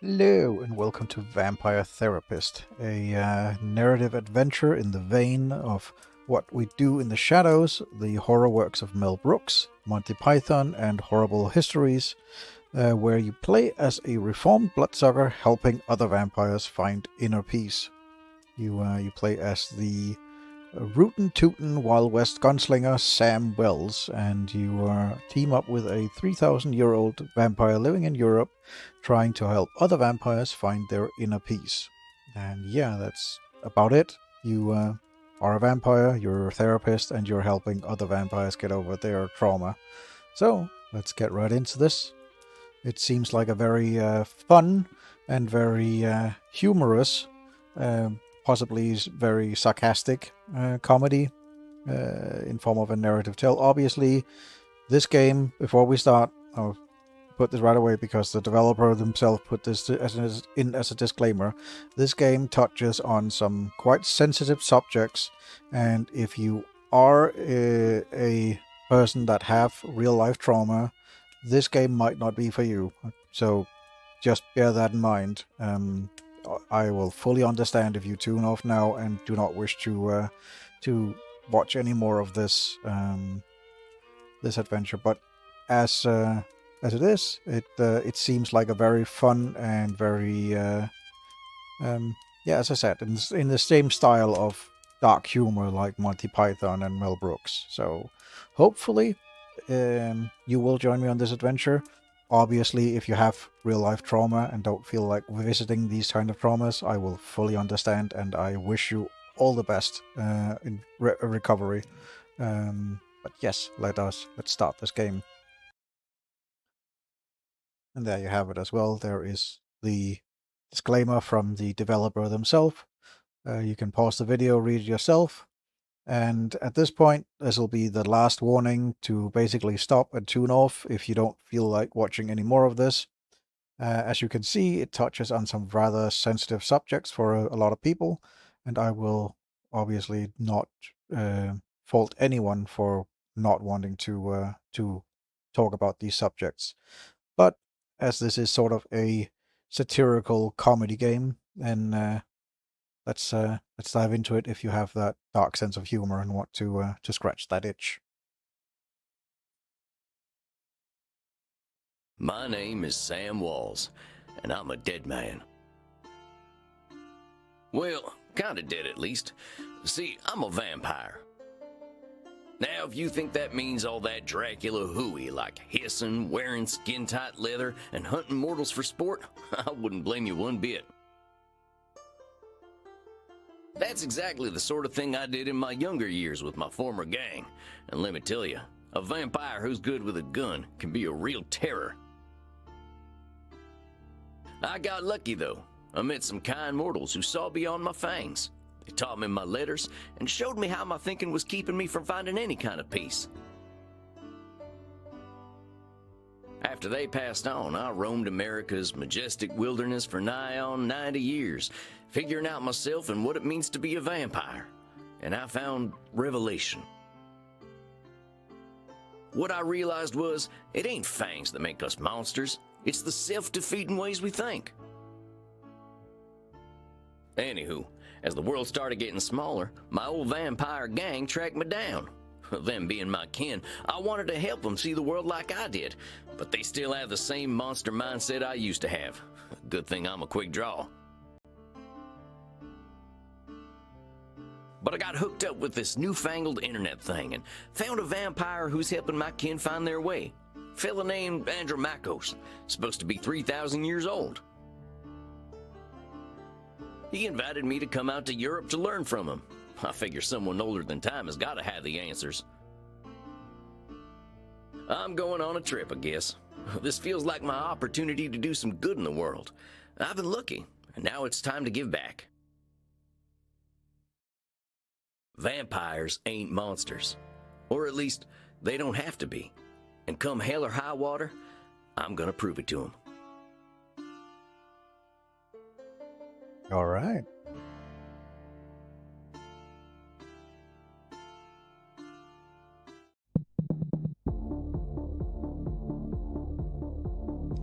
Hello, and welcome to Vampire Therapist, a narrative adventure in the vein of What We Do in the Shadows, the horror works of Mel Brooks, Monty Python, and Horrible Histories, where you play as a reformed bloodsucker helping other vampires find inner peace. You play as the rootin' tootin' Wild West gunslinger Sam Wells, and you team up with a 3,000-year-old vampire living in Europe trying to help other vampires find their inner peace. And yeah, that's about it. You are a vampire, you're a therapist, and you're helping other vampires get over their trauma. So let's get right into this. It seems like a very fun and very humorous, possibly very sarcastic comedy in form of a narrative tale. Obviously, this game, before we start, I'll put this right away because the developer themselves put this in as a disclaimer. This game touches on some quite sensitive subjects, and if you are a person that have real life trauma, this game might not be for you. So just bear that in mind. I will fully understand if you tune off now and do not wish to watch any more of this this adventure. But as it is, it seems like a very fun and very yeah, as I said, in the same style of dark humor like Monty Python and Mel Brooks. So hopefully you will join me on this adventure. Obviously, if you have real life trauma and don't feel like visiting these kind of traumas, I will fully understand, and I wish you all the best in recovery. But yes, let's start this game. And there you have it as well. There is the disclaimer from the developer themselves. You can pause the video, read it yourself. And at this point, this will be the last warning to basically stop and tune off if you don't feel like watching any more of this. As you can see, it touches on some rather sensitive subjects for a lot of people, and I will obviously not fault anyone for not wanting to talk about these subjects. But as this is sort of a satirical comedy game, then let's dive into it if you have that dark sense of humor and want to scratch that itch. My name is Sam Walls, and I'm a dead man. Well, kinda dead at least. See, I'm a vampire. Now, if you think that means all that Dracula hooey, like hissing, wearing skin-tight leather, and hunting mortals for sport, I wouldn't blame you one bit. That's exactly the sort of thing I did in my younger years with my former gang. And let me tell you, a vampire who's good with a gun can be a real terror. I got lucky though. I met some kind mortals who saw beyond my fangs. They taught me my letters and showed me how my thinking was keeping me from finding any kind of peace. After they passed on, I roamed America's majestic wilderness for nigh on 90 years, figuring out myself and what it means to be a vampire. And I found revelation. What I realized was, it ain't fangs that make us monsters. It's the self-defeating ways we think. Anywho, as the world started getting smaller, my old vampire gang tracked me down. Them being my kin, I wanted to help them see the world like I did, but they still have the same monster mindset I used to have. Good thing I'm a quick draw. But I got hooked up with this newfangled internet thing and found a vampire who's helping my kin find their way. Fella named Andromachos, supposed to be 3,000 years old. He invited me to come out to Europe to learn from him. I figure someone older than time has got to have the answers. I'm going on a trip, I guess. This feels like my opportunity to do some good in the world. I've been lucky, and now it's time to give back. Vampires ain't monsters. Or at least, they don't have to be. And come hell or high water, I'm gonna prove it to them. All right.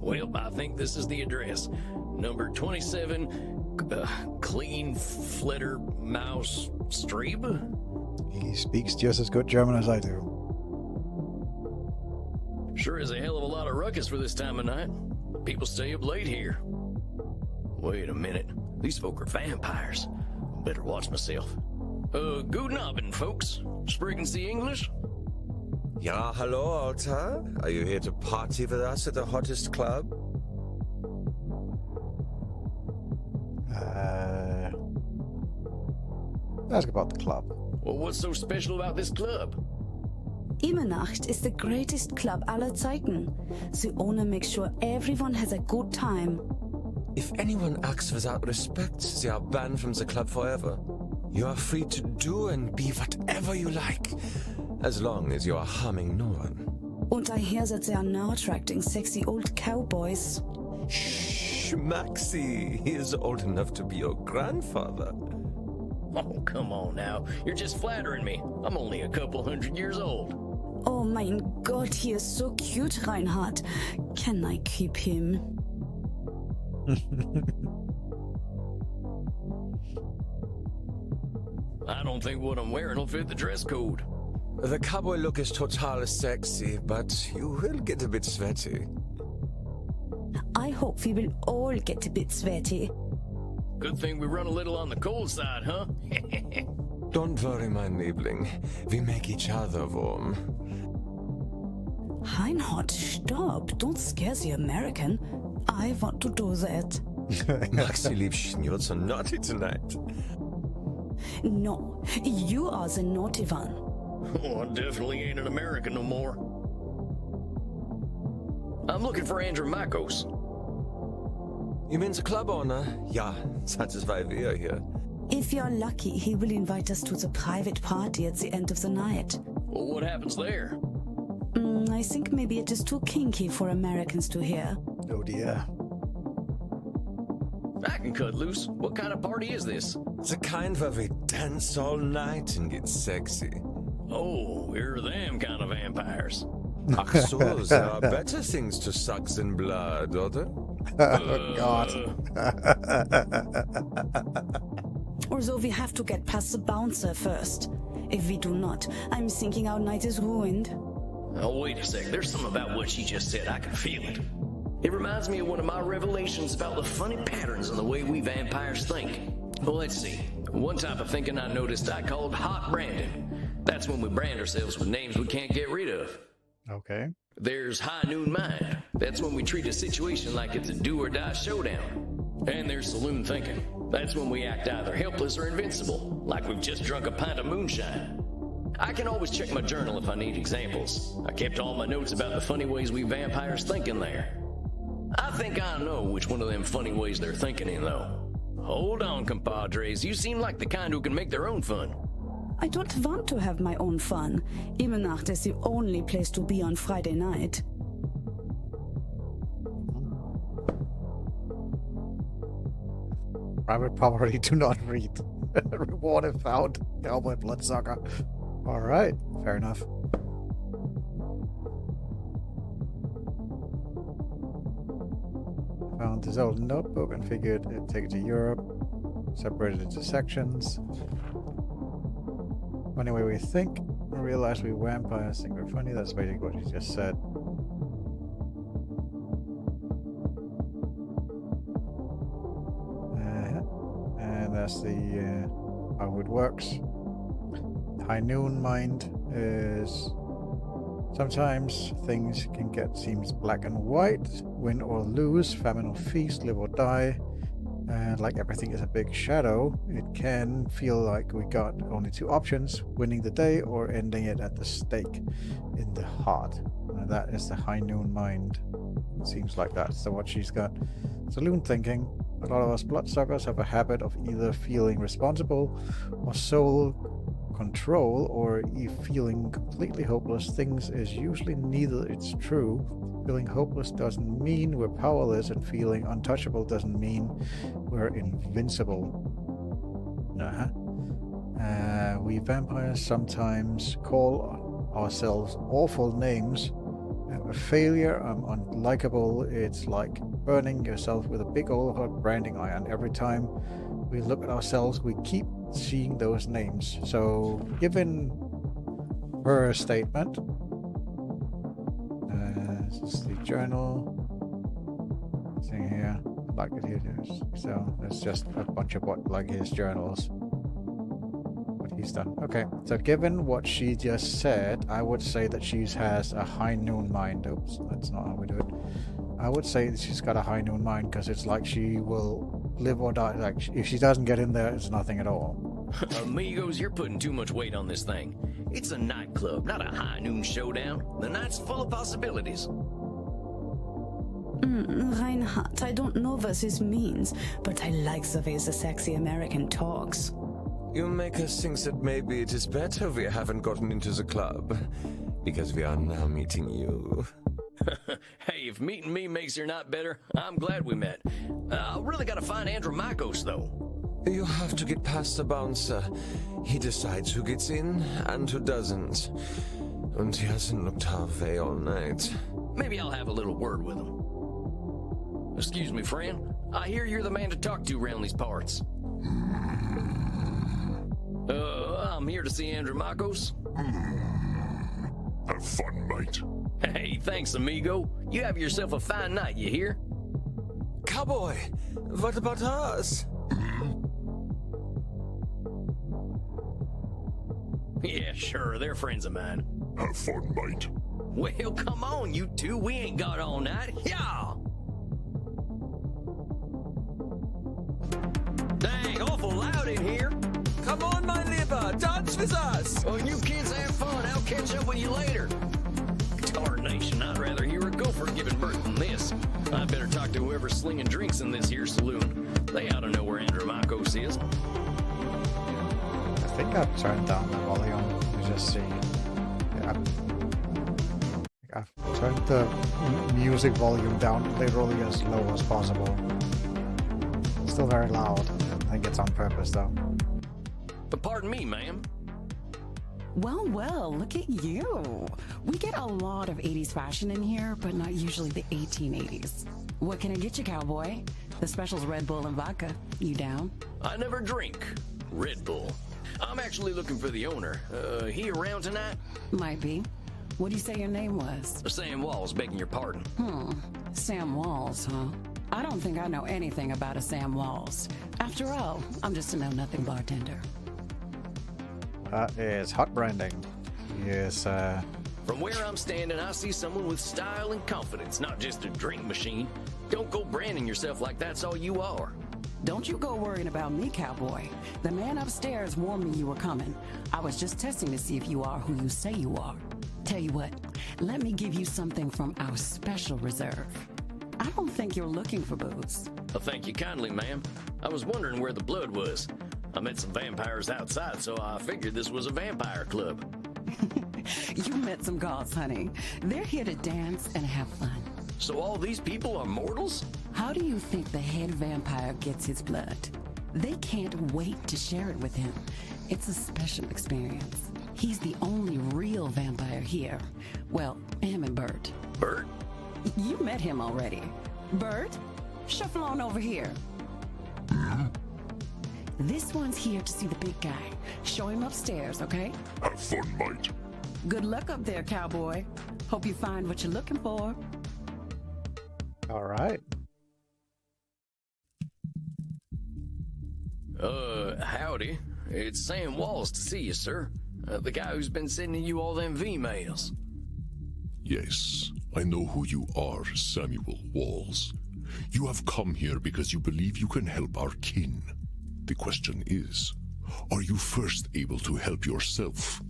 Well, I think this is the address. Number 27, Clean Flitter Mouse Stream? He speaks just as good German as I do. Sure is a hell of a lot of ruckus for this time of night. People stay up late here. Wait a minute. These folk are vampires. Better watch myself. Guten Abend, folks. Sprechen Sie English? Ja, hello, Outtro. Are you here to party with us at the hottest club? Ask about the club. Well, what's so special about this club? Immernacht is the greatest club aller Zeiten. The owner makes sure everyone has a good time. If anyone acts without respect, they are banned from the club forever. You are free to do and be whatever you like, as long as you are harming no one. Und I hear that they are now attracting sexy old cowboys. Shh, Maxie, he is old enough to be your grandfather. Oh, come on now. You're just flattering me. I'm only a couple 100 years old. Oh mein Gott, he is so cute, Reinhard. Can I keep him? I don't think what I'm wearing will fit the dress code. The cowboy look is totally sexy, but you will get a bit sweaty. I hope we will all get a bit sweaty. Good thing we run a little on the cold side, huh? Don't worry, my Liebling. We make each other warm. Reinhard, stop. Don't scare the American. I want to do that. Maxie Liebchen, you're so naughty tonight. No, you are the naughty one. Oh, I definitely ain't an American no more. I'm looking for Andrew Makos. You mean the club owner? Ja, that is why we are here. If you're lucky, he will invite us to the private party at the end of the night. Well, what happens there? I think maybe it is too kinky for Americans to hear. Oh dear. I can cut loose. What kind of party is this? The kind where we dance all night and get sexy. Oh, we're them kind of vampires. Ach so, there are better things to suck than blood, oder? Oh God. Although we have to get past the bouncer first. If we do not, I'm thinking our night is ruined. Oh, wait a sec. There's something about what she just said. I can feel it. It reminds me of one of my revelations about the funny patterns in the way we vampires think. Well, let's see. One type of thinking I noticed I called hot branding. That's when we brand ourselves with names we can't get rid of. Okay. There's high noon mind. That's when we treat a situation like it's a do-or-die showdown. And there's saloon thinking. That's when we act either helpless or invincible, like we've just drunk a pint of moonshine. I can always check my journal if I need examples. I kept all my notes about the funny ways we vampires think in there. I think I know which one of them funny ways they're thinking in, though. Hold on, compadres. You seem like the kind who can make their own fun. I don't want to have my own fun. Immernacht is the only place to be on Friday night. Private property, do not read. Reward if found. Cowboy bloodsucker. Alright, fair enough. Found his old notebook and figured it'd take it to Europe. Separated into sections. Funny way we think. I realize we vampires think we're funny. That's basically what he just said. And that's the how it works. High noon mind is sometimes things can get seems black and white, win or lose, famine or feast, live or die. And like everything is a big shadow, it can feel like we got only two options, winning the day or ending it at the stake in the heart. And that is the high noon mind. It seems like that's so what she's got. Saloon thinking. A lot of us bloodsuckers have a habit of either feeling responsible or soul control or feeling completely hopeless. Things is usually neither. It's true. Feeling hopeless doesn't mean we're powerless, and feeling untouchable doesn't mean we're invincible. We vampires sometimes call ourselves awful names I'm a failure, I'm unlikable. It's like burning yourself with a big old hot branding iron. Every time we look at ourselves, we keep seeing those names. So, given her statement, this is the journal. Thing here, like it here. So, there's just a bunch of what like his journals. He's done. Okay, so given what she just said, I would say that she has a high noon mind. Oops, that's not how we do it. I would say that she's got a high noon mind because it's like she will live or die. Like, if she doesn't get in there, it's nothing at all. Amigos, you're putting too much weight on this thing. It's a nightclub, not a high noon showdown. The night's full of possibilities. Reinhardt, I don't know what this means, but I like the way the sexy American talks. You make us think that maybe it is better we haven't gotten into the club, because we are now meeting you. Hey, if meeting me makes your night better, I'm glad we met. I really gotta find Andromachos, though. You have to get past the bouncer. He decides who gets in and who doesn't. And he hasn't looked our way all night. Maybe I'll have a little word with him. Excuse me, friend. I hear you're the man to talk to around these parts. I'm here to see Andromachos. Have fun, mate. Hey, thanks, amigo. You have yourself a fine night, you hear? Cowboy, what about us? Yeah, sure, they're friends of mine. Have fun, mate. Well, come on, you two. We ain't got all night. Yeah! Dang, awful loud in here. Come on, my liver, dance with us! Oh, you kids have fun. I'll catch up with you later. Darnation, I'd rather hear a gopher giving birth than this. I better talk to whoever's slinging drinks in this here saloon. They ought to know where Andromachos is. I think I've turned down the volume. You just see. Yeah, I've turned the music volume down literally as low as possible. It's still very loud. I think it's on purpose though. But pardon me, ma'am. Well, look at you. We get a lot of 80s fashion in here, but not usually the 1880s. What can I get you, cowboy? The special's Red Bull and vodka. You down? I never drink Red Bull. I'm actually looking for the owner. He around tonight? Might be. What do you say your name was? Sam Walls, begging your pardon. Sam Walls, huh? I don't think I know anything about a Sam Walls. After all, I'm just a know-nothing bartender. That is hot branding. Yes, From where I'm standing, I see someone with style and confidence, not just a drink machine. Don't go branding yourself like that's all you are. Don't you go worrying about me, cowboy. The man upstairs warned me you were coming. I was just testing to see if you are who you say you are. Tell you what, let me give you something from our special reserve. I don't think you're looking for booze. Well, thank you kindly, ma'am. I was wondering where the blood was. I met some vampires outside, so I figured this was a vampire club. You met some gods, honey. They're here to dance and have fun. So all these people are mortals? How do you think the head vampire gets his blood? They can't wait to share it with him. It's a special experience. He's the only real vampire here. Well, him and Bert. Bert? You met him already. Bert, shuffle on over here. This one's here to see the big guy. Show him upstairs, okay? Have fun, mate. Good luck up there, cowboy. Hope you find what you're looking for. all right. Howdy. It's Sam Walls to see you, sir. The guy who's been sending you all them V-mails. Yes, I know who you are, Samuel Walls. You have come here because you believe you can help our kin. The question is, are you first able to help yourself?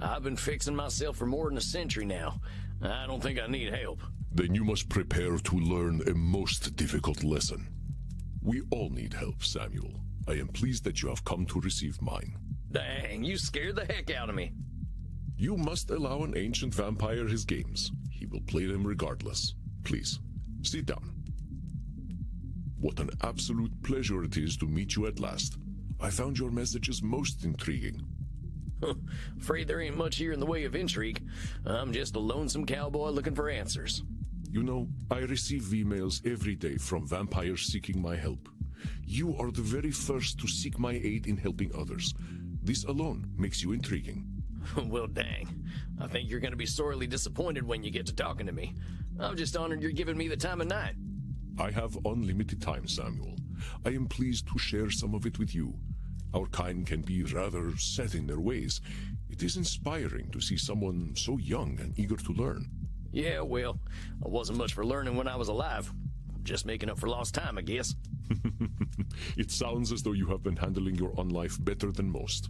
I've been fixing myself for more than a century now. I don't think I need help. Then you must prepare to learn a most difficult lesson. We all need help, Samuel. I am pleased that you have come to receive mine. Dang, you scared the heck out of me. You must allow an ancient vampire his games. He will play them regardless. Please, sit down. What an absolute pleasure it is to meet you at last. I found your messages most intriguing. Afraid there ain't much here in the way of intrigue. I'm just a lonesome cowboy looking for answers. You know, I receive emails every day from vampires seeking my help. You are the very first to seek my aid in helping others. This alone makes you intriguing. Well, dang. I think you're going to be sorely disappointed when you get to talking to me. I'm just honored you're giving me the time of night. I have unlimited time, Samuel. I am pleased to share some of it with you. Our kind can be rather set in their ways. It is inspiring to see someone so young and eager to learn. Yeah, well, I wasn't much for learning when I was alive. Just making up for lost time, I guess. It sounds as though you have been handling your own life better than most.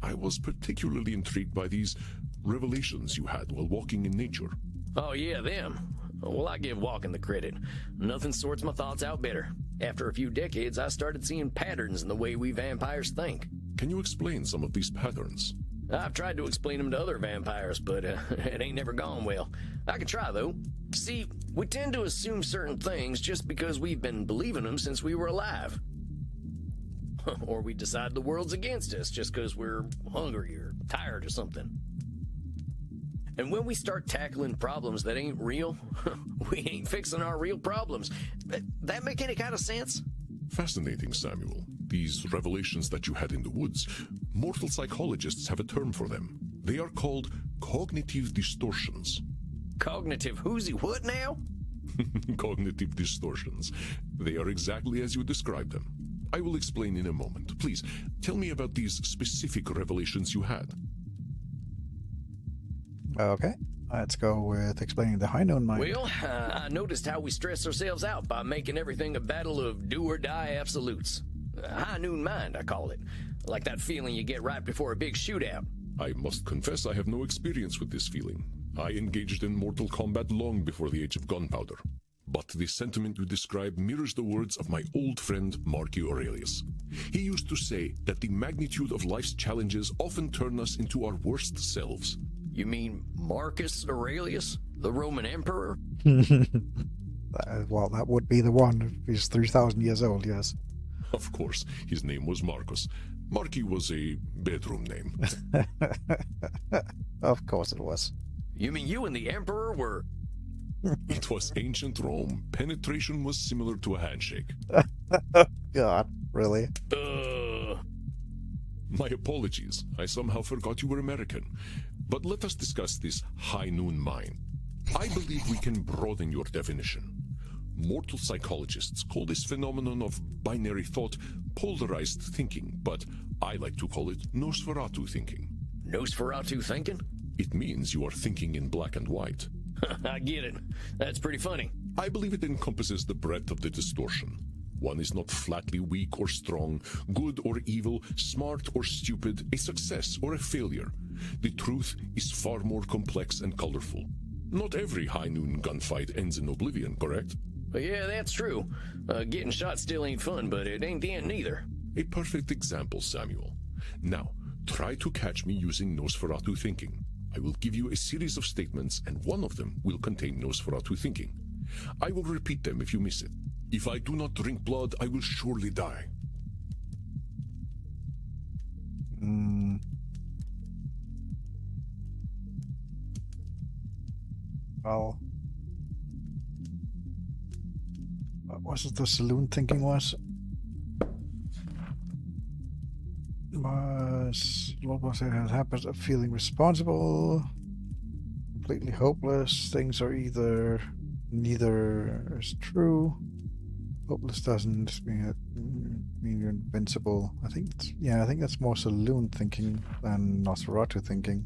I was particularly intrigued by these revelations you had while walking in nature. Oh, yeah, them. Well, I give walking the credit. Nothing sorts my thoughts out better. After a few decades, I started seeing patterns in the way we vampires think. Can you explain some of these patterns? I've tried to explain them to other vampires, but it ain't never gone well. I can try, though. See, we tend to assume certain things just because we've been believing them since we were alive. Or we decide the world's against us just because we're hungry or tired or something. And when we start tackling problems that ain't real, we ain't fixing our real problems. That make any kind of sense? Fascinating, Samuel. These revelations that you had in the woods, mortal psychologists have a term for them. They are called cognitive distortions. Cognitive whoozy what now? Cognitive distortions. They are exactly as you described them. I will explain in a moment. Please, tell me about these specific revelations you had. Okay, let's go with explaining the high known mind. Well, I noticed how we stress ourselves out by making everything a battle of do-or-die absolutes. High noon mind, I call it. Like that feeling you get right before a big shootout. I must confess I have no experience with this feeling. I engaged in mortal combat long before the age of gunpowder. But the sentiment you describe mirrors the words of my old friend Marcus Aurelius. He used to say that the magnitude of life's challenges often turn us into our worst selves. You mean Marcus Aurelius, the Roman emperor? Well, that would be the one. He's 3,000 years old, yes. Of course, his name was Marcus. Marcus was a bedroom name. Of course it was. You mean you and the emperor were... It was ancient Rome. Penetration was similar to a handshake. God, really? My apologies. I somehow forgot you were American. But let us discuss this high noon mind. I believe we can broaden your definition. Mortal psychologists call this phenomenon of binary thought polarized thinking, but I like to call it Nosferatu thinking. Nosferatu thinking? It means you are thinking in black and white. I get it. That's pretty funny. I believe it encompasses the breadth of the distortion. One is not flatly weak or strong, good or evil, smart or stupid, a success or a failure. The truth is far more complex and colorful. Not every high noon gunfight ends in oblivion, correct? Yeah, that's true. Getting shot still ain't fun, but it ain't the end neither. A perfect example, Samuel. Now, try to catch me using Nosferatu thinking. I will give you a series of statements, and one of them will contain Nosferatu thinking. I will repeat them if you miss it. If I do not drink blood, I will surely die. Well, what was it the saloon thinking was? What was it that happens? Feeling responsible, completely hopeless. Things are neither is true. Hopeless doesn't mean you're invincible. I think that's more saloon thinking than Nosferatu thinking.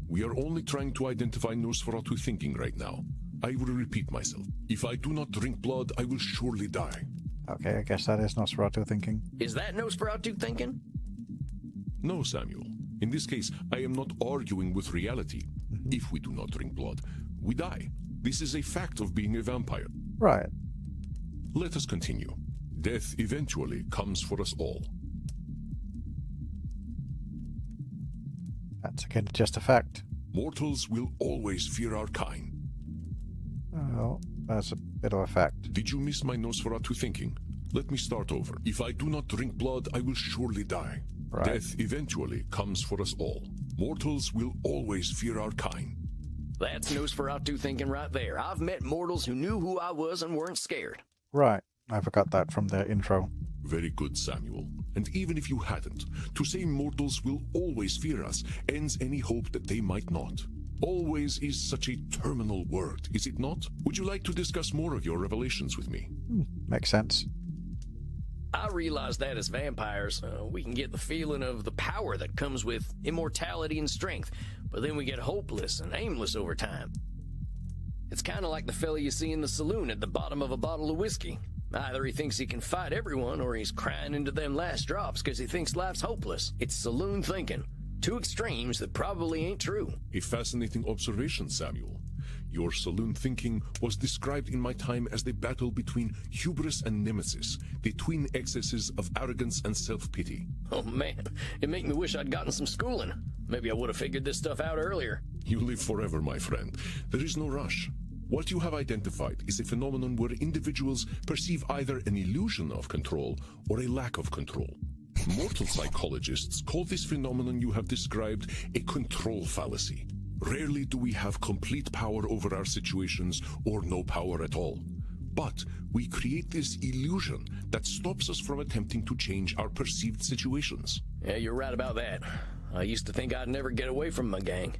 We are only trying to identify Nosferatu thinking right now. I will repeat myself. If I do not drink blood, I will surely die. Okay, I guess that is Nosferatu thinking. Is that Nosferatu thinking? No, Samuel. In this case, I am not arguing with reality. If we do not drink blood, we die. This is a fact of being a vampire. Right. Let us continue. Death eventually comes for us all. That's again just a fact. Mortals will always fear our kind. Well, that's a bit of a fact. Did you miss my Nosferatu thinking? Let me start over. If I do not drink blood, I will surely die. Right. Death eventually comes for us all. Mortals will always fear our kind. That's Nosferatu thinking right there. I've met mortals who knew who I was and weren't scared. Right. I forgot that from their intro. Very good, Samuel. And even if you hadn't, to say mortals will always fear us ends any hope that they might not. Always is such a terminal word, is it not? Would you like to discuss more of your revelations with me? Makes sense. I realize that as vampires, we can get the feeling of the power that comes with immortality and strength, but then we get hopeless and aimless over time. It's kind of like the fella you see in the saloon at the bottom of a bottle of whiskey. Either he thinks he can fight everyone, or he's crying into them last drops because he thinks life's hopeless. It's saloon thinking. Two extremes that probably ain't true. A fascinating observation, Samuel. Your saloon thinking was described in my time as the battle between hubris and nemesis, the twin excesses of arrogance and self-pity. Oh man, it make me wish I'd gotten some schooling. Maybe I would have figured this stuff out earlier. You live forever, my friend. There is no rush. What you have identified is a phenomenon where individuals perceive either an illusion of control or a lack of control. Mortal psychologists call this phenomenon you have described a control fallacy. Rarely do we have complete power over our situations or no power at all. But we create this illusion that stops us from attempting to change our perceived situations. Yeah, you're right about that. I used to think I'd never get away from my gang,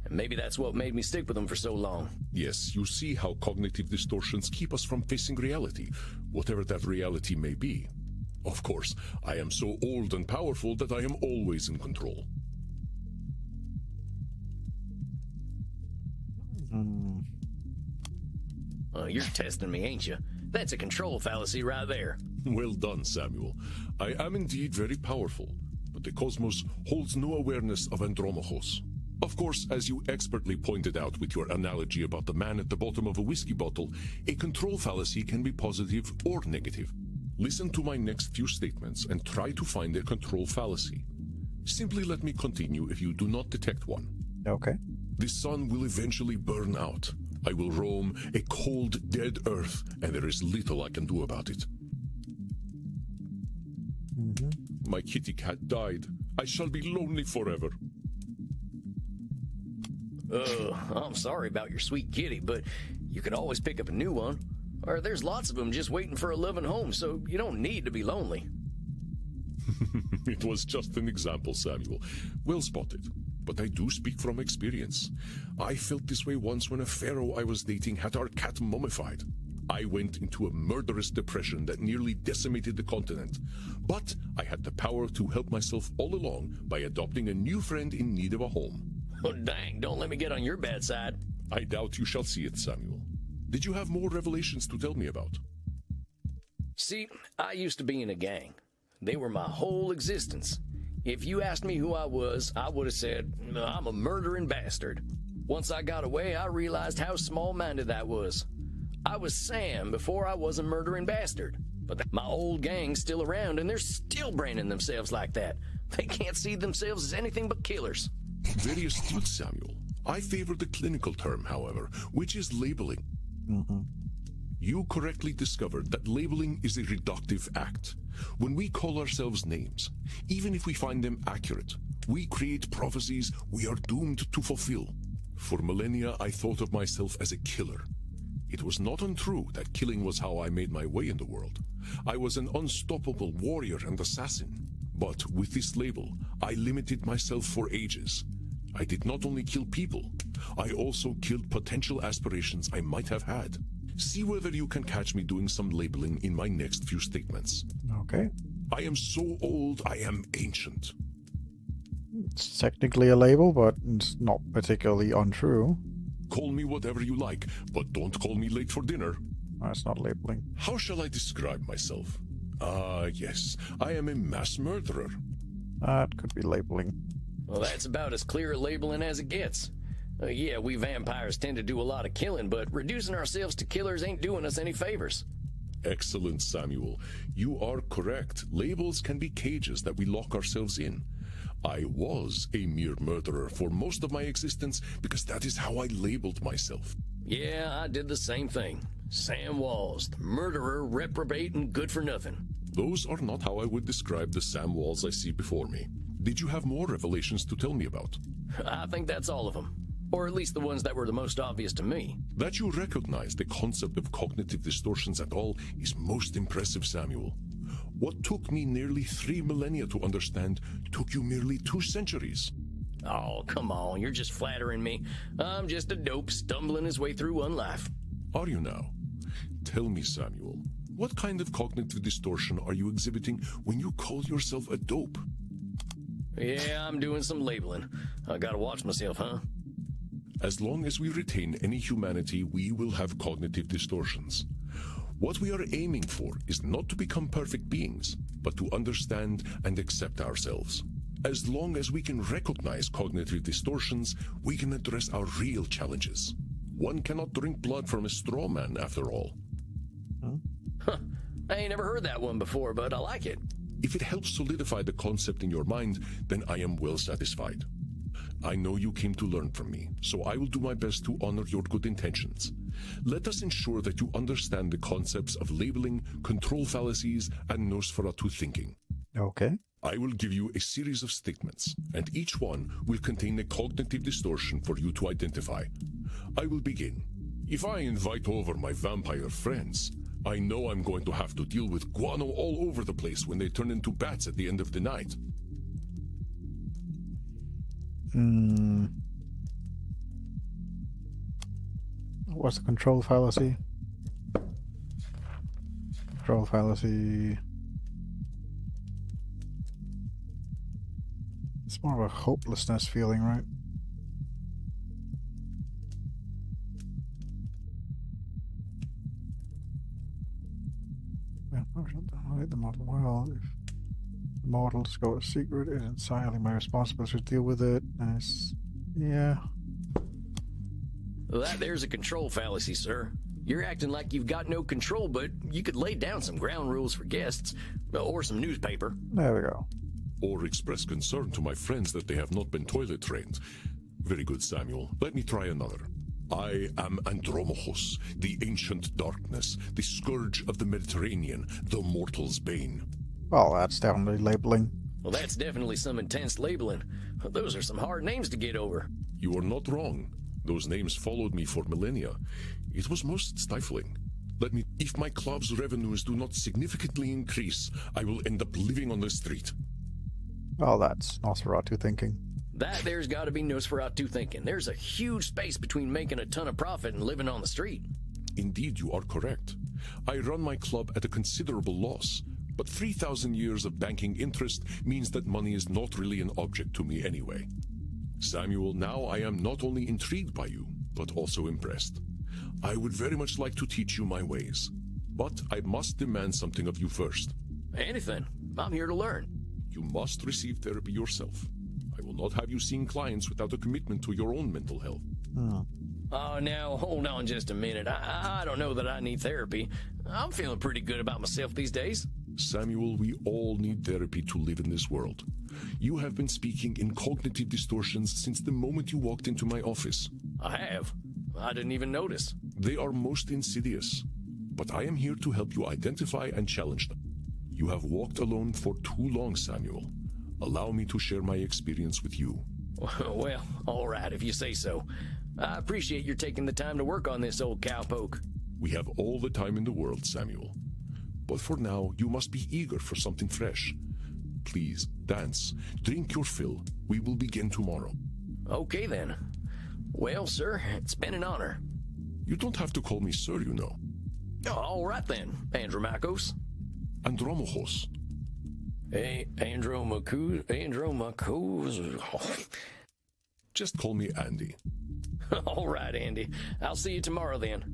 and maybe that's what made me stick with them for so long. Yes, you see how cognitive distortions keep us from facing reality, whatever that reality may be. Of course, I am so old and powerful that I am always in control. You're testing me, ain't you? That's a control fallacy right there. Well done, Samuel. I am indeed very powerful, but the cosmos holds no awareness of Andromachos. Of course, as you expertly pointed out with your analogy about the man at the bottom of a whiskey bottle, a control fallacy can be positive or negative. Listen to my next few statements and try to find a control fallacy. Simply let me continue if you do not detect one. Okay. The sun will eventually burn out. I will roam a cold, dead earth, and there is little I can do about it. My kitty cat died. I shall be lonely forever. I'm sorry about your sweet kitty, but you can always pick up a new one. Or there's lots of them just waiting for a loving home, so you don't need to be lonely. It was just an example, Samuel. Well spotted. But I do speak from experience. I felt this way once when a pharaoh I was dating had our cat mummified. I went into a murderous depression that nearly decimated the continent. But I had the power to help myself all along by adopting a new friend in need of a home. Oh, dang, don't let me get on your bad side. I doubt you shall see it, Samuel. Did you have more revelations to tell me about? See, I used to be in a gang. They were my whole existence. If you asked me who I was, I would have said, I'm a murdering bastard. Once I got away, I realized how small-minded that was. I was Sam before I was a murdering bastard. But my old gang's still around, and they're still branding themselves like that. They can't see themselves as anything but killers. Very astute, Samuel. I favor the clinical term, however, which is labeling. You correctly discovered that labeling is a reductive act. When we call ourselves names, even if we find them accurate, we create prophecies we are doomed to fulfill. For millennia, I thought of myself as a killer. It was not untrue that killing was how I made my way in the world. I was an unstoppable warrior and assassin. But with this label, I limited myself for ages. I did not only kill people, I also killed potential aspirations I might have had. See whether you can catch me doing some labeling in my next few statements. Okay. I am so old, I am ancient. It's technically a label, but it's not particularly untrue. Call me whatever you like, but don't call me late for dinner. That's not labeling. How shall I describe myself? Yes, I am a mass murderer. That could be labeling. Well, that's about as clear a labeling as it gets. Yeah, we vampires tend to do a lot of killing, but reducing ourselves to killers ain't doing us any favors. Excellent, Samuel. You are correct. Labels can be cages that we lock ourselves in. I was a mere murderer for most of my existence because that is how I labeled myself. Yeah, I did the same thing. Sam Walls, the murderer, reprobate, and good for nothing. Those are not how I would describe the Sam Walls I see before me. Did you have more revelations to tell me about? I think that's all of them. Or at least the ones that were the most obvious to me. That you recognize the concept of cognitive distortions at all is most impressive, Samuel. What took me nearly 3 millennia to understand took you merely 2 centuries. Oh, come on, you're just flattering me. I'm just a dope stumbling his way through one life. Are you now? Tell me, Samuel, what kind of cognitive distortion are you exhibiting when you call yourself a dope? Yeah, I'm doing some labeling. I gotta watch myself, huh? As long as we retain any humanity, we will have cognitive distortions. What we are aiming for is not to become perfect beings, but to understand and accept ourselves. As long as we can recognize cognitive distortions, we can address our real challenges. One cannot drink blood from a straw man, after all. Huh. I ain't never heard that one before, but I like it. If it helps solidify the concept in your mind, then I am well satisfied. I know you came to learn from me, so I will do my best to honor your good intentions. Let us ensure that you understand the concepts of labeling, control fallacies, and Nosferatu thinking. Okay. I will give you a series of statements, and each one will contain a cognitive distortion for you to identify. I will begin. If I invite over my vampire friends, I know I'm going to have to deal with guano all over the place when they turn into bats at the end of the night. What's the control fallacy? Control fallacy. It's more of a hopelessness feeling, right? The model well. If the model discovers a secret, it's entirely my responsibility to deal with it. Yeah. Well, that there's a control fallacy, sir. You're acting like you've got no control, but you could lay down some ground rules for guests, or some newspaper. There we go. Or express concern to my friends that they have not been toilet trained. Very good, Samuel. Let me try another. I am Andromachus, the ancient darkness, the scourge of the Mediterranean, the mortal's bane. Well, that's definitely labeling. Well, that's definitely some intense labeling. Those are some hard names to get over. You are not wrong. Those names followed me for millennia. It was most stifling. If my club's revenues do not significantly increase, I will end up living on the street. Well, that's Nosferatu thinking. That there's got to be Nosferatu thinking. There's a huge space between making a ton of profit and living on the street. Indeed, you are correct. I run my club at a considerable loss, but 3,000 years of banking interest means that money is not really an object to me anyway. Samuel, now I am not only intrigued by you, but also impressed. I would very much like to teach you my ways, but I must demand something of you first. Anything. I'm here to learn. You must receive therapy yourself. I will not have you seeing clients without a commitment to your own mental health. Oh, now, hold on just a minute. I don't know that I need therapy. I'm feeling pretty good about myself these days. Samuel, we all need therapy to live in this world. You have been speaking in cognitive distortions since the moment you walked into my office. I have. I didn't even notice. They are most insidious, but I am here to help you identify and challenge them. You have walked alone for too long, Samuel. Allow me to share my experience with you. Well, all right, if you say so. I appreciate your taking the time to work on this, old cowpoke. We have all the time in the world, Samuel. But for now, you must be eager for something fresh. Please, dance, drink your fill. We will begin tomorrow. Okay, then. Well, sir, it's been an honor. You don't have to call me sir, you know. All right, then, Andromachus. Andromachus. Hey, Andromachus. Just call me Andy. All right, Andy. I'll see you tomorrow, then.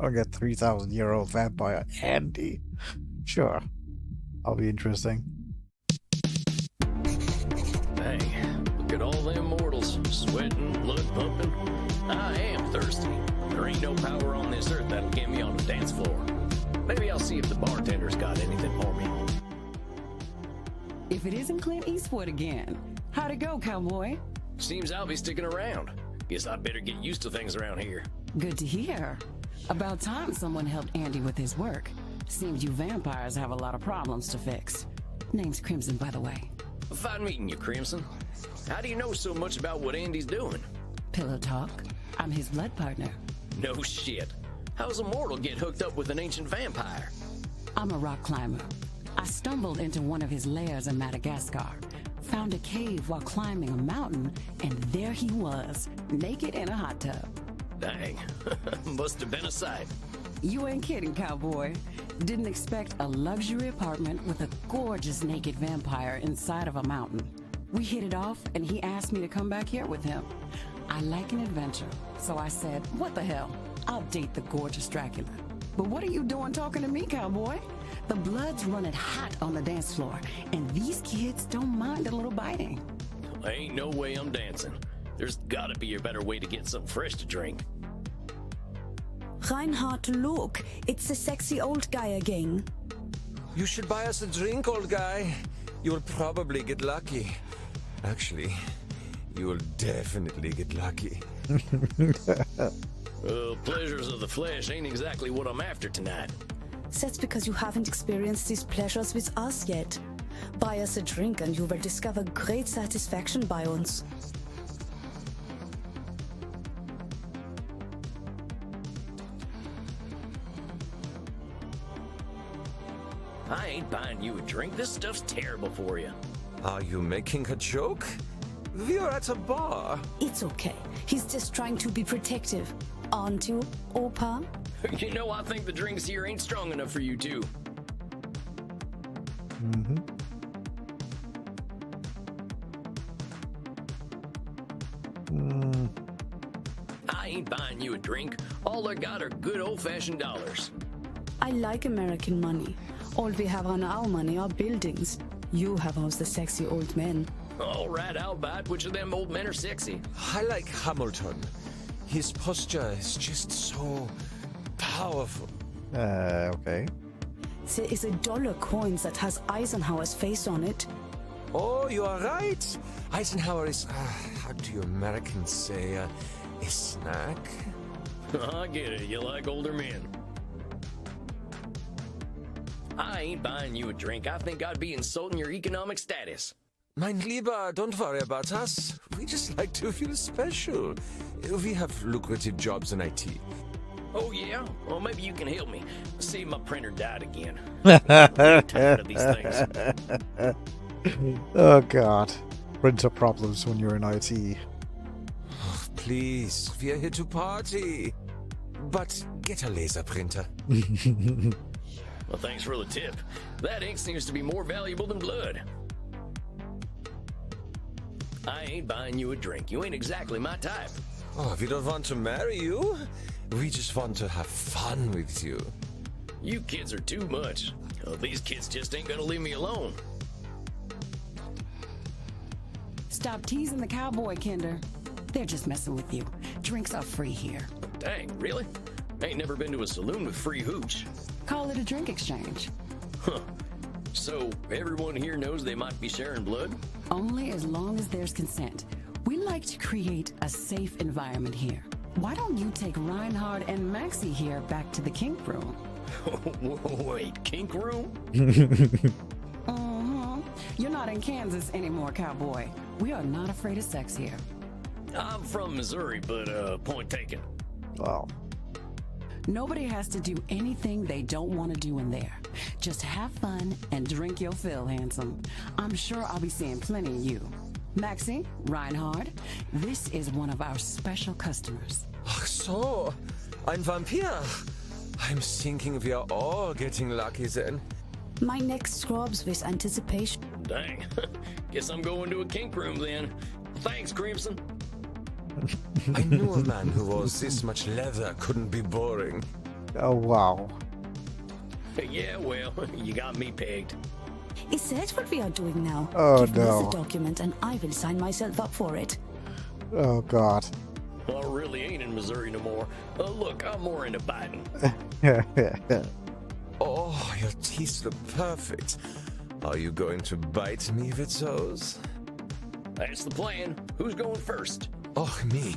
I'll get 3,000-year-old vampire Andy. Sure. I'll be interesting. Hey, look at all them mortals, sweating, blood pumping. I am thirsty. There ain't no power on this earth that'll get me on the dance floor. Maybe I'll see if the bartender's got anything for me. If it isn't Clint Eastwood again, how'd it go, cowboy? Seems I'll be sticking around. Guess I better get used to things around here. Good to hear. About time someone helped Andy with his work. Seems you vampires have a lot of problems to fix. Name's Crimson, by the way. Fine meeting you, Crimson. How do you know so much about what Andy's doing? Pillow talk. I'm his blood partner. No shit. How's a mortal get hooked up with an ancient vampire? I'm a rock climber. I stumbled into one of his lairs in Madagascar, found a cave while climbing a mountain, and there he was, naked in a hot tub. Dang. Must have been a sight. You ain't kidding, cowboy. Didn't expect a luxury apartment with a gorgeous naked vampire inside of a mountain. We hit it off, and he asked me to come back here with him. I like an adventure, so I said, what the hell? I'll date the gorgeous Dracula. But what are you doing talking to me, cowboy? The blood's running hot on the dance floor, and these kids don't mind a little biting. Ain't no way I'm dancing. There's gotta be a better way to get something fresh to drink. Reinhard, look. It's the sexy old guy again. You should buy us a drink, old guy. You'll probably get lucky. Actually, you will definitely get lucky. Pleasures of the flesh ain't exactly what I'm after tonight. That's because you haven't experienced these pleasures with us yet. Buy us a drink and you will discover great satisfaction by uns. I ain't buying you a drink. This stuff's terrible for you. Are you making a joke? We're at a bar. It's okay. He's just trying to be protective. Aren't you, Opa? You know, I think the drinks here ain't strong enough for you two. I ain't buying you a drink. All I got are good old-fashioned dollars. I like American money. All we have on our money are buildings. You have housed the sexy old men. All right, I'll buy it. Which of them old men are sexy? I like Hamilton. His posture is just so powerful. Okay. There is a dollar coin that has Eisenhower's face on it. Oh, you are right. Eisenhower is, how do you Americans say, a snack? I get it. You like older men. I ain't buying you a drink. I think I'd be insulting your economic status. Mein Lieber, don't worry about us. We just like to feel special. We have lucrative jobs in IT. Oh, yeah? Well, maybe you can help me. See, my printer died again. I'm tired of these things. Oh, God. Printer problems when you're in IT. Oh, please, we are here to party. But get a laser printer. Well, thanks for the tip. That ink seems to be more valuable than blood. I ain't buying you a drink. You ain't exactly my type. Oh, we don't want to marry you. We just want to have fun with you. You kids are too much. These kids just ain't gonna leave me alone. Stop teasing the cowboy, Kinder. They're just messing with you. Drinks are free here. Dang, really? Ain't never been to a saloon with free hooch. Call it a drink exchange. Huh. So, everyone here knows they might be sharing blood? Only as long as there's consent. We like to create a safe environment here. Why don't you take Reinhard and Maxie here back to the kink room? Wait, kink room? You're not in Kansas anymore, cowboy. We are not afraid of sex here. I'm from Missouri, but point taken. Wow. Nobody has to do anything they don't want to do in there. Just have fun and drink your fill, handsome. I'm sure I'll be seeing plenty of you. Maxie, Reinhard, this is one of our special customers. Ach so, ein Vampir. I'm thinking we are all getting lucky then. My neck scrubs with anticipation. Dang. Guess I'm going to a kink room then. Thanks, Crimson. I knew a man who wore this much leather couldn't be boring. Oh, wow. Yeah, well, you got me pegged. Is that what we are doing now? Oh, Give no. me the document and I will sign myself up for it. Oh, God. I really ain't in Missouri no more. Look, I'm more into Biden. Oh, your teeth look perfect. Are you going to bite me with those? That's the plan. Who's going first? Oh, me.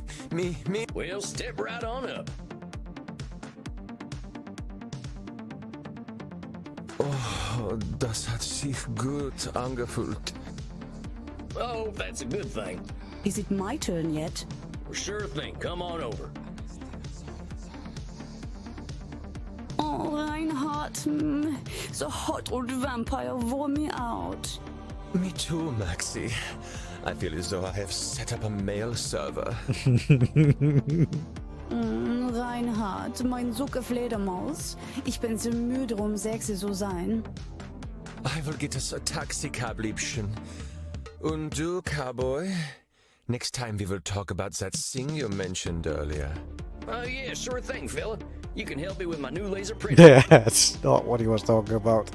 Well, step right on up. Oh, das hat sich gut angefühlt. Oh, that's a good thing. Is it my turn yet? Sure thing. Come on over. Oh, Reinhardt. The hot old vampire wore me out. Me too, Maxi. I feel as though I have set up a mail server. Reinhardt, mein Sucke Fledermaus. Ich bin so müde, sexy zu sein. I will get us a taxi cab, Liebchen. Und du, Cowboy? Next time we will talk about that thing you mentioned earlier. Oh, yeah, sure thing, fella. You can help me with my new laser printer. That's not what he was talking about.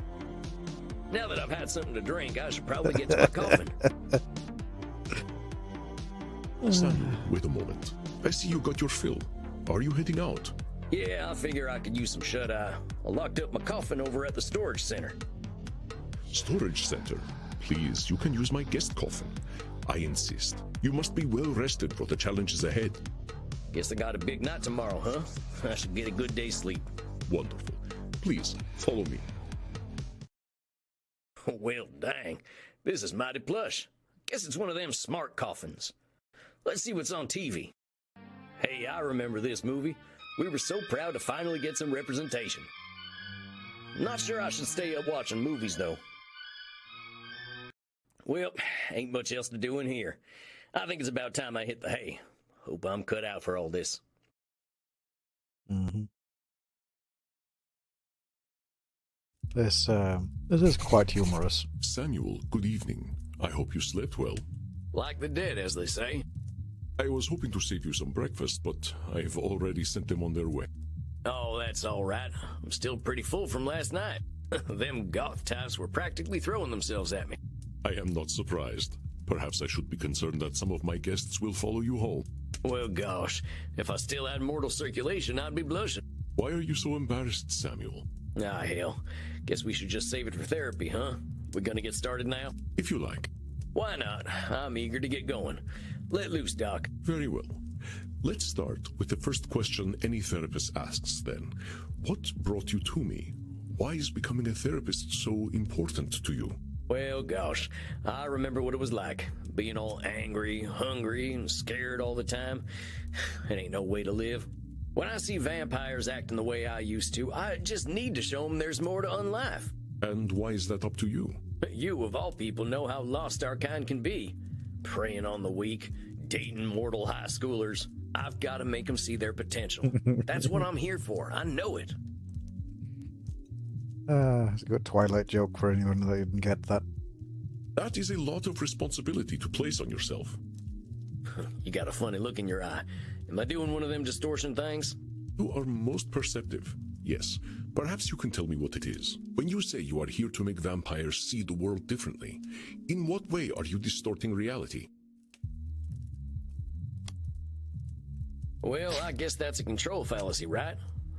Now that I've had something to drink, I should probably get to my coffin. Samuel, wait a moment. I see you got your fill. Are you heading out? Yeah, I figure I could use some shut-eye. I locked up my coffin over at the storage center. Storage center? Please, you can use my guest coffin. I insist. You must be well rested for the challenges ahead. Guess I got a big night tomorrow, huh? I should get a good day's sleep. Wonderful. Please, follow me. Well, dang. This is mighty plush. Guess it's one of them smart coffins. Let's see what's on TV. Hey, I remember this movie. We were so proud to finally get some representation. Not sure I should stay up watching movies, though. Well, ain't much else to do in here. I think it's about time I hit the hay. Hope I'm cut out for all this. Mm-hmm. This is quite humorous. Samuel, good evening. I hope you slept well. Like the dead, as they say. I was hoping to save you some breakfast, but I've already sent them on their way. Oh, that's all right. I'm still pretty full from last night. Them goth types were practically throwing themselves at me. I am not surprised. Perhaps I should be concerned that some of my guests will follow you home. Well, gosh, if I still had mortal circulation, I'd be blushing. Why are you so embarrassed, Samuel? Ah, hell. Guess we should just save it for therapy, huh? We gonna get started now? If you like. Why not? I'm eager to get going. Let loose, Doc. Very well. Let's start with the first question any therapist asks then. What brought you to me? Why is becoming a therapist so important to you? Well, gosh, I remember what it was like. Being all angry, hungry, and scared all the time. It ain't no way to live. When I see vampires acting the way I used to, I just need to show them there's more to unlife. And why is that up to you? You, of all people, know how lost our kind can be. Preying on the weak, dating mortal high schoolers. I've got to make them see their potential. That's what I'm here for. I know it. It's a good Twilight joke for anyone that didn't get that. That is a lot of responsibility to place on yourself. You got a funny look in your eye. Am I doing one of them distortion things? You are most perceptive. Yes. Perhaps you can tell me what it is. When you say you are here to make vampires see the world differently, in what way are you distorting reality? Well, I guess that's a control fallacy, right?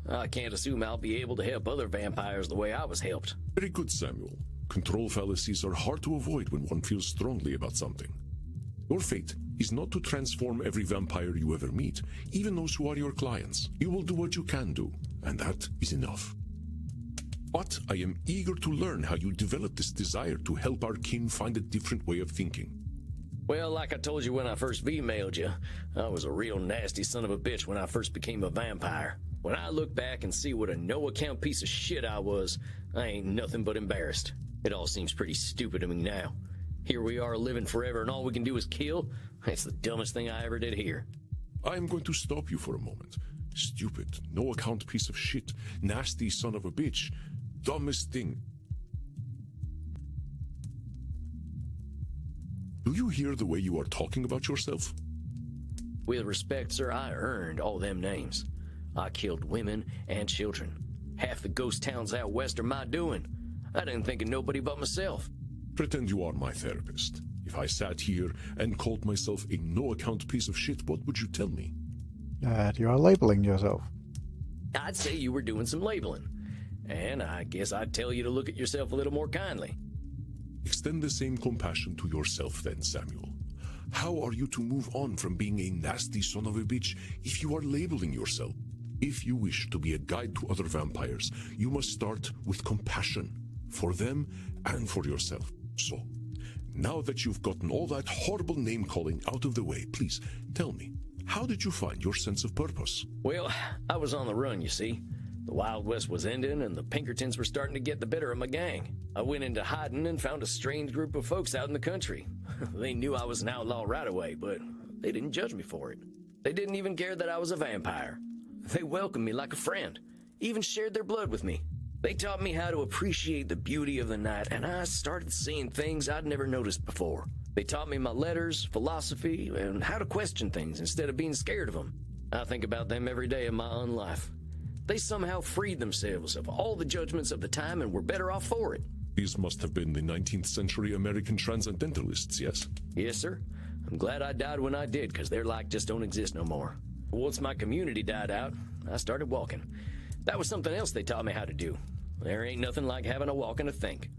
I can't assume I'll be able to help other vampires the way I was helped. Very good, Samuel. Control fallacies are hard to avoid when one feels strongly about something. Your fate is not to transform every vampire you ever meet, even those who are your clients. You will do what you can do, and that is enough. But I am eager to learn how you developed this desire to help our kin find a different way of thinking. Well, like I told you when I first V-mailed you, I was a real nasty son of a bitch when I first became a vampire. When I look back and see what a no-account piece of shit I was, I ain't nothing but embarrassed. It all seems pretty stupid to me now. Here we are living forever and all we can do is kill? It's the dumbest thing I ever did here. I am going to stop you for a moment. Stupid, no-account piece of shit, nasty son of a bitch, dumbest thing. Do you hear the way you are talking about yourself? With respect, sir, I earned all them names. I killed women and children. Half the ghost towns out west are my doing. I didn't think of nobody but myself. Pretend you are my therapist. If I sat here and called myself a no-account piece of shit, what would you tell me? You are labeling yourself. I'd say you were doing some labeling. And I guess I'd tell you to look at yourself a little more kindly. Extend the same compassion to yourself then, Samuel. How are you to move on from being a nasty son of a bitch if you are labeling yourself? If you wish to be a guide to other vampires, you must start with compassion. for them and for yourself. So, now that you've gotten all that horrible name-calling out of the way, please tell me, how did you find your sense of purpose? Well, I was on the run, you see. The Wild West was ending, and the Pinkertons were starting to get the better of my gang. I went into hiding and found a strange group of folks out in the country. They knew I was an outlaw right away, but they didn't judge me for it. They didn't even care that I was a vampire. They welcomed me like a friend, even shared their blood with me. They taught me how to appreciate the beauty of the night, and I started seeing things I'd never noticed before. They taught me my letters, philosophy, and how to question things instead of being scared of them. I think about them every day of my own life. They somehow freed themselves of all the judgments of the time and were better off for it. These must have been the 19th century American transcendentalists, yes? Yes, sir. I'm glad I died when I did, because their like just don't exist no more. Once my community died out, I started walking. That was something else they taught me how to do. There ain't nothing like having a walk and a think.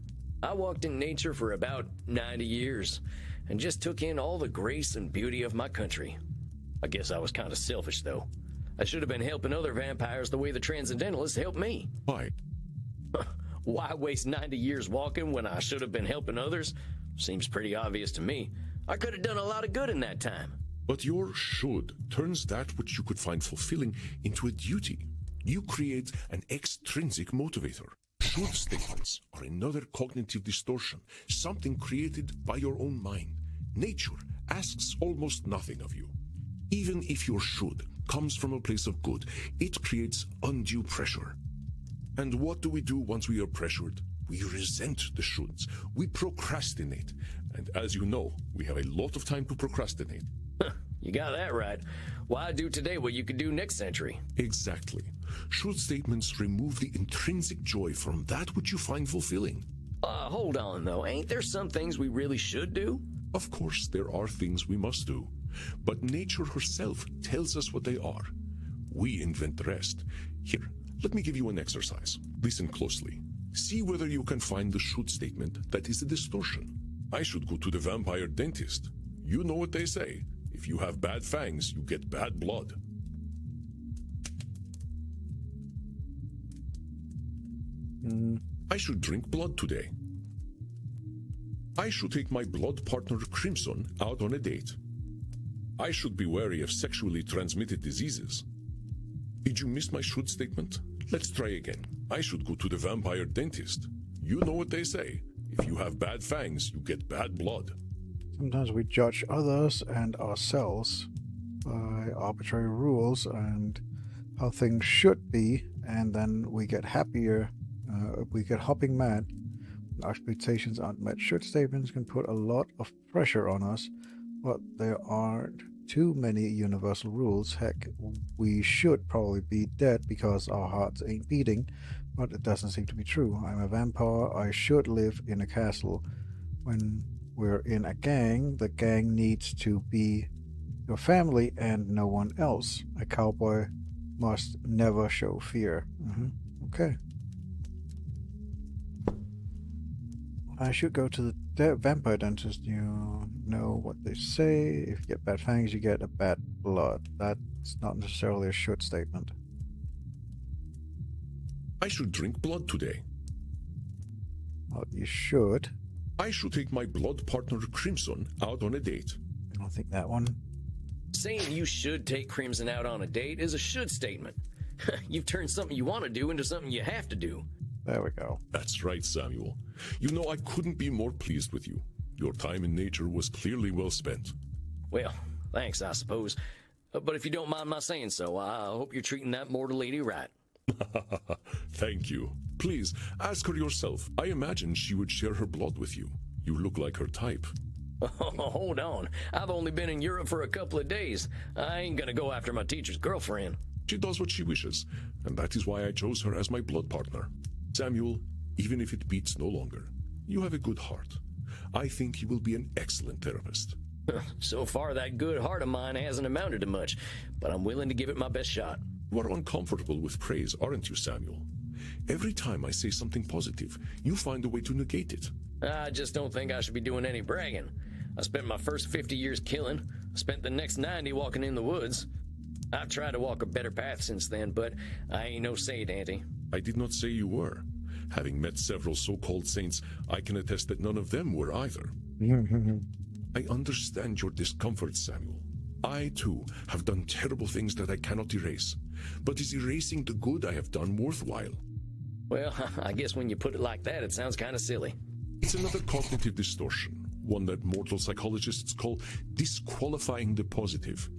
I walked in nature for about 90 years, and just took in all the grace and beauty of my country. I guess I was kind of selfish, though. I should have been helping other vampires the way the Transcendentalists helped me. Why? Why waste 90 years walking when I should have been helping others? Seems pretty obvious to me. I could have done a lot of good in that time. But your should turns that which you could find fulfilling into a duty. You create an extrinsic motivator. Should statements are another cognitive distortion, something created by your own mind. Nature asks almost nothing of you. Even if your should comes from a place of good, it creates undue pressure. And what do we do once we are pressured? We resent the shoulds. We procrastinate. And as you know, we have a lot of time to procrastinate. You got that right. Why do today what you could do next century? Exactly. Should statements remove the intrinsic joy from that which you find fulfilling? Hold on, though. Ain't there some things we really should do? Of course, there are things we must do. But nature herself tells us what they are. We invent the rest. Here, let me give you an exercise. Listen closely. See whether you can find the should statement that is a distortion. I should go to the vampire dentist. You know what they say. If you have bad fangs, you get bad blood. I should drink blood today. I should take my blood partner Crimson out on a date. I should be wary of sexually transmitted diseases. Did you miss my should statement? Let's try again. I should go to the vampire dentist. You know what they say. If you have bad fangs, you get bad blood. Sometimes we judge others and ourselves by arbitrary rules and how things should be, and then we get happier, we get hopping mad. Our expectations aren't met. Should statements can put a lot of pressure on us, but there aren't too many universal rules. Heck, we should probably be dead because our hearts ain't beating, but it doesn't seem to be true. I'm a vampire. I should live in a castle. When we're in a gang, the gang needs to be your family and no one else. A cowboy must never show fear. Okay. I should go to the vampire dentist. You know what they say. If you get bad fangs, you get a bad blood. That's not necessarily a should statement. I should drink blood today. Well, you should. I should take my blood partner Crimson out on a date. I don't think that one. Saying you should take Crimson out on a date is a should statement. You've turned something you want to do into something you have to do. There we go. That's right, Samuel. You know, I couldn't be more pleased with you. Your time in nature was clearly well spent. Well, thanks, I suppose. But if you don't mind my saying so, I hope you're treating that mortal lady right. Thank you. Please, ask her yourself. I imagine she would share her blood with you. You look like her type. Hold on. I've only been in Europe for a couple of days. I ain't gonna go after my teacher's girlfriend. She does what she wishes, and that is why I chose her as my blood partner. Samuel, even if it beats no longer, you have a good heart. I think you will be an excellent therapist. So far, that good heart of mine hasn't amounted to much, but I'm willing to give it my best shot. You are uncomfortable with praise, aren't you, Samuel? Every time I say something positive, you find a way to negate it. I just don't think I should be doing any bragging. I spent my first 50 years killing. I spent the next 90 walking in the woods. I've tried to walk a better path since then, but I ain't no saint, Auntie. I did not say you were. Having met several so-called saints, I can attest that none of them were either. I understand your discomfort, Samuel. I, too, have done terrible things that I cannot erase. But is erasing the good I have done worthwhile? Well, I guess when you put it like that, it sounds kind of silly. It's another cognitive distortion, one that mortal psychologists call disqualifying the positive.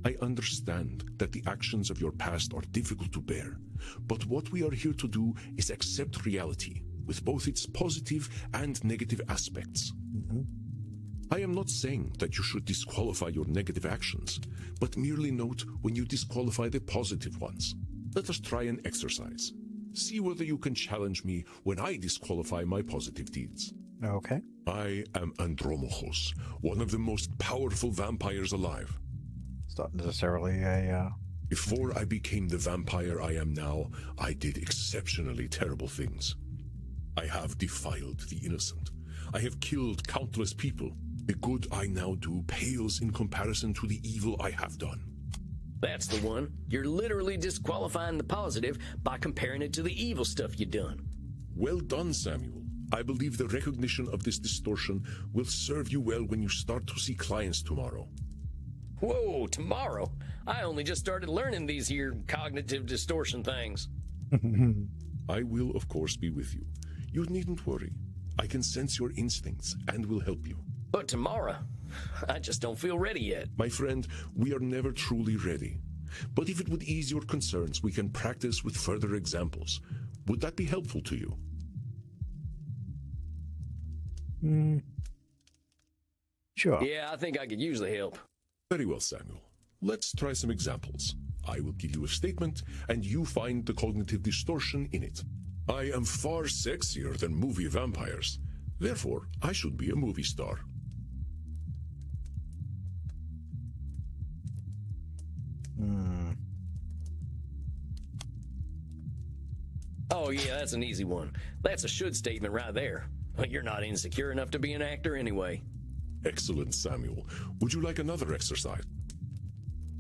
I understand that the actions of your past are difficult to bear, but what we are here to do is accept reality, with both its positive and negative aspects. I am not saying that you should disqualify your negative actions, but merely note when you disqualify the positive ones. Let us try an exercise. See whether you can challenge me when I disqualify my positive deeds. Okay. I am Andromachos, one of the most powerful vampires alive. It's not necessarily a... Before I became the vampire I am now, I did exceptionally terrible things. I have defiled the innocent. I have killed countless people. The good I now do pales in comparison to the evil I have done. That's the one. You're literally disqualifying the positive by comparing it to the evil stuff you've done. Well done, Samuel. I believe the recognition of this distortion will serve you well when you start to see clients tomorrow. Whoa, tomorrow? I only just started learning these here cognitive distortion things. I will, of course, be with you. You needn't worry. I can sense your instincts and will help you. But tomorrow, I just don't feel ready yet. My friend, we are never truly ready. But if it would ease your concerns, we can practice with further examples. Would that be helpful to you? Sure. Yeah, I think I could use the help. Very well, Samuel. Let's try some examples. I will give you a statement, and you find the cognitive distortion in it. I am far sexier than movie vampires. Therefore, I should be a movie star. Oh yeah, that's an easy one. That's a should statement right there. You're not insecure enough to be an actor anyway. Excellent, Samuel. Would you like another exercise?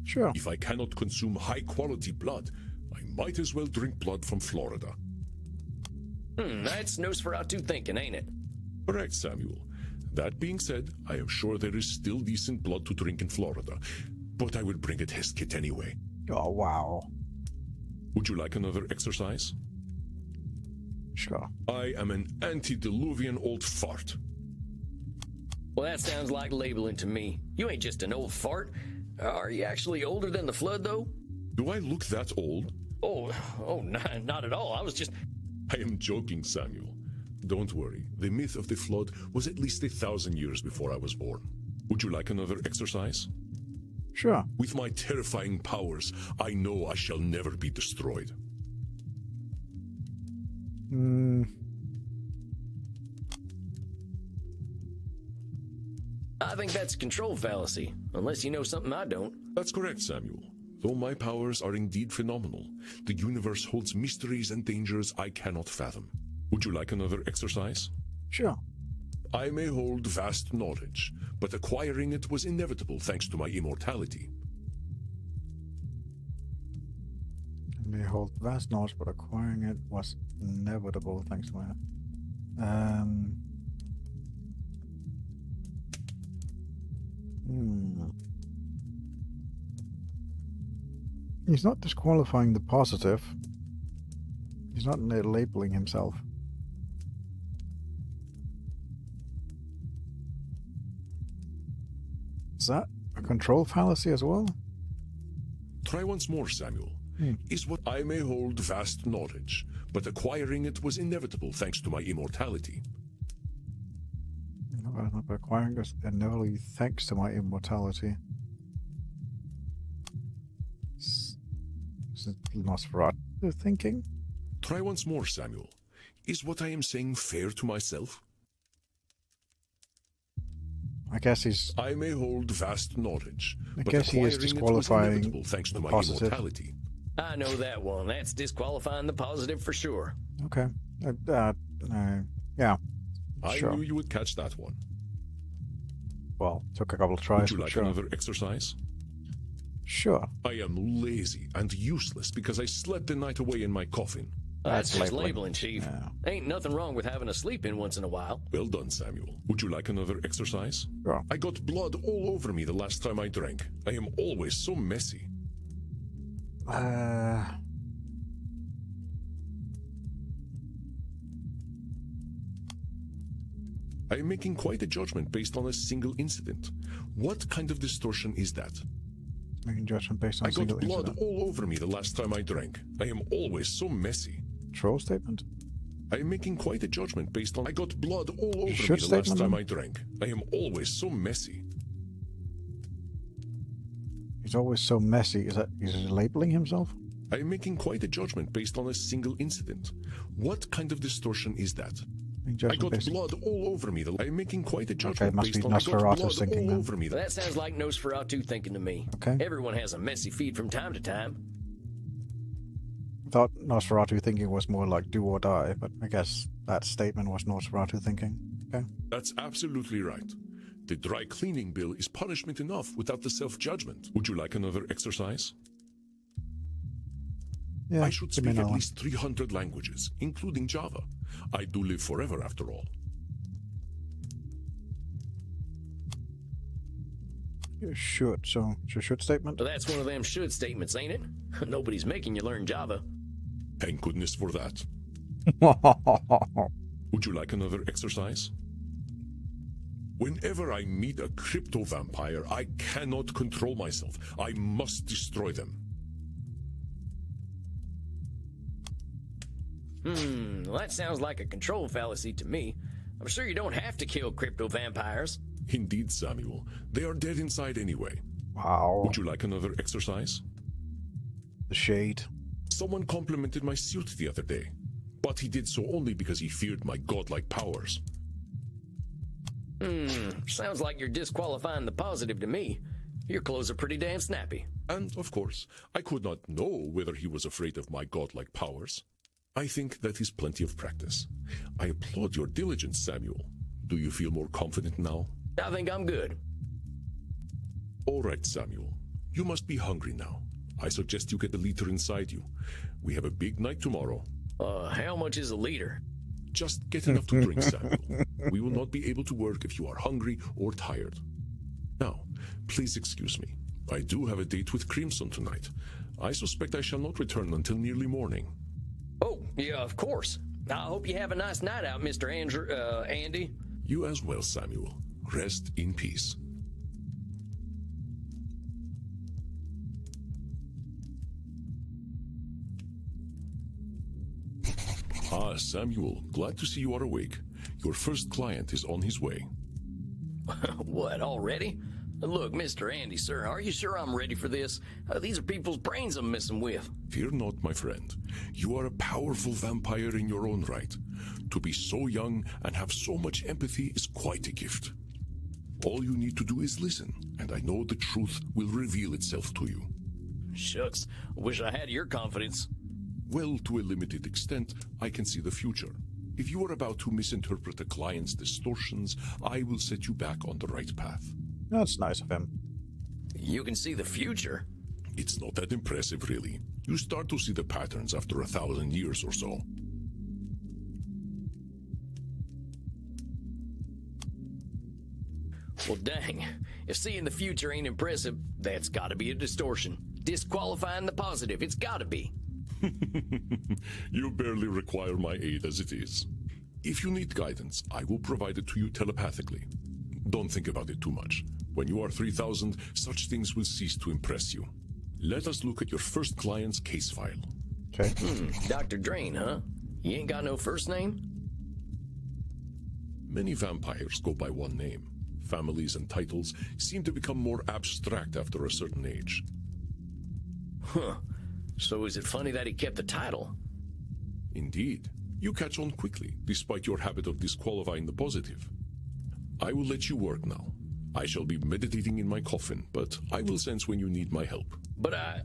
Sure. If I cannot consume high-quality blood, I might as well drink blood from Florida. That's Nosferatu thinking, ain't it? Correct, Samuel. That being said, I am sure there is still decent blood to drink in Florida, but I would bring a test kit anyway. Oh, wow. Would you like another exercise? Sure. I am an antediluvian old fart. Well, that sounds like labeling to me. You ain't just an old fart. Are you actually older than the flood, though? Do I look that old? Oh, not at all. I was just... I am joking, Samuel. Don't worry. The myth of the flood was at least 1,000 years before I was born. Would you like another exercise? Sure. With my terrifying powers, I know I shall never be destroyed. I think that's a control fallacy, unless you know something I don't. That's correct, Samuel. Though my powers are indeed phenomenal, the universe holds mysteries and dangers I cannot fathom. Would you like another exercise? Sure. I may hold vast knowledge, but acquiring it was inevitable thanks to my immortality. I may hold vast knowledge, but acquiring it was inevitable thanks to my... He's not disqualifying the positive. He's not labeling himself. Is that a control fallacy as well? Try once more, Samuel. Is what I may hold vast knowledge, but acquiring it was inevitable thanks to my immortality. Not acquiring it inevitably thanks to my immortality. Is it Nosferatu thinking? Try once more, Samuel. Is what I am saying fair to myself? I guess he's... I may hold vast knowledge, I but guess he is acquiring it was disqualifying inevitable thanks to my positive. immortality. I know that one. That's disqualifying the positive for sure. Okay. Yeah. I Sure. knew you would catch that one. Well, took a couple of tries. Would you but like sure. another exercise? Sure. I am lazy and useless because I slept the night away in my coffin. That's just labeling, Chief. Yeah. Ain't nothing wrong with having a sleep in once in a while. Well done, Samuel. Would you like another exercise? Sure. I got blood all over me the last time I drank. I am always so messy. I am making quite a judgment based on a single incident. What kind of distortion is that? Making judgment based on I a got single blood incident. all over me the last time I drank. I am always so messy. Troll statement? I am making quite a judgment based on I got blood all over me Should the last statement time then? I drank. I am always so messy. He's always so messy. Is he labeling himself? I am making quite a judgment based on a single incident. What kind of distortion is that? Making I judgment got based- blood all over me. I am making quite a judgment must based be on I got Nosferatu's blood thinking all then. over me. That sounds like Nosferatu thinking to me. Okay. Everyone has a messy feed from time to time. Thought Nosferatu thinking was more like do or die, but I guess that statement was Nosferatu thinking. Okay. That's absolutely right. The dry cleaning bill is punishment enough without the self-judgment. Would you like another exercise? Yeah. I should give me speak at another one. least 300 languages, including Java. I do live forever after all. You should. So it's your should statement. But that's one of them should statements, ain't it? Nobody's making you learn Java. Thank goodness for that. Would you like another exercise? Whenever I meet a crypto vampire, I cannot control myself. I must destroy them. Well, that sounds like a control fallacy to me. I'm sure you don't have to kill crypto vampires. Indeed, Samuel. They are dead inside anyway. Wow. Would you like another exercise? The shade. Someone complimented my suit the other day, but he did so only because he feared my godlike powers. Sounds like you're disqualifying the positive to me. Your clothes are pretty damn snappy. And, of course, I could not know whether he was afraid of my godlike powers. I think that is plenty of practice. I applaud your diligence, Samuel. Do you feel more confident now? I think I'm good. All right, Samuel. You must be hungry now. I suggest you get a liter inside you. We have a big night tomorrow. How much is a liter? Just get enough to drink, Samuel. We will not be able to work if you are hungry or tired. Now, please excuse me. I do have a date with Crimson tonight. I suspect I shall not return until nearly morning. Oh, yeah, of course. I hope you have a nice night out, Mr. Andy. You as well, Samuel. Rest in peace. Ah, Samuel, glad to see you are awake. Your first client is on his way. What, already? Look, Mr. Andy, sir, are you sure I'm ready for this? These are people's brains I'm messing with. Fear not, my friend. You are a powerful vampire in your own right. To be so young and have so much empathy is quite a gift. All you need to do is listen, and I know the truth will reveal itself to you. Shucks, wish I had your confidence. Well, to a limited extent, I can see the future. If you are about to misinterpret a client's distortions, I will set you back on the right path. That's nice of him. You can see the future? It's not that impressive, really. You start to see the patterns after 1,000 years or so. Well, dang. If seeing the future ain't impressive, that's gotta be a distortion. Disqualifying the positive, it's gotta be. You barely require my aid as it is. If you need guidance, I will provide it to you telepathically. Don't think about it too much. When you are 3,000, such things will cease to impress you. Let us look at your first client's case file. Okay. Dr. Drayne, huh? He ain't got no first name? Many vampires go by one name. Families and titles seem to become more abstract after a certain age. Huh. So is it funny that he kept the title? Indeed. You catch on quickly, despite your habit of disqualifying the positive. I will let you work now. I shall be meditating in my coffin, but I will sense when you need my help. But I...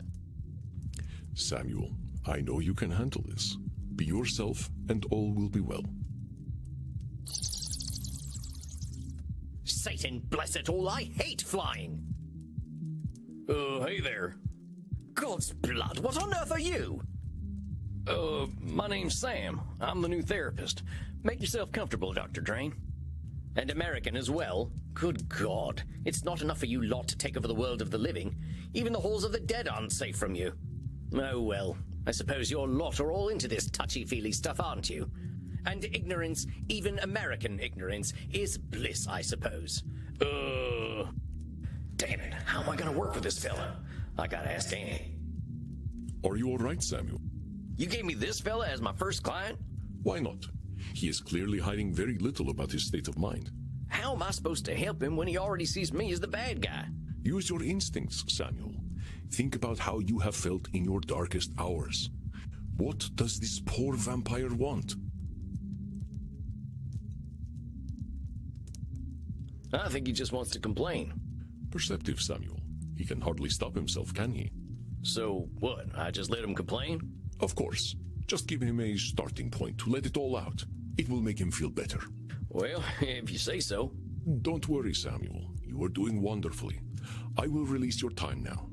Samuel, I know you can handle this. Be yourself, and all will be well. Satan bless it all, I hate flying! Hey there. God's blood, what on earth are you? My name's Sam. I'm the new therapist. Make yourself comfortable, Dr. Drayne. And American as well. Good God. It's not enough for you lot to take over the world of the living. Even the halls of the dead aren't safe from you. Oh well. I suppose your lot are all into this touchy-feely stuff, aren't you? And ignorance, even American ignorance, is bliss, I suppose. Damn it. How am I gonna work with this fella? I gotta ask Danny. Are you all right, Samuel? You gave me this fella as my first client? Why not? He is clearly hiding very little about his state of mind. How am I supposed to help him when he already sees me as the bad guy? Use your instincts, Samuel. Think about how you have felt in your darkest hours. What does this poor vampire want? I think he just wants to complain. Perceptive, Samuel. He can hardly stop himself, can he? So what? I just let him complain? Of course. Just give him a starting point to let it all out. It will make him feel better. Well, if you say so. Don't worry, Samuel. You are doing wonderfully. I will release your time now.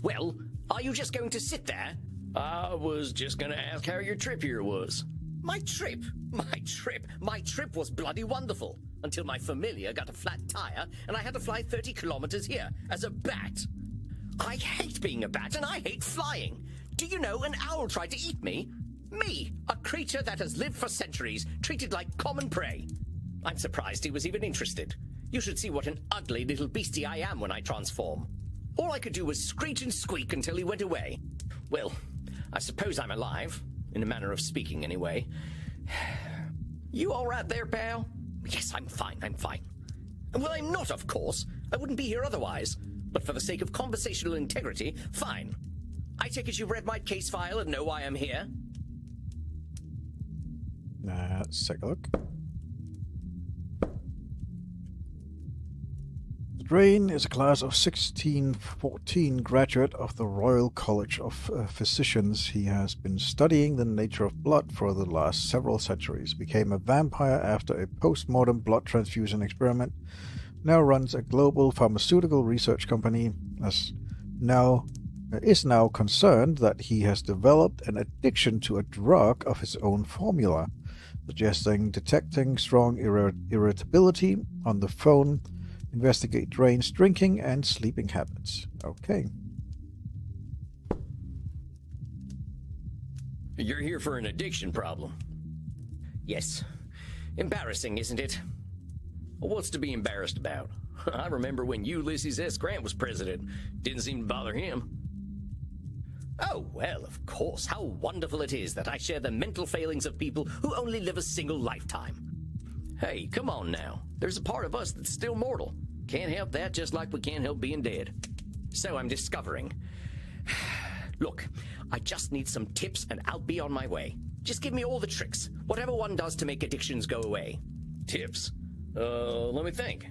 Well, are you just going to sit there? I was just gonna ask how your trip here was. My trip? My trip was bloody wonderful. Until my familiar got a flat tire and I had to fly 30 kilometers here as a bat. I hate being a bat and I hate flying. Do you know an owl tried to eat me? Me, a creature that has lived for centuries, treated like common prey. I'm surprised he was even interested. You should see what an ugly little beastie I am when I transform. All I could do was screech and squeak until he went away. Well, I suppose I'm alive, in a manner of speaking anyway. You all right there, pal? Yes, I'm fine. Well, I'm not, of course. I wouldn't be here otherwise. But for the sake of conversational integrity, fine. I take it you've read my case file and know why I'm here? Let's take a look. Drayne is a class of 1614 graduate of the Royal College of Physicians. He has been studying the nature of blood for the last several centuries. Became a vampire after a post-mortem blood transfusion experiment. Now runs a global pharmaceutical research company. Is now concerned that he has developed an addiction to a drug of his own formula, suggesting detecting strong irritability on the phone. Investigate Drayne's drinking and sleeping habits. Okay. You're here for an addiction problem. Yes. Embarrassing, isn't it? What's to be embarrassed about? I remember when Ulysses S. Grant was president. Didn't seem to bother him. Oh, well, of course. How wonderful it is that I share the mental failings of people who only live a single lifetime. Hey, come on now. There's a part of us that's still mortal. Can't help that, just like we can't help being dead. So I'm discovering. Look, I just need some tips and I'll be on my way. Just give me all the tricks. Whatever one does to make addictions go away. Tips? Let me think.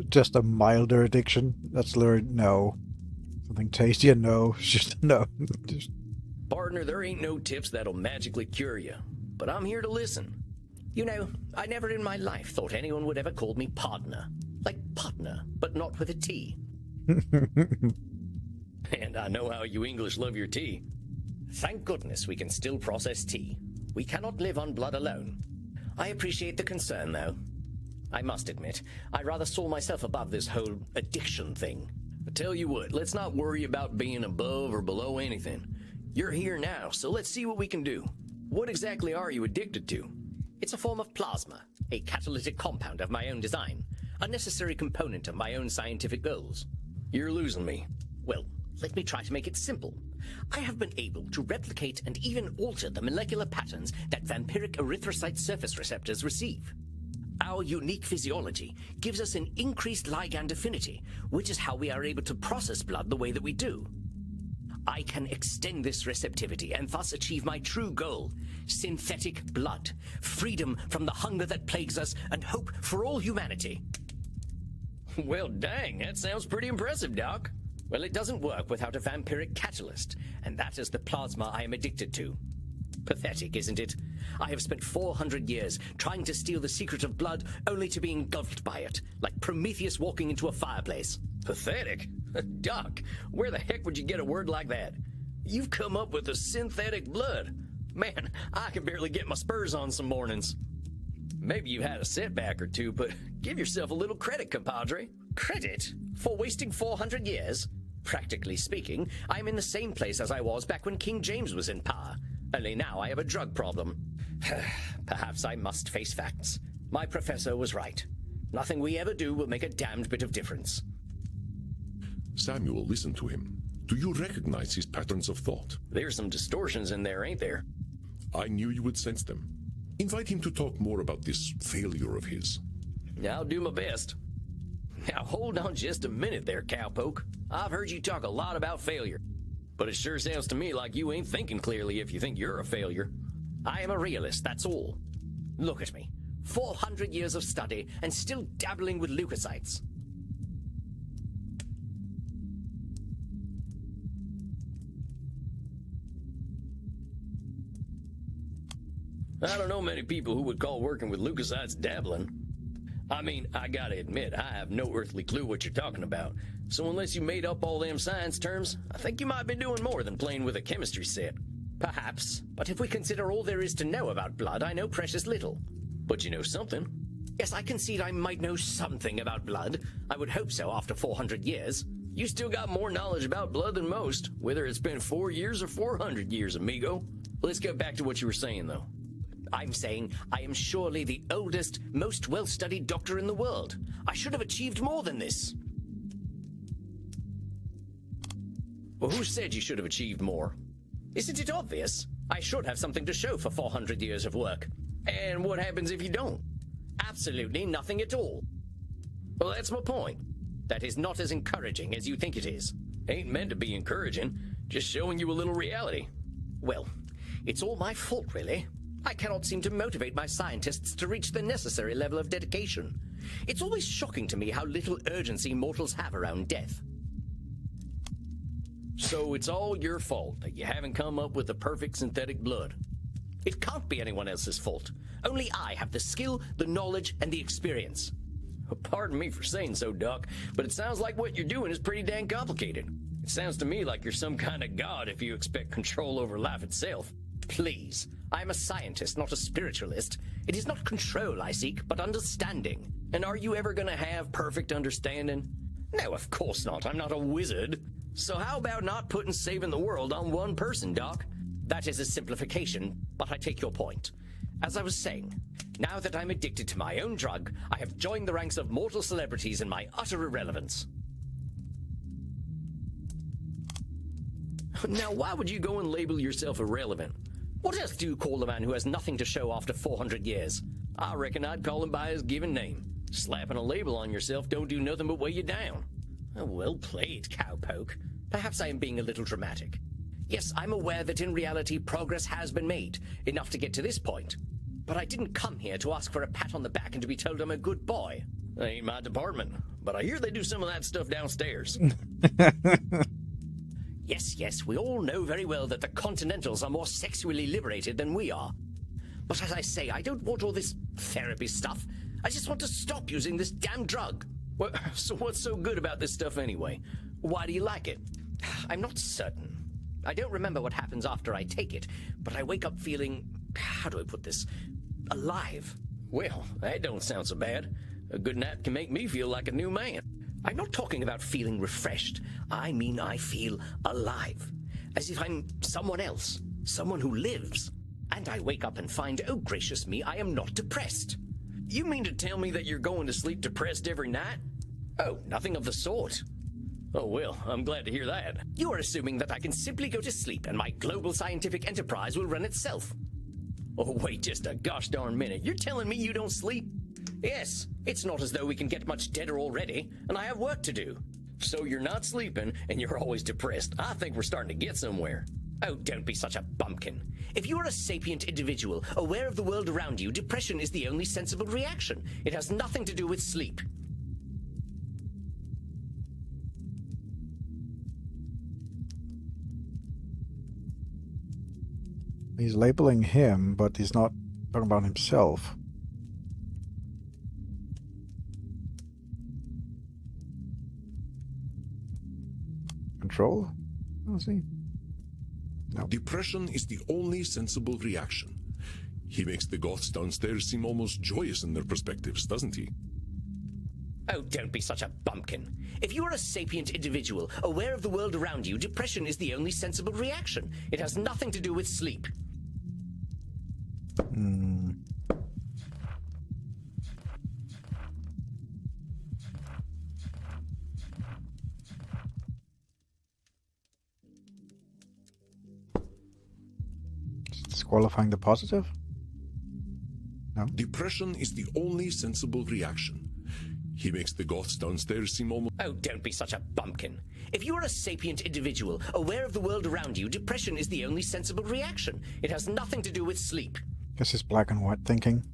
Just a milder addiction? That's learned? No. Something tastier? No. Just no. Just... Partner, there ain't no tips that'll magically cure you. But I'm here to listen. You know, I never in my life thought anyone would ever call me partner. Like partner, but not with a T. And I know how you English love your tea. Thank goodness we can still process tea. We cannot live on blood alone. I appreciate the concern, though. I must admit, I rather saw myself above this whole addiction thing. I tell you what, let's not worry about being above or below anything. You're here now, so let's see what we can do. What exactly are you addicted to? It's a form of plasma, a catalytic compound of my own design, a necessary component of my own scientific goals. You're losing me. Well, let me try to make it simple. I have been able to replicate and even alter the molecular patterns that vampiric erythrocyte surface receptors receive. Our unique physiology gives us an increased ligand affinity, which is how we are able to process blood the way that we do. I can extend this receptivity and thus achieve my true goal: synthetic blood, freedom from the hunger that plagues us, and hope for all humanity. Well, dang, that sounds pretty impressive, Doc. Well, it doesn't work without a vampiric catalyst, and that is the plasma I am addicted to. Pathetic, isn't it? I have spent 400 years trying to steal the secret of blood, only to be engulfed by it, like Prometheus walking into a fireplace. Pathetic? Doc, where the heck would you get a word like that? You've come up with a synthetic blood. Man, I can barely get my spurs on some mornings. Maybe you've had a setback or two, but give yourself a little credit, compadre. Credit? For wasting 400 years? Practically speaking, I'm in the same place as I was back when King James was in power. Only now I have a drug problem. Perhaps I must face facts. My professor was right. Nothing we ever do will make a damned bit of difference. Samuel, listen to him. Do you recognize his patterns of thought? There's some distortions in there, ain't there? I knew you would sense them. Invite him to talk more about this failure of his. I'll do my best. Now hold on just a minute there, cowpoke. I've heard you talk a lot about failure, but it sure sounds to me like you ain't thinking clearly if you think you're a failure. I am a realist, that's all. Look at me. 400 years of study and still dabbling with leukocytes. I don't know many people who would call working with leukocytes dabbling. I mean, I gotta admit, I have no earthly clue what you're talking about. So unless you made up all them science terms, I think you might be doing more than playing with a chemistry set. Perhaps, but if we consider all there is to know about blood, I know precious little. But you know something. Yes, I concede I might know something about blood. I would hope so after 400 years. You still got more knowledge about blood than most, whether it's been 4 years or 400 years, amigo. Let's get back to what you were saying, though. I'm saying I am surely the oldest, most well-studied doctor in the world. I should have achieved more than this. Well, who said you should have achieved more? Isn't it obvious? I should have something to show for 400 years of work. And what happens if you don't? Absolutely nothing at all. Well, that's my point. That is not as encouraging as you think it is. Ain't meant to be encouraging, just showing you a little reality. Well, it's all my fault, really. I cannot seem to motivate my scientists to reach the necessary level of dedication. It's always shocking to me how little urgency mortals have around death. So it's all your fault that you haven't come up with the perfect synthetic blood. It can't be anyone else's fault. Only I have the skill, the knowledge, and the experience. Pardon me for saying so, Doc, but it sounds like what you're doing is pretty dang complicated. It sounds to me like you're some kind of god if you expect control over life itself. Please, I am a scientist, not a spiritualist. It is not control I seek, but understanding. And are you ever gonna have perfect understanding? No, of course not. I'm not a wizard. So how about not putting saving the world on one person, Doc? That is a simplification, but I take your point. As I was saying, now that I'm addicted to my own drug, I have joined the ranks of mortal celebrities in my utter irrelevance. Now, why would you go and label yourself irrelevant? What else do you call a man who has nothing to show after 400 years? I reckon I'd call him by his given name. Slapping a label on yourself don't do nothing but weigh you down. Oh, well played, cowpoke. Perhaps I am being a little dramatic. Yes, I'm aware that in reality progress has been made, enough to get to this point. But I didn't come here to ask for a pat on the back and to be told I'm a good boy. That ain't my department, but I hear they do some of that stuff downstairs. Yes, we all know very well that the Continentals are more sexually liberated than we are. But as I say, I don't want all this therapy stuff. I just want to stop using this damn drug. Well, so what's so good about this stuff anyway? Why do you like it? I'm not certain. I don't remember what happens after I take it, but I wake up feeling, how do I put this, alive. Well, that don't sound so bad. A good nap can make me feel like a new man. I'm not talking about feeling refreshed. I mean I feel alive. As if I'm someone else. Someone who lives. And I wake up and find, oh gracious me, I am not depressed. You mean to tell me that you're going to sleep depressed every night? Oh, nothing of the sort. Oh well, I'm glad to hear that. You are assuming that I can simply go to sleep and my global scientific enterprise will run itself. Oh wait just a gosh darn minute. You're telling me you don't sleep? Yes, it's not as though we can get much deader already, and I have work to do. So you're not sleeping, and you're always depressed. I think we're starting to get somewhere. Oh, don't be such a bumpkin. If you are a sapient individual, aware of the world around you, depression is the only sensible reaction. It has nothing to do with sleep. He's labeling him, but he's not talking about himself. Control? Oh, see. No. Depression is the only sensible reaction. He makes the goths downstairs seem almost joyous in their perspectives, doesn't he? Oh, don't be such a bumpkin. If you are a sapient individual, aware of the world around you, depression is the only sensible reaction. It has nothing to do with sleep. Disqualifying the positive? No. Depression is the only sensible reaction. He makes the goths downstairs seem almost... Oh, don't be such a bumpkin. If you are a sapient individual, aware of the world around you, depression is the only sensible reaction. It has nothing to do with sleep. Guess it's black and white thinking.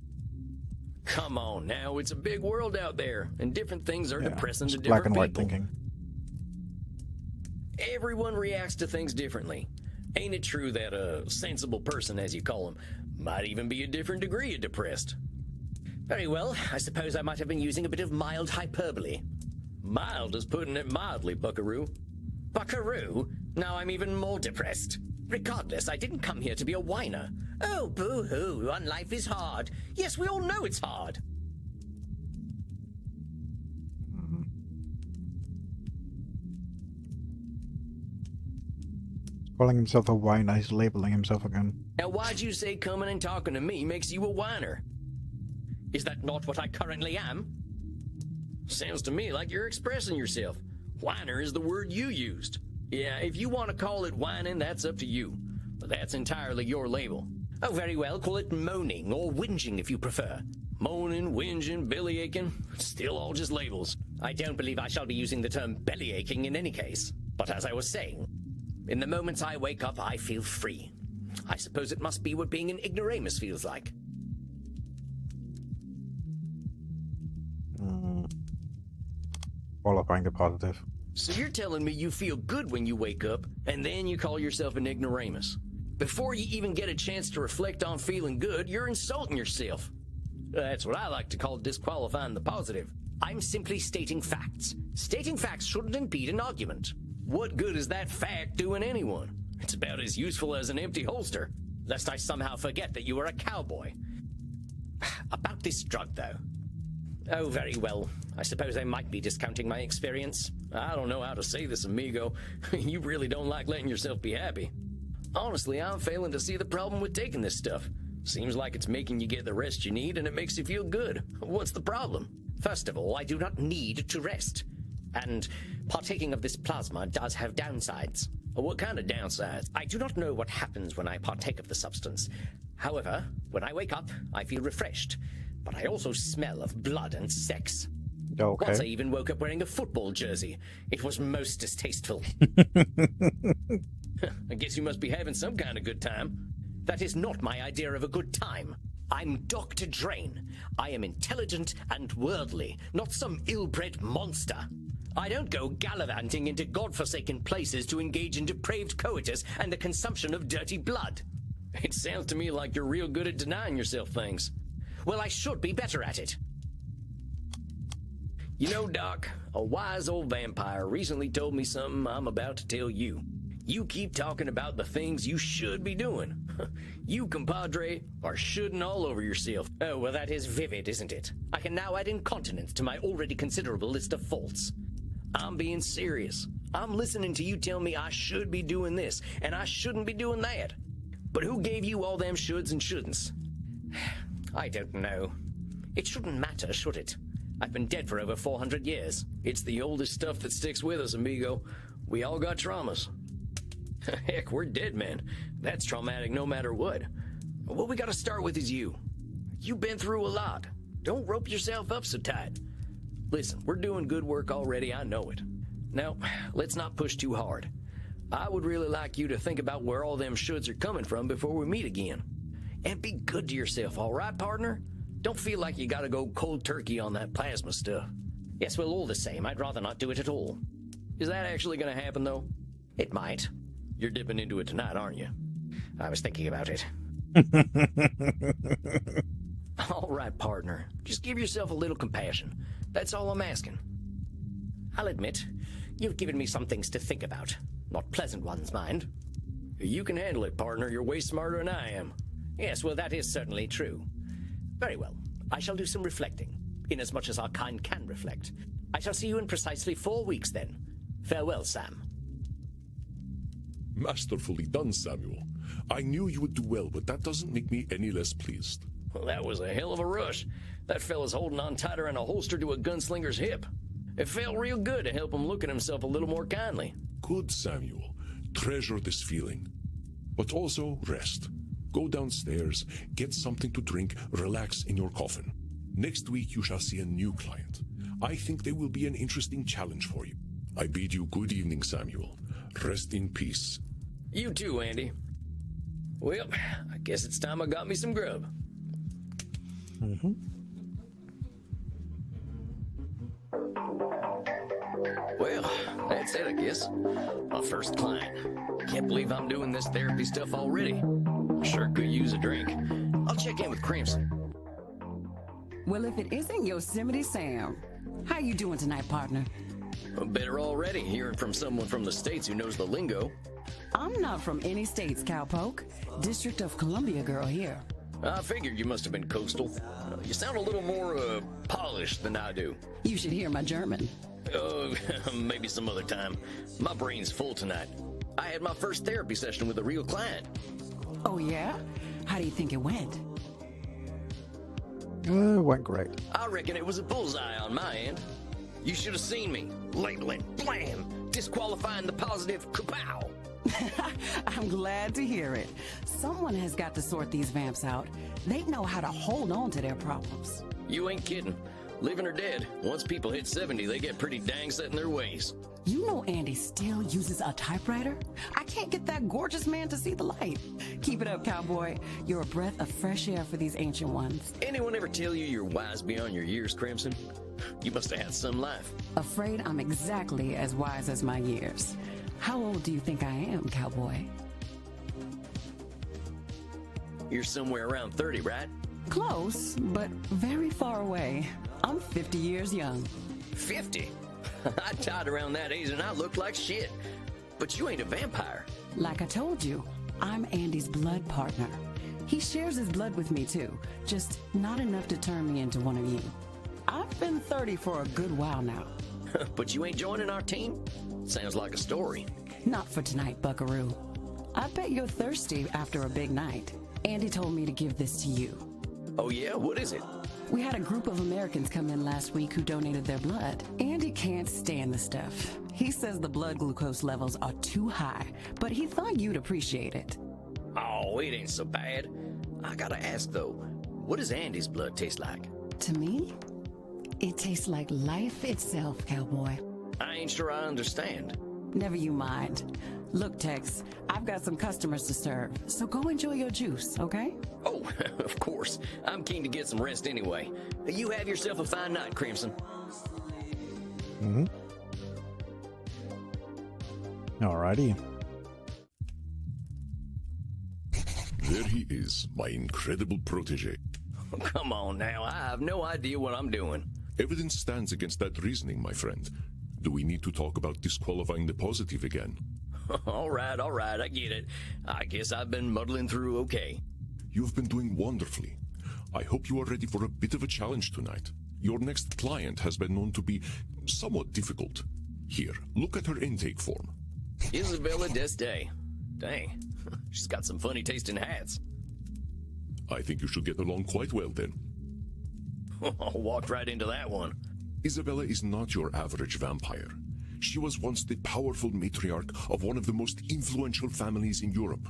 Come on now, it's a big world out there, and different things are depressing to It's different black and white people. thinking. Everyone reacts to things differently. Ain't it true that a sensible person, as you call him, might even be a different degree of depressed? Very well, I suppose I might have been using a bit of mild hyperbole. Mild is putting it mildly, Buckaroo. Buckaroo? Now I'm even more depressed. Regardless, I didn't come here to be a whiner. Oh, boo-hoo, on life is hard. Yes, we all know it's hard. Calling himself a whiner, he's labeling himself again. Now why'd you say coming and talking to me makes you a whiner? Is that not what I currently am? Sounds to me like you're expressing yourself. Whiner is the word you used. Yeah, if you want to call it whining, that's up to you. But that's entirely your label. Oh, very well, call it moaning or whinging if you prefer. Moaning, whinging, bellyaching, still all just labels. I don't believe I shall be using the term bellyaching in any case. But as I was saying, in the moments I wake up, I feel free. I suppose it must be what being an ignoramus feels like. Qualifying the positive. So you're telling me you feel good when you wake up, and then you call yourself an ignoramus. Before you even get a chance to reflect on feeling good, you're insulting yourself. That's what I like to call disqualifying the positive. I'm simply stating facts. Stating facts shouldn't impede an argument. What good is that fact doing anyone? It's about as useful as an empty holster. Lest I somehow forget that you are a cowboy. About this drug, though. Oh, very well. I suppose I might be discounting my experience. I don't know how to say this, amigo. You really don't like letting yourself be happy. Honestly, I'm failing to see the problem with taking this stuff. Seems like it's making you get the rest you need and it makes you feel good. What's the problem? First of all, I do not need to rest. And partaking of this plasma does have downsides. What kind of downsides? I do not know what happens when I partake of the substance. However, when I wake up, I feel refreshed. But I also smell of blood and sex. Okay. Once I even woke up wearing a football jersey. It was most distasteful. I guess you must be having some kind of good time. That is not my idea of a good time. I'm Dr. Drayne. I am intelligent and worldly, not some ill-bred monster. I don't go gallivanting into godforsaken places to engage in depraved coitus and the consumption of dirty blood. It sounds to me like you're real good at denying yourself things. Well, I should be better at it. You know, Doc, a wise old vampire recently told me something I'm about to tell you. You keep talking about the things you should be doing. You, compadre, are shoulding all over yourself. Oh, well, that is vivid, isn't it? I can now add incontinence to my already considerable list of faults. I'm being serious. I'm listening to you tell me I should be doing this, and I shouldn't be doing that. But who gave you all them shoulds and shouldn'ts? I don't know. It shouldn't matter, should it? I've been dead for over 400 years. It's the oldest stuff that sticks with us, amigo. We all got traumas. Heck, we're dead, man. That's traumatic no matter what. What we gotta start with is you. You've been through a lot. Don't rope yourself up so tight. Listen, we're doing good work already, I know it. Now, let's not push too hard. I would really like you to think about where all them shoulds are coming from before we meet again. And be good to yourself, all right, partner? Don't feel like you gotta go cold turkey on that plasma stuff. Yes, well, all the same, I'd rather not do it at all. Is that actually gonna happen, though? It might. You're dipping into it tonight, aren't you? I was thinking about it. All right, partner. Just give yourself a little compassion. That's all I'm asking. I'll admit, you've given me some things to think about. Not pleasant ones, mind. You can handle it, partner. You're way smarter than I am. Yes, well, that is certainly true. Very well. I shall do some reflecting, inasmuch as our kind can reflect. I shall see you in precisely 4 weeks, then. Farewell, Sam. Masterfully done, Samuel. I knew you would do well, but that doesn't make me any less pleased. Well, that was a hell of a rush. That fella's holding on tighter than a holster to a gunslinger's hip. It felt real good to help him look at himself a little more kindly. Good, Samuel. Treasure this feeling. But also rest. Go downstairs, get something to drink, relax in your coffin. Next week you shall see a new client. I think they will be an interesting challenge for you. I bid you good evening, Samuel. Rest in peace. You too, Andy. Well, I guess it's time I got me some grub. Well, that's it, I guess. My first client. Can't believe I'm doing this therapy stuff already. Sure could use a drink. I'll check in with Crimson. Well, if it isn't Yosemite Sam, how you doing tonight, partner? Better already, hearing from someone from the States who knows the lingo. I'm not from any states, cowpoke. District of Columbia girl here. I figured you must have been coastal. You sound a little more, polished than I do. You should hear my German. Oh, maybe some other time. My brain's full tonight. I had my first therapy session with a real client. Oh, yeah? How do you think it went? Went great. I reckon it was a bullseye on my end. You should have seen me. Labeling, blam, disqualifying the positive, kapow. I'm glad to hear it. Someone has got to sort these vamps out. They know how to hold on to their problems. You ain't kidding. Living or dead, once people hit 70, they get pretty dang set in their ways. You know Andy still uses a typewriter? I can't get that gorgeous man to see the light. Keep it up, cowboy. You're a breath of fresh air for these ancient ones. Anyone ever tell you you're wise beyond your years, Crimson? You must have had some life. Afraid I'm exactly as wise as my years. How old do you think I am, cowboy? You're somewhere around 30, right? Close, but very far away. I'm 50 years young. 50? I tied around that age and I look like shit. But you ain't a vampire. Like I told you, I'm Andy's blood partner. He shares his blood with me too, just not enough to turn me into one of you. I've been 30 for a good while now. But you ain't joining our team? Sounds like a story. Not for tonight, buckaroo. I bet you're thirsty after a big night. Andy told me to give this to you. Oh yeah? What is it? We had a group of Americans come in last week who donated their blood. Andy can't stand the stuff. He says the blood glucose levels are too high, but he thought you'd appreciate it. Oh, it ain't so bad. I gotta ask though, what does Andy's blood taste like? To me, it tastes like life itself, cowboy. I ain't sure I understand. Never you mind. Look, Tex, I've got some customers to serve, so go enjoy your juice, okay? Oh, of course. I'm keen to get some rest anyway. You have yourself a fine night, Crimson. Alrighty. There he is, my incredible protege. Come on now, I have no idea what I'm doing. Evidence stands against that reasoning, my friend. Do we need to talk about disqualifying the positive again? All right, I get it. I guess I've been muddling through okay. You've been doing wonderfully. I hope you are ready for a bit of a challenge tonight. Your next client has been known to be somewhat difficult. Here, look at her intake form. Isabella Este. Dang, she's got some funny tasting hats. I think you should get along quite well then. Walked right into that one. Isabella is not your average vampire. She was once the powerful matriarch of one of the most influential families in Europe.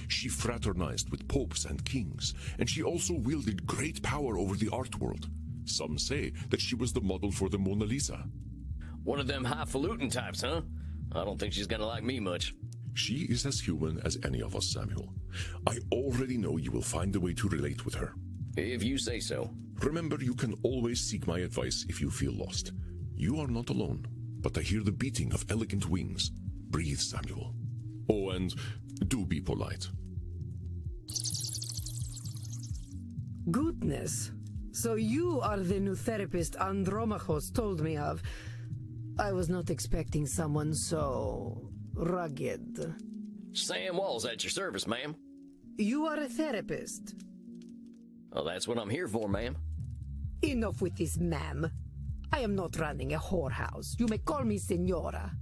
She fraternized with popes and kings, and she also wielded great power over the art world. Some say that she was the model for the Mona Lisa. One of them highfalutin types, huh? I don't think she's gonna like me much. She is as human as any of us, Samuel. I already know you will find a way to relate with her. If you say so. Remember, you can always seek my advice if you feel lost. You are not alone, but I hear the beating of elegant wings. Breathe, Samuel. Oh, and Do be polite. Goodness. So you are the new therapist Andromachos told me of. I was not expecting someone so rugged. Sam Walls at your service, ma'am. You are a therapist. Well, that's what I'm here for, ma'am. Enough with this, ma'am. I am not running a whorehouse. You may call me Senora.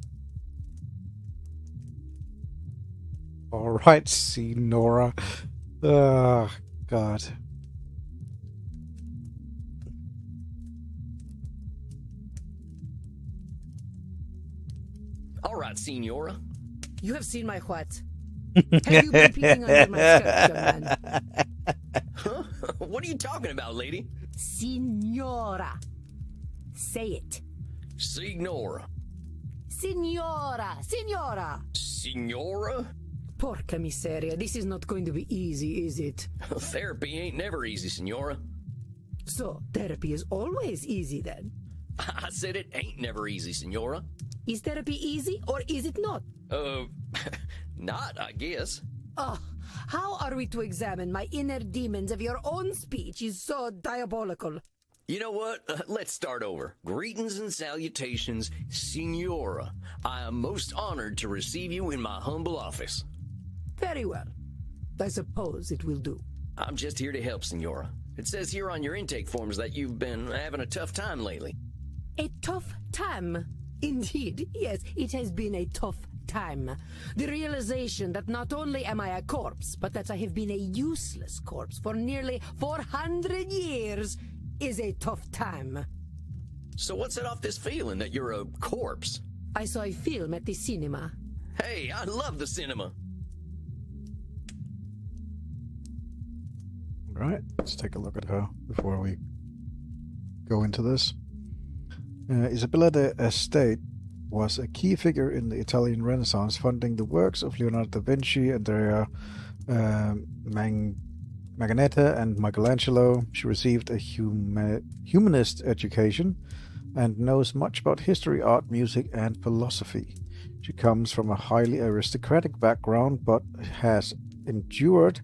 All right, Senora. Oh, God. All right, Senora. You have seen my what? Have you been peeking under my skirt, young man? Huh? What are you talking about, lady? Signora. Say it. Signora. Signora. Signora. Signora? Porca miseria. This is not going to be easy, is it? Therapy ain't never easy, Senora. So, therapy is always easy then? I said it ain't never easy, Senora. Is therapy easy or is it not? Not, I guess. Oh, how are we to examine my inner demons if your own speech is so diabolical? You know what? Let's start over. Greetings and salutations, Senora. I am most honored to receive you in my humble office. Very well. I suppose it will do. I'm just here to help, Senora. It says here on your intake forms that you've been having a tough time lately. A tough time? Indeed, yes, it has been a tough time. The realization that not only am I a corpse, but that I have been a useless corpse for nearly 400 years is a tough time. So what's set off this feeling that you're a corpse? I saw a film at the cinema. Hey, I love the cinema. All right, let's take a look at her before we go into this. Isabella de Este was a key figure in the Italian Renaissance, funding the works of Leonardo da Vinci, Andrea Manganetta, and Michelangelo. She received a humanist education and knows much about history, art, music, and philosophy. She comes from a highly aristocratic background, but has endured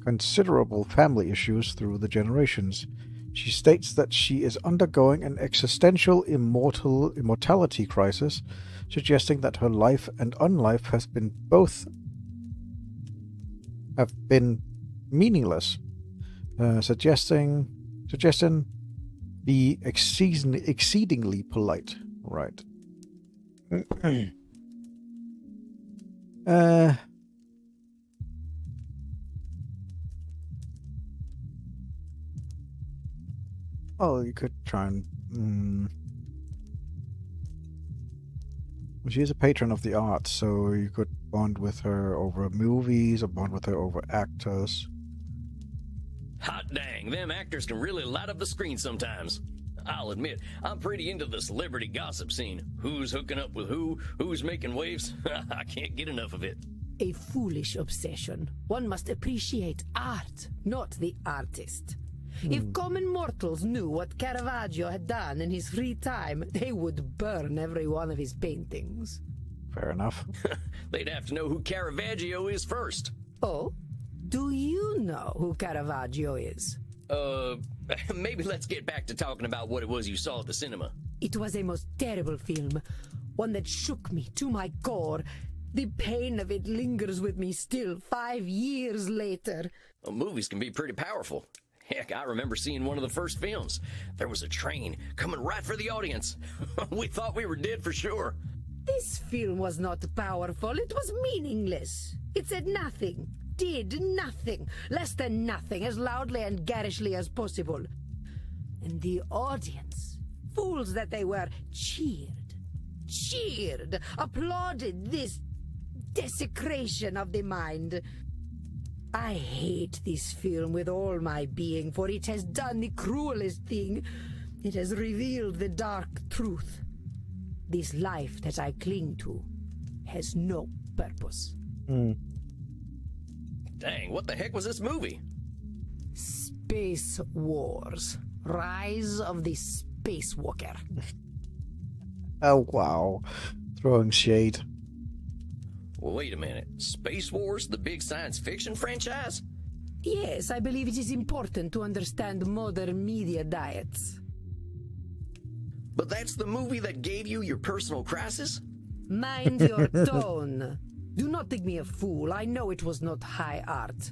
considerable family issues through the generations. She states that she is undergoing an existential immortality crisis, suggesting that her life and unlife have been meaningless, suggesting be exceedingly polite. Right. Oh, you could try and... She is a patron of the arts, so you could bond with her over movies or bond with her over actors. Hot dang, them actors can really light up the screen sometimes. I'll admit, I'm pretty into the celebrity gossip scene. Who's hooking up with who, who's making waves. I can't get enough of it. A foolish obsession. One must appreciate art, not the artist. If common mortals knew what Caravaggio had done in his free time, they would burn every one of his paintings. Fair enough. They'd have to know who Caravaggio is first. Oh? Do you know who Caravaggio is? Maybe let's get back to talking about what it was you saw at the cinema. It was a most terrible film. One that shook me to my core. The pain of it lingers with me still 5 years later. Well, movies can be pretty powerful. Heck, I remember seeing one of the first films. There was a train coming right for the audience. We thought we were dead for sure. This film was not powerful. It was meaningless. It said nothing, did nothing, less than nothing, as loudly and garishly as possible. And the audience, fools that they were, cheered, applauded this desecration of the mind. I hate this film with all my being, for it has done the cruelest thing. It has revealed the dark truth. This life that I cling to has no purpose. Dang, what the heck was this movie? Space Wars. Rise of the Spacewalker. Oh, wow. Throwing shade. Well, wait a minute. Space Wars, the big science fiction franchise? Yes, I believe it is important to understand modern media diets. But that's the movie that gave you your personal crisis? Mind your tone. Do not think me a fool. I know it was not high art.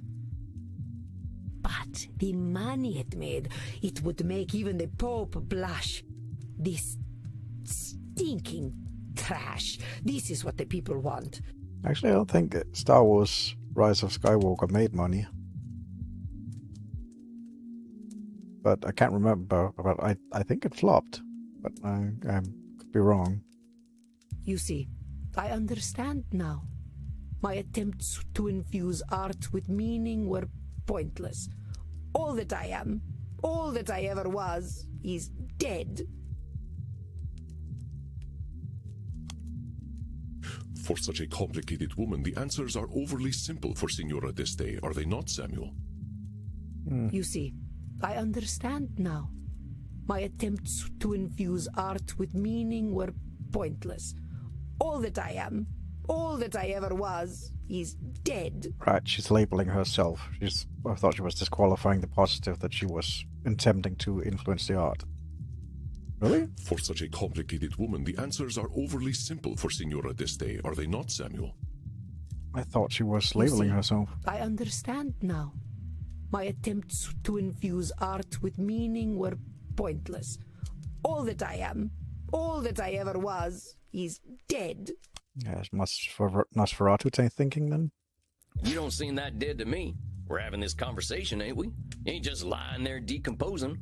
But the money it made, it would make even the Pope blush. This stinking trash. This is what the people want. Actually, I don't think Star Wars Rise of Skywalker made money. But I can't remember, but I think it flopped. But I could be wrong. You see, I understand now. My attempts to infuse art with meaning were pointless. All that I am, all that I ever was, is dead. For such a complicated woman, the answers are overly simple for Signora Este, are they not, Samuel? You see, I understand now. My attempts to infuse art with meaning were pointless. All that I am, all that I ever was, is dead. Right, she's labeling herself. I thought she was disqualifying the positive that she was attempting to influence the art. Really? For such a complicated woman, the answers are overly simple for Signora Este, are they not, Samuel? I thought she was labeling herself. I understand now. My attempts to infuse art with meaning were pointless. All that I am, all that I ever was, is dead. Yes, Nosferatu thinking then? You don't seem that dead to me. We're having this conversation, ain't we? You ain't just lying there decomposing.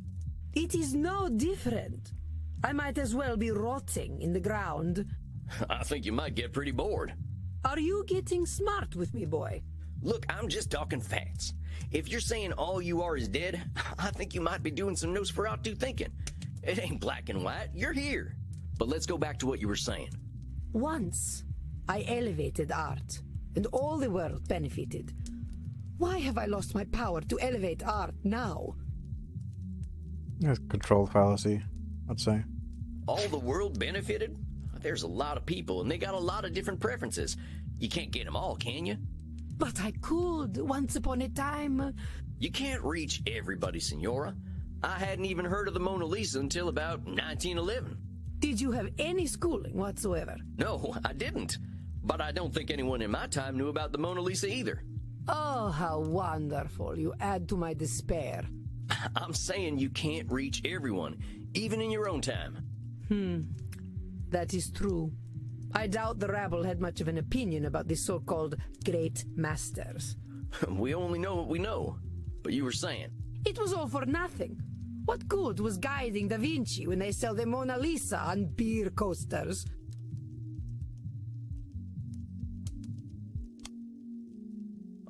It is no different. I might as well be rotting in the ground. I think you might get pretty bored. Are you getting smart with me, boy? Look, I'm just talking facts. If you're saying all you are is dead, I think you might be doing some Nosferatu thinking. It ain't black and white. You're here. But let's go back to what you were saying. Once, I elevated art, and all the world benefited. Why have I lost my power to elevate art now? Yes, control fallacy, I'd say. All the world benefited? There's a lot of people, and they got a lot of different preferences. You can't get them all, can you? But I could, once upon a time. You can't reach everybody, Signora. I hadn't even heard of the Mona Lisa until about 1911. Did you have any schooling whatsoever? No, I didn't. But I don't think anyone in my time knew about the Mona Lisa either. Oh, how wonderful. You add to my despair. I'm saying you can't reach everyone, even in your own time. That is true. I doubt the rabble had much of an opinion about the so-called great masters. We only know what we know. But you were saying. It was all for nothing. What good was guiding Da Vinci when they sell the Mona Lisa on beer coasters?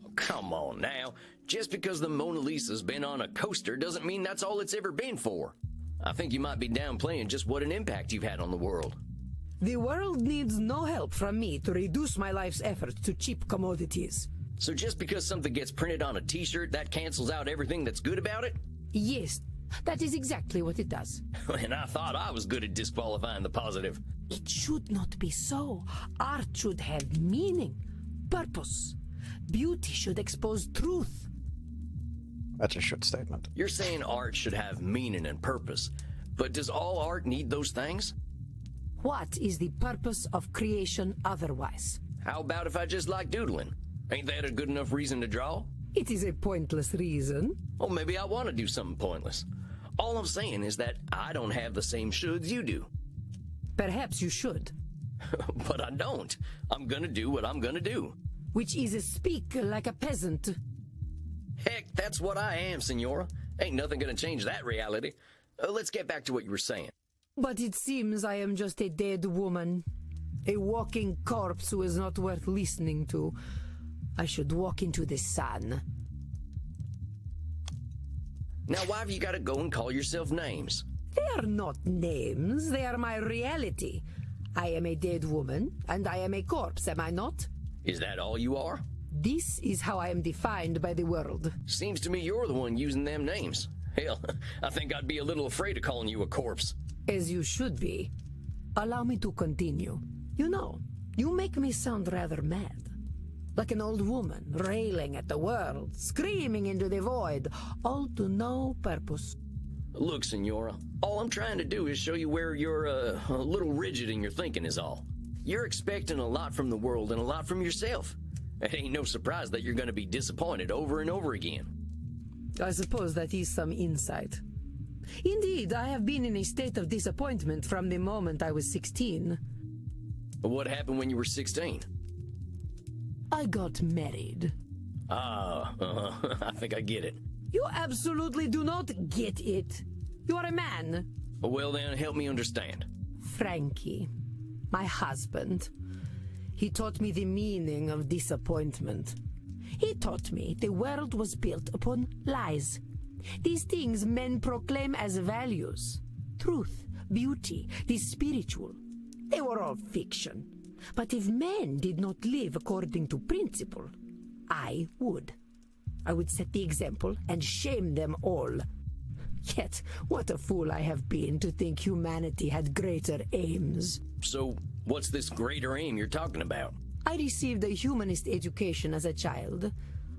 Oh, come on now. Just because the Mona Lisa's been on a coaster doesn't mean that's all it's ever been for. I think you might be downplaying just what an impact you've had on the world. The world needs no help from me to reduce my life's efforts to cheap commodities. So just because something gets printed on a t-shirt, that cancels out everything that's good about it? Yes, that is exactly what it does. And I thought I was good at disqualifying the positive. It should not be so. Art should have meaning, purpose. Beauty should expose truth. That's a shit statement. You're saying art should have meaning and purpose. But does all art need those things? What is the purpose of creation otherwise? How about if I just like doodling? Ain't that a good enough reason to draw? It is a pointless reason. Or maybe I want to do something pointless. All I'm saying is that I don't have the same shoulds you do. Perhaps you should. But I don't. I'm gonna do what I'm gonna do. Which is speak like a peasant. Heck, that's what I am, Signora. Ain't nothing gonna change that reality. Let's get back to what you were saying. But it seems I am just a dead woman. A walking corpse who is not worth listening to. I should walk into the sun. Now why have you gotta go and call yourself names? They are not names, they are my reality. I am a dead woman, and I am a corpse, am I not? Is that all you are? This is how I am defined by the world. Seems to me you're the one using them names. Hell, I think I'd be a little afraid of calling you a corpse. As you should be. Allow me to continue. You know, you make me sound rather mad. like an old woman railing at the world, screaming into the void, all to no purpose. Look, Senora, all I'm trying to do is show you where you're a little rigid in your thinking is all. You're expecting a lot from the world and a lot from yourself. It ain't no surprise that you're going to be disappointed over and over again. I suppose that is some insight. Indeed, I have been in a state of disappointment from the moment I was 16. What happened when you were 16? I got married. I think I get it. You absolutely do not get it. You are a man. Well then, help me understand. Frankie, my husband. He taught me the meaning of disappointment. He taught me the world was built upon lies. These things men proclaim as values. Truth, beauty, the spiritual. They were all fiction. But if men did not live according to principle, I would. I would set the example and shame them all. Yet, what a fool I have been to think humanity had greater aims. So, what's this greater aim you're talking about? I received a humanist education as a child.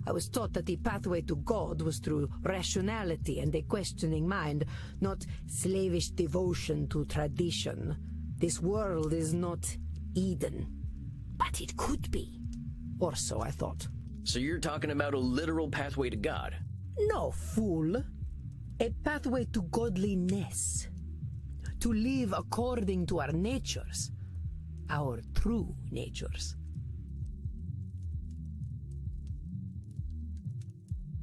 I was taught that the pathway to God was through rationality and a questioning mind, not slavish devotion to tradition. This world is not Eden, but it could be. Or so I thought. So you're talking about a literal pathway to God? No, fool. A pathway to godliness. To live according to our natures. Our true natures.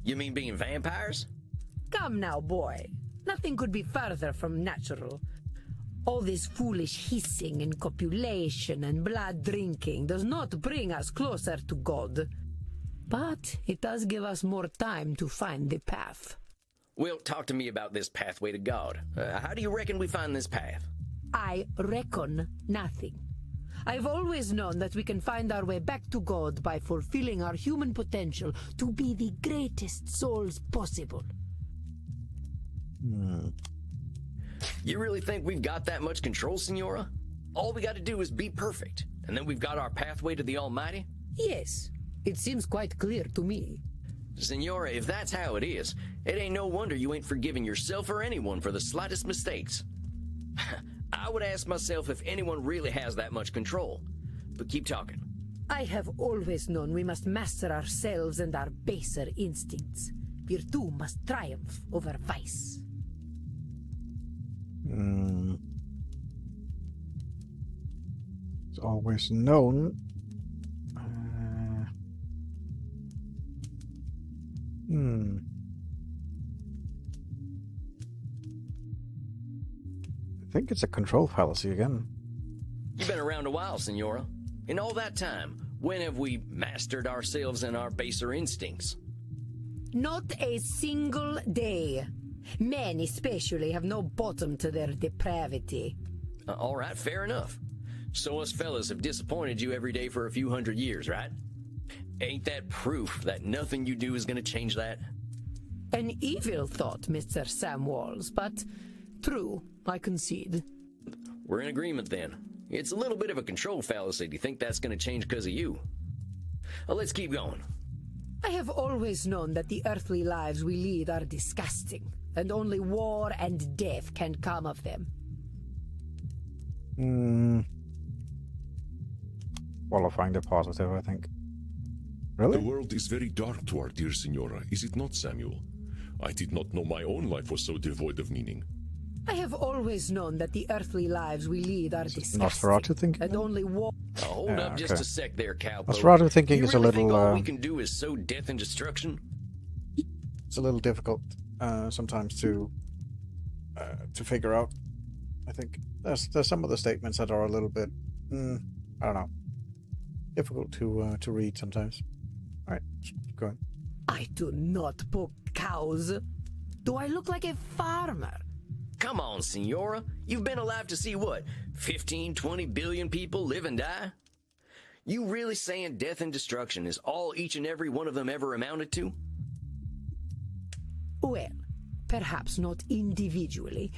You mean being vampires? Come now, boy. Nothing could be further from natural. All this foolish hissing and copulation and blood drinking does not bring us closer to God. But it does give us more time to find the path. Well, talk to me about this pathway to God. How do you reckon we find this path? I reckon nothing. I've always known that we can find our way back to God by fulfilling our human potential to be the greatest souls possible. You really think we've got that much control, Senora? All we got to do is be perfect, and then we've got our pathway to the Almighty? Yes, it seems quite clear to me. Senora, if that's how it is, it ain't no wonder you ain't forgiving yourself or anyone for the slightest mistakes. I would ask myself if anyone really has that much control. But keep talking. I have always known we must master ourselves and our baser instincts. Virtue must triumph over vice. It's always known. I think it's a control fallacy again. You've been around a while, Senora. In all that time, when have we mastered ourselves and our baser instincts? Not a single day. Men especially have no bottom to their depravity. All right, fair enough. So us fellas have disappointed you every day for a few hundred years, right? Ain't that proof that nothing you do is gonna change that? An evil thought, Mr. Sam Walls, but true, I concede. We're in agreement then. It's a little bit of a control fallacy to think that's gonna change because of you. Let's keep going. I have always known that the earthly lives we lead are disgusting, and only war and death can come of them. Qualifying the positive, I think. The Really? world is very dark to our dear Senora, is it not, Samuel? I did not know my own life was so devoid of meaning. I have always known that the earthly lives we lead are disgusting, Nosferatu thinking? and only war... Hold Yeah, up just okay. a sec there, cowpoke. Nosferatu thinking You is a really think little, all we can do is sow death and destruction? It's a little difficult sometimes to figure out. I think there's some of the statements that are a little bit, I don't know, difficult to read sometimes. All right, keep going. I do not poke cows. Do I look like a farmer? Come on, Senora. You've been alive to see what? 15, 20 billion people live and die? You really saying death and destruction is all each and every one of them ever amounted to? Well, perhaps not individually,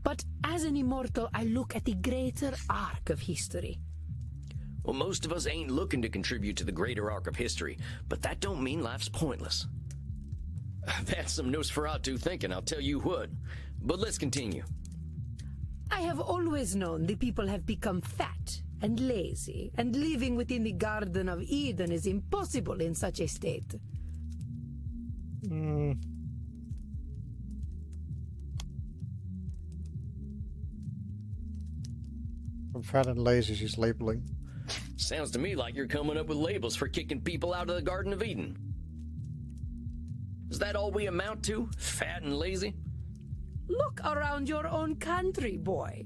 but as an immortal I look at the greater arc of history. Well, most of us ain't looking to contribute to the greater arc of history, but that don't mean life's pointless. That's some Nosferatu thinking, I'll tell you what. But let's continue. I have always known the people have become fat and lazy, and living within the Garden of Eden is impossible in such a state. From fat and lazy, she's labeling. Sounds to me like you're coming up with labels for kicking people out of the Garden of Eden. Is that all we amount to? Fat and lazy? Look around your own country, boy.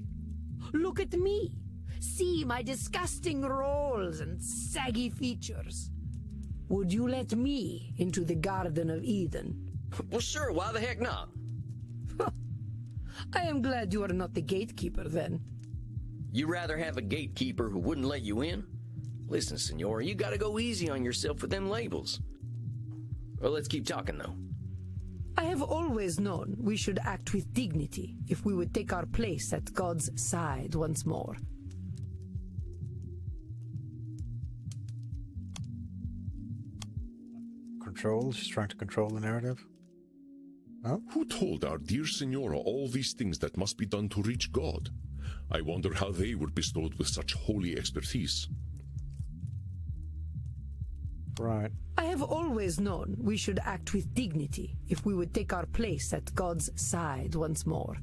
Look at me. See my disgusting rolls and saggy features. Would you let me into the Garden of Eden? Well, sure, why the heck not? I am glad you are not the gatekeeper, then. You rather have a gatekeeper who wouldn't let you in? Listen, Senora, you gotta go easy on yourself with them labels. Well, let's keep talking, though. I have always known we should act with dignity if we would take our place at God's side once more. Control? She's trying to control the narrative. Oh? Who told our dear Senora all these things that must be done to reach God? I wonder how they were bestowed with such holy expertise. Right. I have always known we should act with dignity if we would take our place at God's side once more.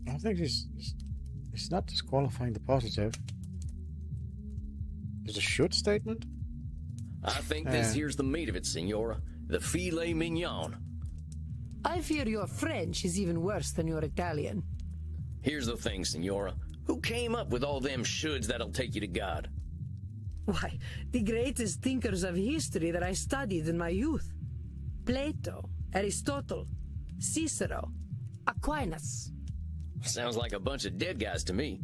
I think it's not disqualifying the positive. It's a should statement? I think this here's the meat of it, Senora. The filet mignon. I fear your French is even worse than your Italian. Here's the thing, Senora. Who came up with all them shoulds that'll take you to God? Why, the greatest thinkers of history that I studied in my youth. Plato, Aristotle, Cicero, Aquinas. Sounds like a bunch of dead guys to me.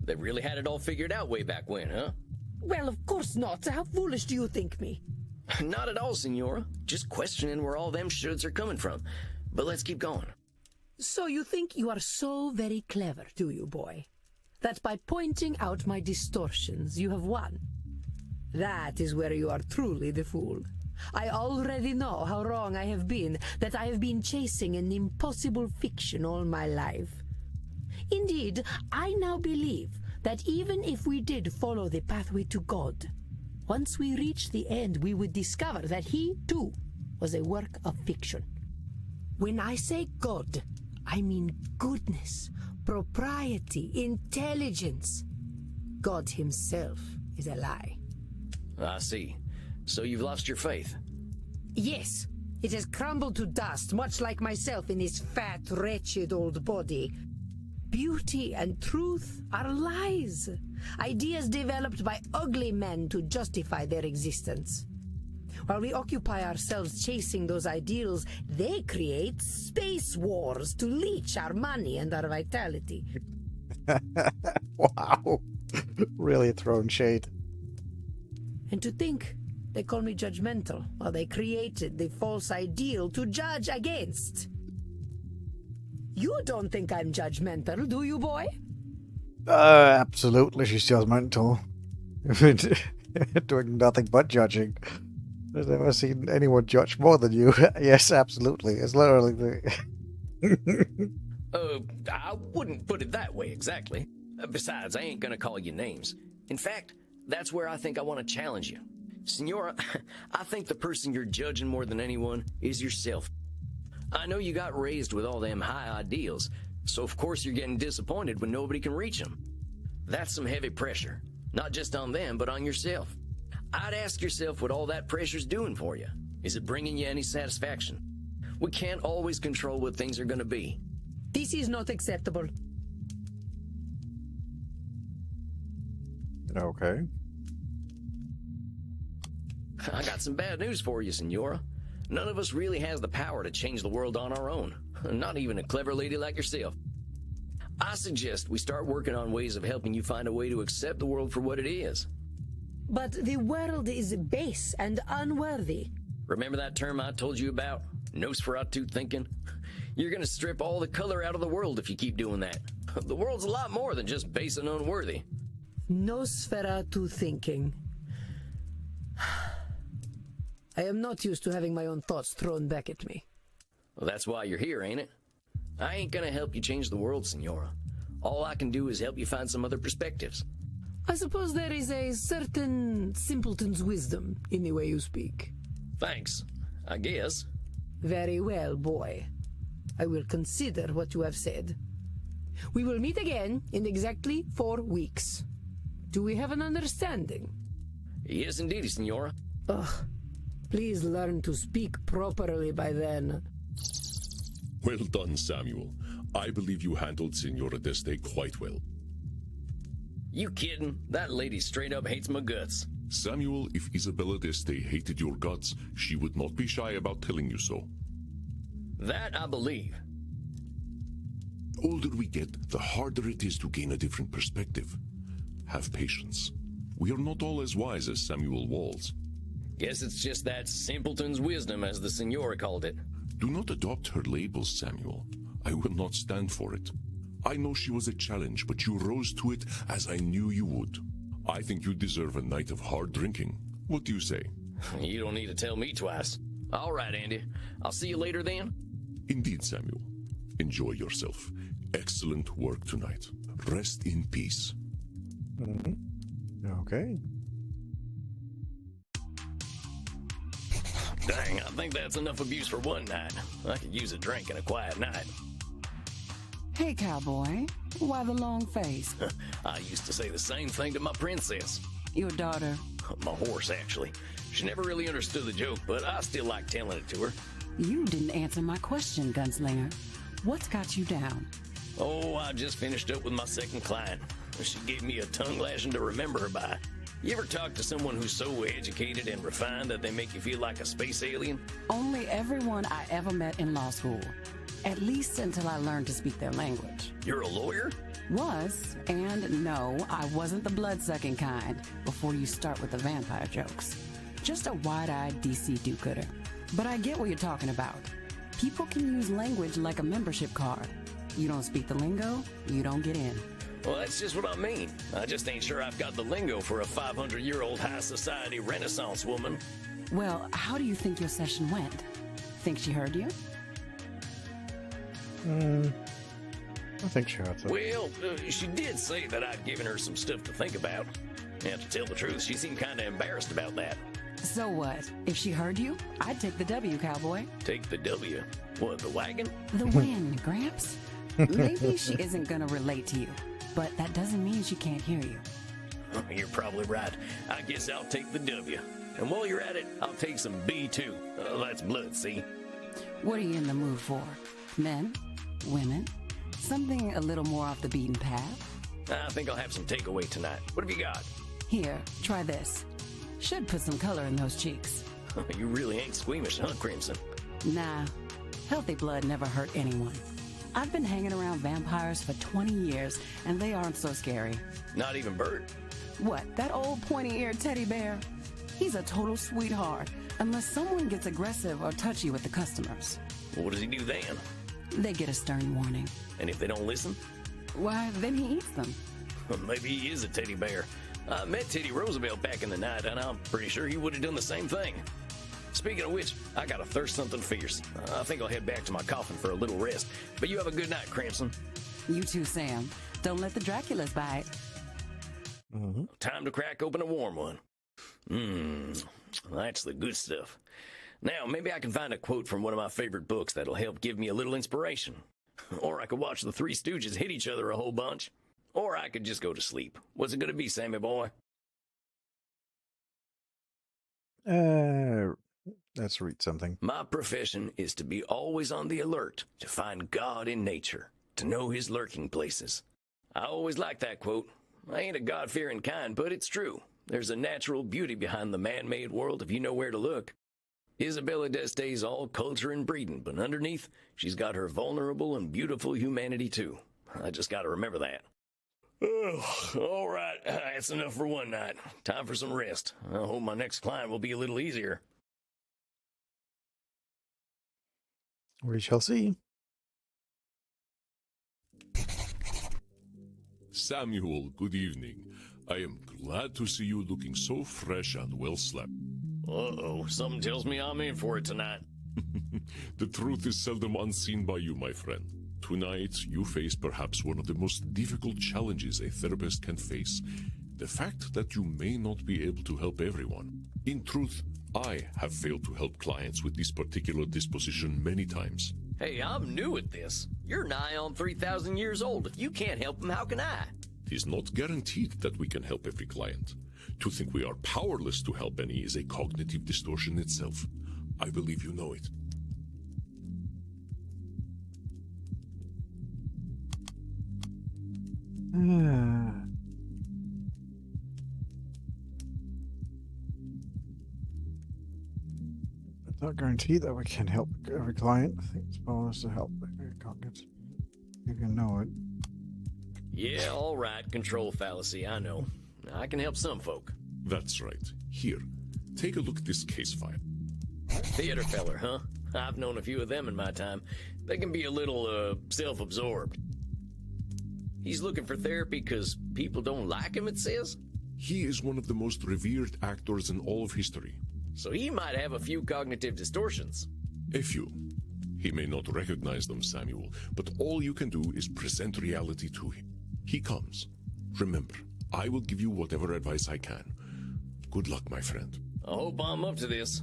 They really had it all figured out way back when, huh? Well, of course not. How foolish do you think me? Not at all, Senora. Just questioning where all them shoulds are coming from. But let's keep going. So you think you are so very clever, do you, boy? That by pointing out my distortions, you have won? That is where you are truly the fool. I already know how wrong I have been, that I have been chasing an impossible fiction all my life. Indeed, I now believe that even if we did follow the pathway to God, once we reached the end, we would discover that he, too, was a work of fiction. When I say God, I mean goodness, propriety, intelligence. God himself is a lie. I see. So you've lost your faith? Yes, it has crumbled to dust, much like myself in this fat, wretched old body. Beauty and truth are lies, ideas developed by ugly men to justify their existence. While we occupy ourselves chasing those ideals, they create space wars to leech our money and our vitality. Wow. Really throwing shade. And to think they call me judgmental while they created the false ideal to judge against. You don't think I'm judgmental, do you, boy? Absolutely, she's judgmental. Doing nothing but judging. I've never seen anyone judge more than you. Yes, absolutely. It's literally the... I wouldn't put it that way exactly. Besides, I ain't gonna call you names. In fact, that's where I think I want to challenge you. Senora, I think the person you're judging more than anyone is yourself. I know you got raised with all them high ideals, so of course you're getting disappointed when nobody can reach them. That's some heavy pressure, not just on them, but on yourself. I'd ask yourself what all that pressure's doing for you. Is it bringing you any satisfaction? We can't always control what things are going to be. This is not acceptable. Okay. I got some bad news for you, Senora. None of us really has the power to change the world on our own. Not even a clever lady like yourself. I suggest we start working on ways of helping you find a way to accept the world for what it is. But the world is base and unworthy. Remember that term I told you about? Nosferatu thinking? You're gonna strip all the color out of the world if you keep doing that. The world's a lot more than just base and unworthy. Nosferatu thinking. I am not used to having my own thoughts thrown back at me. Well, that's why you're here, ain't it? I ain't gonna help you change the world, Senora. All I can do is help you find some other perspectives. I suppose there is a certain simpleton's wisdom in the way you speak. Thanks, I guess. Very well, boy. I will consider what you have said. We will meet again in exactly 4 weeks. Do we have an understanding? Yes, indeed, Senora. Ugh. Please learn to speak properly by then. Well done, Samuel. I believe you handled Senora Este quite well. You kidding? That lady straight up hates my guts. Samuel, if Isabella Este hated your guts, she would not be shy about telling you so. That I believe. The older we get, the harder it is to gain a different perspective. Have patience. We are not all as wise as Samuel Walls. Guess it's just that simpleton's wisdom, as the Senora called it. Do not adopt her labels, Samuel. I will not stand for it. I know she was a challenge, but you rose to it as I knew you would. I think you deserve a night of hard drinking. What do you say? You don't need to tell me twice. All right, Andy. I'll see you later then. Indeed, Samuel. Enjoy yourself. Excellent work tonight. Rest in peace. Okay. Dang, I think that's enough abuse for one night. I could use a drink and a quiet night. Hey, cowboy. Why the long face? I used to say the same thing to my princess. Your daughter. My horse, actually. She never really understood the joke, but I still like telling it to her. You didn't answer my question, Gunslinger. What's got you down? Oh, I just finished up with my second client. She gave me a tongue lashing to remember her by. You ever talk to someone who's so educated and refined that they make you feel like a space alien? Only everyone I ever met in law school. At least until I learned to speak their language. You're a lawyer? Was, and no, I wasn't the blood-sucking kind, before you start with the vampire jokes. Just a wide-eyed DC do-gooder. But I get what you're talking about. People can use language like a membership card. You don't speak the lingo, you don't get in. Well, that's just what I mean. I just ain't sure I've got the lingo for a 500-year-old high society Renaissance woman. Well, how do you think your session went? Think she heard you? I think she heard that. Well, she did say that I'd given her some stuff to think about. And to tell the truth, she seemed kind of embarrassed about that. So what? If she heard you, I'd take the W, cowboy. Take the W? What, the wagon? The win, Gramps. Maybe she isn't gonna relate to you, but that doesn't mean she can't hear you. You're probably right. I guess I'll take the W. And while you're at it, I'll take some B too. That's blood, see? What are you in the mood for? Men? Women? Something a little more off the beaten path? I think I'll have some takeaway tonight. What have you got? Here, try this. Should put some color in those cheeks. You really ain't squeamish, huh, Crimson? Nah, healthy blood never hurt anyone. I've been hanging around vampires for 20 years, and they aren't so scary. Not even Bert? What, that old pointy-eared teddy bear? He's a total sweetheart, unless someone gets aggressive or touchy with the customers. What does he do then? They get a stern warning. And if they don't listen? Why, then he eats them. Maybe he is a teddy bear. I met Teddy Roosevelt back in the night, and I'm pretty sure he would have done the same thing. Speaking of which, I gotta thirst something fierce. I think I'll head back to my coffin for a little rest. But you have a good night, Crimson. You too, Sam. Don't let the Draculas bite. Time to crack open a warm one. That's the good stuff. Now, maybe I can find a quote from one of my favorite books that'll help give me a little inspiration. Or I could watch the Three Stooges hit each other a whole bunch. Or I could just go to sleep. What's it gonna be, Sammy boy? Let's read something. My profession is to be always on the alert, to find God in nature, to know his lurking places. I always like that quote. I ain't a God-fearing kind, but it's true. There's a natural beauty behind the man-made world if you know where to look. Isabella Deste's all culture and breeding, but underneath, she's got her vulnerable and beautiful humanity too. I just gotta remember that. Oh, all right, that's enough for one night. Time for some rest. I hope my next client will be a little easier. We shall see. Samuel, good evening. I am glad to see you looking so fresh and well slept. Uh-oh, something tells me I'm in for it tonight. The truth is seldom unseen by you, my friend. Tonight, you face perhaps one of the most difficult challenges a therapist can face. The fact that you may not be able to help everyone. In truth, I have failed to help clients with this particular disposition many times. Hey, I'm new at this. You're nigh on 3,000 years old. If you can't help them, how can I? It is not guaranteed that we can help every client. To think we are powerless to help any is a cognitive distortion itself. I believe you know it. It's not guaranteed that we can help every client. I think it's powerless to help every cognitive. You can know it. Yeah, all right. Control fallacy, I know. I can help some folk. That's right. Here, take a look at this case file. Theater feller, huh? I've known a few of them in my time. They can be a little, self-absorbed. He's looking for therapy because people don't like him, it says? He is one of the most revered actors in all of history. So he might have a few cognitive distortions. A few. He may not recognize them, Samuel, but all you can do is present reality to him. He comes. Remember, I will give you whatever advice I can. Good luck, my friend. I hope I'm up to this.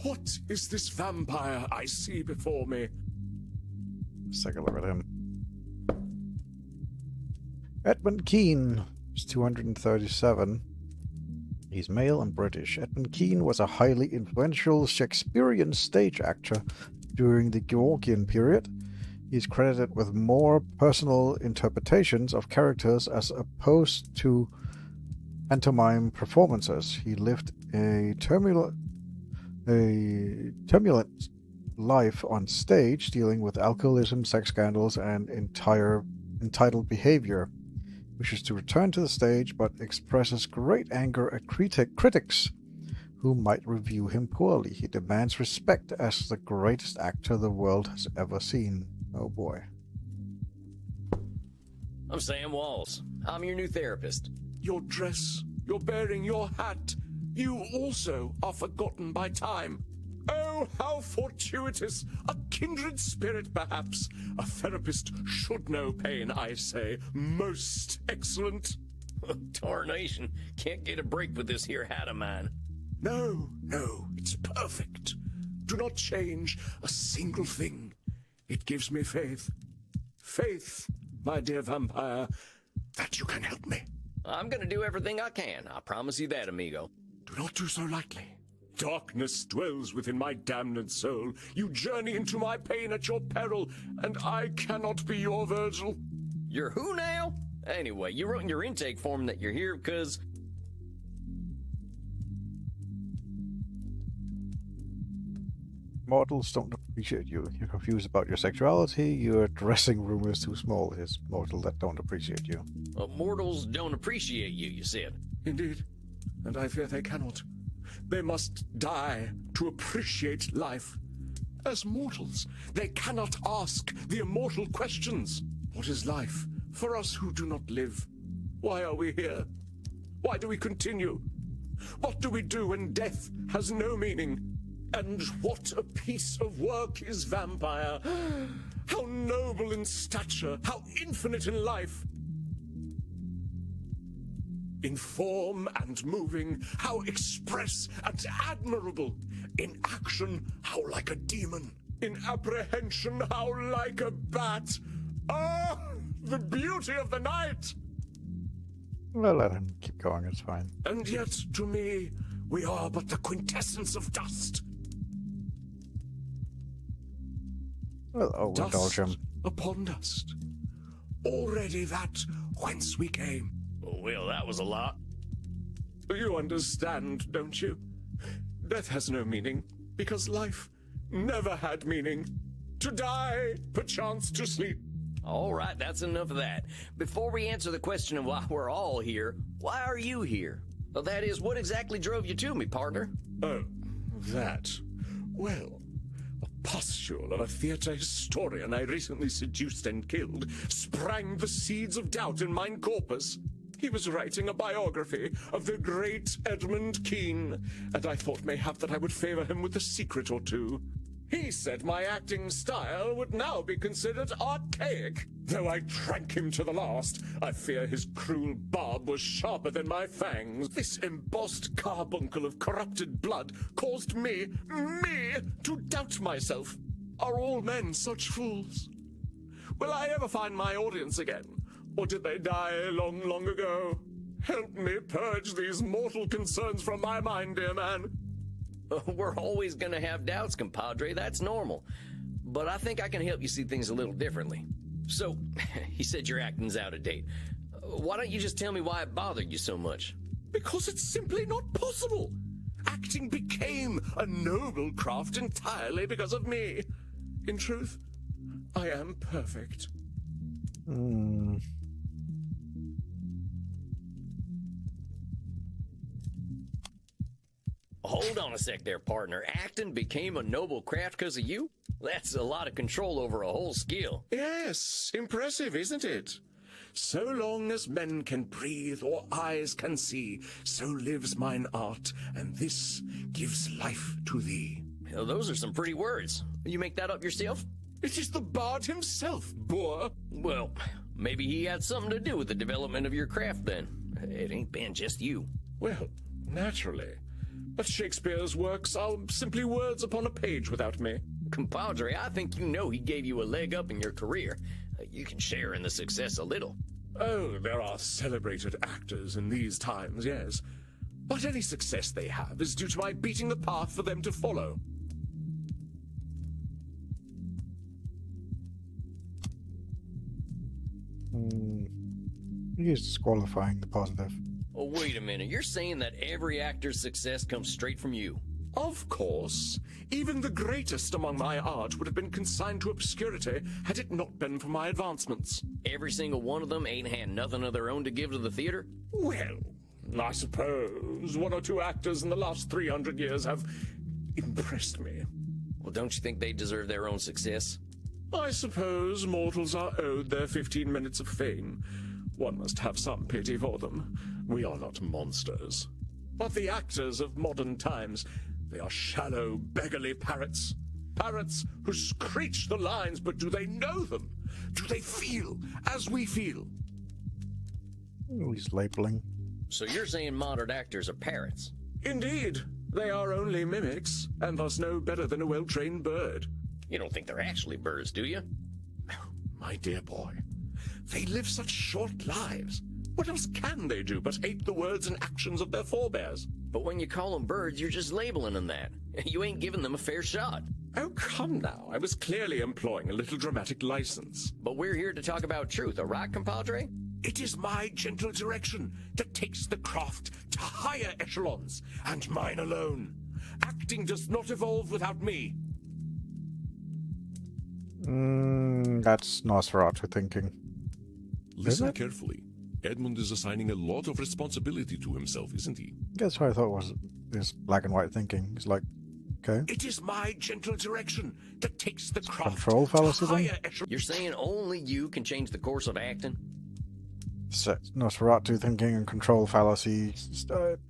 What is this vampire I see before me? Let's take a look at him. Edmund Kean is 237. He's male and British. Edmund Kean was a highly influential Shakespearean stage actor during the Georgian period. He's credited with more personal interpretations of characters as opposed to pantomime performances. He lived a turbulent life on stage, dealing with alcoholism, sex scandals, and entitled behavior. He wishes to return to the stage, but expresses great anger at critics who might review him poorly. He demands respect as the greatest actor the world has ever seen. Oh boy. I'm Sam Walls. I'm your new therapist. Your dress, your bearing, your hat. You also are forgotten by time. Oh, how fortuitous! A kindred spirit, perhaps. A therapist should know pain, I say. Most excellent. Tarnation. Can't get a break with this here hat of mine. No, it's perfect. Do not change a single thing. It gives me faith. Faith, my dear vampire, that you can help me. I'm gonna do everything I can. I promise you that, amigo. Do not do so lightly. Darkness dwells within my damned soul. You journey into my pain at your peril, and I cannot be your Virgil. You're who now? Anyway, you wrote in your intake form that you're here because... Mortals don't appreciate you. You're confused about your sexuality. Your dressing room is too small. It's mortal that don't appreciate you. mortals don't appreciate you, you said. Indeed, and I fear they cannot. They must die to appreciate life. As mortals, they cannot ask the immortal questions. What is life for us who do not live? Why are we here? Why do we continue? What do we do when death has no meaning? And what a piece of work is vampire! How noble in stature, how infinite in life! In form and moving, how express and admirable! In action, how like a demon! In apprehension, how like a bat! Ah, the beauty of the night! Well, let him keep going, it's fine. And yet, to me, we are but the quintessence of dust. Well, indulge him. Upon dust. Already that whence we came. Well, that was a lot. You understand, don't you? Death has no meaning, because life never had meaning. To die, perchance to sleep. All right, that's enough of that. Before we answer the question of why we're all here, why are you here? Well, that is, what exactly drove you to me, partner? Oh, that. Well, a pustule of a theatre historian I recently seduced and killed sprang the seeds of doubt in mine corpus. He was writing a biography of the great Edmund Kean, and I thought mayhap that I would favor him with a secret or two. He said my acting style would now be considered archaic. Though I drank him to the last, I fear his cruel barb was sharper than my fangs. This embossed carbuncle of corrupted blood caused me to doubt myself. Are all men such fools? Will I ever find my audience again? Or did they die long, long ago? Help me purge these mortal concerns from my mind, dear man. We're always gonna have doubts, compadre. That's normal. But I think I can help you see things a little differently. So, he said your acting's out of date. Why don't you just tell me why it bothered you so much? Because it's simply not possible. Acting became a noble craft entirely because of me. In truth, I am perfect. Hold on a sec there, partner. Acting became a noble craft because of you? That's a lot of control over a whole skill. Yes, impressive, isn't it? So long as men can breathe or eyes can see, so lives mine art, and this gives life to thee. Well, those are some pretty words. You make that up yourself? It is the bard himself, boor. Well, maybe he had something to do with the development of your craft then. It ain't been just you. Well, naturally. But Shakespeare's works are simply words upon a page without me. Compadre, I think you know he gave you a leg up in your career. You can share in the success a little. Oh, there are celebrated actors in these times, yes. But any success they have is due to my beating the path for them to follow. He's disqualifying the positive. Oh, wait a minute. You're saying that every actor's success comes straight from you? Of course. Even the greatest among my art would have been consigned to obscurity had it not been for my advancements. Every single one of them ain't had nothing of their own to give to the theater? Well, I suppose one or two actors in the last 300 years have impressed me. Well, don't you think they deserve their own success? I suppose mortals are owed their 15 minutes of fame. One must have some pity for them. We are not monsters. But the actors of modern times, they are shallow, beggarly parrots. Parrots who screech the lines, but do they know them? Do they feel as we feel? Oh, he's labeling. So you're saying modern actors are parrots? Indeed. They are only mimics, and thus no better than a well-trained bird. You don't think they're actually birds, do you? My dear boy, they live such short lives. What else can they do but ape the words and actions of their forebears? But when you call them birds, you're just labeling them that. You ain't giving them a fair shot. Oh, come now. I was clearly employing a little dramatic license. But we're here to talk about truth, all right, compadre? It is my gentle direction that takes the craft to higher echelons, and mine alone. Acting does not evolve without me. That's Nosferatu thinking. Listen carefully. Edmund is assigning a lot of responsibility to himself, isn't he? That's what I thought was this black and white thinking. It's like, okay. It is my gentle direction that takes the craft Control fallacy to then? higher echelons. You're saying only you can change the course of acting? So, Nosferatu thinking and control fallacy.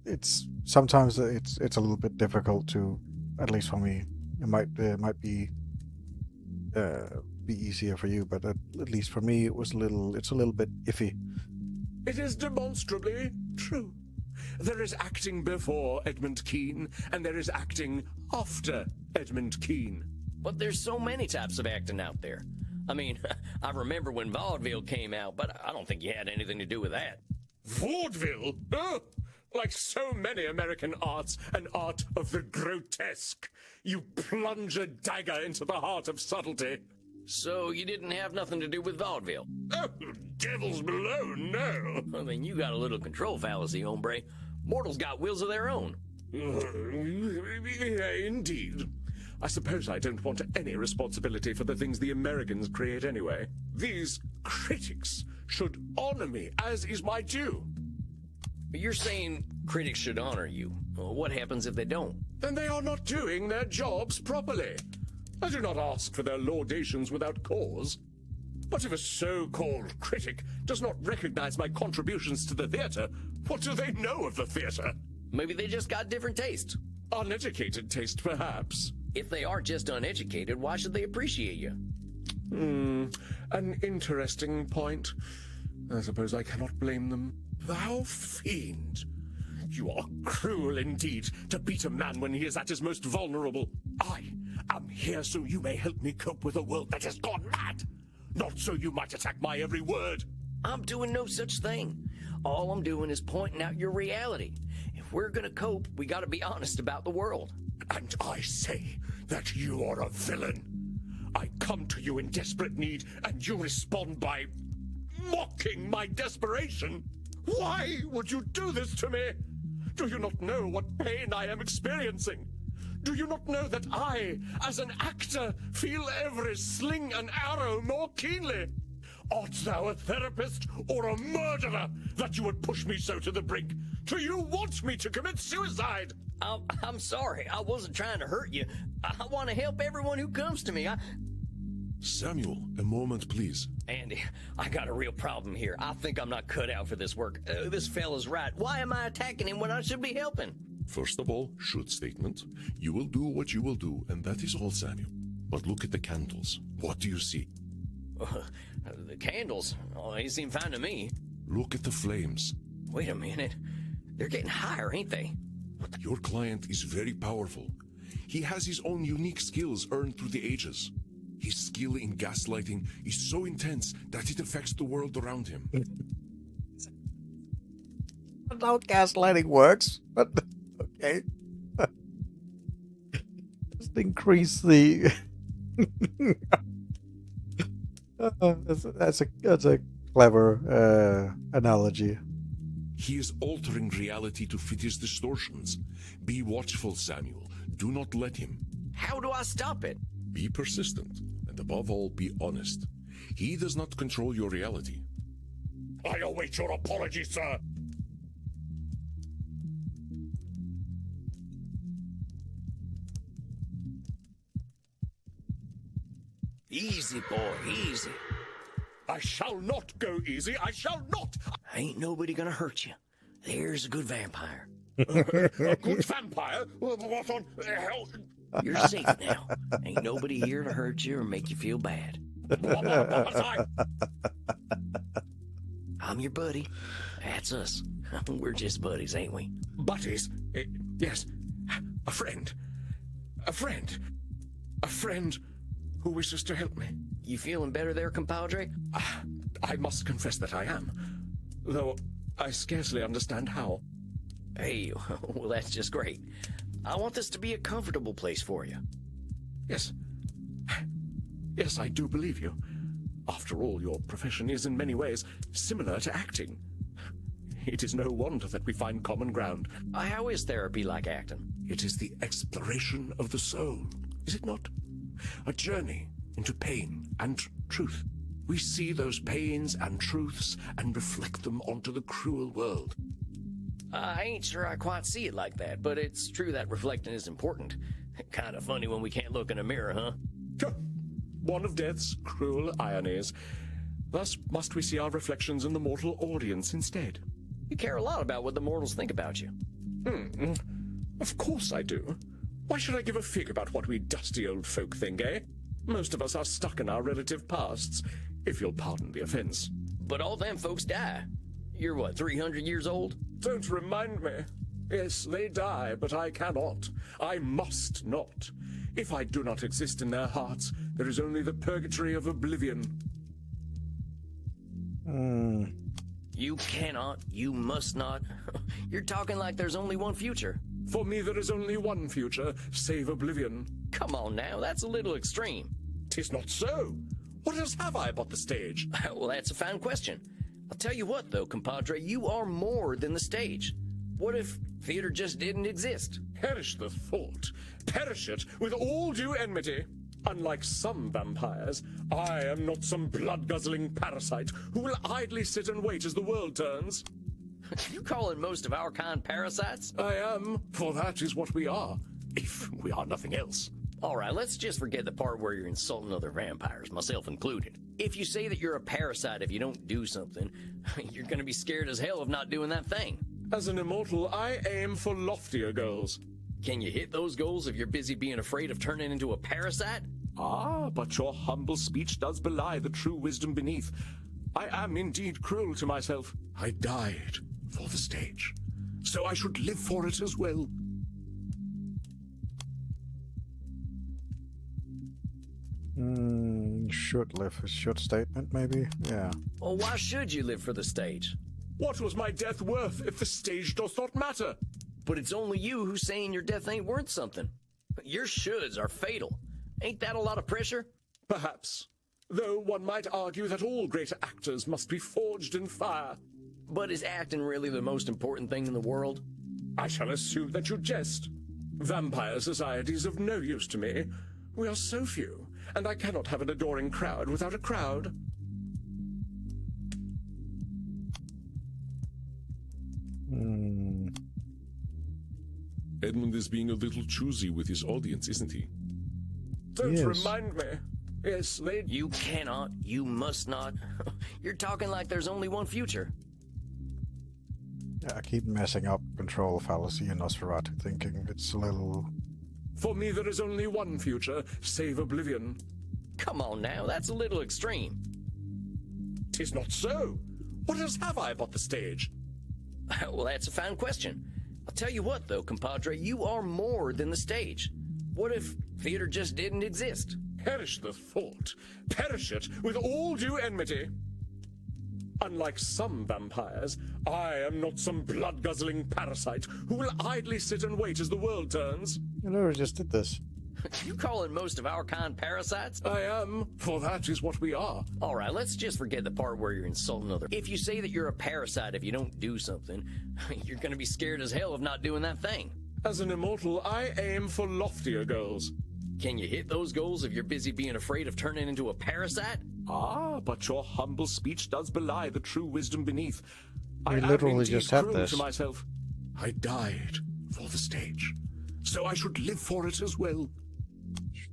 It's sometimes it's a little bit difficult to, at least for me. It might be easier for you, but at least for me, it's a little bit iffy. It is demonstrably true. There is acting before Edmund Kean, and there is acting after Edmund Kean. But there's so many types of acting out there. I mean, I remember when vaudeville came out, but I don't think you had anything to do with that. Vaudeville? Oh, like so many American arts, an art of the grotesque. You plunge a dagger into the heart of subtlety. So you didn't have nothing to do with vaudeville? Oh, devils below, no. Well, then you got a little control fallacy, hombre. Mortals got wills of their own. Indeed. I suppose I don't want any responsibility for the things the Americans create anyway. These critics should honor me, as is my due. You're saying critics should honor you. Well, what happens if they don't? Then they are not doing their jobs properly. I do not ask for their laudations without cause. But if a so-called critic does not recognize my contributions to the theater, what do they know of the theater? Maybe they just got different tastes. Uneducated taste, perhaps. If they are just uneducated, why should they appreciate you? An interesting point. I suppose I cannot blame them. Thou fiend! You are cruel indeed to beat a man when he is at his most vulnerable. I am here so you may help me cope with a world that has gone mad, not so you might attack my every word. I'm doing no such thing. All I'm doing is pointing out your reality. If we're gonna cope, we gotta be honest about the world. And I say that you are a villain. I come to you in desperate need, and you respond by mocking my desperation. Why would you do this to me? Do you not know what pain I am experiencing? Do you not know that I, as an actor, feel every sling and arrow more keenly? Art thou a therapist or a murderer that you would push me so to the brink? Do you want me to commit suicide? I'm sorry. I wasn't trying to hurt you. I want to help everyone who comes to me. Samuel, a moment, please. Andy, I got a real problem here. I think I'm not cut out for this work. This fella's right. Why am I attacking him when I should be helping? First of all, should statement. You will do what you will do, and that is all, Samuel. But look at the candles. What do you see? The candles? Oh, they seem fine to me. Look at the flames. Wait a minute. They're getting higher, ain't they? Your client is very powerful. He has his own unique skills earned through the ages. His skill in gaslighting is so intense that it affects the world around him. That's how gaslighting works, but okay. Just increase the. That's a clever analogy. He is altering reality to fit his distortions. Be watchful, Samuel. Do not let him. How do I stop it? Be persistent, and above all, be honest. He does not control your reality. I await your apology, sir. Easy, boy, easy. I shall not go easy. I shall not. Ain't nobody gonna hurt you. There's a good vampire. A good vampire? What on hell? You're safe now. Ain't nobody here to hurt you or make you feel bad. I'm your buddy. That's us. We're just buddies, ain't we? Buddies? Yes. A friend. A friend. A friend who wishes to help me. You feeling better there, compadre? I must confess that I am, though I scarcely understand how. Hey, well, that's just great. I want this to be a comfortable place for you. Yes. Yes, I do believe you. After all, your profession is in many ways similar to acting. It is no wonder that we find common ground. How is therapy like acting? It is the exploration of the soul, is it not? A journey into pain and truth. We see those pains and truths and reflect them onto the cruel world. I ain't sure I quite see it like that, but it's true that reflecting is important. Kind of funny when we can't look in a mirror, huh? One of death's cruel ironies. Thus must we see our reflections in the mortal audience instead. You care a lot about what the mortals think about you. Of course I do. Why should I give a fig about what we dusty old folk think, eh? Most of us are stuck in our relative pasts, if you'll pardon the offense. But all them folks die. You're what, 300 years old? Don't remind me. Yes, they die, but I cannot. I must not. If I do not exist in their hearts, there is only the purgatory of oblivion. You cannot, you must not. You're talking like there's only one future. For me, there is only one future, save oblivion. Come on now, that's a little extreme. 'Tis not so. What else have I but the stage? Well, that's a fine question. I'll tell you what, though, compadre, you are more than the stage. What if theater just didn't exist? Perish the thought. Perish it with all due enmity. Unlike some vampires, I am not some blood-guzzling parasite who will idly sit and wait as the world turns. You calling most of our kind parasites? I am, for that is what we are, if we are nothing else. Alright, let's just forget the part where you're insulting other vampires, myself included. If you say that you're a parasite if you don't do something, you're gonna be scared as hell of not doing that thing. As an immortal, I aim for loftier goals. Can you hit those goals if you're busy being afraid of turning into a parasite? Ah, but your humble speech does belie the true wisdom beneath. I am indeed cruel to myself. I died for the stage, so I should live for it as well. Should live. A should statement, maybe? Yeah. Well, why should you live for the stage? What was my death worth if the stage does not matter? But it's only you who's saying your death ain't worth something. Your shoulds are fatal. Ain't that a lot of pressure? Perhaps. Though one might argue that all great actors must be forged in fire. But is acting really the most important thing in the world? I shall assume that you jest. Vampire society's of no use to me. We are so few, and I cannot have an adoring crowd without a crowd. Edmund is being a little choosy with his audience, isn't he? Don't Yes. remind me. Yes, they... You cannot, you must not. You're talking like there's only one future. Yeah, I keep messing up control fallacy and Nosferatu thinking. It's a little... For me, there is only one future, save oblivion. Come on now, that's a little extreme. 'Tis not so. What else have I but the stage? Well, that's a fine question. I'll tell you what, though, compadre, you are more than the stage. What if theater just didn't exist? Perish the thought. Perish it with all due enmity. Unlike some vampires, I am not some blood-guzzling parasite who will idly sit and wait as the world turns. You never just did this. You calling most of our kind parasites? I am, for that is what we are. Alright, let's just forget the part where you're insulting other. If you say that you're a parasite if you don't do something, you're gonna be scared as hell of not doing that thing. As an immortal, I aim for loftier goals. Can you hit those goals if you're busy being afraid of turning into a parasite? Ah, but your humble speech does belie the true wisdom beneath. We I am literally indeed just had cruel this. to myself. I died for the stage, so I should live for it as well.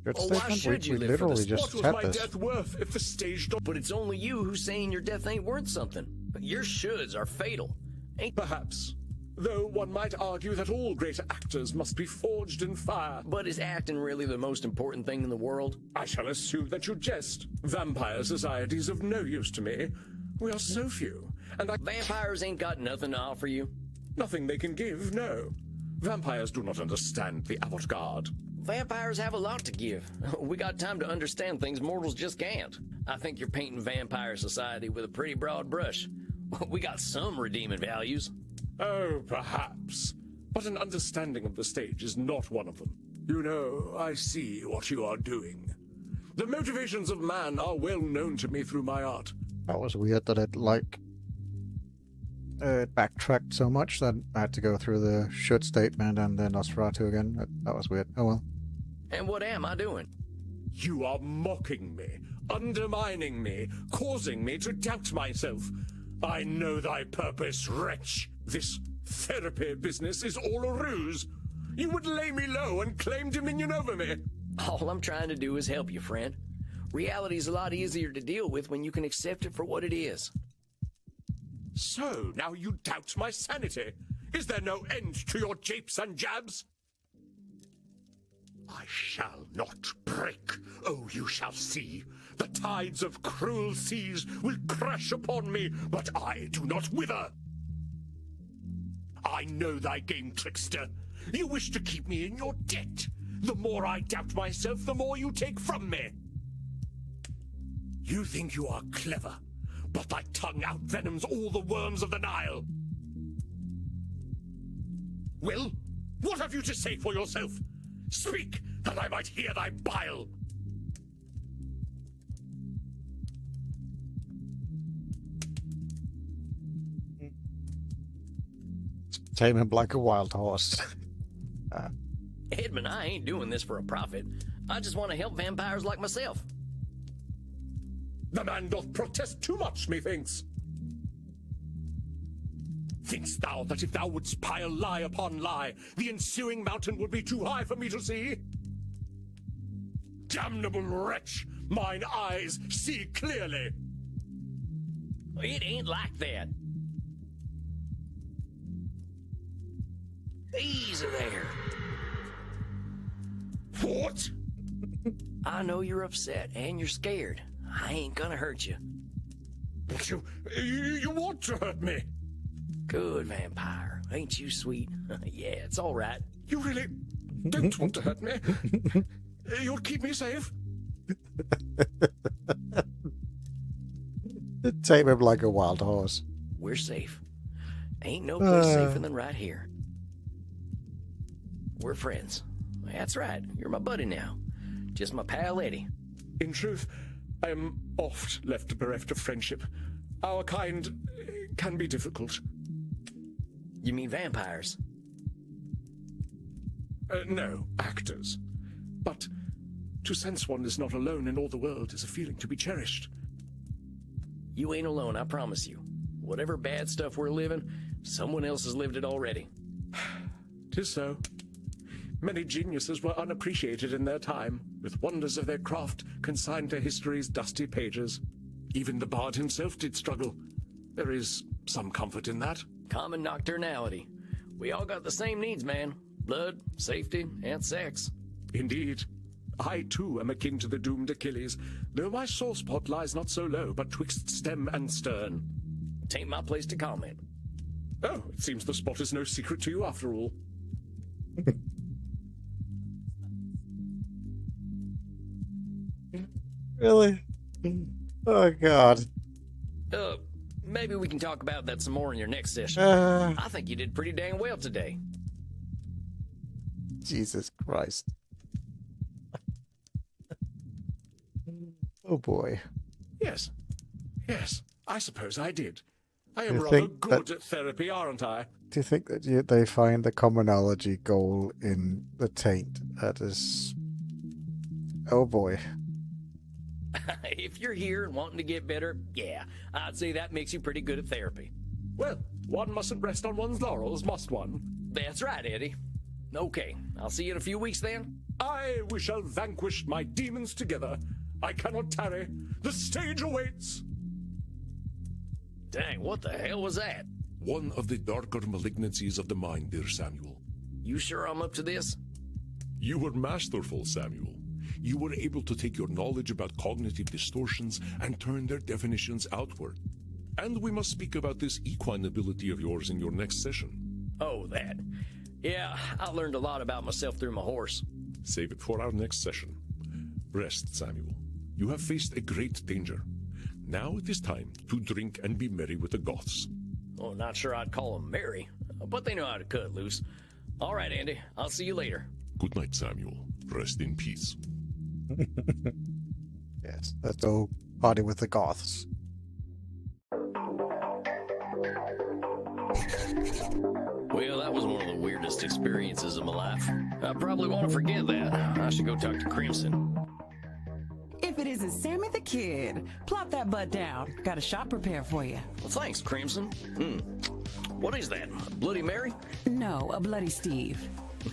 Good Well, why statement. should you We live for literally this? just What was had my this. death worth if the stage don't... But it's only you who's saying your death ain't worth something. Your shoulds are fatal. Ain't Perhaps. Though one might argue that all great actors must be forged in fire. But is acting really the most important thing in the world? I shall assume that you jest. Vampire society's of no use to me. We are so few, and Vampires ain't got nothing to offer you. nothing they can give, no. Vampires do not understand the avant-garde. Vampires have a lot to give. We got time to understand things mortals just can't. I think you're painting vampire society with a pretty broad brush. We got some redeeming values. Oh, perhaps. But an understanding of the stage is not one of them. You know, I see what you are doing. The motivations of man are well known to me through my art. That was weird that it, like, it backtracked so much that I had to go through the should statement and then Nosferatu again. That was weird. Oh well. And what am I doing? You are mocking me, undermining me, causing me to doubt myself. I know thy purpose, wretch. This therapy business is all a ruse. You would lay me low and claim dominion over me. All I'm trying to do is help you, friend. Reality's a lot easier to deal with when you can accept it for what it is. So, now you doubt my sanity. Is there no end to your japes and jabs? I shall not break. Oh, you shall see. The tides of cruel seas will crash upon me, but I do not wither. I know thy game, trickster. You wish to keep me in your debt. The more I doubt myself, the more you take from me. You think you are clever, but thy tongue outvenoms all the worms of the Nile. Will, what have you to say for yourself? Speak, that I might hear thy bile. Tame him like a wild horse. Edmund, I ain't doing this for a profit. I just want to help vampires like myself. The man doth protest too much, methinks. Think'st thou that if thou wouldst pile lie upon lie, the ensuing mountain would be too high for me to see? damnable wretch! Mine eyes see clearly! It ain't like that. Easy there. What? I know you're upset and you're scared. I ain't gonna hurt you. But you want to hurt me? Good vampire. Ain't you sweet? Yeah, it's all right. You really don't want to hurt me? You'll keep me safe? Tame him like a wild horse. We're safe. Ain't no place safer than right here. We're friends. That's right. You're my buddy now. Just my pal Eddie. In truth, I am oft left bereft of friendship. Our kind can be difficult. You mean vampires? No, actors. But to sense one is not alone in all the world is a feeling to be cherished. You ain't alone, I promise you. Whatever bad stuff we're living, someone else has lived it already. 'Tis so. Many geniuses were unappreciated in their time, with wonders of their craft consigned to history's dusty pages. Even the bard himself did struggle. There is some comfort in that. Common nocturnality. We all got the same needs, man. Blood, safety, and sex. Indeed. I, too, am akin to the doomed Achilles, though my sore spot lies not so low, but twixt stem and stern. Tain't my place to comment. Oh, it seems the spot is no secret to you after all. Really? Oh, God. Maybe we can talk about that some more in your next session. I think you did pretty dang well today. Jesus Christ. Oh, boy. Yes, I suppose I did. I am You rather think good that- at therapy, aren't I? Do you think that they find the commonology goal in the taint? That is... Oh, boy. If you're here and wanting to get better, yeah, I'd say that makes you pretty good at therapy. Well, one mustn't rest on one's laurels, must one? That's right, Eddie. Okay, I'll see you in a few weeks then. Aye, we shall vanquish my demons together. I cannot tarry. The stage awaits. Dang, what the hell was that? One of the darker malignancies of the mind, dear Samuel. You sure I'm up to this? You were masterful, Samuel. You were able to take your knowledge about cognitive distortions and turn their definitions outward. And we must speak about this equine ability of yours in your next session. Oh, that. Yeah, I learned a lot about myself through my horse. Save it for our next session. Rest, Samuel. You have faced a great danger. Now it is time to drink and be merry with the Goths. Oh, not sure I'd call them merry, but they know how to cut loose. All right, Andy, I'll see you later. Good night, Samuel. Rest in peace. Yes, let's go party with the Goths. Well, that was one of the weirdest experiences of my life. I probably want to forget that. I should go talk to Crimson. If it isn't Sammy the Kid, plop that butt down. Got a shot prepared for you. Well, thanks, Crimson. What is that? Bloody Mary? No, a Bloody Steve.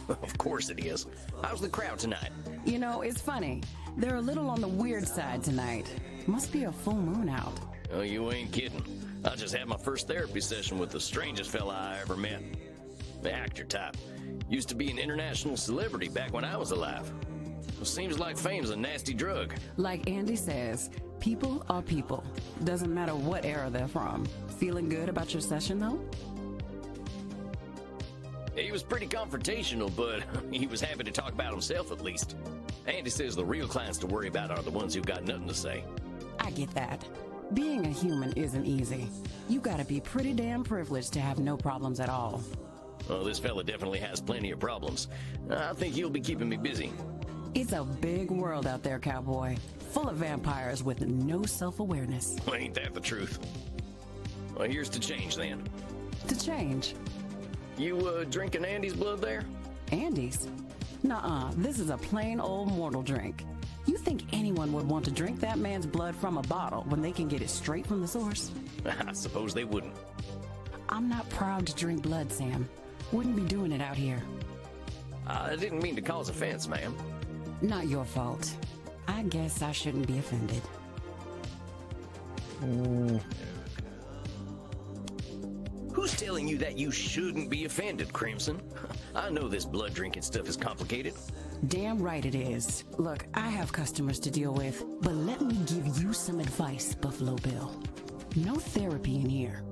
Of course it is. How's the crowd tonight? You know, it's funny. They're a little on the weird side tonight. Must be a full moon out. Oh, you ain't kidding. I just had my first therapy session with the strangest fella I ever met. The actor type. Used to be an international celebrity back when I was alive. Well, seems like fame's a nasty drug. Like Andy says, people are people. Doesn't matter what era they're from. Feeling good about your session, though? He was pretty confrontational, but he was happy to talk about himself at least. Andy says the real clients to worry about are the ones who've got nothing to say. I get that. Being a human isn't easy. You gotta be pretty damn privileged to have no problems at all. Well, this fella definitely has plenty of problems. I think he'll be keeping me busy. It's a big world out there, cowboy. Full of vampires with no self-awareness. Well, ain't that the truth? Well, here's to change then. To change. You, drinking Andy's blood there? Andy's? Nuh-uh, this is a plain old mortal drink. You think anyone would want to drink that man's blood from a bottle when they can get it straight from the source? I suppose they wouldn't. I'm not proud to drink blood, Sam. Wouldn't be doing it out here. I didn't mean to cause offense, ma'am. Not your fault. I guess I shouldn't be offended. Who's telling you that you shouldn't be offended, Crimson? I know this blood drinking stuff is complicated. Damn right it is. Look, I have customers to deal with, but let me give you some advice, Buffalo Bill. No therapy in here.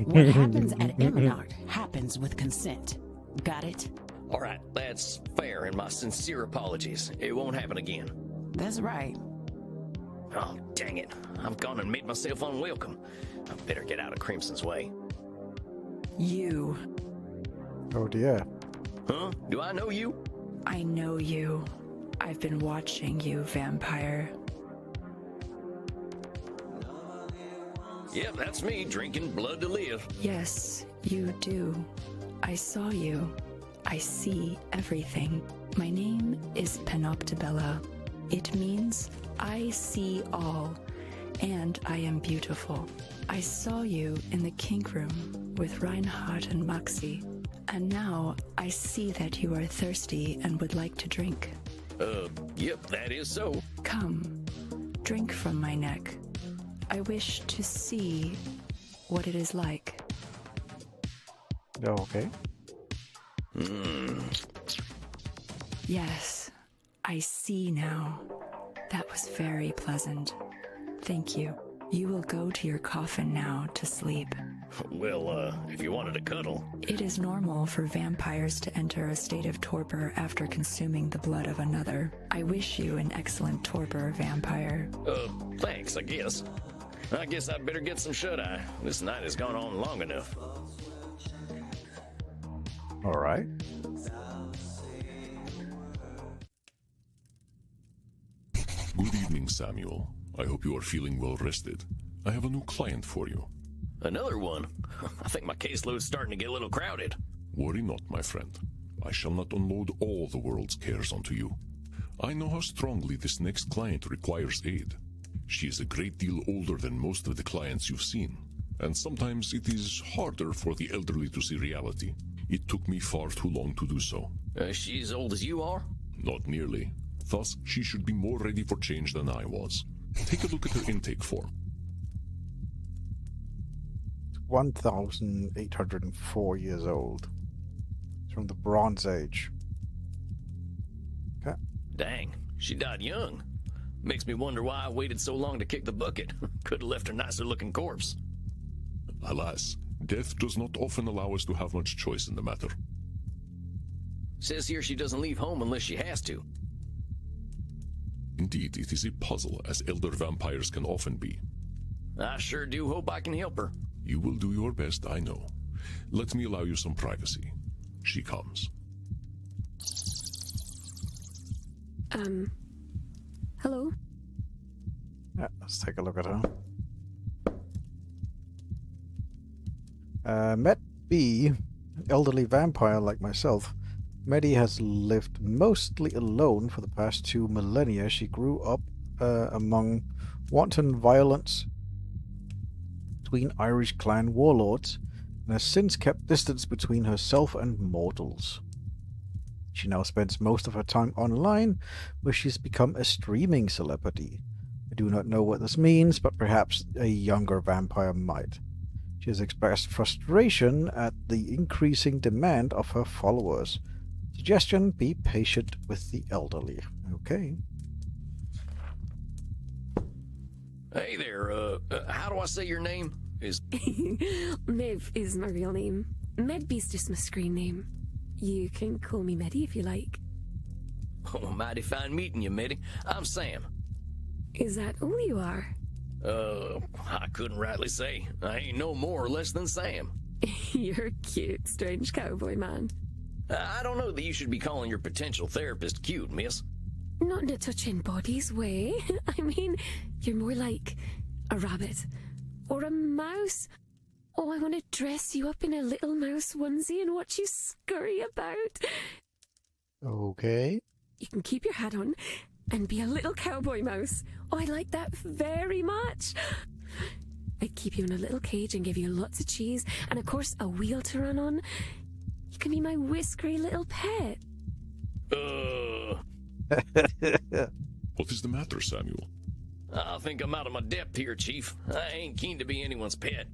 What happens at Eminard happens with consent. Got it? All right, that's fair, and my sincere apologies. It won't happen again. That's right. Oh, dang it. I've gone and made myself unwelcome. I better get out of Crimson's way. You. Oh dear. Huh? Do I know you? I know you. I've been watching you, vampire. Yep, that's me, drinking blood to live. Yes, you do. I saw you. I see everything. My name is Penoptibella. It means I see all, and I am beautiful. I saw you in the kink room with Reinhardt and Maxi, and now I see that you are thirsty and would like to drink. Yep, that is so. Come, drink from my neck. I wish to see what it is like. Okay. Yes, I see now. That was very pleasant. Thank you. You will go to your coffin now to sleep. Well, if you wanted to cuddle. It is normal for vampires to enter a state of torpor after consuming the blood of another. I wish you an excellent torpor, vampire. Thanks, I guess. I guess I'd better get some shut-eye. This night has gone on long enough. All right. Good evening, Samuel. I hope you are feeling well rested. I have a new client for you. Another one? I think my caseload's starting to get a little crowded. Worry not, my friend. I shall not unload all the world's cares onto you. I know how strongly this next client requires aid. She is a great deal older than most of the clients you've seen, and sometimes it is harder for the elderly to see reality. It took me far too long to do so. She as old as you are? Not nearly. Thus, she should be more ready for change than I was. Take a look at her intake form. 1,804 years old. It's from the Bronze Age. Okay. Dang, she died young. Makes me wonder why I waited so long to kick the bucket. Could have left a nicer looking corpse. Alas, death does not often allow us to have much choice in the matter. Says here she doesn't leave home unless she has to. Indeed, it is a puzzle, as elder vampires can often be. I sure do hope I can help her. You will do your best, I know. Let me allow you some privacy. She comes. Hello? Yeah, let's take a look at her. Meddy, an elderly vampire like myself. Meddy has lived mostly alone for the past 2 millennia. She grew up among wanton violence between Irish clan warlords and has since kept distance between herself and mortals. She now spends most of her time online, where she's become a streaming celebrity. I do not know what this means, but perhaps a younger vampire might. She has expressed frustration at the increasing demand of her followers. Suggestion: be patient with the elderly. Okay. Hey there, how do I say your name? Mev is my real name. Medby's just my screen name. You can call me Meddy if you like. Oh, mighty fine meeting you, Meddy. I'm Sam. Is that all you are? I couldn't rightly say. I ain't no more or less than Sam. You're a cute, strange cowboy man. I don't know that you should be calling your potential therapist cute, miss. Not in a touching bodies way. I mean, you're more like a rabbit or a mouse. Oh, I want to dress you up in a little mouse onesie and watch you scurry about. Okay. You can keep your hat on and be a little cowboy mouse. Oh, I like that very much. I'd keep you in a little cage and give you lots of cheese and, of course, a wheel to run on. You can be my whiskery little pet. What What is the matter, Samuel? I think I'm out of my depth here, Chief. I ain't keen to be anyone's pet.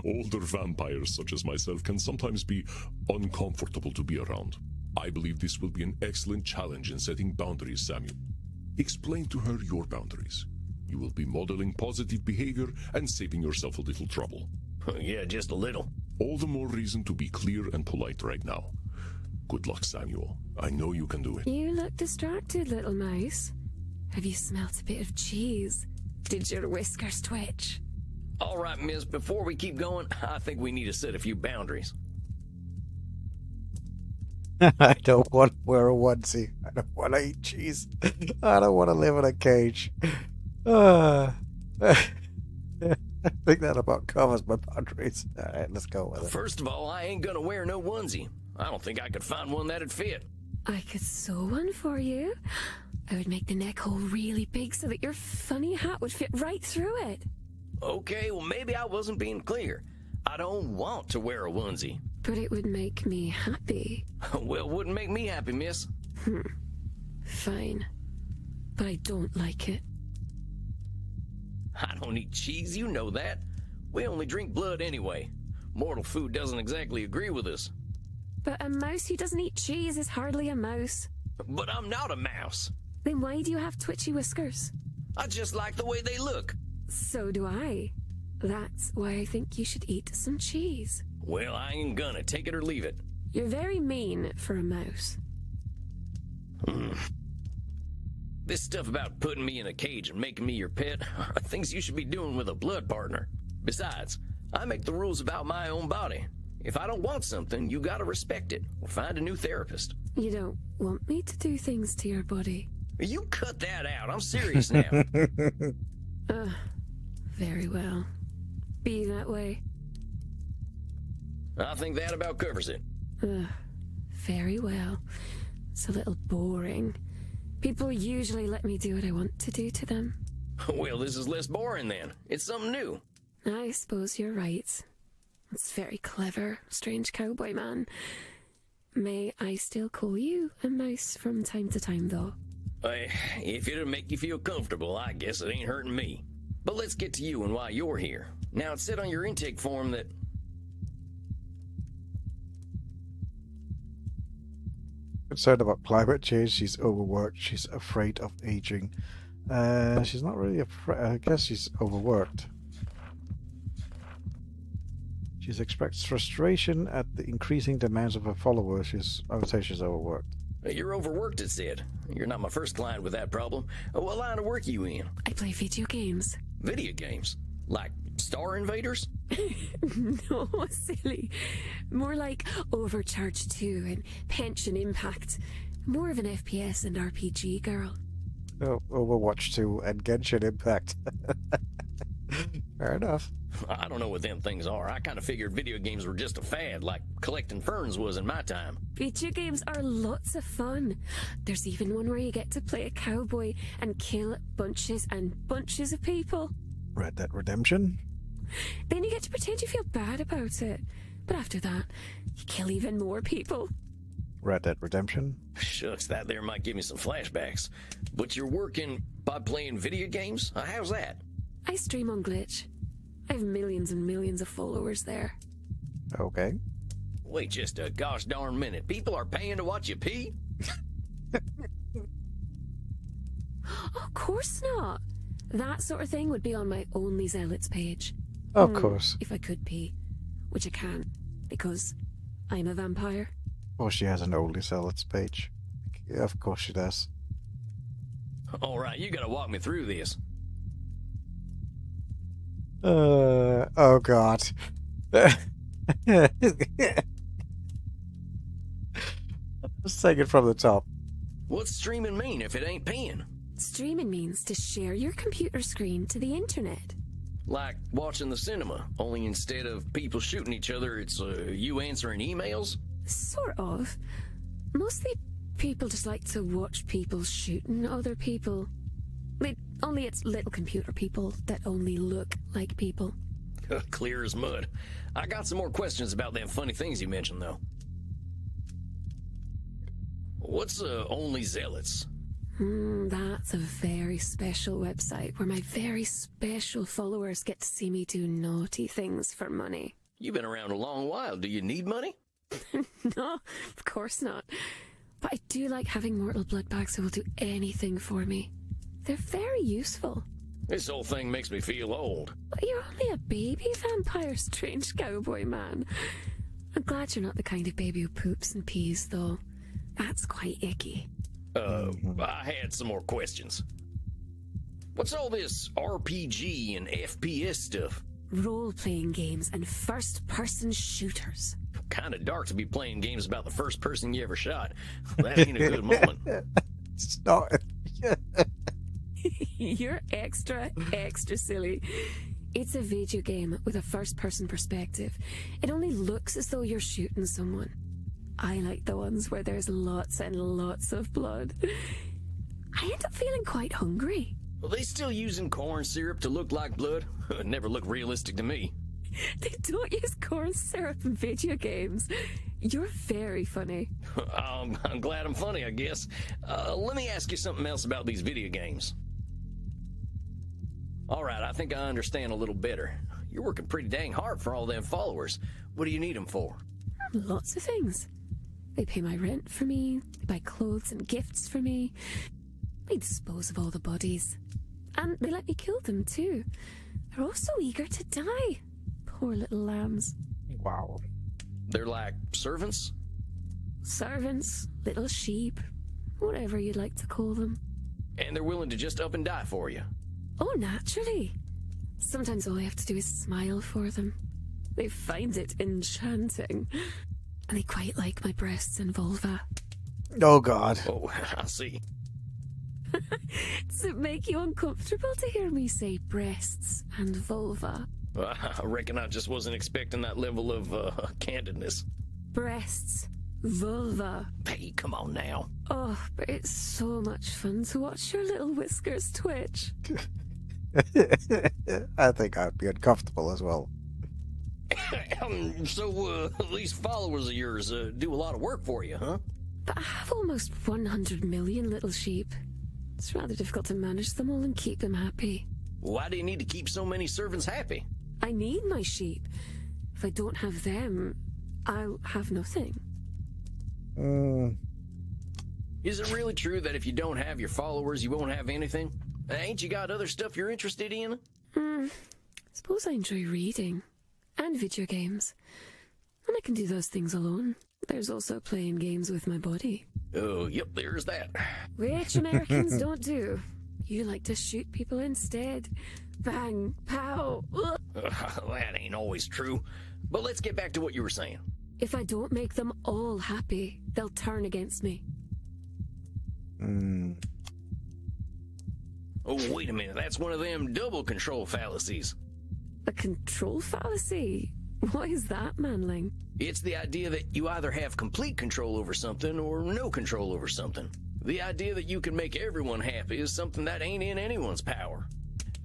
Older vampires such as myself can sometimes be uncomfortable to be around. I believe this will be an excellent challenge in setting boundaries, Samuel. Explain to her your boundaries. You will be modeling positive behavior and saving yourself a little trouble. Yeah, just a little. All the more reason to be clear and polite right now. Good luck, Samuel. I know you can do it. You look distracted, little mouse. Have you smelt a bit of cheese? Did your whiskers twitch? All right, miss, before we keep going, I think we need to set a few boundaries. I don't want to wear a onesie. I don't want to eat cheese. I don't want to live in a cage. I think that about covers my boundaries. All right, let's go with it. First of all, I ain't gonna wear no onesie. I don't think I could find one that'd fit. I could sew one for you. I would make the neck hole really big so that your funny hat would fit right through it. Okay, well, maybe I wasn't being clear. I don't want to wear a onesie. But it would make me happy. Well, it wouldn't make me happy, miss. Fine. But I don't like it. I don't eat cheese, you know that. We only drink blood anyway. Mortal food doesn't exactly agree with us. But a mouse who doesn't eat cheese is hardly a mouse. But I'm not a mouse. Then why do you have twitchy whiskers? I just like the way they look. So do I. That's why I think you should eat some cheese. Well, I ain't gonna. Take it or leave it. You're very mean for a mouse. This stuff about putting me in a cage and making me your pet are things you should be doing with a blood partner. Besides, I make the rules about my own body. If I don't want something, you gotta respect it or find a new therapist. You don't want me to do things to your body? You cut that out. I'm serious now. Very well. Be that way. I think that about covers it. Very well. It's a little boring. People usually let me do what I want to do to them. Well, this is less boring then. It's something new. I suppose you're right. It's very clever, strange cowboy man. May I still call you a mouse from time to time, though? If it'll make you feel comfortable, I guess it ain't hurting me. But let's get to you and why you're here. Now, it said on your intake form that... Concerned about climate change, she's overworked, she's afraid of aging. She's not really afraid, I guess she's overworked. She expressed frustration at the increasing demands of her followers. I would say she's overworked. You're overworked, it said. You're not my first client with that problem. What line of work are you in? I play video games. Video games? Like Star Invaders? No, silly. More like Overcharged 2 and Pension Impact. More of an FPS and RPG girl. Oh, Overwatch 2 and Genshin Impact. Fair enough. I don't know what them things are. I kind of figured video games were just a fad, like collecting ferns was in my time. Video games are lots of fun. There's even one where you get to play a cowboy and kill bunches and bunches of people. Red Dead Redemption? Then you get to pretend you feel bad about it. But after that, you kill even more people. Red Dead Redemption? Shucks, that there might give me some flashbacks. But you're working by playing video games? How's that? I stream on Glitch. I have millions and millions of followers there. Okay. Wait just a gosh darn minute. People are paying to watch you pee? Of course not. That sort of thing would be on my Only Zealots page. Of course. If I could pee. Which I can't, because I'm a vampire. Oh, she has an Only Zealots page. Yeah, of course she does. Alright, you gotta walk me through this. Oh god. Let's take it from the top. What's streaming mean if it ain't peeing? Streaming means to share your computer screen to the internet. Like watching the cinema, only instead of people shooting each other, it's you answering emails? Sort of. Mostly people just like to watch people shooting other people. Only it's little computer people that only look like people. Clear as mud. I got some more questions about them funny things you mentioned, though. What's Only Zealots? That's a very special website where my very special followers get to see me do naughty things for money. You've been around a long while. Do you need money? No, of course not. But I do like having mortal bloodbags who will do anything for me. They're very useful. This whole thing makes me feel old. But you're only a baby vampire, strange cowboy man. I'm glad you're not the kind of baby who poops and pees, though. That's quite icky. I had some more questions. What's all this RPG and FPS stuff? Role-playing games and first-person shooters. Kinda dark to be playing games about the first person you ever shot. That ain't a good moment. It's not. You're extra silly. It's a video game with a first-person perspective. It only looks as though you're shooting someone. I like the ones where there's lots and lots of blood. I end up feeling quite hungry. Are they still using corn syrup to look like blood? It never looked realistic to me. They don't use corn syrup in video games. You're very funny. I'm glad I'm funny, I guess. Let me ask you something else about these video games. Alright, I think I understand a little better. You're working pretty dang hard for all them followers. What do you need them for? Lots of things. They pay my rent for me, they buy clothes and gifts for me, they dispose of all the bodies. And they let me kill them too. They're all so eager to die. Poor little lambs. Wow. They're like servants? Servants, little sheep, whatever you'd like to call them. And they're willing to just up and die for you? Oh, naturally. Sometimes all I have to do is smile for them. They find it enchanting. And they quite like my breasts and vulva. Oh, God. Oh, I see. Does it make you uncomfortable to hear me say breasts and vulva? I reckon I just wasn't expecting that level of candidness. Breasts, vulva. Hey, come on now. Oh, but it's so much fun to watch your little whiskers twitch. I think I'd be uncomfortable as well. So, these followers of yours do a lot of work for you, huh? But I have almost 100 million little sheep. It's rather difficult to manage them all and keep them happy. Why do you need to keep so many servants happy? I need my sheep. If I don't have them, I'll have nothing. Is it really true that if you don't have your followers, you won't have anything? Ain't you got other stuff you're interested in? Suppose I enjoy reading. And video games. And I can do those things alone. There's also playing games with my body. Oh, yep, there's that. Which Americans don't do. You like to shoot people instead. Bang, pow. That ain't always true. But let's get back to what you were saying. If I don't make them all happy, they'll turn against me. Oh, wait a minute. That's one of them double control fallacies. A control fallacy? What is that, manling? It's the idea that you either have complete control over something or no control over something. The idea that you can make everyone happy is something that ain't in anyone's power.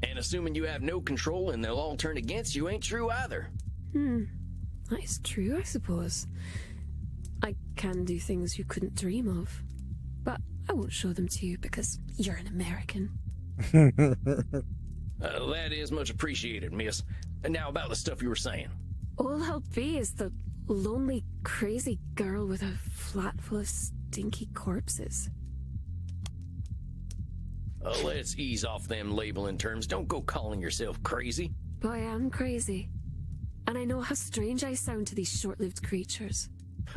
And assuming you have no control and they'll all turn against you ain't true either. That is true, I suppose. I can do things you couldn't dream of. But I won't show them to you because you're an American. That is much appreciated, miss. And now about the stuff you were saying. All I'll be is the lonely, crazy girl with a flat full of stinky corpses. Let's ease off them labeling terms. Don't go calling yourself crazy. But I am crazy. And I know how strange I sound to these short-lived creatures.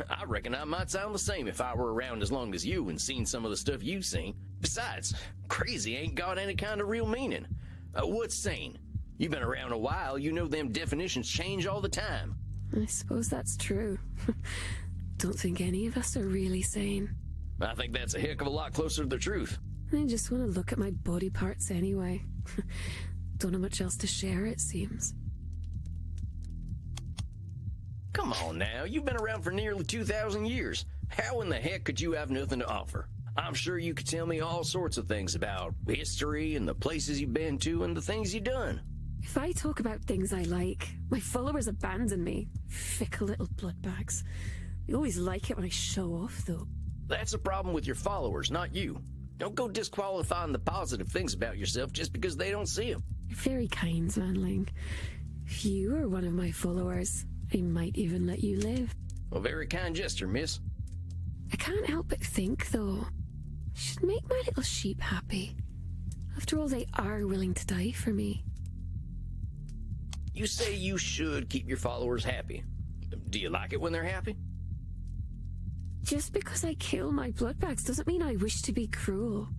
I reckon I might sound the same if I were around as long as you and seen some of the stuff you've seen. Besides, crazy ain't got any kind of real meaning. What's sane? You've been around a while, you know them definitions change all the time. I suppose that's true. Don't think any of us are really sane. I think that's a heck of a lot closer to the truth. I just want to look at my body parts anyway. Don't have much else to share, it seems. Come on now, you've been around for nearly 2,000 years. How in the heck could you have nothing to offer? I'm sure you could tell me all sorts of things about history and the places you've been to and the things you've done. If I talk about things I like, my followers abandon me. Fickle little bloodbags. They always like it when I show off, though. That's a problem with your followers, not you. Don't go disqualifying the positive things about yourself just because they don't see them. You're very kind, Manling. If you were one of my followers, I might even let you live. A very kind gesture, miss. I can't help but think, though, I should make my little sheep happy. After all, they are willing to die for me. You say you should keep your followers happy. Do you like it when they're happy? Just because I kill my bloodbags doesn't mean I wish to be cruel.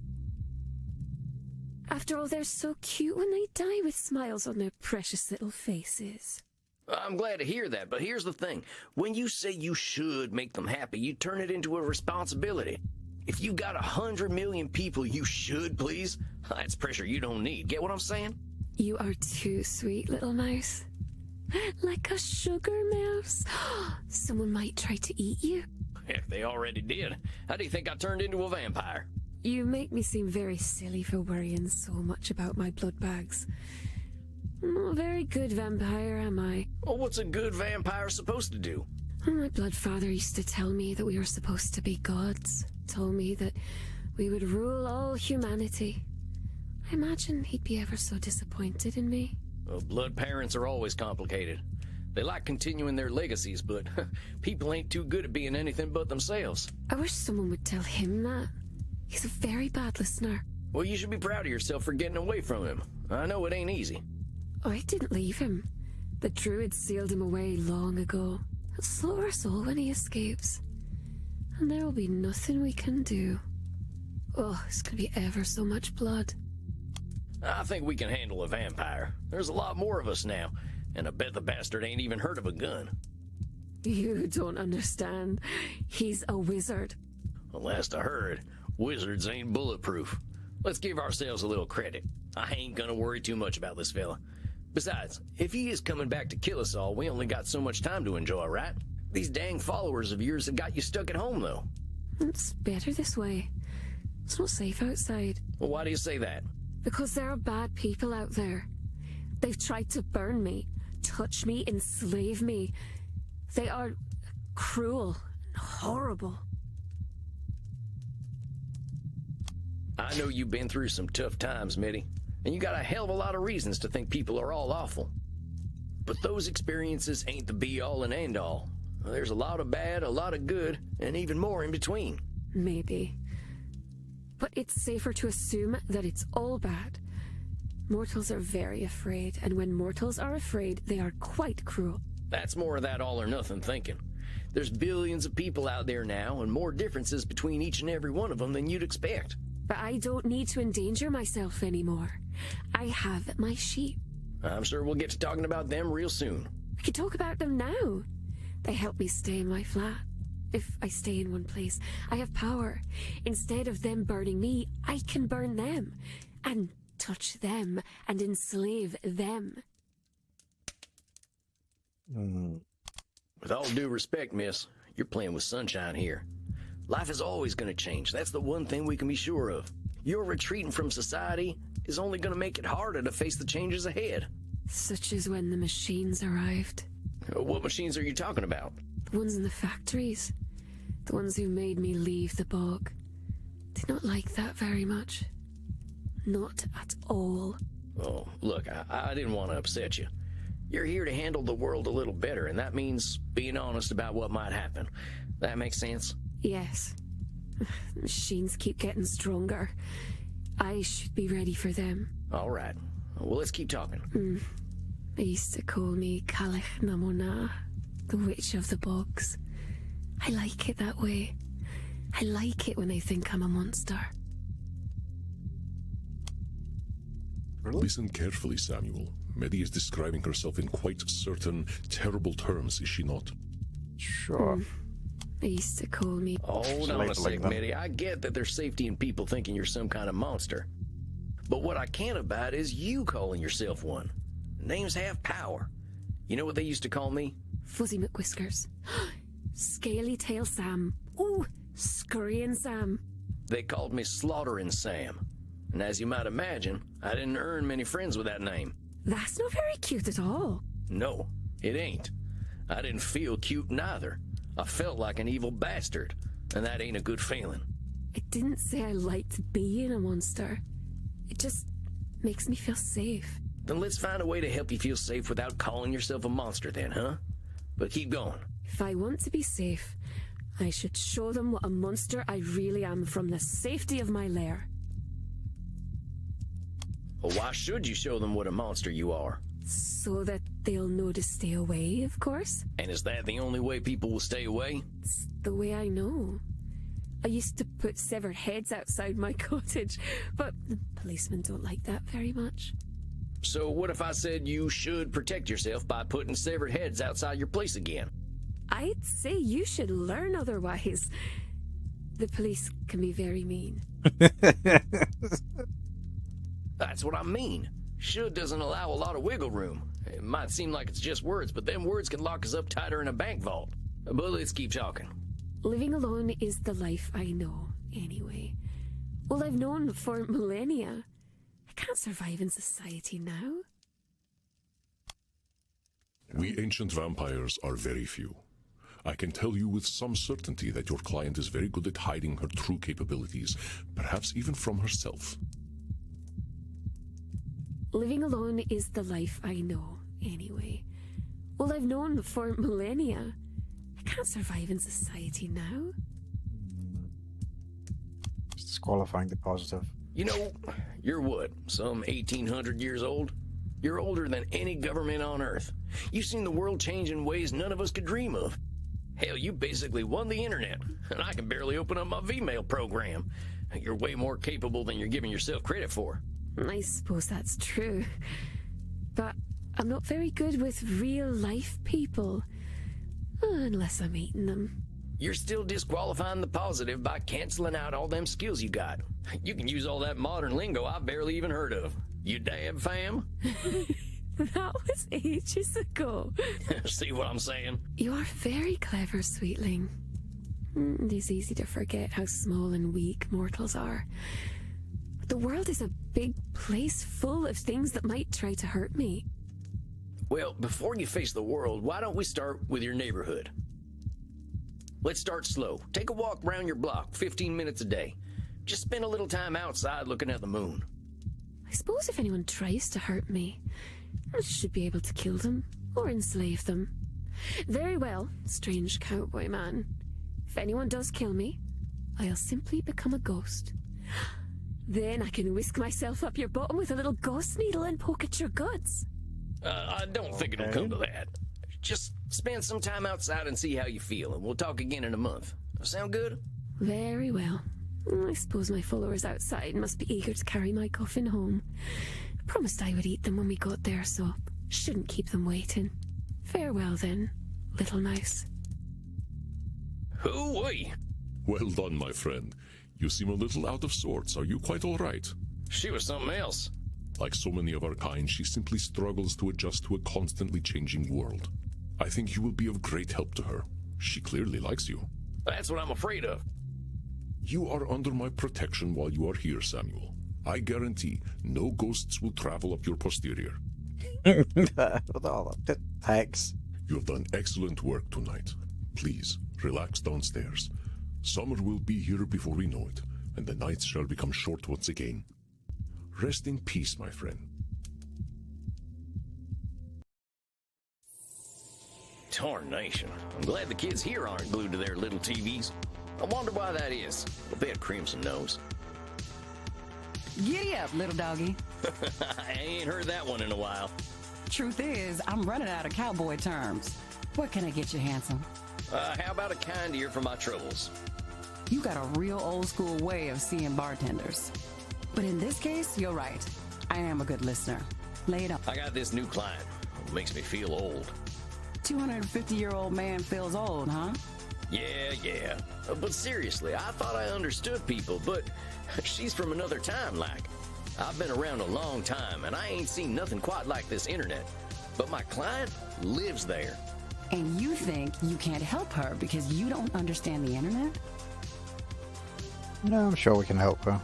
After all, they're so cute when they die with smiles on their precious little faces. I'm glad to hear that, but here's the thing. When you say you should make them happy, you turn it into a responsibility. If you got 100 million people you should please, that's pressure you don't need. Get what I'm saying? You are too sweet, little mouse. Like a sugar mouse. Someone might try to eat you. Heck, they already did. How do you think I turned into a vampire? You make me seem very silly for worrying so much about my blood bags. I'm not a very good vampire, am I? Well, what's a good vampire supposed to do? My blood father used to tell me that we were supposed to be gods. Told me that we would rule all humanity. I imagine he'd be ever so disappointed in me. Well, blood parents are always complicated. They like continuing their legacies, but people ain't too good at being anything but themselves. I wish someone would tell him that. He's a very bad listener. Well, you should be proud of yourself for getting away from him. I know it ain't easy. Oh, I didn't leave him. The druid sealed him away long ago. He'll slaughter us all when he escapes. And there will be nothing we can do. Oh, it's gonna be ever so much blood. I think we can handle a vampire. There's a lot more of us now, and I bet the bastard ain't even heard of a gun. You don't understand. He's a wizard. Well, last I heard, wizards ain't bulletproof. Let's give ourselves a little credit. I ain't gonna worry too much about this fella. Besides, if he is coming back to kill us all, we only got so much time to enjoy, right? These dang followers of yours have got you stuck at home, though. It's better this way. It's not safe outside. Well, why do you say that? Because there are bad people out there. They've tried to burn me, touch me, enslave me. They are cruel and horrible. I know you've been through some tough times, Meddy, and you got a hell of a lot of reasons to think people are all awful. But those experiences ain't the be-all and end-all. There's a lot of bad, a lot of good, and even more in between. Maybe. But it's safer to assume that it's all bad. Mortals are very afraid, and when mortals are afraid, they are quite cruel. That's more of that all-or-nothing thinking. There's billions of people out there now, and more differences between each and every one of them than you'd expect. But I don't need to endanger myself anymore. I have my sheep. I'm sure we'll get to talking about them real soon. I can talk about them now. They help me stay in my flat. If I stay in one place, I have power. Instead of them burning me, I can burn them. And touch them and enslave them. With all due respect, miss, you're playing with sunshine here. Life is always going to change. That's the one thing we can be sure of. Your retreating from society is only going to make it harder to face the changes ahead. Such as when the machines arrived. What machines are you talking about? The ones in the factories. The ones who made me leave the bog. Did not like that very much. Not at all. Oh, look, I didn't want to upset you. You're here to handle the world a little better, and that means being honest about what might happen. That makes sense? Yes. The machines keep getting stronger. I should be ready for them. All right. Well, let's keep talking. They used to call me Calich Namona, the witch of the bogs. I like it that way. I like it when they think I'm a monster. Listen carefully, Samuel. Meddy is describing herself in quite certain terrible terms, is she not? Sure. They used to call me... Hold on a sec, Meddy. I get that there's safety in people thinking you're some kind of monster. But what I can't abide is you calling yourself one. Names have power. You know what they used to call me? Fuzzy McWhiskers. Scaly Tail Sam. Ooh, Scurrying Sam. They called me Slaughtering Sam. And as you might imagine, I didn't earn many friends with that name. That's not very cute at all. No, it ain't. I didn't feel cute neither. I felt like an evil bastard, and that ain't a good feeling. I didn't say I liked being a monster. It just makes me feel safe. Then let's find a way to help you feel safe without calling yourself a monster then, huh? But keep going. If I want to be safe, I should show them what a monster I really am from the safety of my lair. Well, why should you show them what a monster you are? So that they'll know to stay away, of course. And is that the only way people will stay away? It's the way I know. I used to put severed heads outside my cottage, but the policemen don't like that very much. So what if I said you should protect yourself by putting severed heads outside your place again? I'd say you should learn otherwise. The police can be very mean. That's what I mean. Should doesn't allow a lot of wiggle room. It might seem like it's just words, but them words can lock us up tighter in a bank vault. But let's keep talking. Living alone is the life I know, anyway. Well, I've known for millennia. I can't survive in society now. We ancient vampires are very few. I can tell you with some certainty that your client is very good at hiding her true capabilities, perhaps even from herself. Living alone is the life I know, anyway. Well, I've known for millennia. I can't survive in society now. Disqualifying the positive. You know, you're what, some 1,800 years old? You're older than any government on Earth. You've seen the world change in ways none of us could dream of. Hell, you basically won the internet, and I can barely open up my Vmail program. You're way more capable than you're giving yourself credit for. I suppose that's true. But I'm not very good with real-life people. Unless I'm eating them. You're still disqualifying the positive by canceling out all them skills you got. You can use all that modern lingo I've barely even heard of. You dab, fam? That was ages ago. See what I'm saying? You are very clever, sweetling. It is easy to forget how small and weak mortals are. The world is a big place full of things that might try to hurt me. Well, before you face the world, why don't we start with your neighborhood? Let's start slow. Take a walk around your block, 15 minutes a day. Just spend a little time outside looking at the moon. I suppose if anyone tries to hurt me, I should be able to kill them or enslave them. Very well, strange cowboy man. If anyone does kill me, I'll simply become a ghost. Then I can whisk myself up your bottom with a little ghost needle and poke at your guts. I don't think it'll come to that. Just spend some time outside and see how you feel, and we'll talk again in a month. Sound good? Very well. I suppose my followers outside must be eager to carry my coffin home. I promised I would eat them when we got there, so shouldn't keep them waiting. Farewell then, little mouse. Hoo-wee! Well done, my friend. You seem a little out of sorts. Are you quite all right? She was something else. Like so many of our kind, she simply struggles to adjust to a constantly changing world. I think you will be of great help to her. She clearly likes you. That's what I'm afraid of. You are under my protection while you are here, Samuel. I guarantee no ghosts will travel up your posterior. Thanks. You have done excellent work tonight. Please, relax downstairs. Summer will be here before we know it, and the nights shall become short once again. Rest in peace, my friend. Tarnation. I'm glad the kids here aren't glued to their little TVs. I wonder why that is. I bet Crimson knows. Giddy up, little doggy. I ain't heard that one in a while. Truth is, I'm running out of cowboy terms. What can I get you, handsome? How about a kind ear for my troubles? You got a real old school way of seeing bartenders. But in this case, you're right. I am a good listener. Lay it on. I got this new client. It makes me feel old. 250-year-old man feels old, huh? Yeah. But seriously, I thought I understood people, but she's from another time, like. I've been around a long time, and I ain't seen nothing quite like this internet. But my client lives there. And you think you can't help her because you don't understand the internet? No, I'm sure we can help her.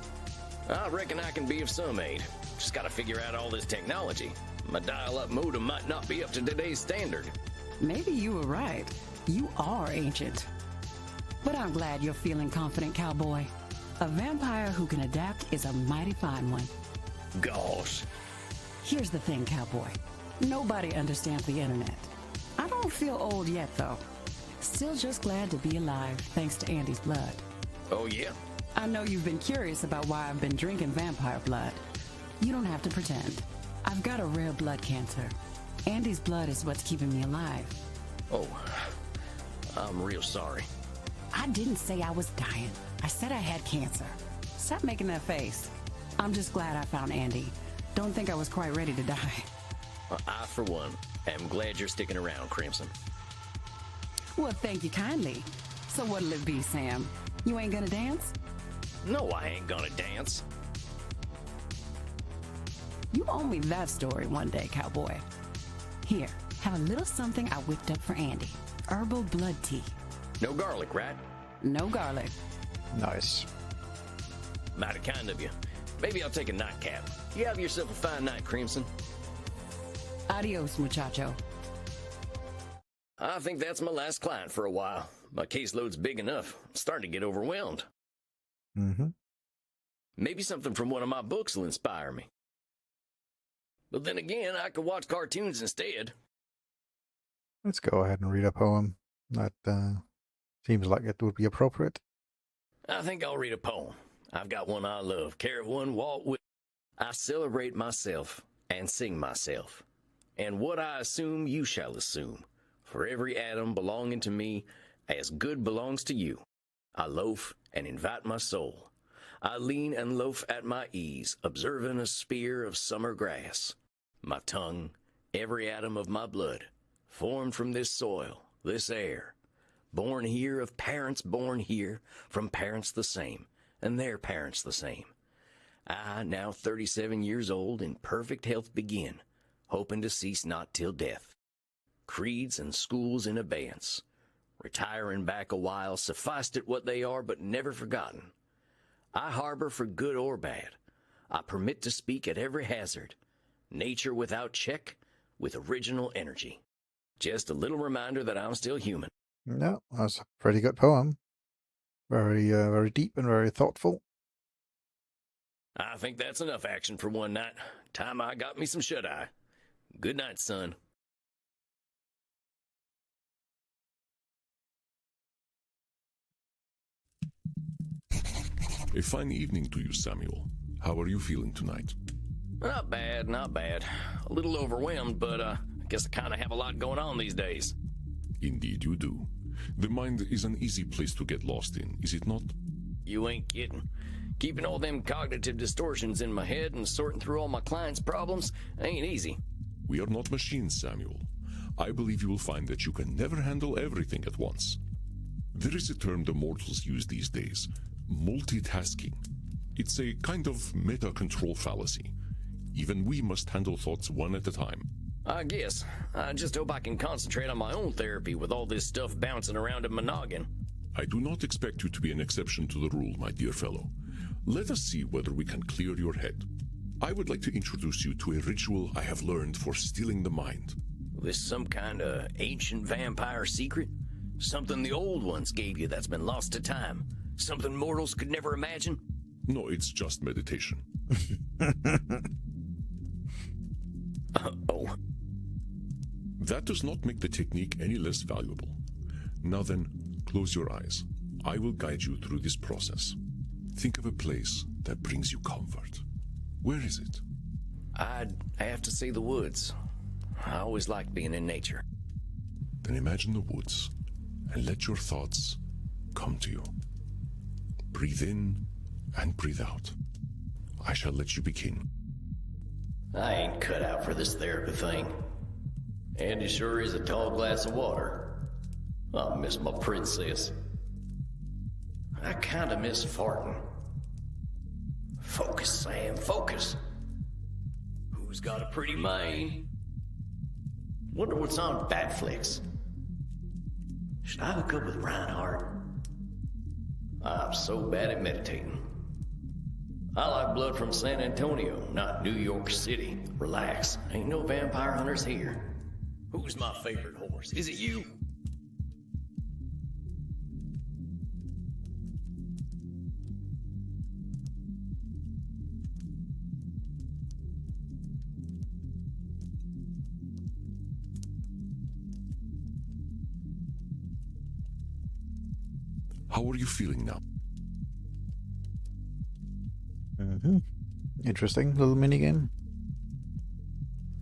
I reckon I can be of some aid. Just gotta figure out all this technology. My dial-up modem might not be up to today's standard. Maybe you were right. You are ancient. But I'm glad you're feeling confident, cowboy. A vampire who can adapt is a mighty fine one. Gosh. Here's the thing, cowboy. Nobody understands the internet. I don't feel old yet, though. Still just glad to be alive, thanks to Andy's blood. Oh, yeah? I know you've been curious about why I've been drinking vampire blood. You don't have to pretend. I've got a rare blood cancer. Andy's blood is what's keeping me alive. Oh, I'm real sorry. I didn't say I was dying. I said I had cancer. Stop making that face. I'm just glad I found Andy. Don't think I was quite ready to die. I, for one, am glad you're sticking around, Crimson. Well, thank you kindly. So what'll it be, Sam? You ain't gonna dance? No, I ain't gonna dance. You owe me that story one day, cowboy. Here, have a little something I whipped up for Andy. Herbal blood tea. No garlic, right? No garlic. Nice. Mighty kind of you. Maybe I'll take a nightcap. You have yourself a fine night, Crimson. Adios, muchacho. I think that's my last client for a while. My caseload's big enough. I'm starting to get overwhelmed. Mm-hmm. Maybe something from one of my books will inspire me. But then again, I could watch cartoons instead. Let's go ahead and read a poem. That seems like it would be appropriate. I think I'll read a poem. I've got one I love. Carry one, walk with. I celebrate myself and sing myself. And what I assume, you shall assume. For every atom belonging to me, as good belongs to you. I loaf and invite my soul. I lean and loaf at my ease, observing a spear of summer grass. My tongue, every atom of my blood, formed from this soil, this air, born here of parents born here, from parents the same, and their parents the same. I, now 37 years old, in perfect health begin, hoping to cease not till death. Creeds and schools in abeyance, retiring back a while, sufficed it what they are, but never forgotten. I harbor for good or bad. I permit to speak at every hazard. Nature without check, with original energy. Just a little reminder that I'm still human. No, that's a pretty good poem. Very deep and very thoughtful. I think that's enough action for one night. Time I got me some shut-eye. Good night, son. A fine evening to you, Samuel. How are you feeling tonight? Not bad, not bad. A little overwhelmed, but I guess I kind of have a lot going on these days. Indeed you do. The mind is an easy place to get lost in, is it not? You ain't kidding. Keeping all them cognitive distortions in my head and sorting through all my clients' problems ain't easy. We are not machines, Samuel. I believe you will find that you can never handle everything at once. There is a term the mortals use these days, multitasking. It's a kind of meta-control fallacy. Even we must handle thoughts one at a time. I guess. I just hope I can concentrate on my own therapy with all this stuff bouncing around in my noggin. I do not expect you to be an exception to the rule, my dear fellow. Let us see whether we can clear your head. I would like to introduce you to a ritual I have learned for stilling the mind. This some kind of ancient vampire secret? Something the old ones gave you that's been lost to time? Something mortals could never imagine? No, it's just meditation. Oh. That does not make the technique any less valuable. Now then, close your eyes. I will guide you through this process. Think of a place that brings you comfort. Where is it? I'd have to say the woods. I always liked being in nature. Then imagine the woods and let your thoughts come to you. Breathe in and breathe out. I shall let you begin. I ain't cut out for this therapy thing. And it sure is a tall glass of water. I miss my princess. I kinda miss farting. Focus, Sam, focus. Who's got a pretty mane? Wonder what's on Batflix. Should I hook up with Reinhardt? I'm so bad at meditating. I like blood from San Antonio, not New York City. Relax, ain't no vampire hunters here. Who's my favorite horse? Is it you? How are you feeling now? Interesting little minigame.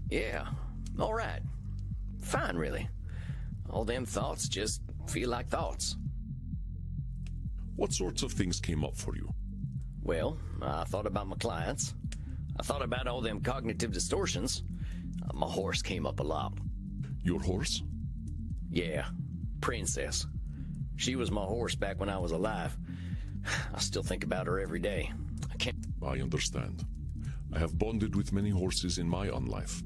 Yeah, all right. Fine, really. All them thoughts just feel like thoughts. What sorts of things came up for you? Well, I thought about my clients. I thought about all them cognitive distortions. My horse came up a lot. Your horse? Yeah, Princess. She was my horse back when I was alive. I still think about her every day. I understand. I have bonded with many horses in my own life,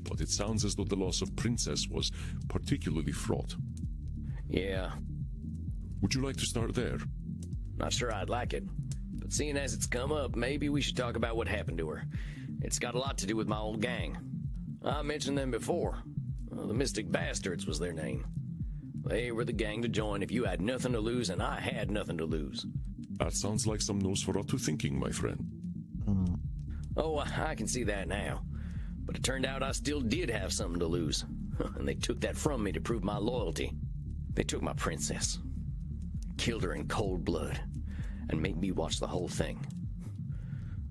but it sounds as though the loss of Princess was particularly fraught. Yeah. Would you like to start there? Not sure I'd like it, but seeing as it's come up, maybe we should talk about what happened to her. It's got a lot to do with my old gang. I mentioned them before. The Mystic Bastards was their name. They were the gang to join if you had nothing to lose, and I had nothing to lose. That sounds like some Nosferatu thinking, my friend. Oh, I can see that now. But it turned out I still did have something to lose. And they took that from me to prove my loyalty. They took my princess, killed her in cold blood, and made me watch the whole thing.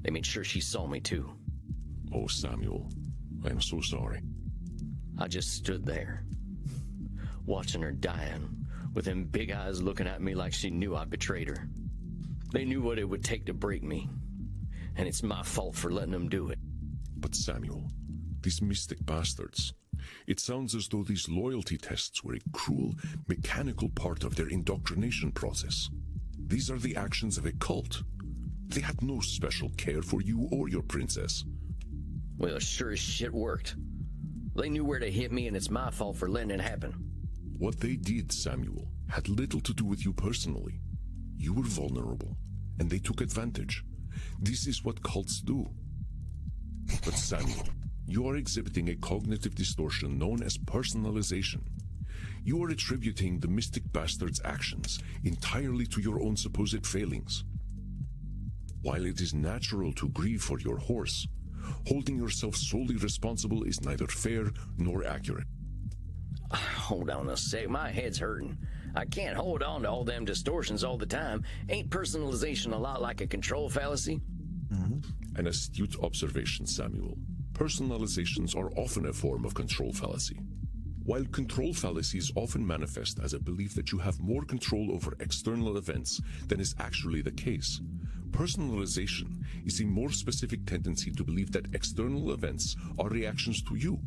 They made sure she saw me too. Oh, Samuel, I am so sorry. I just stood there, watching her dying, with them big eyes looking at me like she knew I betrayed her. They knew what it would take to break me, and it's my fault for letting them do it. But Samuel, these Mystic Bastards, it sounds as though these loyalty tests were a cruel, mechanical part of their indoctrination process. These are the actions of a cult. They had no special care for you or your princess. Well, sure as shit worked. They knew where to hit me, and it's my fault for letting it happen. What they did, Samuel, had little to do with you personally. You were vulnerable, and they took advantage. This is what cults do. But Samuel, you are exhibiting a cognitive distortion known as personalization. You are attributing the Mystic Bastards' actions entirely to your own supposed failings. While it is natural to grieve for your horse, holding yourself solely responsible is neither fair nor accurate. Hold on a sec, my head's hurting. I can't hold on to all them distortions all the time. Ain't personalization a lot like a control fallacy? An astute observation, Samuel. Personalizations are often a form of control fallacy. While control fallacies often manifest as a belief that you have more control over external events than is actually the case, personalization is a more specific tendency to believe that external events are reactions to you.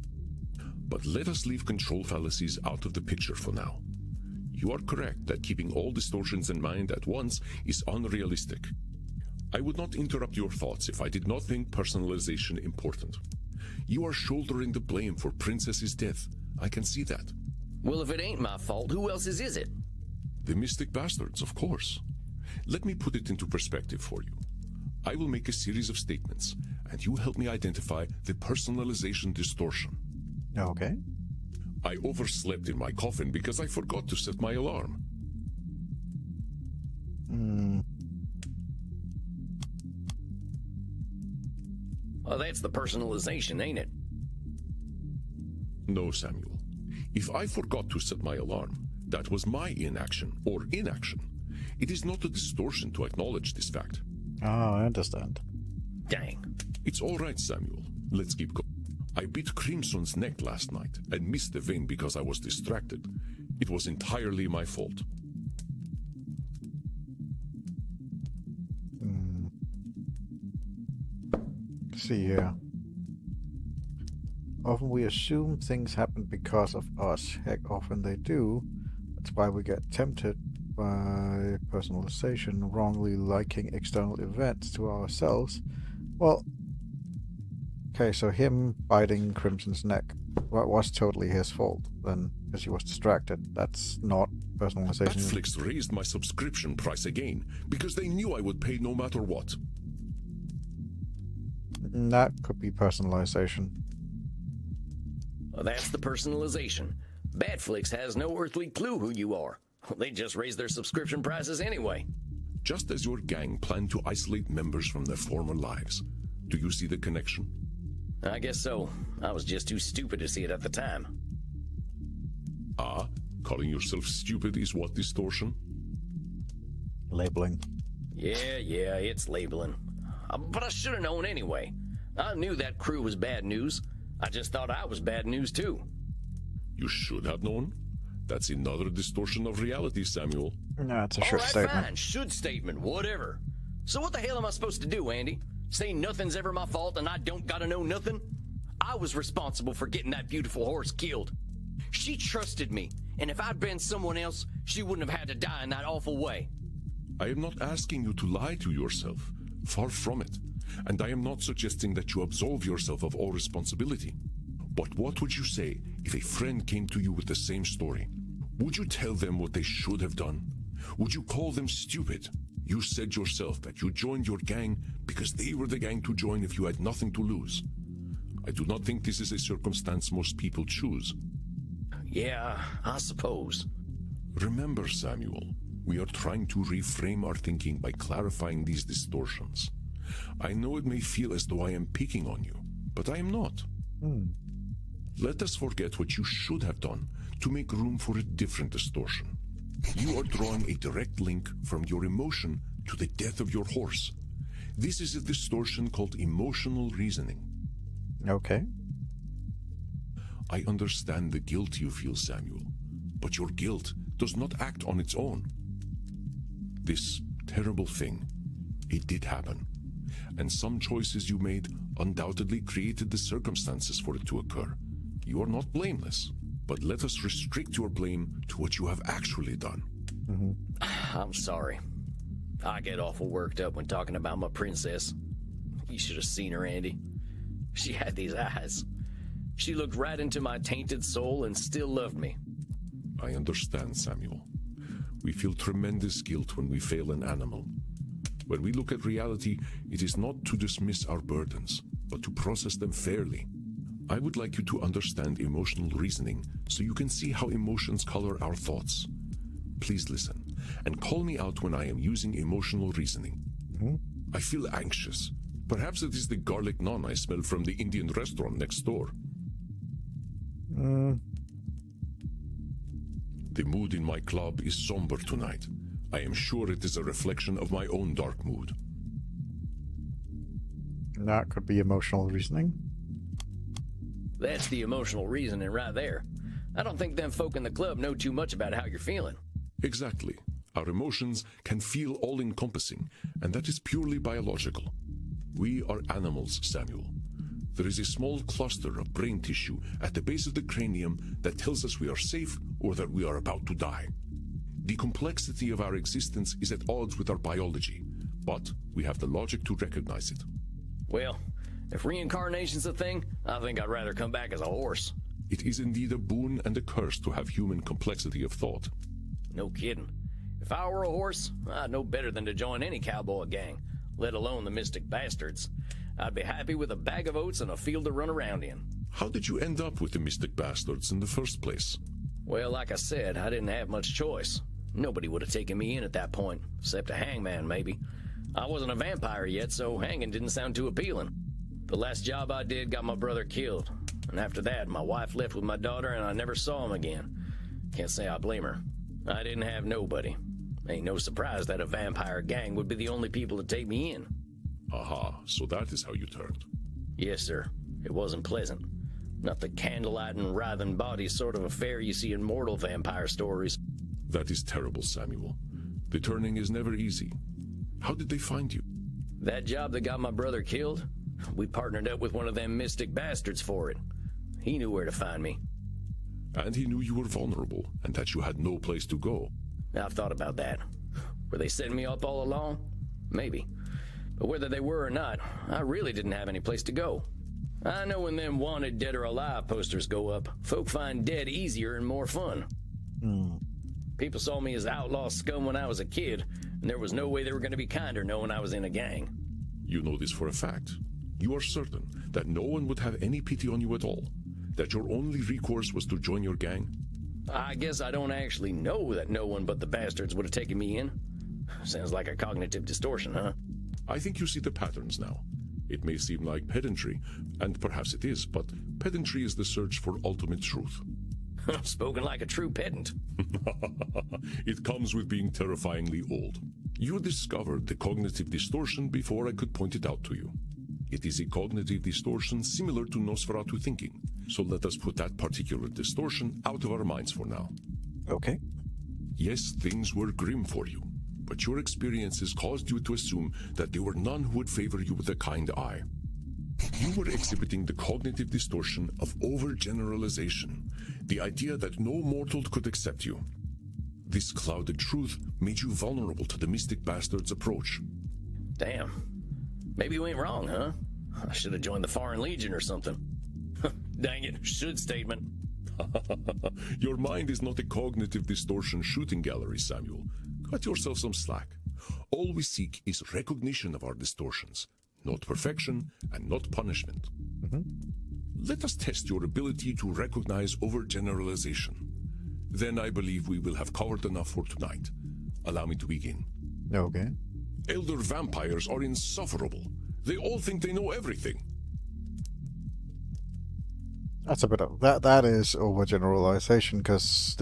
But let us leave control fallacies out of the picture for now. You are correct that keeping all distortions in mind at once is unrealistic. I would not interrupt your thoughts if I did not think personalization important. You are shouldering the blame for Princess's death. I can see that. Well, if it ain't my fault, who else's is it? The Mystic Bastards, of course. Let me put it into perspective for you. I will make a series of statements, and you help me identify the personalization distortion. Okay. I overslept in my coffin because I forgot to set my alarm. Well, that's the personalization, ain't it? No, Samuel. If I forgot to set my alarm, that was my inaction or inaction. It is not a distortion to acknowledge this fact. Ah, I understand. Dang. It's all right, Samuel. Let's keep going. I bit Crimson's neck last night and missed the vein because I was distracted. It was entirely my fault. See here. Often we assume things happen because of us. Heck, often they do. That's why we get tempted by personalization, wrongly liking external events to ourselves. Well, okay, so him biting Crimson's neck was totally his fault then, because he was distracted. That's not personalization. Netflix raised my subscription price again because they knew I would pay no matter what. That could be personalization. Well, that's the personalization. Badflix has no earthly clue who you are. They just raise their subscription prices anyway. Just as your gang planned to isolate members from their former lives. Do you see the connection? I guess so. I was just too stupid to see it at the time. Ah, calling yourself stupid is what distortion? Labeling. Yeah, it's labeling. But I should have known anyway. I knew that crew was bad news. I just thought I was bad news too. You should have known. That's another distortion of reality, Samuel. No, it's a All should right, statement. fine. Should statement, whatever. So what the hell am I supposed to do, Andy? Say nothing's ever my fault and I don't gotta know nothing? I was responsible for getting that beautiful horse killed. She trusted me, and if I'd been someone else, she wouldn't have had to die in that awful way. I am not asking you to lie to yourself. Far from it. And I am not suggesting that you absolve yourself of all responsibility. But what would you say if a friend came to you with the same story? Would you tell them what they should have done? Would you call them stupid? You said yourself that you joined your gang because they were the gang to join if you had nothing to lose. I do not think this is a circumstance most people choose. Yeah, I suppose. Remember, Samuel, we are trying to reframe our thinking by clarifying these distortions. I know it may feel as though I am picking on you, but I am not. Let us forget what you should have done to make room for a different distortion. You are drawing a direct link from your emotion to the death of your horse. This is a distortion called emotional reasoning. Okay. I understand the guilt you feel, Samuel, but your guilt does not act on its own. This terrible thing, it did happen, and some choices you made undoubtedly created the circumstances for it to occur. You are not blameless, but let us restrict your blame to what you have actually done. I'm sorry. I get awful worked up when talking about my princess. You should have seen her, Andy. She had these eyes. She looked right into my tainted soul and still loved me. I understand, Samuel. We feel tremendous guilt when we fail an animal. When we look at reality, it is not to dismiss our burdens, but to process them fairly. I would like you to understand emotional reasoning so you can see how emotions color our thoughts. Please listen, and call me out when I am using emotional reasoning. I feel anxious. Perhaps it is the garlic naan I smell from the Indian restaurant next door. The mood in my club is somber tonight. I am sure it is a reflection of my own dark mood. That could be emotional reasoning. That's the emotional reasoning right there. I don't think them folk in the club know too much about how you're feeling. Exactly. Our emotions can feel all-encompassing, and that is purely biological. We are animals, Samuel. There is a small cluster of brain tissue at the base of the cranium that tells us we are safe or that we are about to die. The complexity of our existence is at odds with our biology, but we have the logic to recognize it. Well, if reincarnation's a thing, I think I'd rather come back as a horse. It is indeed a boon and a curse to have human complexity of thought. No kidding. If I were a horse, I'd know better than to join any cowboy gang, let alone the Mystic Bastards. I'd be happy with a bag of oats and a field to run around in. How did you end up with the Mystic Bastards in the first place? Well, like I said, I didn't have much choice. Nobody would have taken me in at that point, except a hangman, maybe. I wasn't a vampire yet, so hanging didn't sound too appealing. The last job I did got my brother killed, and after that, my wife left with my daughter and I never saw him again. Can't say I blame her. I didn't have nobody. Ain't no surprise that a vampire gang would be the only people to take me in. Aha, so that is how you turned. Yes, sir. It wasn't pleasant. Not the candlelight and writhing bodies sort of affair you see in mortal vampire stories. That is terrible, Samuel. The turning is never easy. How did they find you? That job that got my brother killed? We partnered up with one of them Mystic Bastards for it. He knew where to find me. And he knew you were vulnerable, and that you had no place to go. I've thought about that. Were they setting me up all along? Maybe. But whether they were or not, I really didn't have any place to go. I know when them wanted dead or alive posters go up, folk find dead easier and more fun. People saw me as outlaw scum when I was a kid, and there was no way they were going to be kinder knowing I was in a gang. You know this for a fact. You are certain that no one would have any pity on you at all, that your only recourse was to join your gang? I guess I don't actually know that no one but the bastards would have taken me in. Sounds like a cognitive distortion, huh? I think you see the patterns now. It may seem like pedantry, and perhaps it is, but pedantry is the search for ultimate truth. Spoken like a true pedant. It comes with being terrifyingly old. You discovered the cognitive distortion before I could point it out to you. It is a cognitive distortion similar to Nosferatu thinking, so let us put that particular distortion out of our minds for now. Okay. Yes, things were grim for you, but your experiences caused you to assume that there were none who would favor you with a kind eye. You were exhibiting the cognitive distortion of overgeneralization, the idea that no mortal could accept you. This clouded truth made you vulnerable to the mystic bastard's approach. Damn. Maybe we went wrong, huh? I should have joined the Foreign Legion or something. Dang it, should statement. Your mind is not a cognitive distortion shooting gallery, Samuel. Cut yourself some slack. All we seek is recognition of our distortions, not perfection and not punishment. Let us test your ability to recognize overgeneralization. Then I believe we will have covered enough for tonight. Allow me to begin. Okay. Elder vampires are insufferable. They all think they know everything. That's a bit of that is overgeneralization because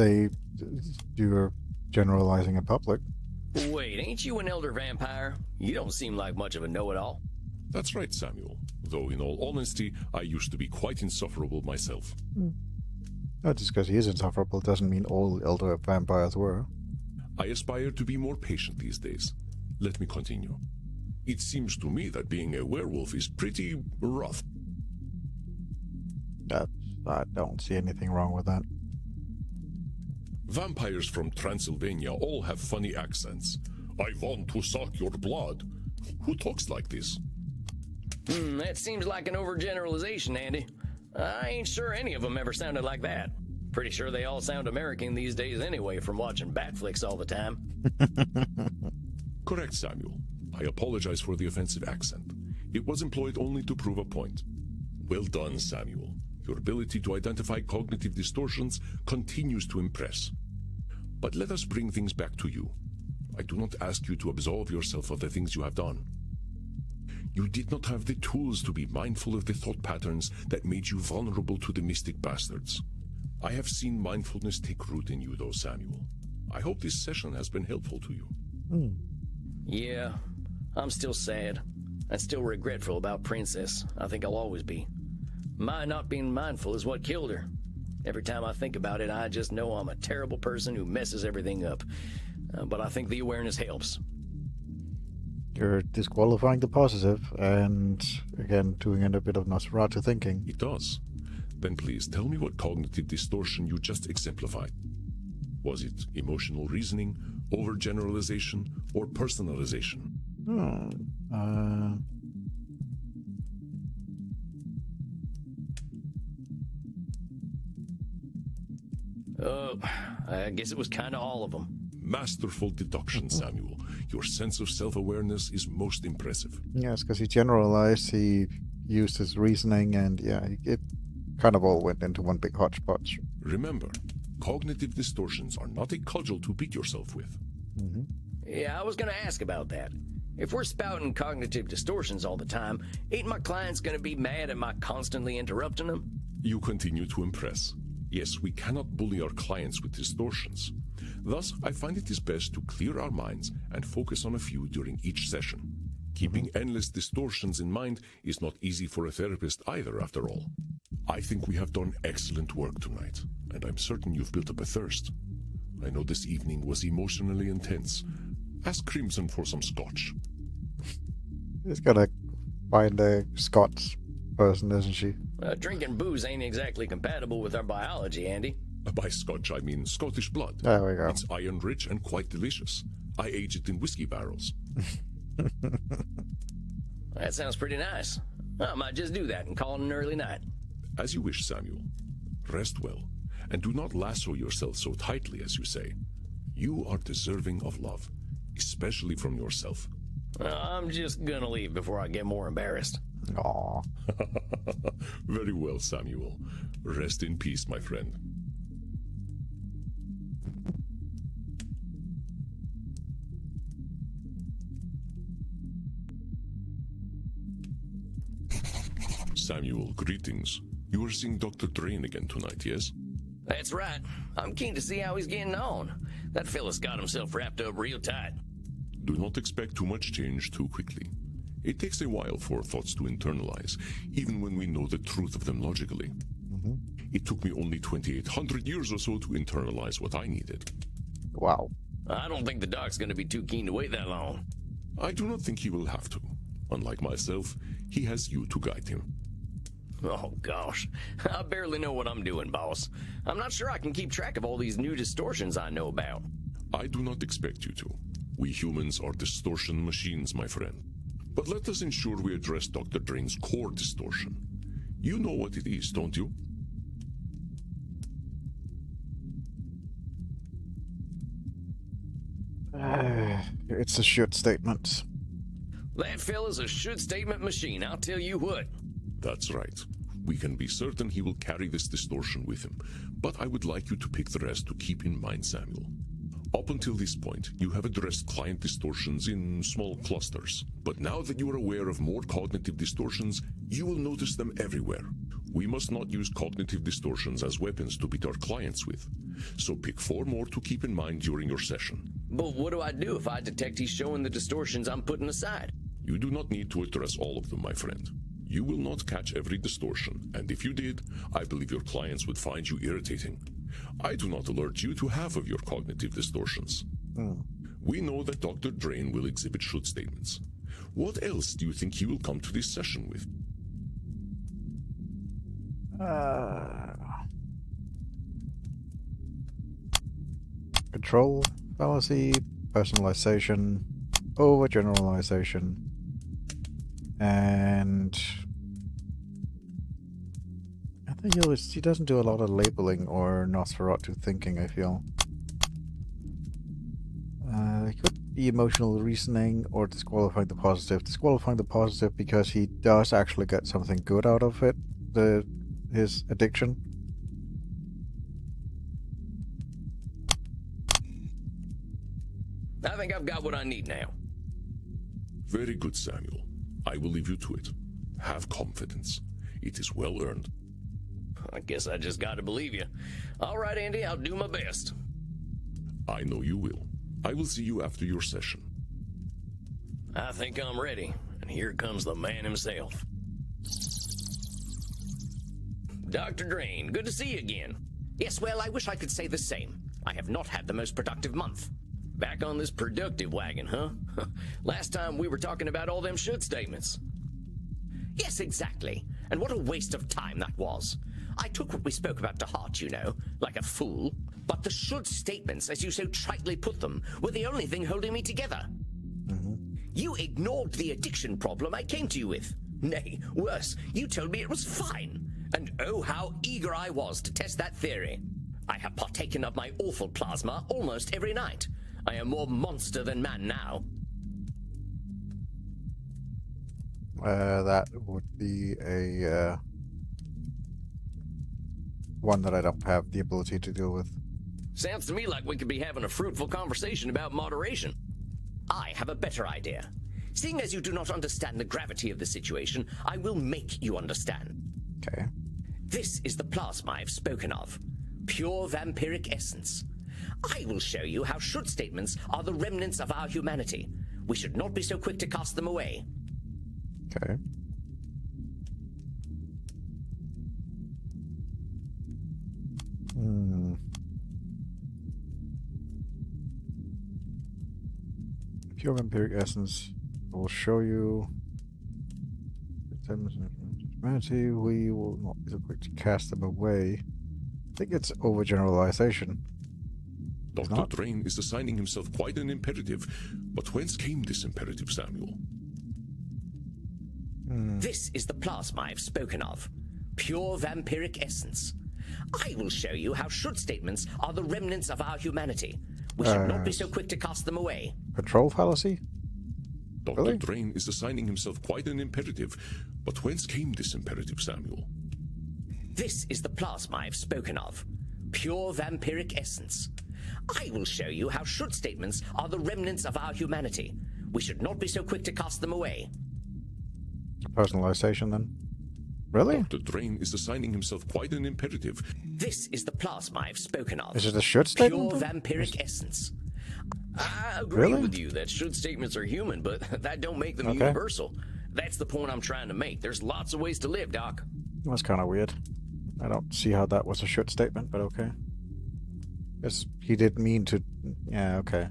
you're generalizing in public. Wait, ain't you an elder vampire? You don't seem like much of a know-it-all. That's right, Samuel. Though in all honesty, I used to be quite insufferable myself. Not just because he is insufferable doesn't mean all elder vampires were. I aspire to be more patient these days. Let me continue. It seems to me that being a werewolf is pretty rough. I don't see anything wrong with that. Vampires from Transylvania all have funny accents. I want to suck your blood. Who talks like this? That seems like an overgeneralization, Andy. I ain't sure any of them ever sounded like that. Pretty sure they all sound American these days anyway from watching bat flicks all the time. Correct, Samuel. I apologize for the offensive accent. It was employed only to prove a point. Well done, Samuel. Your ability to identify cognitive distortions continues to impress. But let us bring things back to you. I do not ask you to absolve yourself of the things you have done. You did not have the tools to be mindful of the thought patterns that made you vulnerable to the mystic bastards. I have seen mindfulness take root in you, though, Samuel. I hope this session has been helpful to you. Yeah, I'm still sad. I'm still regretful about Princess. I think I'll always be. My not being mindful is what killed her. Every time I think about it, I just know I'm a terrible person who messes everything up. But I think the awareness helps. You're disqualifying the positive and, again, doing a bit of Nosferatu thinking. It does. Then please tell me what cognitive distortion you just exemplified. Was it emotional reasoning, overgeneralization, or personalization? I guess it was kind of all of them. Masterful deduction, Samuel. Your sense of self-awareness is most impressive. Yes, because he generalized, he used his reasoning, and yeah, it kind of all went into one big hodgepodge. Remember, cognitive distortions are not a cudgel to beat yourself with. Yeah, I was going to ask about that. If we're spouting cognitive distortions all the time, ain't my clients going to be mad at my constantly interrupting them? You continue to impress. Yes, we cannot bully our clients with distortions. Thus, I find it is best to clear our minds and focus on a few during each session. Keeping endless distortions in mind is not easy for a therapist either, after all. I think we have done excellent work tonight, and I'm certain you've built up a thirst. I know this evening was emotionally intense. Ask Crimson for some scotch. She's gonna find a Scots person, isn't she? Drinking booze ain't exactly compatible with our biology, Andy. By scotch, I mean Scottish blood. There we go. It's iron-rich and quite delicious. I age it in whiskey barrels. That sounds pretty nice. I might just do that and call it an early night. As you wish, Samuel. Rest well, and do not lasso yourself so tightly, as you say. You are deserving of love, especially from yourself. I'm just gonna leave before I get more embarrassed. Aww. Very well, Samuel. Rest in peace, my friend. Samuel, greetings. You are seeing Dr. Drayne again tonight, yes? That's right. I'm keen to see how he's getting on. That fella's got himself wrapped up real tight. Do not expect too much change too quickly. It takes a while for thoughts to internalize, even when we know the truth of them logically. It took me only 2,800 years or so to internalize what I needed. Wow. I don't think the doc's gonna be too keen to wait that long. I do not think he will have to. Unlike myself, he has you to guide him. Oh gosh, I barely know what I'm doing, boss. I'm not sure I can keep track of all these new distortions I know about. I do not expect you to. We humans are distortion machines, my friend. But let us ensure we address Dr. Drayne's core distortion. You know what it is, don't you? It's a should statement. That fella's a should statement machine, I'll tell you what. That's right. We can be certain he will carry this distortion with him, but I would like you to pick the rest to keep in mind, Samuel. Up until this point, you have addressed client distortions in small clusters, but now that you are aware of more cognitive distortions, you will notice them everywhere. We must not use cognitive distortions as weapons to beat our clients with, so pick 4 more to keep in mind during your session. But what do I do if I detect he's showing the distortions I'm putting aside? You do not need to address all of them, my friend. You will not catch every distortion, and if you did, I believe your clients would find you irritating. I do not alert you to half of your cognitive distortions. We know that Dr. Drayne will exhibit should statements. What else do you think he will come to this session with? Control fallacy, personalization, overgeneralization, and I think he doesn't do a lot of labeling or Nosferatu thinking, I feel. It could be emotional reasoning or disqualifying the positive. Disqualifying the positive because he does actually get something good out of it, his addiction. I think I've got what I need now. Very good, Samuel. I will leave you to it. Have confidence. It is well earned. I guess I just gotta believe you. All right, Andy, I'll do my best. I know you will. I will see you after your session. I think I'm ready, and here comes the man himself. Dr. Drayne, good to see you again. Yes, well, I wish I could say the same. I have not had the most productive month. Back on this productive wagon, huh? Last time we were talking about all them should statements. Yes, exactly. And what a waste of time that was. I took what we spoke about to heart, you know, like a fool. But the should statements, as you so tritely put them, were the only thing holding me together. You ignored the addiction problem I came to you with. Nay, worse, you told me it was fine. And oh, how eager I was to test that theory. I have partaken of my awful plasma almost every night. I am more monster than man now. That would be a one that I don't have the ability to deal with. Sounds to me like we could be having a fruitful conversation about moderation. I have a better idea. Seeing as you do not understand the gravity of the situation, I will make you understand. Okay. This is the plasma I've spoken of. Pure vampiric essence. I will show you how should statements are the remnants of our humanity. We should not be so quick to cast them away. Okay. Pure vampiric essence will show you humanity. We will not be so quick to cast them away. I think it's overgeneralization. Dr. Drayne is assigning himself quite an imperative, but whence came this imperative, Samuel? This is the plasma I've spoken of. Pure vampiric essence. I will show you how should statements are the remnants of our humanity. We should not be so quick to cast them away. Control fallacy? Dr. Really? Drayne is assigning himself quite an imperative, but whence came this imperative, Samuel? This is the plasma I've spoken of. Pure vampiric essence. I will show you how should statements are the remnants of our humanity. We should not be so quick to cast them away. Personalization, then? Really? Dr. Drayne is assigning himself quite an imperative. This is the plasma I've spoken of. Is it a should statement? Pure vampiric essence. I agree Really? with you that should statements are human, but that don't make them universal. That's the point I'm trying to make. There's lots of ways to live, Doc. That's kind of weird. I don't see how that was a should statement, but okay. Yes, he did mean to... Yeah, okay.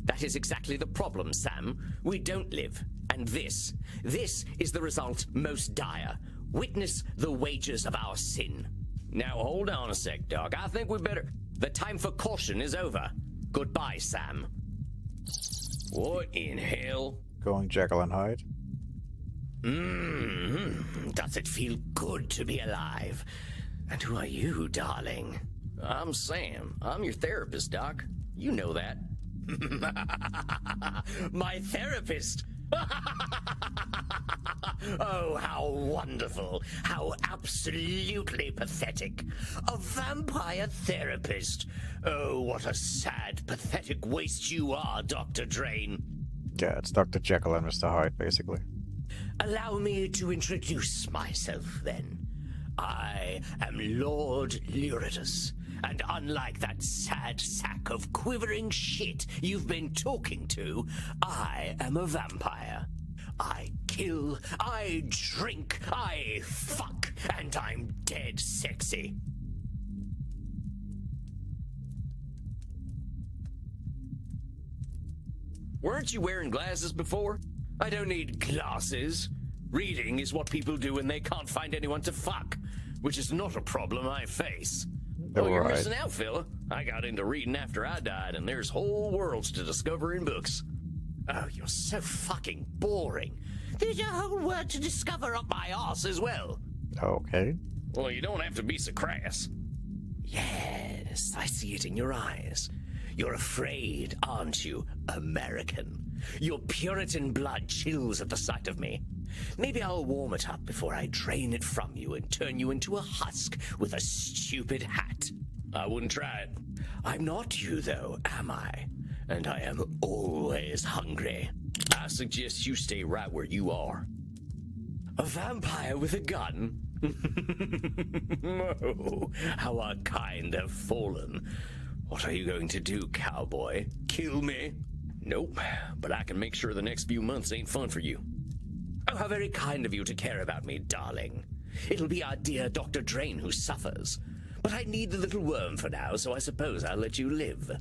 That is exactly the problem, Sam. We don't live. And this is the result most dire. Witness the wages of our sin. Now, hold on a sec, Doc. I think we better... The time for caution is over. Goodbye, Sam. What in hell? Going Jekyll and Hyde. Does it feel good to be alive? And who are you, darling? I'm Sam. I'm your therapist, Doc. You know that. My therapist! Oh, how wonderful. How absolutely pathetic. A vampire therapist. Oh, what a sad, pathetic waste you are, Dr. Drayne. Yeah, it's Dr. Jekyll and Mr. Hyde, basically. Allow me to introduce myself, then. I am Lord Lyritus, and unlike that sad sack of quivering shit you've been talking to, I am a vampire. I kill, I drink, I fuck, and I'm dead sexy. Weren't you wearing glasses before? I don't need glasses. Reading is what people do when they can't find anyone to fuck, which is not a problem I face. Oh, you're missing out, fella. I got into reading after I died, and there's whole worlds to discover in books. Oh, you're so fucking boring. There's a whole world to discover up my arse as well. Okay. Well, you don't have to be so crass. Yes, I see it in your eyes. You're afraid, aren't you, American? Your Puritan blood chills at the sight of me. Maybe I'll warm it up before I drain it from you and turn you into a husk with a stupid hat. I wouldn't try it. I'm not you, though, am I? And I am always hungry. I suggest you stay right where you are. A vampire with a gun? Oh, how our kind have fallen. What are you going to do, cowboy? Kill me? Nope, but I can make sure the next few months ain't fun for you. Oh, how very kind of you to care about me, darling. It'll be our dear Dr. Drayne who suffers. But I need the little worm for now, so I suppose I'll let you live.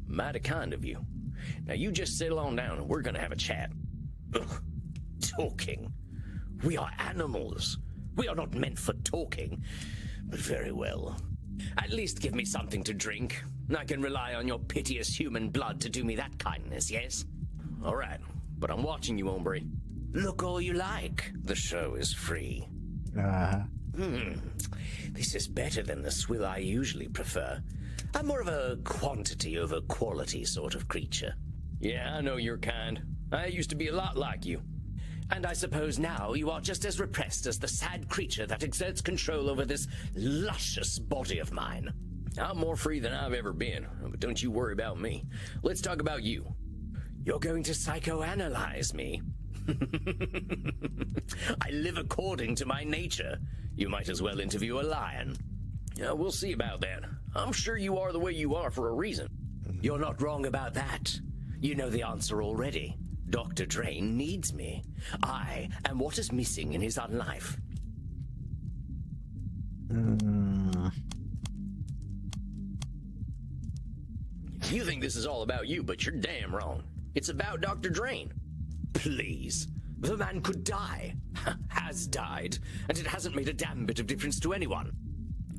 Mighty kind of you. Now you just settle on down and we're gonna have a chat. Ugh, talking. We are animals. We are not meant for talking. But very well. At least give me something to drink. I can rely on your piteous human blood to do me that kindness, yes? All right, but I'm watching you, hombre. Look all you like. The show is free. This is better than the swill I usually prefer. I'm more of a quantity over quality sort of creature. Yeah, I know your kind. I used to be a lot like you. And I suppose now you are just as repressed as the sad creature that exerts control over this luscious body of mine. I'm more free than I've ever been, but don't you worry about me. Let's talk about you. You're going to psychoanalyze me. I live according to my nature. You might as well interview a lion. Yeah, we'll see about that. I'm sure you are the way you are for a reason. You're not wrong about that. You know the answer already. Dr. Drayne needs me. I am what is missing in his unlife. You think this is all about you, but you're damn wrong. It's about Dr. Drayne. Please. The man could die. Has died. And it hasn't made a damn bit of difference to anyone.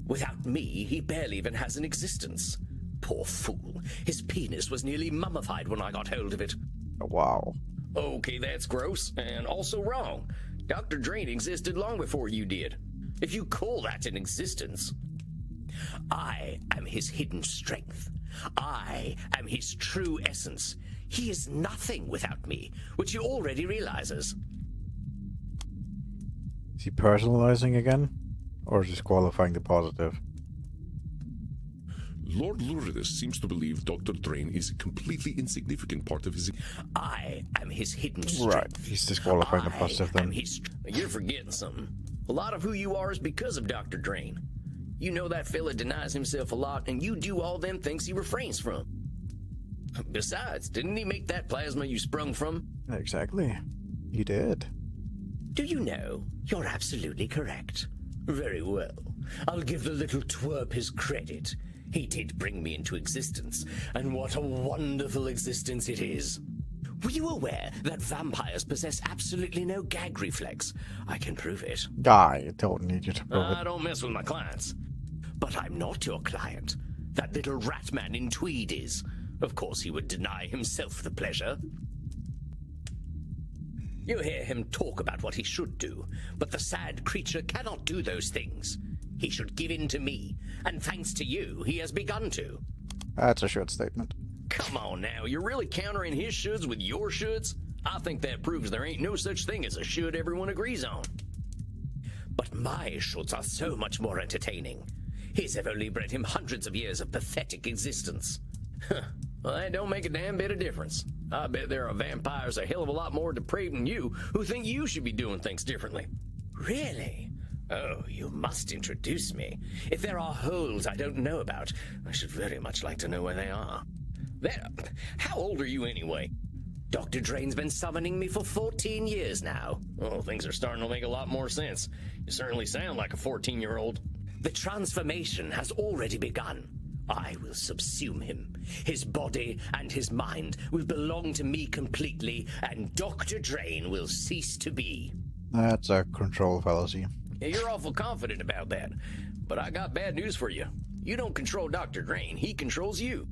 Without me, he barely even has an existence. Poor fool. His penis was nearly mummified when I got hold of it. Wow. Okay, that's gross, and also wrong. Dr. Drayne existed long before you did. If you call that an existence. I am his hidden strength. I am his true essence. He is nothing without me, which he already realizes. Is he personalizing again? Or just qualifying the positive? Lord Lourdes seems to believe Dr. Drayne is a completely insignificant part of his... I am his hidden strength. Right, he's disqualifying the positive then. You're forgetting something. A lot of who you are is because of Dr. Drayne. You know that fella denies himself a lot, and you do all them things he refrains from. Besides, didn't he make that plasma you sprung from? Exactly. He did. Do you know, you're absolutely correct. Very well. I'll give the little twerp his credit. He did bring me into existence, and what a wonderful existence it is. Were you aware that vampires possess absolutely no gag reflex? I can prove it. I don't need you to prove I it. don't mess with my clients. But I'm not your client. That little rat man in tweed is. Of course he would deny himself the pleasure. You hear him talk about what he should do, but the sad creature cannot do those things. He should give in to me, and thanks to you, he has begun to. That's a short statement. Come on now, you're really countering his shoulds with your shoulds? I think that proves there ain't no such thing as a should everyone agrees on. But my shoulds are so much more entertaining. His have only bred him hundreds of years of pathetic existence. Well, that don't make a damn bit of difference. I bet there are vampires a hell of a lot more depraved than you who think you should be doing things differently. Really? Oh, you must introduce me. If there are holes I don't know about, I should very much like to know where they are. How old are you anyway? Dr. Drayne's been summoning me for 14 years now. Well, things are starting to make a lot more sense. You certainly sound like a 14-year-old. The transformation has already begun. I will subsume him. His body and his mind will belong to me completely, and Dr. Drayne will cease to be. That's a control fallacy. Yeah, you're awful confident about that. But I got bad news for you. You don't control Dr. Drayne. He controls you.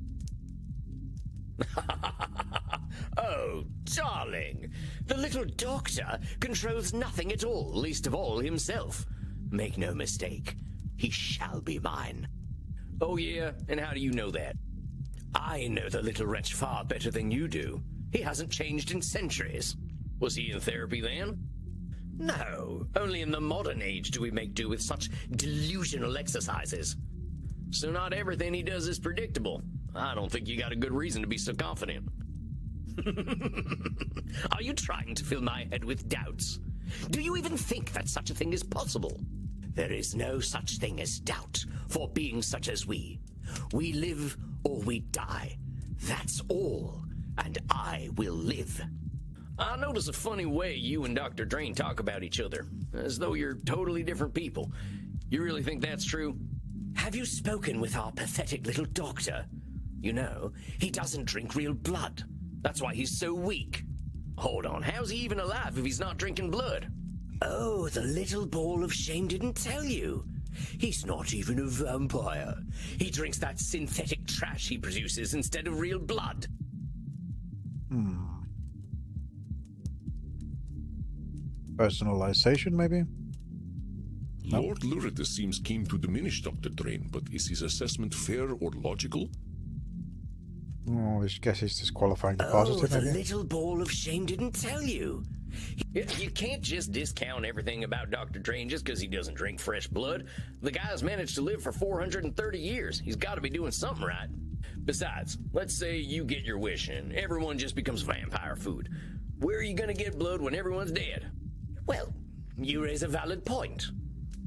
Oh, darling. The little doctor controls nothing at all, least of all himself. Make no mistake. He shall be mine. Oh, yeah? And how do you know that? I know the little wretch far better than you do. He hasn't changed in centuries. Was he in therapy then? No, only in the modern age do we make do with such delusional exercises. So not everything he does is predictable. I don't think you got a good reason to be so confident. Are you trying to fill my head with doubts? Do you even think that such a thing is possible? There is no such thing as doubt for beings such as we. We live or we die. That's all. And I will live. I notice a funny way you and Dr. Drayne talk about each other, as though you're totally different people. You really think that's true? Have you spoken with our pathetic little doctor? You know, he doesn't drink real blood. That's why he's so weak. Hold on, how's he even alive if he's not drinking blood? Oh, the little ball of shame didn't tell you. He's not even a vampire. He drinks that synthetic trash he produces instead of real blood. Personalization, maybe? No? Lord Luritus seems keen to diminish Dr. Drayne, but is his assessment fair or logical? Oh, I guess he's disqualifying the positive, the maybe? little ball of shame didn't tell you. You can't just discount everything about Dr. Drayne just because he doesn't drink fresh blood. The guy's managed to live for 430 years. He's got to be doing something right. Besides, let's say you get your wish and everyone just becomes vampire food. Where are you going to get blood when everyone's dead? Well, you raise a valid point.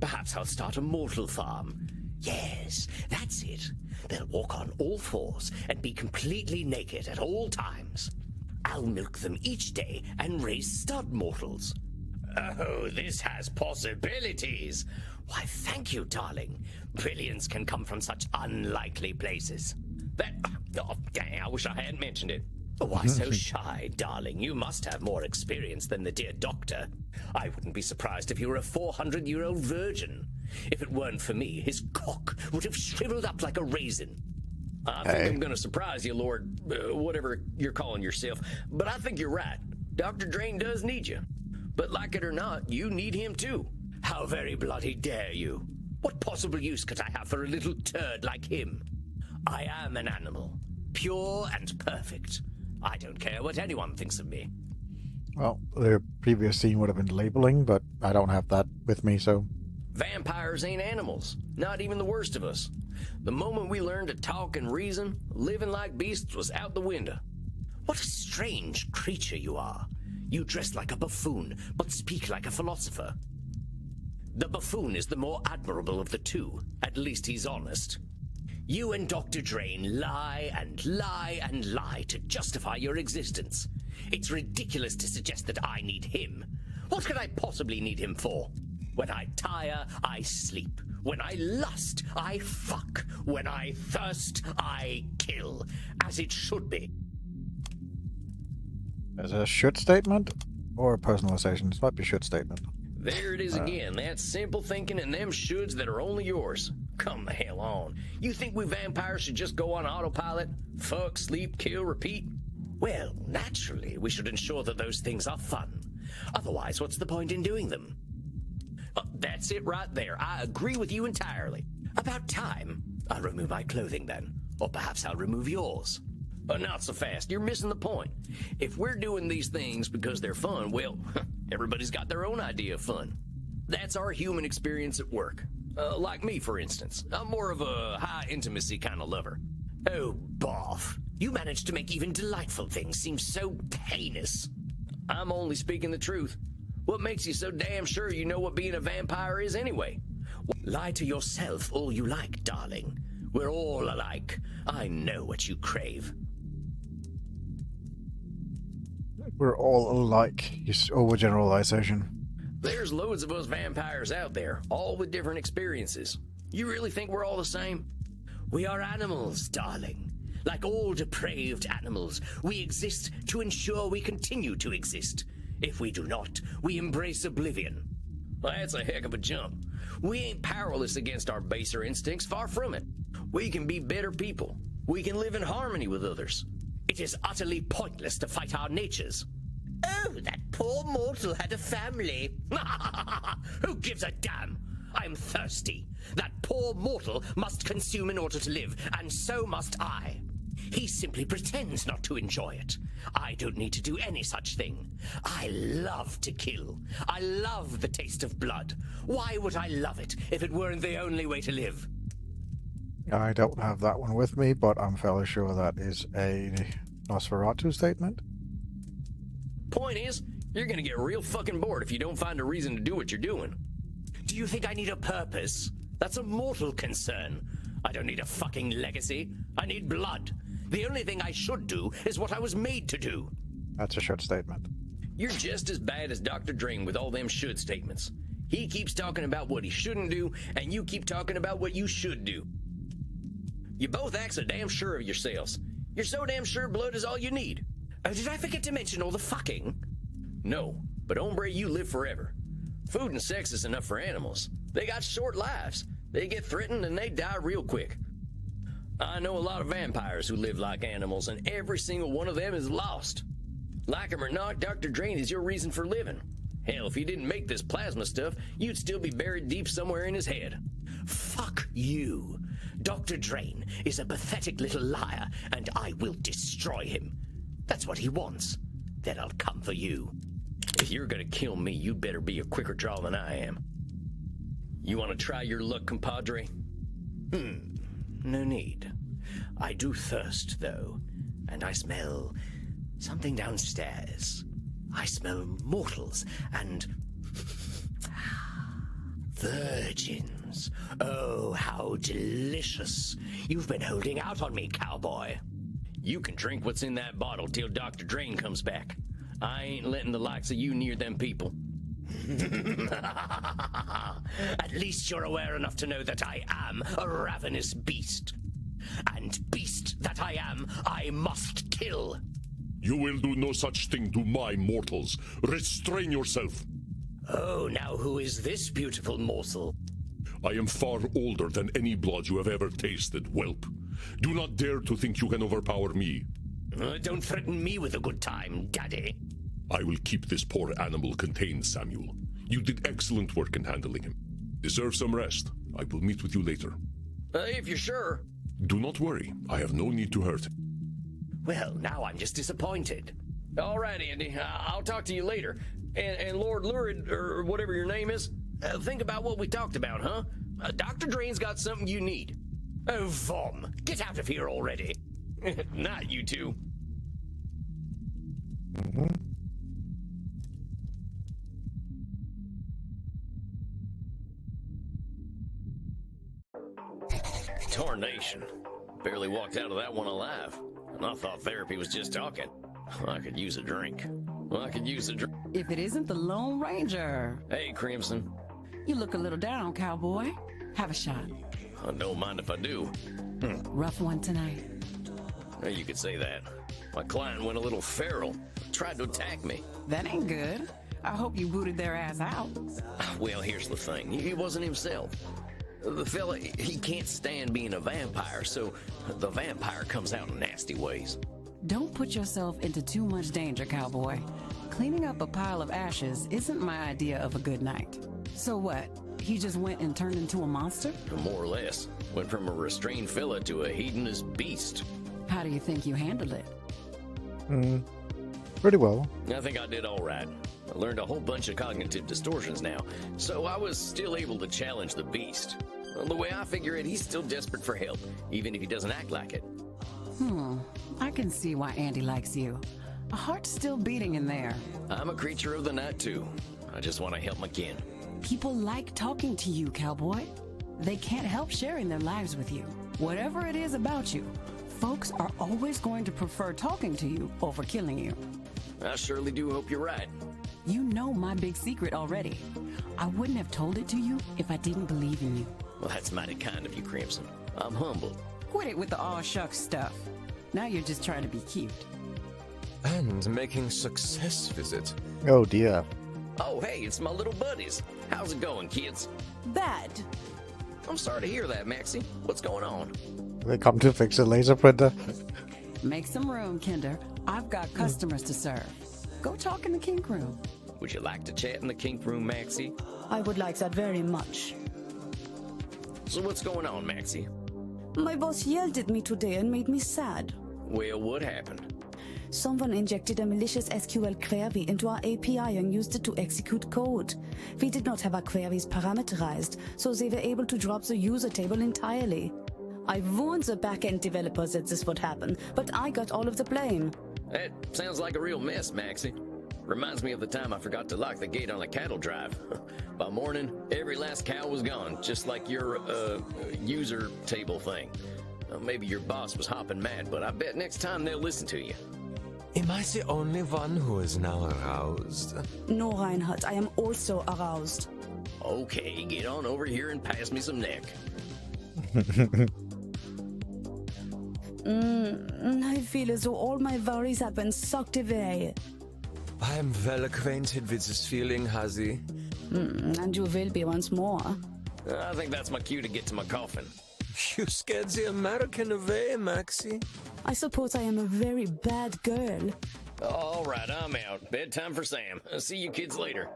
Perhaps I'll start a mortal farm. Yes, that's it. They'll walk on all fours and be completely naked at all times. I'll milk them each day and raise stud mortals. Oh, this has possibilities. Why, thank you, darling. Brilliance can come from such unlikely places. Dang, I wish I hadn't mentioned it. Why so shy, darling? You must have more experience than the dear doctor. I wouldn't be surprised if you were a 400-year-old virgin. If it weren't for me, his cock would have shriveled up like a raisin. I think I'm going to surprise you, Lord, whatever you're calling yourself. But I think you're right. Dr. Drayne does need you. But like it or not, you need him too. How very bloody dare you? What possible use could I have for a little turd like him? I am an animal, pure and perfect. I don't care what anyone thinks of me. Well, the previous scene would have been labeling, but I don't have that with me, so... Vampires ain't animals, not even the worst of us. The moment we learned to talk and reason, living like beasts was out the window. What a strange creature you are. You dress like a buffoon, but speak like a philosopher. The buffoon is the more admirable of the two. At least he's honest. You and Dr. Drayne lie and lie and lie to justify your existence. It's ridiculous to suggest that I need him. What could I possibly need him for? When I tire, I sleep. When I lust, I fuck. When I thirst, I kill. As it should be. As a should statement or a personalization? This might be a should statement. There it is again, that simple thinking and them shoulds that are only yours. Come the hell on. You think we vampires should just go on autopilot? Fuck, sleep, kill, repeat? Well, naturally, we should ensure that those things are fun. Otherwise, what's the point in doing them? That's it right there. I agree with you entirely. About time. I'll remove my clothing then. Or perhaps I'll remove yours. Not so fast. You're missing the point. If we're doing these things because they're fun, well, everybody's got their own idea of fun. That's our human experience at work. Like me, for instance. I'm more of a high intimacy kind of lover. Oh, boff. You managed to make even delightful things seem so heinous. I'm only speaking the truth. What makes you so damn sure you know what being a vampire is anyway? Lie to yourself all you like, darling. We're all alike. I know what you crave. We're all alike. Just overgeneralization. There's loads of us vampires out there, all with different experiences. You really think we're all the same? We are animals, darling. Like all depraved animals, we exist to ensure we continue to exist. If we do not, we embrace oblivion. Well, that's a heck of a jump. We ain't powerless against our baser instincts, far from it. We can be better people. We can live in harmony with others. It is utterly pointless to fight our natures. Oh, that poor mortal had a family. Who gives a damn? I'm thirsty. That poor mortal must consume in order to live, and so must I. He simply pretends not to enjoy it. I don't need to do any such thing. I love to kill. I love the taste of blood. Why would I love it if it weren't the only way to live? I don't have that one with me, but I'm fairly sure that is a Nosferatu statement. Point is, you're gonna get real fucking bored if you don't find a reason to do what you're doing. Do you think I need a purpose? That's a mortal concern. I don't need a fucking legacy. I need blood. The only thing I should do is what I was made to do. That's a should statement. You're just as bad as Dr. Drayne with all them should statements. He keeps talking about what he shouldn't do, and you keep talking about what you should do. You both act so damn sure of yourselves. You're so damn sure blood is all you need. Oh, did I forget to mention all the fucking? No, but hombre, you live forever. Food and sex is enough for animals. They got short lives. They get threatened and they die real quick. I know a lot of vampires who live like animals, and every single one of them is lost. Like him or not, Dr. Drayne is your reason for living. Hell, if he didn't make this plasma stuff, you'd still be buried deep somewhere in his head. Fuck you. Dr. Drayne is a pathetic little liar, and I will destroy him. That's what he wants. Then I'll come for you. If you're gonna kill me, you'd better be a quicker draw than I am. You wanna try your luck, compadre? No need. I do thirst, though, and I smell something downstairs. I smell mortals and virgins. Oh, how delicious. You've been holding out on me, cowboy. You can drink what's in that bottle till Dr. Drayne comes back. I ain't letting the likes of you near them people. At least you're aware enough to know that I am a ravenous beast. And beast that I am, I must kill. You will do no such thing to my mortals. Restrain yourself. Oh, now who is this beautiful morsel? I am far older than any blood you have ever tasted, whelp. Do not dare to think you can overpower me. Don't threaten me with a good time, Daddy. I will keep this poor animal contained, Samuel. You did excellent work in handling him. Deserve some rest. I will meet with you later. If you're sure. Do not worry. I have no need to hurt. Well, now I'm just disappointed. All right, Andy. I'll talk to you later. And Lord Lurid, or whatever your name is, think about what we talked about, huh? Dr. Drayne's got something you need. Oh, Vom, get out of here already. Not you two. Tarnation. Barely walked out of that one alive. And I thought therapy was just talking. I could use a drink. If it isn't the Lone Ranger. Hey, Crimson. You look a little down, cowboy. Have a shot. I don't mind if I do. Rough one tonight. Well, you could say that. My client went a little feral. Tried to attack me. That ain't good. I hope you booted their ass out. Well, here's the thing. He wasn't himself. The fella, he can't stand being a vampire, so the vampire comes out in nasty ways. Don't put yourself into too much danger, cowboy. Cleaning up a pile of ashes isn't my idea of a good night. So what? He just went and turned into a monster? More or less. Went from a restrained fella to a hedonist beast. How do you think you handled it? Pretty well. I think I did all right. I learned a whole bunch of cognitive distortions now, so I was still able to challenge the beast. Well, the way I figure it, he's still desperate for help, even if he doesn't act like it. I can see why Andy likes you. A heart's still beating in there. I'm a creature of the night, too. I just want to help my kin. People like talking to you, cowboy. They can't help sharing their lives with you. Whatever it is about you, folks are always going to prefer talking to you over killing you. I surely do hope you're right. You know my big secret already. I wouldn't have told it to you if I didn't believe in you. Well, that's mighty kind of you, Crimson. I'm humbled. Quit it with the aw shucks stuff. Now you're just trying to be cute. And making success visit. Oh dear. Oh, hey, it's my little buddies. How's it going, kids? Bad. I'm sorry to hear that, Maxie. What's going on? They come to fix a laser printer. Make some room, Kinder. I've got customers to serve. Go talk in the kink room. Would you like to chat in the kink room, Maxie? I would like that very much. So what's going on, Maxie? My boss yelled at me today and made me sad. Well, what happened? Someone injected a malicious SQL query into our API and used it to execute code. We did not have our queries parameterized, so they were able to drop the user table entirely. I warned the backend developers that this would happen, but I got all of the blame. That sounds like a real mess, Maxie. Reminds me of the time I forgot to lock the gate on a cattle drive. By morning, every last cow was gone, just like your, user table thing. Maybe your boss was hopping mad, but I bet next time they'll listen to you. Am I the only one who is now aroused? No, Reinhardt, I am also aroused. Okay, get on over here and pass me some neck. I feel as though all my worries have been sucked away. I am well acquainted with this feeling, Hazy. And you will be once more. I think that's my cue to get to my coffin. You scared the American away, Maxie. I suppose I am a very bad girl. All right, I'm out. Bedtime for Sam. See you kids later.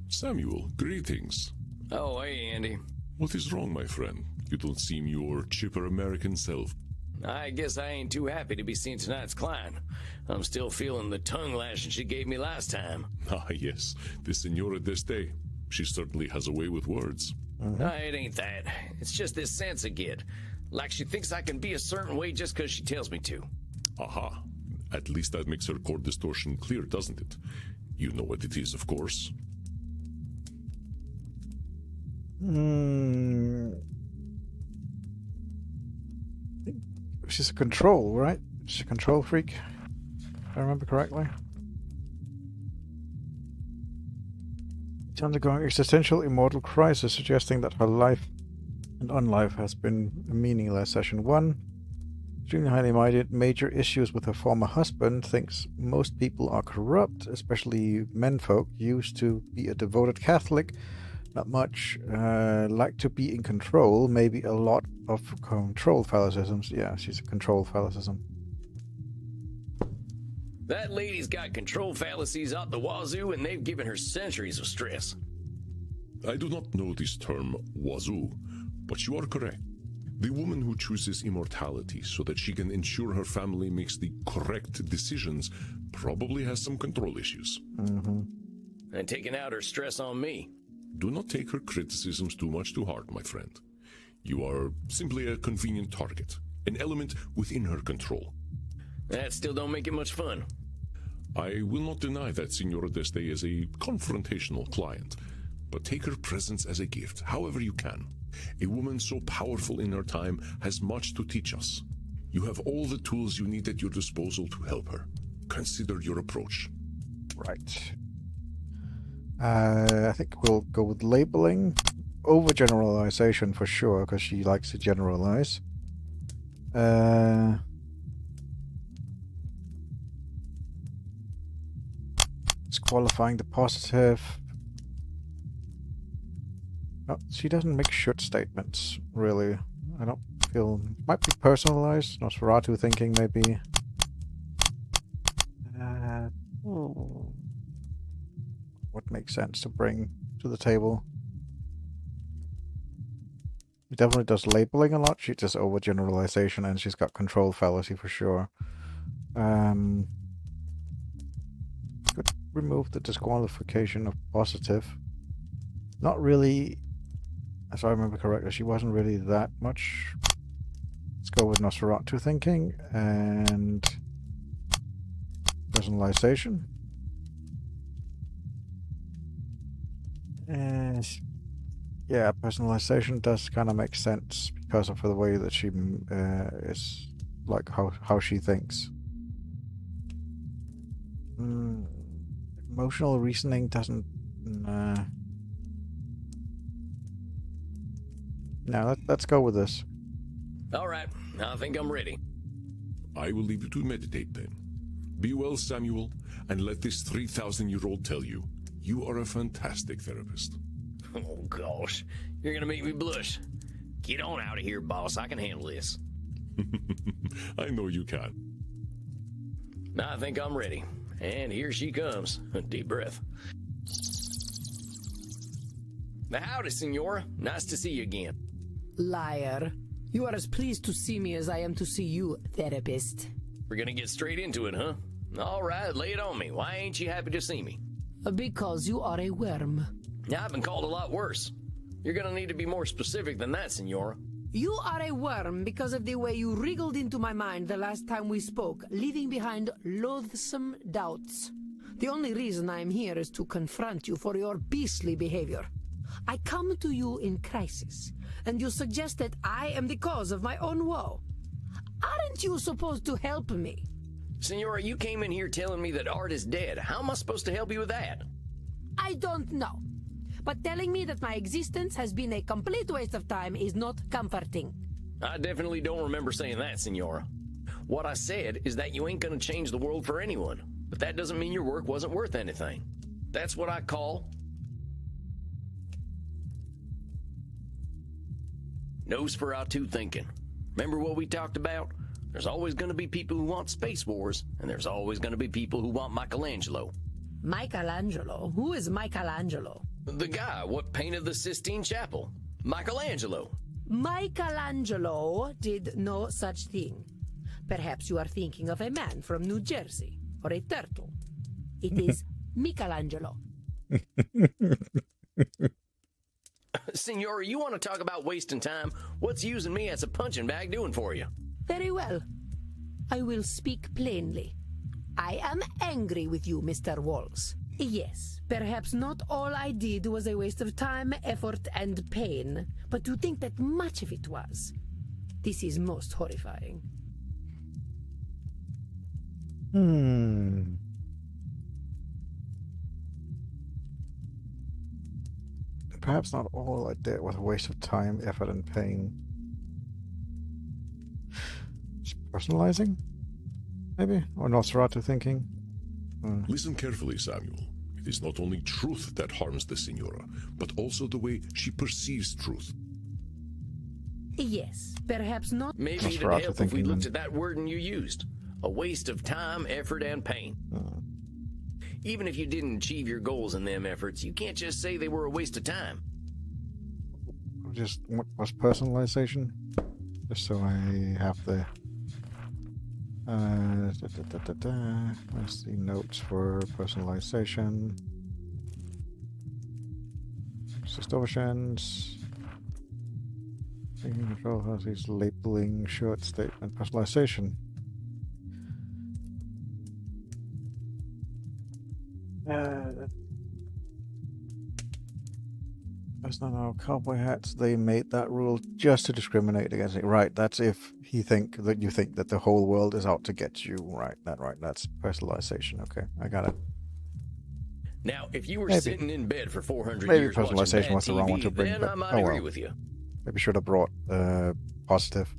Samuel, greetings. Oh, hey, Andy. What is wrong, my friend? You don't seem your chipper American self. I guess I ain't too happy to be seeing tonight's client. I'm still feeling the tongue lashing she gave me last time. Ah, yes, the Senora Este. She certainly has a way with words. It ain't that. It's just this sense I get. Like she thinks I can be a certain way just because she tells me to. Aha. At least that makes her chord distortion clear, doesn't it? You know what it is, of course. She's a control, right? She's a control freak, if I remember correctly. She's undergoing existential immortal crisis, suggesting that her life and unlife has been meaningless. Session 1. Extremely highly minded, major issues with her former husband, thinks most people are corrupt, especially menfolk, used to be a devoted Catholic, not much, like to be in control, maybe a lot of control phallicisms. Yeah, she's a control phallicism. That lady's got control fallacies out the wazoo, and they've given her centuries of stress. I do not know this term, wazoo, but you are correct. The woman who chooses immortality so that she can ensure her family makes the correct decisions probably has some control issues. And taking out her stress on me. Do not take her criticisms too much to heart, my friend. You are simply a convenient target, an element within her control. That still don't make it much fun. I will not deny that Signora Este is a confrontational client, but take her presence as a gift, however you can. A woman so powerful in her time has much to teach us. You have all the tools you need at your disposal to help her. Consider your approach. Right. I think we'll go with labeling. Overgeneralization for sure, because she likes to generalize. Disqualifying the positive. No, she doesn't make should statements, really. I don't feel... Might be personalized. Nosferatu thinking, maybe. What makes sense to bring to the table? She definitely does labeling a lot. She does overgeneralization, and she's got control fallacy for sure. Could remove the disqualification of positive. Not really, as I remember correctly, she wasn't really that much. Let's go with Nosferatu thinking and personalization. And yeah, personalization does kind of make sense because of the way that she is, like how she thinks. Emotional reasoning doesn't. No, let's go with this. All right, I think I'm ready. I will leave you to meditate then. Be well, Samuel, and let this 3,000-year-old tell you, you are a fantastic therapist. Oh, gosh. You're gonna make me blush. Get on out of here, boss. I can handle this. I know you can. I think I'm ready. And here she comes. Deep breath. Howdy, Senora. Nice to see you again. Liar. You are as pleased to see me as I am to see you, therapist. We're gonna get straight into it, huh? All right, lay it on me. Why ain't you happy to see me? Because you are a worm. Now, I've been called a lot worse. You're gonna need to be more specific than that, Senora. You are a worm because of the way you wriggled into my mind the last time we spoke, leaving behind loathsome doubts. The only reason I am here is to confront you for your beastly behavior. I come to you in crisis, and you suggest that I am the cause of my own woe. Aren't you supposed to help me? Senora, you came in here telling me that Art is dead. How am I supposed to help you with that? I don't know. But telling me that my existence has been a complete waste of time is not comforting. I definitely don't remember saying that, Senora. What I said is that you ain't gonna change the world for anyone, but that doesn't mean your work wasn't worth anything. That's what I call Nosferatu thinking. Remember what we talked about? There's always gonna be people who want Space Wars, and there's always gonna be people who want Michelangelo. Michelangelo? Who is Michelangelo? The guy what painted the Sistine Chapel. Michelangelo. Michelangelo did no such thing. Perhaps you are thinking of a man from New Jersey, or a turtle. It is Michelangelo. Senora, you want to talk about wasting time? What's using me as a punching bag doing for you? Very well. I will speak plainly. I am angry with you, Mr. Walls. Yes, perhaps not all I did was a waste of time, effort, and pain, but to think that much of it was. This is most horrifying. Perhaps not all I did was a waste of time, effort, and pain. Just personalizing? Maybe? Or Nosferatu thinking? Listen carefully, Samuel. It is not only truth that harms the Signora, but also the way she perceives truth. Yes, perhaps not. Maybe it'd help if we looked at that wording you used. A waste of time, effort, and pain. Even if you didn't achieve your goals in them efforts, you can't just say they were a waste of time. Just what was personalization? Just so I have the... Where's the notes for personalization? Distortions. Taking control of these labeling, short statement, personalization. That's not our cowboy hats. They made that rule just to discriminate against it. Right, that's if you think that the whole world is out to get you. Right, that's personalization. Okay, I got it. Now, if you were Maybe. sitting in bed for 400 Maybe years watching personalization bad was the wrong TV, one to bring, then but I might oh agree well. with you. Maybe should have brought positive.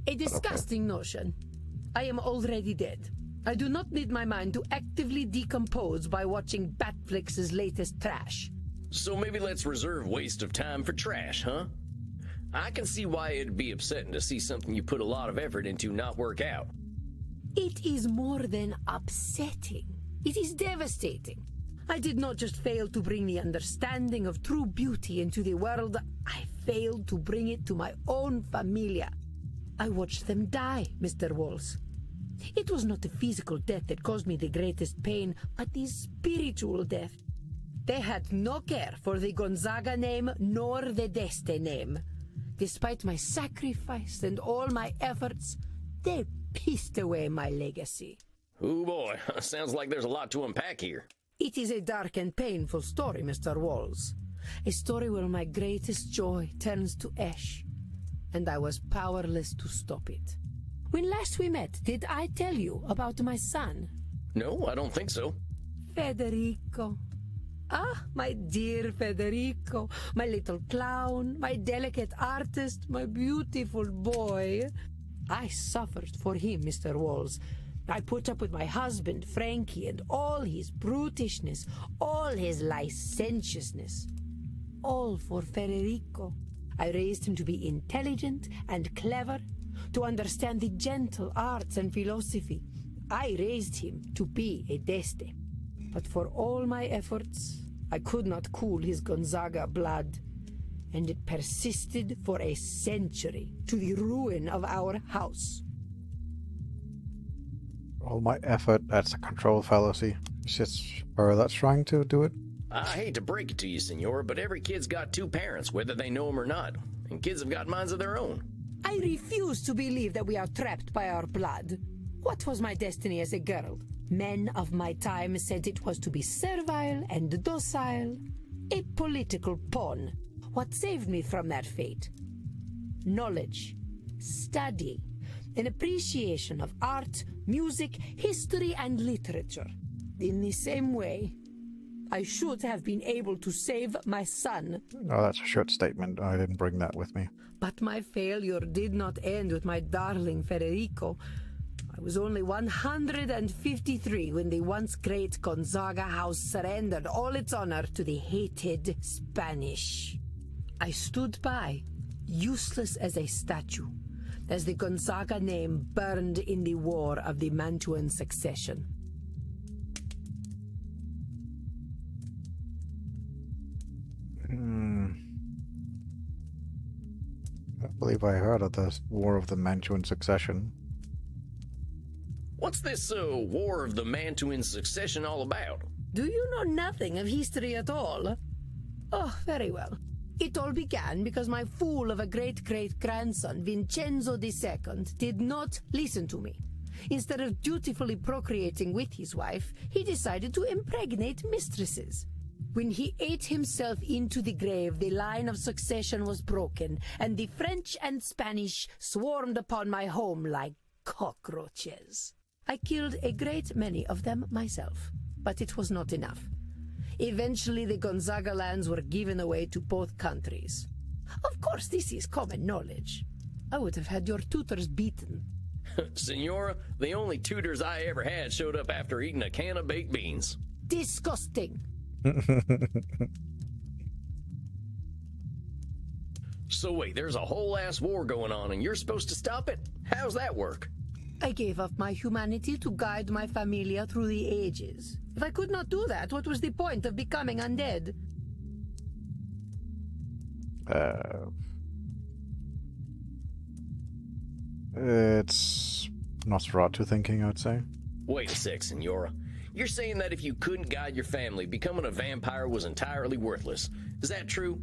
A disgusting notion. I am already dead. I do not need my mind to actively decompose by watching Batflix's latest trash. So maybe let's reserve waste of time for trash, huh? I can see why it'd be upsetting to see something you put a lot of effort into not work out. It is more than upsetting. It is devastating. I did not just fail to bring the understanding of true beauty into the world, I failed to bring it to my own familia. I watched them die, Mr. Walls. It was not the physical death that caused me the greatest pain, but the spiritual death. They had no care for the Gonzaga name nor the Este name. Despite my sacrifice and all my efforts, they pissed away my legacy. Oh boy, sounds like there's a lot to unpack here. It is a dark and painful story, Mr. Walls. A story where my greatest joy turns to ash, and I was powerless to stop it. When last we met, did I tell you about my son? No, I don't think so. Federico. Ah, my dear Federico, my little clown, my delicate artist, my beautiful boy. I suffered for him, Mr. Walls. I put up with my husband, Frankie, and all his brutishness, all his licentiousness. All for Federico. I raised him to be intelligent and clever, to understand the gentle arts and philosophy. I raised him to be a Este. But for all my efforts, I could not cool his Gonzaga blood, and it persisted for a century, to the ruin of our house. All my effort, that's a control fallacy. It's just her that's trying to do it. I hate to break it to you, Senor, but every kid's got two parents, whether they know them or not. And kids have got minds of their own. I refuse to believe that we are trapped by our blood. What was my destiny as a girl? Men of my time said it was to be servile and docile, a political pawn. What saved me from that fate? Knowledge, study, an appreciation of art, music, history, and literature. In the same way, I should have been able to save my son. Oh, that's a short statement. I didn't bring that with me. But my failure did not end with my darling Federico. I was only 153 when the once great Gonzaga house surrendered all its honor to the hated Spanish. I stood by, useless as a statue, as the Gonzaga name burned in the war of the Mantuan succession. I believe I heard of the War of the Mantuan Succession. What's this War of the Mantuan Succession all about? Do you know nothing of history at all? Oh, very well. It all began because my fool of a great-great-grandson, Vincenzo II, did not listen to me. Instead of dutifully procreating with his wife, he decided to impregnate mistresses. When he ate himself into the grave, the line of succession was broken, and the French and Spanish swarmed upon my home like cockroaches. I killed a great many of them myself, but it was not enough. Eventually, the Gonzaga lands were given away to both countries. Of course, this is common knowledge. I would have had your tutors beaten. Senora, the only tutors I ever had showed up after eating a can of baked beans. Disgusting. So wait, there's a whole ass war going on and you're supposed to stop it? How's that work? I gave up my humanity to guide my familia through the ages. If I could not do that, what was the point of becoming undead? It's Nosferatu thinking, I'd say. Wait a sec, Senora. You're saying that if you couldn't guide your family, becoming a vampire was entirely worthless. Is that true?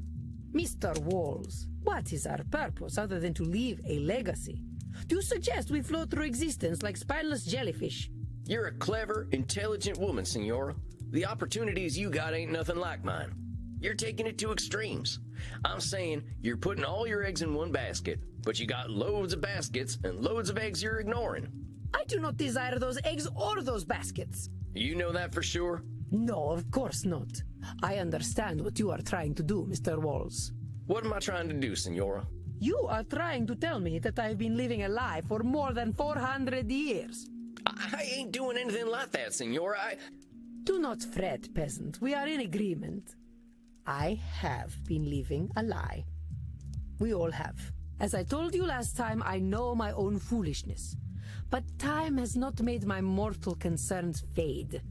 Mr. Walls, what is our purpose other than to leave a legacy? Do you suggest we float through existence like spineless jellyfish? You're a clever, intelligent woman, Senora. The opportunities you got ain't nothing like mine. You're taking it to extremes. I'm saying you're putting all your eggs in one basket, but you got loads of baskets and loads of eggs you're ignoring. I do not desire those eggs or those baskets. You know that for sure? No, of course not. I understand what you are trying to do, Mr. Walls. What am I trying to do, Senora? You are trying to tell me that I've been living a lie for more than 400 years. I ain't doing anything like that, Senora. Do not fret, peasant. We are in agreement. I have been living a lie. We all have. As I told you last time, I know my own foolishness. But time has not made my mortal concerns fade.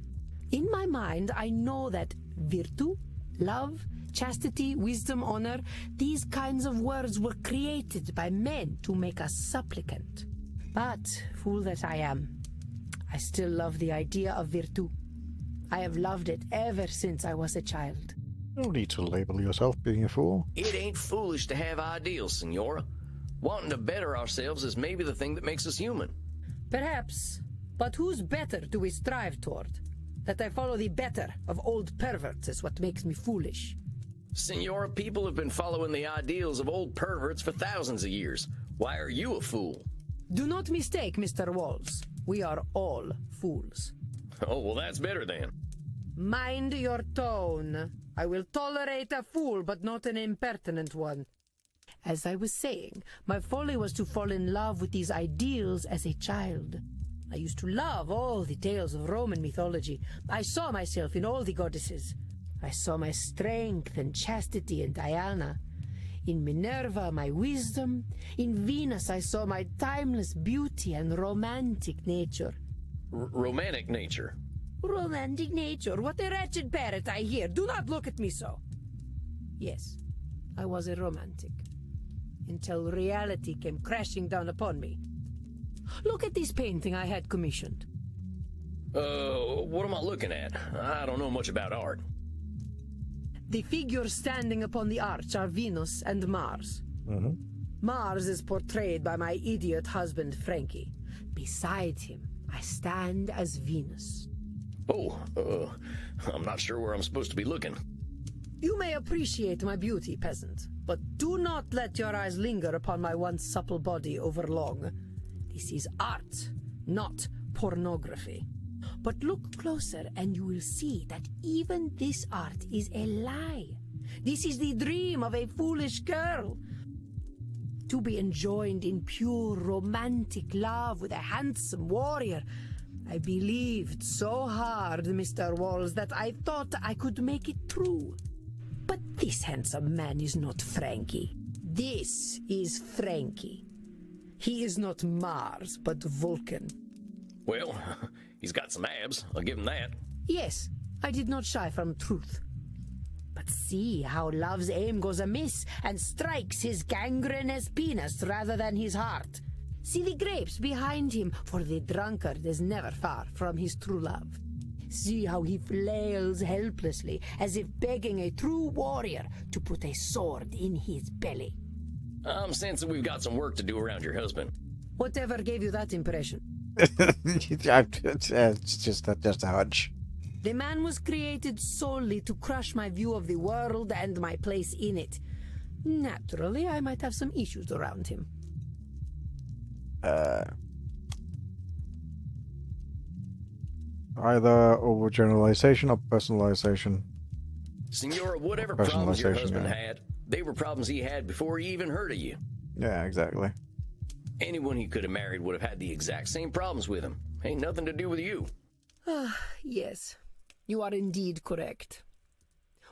In my mind, I know that virtue, love, chastity, wisdom, honor, these kinds of words were created by men to make us supplicant. But, fool that I am, I still love the idea of virtue. I have loved it ever since I was a child. No need to label yourself being a fool. It ain't foolish to have ideals, Senora. Wanting to better ourselves is maybe the thing that makes us human. Perhaps. But whose better do we strive toward? That I follow the better of old perverts is what makes me foolish. Senora, people have been following the ideals of old perverts for thousands of years. Why are you a fool? Do not mistake, Mr. Walls. We are all fools. Oh, well, that's better then. Mind your tone. I will tolerate a fool, but not an impertinent one. As I was saying, my folly was to fall in love with these ideals as a child. I used to love all the tales of Roman mythology. I saw myself in all the goddesses. I saw my strength and chastity in Diana. In Minerva, my wisdom. In Venus, I saw my timeless beauty and romantic nature. Romantic nature? Romantic nature. What a wretched parrot I hear. Do not look at me so. Yes, I was a romantic. Until reality came crashing down upon me. Look at this painting I had commissioned. What am I looking at? I don't know much about art. The figures standing upon the arch are Venus and Mars. Mm-hmm. Mars is portrayed by my idiot husband, Frankie. Beside him, I stand as Venus. Oh, I'm not sure where I'm supposed to be looking. You may appreciate my beauty, peasant, but do not let your eyes linger upon my once supple body overlong. This is art, not pornography. But look closer and you will see that even this art is a lie. This is the dream of a foolish girl. To be enjoined in pure romantic love with a handsome warrior. I believed so hard, Mr. Walls, that I thought I could make it true. But this handsome man is not Frankie. This is Frankie. He is not Mars, but Vulcan. Well, he's got some abs. I'll give him that. Yes, I did not shy from truth. But see how love's aim goes amiss and strikes his gangrenous penis rather than his heart. See the grapes behind him, for the drunkard is never far from his true love. See how he flails helplessly, as if begging a true warrior to put a sword in his belly. I'm sensing we've got some work to do around your husband. Whatever gave you that impression? It's just a hunch. The man was created solely to crush my view of the world and my place in it. Naturally, I might have some issues around him. Either overgeneralization or personalization. Senora, whatever problems your husband had, they were problems he had before he even heard of you. Yeah, exactly. Anyone he could have married would have had the exact same problems with him. Ain't nothing to do with you. Yes, you are indeed correct.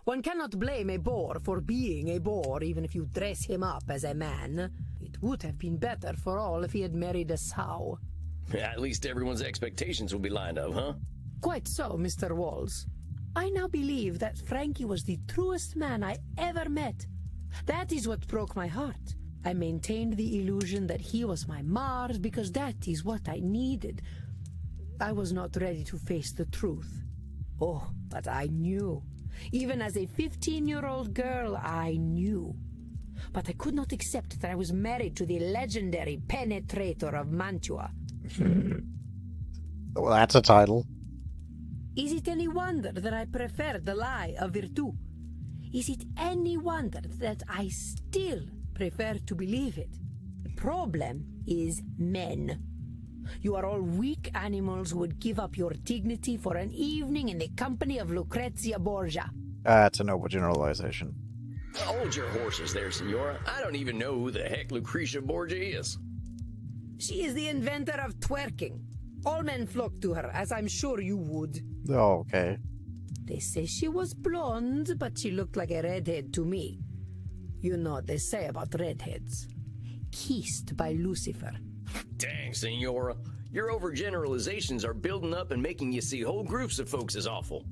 One cannot blame a boar for being a boar, even if you dress him up as a man. It would have been better for all if he had married a sow. At least everyone's expectations will be lined up, huh? Quite so, Mr. Walls. I now believe that Frankie was the truest man I ever met. That is what broke my heart. I maintained the illusion that he was my Mars because that is what I needed. I was not ready to face the truth. Oh, but I knew. Even as a 15-year-old girl, I knew. But I could not accept that I was married to the legendary penetrator of Mantua. Well, that's a title. Is it any wonder that I prefer the lie of virtù? Is it any wonder that I still prefer to believe it? The problem is men. You are all weak animals who would give up your dignity for an evening in the company of Lucrezia Borgia. That's an overgeneralization. Hold your horses there, Senora. I don't even know who the heck Lucretia Borgia is. She is the inventor of twerking. All men flock to her, as I'm sure you would. Oh, okay. They say she was blonde, but she looked like a redhead to me. You know what they say about redheads. Kissed by Lucifer. Dang, Senora. Your overgeneralizations are building up and making you see whole groups of folks as awful.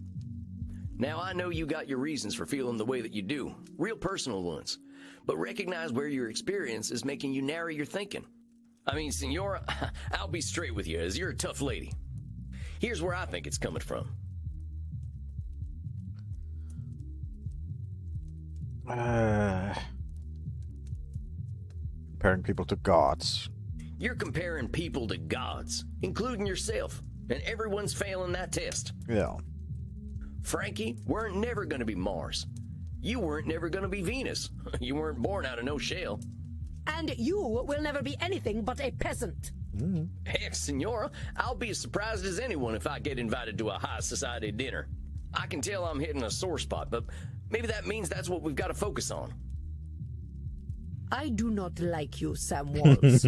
Now, I know you got your reasons for feeling the way that you do, real personal ones, but recognize where your experience is making you narrow your thinking. I mean, Senora, I'll be straight with you, as you're a tough lady. Here's where I think it's coming from. Comparing people to gods. You're comparing people to gods, including yourself, and everyone's failing that test. Yeah. Frankie weren't never going to be Mars. You weren't never going to be Venus. You weren't born out of no shell. And you will never be anything but a peasant. Heck, Senora, I'll be as surprised as anyone if I get invited to a high society dinner. I can tell I'm hitting a sore spot, but maybe that means that's what we've got to focus on. I do not like you, Sam Walls.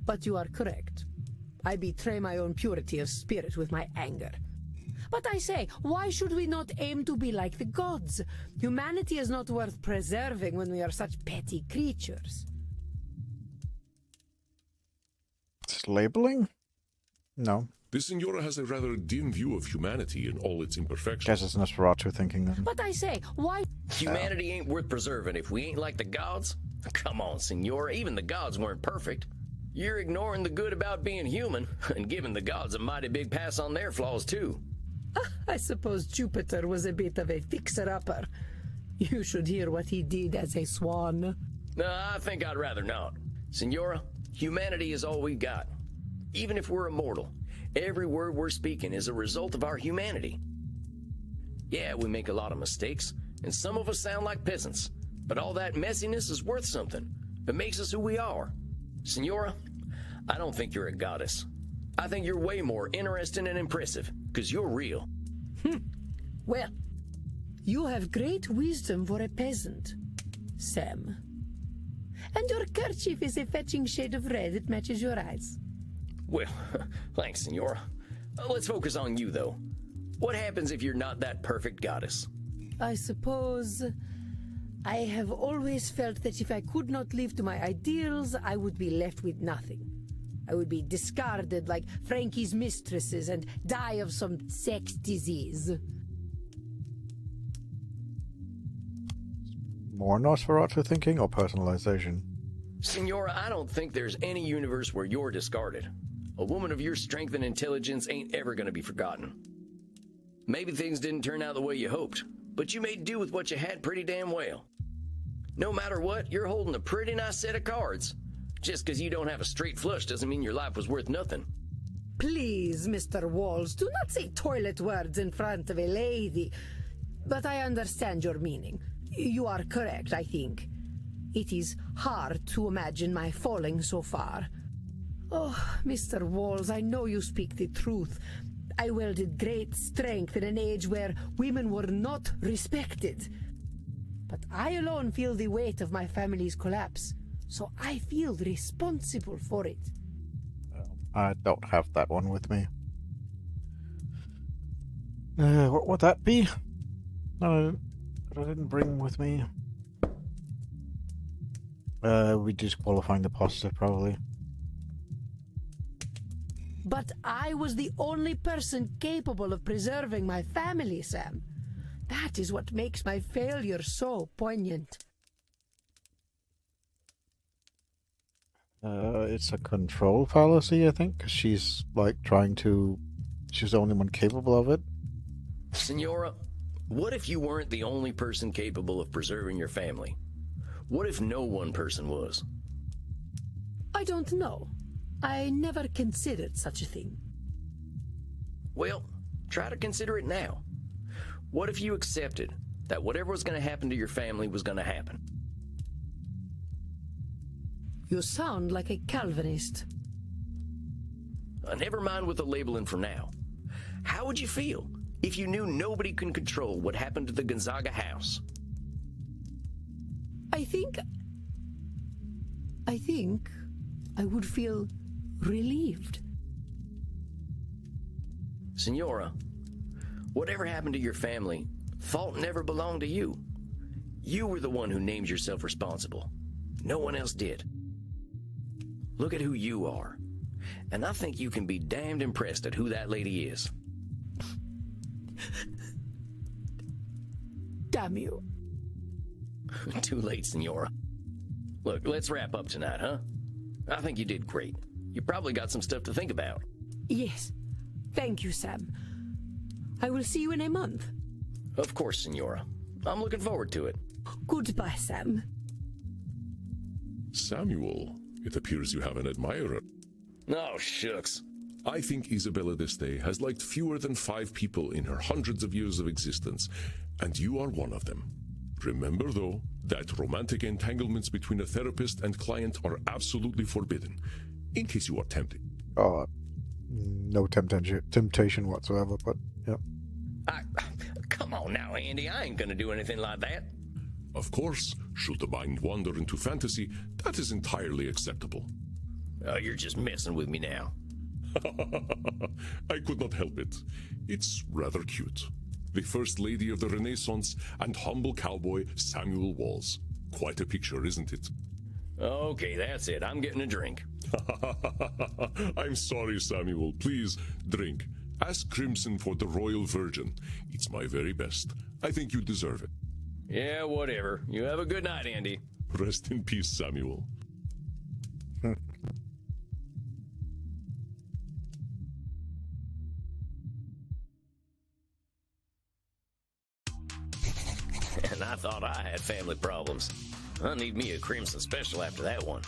But you are correct. I betray my own purity of spirit with my anger. But I say, why should we not aim to be like the gods? Humanity is not worth preserving when we are such petty creatures. It's labeling? No. The Signora has a rather dim view of humanity in all its imperfections. Guess it's Nosferatu thinking then. But I say, why? Humanity ain't worth preserving if we ain't like the gods. Come on, Senora, even the gods weren't perfect. You're ignoring the good about being human and giving the gods a mighty big pass on their flaws too. I suppose Jupiter was a bit of a fixer-upper. You should hear what he did as a swan. No, I think I'd rather not. Senora, humanity is all we got. Even if we're immortal, every word we're speaking is a result of our humanity. Yeah, we make a lot of mistakes, and some of us sound like peasants, but all that messiness is worth something. It makes us who we are. Senora, I don't think you're a goddess. I think you're way more interesting and impressive, because you're real. Well, you have great wisdom for a peasant, Sam. And your kerchief is a fetching shade of red that matches your eyes. Well, thanks, Senora. Let's focus on you, though. What happens if you're not that perfect goddess? I suppose I have always felt that if I could not live to my ideals, I would be left with nothing. I would be discarded like Frankie's mistresses and die of some sex disease. More Nosferatu thinking or personalization? Senora, I don't think there's any universe where you're discarded. A woman of your strength and intelligence ain't ever going to be forgotten. Maybe things didn't turn out the way you hoped, but you made do with what you had pretty damn well. No matter what, you're holding a pretty nice set of cards. Just because you don't have a straight flush doesn't mean your life was worth nothing. Please, Mr. Walls, do not say toilet words in front of a lady. But I understand your meaning. You are correct, I think. It is hard to imagine my falling so far. Oh, Mr. Walls, I know you speak the truth. I wielded great strength in an age where women were not respected. But I alone feel the weight of my family's collapse. So I feel responsible for it. I don't have that one with me. What would that be? No, I didn't bring with me. We disqualifying the positive, probably. But I was the only person capable of preserving my family, Sam. That is what makes my failure so poignant. It's a control fallacy, I think, because she's like she's the only one capable of it. Senora, what if you weren't the only person capable of preserving your family? What if no one person was? I don't know. I never considered such a thing. Well, Try to consider it now. What if you accepted that whatever was going to happen to your family was going to happen? You sound like a Calvinist. Never mind with the labeling for now. How would you feel if you knew nobody can control what happened to the Gonzaga house? I think I would feel relieved. Senora, whatever happened to your family, fault never belonged to you. You were the one who named yourself responsible. No one else did. Look at who you are. And I think you can be damned impressed at who that lady is. Damn you. Too late, Senora. Look, let's wrap up tonight, huh? I think you did great. You probably got some stuff to think about. Yes. Thank you, Sam. I will see you in a month. Of course, Senora. I'm looking forward to it. Goodbye, Sam. Samuel, it appears you have an admirer. Oh, shucks. I think Isabella Este has liked fewer than 5 people in her hundreds of years of existence, and you are one of them. Remember, though, that romantic entanglements between a therapist and client are absolutely forbidden, in case you are tempted. Oh, no temptation whatsoever, but yep. Come on now, Andy. I ain't gonna do anything like that. Of course, should the mind wander into fantasy, that is entirely acceptable. Oh, you're just messing with me now. I could not help it. It's rather cute. The First Lady of the Renaissance and humble cowboy Samuel Walls. Quite a picture, isn't it? Okay, that's it. I'm getting a drink. I'm sorry, Samuel. Please, drink. Ask Crimson for the Royal Virgin. It's my very best. I think you deserve it. Yeah, whatever. You have a good night, Andy. Rest in peace, Samuel. And I thought I had family problems. I'll need me a Crimson special after that one.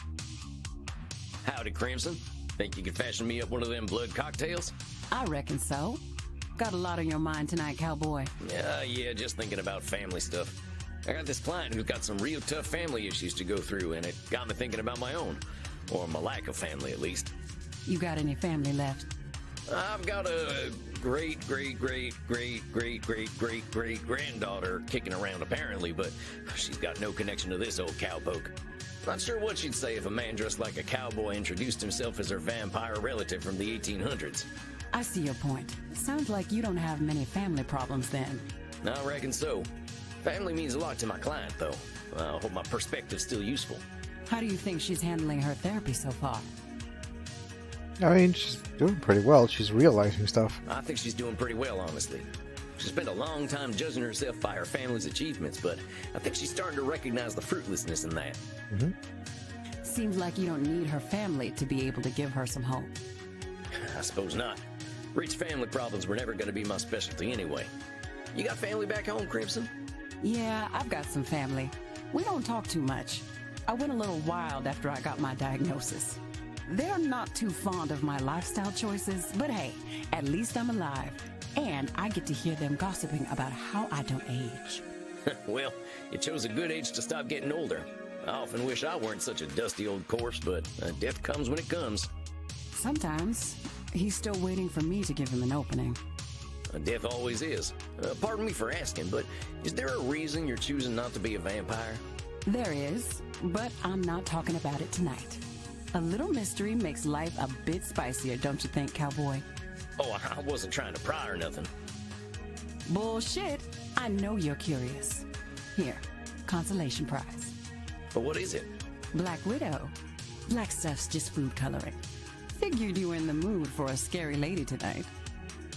Howdy, Crimson. Think you could fashion me up one of them blood cocktails? I reckon so. Got a lot on your mind tonight, cowboy. Yeah, just thinking about family stuff. I got this client who's got some real tough family issues to go through, and it got me thinking about my own. Or my lack of family, at least. You got any family left? I've got a great granddaughter kicking around apparently, but she's got no connection to this old cowpoke. Not sure what she'd say if a man dressed like a cowboy introduced himself as her vampire relative from the 1800s. I see your point. Sounds like you don't have many family problems then. I reckon so. Family means a lot to my client, though. I hope my perspective's still useful. How do you think she's handling her therapy so far? I mean, she's doing pretty well. She's realizing stuff. I think she's doing pretty well, honestly. She spent a long time judging herself by her family's achievements, but I think she's starting to recognize the fruitlessness in that. Mm-hmm. Seems like you don't need her family to be able to give her some hope. I suppose not. Rich family problems were never going to be my specialty anyway. You got family back home, Crimson? Yeah, I've got some family. We don't talk too much. I went a little wild after I got my diagnosis. They're not too fond of my lifestyle choices, but hey, at least I'm alive. And I get to hear them gossiping about how I don't age. Well, you chose a good age to stop getting older. I often wish I weren't such a dusty old corpse, but death comes when it comes. Sometimes. He's still waiting for me to give him an opening. Death always is. Pardon me for asking, but is there a reason you're choosing not to be a vampire? There is, but I'm not talking about it tonight. A little mystery makes life a bit spicier, don't you think, cowboy? Oh, I wasn't trying to pry or nothing. Bullshit. I know you're curious. Here, consolation prize. But what is it? Black Widow. Black stuff's just food coloring. Figured you were in the mood for a scary lady tonight.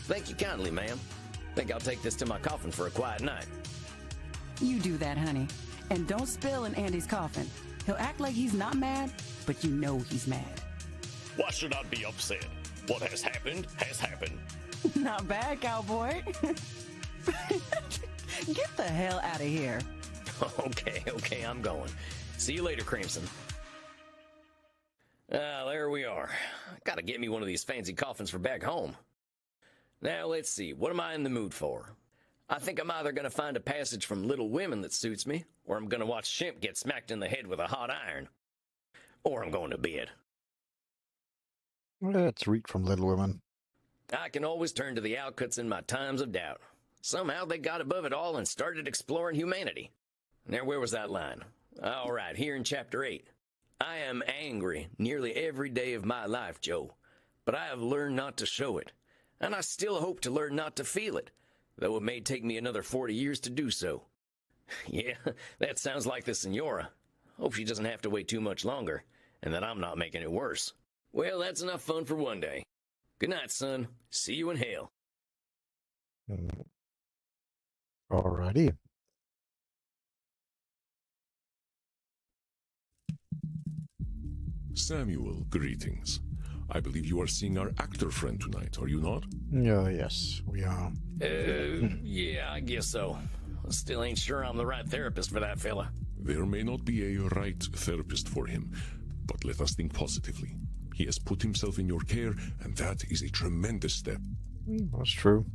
Thank you kindly, ma'am. Think I'll take this to my coffin for a quiet night. You do that, honey. And don't spill in Andy's coffin. He'll act like he's not mad, but you know he's mad. Why should I be upset? What has happened has happened. Not bad, cowboy. Get the hell out of here. Okay, I'm going. See you later, Crimson. There we are. Gotta get me one of these fancy coffins for back home. Now, let's see. What am I in the mood for? I think I'm either going to find a passage from Little Women that suits me, or I'm going to watch Shemp get smacked in the head with a hot iron. Or I'm going to bed. Let's read from Little Women. I can always turn to the Outcuts in my times of doubt. Somehow they got above it all and started exploring humanity. Now, where was that line? All right, here in Chapter 8. I am angry nearly every day of my life, Joe, but I have learned not to show it, and I still hope to learn not to feel it, though it may take me another 40 years to do so. Yeah, that sounds like the Senora. Hope she doesn't have to wait too much longer, and that I'm not making it worse. Well, that's enough fun for one day. Good night, son. See you in hell. Alrighty. Samuel, greetings. I believe you are seeing our actor friend tonight, are you not? Yes, we are. Yeah, I guess so. Still ain't sure I'm the right therapist for that fella. There may not be a right therapist for him, but let us think positively. He has put himself in your care, and that is a tremendous step. That's true.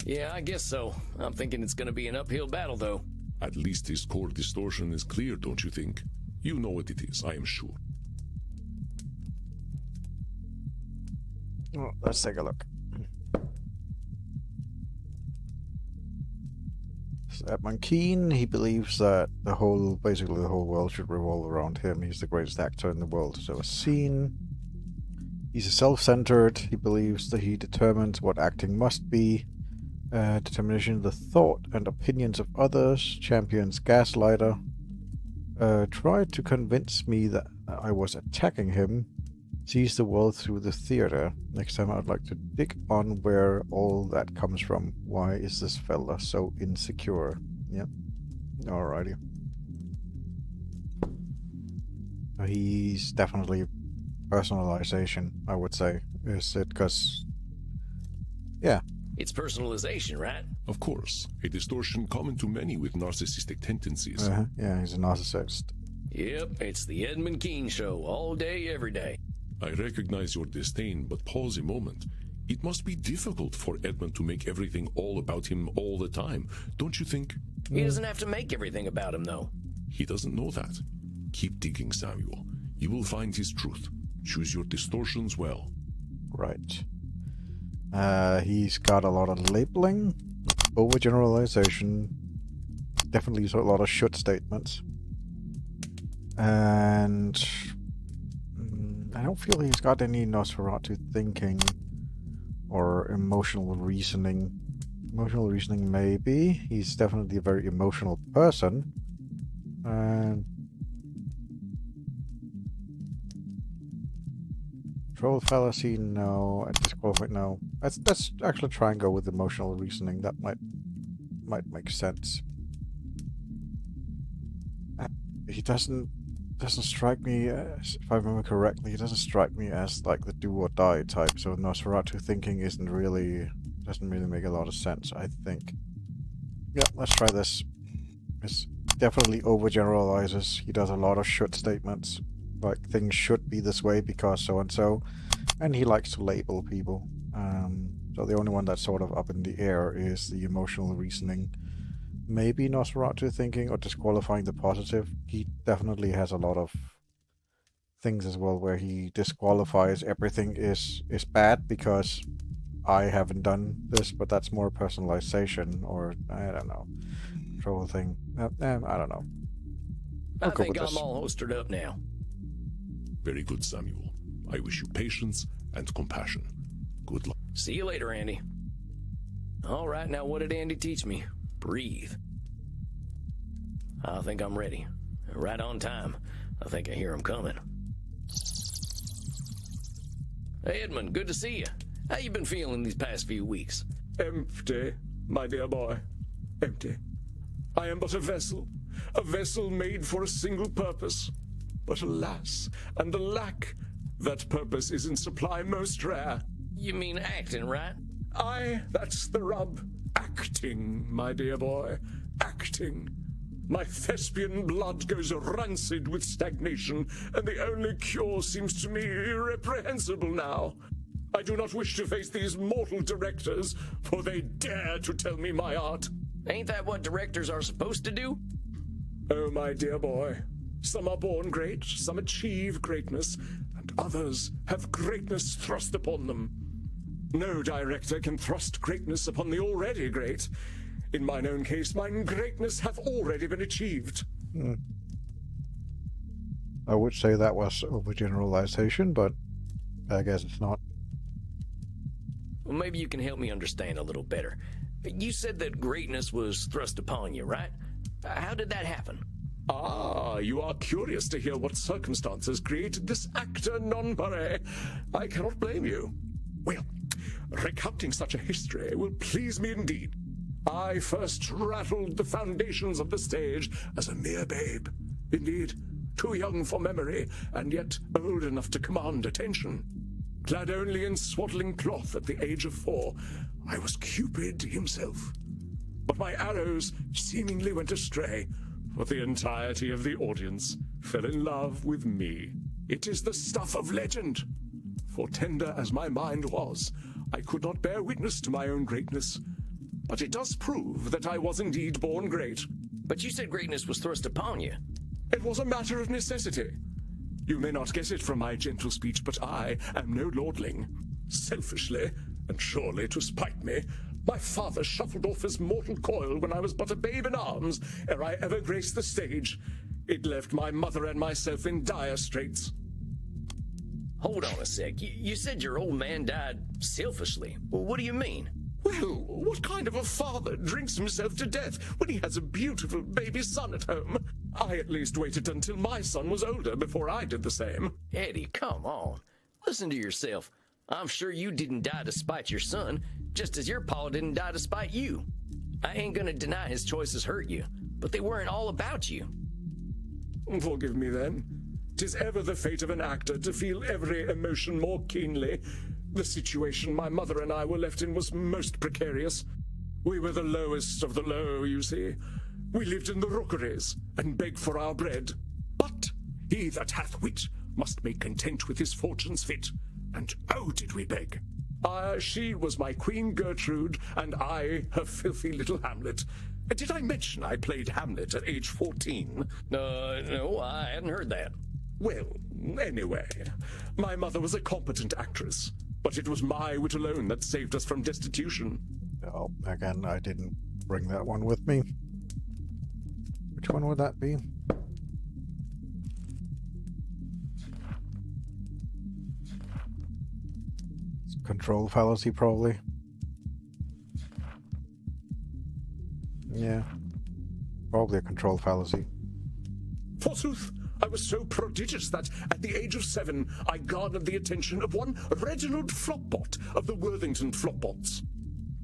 Yeah, I guess so. I'm thinking it's gonna be an uphill battle, though. At least his core distortion is clear, don't you think? You know what it is, I am sure. Oh, let's take a look. So Edmund Kean, he believes that basically the whole world should revolve around him. He's the greatest actor in the world has ever seen. He's a self-centered. He believes that he determines what acting must be. Determination, the thought and opinions of others. Champions gaslighter. Tried to convince me that I was attacking him. Sees the world through the theater. Next time I'd like to dig on where all that comes from. Why is this fella so insecure? Yep. Alrighty. He's definitely personalization, I would say. Is it because... Yeah. It's personalization, right? Of course. A distortion common to many with narcissistic tendencies. Yeah, he's a narcissist. Yep, it's the Edmund Kean show, all day, every day. I recognize your disdain, but pause a moment. It must be difficult for Edmund to make everything all about him all the time, don't you think? He doesn't have to make everything about him, though. He doesn't know that. Keep digging, Samuel. You will find his truth. Choose your distortions well. Right. He's got a lot of labeling, overgeneralization, definitely a lot of should statements, and I don't feel he's got any Nosferatu thinking or emotional reasoning. Emotional reasoning, maybe. He's definitely a very emotional person. And Troll fallacy, no. And disqualified, no. Let's actually try and go with emotional reasoning. That might make sense. He doesn't strike me as, if I remember correctly, he doesn't strike me as like the do or die type. So Nosferatu thinking doesn't really make a lot of sense, I think. Yeah, let's try this. It's definitely overgeneralizes. He does a lot of should statements. Like, things should be this way because so-and-so. And he likes to label people. So the only one that's sort of up in the air is the emotional reasoning. Maybe Nosferatu thinking or disqualifying the positive. He definitely has a lot of things as well where he disqualifies everything is bad because I haven't done this, but that's more personalization, or I don't know. Troll thing. I don't know. I think I'm all holstered up now. Very good, Samuel. I wish you patience and compassion. Good luck. See you later, Andy. All right, now what did Andy teach me? Breathe. I think I'm ready. Right on time. I think I hear him coming. Hey, Edmund, good to see you. How you been feeling these past few weeks? Empty, my dear boy. Empty. I am but a vessel made for a single purpose. But alas, and alack, that purpose is in supply most rare. You mean acting, right? Aye, that's the rub. Acting, my dear boy. Acting. My thespian blood goes rancid with stagnation, and the only cure seems to me irreprehensible now. I do not wish to face these mortal directors, for they dare to tell me my art. Ain't that what directors are supposed to do? Oh, my dear boy, some are born great, some achieve greatness, and others have greatness thrust upon them. No director can thrust greatness upon the already great. In mine own case, mine greatness hath already been achieved. I would say that was overgeneralization, but I guess it's not. Well, maybe you can help me understand a little better. You said that greatness was thrust upon you, right? How did that happen? Ah, you are curious to hear what circumstances created this actor non pare. I cannot blame you. Well, recounting such a history will please me indeed. I first rattled the foundations of the stage as a mere babe. Indeed, too young for memory, and yet old enough to command attention. Clad only in swaddling cloth at the age of 4, I was Cupid himself. But my arrows seemingly went astray, for the entirety of the audience fell in love with me. It is the stuff of legend. For tender as my mind was, I could not bear witness to my own greatness. But it does prove that I was indeed born great. But you said greatness was thrust upon you. It was a matter of necessity. You may not guess it from my gentle speech, but I am no lordling. Selfishly, and surely to spite me, my father shuffled off his mortal coil when I was but a babe in arms, ere I ever graced the stage. It left my mother and myself in dire straits. Hold on a sec. You said your old man died selfishly. Well, what do you mean? Well, what kind of a father drinks himself to death when he has a beautiful baby son at home? I at least waited until my son was older before I did the same. Eddie, come on. Listen to yourself. I'm sure you didn't die to spite your son, just as your pa didn't die to spite you. I ain't gonna deny his choices hurt you, but they weren't all about you. Forgive me then. 'Tis ever the fate of an actor to feel every emotion more keenly. The situation my mother and I were left in was most precarious. We were the lowest of the low, you see. We lived in the rookeries and begged for our bread. But he that hath wit must make content with his fortune's fit. And oh, did we beg! She was my Queen Gertrude, and I her filthy little Hamlet. Did I mention I played Hamlet at age 14? No, I hadn't heard that. Well, anyway, my mother was a competent actress, but it was my wit alone that saved us from destitution. Oh, again, I didn't bring that one with me. Which one would that be? It's control fallacy, probably. Yeah, probably a control fallacy. Forsooth, I was so prodigious that, at the age of 7, I garnered the attention of one Reginald Flopbot of the Worthington Flopbots.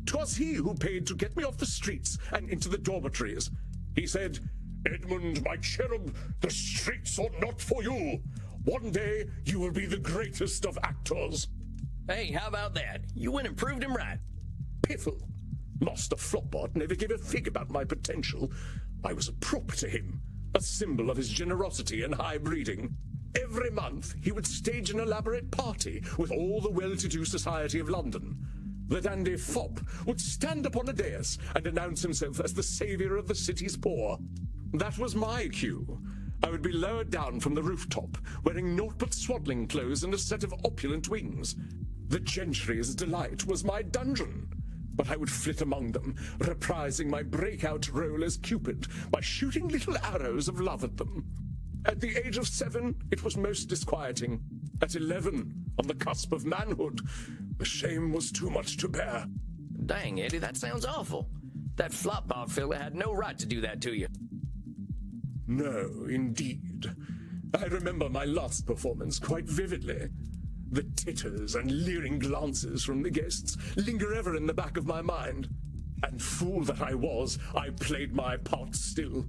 'Twas he who paid to get me off the streets and into the dormitories. He said, "Edmund, my cherub, the streets are not for you. One day you will be the greatest of actors." Hey, how about that? You went and proved him right. Piffle. Master Flopbot never gave a fig about my potential. I was a prop to him, a symbol of his generosity and high breeding. Every month he would stage an elaborate party with all the well-to-do society of London. The dandy fop would stand upon a dais and announce himself as the saviour of the city's poor. That was my cue. I would be lowered down from the rooftop, wearing naught but swaddling clothes and a set of opulent wings. The gentry's delight was my dungeon. But I would flit among them, reprising my breakout role as Cupid by shooting little arrows of love at them. At the age of 7, it was most disquieting. At 11, on the cusp of manhood, the shame was too much to bear. Dang, Eddie, that sounds awful. That Flopbot fella had no right to do that to you. No, indeed. I remember my last performance quite vividly. The titters and leering glances from the guests linger ever in the back of my mind. And fool that I was, I played my part still.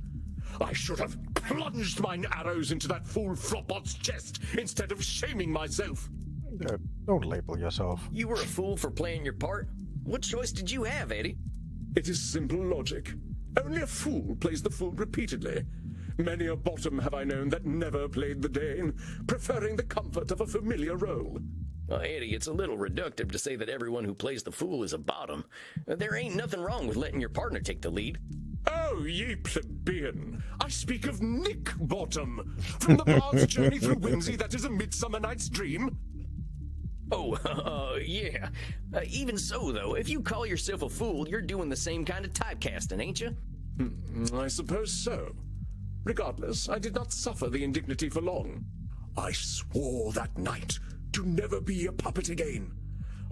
I should have plunged mine arrows into that fool Flopbot's chest instead of shaming myself. Don't label yourself. You were a fool for playing your part. What choice did you have, Eddie? It is simple logic. Only a fool plays the fool repeatedly. Many a bottom have I known that never played the Dane, preferring the comfort of a familiar role. Well, Eddie, it's a little reductive to say that everyone who plays the fool is a bottom. There ain't nothing wrong with letting your partner take the lead. Oh, ye plebeian, I speak of Nick Bottom, from the bard's journey through whimsy that is a Midsummer Night's Dream. Oh, yeah. Even so, though, if you call yourself a fool, you're doing the same kind of typecasting, ain't you? I suppose so. Regardless, I did not suffer the indignity for long. I swore that night to never be a puppet again.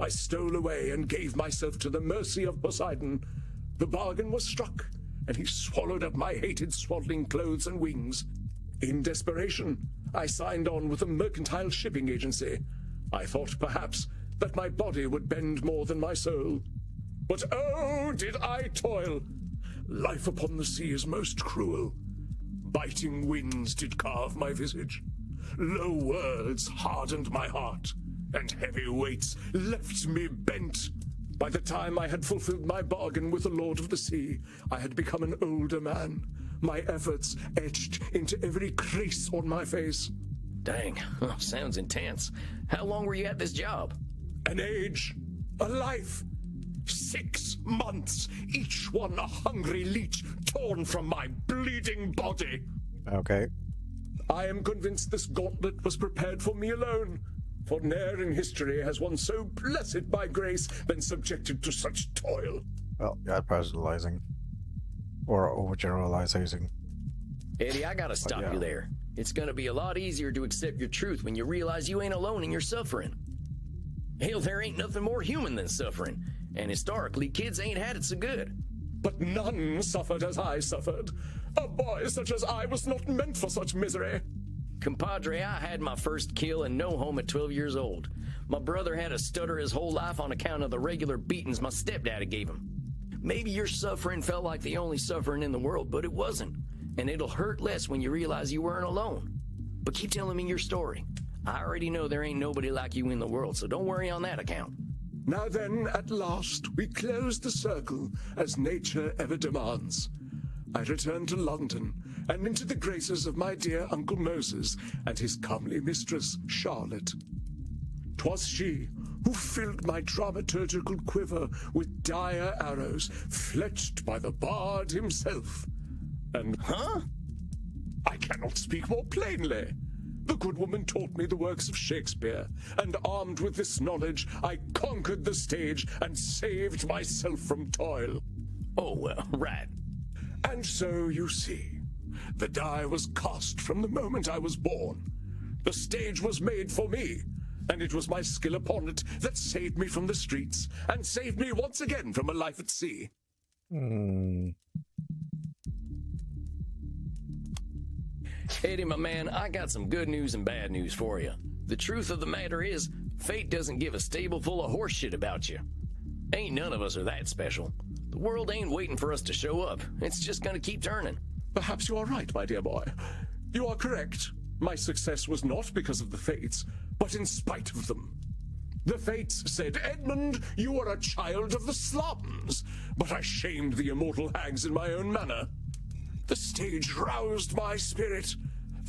I stole away and gave myself to the mercy of Poseidon. The bargain was struck, and he swallowed up my hated swaddling clothes and wings. In desperation, I signed on with a mercantile shipping agency. I thought, perhaps, that my body would bend more than my soul. But oh, did I toil! Life upon the sea is most cruel. Biting winds did carve my visage. Low words hardened my heart, and heavy weights left me bent. By the time I had fulfilled my bargain with the Lord of the Sea, I had become an older man, my efforts etched into every crease on my face. Dang, sounds intense. How long were you at this job? An age, a life. 6 months, each one a hungry leech torn from my bleeding body. Okay. I am convinced this gauntlet was prepared for me alone, for ne'er in history has one so blessed by grace been subjected to such toil. Well, you're personalizing. Or overgeneralizing. Eddie, I gotta stop you there. It's gonna be a lot easier to accept your truth when you realize you ain't alone in your suffering. Hell, there ain't nothing more human than suffering, and historically, kids ain't had it so good. But none suffered as I suffered. A boy such as I was not meant for such misery. Compadre, I had my first kill and no home at 12 years old. My brother had a stutter his whole life on account of the regular beatings my stepdaddy gave him. Maybe your suffering felt like the only suffering in the world, but it wasn't. And it'll hurt less when you realize you weren't alone. But keep telling me your story. I already know there ain't nobody like you in the world, so don't worry on that account. Now then, at last, we close the circle, as nature ever demands. I return to London, and into the graces of my dear Uncle Moses and his comely mistress, Charlotte. 'Twas she who filled my dramaturgical quiver with dire arrows, fletched by the bard himself. And, I cannot speak more plainly. The good woman taught me the works of Shakespeare, and armed with this knowledge, I conquered the stage and saved myself from toil. Oh, well, right. And so, you see, the die was cast from the moment I was born. The stage was made for me, and it was my skill upon it that saved me from the streets, and saved me once again from a life at sea. Eddie, my man, I got some good news and bad news for you. The truth of the matter is, fate doesn't give a stable full of horse shit about you. Ain't none of us are that special. The world ain't waiting for us to show up. It's just gonna keep turning. Perhaps you are right, my dear boy. You are correct. My success was not because of the fates, but in spite of them. The fates said, Edmund, you are a child of the slums. But I shamed the immortal hags in my own manner. The stage roused my spirit,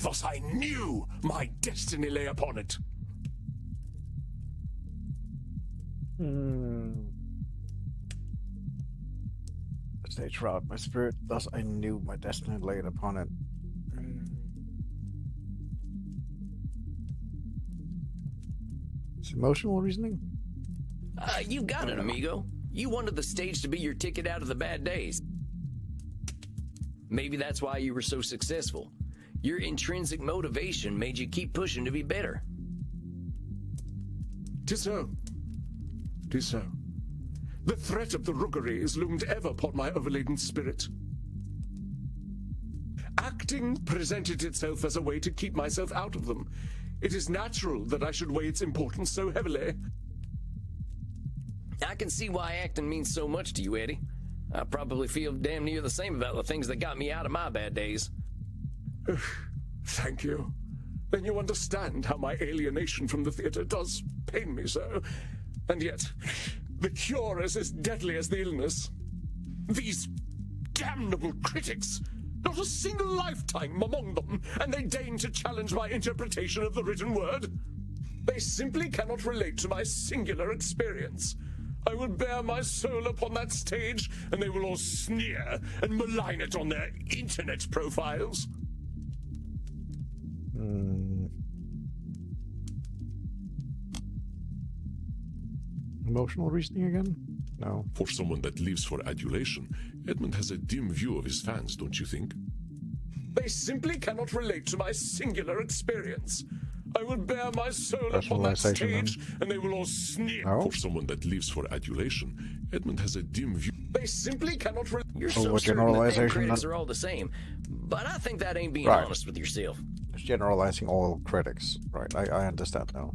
thus I knew my destiny lay upon it. The stage roused my spirit, thus I knew my destiny lay upon it. It's emotional reasoning? You got it, amigo. You wanted the stage to be your ticket out of the bad days. Maybe that's why you were so successful. Your intrinsic motivation made you keep pushing to be better. 'Tis so. 'Tis so. The threat of the rookeries loomed ever upon my overladen spirit. Acting presented itself as a way to keep myself out of them. It is natural that I should weigh its importance so heavily. I can see why acting means so much to you, Eddie. I probably feel damn near the same about the things that got me out of my bad days. Thank you. Then you understand how my alienation from the theater does pain me so. And yet, the cure is as deadly as the illness. These damnable critics, Not a single lifetime among them, and they deign to challenge my interpretation of the written word. They simply cannot relate to my singular experience. I will bare my soul upon that stage, and they will all sneer and malign it on their internet profiles. Emotional reasoning again? No. For someone that lives for adulation, Edmund has a dim view of his fans, don't you think? They simply cannot relate to my singular experience. I will bare my soul upon that stage, and they will all sneer. No? For someone that lives for adulation, Edmund has a dim view. They simply cannot relate. You're so certain that them critics are all the same, but I think that ain't being honest with yourself. It's generalizing all critics, right? I understand now.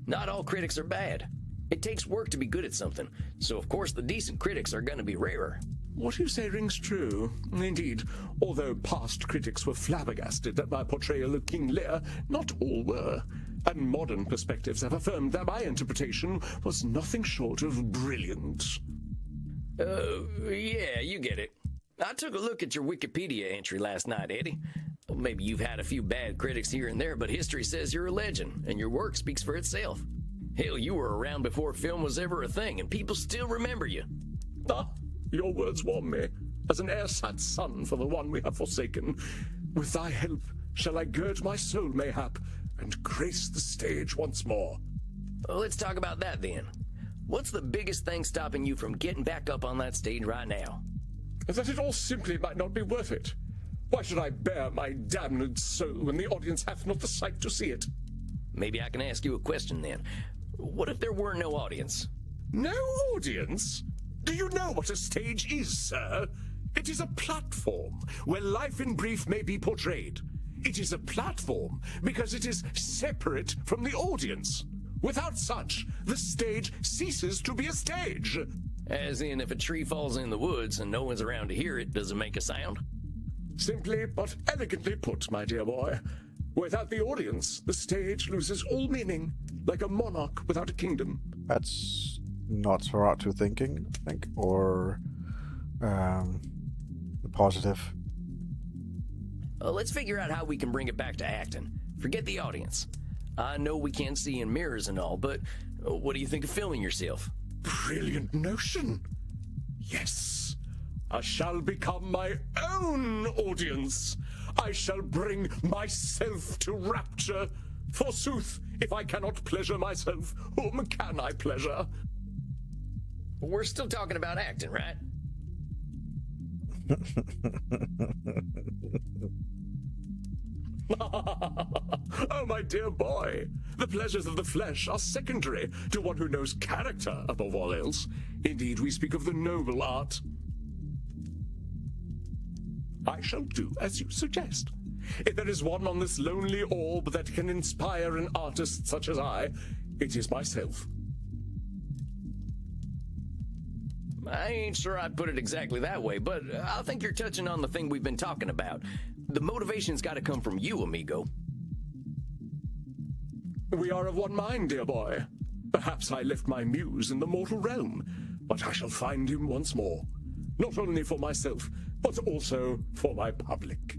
Not all critics are bad. It takes work to be good at something, so of course the decent critics are gonna be rarer. What you say rings true. Indeed, although past critics were flabbergasted at my portrayal of King Lear, not all were. And modern perspectives have affirmed that my interpretation was nothing short of brilliant. Yeah, you get it. I took a look at your Wikipedia entry last night, Eddie. Well, maybe you've had a few bad critics here and there, but history says you're a legend, and your work speaks for itself. Hell, you were around before film was ever a thing, and people still remember you. Ah, your words warm me, as an heir-sat son for the one we have forsaken. With thy help shall I gird my soul, mayhap, and grace the stage once more. Well, let's talk about that then. What's the biggest thing stopping you from getting back up on that stage right now? That it all simply might not be worth it. Why should I bare my damned soul when the audience hath not the sight to see it? Maybe I can ask you a question then. What if there were no audience? No audience? Do you know what a stage is, sir? It is a platform where life in brief may be portrayed. It is a platform because it is separate from the audience. Without such, the stage ceases to be a stage. As in, if a tree falls in the woods and no one's around to hear it, does it make a sound? Simply but elegantly put, my dear boy. Without the audience, the stage loses all meaning, like a monarch without a kingdom. That's not Saratu thinking, I think, or the positive. Let's figure out how we can bring it back to acting. Forget the audience. I know we can't see in mirrors and all, but what do you think of filming yourself? Brilliant notion. Yes, I shall become my own audience. I shall bring myself to rapture. Forsooth, if I cannot pleasure myself, whom can I pleasure? We're still talking about acting, right? Oh, my dear boy, the pleasures of the flesh are secondary to one who knows character above all else. Indeed, we speak of the noble art. I shall do as you suggest. If there is one on this lonely orb that can inspire an artist such as I, it is myself. I ain't sure I'd put it exactly that way, but I think you're touching on the thing we've been talking about. The motivation's got to come from you, amigo. We are of one mind, dear boy. Perhaps I left my muse in the mortal realm, but I shall find him once more. Not only for myself, but also for my public.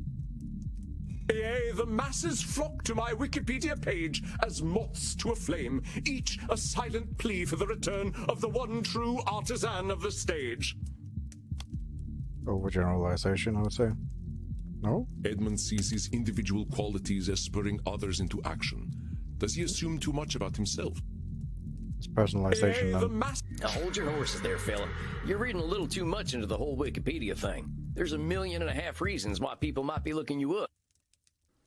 Yea, the masses flock to my Wikipedia page as moths to a flame, each a silent plea for the return of the one true artisan of the stage. Overgeneralization, I would say. No? Edmund sees his individual qualities as spurring others into action. Does he assume too much about himself? It's personalization, then. Now hold your horses there, fella. You're reading a little too much into the whole Wikipedia thing. There's 1.5 million reasons why people might be looking you up.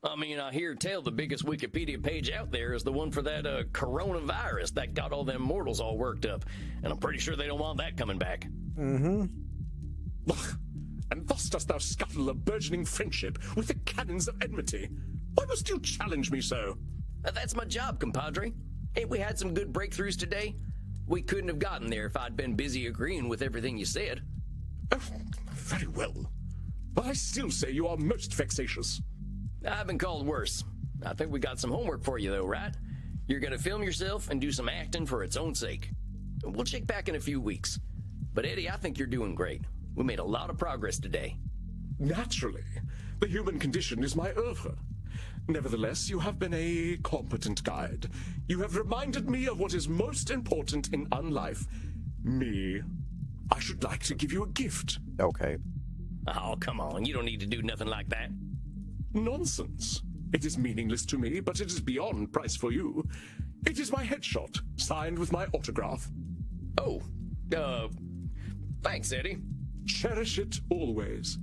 I mean, I hear tell the biggest Wikipedia page out there is the one for that coronavirus that got all them mortals all worked up. And I'm pretty sure they don't want that coming back. Mm-hmm. And thus dost thou scuttle a burgeoning friendship with the cannons of enmity. Why must you challenge me so? That's my job, compadre. Ain't we had some good breakthroughs today? We couldn't have gotten there if I'd been busy agreeing with everything you said. Oh, very well. But I still say you are most vexatious. I've been called worse. I think we got some homework for you, though, right? You're gonna film yourself and do some acting for its own sake. We'll check back in a few weeks. But Eddie, I think you're doing great. We made a lot of progress today. Naturally, the human condition is my oeuvre. Nevertheless, you have been a competent guide. You have reminded me of what is most important in unlife. Me. I should like to give you a gift. Okay. Oh, come on. You don't need to do nothing like that. Nonsense. It is meaningless to me, but it is beyond price for you. It is my headshot, signed with my autograph. Oh, thanks, Eddie. Cherish it always.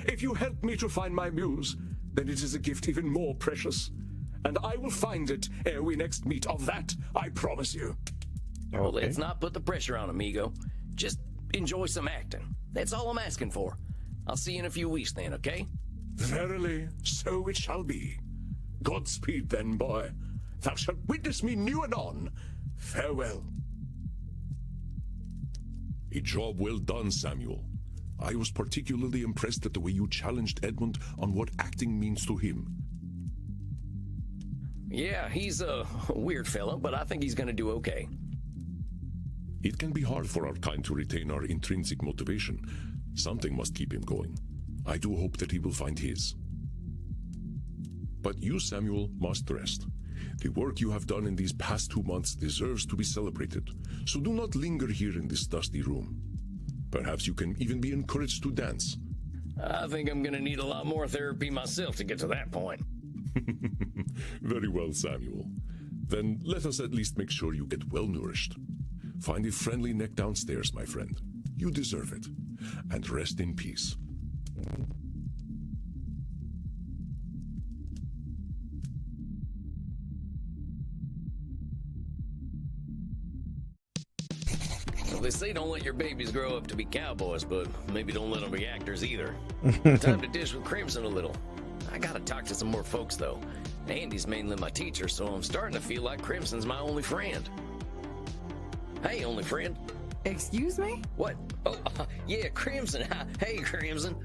If you help me to find my muse, then it is a gift even more precious. And I will find it ere we next meet. Of that, I promise you. Well, let's not put the pressure on, amigo. Just enjoy some acting. That's all I'm asking for. I'll see you in a few weeks then, okay? Verily, so it shall be. Godspeed then, boy. Thou shalt witness me new and on. Farewell. A job well done, Samuel. I was particularly impressed at the way you challenged Edmund on what acting means to him. Yeah, he's a weird fella, but I think he's gonna do okay. It can be hard for our kind to retain our intrinsic motivation. Something must keep him going. I do hope that he will find his. But you, Samuel, must rest. The work you have done in these past 2 months deserves to be celebrated, so do not linger here in this dusty room. Perhaps you can even be encouraged to dance. I think I'm gonna need a lot more therapy myself to get to that point. Very well, Samuel. Then let us at least make sure you get well nourished. Find a friendly neck downstairs, my friend. You deserve it. And rest in peace. Well, they say don't let your babies grow up to be cowboys, but maybe don't let them be actors either. Time to dish with Crimson a little. I gotta talk to some more folks, though. Andy's mainly my teacher, so I'm starting to feel like Crimson's my only friend. Hey, only friend. Excuse me? What? Oh, yeah, Crimson. Hey, Crimson.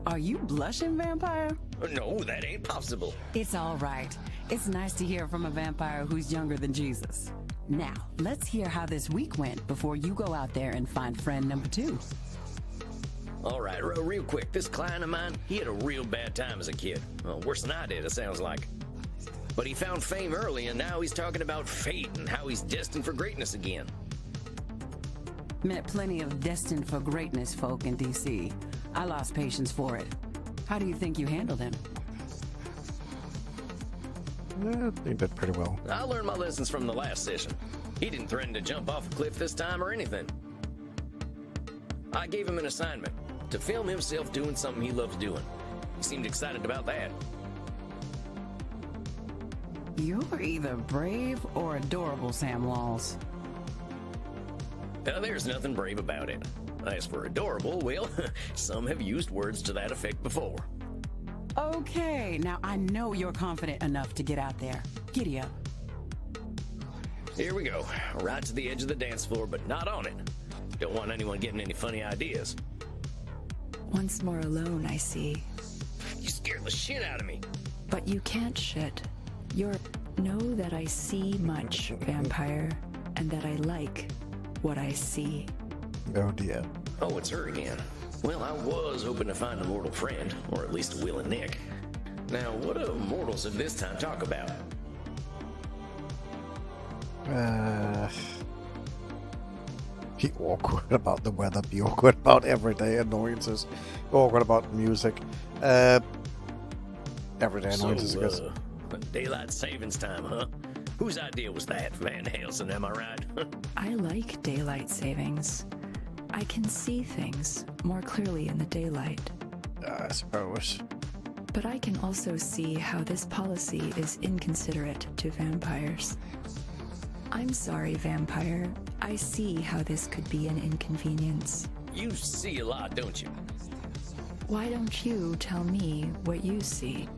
Are you blushing, vampire? No, that ain't possible. It's all right. It's nice to hear from a vampire who's younger than Jesus. Now, let's hear how this week went before you go out there and find friend number 2. All right, real quick. This client of mine, he had a real bad time as a kid. Well, worse than I did, it sounds like. But he found fame early, and now he's talking about fate and how he's destined for greatness again. Met plenty of destined for greatness folk in D.C. I lost patience for it. How do you think you handled him? They did pretty well. I learned my lessons from the last session. He didn't threaten to jump off a cliff this time or anything. I gave him an assignment to film himself doing something he loves doing. He seemed excited about that. You're either brave or adorable, Sam Walls. There's nothing brave about it. As for adorable, well, some have used words to that effect before. Okay, now I know you're confident enough to get out there. Giddy up. Here we go. Right to the edge of the dance floor, but not on it. Don't want anyone getting any funny ideas. Once more alone, I see. You scared the shit out of me. But you can't shit. Know that I see much, vampire, and that I like what I see. Oh dear. Oh, it's her again. Well, I was hoping to find a mortal friend, or at least a willing Nick. Now, what do mortals of this time talk about? Be awkward about the weather, be awkward about everyday annoyances, awkward about music. Everyday annoyances, I guess. Daylight savings time, huh? Whose idea was that, Van Helsing, am I right? I like daylight savings. I can see things more clearly in the daylight. I suppose. But I can also see how this policy is inconsiderate to vampires. I'm sorry, vampire. I see how this could be an inconvenience. You see a lot, don't you? Why don't you tell me what you see?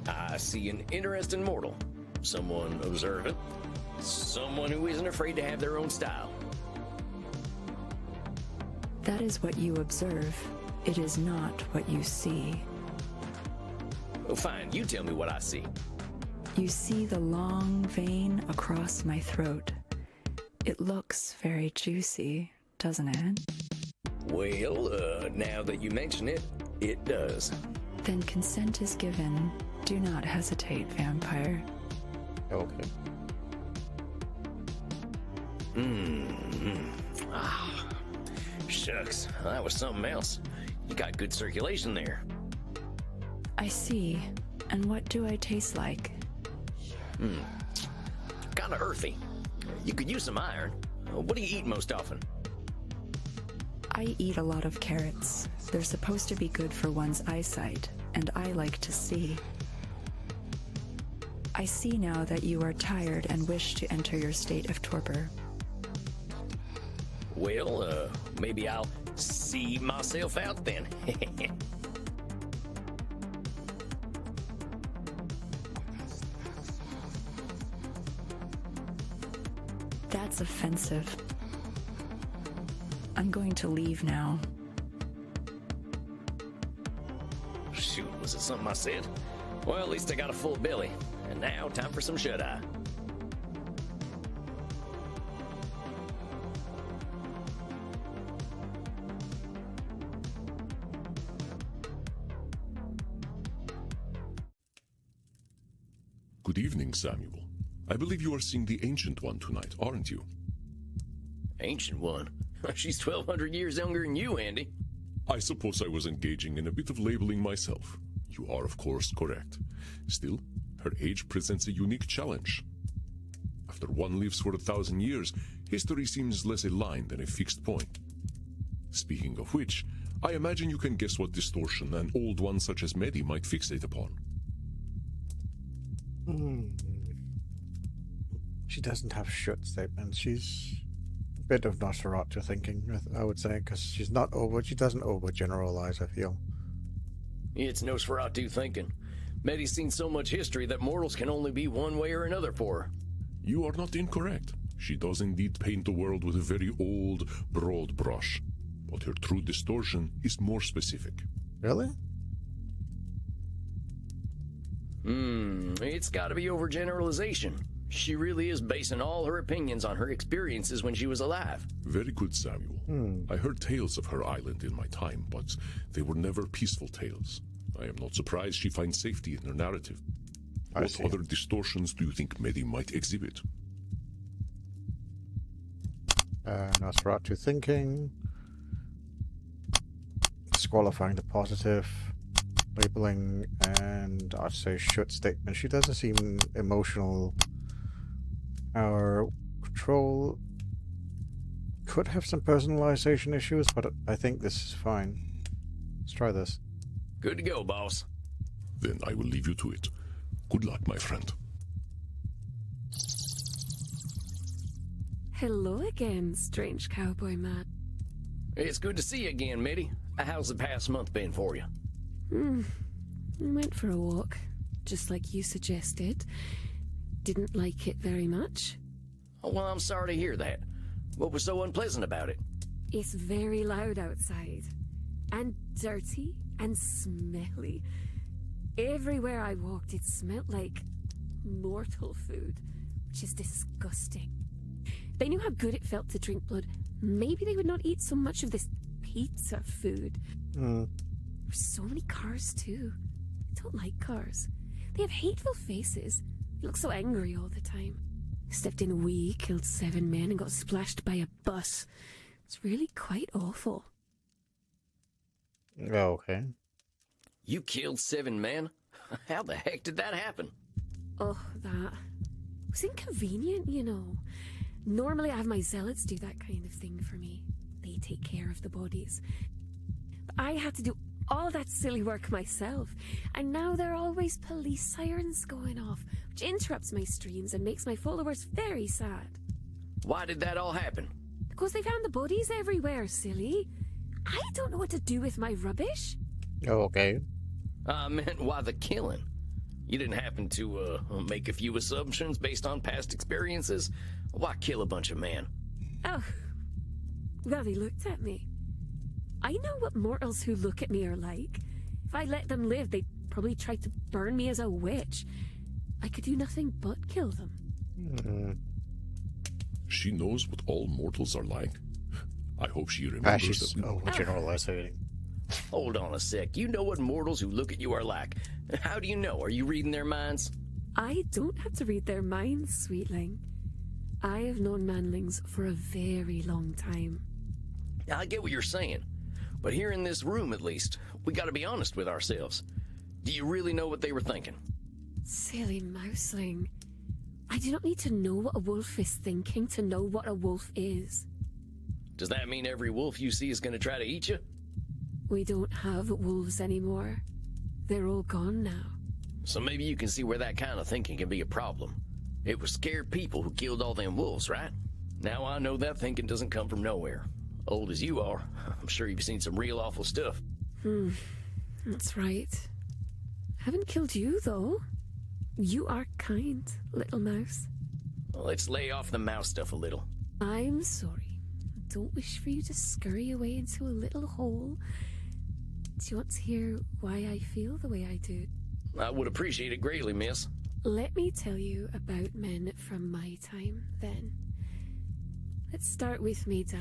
I see an interesting mortal. Someone observant. Someone who isn't afraid to have their own style. That is what you observe. It is not what you see. Oh, fine. You tell me what I see. You see the long vein across my throat. It looks very juicy, doesn't it? Well, now that you mention it, It does. Then consent is given. Do not hesitate, vampire. Okay. Ah, shucks, that was something else. You got good circulation there. I see. And what do I taste like? Kinda earthy. You could use some iron. What do you eat most often? I eat a lot of carrots. They're supposed to be good for one's eyesight, and I like to see. I see now that you are tired and wish to enter your state of torpor. Well, maybe I'll see myself out then. That's offensive. I'm going to leave now. Shoot, was it something I said? Well, at least I got a full belly. And now, time for some shut-eye. Good evening, Samuel. I believe you are seeing the Ancient One tonight, aren't you? Ancient One? She's 1,200 years younger than you, Andy. I suppose I was engaging in a bit of labeling myself. You are, of course, correct. Still, her age presents a unique challenge. After one lives for 1,000 years, history seems less a line than a fixed point. Speaking of which, I imagine you can guess what distortion an old one such as Meddy might fixate upon. She doesn't have shut statements. She's a bit of Nosferatu thinking, I would say, because she doesn't overgeneralize, I feel. It's Nosferatu thinking. Meddy's seen so much history that mortals can only be one way or another for her. You are not incorrect. She does indeed paint the world with a very old, broad brush. But her true distortion is more specific. Really? It's gotta be overgeneralization. She really is basing all her opinions on her experiences when she was alive. Very good, Samuel. I heard tales of her island in my time, but they were never peaceful tales. I am not surprised she finds safety in her narrative. What other distortions do you think Meddy might exhibit? Nosferatu thinking. Disqualifying the positive. Labeling, and I'd say shut statement. She doesn't seem emotional. Our control could have some personalization issues, but I think this is fine. Let's try this. Good to go, boss. Then I will leave you to it. Good luck, my friend. Hello again, strange cowboy man. It's good to see you again, Meddy. How's the past month been for you? Went for a walk, just like you suggested. Didn't like it very much. Oh, well, I'm sorry to hear that. What was so unpleasant about it? It's very loud outside. And dirty and smelly. Everywhere I walked, it smelled like mortal food, which is disgusting. They knew how good it felt to drink blood. Maybe they would not eat so much of this pizza food. There's so many cars, too. I don't like cars. They have hateful faces. They look so angry all the time. Stepped in a wee, killed 7 men, and got splashed by a bus. It's really quite awful. Okay. You killed 7 men? How the heck did that happen? Oh, that was inconvenient, you know. Normally I have my zealots do that kind of thing for me. They take care of the bodies. But I had to do all that silly work myself, and now there are always police sirens going off, which interrupts my streams and makes my followers very sad. Why did that all happen? Because they found the bodies everywhere, silly. I don't know what to do with my rubbish. Okay. I meant why the killing? You didn't happen to make a few assumptions based on past experiences? Why kill a bunch of men? Oh, well, they looked at me. I know what mortals who look at me are like. If I let them live, they'd probably try to burn me as a witch. I could do nothing but kill them. She knows what all mortals are like. I hope she remembers She's that. overgeneralizing. Hold on a sec. You know what mortals who look at you are like. How do you know? Are you reading their minds? I don't have to read their minds, sweetling. I have known manlings for a very long time. I get what you're saying, but here in this room at least, we gotta be honest with ourselves. Do you really know what they were thinking? Silly mouseling. I do not need to know what a wolf is thinking to know what a wolf is. Does that mean every wolf you see is gonna try to eat you? We don't have wolves anymore. They're all gone now. So maybe you can see where that kind of thinking can be a problem. It was scared people who killed all them wolves, right? Now I know that thinking doesn't come from nowhere. Old as you are, I'm sure you've seen some real awful stuff. That's right. Haven't killed you, though. You are kind, little mouse. Well, let's lay off the mouse stuff a little. I'm sorry. I don't wish for you to scurry away into a little hole. Do you want to hear why I feel the way I do? I would appreciate it greatly, miss. Let me tell you about men from my time, then. Let's start with me, Da.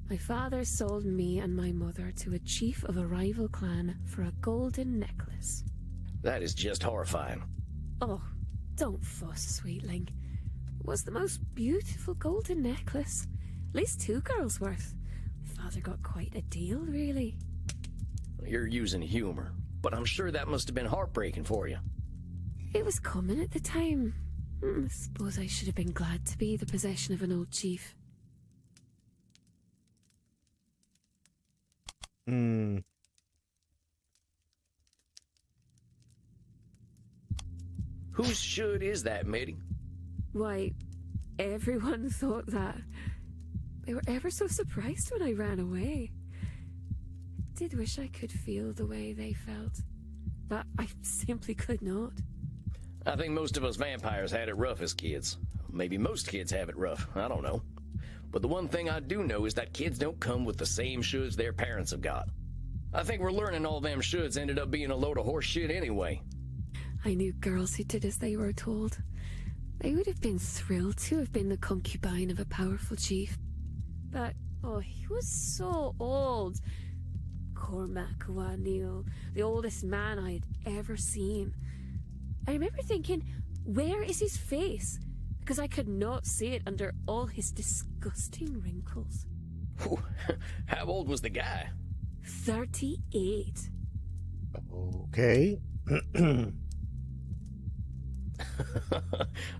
My father sold me and my mother to a chief of a rival clan for a golden necklace. That is just horrifying. Oh, don't fuss, sweetling. It was the most beautiful golden necklace. At least 2 girls' worth. My father got quite a deal, really. You're using humor, but I'm sure that must have been heartbreaking for you. It was common at the time. I suppose I should have been glad to be the possession of an old chief. Whose should is that, Meddy? Why, everyone thought that. They were ever so surprised when I ran away. I did wish I could feel the way they felt, but I simply could not. I think most of us vampires had it rough as kids. Maybe most kids have it rough, I don't know. But the one thing I do know is that kids don't come with the same shoulds their parents have got. I think we're learning all them shoulds ended up being a load of horse shit anyway. I knew girls who did as they were told. They would have been thrilled to have been the concubine of a powerful chief. But, oh, he was so old. Cormac O'Neill, the oldest man I had ever seen. I remember thinking, where is his face? Because I could not see it under all his disgusting wrinkles. How old was the guy? 38. Okay.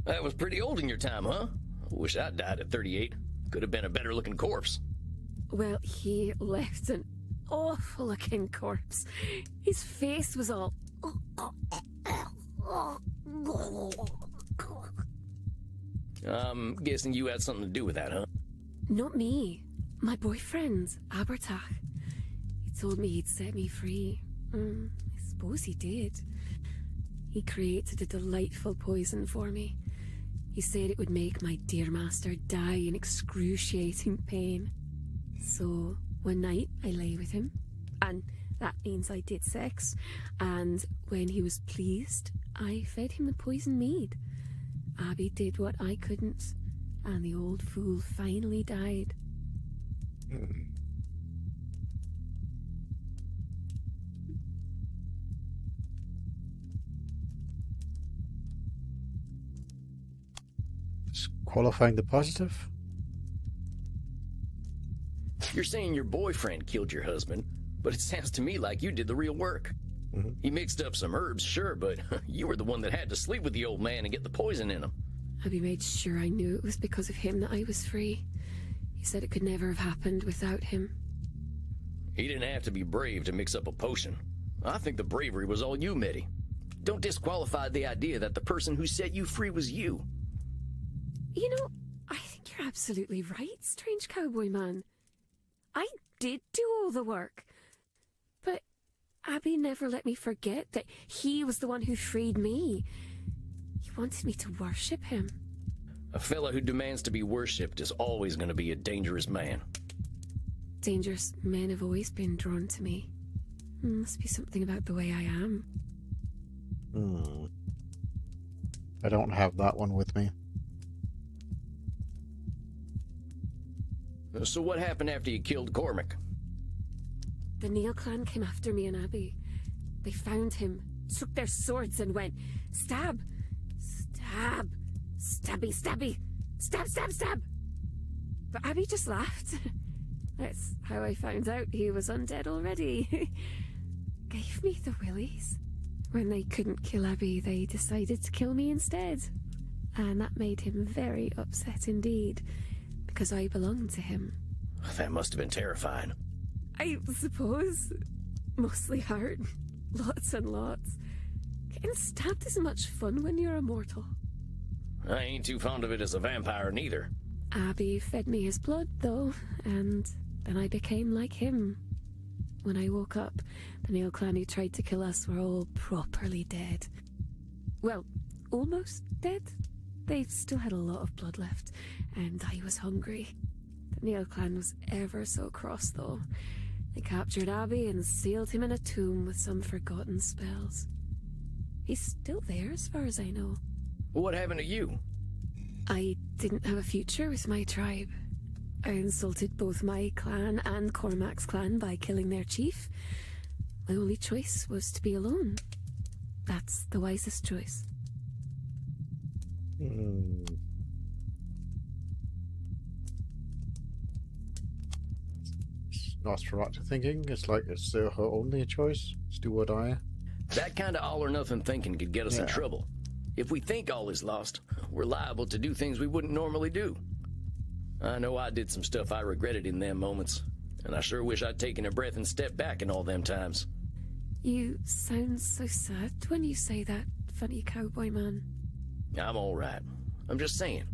That was pretty old in your time, huh? I wish I'd died at 38. Could have been a better looking corpse. Well, he left an awful looking corpse. His face was all... I'm guessing you had something to do with that, huh? Not me. My boyfriend, Abertach. He told me he'd set me free. I suppose he did. He created a delightful poison for me. He said it would make my dear master die in excruciating pain. So, one night I lay with him, and that means I did sex, and when he was pleased, I fed him the poison mead. Abby did what I couldn't, and the old fool finally died. Qualifying the positive? You're saying your boyfriend killed your husband, but it sounds to me like you did the real work. He mixed up some herbs, sure, but you were the one that had to sleep with the old man and get the poison in him. Abby made sure I knew it was because of him that I was free. He said it could never have happened without him. He didn't have to be brave to mix up a potion. I think the bravery was all you, Meddy. Don't disqualify the idea that the person who set you free was you. You know, I think you're absolutely right, strange cowboy man. I did do all the work. But Abby never let me forget that he was the one who freed me. He wanted me to worship him. A fella who demands to be worshipped is always going to be a dangerous man. Dangerous men have always been drawn to me. Must be something about the way I am. I don't have that one with me. So what happened after you killed Cormac? The Neil clan came after me and Abby. They found him, took their swords and went, stab, stab, stabby, stabby, stab, stab, stab. But Abby just laughed. That's how I found out he was undead already. Gave me the willies. When they couldn't kill Abby, they decided to kill me instead. And that made him very upset indeed, because I belonged to him. That must have been terrifying. I suppose. Mostly hurt. Lots and lots. Getting stabbed is much fun when you're immortal. I ain't too fond of it as a vampire neither. Abby fed me his blood, though, and then I became like him. When I woke up, the Neil clan who tried to kill us were all properly dead. Well, almost dead. They still had a lot of blood left, and I was hungry. The Neil clan was ever so cross, though. They captured Abby and sealed him in a tomb with some forgotten spells. He's still there as far as I know. What happened to you? I didn't have a future with my tribe. I insulted both my clan and Cormac's clan by killing their chief. My only choice was to be alone. That's the wisest choice. Nosferatu thinking. It's like it's her only choice. It's do or die. That kind of all or nothing thinking could get us in trouble. If we think all is lost, we're liable to do things we wouldn't normally do. I know I did some stuff I regretted in them moments, and I sure wish I'd taken a breath and stepped back in all them times. You sound so sad when you say that, funny cowboy man. I'm all right. I'm just saying,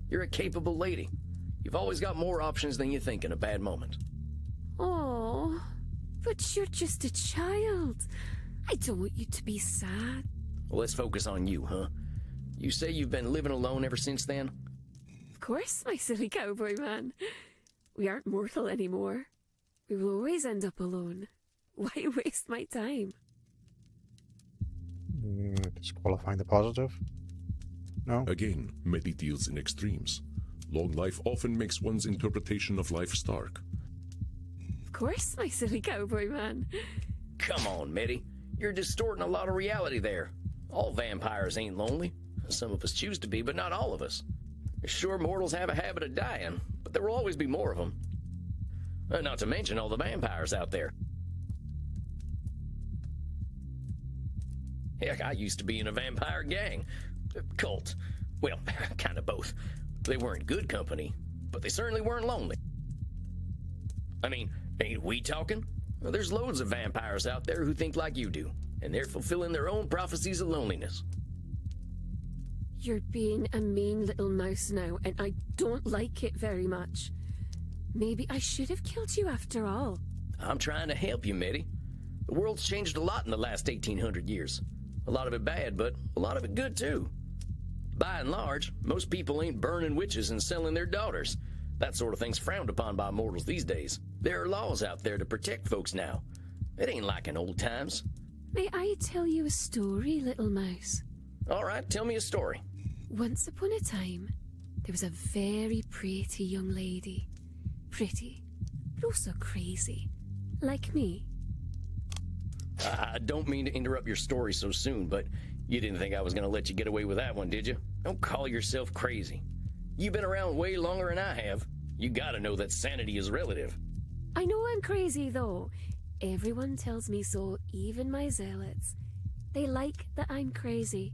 you're a capable lady. You've always got more options than you think in a bad moment. Oh, but you're just a child. I don't want you to be sad. Well, let's focus on you, huh? You say you've been living alone ever since then? Of course, my silly cowboy man. We aren't mortal anymore. We will always end up alone. Why waste my time? Disqualifying the positive? No? Again, Meddy deals in extremes. Long life often makes one's interpretation of life stark. Of course, my silly cowboy man. Come on, Meddy. You're distorting a lot of reality there. All vampires ain't lonely. Some of us choose to be, but not all of us. Sure, mortals have a habit of dying, but there will always be more of them. Not to mention all the vampires out there. Heck, I used to be in a vampire gang. Cult. Well, kind of both. They weren't good company, but they certainly weren't lonely. I mean, ain't we talking? Well, there's loads of vampires out there who think like you do, and they're fulfilling their own prophecies of loneliness. You're being a mean little mouse now, and I don't like it very much. Maybe I should have killed you after all. I'm trying to help you, Meddy. The world's changed a lot in the last 1800 years. A lot of it bad, but a lot of it good, too. By and large, most people ain't burning witches and selling their daughters. That sort of thing's frowned upon by mortals these days. There are laws out there to protect folks now. It ain't like in old times. May I tell you a story, little mouse? All right, tell me a story. Once upon a time, there was a very pretty young lady. Pretty, but also crazy. Like me. I don't mean to interrupt your story so soon, but you didn't think I was going to let you get away with that one, did you? Don't call yourself crazy. You've been around way longer than I have. You gotta know that sanity is relative. I know I'm crazy, though. Everyone tells me so, even my zealots. They like that I'm crazy.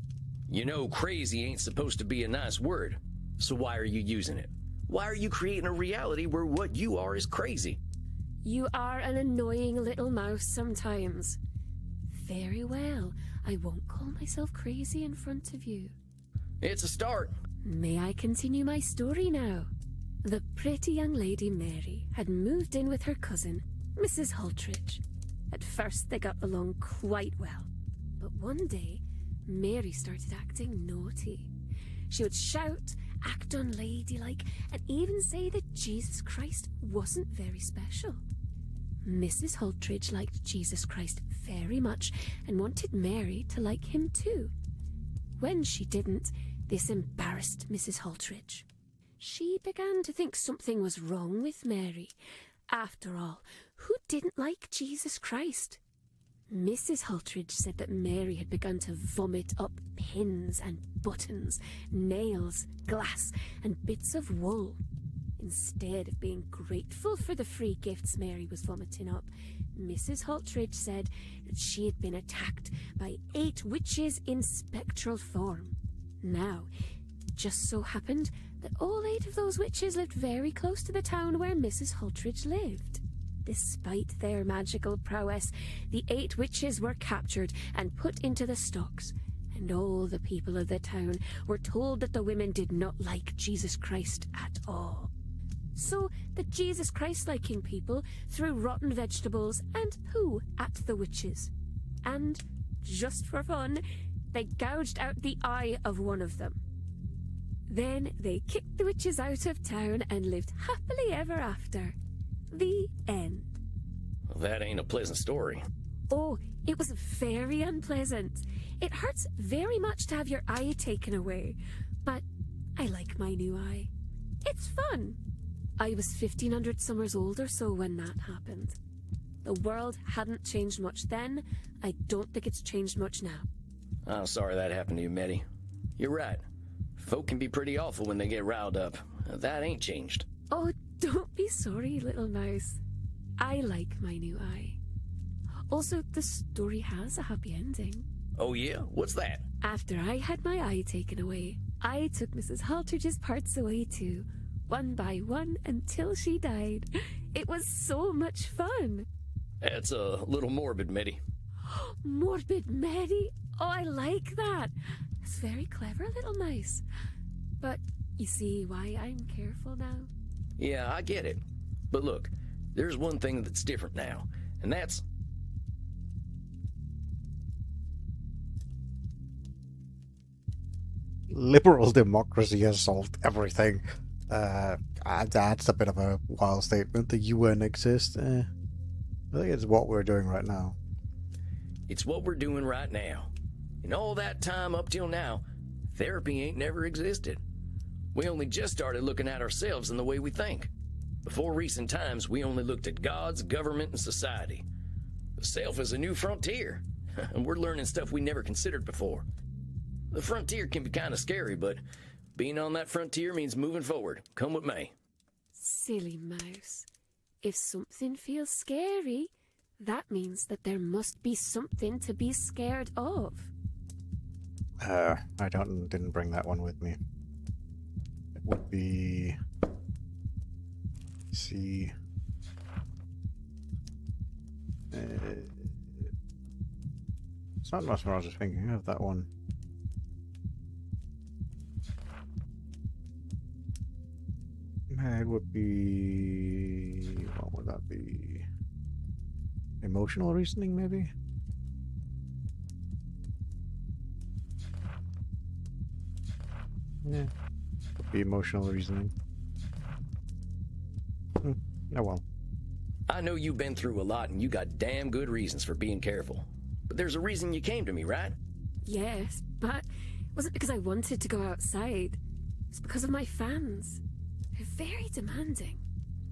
You know, crazy ain't supposed to be a nice word. So why are you using it? Why are you creating a reality where what you are is crazy? You are an annoying little mouse sometimes. Very well. I won't call myself crazy in front of you. It's a start. May I continue my story now? The pretty young lady Mary had moved in with her cousin, Mrs. Haltridge. At first they got along quite well. But one day, Mary started acting naughty. She would shout, act unladylike, and even say that Jesus Christ wasn't very special. Mrs. Haltridge liked Jesus Christ very much and wanted Mary to like him too. When she didn't, this embarrassed Mrs. Haltridge. She began to think something was wrong with Mary, After all, who didn't like Jesus Christ? Mrs. Hultridge said that Mary had begun to vomit up pins and buttons, nails, glass, and bits of wool. Instead of being grateful for the free gifts Mary was vomiting up, Mrs. Hultridge said that she had been attacked by 8 witches in spectral form. Now, it just so happened that all 8 of those witches lived very close to the town where Mrs. Hultridge lived. Despite their magical prowess, the 8 witches were captured and put into the stocks, and all the people of the town were told that the women did not like Jesus Christ at all. So the Jesus Christ-liking people threw rotten vegetables and poo at the witches. And, just for fun, they gouged out the eye of one of them. Then they kicked the witches out of town and lived happily ever after. The end. Well, that ain't a pleasant story. Oh, it was very unpleasant. It hurts very much to have your eye taken away, but I like my new eye. It's fun. I was 1,500 summers old or so when that happened. The world hadn't changed much then. I don't think it's changed much now. I'm sorry that happened to you, Meddy. You're right. Folk can be pretty awful when they get riled up. That ain't changed. Oh, don't be sorry, little mouse. I like my new eye. Also, the story has a happy ending. Oh yeah? What's that? After I had my eye taken away, I took Mrs. Hultridge's parts away too, one by one until she died. It was so much fun. That's a little morbid, Meddy. Morbid Meddy? Oh, I like that. It's very clever, little mouse. But you see why I'm careful now? Yeah, I get it. But look, there's one thing that's different now, and that's... Liberal democracy has solved everything. That's a bit of a wild statement. The UN exists. I think it's what we're doing right now. It's what we're doing right now. In all that time up till now, therapy ain't never existed. We only just started looking at ourselves in the way we think. Before recent times, we only looked at gods, government, and society. The self is a new frontier, and we're learning stuff we never considered before. The frontier can be kind of scary, but being on that frontier means moving forward, come what may. Silly mouse. If something feels scary, that means that there must be something to be scared of. I didn't bring that one with me. It would be... see... it's not much more I was just thinking of that one. It would be... what would that be? Emotional reasoning, maybe? Yeah, could be emotional reasoning. Oh well. I know you've been through a lot and you got damn good reasons for being careful. But there's a reason you came to me, right? Yes, but it wasn't because I wanted to go outside. It's because of my fans. They're very demanding.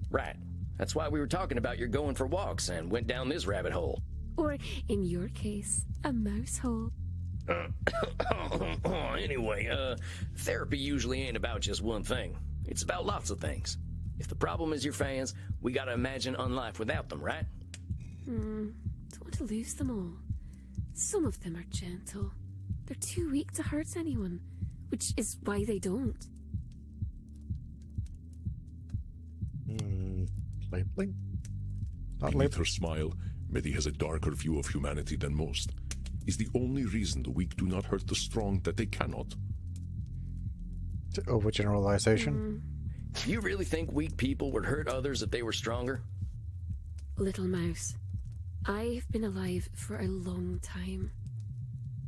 Right. That's why we were talking about your going for walks and went down this rabbit hole. Or, in your case, a mouse hole. Anyway, therapy usually ain't about just one thing. It's about lots of things. If the problem is your fans, we gotta imagine unlife without them, right? Don't want to lose them all. Some of them are gentle. They're too weak to hurt anyone, which is why they don't. Labeling? Not Beneath labeling. her smile, Meddy has a darker view of humanity than most. Is the only reason the weak do not hurt the strong that they cannot. Overgeneralization? You really think weak people would hurt others if they were stronger? Little mouse, I've been alive for a long time.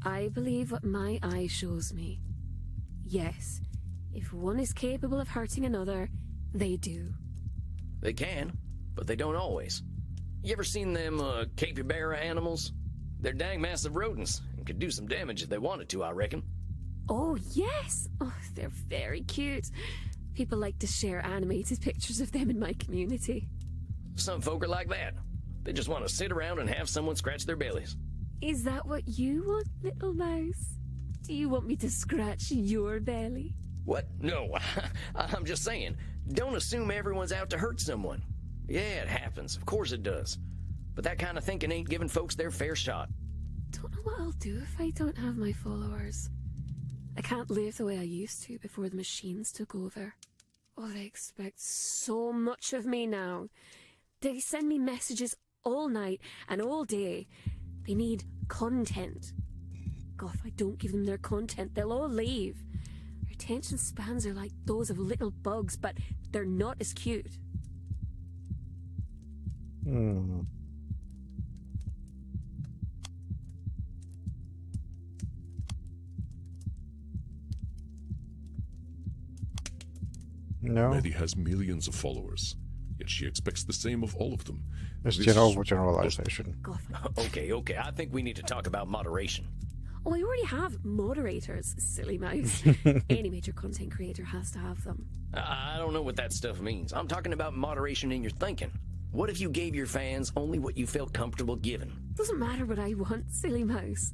I believe what my eye shows me. Yes, if one is capable of hurting another, they do. They can, but they don't always. You ever seen them capybara animals? They're dang massive rodents and could do some damage if they wanted to, I reckon. Oh, yes! Oh, they're very cute. People like to share animated pictures of them in my community. Some folk are like that. They just want to sit around and have someone scratch their bellies. Is that what you want, little mouse? Do you want me to scratch your belly? What? No, I'm just saying, don't assume everyone's out to hurt someone. Yeah, it happens. Of course it does. But that kind of thinking ain't giving folks their fair shot. Don't know what I'll do if I don't have my followers. I can't live the way I used to before the machines took over. Oh, they expect so much of me now. They send me messages all night and all day. They need content. God, if I don't give them their content, they'll all leave. Their attention spans are like those of little bugs, but they're not as cute. No. Meddy has millions of followers, yet she expects the same of all of them. It's This- generalization. God, Okay, I think we need to talk about moderation. oh, I already have moderators, silly mouse. Any major content creator has to have them. I don't know what that stuff means. I'm talking about moderation in your thinking. What if you gave your fans only what you felt comfortable giving? Doesn't matter what I want, silly mouse.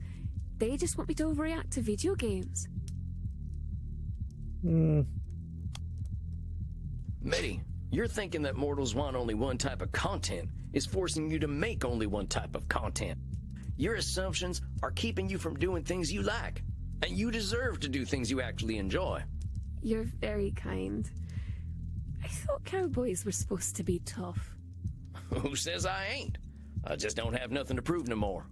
They just want me to overreact to video games. Meddy, you're thinking that mortals want only one type of content is forcing you to make only one type of content. Your assumptions are keeping you from doing things you like, and you deserve to do things you actually enjoy. You're very kind. I thought cowboys were supposed to be tough. Who says I ain't? I just don't have nothing to prove no more.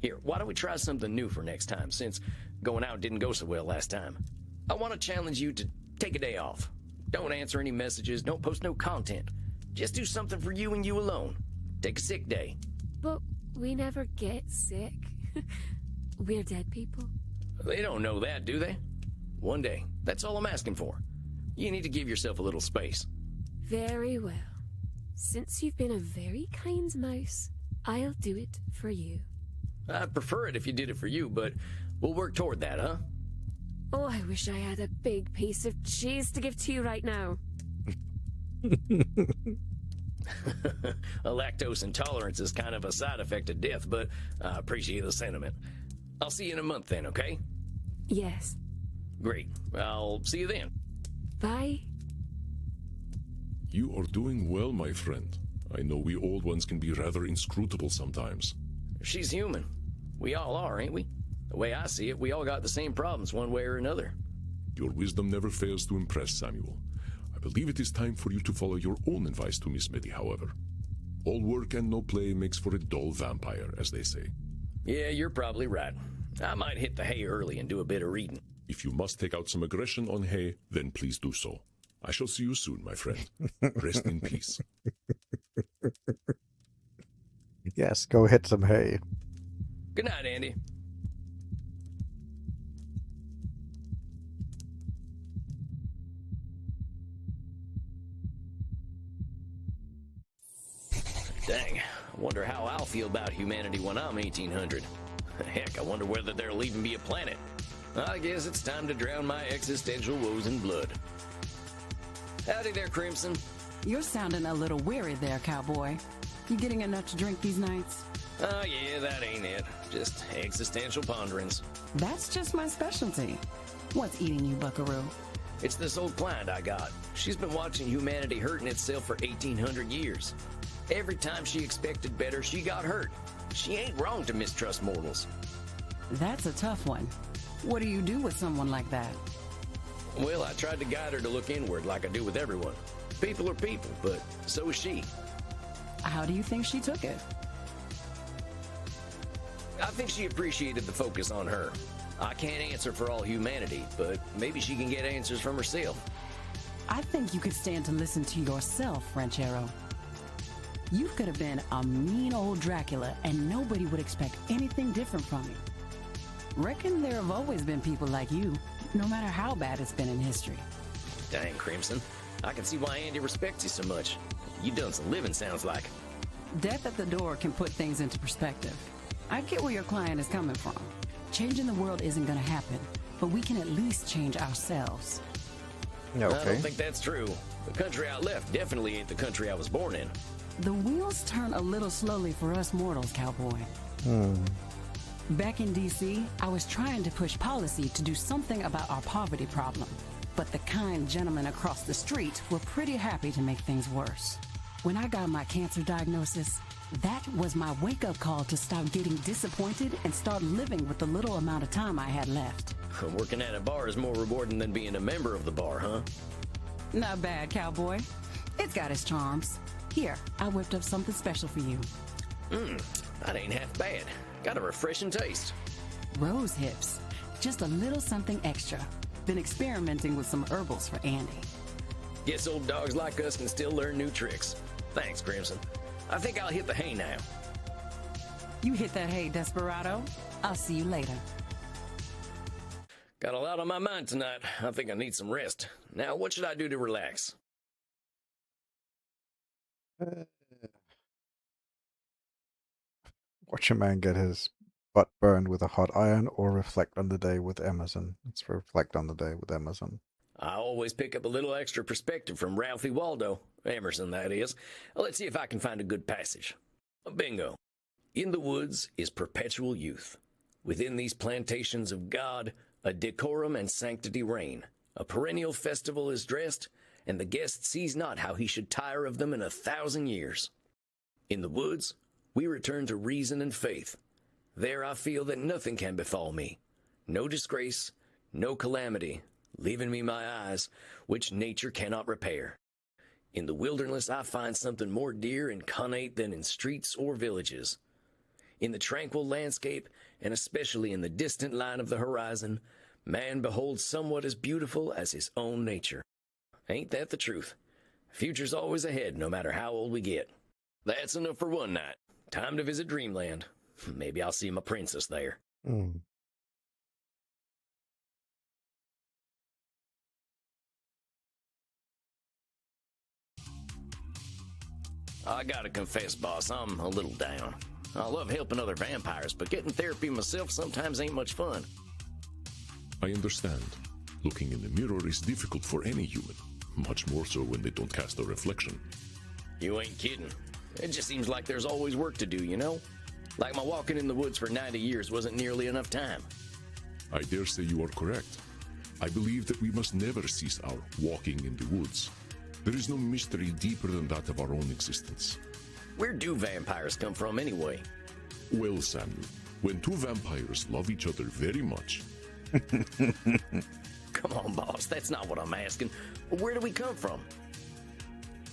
Here, why don't we try something new for next time, since going out didn't go so well last time. I want to challenge you to take a day off. Don't answer any messages, don't post no content. Just do something for you and you alone. Take a sick day. But we never get sick. We're dead people. They don't know that, do they? One day, that's all I'm asking for. You need to give yourself a little space. Very well. Since you've been a very kind mouse, I'll do it for you. I'd prefer it if you did it for you, but we'll work toward that, huh? Oh, I wish I had a big piece of cheese to give to you right now. A lactose intolerance is kind of a side effect of death, but I appreciate the sentiment. I'll see you in a month then, okay? Yes. Great. I'll see you then. Bye. You are doing well, my friend. I know we old ones can be rather inscrutable sometimes. She's human. We all are, ain't we? The way I see it, we all got the same problems one way or another. Your wisdom never fails to impress, Samuel. I believe it is time for you to follow your own advice to Miss Meddy, however. All work and no play makes for a dull vampire, as they say. Yeah, you're probably right. I might hit the hay early and do a bit of reading. If you must take out some aggression on hay, then please do so. I shall see you soon, my friend. Rest in peace. Yes, go hit some hay. Good night, Andy. Dang, I wonder how I'll feel about humanity when I'm 1800. Heck, I wonder whether there'll even be a planet. I guess it's time to drown my existential woes in blood. Howdy there, Crimson. You're sounding a little weary there, cowboy. You getting enough to drink these nights? Oh yeah, that ain't it. Just existential ponderings. That's just my specialty. What's eating you, buckaroo? It's this old client I got. She's been watching humanity hurting itself for 1,800 years. Every time she expected better, she got hurt. She ain't wrong to mistrust mortals. That's a tough one. What do you do with someone like that? Well, I tried to guide her to look inward like I do with everyone. People are people, but so is she. How do you think she took it? I think she appreciated the focus on her. I can't answer for all humanity, but maybe she can get answers from herself. I think you could stand to listen to yourself, Ranchero. You could have been a mean old Dracula and nobody would expect anything different from you. Reckon there have always been people like you, no matter how bad it's been in history. Dang, Crimson. I can see why Andy respects you so much. You done some living, sounds like. Death at the door can put things into perspective. I get where your client is coming from. Changing the world isn't going to happen, but we can at least change ourselves. I don't think that's true. The country I left definitely ain't the country I was born in. The wheels turn a little slowly for us mortals, cowboy. Back in D.C., I was trying to push policy to do something about our poverty problem. But the kind gentlemen across the street were pretty happy to make things worse. When I got my cancer diagnosis, that was my wake-up call to stop getting disappointed and start living with the little amount of time I had left. Working at a bar is more rewarding than being a member of the bar, huh? Not bad, cowboy. It's got its charms. Here, I whipped up something special for you. That ain't half bad. Got a refreshing taste. Rose hips. Just a little something extra. Been experimenting with some herbals for Andy. Guess old dogs like us can still learn new tricks. Thanks, Crimson. I think I'll hit the hay now. You hit that hay, Desperado. I'll see you later. Got a lot on my mind tonight. I think I need some rest. Now, what should I do to relax? Watch a man get his butt burned with a hot iron, or reflect on the day with Emerson. Let's reflect on the day with Emerson. I always pick up a little extra perspective from Ralphie Waldo. Emerson, that is. Let's see if I can find a good passage. Bingo. In the woods is perpetual youth. Within these plantations of God, a decorum and sanctity reign. A perennial festival is dressed, and the guest sees not how he should tire of them in 1,000 years. In the woods, we return to reason and faith. There I feel that nothing can befall me. No disgrace, no calamity, leaving me my eyes, which nature cannot repair. In the wilderness I find something more dear and connate than in streets or villages. In the tranquil landscape, and especially in the distant line of the horizon, man beholds somewhat as beautiful as his own nature. Ain't that the truth? Future's always ahead, no matter how old we get. That's enough for one night. Time to visit Dreamland. Maybe I'll see my princess there. I gotta confess, boss, I'm a little down. I love helping other vampires, but getting therapy myself sometimes ain't much fun. I understand. Looking in the mirror is difficult for any human, much more so when they don't cast a reflection. You ain't kidding. It just seems like there's always work to do, you know? Like my walking in the woods for 90 years wasn't nearly enough time. I dare say you are correct. I believe that we must never cease our walking in the woods. There is no mystery deeper than that of our own existence. Where do vampires come from anyway? Well, Samuel, when two vampires love each other very much... Come on, boss, that's not what I'm asking. Where do we come from?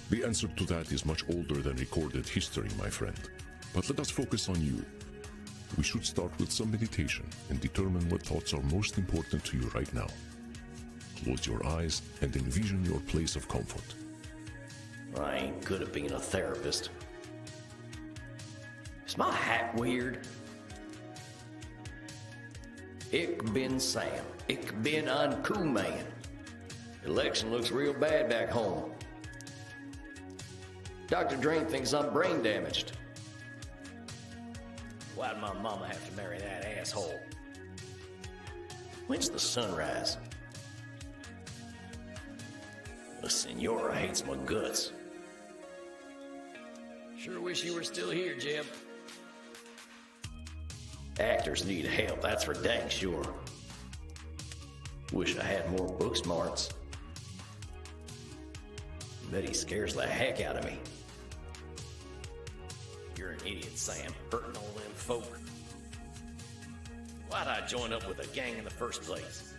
The answer to that is much older than recorded history, my friend. But let us focus on you. We should start with some meditation and determine what thoughts are most important to you right now. Close your eyes and envision your place of comfort. I ain't good at being a therapist. Is my hat weird? Ich bin Sam. Ich bin ein cool man. Election looks real bad back home. Dr. Drayne thinks I'm brain damaged. Why'd my mama have to marry that asshole? When's the sunrise? The Senora hates my guts. Sure wish you were still here, Jeb. Actors need help, that's for dang sure. Wish I had more book smarts. Meddy scares the heck out of me. You're an idiot, Sam, hurting all them folk. Why'd I join up with a gang in the first place?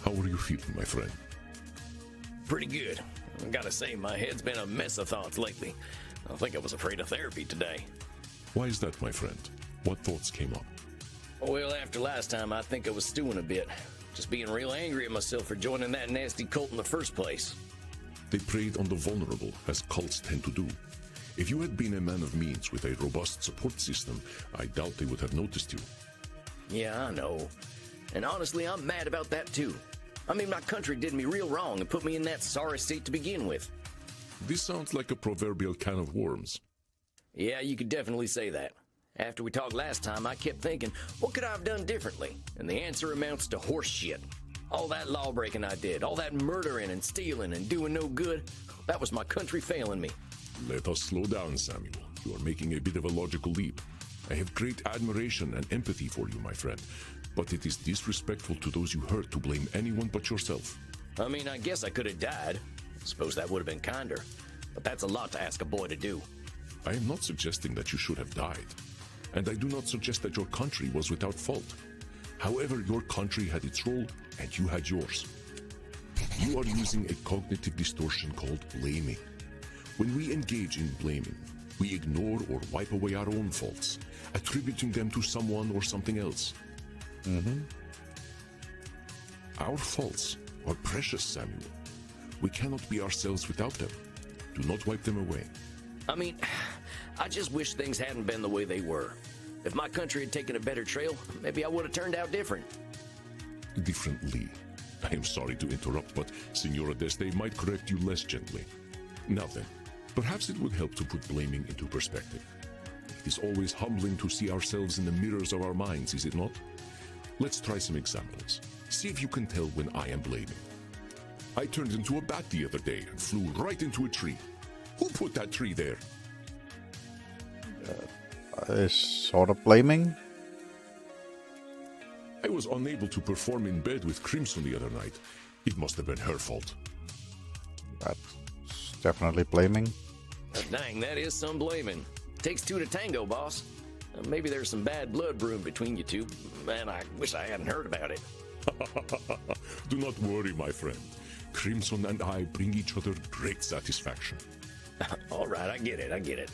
How are you feeling, my friend? Pretty good. I gotta say, my head's been a mess of thoughts lately. I think I was afraid of therapy today. Why is that, my friend? What thoughts came up? Well, after last time, I think I was stewing a bit. Just being real angry at myself for joining that nasty cult in the first place. They preyed on the vulnerable, as cults tend to do. If you had been a man of means with a robust support system, I doubt they would have noticed you. Yeah, I know. And honestly, I'm mad about that too. I mean, my country did me real wrong and put me in that sorry state to begin with. This sounds like a proverbial can of worms. Yeah, you could definitely say that. After we talked last time, I kept thinking, what could I have done differently? And the answer amounts to horse shit. All that law-breaking I did, all that murdering and stealing and doing no good, that was my country failing me. Let us slow down, Samuel. You are making a bit of a logical leap. I have great admiration and empathy for you, my friend. But it is disrespectful to those you hurt to blame anyone but yourself. I mean, I guess I could have died. Suppose that would have been kinder. But that's a lot to ask a boy to do. I am not suggesting that you should have died. And I do not suggest that your country was without fault. However, your country had its role, and you had yours. You are using a cognitive distortion called blaming. When we engage in blaming, we ignore or wipe away our own faults, attributing them to someone or something else. Our faults are precious, Samuel. We cannot be ourselves without them. Do not wipe them away. I mean, I just wish things hadn't been the way they were. If my country had taken a better trail, maybe I would have turned out different. Differently. I am sorry to interrupt, but Signora Este might correct you less gently. Now then, perhaps it would help to put blaming into perspective. It is always humbling to see ourselves in the mirrors of our minds, is it not? Let's try some examples. See if you can tell when I am blaming. I turned into a bat the other day and flew right into a tree. Who put that tree there? Sort of blaming. I was unable to perform in bed with Crimson the other night. It must have been her fault. That's definitely blaming. Dang, that is some blaming. Takes two to tango, boss. Maybe there's some bad blood brewing between you two, and I wish I hadn't heard about it. Do not worry, my friend. Crimson and I bring each other great satisfaction. All right, I get it.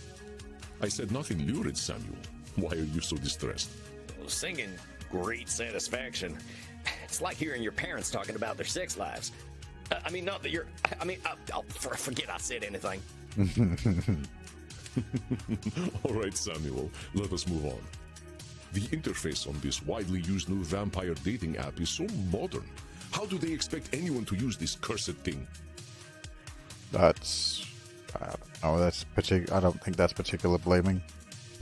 I said nothing lurid, Samuel. Why are you so distressed? Singing great satisfaction. It's like hearing your parents talking about their sex lives. I mean, not that you're... I mean, forget I said anything. All right, Samuel, let us move on. The interface on this widely used new vampire dating app is so modern. How do they expect anyone to use this cursed thing? That's... I don't think that's particular blaming.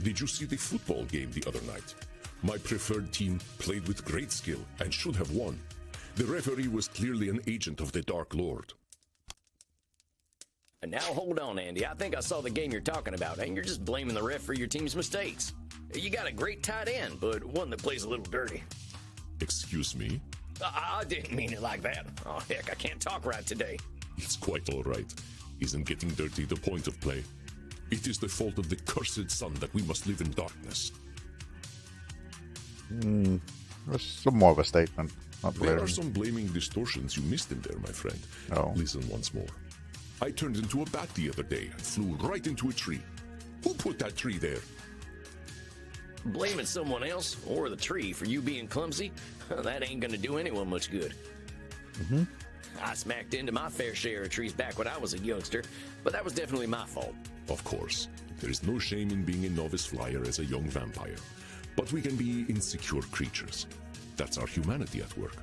Did you see the football game the other night? My preferred team played with great skill and should have won. The referee was clearly an agent of the Dark Lord. And now hold on, Andy. I think I saw the game you're talking about, and you're just blaming the ref for your team's mistakes. You got a great tight end, but one that plays a little dirty. Excuse me? I didn't mean it like that. Oh, heck, I can't talk right today. It's quite all right. Isn't getting dirty the point of play? It is the fault of the cursed sun that we must live in darkness. That's some more of a statement. Not There blaming. are some blaming distortions you missed in there, my friend. Oh. Listen once more. I turned into a bat the other day and flew right into a tree. Who put that tree there? Blaming someone else or the tree for you being clumsy, that ain't gonna do anyone much good. I smacked into my fair share of trees back when I was a youngster, but that was definitely my fault. Of course, there is no shame in being a novice flyer as a young vampire, but we can be insecure creatures. That's our humanity at work.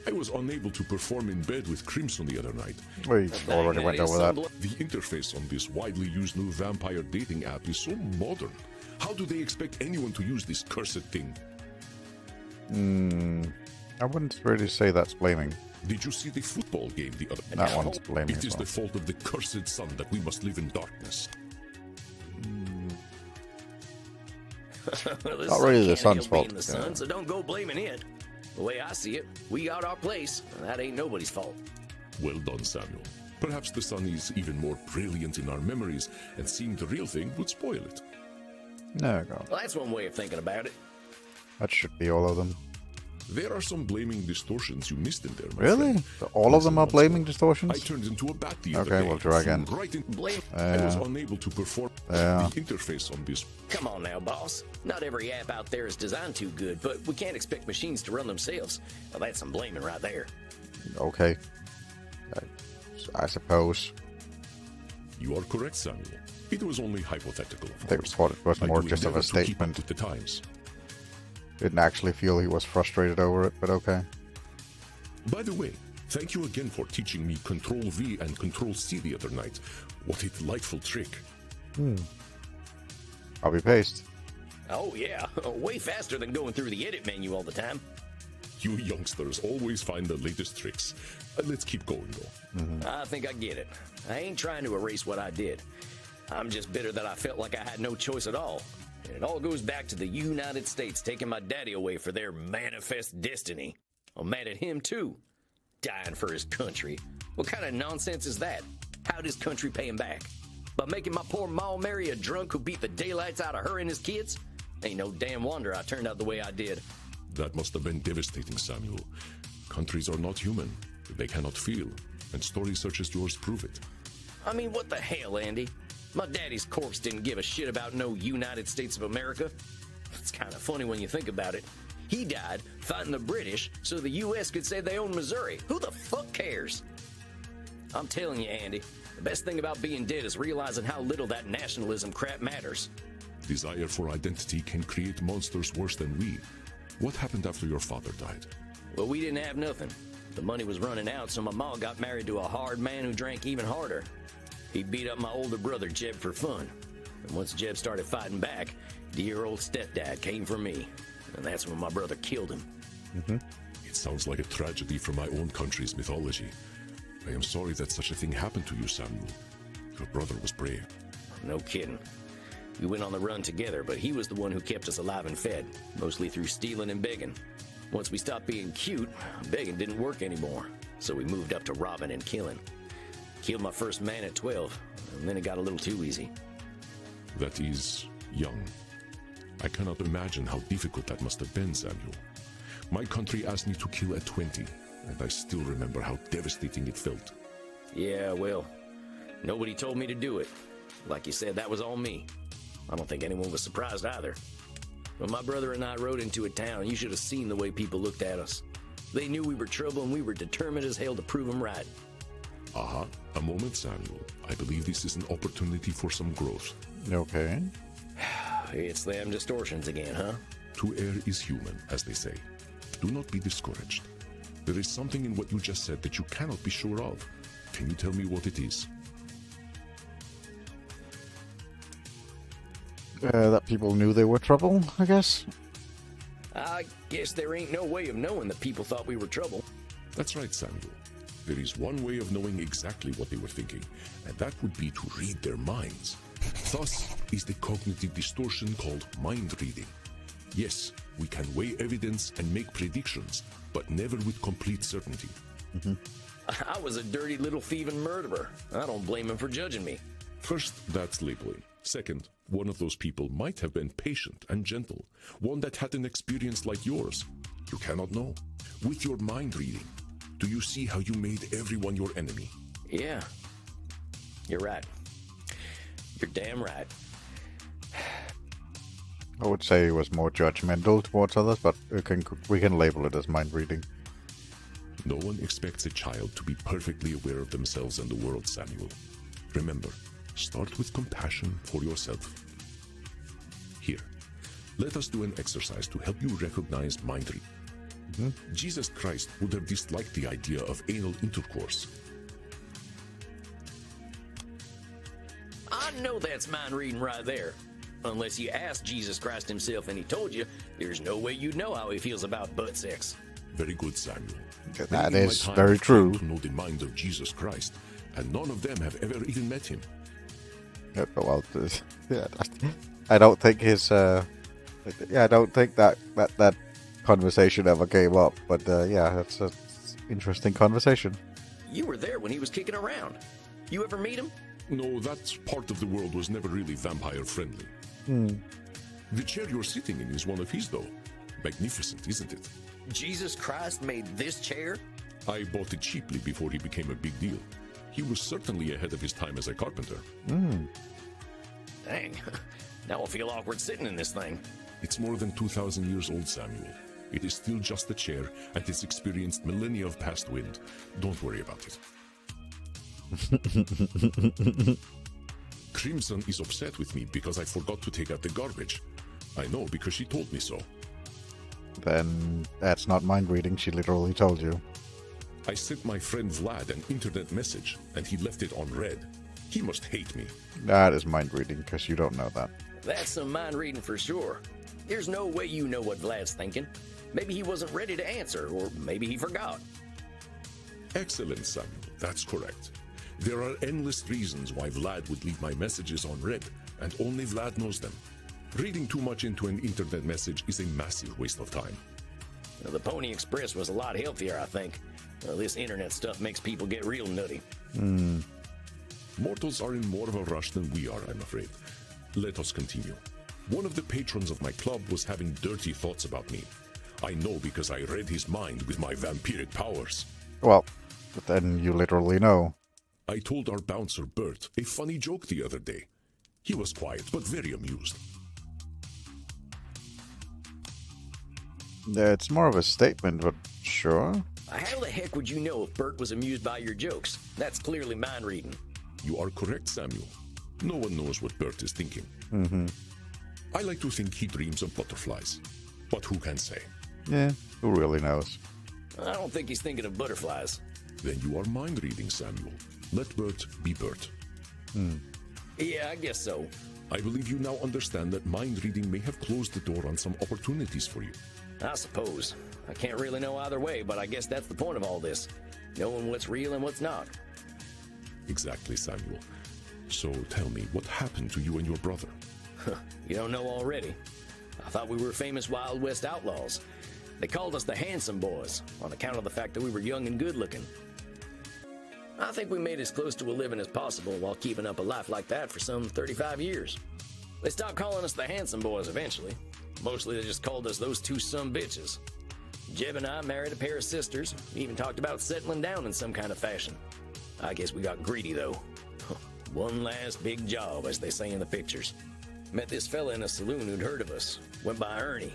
I was unable to perform in bed with Crimson the other night. We already went over that. The interface on this widely used new vampire dating app is so modern. How do they expect anyone to use this cursed thing? I wouldn't really say that's blaming. Did you see the football game the other That one's blaming. It is as the well. fault of the cursed sun that we must live in darkness. Well, Not really the can't sun's help being fault, the sun, yeah. so don't go blaming it. The way I see it, we got our place, and that ain't nobody's fault. Well done, Samuel. Perhaps the sun is even more brilliant in our memories, and seeing the real thing would spoil it. There we go. Well, that's one way of thinking about it. That should be all of them. There are some blaming distortions you missed in there, my Really? friend. So all of them are Listen once blaming more. distortions? I turned into a bat the other Okay, day. we'll try again. Flew right in. Blame. I was unable to perform. Yeah. The interface on this. Come on now, boss. Not every app out there is designed too good, but we can't expect machines to run themselves. Well, that's some blaming right there. Okay. I suppose. You are correct, Samuel. It was only hypothetical, of They course. thought it was I more do just of endeavor a to keep up statement. with the times. Didn't actually feel he was frustrated over it, but okay. By the way, thank you again for teaching me Control V and Control C the other night. What a delightful trick. Copy paste. Oh, yeah. Way faster than going through the edit menu all the time. You youngsters always find the latest tricks. Let's keep going, though. I think I get it. I ain't trying to erase what I did. I'm just bitter that I felt like I had no choice at all. And it all goes back to the United States taking my daddy away for their manifest destiny. I'm mad at him, too. Dying for his country. What kind of nonsense is that? How'd his country pay him back? By making my poor ma marry a drunk who beat the daylights out of her and his kids? Ain't no damn wonder I turned out the way I did. That must have been devastating, Samuel. Countries are not human. They cannot feel. And stories such as yours prove it. I mean, what the hell, Andy? My daddy's corpse didn't give a shit about no United States of America. It's kind of funny when you think about it. He died fighting the British so the U.S. could say they own Missouri. Who the fuck cares? I'm telling you, Andy, the best thing about being dead is realizing how little that nationalism crap matters. Desire for identity can create monsters worse than we. What happened after your father died? Well, we didn't have nothing. The money was running out, so my mom got married to a hard man who drank even harder. He beat up my older brother, Jeb, for fun. And once Jeb started fighting back, dear old stepdad came for me. And that's when my brother killed him. It sounds like a tragedy from my own country's mythology. I am sorry that such a thing happened to you, Samuel. Your brother was brave. No kidding. We went on the run together, but he was the one who kept us alive and fed, mostly through stealing and begging. Once we stopped being cute, begging didn't work anymore, so we moved up to robbing and killing. Killed my first man at 12, and then it got a little too easy. That is young. I cannot imagine how difficult that must have been, Samuel. My country asked me to kill at 20, and I still remember how devastating it felt. Yeah, well, nobody told me to do it. Like you said, that was all me. I don't think anyone was surprised either. When my brother and I rode into a town, you should have seen the way people looked at us. They knew we were trouble, and we were determined as hell to prove them right. Aha, a moment, Samuel. I believe this is an opportunity for some growth. Okay. It's them distortions again, huh? To err is human, as they say. Do not be discouraged. There is something in what you just said that you cannot be sure of. Can you tell me what it is? That people knew they were trouble, I guess. I guess there ain't no way of knowing that people thought we were trouble. That's right, Samuel. There is one way of knowing exactly what they were thinking, and that would be to read their minds. Thus is the cognitive distortion called mind reading. Yes, we can weigh evidence and make predictions, but never with complete certainty. I was a dirty little thieving murderer. I don't blame him for judging me. First, that's labeling. Second, one of those people might have been patient and gentle, one that had an experience like yours. You cannot know. With your mind reading, do you see how you made everyone your enemy? Yeah, you're right. You're damn right. I would say he was more judgmental towards others, but we can label it as mind reading. No one expects a child to be perfectly aware of themselves and the world, Samuel. Remember, start with compassion for yourself. Here, let us do an exercise to help you recognize mind reading. Jesus Christ would have disliked the idea of anal intercourse. I know that's mind reading right there. Unless you asked Jesus Christ himself and he told you, there's no way you'd know how he feels about butt sex. Very good, Samuel. That is very true. To know the mind of Jesus Christ, and none of them have ever even met him. Yeah, well, yeah, I don't think his. I don't think that conversation ever came up. But yeah, it's an interesting conversation. You were there when he was kicking around. You ever meet him? No, that part of the world was never really vampire-friendly. The chair you're sitting in is one of his, though. Magnificent, isn't it? Jesus Christ made this chair? I bought it cheaply before he became a big deal. He was certainly ahead of his time as a carpenter. Dang. Now I feel awkward sitting in this thing. It's more than 2,000 years old, Samuel. It is still just a chair, and it's experienced millennia of past wind. Don't worry about it. Crimson is upset with me because I forgot to take out the garbage. I know, because she told me so. Then that's not mind reading, she literally told you. I sent my friend Vlad an internet message, and he left it on red. He must hate me. That is mind reading, because you don't know that. That's some mind reading for sure. There's no way you know what Vlad's thinking. Maybe he wasn't ready to answer, or maybe he forgot. Excellent, Samuel. That's correct. There are endless reasons why Vlad would leave my messages unread, and only Vlad knows them. Reading too much into an internet message is a massive waste of time. Well, the Pony Express was a lot healthier, I think. Well, this internet stuff makes people get real nutty. Mortals are in more of a rush than we are, I'm afraid. Let us continue. One of the patrons of my club was having dirty thoughts about me. I know because I read his mind with my vampiric powers. Well, but then you literally know. I told our bouncer, Bert, a funny joke the other day. He was quiet, but very amused. It's more of a statement, but sure. How the heck would you know if Bert was amused by your jokes? That's clearly mind reading. You are correct, Samuel. No one knows what Bert is thinking. I like to think he dreams of butterflies. But who can say? Yeah, who really knows? I don't think he's thinking of butterflies. Then you are mind reading, Samuel. Let Bert be Bert. Yeah, I guess so. I believe you now understand that mind reading may have closed the door on some opportunities for you. I suppose. I can't really know either way, but I guess that's the point of all this. Knowing what's real and what's not. Exactly, Samuel. So tell me, what happened to you and your brother? You don't know already. I thought we were famous Wild West outlaws. They called us the Handsome Boys, on account of the fact that we were young and good-looking. I think we made as close to a living as possible while keeping up a life like that for some 35 years. They stopped calling us the Handsome Boys eventually. Mostly they just called us those two sumbitches. Jeb and I married a pair of sisters, even talked about settling down in some kind of fashion. I guess we got greedy, though. One last big job, as they say in the pictures. Met this fella in a saloon who'd heard of us. Went by Ernie.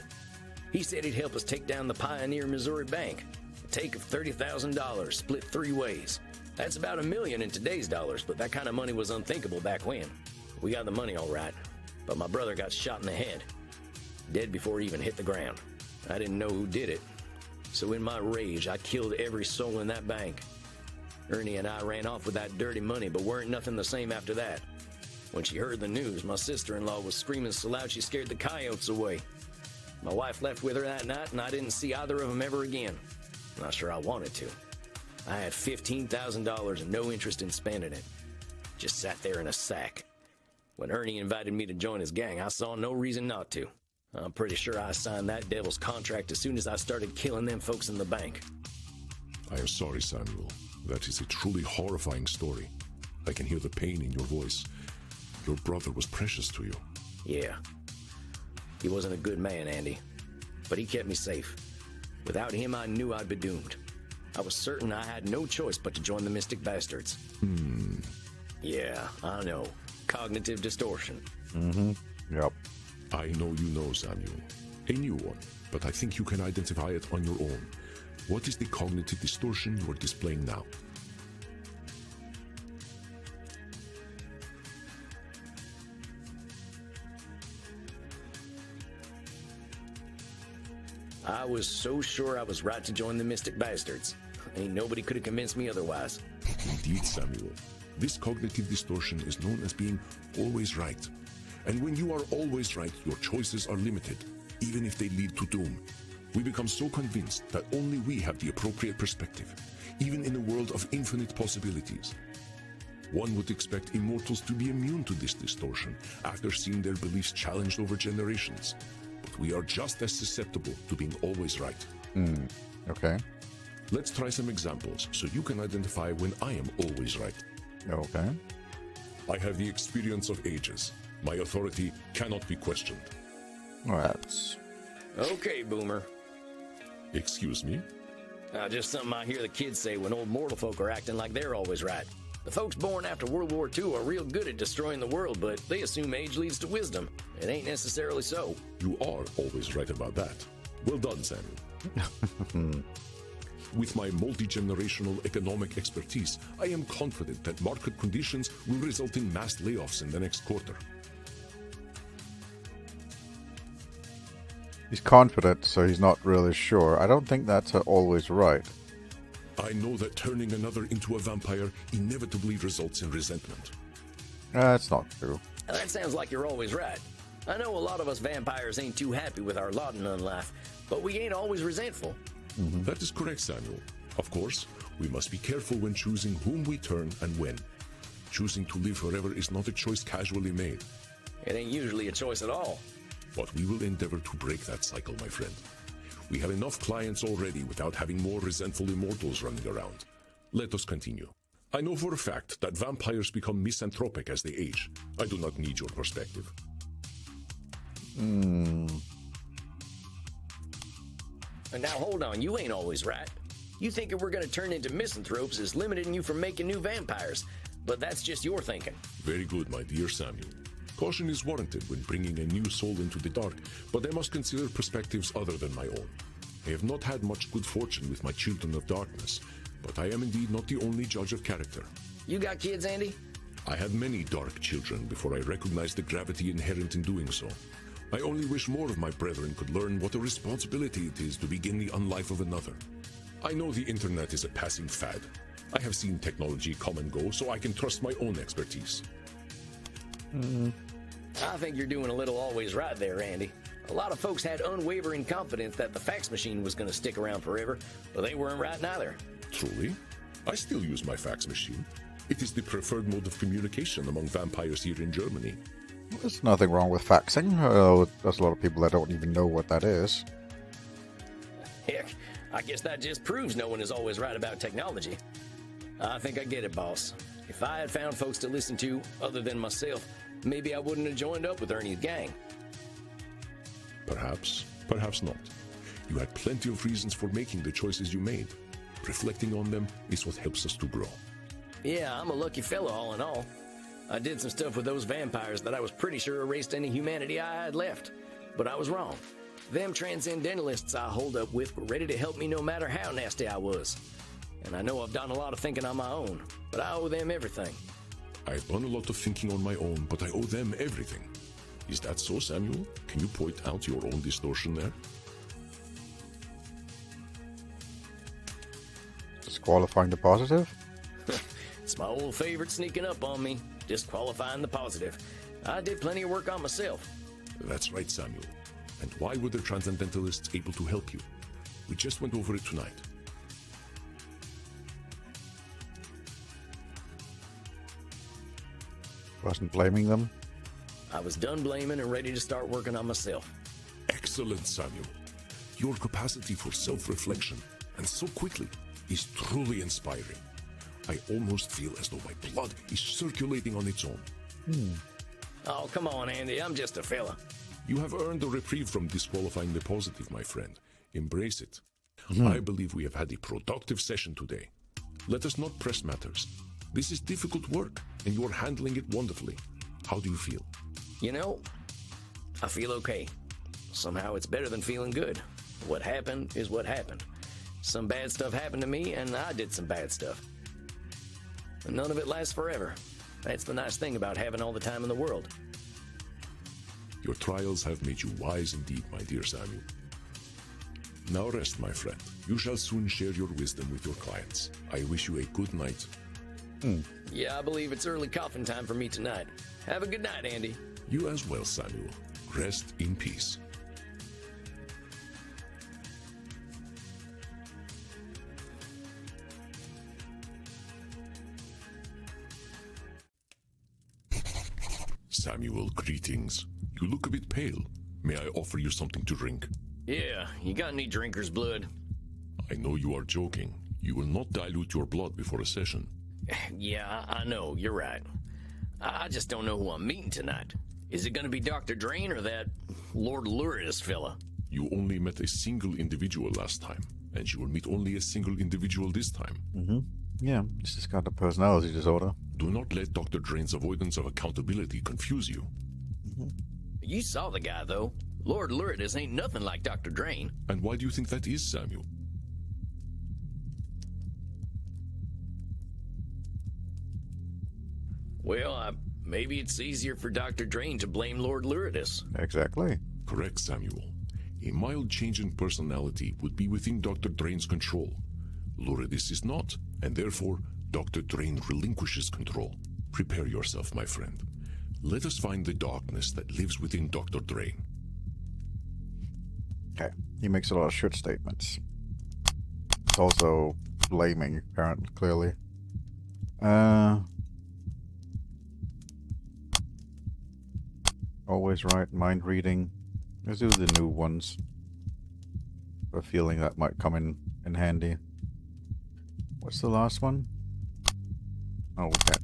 He said he'd help us take down the Pioneer Missouri Bank. A take of $30,000, split 3 ways. That's about $1 million in today's dollars, but that kind of money was unthinkable back when. We got the money all right, but my brother got shot in the head. Dead before he even hit the ground. I didn't know who did it. So in my rage, I killed every soul in that bank. Ernie and I ran off with that dirty money, but weren't nothing the same after that. When she heard the news, my sister-in-law was screaming so loud she scared the coyotes away. My wife left with her that night, and I didn't see either of them ever again. Not sure I wanted to. I had $15,000 and no interest in spending it. Just sat there in a sack. When Ernie invited me to join his gang, I saw no reason not to. I'm pretty sure I signed that devil's contract as soon as I started killing them folks in the bank. I am sorry, Samuel. That is a truly horrifying story. I can hear the pain in your voice. Your brother was precious to you. Yeah. He wasn't a good man, Andy. But he kept me safe. Without him, I knew I'd be doomed. I was certain I had no choice but to join the Mystic Bastards. Yeah, I know. Cognitive distortion. Yep. I know you know, Samuel. A new one, but I think you can identify it on your own. What is the cognitive distortion you are displaying now? I was so sure I was right to join the Mystic Bastards. Ain't nobody could have convinced me otherwise. Indeed, Samuel. This cognitive distortion is known as being always right. And when you are always right, your choices are limited, even if they lead to doom. We become so convinced that only we have the appropriate perspective, even in a world of infinite possibilities. One would expect immortals to be immune to this distortion after seeing their beliefs challenged over generations. But we are just as susceptible to being always right. Okay. Let's try some examples so you can identify when I am always right. Okay. I have the experience of ages. My authority cannot be questioned. Well, that's... Okay, Boomer. Excuse me? Just something I hear the kids say when old mortal folk are acting like they're always right. The folks born after World War II are real good at destroying the world, but they assume age leads to wisdom. It ain't necessarily so. You are always right about that. Well done, Samuel. With my multi-generational economic expertise, I am confident that market conditions will result in mass layoffs in the next quarter. He's confident, so he's not really sure. I don't think that's always right. I know that turning another into a vampire inevitably results in resentment. That's not true. That sounds like you're always right. I know a lot of us vampires ain't too happy with our lot in life, but we ain't always resentful. That is correct, Samuel. Of course, we must be careful when choosing whom we turn and when. Choosing to live forever is not a choice casually made. It ain't usually a choice at all. But we will endeavor to break that cycle, my friend. We have enough clients already without having more resentful immortals running around. Let us continue. I know for a fact that vampires become misanthropic as they age. I do not need your perspective. And now hold on, you ain't always right. You thinking we're gonna turn into misanthropes is limiting you from making new vampires, but that's just your thinking. Very good, my dear Samuel. Caution is warranted when bringing a new soul into the dark, but I must consider perspectives other than my own. I have not had much good fortune with my children of darkness, but I am indeed not the only judge of character. You got kids, Andy? I had many dark children before I recognized the gravity inherent in doing so. I only wish more of my brethren could learn what a responsibility it is to begin the unlife of another. I know the internet is a passing fad. I have seen technology come and go, so I can trust my own expertise. I think you're doing a little always right there, Andy. A lot of folks had unwavering confidence that the fax machine was going to stick around forever, but they weren't right neither. Truly? I still use my fax machine. It is the preferred mode of communication among vampires here in Germany. There's nothing wrong with faxing. There's a lot of people that don't even know what that is. Heck, I guess that just proves no one is always right about technology. I think I get it, boss. If I had found folks to listen to other than myself, maybe I wouldn't have joined up with Ernie's gang. Perhaps, perhaps not. You had plenty of reasons for making the choices you made. Reflecting on them is what helps us to grow. Yeah, I'm a lucky fella all in all. I did some stuff with those vampires that I was pretty sure erased any humanity I had left. But I was wrong. Them transcendentalists I hold up with were ready to help me no matter how nasty I was. And I know I've done a lot of thinking on my own, but I owe them everything. I've done a lot of thinking on my own, but I owe them everything. Is that so, Samuel? Can you point out your own distortion there? Disqualifying the positive? It's my old favorite sneaking up on me, disqualifying the positive. I did plenty of work on myself. That's right, Samuel. And why were the transcendentalists able to help you? We just went over it tonight. Wasn't blaming them. I was done blaming and ready to start working on myself. Excellent, Samuel. Your capacity for self-reflection, and so quickly, is truly inspiring. I almost feel as though my blood is circulating on its own. Oh, come on, Andy. I'm just a fella. You have earned a reprieve from disqualifying the positive, my friend. Embrace it. I believe we have had a productive session today. Let us not press matters. This is difficult work, and you are handling it wonderfully. How do you feel? You know, I feel okay. Somehow it's better than feeling good. What happened is what happened. Some bad stuff happened to me, and I did some bad stuff. And none of it lasts forever. That's the nice thing about having all the time in the world. Your trials have made you wise indeed, my dear Samuel. Now rest, my friend. You shall soon share your wisdom with your clients. I wish you a good night. Yeah, I believe it's early coffin time for me tonight. Have a good night, Andy. You as well, Samuel. Rest in peace. Samuel, greetings. You look a bit pale. May I offer you something to drink? Yeah, you got any drinker's blood? I know you are joking. You will not dilute your blood before a session. Yeah, I know, you're right. I just don't know who I'm meeting tonight. Is it gonna be Dr. Drayne or that Lord Luridus fella? You only met a single individual last time, and you will meet only a single individual this time. Yeah, he's just got a personality disorder. Do not let Dr. Drayne's avoidance of accountability confuse you. You saw the guy, though. Lord Luridus ain't nothing like Dr. Drayne. And why do you think that is, Samuel? Well, maybe it's easier for Dr. Drayne to blame Lord Luridus. Exactly. Correct, Samuel. A mild change in personality would be within Dr. Drayne's control. Luridus is not, and therefore, Dr. Drayne relinquishes control. Prepare yourself, my friend. Let us find the darkness that lives within Dr. Drayne. Okay, he makes a lot of shit statements. It's also blaming, apparently, clearly. Always right, mind reading. Let's do the new ones. I have a feeling that might come in handy. What's the last one? Oh, we can't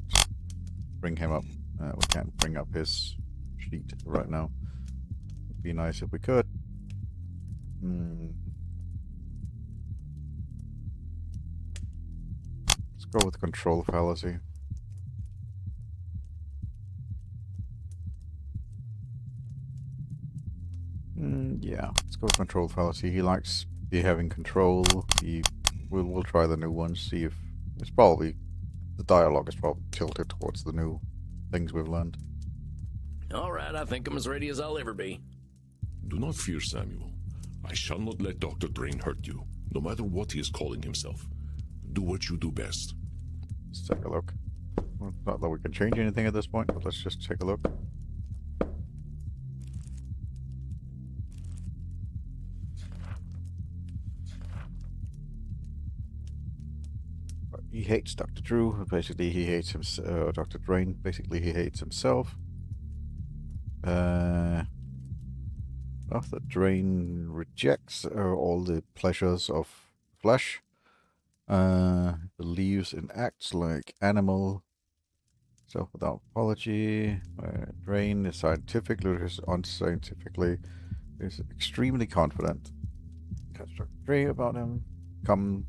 bring him up. We can't bring up his sheet right now. It'd be nice if we could. Let's go with control fallacy. Yeah, let's go with control fallacy. He likes having control. We'll try the new ones. See if it's probably the dialogue is probably tilted towards the new things we've learned. All right, I think I'm as ready as I'll ever be. Do not fear, Samuel. I shall not let Dr. Drayne hurt you, no matter what he is calling himself. Do what you do best. Let's take a look. Well, not that we can change anything at this point, but let's just take a look. He hates Dr. Drew. Basically, he hates himself. Dr. Drayne. Basically, he hates himself. After Drayne rejects all the pleasures of flesh. Believes in acts like animal. Self without apology. Drayne is scientifically, unscientifically, is extremely confident. Catch Dr. Drayne about him. Come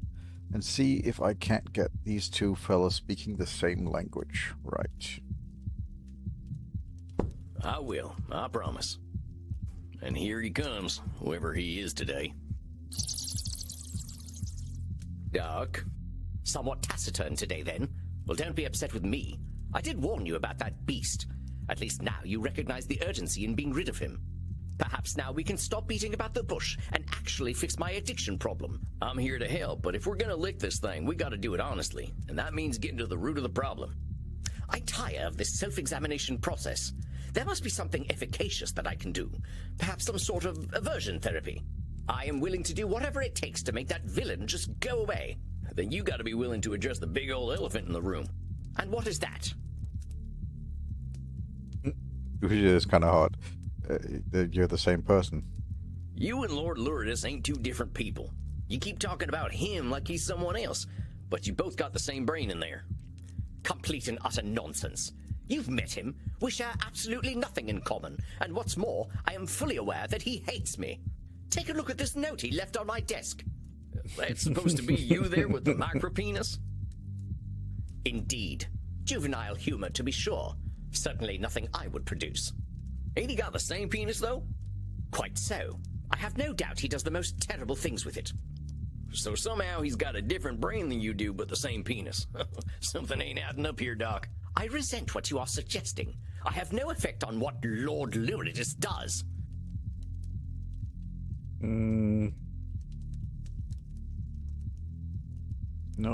and see if I can't get these two fellas speaking the same language right. I will, I promise. And here he comes, whoever he is today. Doc? Somewhat taciturn today, then. Well, don't be upset with me. I did warn you about that beast. At least now you recognize the urgency in being rid of him. Perhaps now we can stop beating about the bush and actually fix my addiction problem. I'm here to help, but if we're gonna lick this thing, we gotta do it honestly. And that means getting to the root of the problem. I tire of this self-examination process. There must be something efficacious that I can do. Perhaps some sort of aversion therapy. I am willing to do whatever it takes to make that villain just go away. Then you gotta be willing to address the big old elephant in the room. And what is that? Which is kind of hard. You're the same person. You and Lord Lourdes ain't two different people. You keep talking about him like he's someone else, but you both got the same brain in there. Complete and utter nonsense. You've met him. We share absolutely nothing in common. And what's more, I am fully aware that he hates me. Take a look at this note he left on my desk. That's supposed to be you there with the micropenis? Indeed. Juvenile humor, to be sure. Certainly nothing I would produce. Ain't he got the same penis, though? Quite so. I have no doubt he does the most terrible things with it. So somehow he's got a different brain than you do, but the same penis. Something ain't adding up here, Doc. I resent what you are suggesting. I have no effect on what Lord Lourdes does. No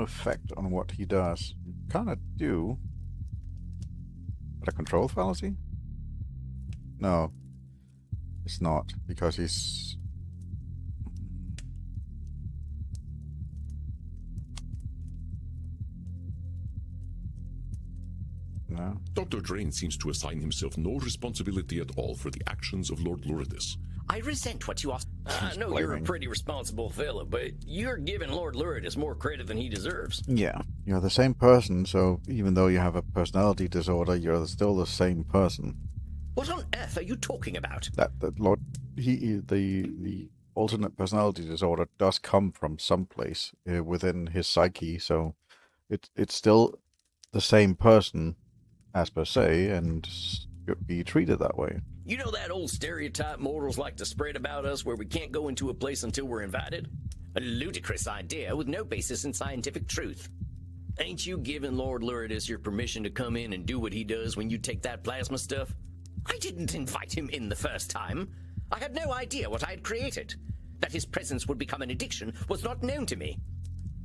effect on what he does. Kind of do. But a control fallacy? No. It's not, because he's... No. Dr. Drayne seems to assign himself no responsibility at all for the actions of Lord Lourdes. I resent what you are... I know you're a pretty responsible fella, but you're giving Lord Lourdes more credit than he deserves. Yeah, you're the same person, so even though you have a personality disorder, you're still the same person. What on earth are you talking about? That Lord... The alternate personality disorder does come from someplace within his psyche, so it's still the same person as per se, and should be treated that way. You know that old stereotype mortals like to spread about us where we can't go into a place until we're invited? A ludicrous idea with no basis in scientific truth. Ain't you giving Lord Lourdes your permission to come in and do what he does when you take that plasma stuff? I didn't invite him in the first time. I had no idea what I had created. That his presence would become an addiction was not known to me.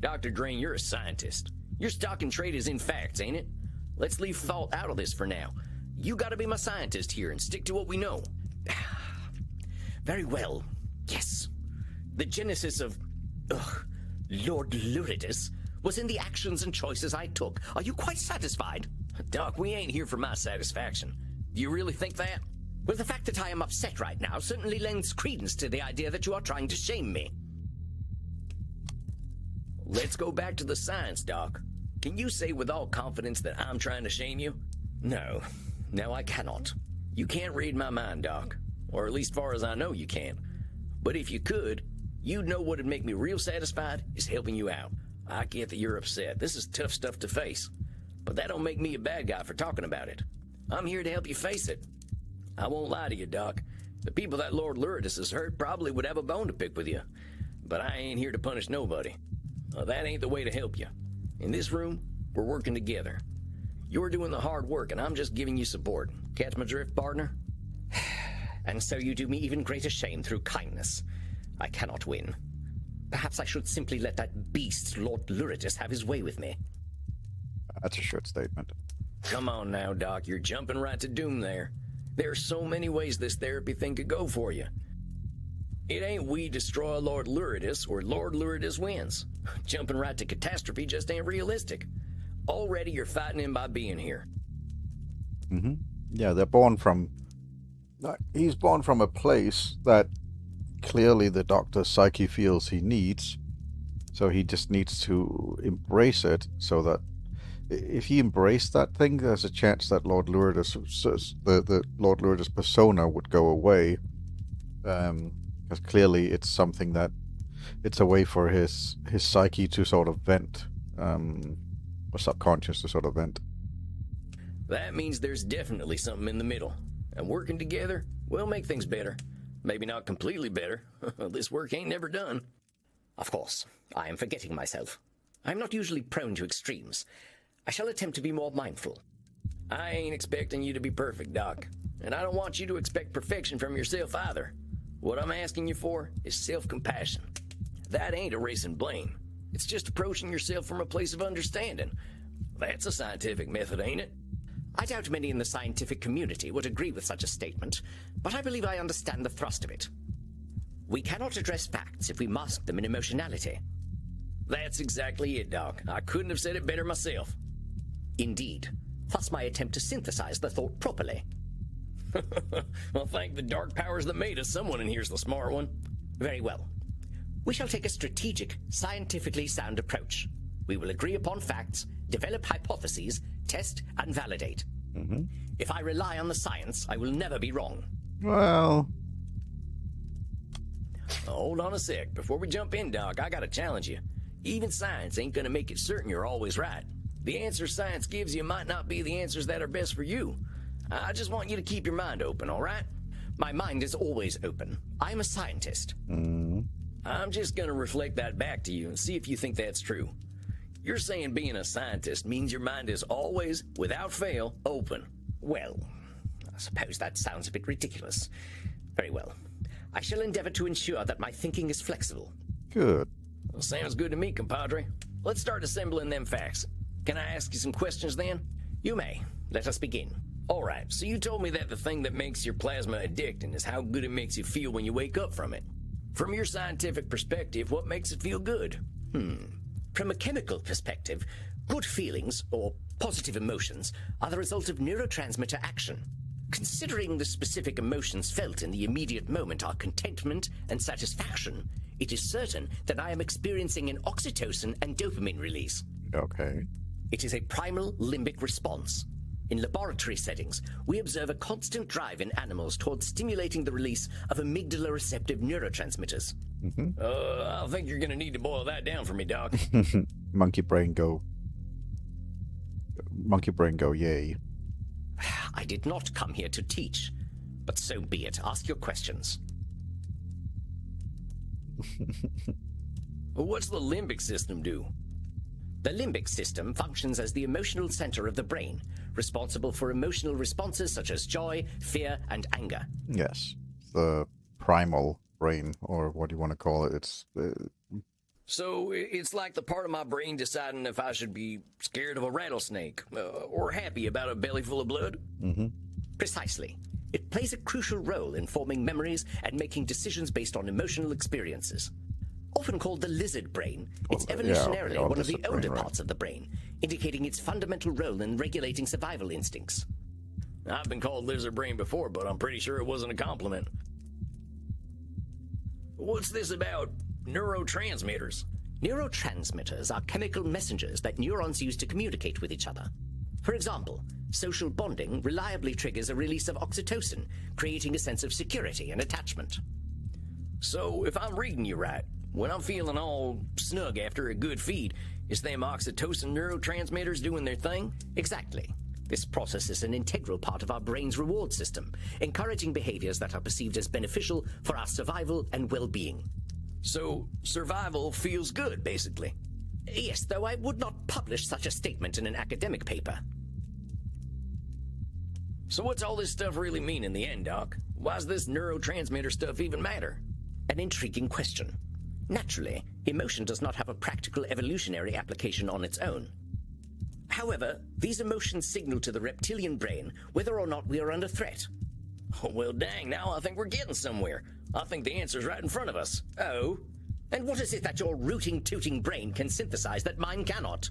Dr. Drayne, you're a scientist. Your stock and trade is in facts, ain't it? Let's leave thought out of this for now. You gotta be my scientist here and stick to what we know. Very well. Yes. The genesis of... Lord Luridus was in the actions and choices I took. Are you quite satisfied? Doc, we ain't here for my satisfaction. Do you really think that? Well, the fact that I am upset right now certainly lends credence to the idea that you are trying to shame me. Let's go back to the science, Doc. Can you say with all confidence that I'm trying to shame you? No. No, I cannot. You can't read my mind, Doc. Or at least far as I know you can't. But if you could, you'd know what'd make me real satisfied is helping you out. I get that you're upset. This is tough stuff to face. But that don't make me a bad guy for talking about it. I'm here to help you face it. I won't lie to you, Doc. The people that Lord Luridus has hurt probably would have a bone to pick with you. But I ain't here to punish nobody. That ain't the way to help you. In this room, we're working together. You're doing the hard work, and I'm just giving you support. Catch my drift, partner? And so you do me even greater shame through kindness. I cannot win. Perhaps I should simply let that beast, Lord Luridus, have his way with me. That's a short statement. Come on now, Doc. You're jumping right to doom there. There are so many ways this therapy thing could go for you. It ain't we destroy Lord Luridus or Lord Luridus wins. Jumping right to catastrophe just ain't realistic. Already you're fighting him by being here. Mm-hmm. Yeah, they're born from... He's born from a place that clearly the doctor's psyche feels he needs. So he just needs to embrace it so that if he embraced that thing, there's a chance that Lord Luridus, the Lord Luridus persona would go away. Because clearly it's something that it's a way for his psyche to sort of vent, or subconscious to sort of vent. That means there's definitely something in the middle. And working together, we'll make things better. Maybe not completely better. This work ain't never done. Of course, I am forgetting myself. I'm not usually prone to extremes. I shall attempt to be more mindful. I ain't expecting you to be perfect, Doc. And I don't want you to expect perfection from yourself either. What I'm asking you for is self-compassion. That ain't erasing blame. It's just approaching yourself from a place of understanding. That's a scientific method, ain't it? I doubt many in the scientific community would agree with such a statement, but I believe I understand the thrust of it. We cannot address facts if we mask them in emotionality. That's exactly it, Doc. I couldn't have said it better myself. Indeed. Thus my attempt to synthesize the thought properly. Well, thank the dark powers that made us. Someone in here's the smart one. Very well. We shall take a strategic, scientifically sound approach. We will agree upon facts, develop hypotheses, test and validate. Mm-hmm. If I rely on the science, I will never be wrong. Well... Hold on a sec. Before we jump in, Doc, I gotta challenge you. Even science ain't gonna make it certain you're always right. The answers science gives you might not be the answers that are best for you. I just want you to keep your mind open, all right? My mind is always open. I'm a scientist. Mm-hmm. I'm just gonna reflect that back to you and see if you think that's true. You're saying being a scientist means your mind is always, without fail, open. Well, I suppose that sounds a bit ridiculous. Very well. I shall endeavor to ensure that my thinking is flexible. Good. Well, sounds good to me, compadre. Let's start assembling them facts. Can I ask you some questions then? You may. Let us begin. All right, so you told me that the thing that makes your plasma addicting is how good it makes you feel when you wake up from it. From your scientific perspective, what makes it feel good? From a chemical perspective, good feelings, or positive emotions, are the result of neurotransmitter action. Considering the specific emotions felt in the immediate moment are contentment and satisfaction, it is certain that I am experiencing an oxytocin and dopamine release. Okay. It is a primal limbic response. In laboratory settings, we observe a constant drive in animals towards stimulating the release of amygdala-receptive neurotransmitters. Mm-hmm. I think you're gonna need to boil that down for me, Doc. Monkey brain go, yay. I did not come here to teach, but so be it. Ask your questions. What's the limbic system do? The limbic system functions as the emotional center of the brain, responsible for emotional responses such as joy, fear, and anger. Yes, the primal brain, or what do you want to call it? It's So it's like the part of my brain deciding if I should be scared of a rattlesnake, or happy about a belly full of blood? Mm-hmm. Precisely. It plays a crucial role in forming memories and making decisions based on emotional experiences. Often called the lizard brain, it's evolutionarily one of the older parts of the brain, indicating its fundamental role in regulating survival instincts. I've been called lizard brain before, but I'm pretty sure it wasn't a compliment. What's this about neurotransmitters? Neurotransmitters are chemical messengers that neurons use to communicate with each other. For example, social bonding reliably triggers a release of oxytocin, creating a sense of security and attachment. So, if I'm reading you right, when I'm feeling all snug after a good feed, is them oxytocin neurotransmitters doing their thing? Exactly. This process is an integral part of our brain's reward system, encouraging behaviors that are perceived as beneficial for our survival and well-being. So, survival feels good, basically. Yes, though I would not publish such a statement in an academic paper. So what's all this stuff really mean in the end, Doc? Why's this neurotransmitter stuff even matter? An intriguing question. Naturally, emotion does not have a practical evolutionary application on its own. However, these emotions signal to the reptilian brain whether or not we are under threat. Oh, well, dang, now I think we're getting somewhere. I think the answer's right in front of us. Oh? And what is it that your rooting, tooting brain can synthesize that mine cannot?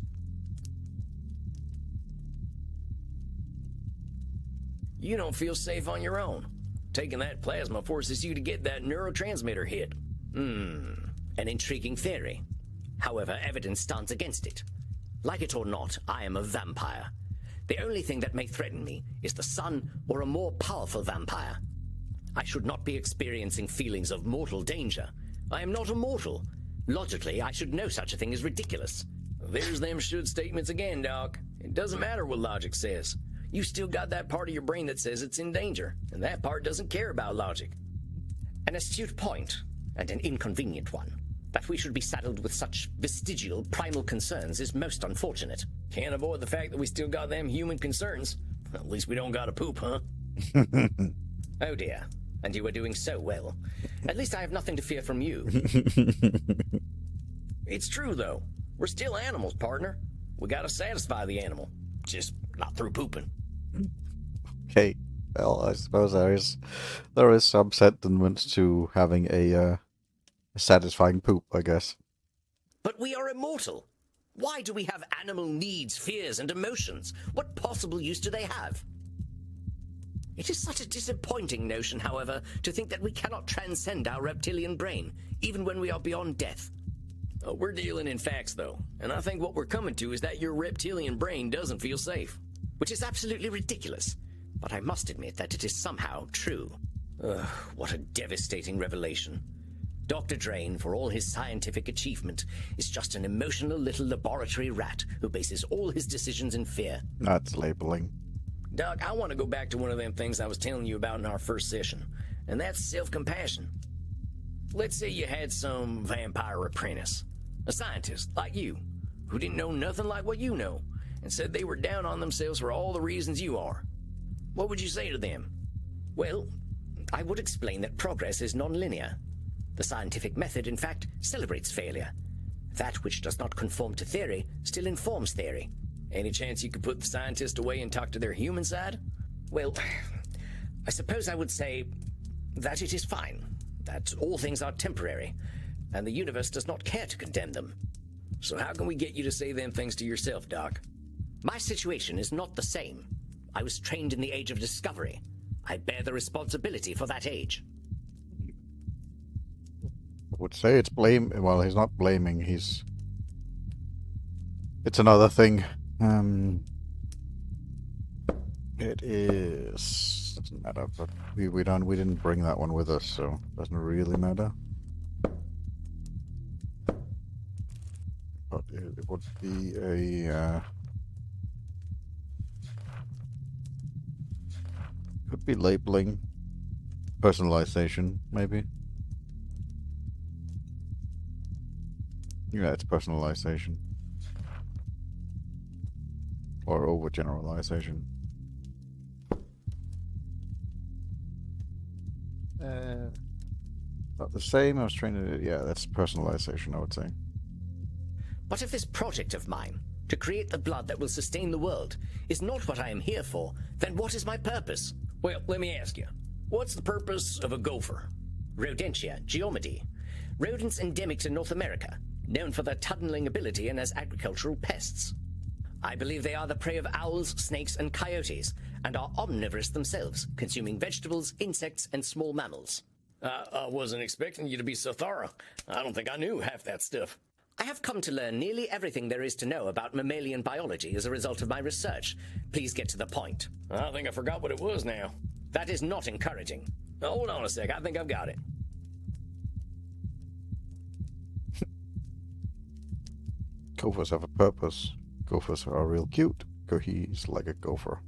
You don't feel safe on your own. Taking that plasma forces you to get that neurotransmitter hit. An intriguing theory. However, evidence stands against it. Like it or not, I am a vampire. The only thing that may threaten me is the sun or a more powerful vampire. I should not be experiencing feelings of mortal danger. I am not immortal. Logically, I should know such a thing is ridiculous. There's them should statements again, Doc. It doesn't matter what logic says. You still got that part of your brain that says it's in danger, and that part doesn't care about logic. An astute point, and an inconvenient one. That we should be saddled with such vestigial, primal concerns is most unfortunate. Can't avoid the fact that we still got them human concerns. At least we don't gotta poop, huh? Oh dear. And you are doing so well. At least I have nothing to fear from you. It's true, though. We're still animals, partner. We gotta satisfy the animal. Just not through pooping. Okay. Well, I suppose there is some sentiment to having a satisfying poop, I guess. But we are immortal. Why do we have animal needs, fears, and emotions? What possible use do they have? It is such a disappointing notion, however, to think that we cannot transcend our reptilian brain, even when we are beyond death. We're dealing in facts, though, and I think what we're coming to is that your reptilian brain doesn't feel safe. Which is absolutely ridiculous, but I must admit that it is somehow true. What a devastating revelation. Dr. Drayne, for all his scientific achievement, is just an emotional little laboratory rat who bases all his decisions in fear. That's labeling. Doc, I want to go back to one of them things I was telling you about in our first session, and that's self-compassion. Let's say you had some vampire apprentice, a scientist like you, who didn't know nothing like what you know, and said they were down on themselves for all the reasons you are. What would you say to them? Well, I would explain that progress is non-linear. The scientific method, in fact, celebrates failure. That which does not conform to theory still informs theory. Any chance you could put the scientist away and talk to their human side? Well, I suppose I would say that it is fine, that all things are temporary, and the universe does not care to condemn them. So how can we get you to say them things to yourself, Doc? My situation is not the same. I was trained in the age of discovery. I bear the responsibility for that age. I would say it's blame. Well, he's not blaming. It's another thing. It is. Doesn't matter. But we didn't bring that one with us, so it doesn't really matter. But it would be a. Could be labeling, personalization, maybe. Yeah, it's personalization. Or overgeneralization. Not the same, I was trying to... Yeah, that's personalization, I would say. But if this project of mine, to create the blood that will sustain the world, is not what I am here for, then what is my purpose? Well, let me ask you, what's the purpose of a gopher? Rodentia, geometry. Rodents endemic to North America, known for their tunneling ability and as agricultural pests. I believe they are the prey of owls, snakes, and coyotes, and are omnivorous themselves, consuming vegetables, insects, and small mammals. I wasn't expecting you to be so thorough. I don't think I knew half that stuff. I have come to learn nearly everything there is to know about mammalian biology as a result of my research. Please get to the point. I think I forgot what it was now. That is not encouraging. Hold on a sec, I think I've got it. Gophers have a purpose. Gophers are real cute. He's like a gopher.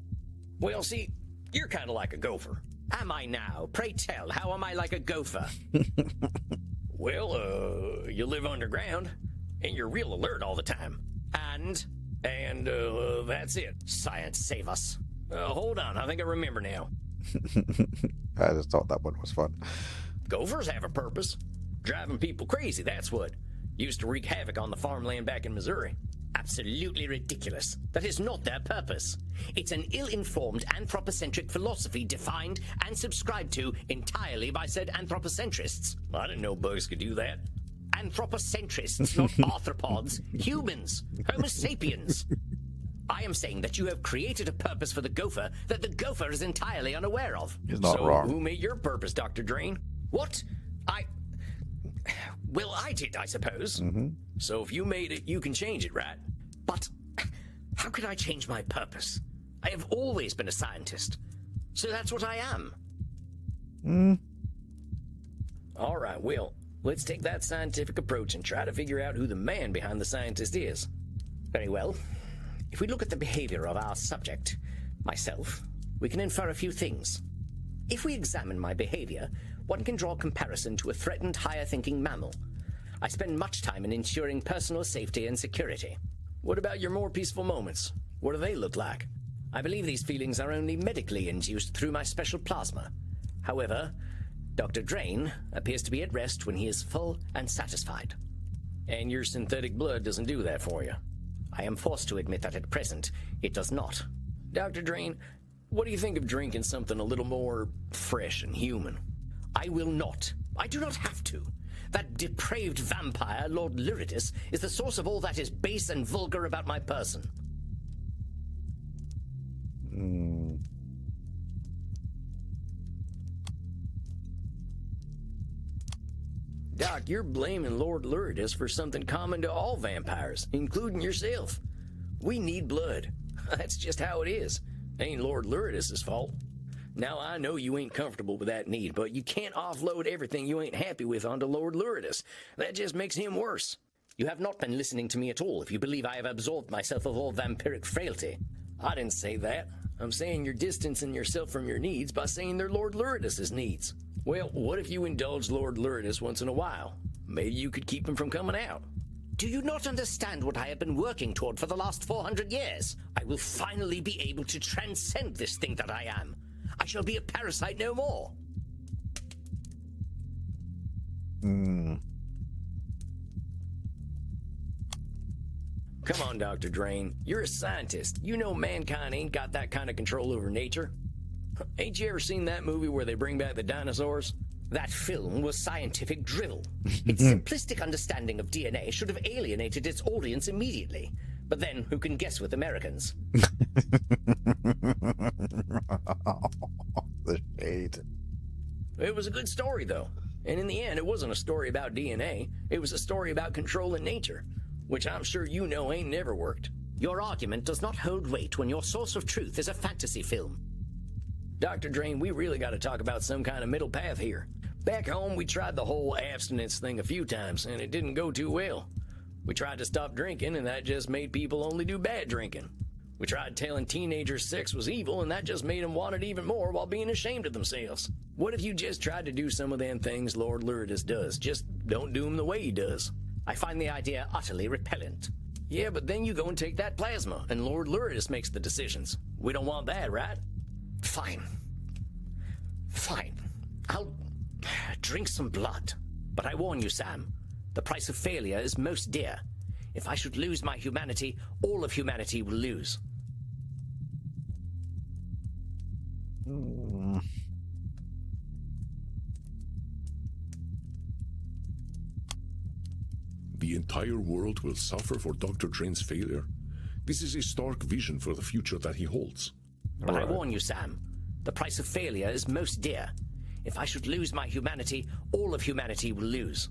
Well, see, you're kind of like a gopher. Am I now? Pray tell, how am I like a gopher? Well, you live underground, and you're real alert all the time. And that's it. Science, save us. Hold on, I think I remember now. I just thought that one was fun. Gophers have a purpose. Driving people crazy, that's what. Used to wreak havoc on the farmland back in Missouri. Absolutely ridiculous. That is not their purpose. It's an ill-informed anthropocentric philosophy defined and subscribed to entirely by said anthropocentrists. I didn't know bugs could do that. Anthropocentrists, not arthropods. Humans. Homo sapiens. I am saying that you have created a purpose for the gopher that the gopher is entirely unaware of. He's not wrong. Who made your purpose, Dr. Drayne? What? Well, I did, I suppose. Mm-hmm. So if you made it, you can change it, right? But how could I change my purpose? I have always been a scientist. So that's what I am. All right, well, let's take that scientific approach and try to figure out who the man behind the scientist is. Very well. If we look at the behavior of our subject, myself, we can infer a few things. If we examine my behavior, one can draw a comparison to a threatened higher-thinking mammal. I spend much time in ensuring personal safety and security. What about your more peaceful moments? What do they look like? I believe these feelings are only medically induced through my special plasma. However, Dr. Drayne appears to be at rest when he is full and satisfied. And your synthetic blood doesn't do that for you? I am forced to admit that at present, it does not. Dr. Drayne, what do you think of drinking something a little more fresh and human? I will not. I do not have to. That depraved vampire, Lord Lyridus, is the source of all that is base and vulgar about my person. Doc, you're blaming Lord Lyridus for something common to all vampires, including yourself. We need blood. That's just how it is. Ain't Lord Lyridus's fault. Now, I know you ain't comfortable with that need, but you can't offload everything you ain't happy with onto Lord Lyridus. That just makes him worse. You have not been listening to me at all if you believe I have absolved myself of all vampiric frailty. I didn't say that. I'm saying you're distancing yourself from your needs by saying they're Lord Lyridus's needs. Well, what if you indulged Lord Lyridus once in a while? Maybe you could keep him from coming out. Do you not understand what I have been working toward for the last 400 years? I will finally be able to transcend this thing that I am. I shall be a parasite no more. Come on, Dr. Drayne. You're a scientist. You know mankind ain't got that kind of control over nature. Ain't you ever seen that movie where they bring back the dinosaurs? That film was scientific drivel. Its simplistic understanding of DNA should have alienated its audience immediately. But then, who can guess with Americans? The shade. It was a good story, though. And in the end, it wasn't a story about DNA. It was a story about controlling nature, which I'm sure you know ain't never worked. Your argument does not hold weight when your source of truth is a fantasy film. Dr. Drayne, we really got to talk about some kind of middle path here. Back home, we tried the whole abstinence thing a few times, and it didn't go too well. We tried to stop drinking, and that just made people only do bad drinking. We tried telling teenagers sex was evil, and that just made them want it even more while being ashamed of themselves. What if you just tried to do some of them things Lord Lyridus does? Just don't do them the way he does. I find the idea utterly repellent. Yeah, but then you go and take that plasma, and Lord Lyridus makes the decisions. We don't want that, right? Fine. I'll drink some blood. But I warn you, Sam, the price of failure is most dear. If I should lose my humanity, all of humanity will lose. The entire world will suffer for Dr. Drayne's failure. This is a stark vision for the future that he holds. But I warn you, Sam, the price of failure is most dear. If I should lose my humanity, all of humanity will lose.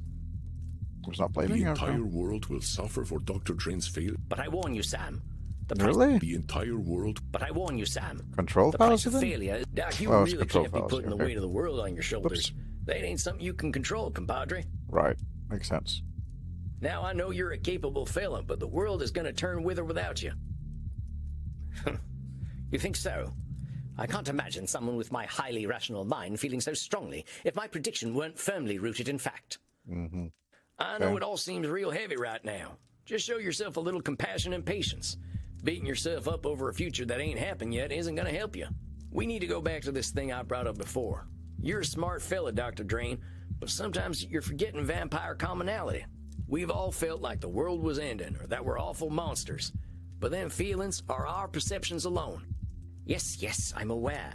I was not blaming The you. entire world will suffer for Dr. Drayne's failure. But I warn you, Sam. Really? The entire world. But I warn you, Sam. Control the powers price of then? failure. Doc, you Oh, it's really control can't be powers, putting the okay. weight of the world on your shoulders. Oops. That ain't something you can control, compadre. Right. Makes sense. Now I know you're a capable fella, but the world is going to turn with or without you. You think so? I can't imagine someone with my highly rational mind feeling so strongly if my prediction weren't firmly rooted in fact. Mm-hmm. I know it all seems real heavy right now. Just show yourself a little compassion and patience. Beating yourself up over a future that ain't happened yet isn't going to help you. We need to go back to this thing I brought up before. You're a smart fella, Dr. Drayne, but sometimes you're forgetting vampire commonality. We've all felt like the world was ending or that we're awful monsters. But them feelings are our perceptions alone. Yes, I'm aware.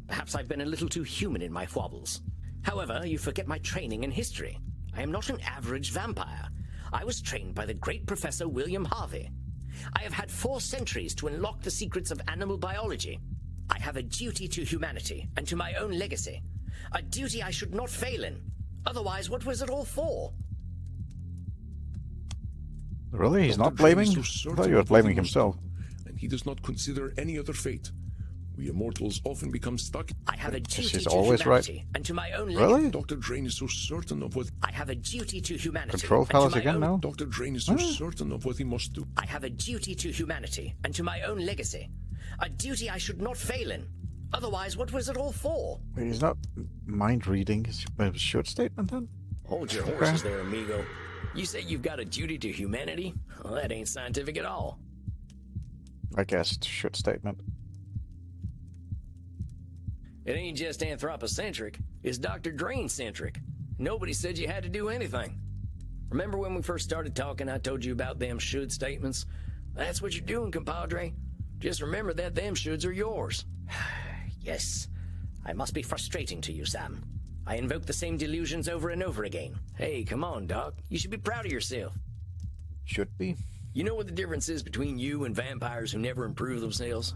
Perhaps I've been a little too human in my wobbles. However, you forget my training in history. I am not an average vampire. I was trained by the great Professor William Harvey. I have had 4 centuries to unlock the secrets of animal biology. I have a duty to humanity and to my own legacy. A duty I should not fail in. Otherwise, what was it all for? Really? He's Dr. not blaming? Drayne is so I thought certain you were of what he blaming must himself. do, and he does not consider any other fate. We immortals often become stuck. I have a duty She's to always humanity right. and to my own legacy. Really? Dr. Drayne is so certain of what. I have a duty to humanity. Control and to powers my again own... now? Dr. Drayne is so certain of what he must do. I have a duty to humanity and to my own legacy. A duty I should not fail in. Otherwise, what was it all for? He's not mind reading his short statement then? Hold your horses there, amigo. You say you've got a duty to humanity? Well, that ain't scientific at all. I guess it's a short statement. It ain't just anthropocentric. It's Dr. Drayne-centric. Nobody said you had to do anything. Remember when we first started talking, I told you about them should statements? That's what you're doing, compadre. Just remember that them shoulds are yours. Yes, I must be frustrating to you, Sam. I invoke the same delusions over and over again. Hey, come on, Doc. You should be proud of yourself. Should be. You know what the difference is between you and vampires who never improve themselves?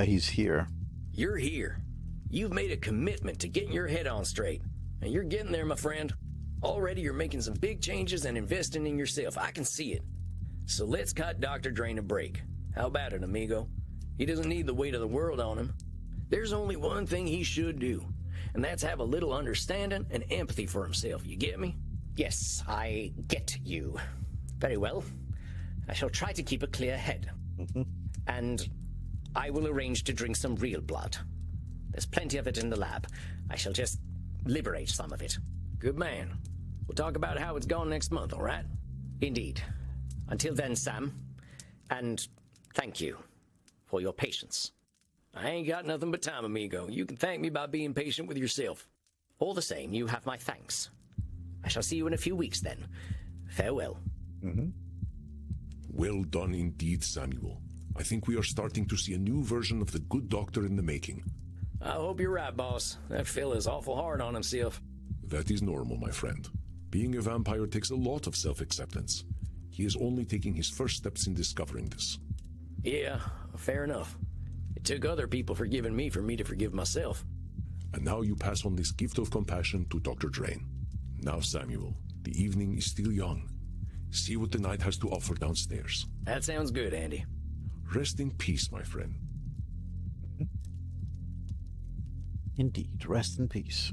He's here. You're here. You've made a commitment to getting your head on straight. And you're getting there, my friend. Already you're making some big changes and investing in yourself. I can see it. So let's cut Dr. Drayne a break. How about it, amigo? He doesn't need the weight of the world on him. There's only one thing he should do, and that's have a little understanding and empathy for himself. You get me? Yes, I get you. Very well. I shall try to keep a clear head. And I will arrange to drink some real blood. There's plenty of it in the lab. I shall just liberate some of it. Good man. We'll talk about how it's gone next month, all right? Indeed. Until then, Sam. And thank you for your patience. I ain't got nothing but time, amigo. You can thank me by being patient with yourself. All the same, you have my thanks. I shall see you in a few weeks then. Farewell. Well done indeed, Samuel. I think we are starting to see a new version of the good doctor in the making. I hope you're right, boss. That fella's awful hard on himself. That is normal, my friend. Being a vampire takes a lot of self-acceptance. He is only taking his first steps in discovering this. Yeah, fair enough. It took other people forgiving me for me to forgive myself. And now you pass on this gift of compassion to Dr. Drayne. Now, Samuel, the evening is still young. See what the night has to offer downstairs. That sounds good, Andy. Rest in peace, my friend. Indeed. Rest in peace.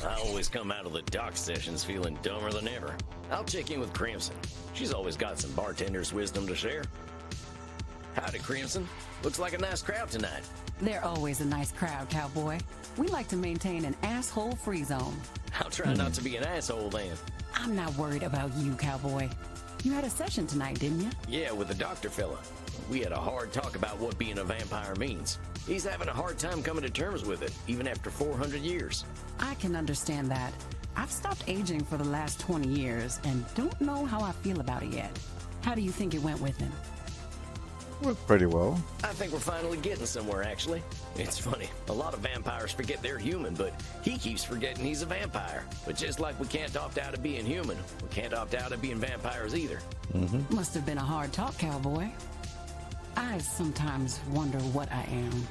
I always come out of the dock sessions feeling dumber than ever. I'll check in with Crimson. She's always got some bartender's wisdom to share. Howdy, Crimson. Looks like a nice crowd tonight. They're always a nice crowd, cowboy. We like to maintain an asshole-free zone. I'll try not to be an asshole then. I'm not worried about you, cowboy. You had a session tonight, didn't you? Yeah, with the doctor fella. We had a hard talk about what being a vampire means. He's having a hard time coming to terms with it, even after 400 years. I can understand that. I've stopped aging for the last 20 years and don't know how I feel about it yet. How do you think it went with him? Worked pretty well. I think we're finally getting somewhere, actually. It's funny, a lot of vampires forget they're human, but he keeps forgetting he's a vampire. But just like we can't opt out of being human, we can't opt out of being vampires either. Must have been a hard talk, cowboy. I sometimes wonder what I am.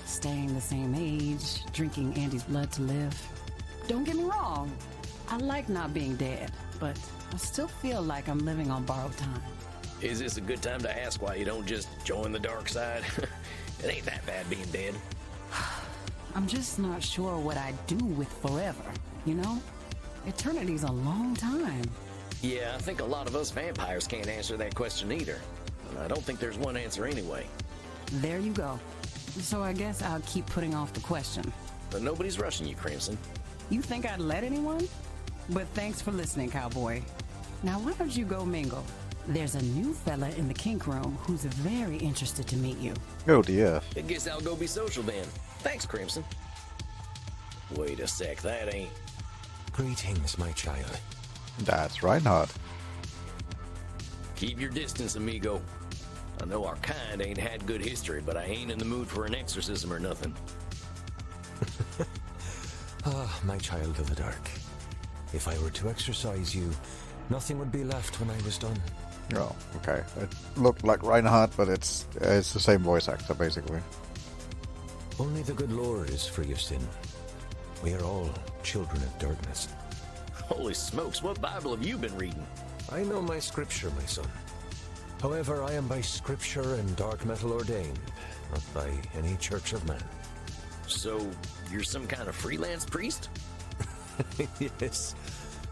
Staying the same age, drinking Andy's blood to live. Don't get me wrong, I like not being dead, but I still feel like I'm living on borrowed time. Is this a good time to ask why you don't just join the dark side? It ain't that bad being dead. I'm just not sure what I'd do with forever, you know? Eternity's a long time. Yeah, I think a lot of us vampires can't answer that question either. And I don't think there's one answer anyway. There you go. So I guess I'll keep putting off the question. But nobody's rushing you, Crimson. You think I'd let anyone? But thanks for listening, cowboy. Now why don't you go mingle? There's a new fella in the kink room who's very interested to meet you. Oh dear. I guess I'll go be social then. Thanks, Crimson. Wait a sec, that ain't... Greetings, my child. That's Reinhardt. Keep your distance, amigo. I know our kind ain't had good history, but I ain't in the mood for an exorcism or nothing. Ah, my child of the dark. If I were to exorcise you, nothing would be left when I was done. Oh, okay. It looked like Reinhardt, but it's the same voice actor, basically. Only the good Lord is free of sin. We are all children of darkness. Holy smokes, what Bible have you been reading? I know my scripture, my son. However, I am by scripture and dark metal ordained, not by any church of man. So, you're some kind of freelance priest? Yes,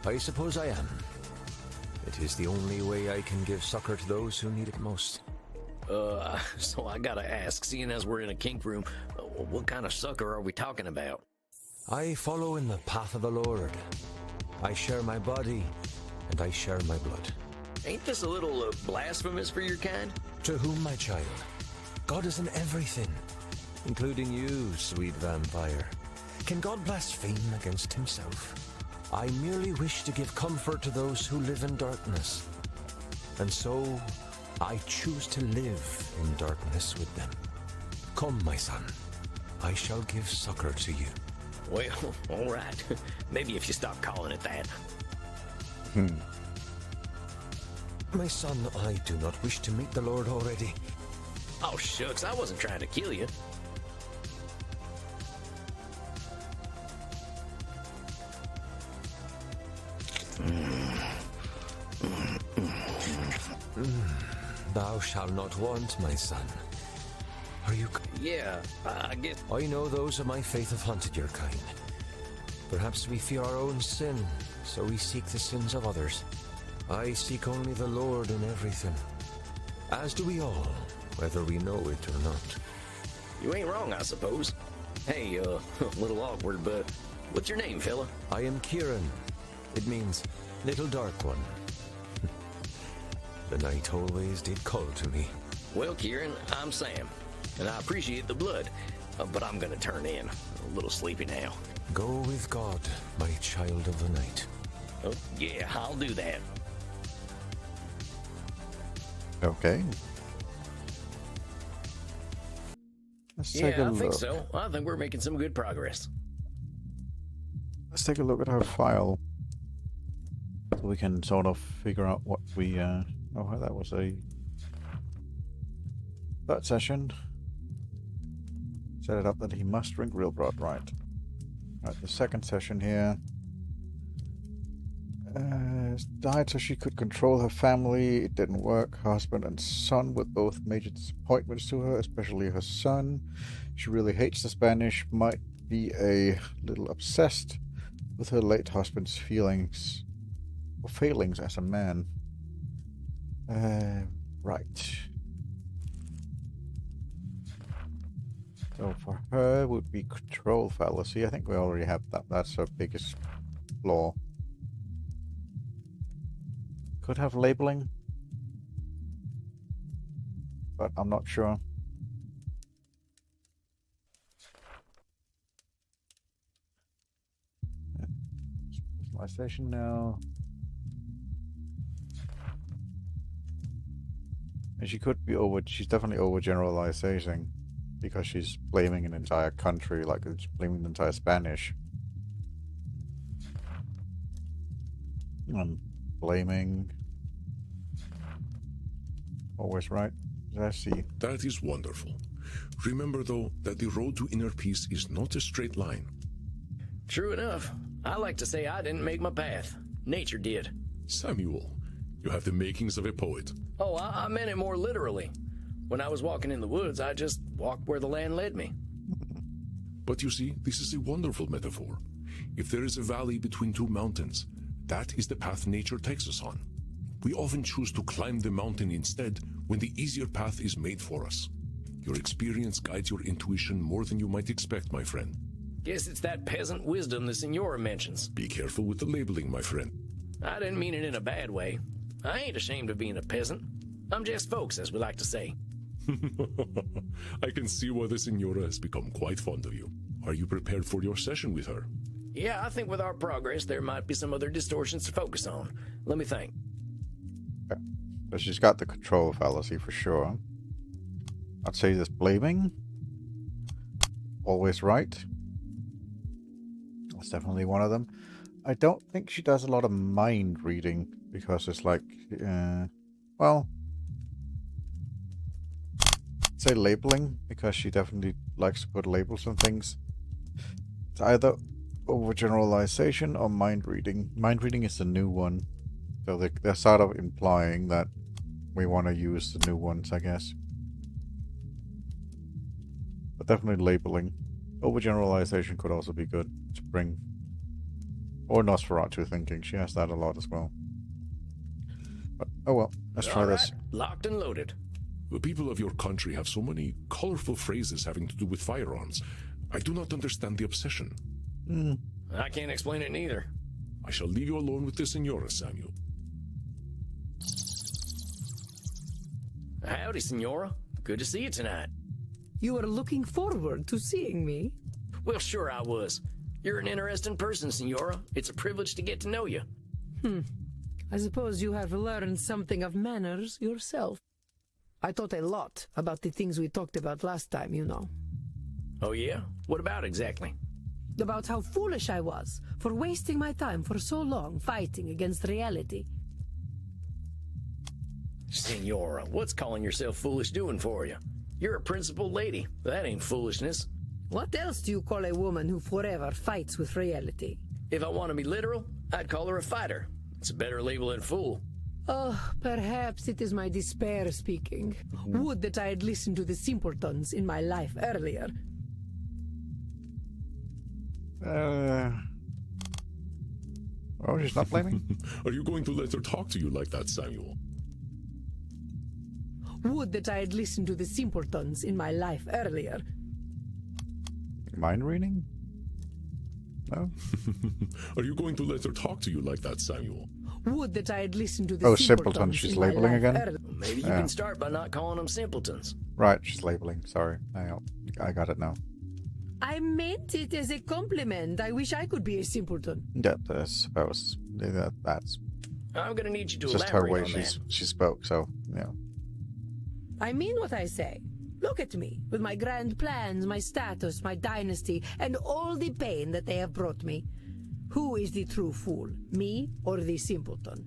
I suppose I am. It is the only way I can give succor to those who need it most. So I gotta ask, seeing as we're in a kink room, what kind of succor are we talking about? I follow in the path of the Lord. I share my body, and I share my blood. Ain't this a little blasphemous for your kind? To whom, my child? God is in everything, including you, sweet vampire. Can God blaspheme against himself? I merely wish to give comfort to those who live in darkness. And so, I choose to live in darkness with them. Come, my son. I shall give succor to you. Well, all right. Maybe if you stop calling it that. My son, I do not wish to meet the Lord already. Oh, shucks, I wasn't trying to kill you. Thou shalt not want, my son. Are you... Yeah, I guess... I know those of my faith have hunted your kind. Perhaps we fear our own sin, so we seek the sins of others. I seek only the Lord in everything. As do we all, whether we know it or not. You ain't wrong, I suppose. Hey, a little awkward, but what's your name, fella? I am Kieran. It means little dark one. The night always did call to me. Well, Kieran, I'm Sam, and I appreciate the blood, but I'm gonna turn in. A little sleepy now. Go with God, my child of the night. Oh, yeah, I'll do that. Okay. Let's take a Yeah, I look. think so. I think we're making some good progress. Let's take a look at our file, so we can sort of figure out what we. Oh, that was a third session. Set it up that he must drink real blood, right? Right. The second session here. Died so she could control her family. It didn't work. Her husband and son were both major disappointments to her, especially her son. She really hates the Spanish, might be a little obsessed with her late husband's feelings or failings as a man. Right. So for her would be control fallacy. I think we already have that. That's her biggest flaw. Could have labeling, but I'm not sure. Specialization now. And she could be she's definitely overgeneralizing because she's blaming an entire country, like it's blaming the entire Spanish. And blaming. Always right. Let's see. That is wonderful. Remember, though, that the road to inner peace is not a straight line. True enough. I like to say I didn't make my path. Nature did. Samuel, you have the makings of a poet. Oh, I meant it more literally. When I was walking in the woods, I just walked where the land led me. But you see, this is a wonderful metaphor. If there is a valley between two mountains, that is the path nature takes us on. We often choose to climb the mountain instead when the easier path is made for us. Your experience guides your intuition more than you might expect, my friend. Guess it's that peasant wisdom the Senora mentions. Be careful with the labeling, my friend. I didn't mean it in a bad way. I ain't ashamed of being a peasant. I'm just folks, as we like to say. I can see why the Senora has become quite fond of you. Are you prepared for your session with her? Yeah, I think with our progress, there might be some other distortions to focus on. Let me think. But she's got the control fallacy for sure. I'd say this blaming. Always right. That's definitely one of them. I don't think she does a lot of mind reading because it's like, well, say labeling because she definitely likes to put labels on things. It's either overgeneralization or mind reading. Mind reading is the new one, so they're sort of implying that we want to use the new ones, I guess. But definitely labeling. Overgeneralization could also be good to bring. Or Nosferatu thinking. She has that a lot as well. But, oh well, let's try this. Locked and loaded. The people of your country have so many colorful phrases having to do with firearms. I do not understand the obsession. I can't explain it neither. I shall leave you alone with the Senora, Samuel. Howdy, Senora. Good to see you tonight. You are looking forward to seeing me? Well, sure I was. You're an interesting person, Senora. It's a privilege to get to know you. I suppose you have learned something of manners yourself. I thought a lot about the things we talked about last time, you know. Oh yeah? What about exactly? About how foolish I was for wasting my time for so long fighting against reality. Senora, what's calling yourself foolish doing for you? You're a principled lady. That ain't foolishness. What else do you call a woman who forever fights with reality? If I want to be literal, I'd call her a fighter. It's a better label than fool. Oh, perhaps it is my despair speaking. Would that I had listened to the simpletons in my life earlier. Oh, she's not blaming? Are you going to let her talk to you like that, Samuel? Would that I had listened to the simpletons in my life earlier. Mind reading? No? Are you going to let her talk to you like that, Samuel? Would that I had listened to the simpletons she's labeling again? Maybe you can start by not calling them simpletons. Right, she's labeling. Sorry. I got it now. I meant it as a compliment. I wish I could be a simpleton. Yeah, I suppose. That's I'm gonna need you to just her way elaborate on that. she spoke, so, yeah. I mean what I say. Look at me, with my grand plans, my status, my dynasty, and all the pain that they have brought me. Who is the true fool, me or the simpleton?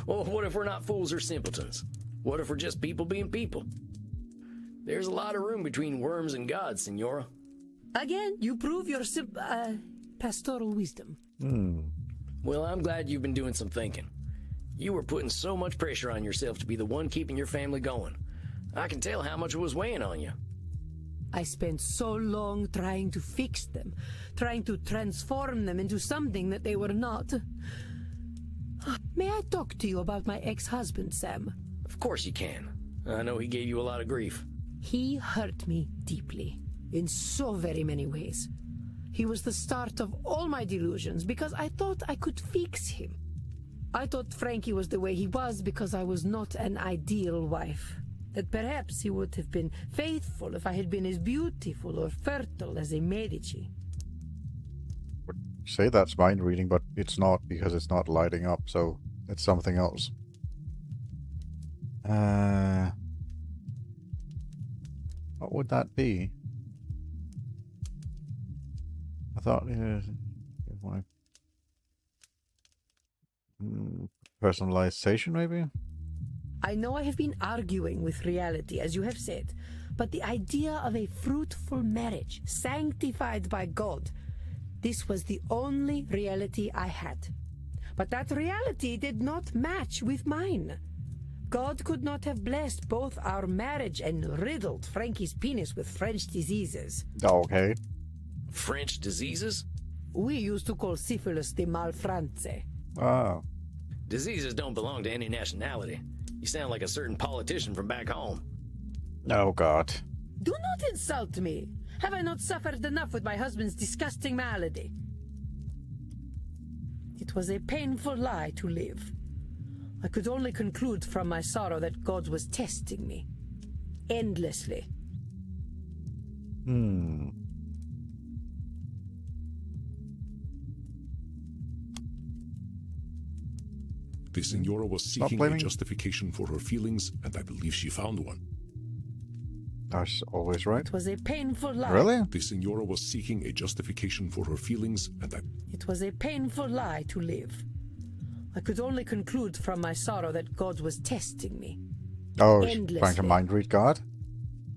Well, what if we're not fools or simpletons? What if we're just people being people? There's a lot of room between worms and gods, Senora. Again, you prove your pastoral wisdom. Well, I'm glad you've been doing some thinking. You were putting so much pressure on yourself to be the one keeping your family going. I can tell how much it was weighing on you. I spent so long trying to fix them, trying to transform them into something that they were not. May I talk to you about my ex-husband, Sam? Of course you can. I know he gave you a lot of grief. He hurt me deeply, in so very many ways. He was the start of all my delusions because I thought I could fix him. I thought Frankie was the way he was because I was not an ideal wife. That perhaps he would have been faithful if I had been as beautiful or fertile as a Medici. Say that's mind reading, but it's not because it's not lighting up, so it's something else. What would that be? I thought my personalization, maybe? I know I have been arguing with reality, as you have said, but the idea of a fruitful marriage, sanctified by God, this was the only reality I had. But that reality did not match with mine. God could not have blessed both our marriage and riddled Frankie's penis with French diseases. Okay. French diseases? We used to call syphilis the malfrance. Oh. Diseases don't belong to any nationality. You sound like a certain politician from back home. Oh, God. Do not insult me. Have I not suffered enough with my husband's disgusting malady? It was a painful lie to live. I could only conclude from my sorrow that God was testing me. Endlessly. The Senora was seeking a justification for her feelings, and I believe she found one. That's always right. It was a painful lie. Really? The Senora was seeking a justification for her feelings, and It was a painful lie to live. I could only conclude from my sorrow that God was testing me. Oh, trying to mind read God?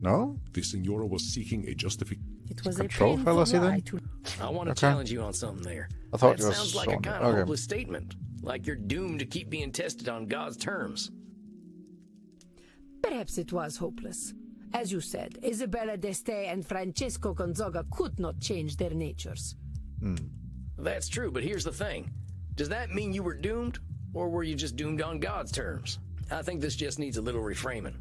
No? The Senora was seeking a justification. It was Control a painful fallacy lie then? to... I want to challenge you on something there. I thought that it was sounds like a something. kind of Okay. hopeless statement. Like you're doomed to keep being tested on God's terms. Perhaps it was hopeless. As you said, Isabella d'Este and Francesco Gonzaga could not change their natures. That's true, but here's the thing. Does that mean you were doomed, or were you just doomed on God's terms? I think this just needs a little reframing.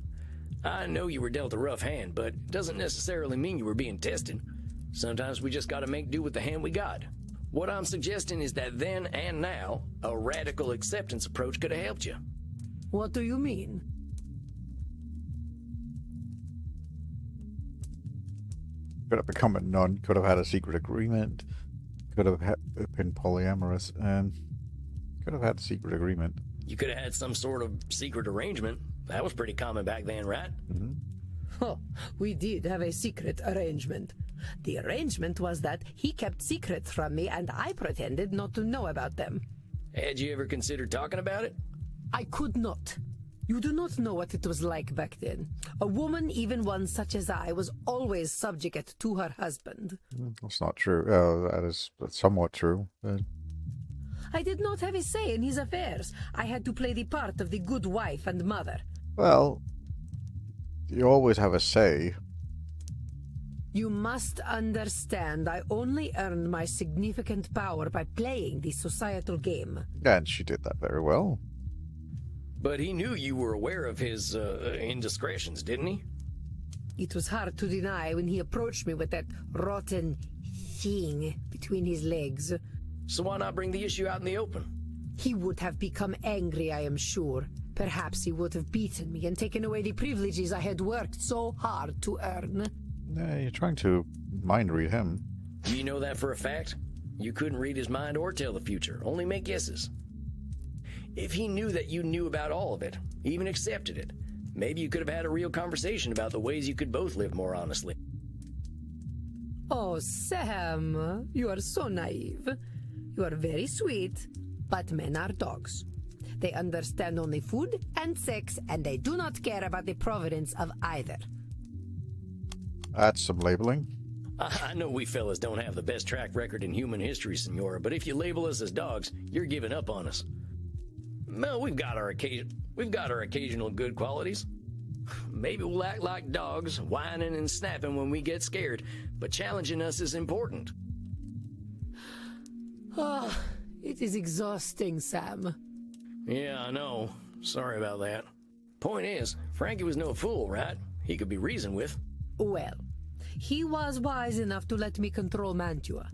I know you were dealt a rough hand, but it doesn't necessarily mean you were being tested. Sometimes we just gotta make do with the hand we got. What I'm suggesting is that then and now, a radical acceptance approach could have helped you. What do you mean? Could have become a nun, could have had a secret agreement, could have been polyamorous, and could have had a secret agreement. You could have had some sort of secret arrangement. That was pretty common back then, right? Oh, we did have a secret arrangement. The arrangement was that he kept secrets from me and I pretended not to know about them. Had you ever considered talking about it? I could not. You do not know what it was like back then. A woman, even one such as I, was always subject to her husband. That's not true. That's somewhat true. I did not have a say in his affairs. I had to play the part of the good wife and mother. Well, you always have a say. You must understand, I only earned my significant power by playing the societal game. And she did that very well. But he knew you were aware of his indiscretions, didn't he? It was hard to deny when he approached me with that rotten thing between his legs. So why not bring the issue out in the open? He would have become angry, I am sure. Perhaps he would have beaten me and taken away the privileges I had worked so hard to earn. You're trying to mind read him. You know that for a fact? You couldn't read his mind or tell the future, only make guesses. If he knew that you knew about all of it, even accepted it, maybe you could have had a real conversation about the ways you could both live more honestly. Oh, Sam, you are so naive. You are very sweet, but men are dogs. They understand only food and sex, and they do not care about the providence of either. That's some labeling. I know we fellas don't have the best track record in human history, Senora, but if you label us as dogs, you're giving up on us. Well, we've got our occasional good qualities. Maybe we'll act like dogs, whining and snapping when we get scared, but challenging us is important. Oh, it is exhausting, Sam. Yeah, I know. Sorry about that. Point is, Frankie was no fool, right? He could be reasoned with. Well, he was wise enough to let me control Mantua.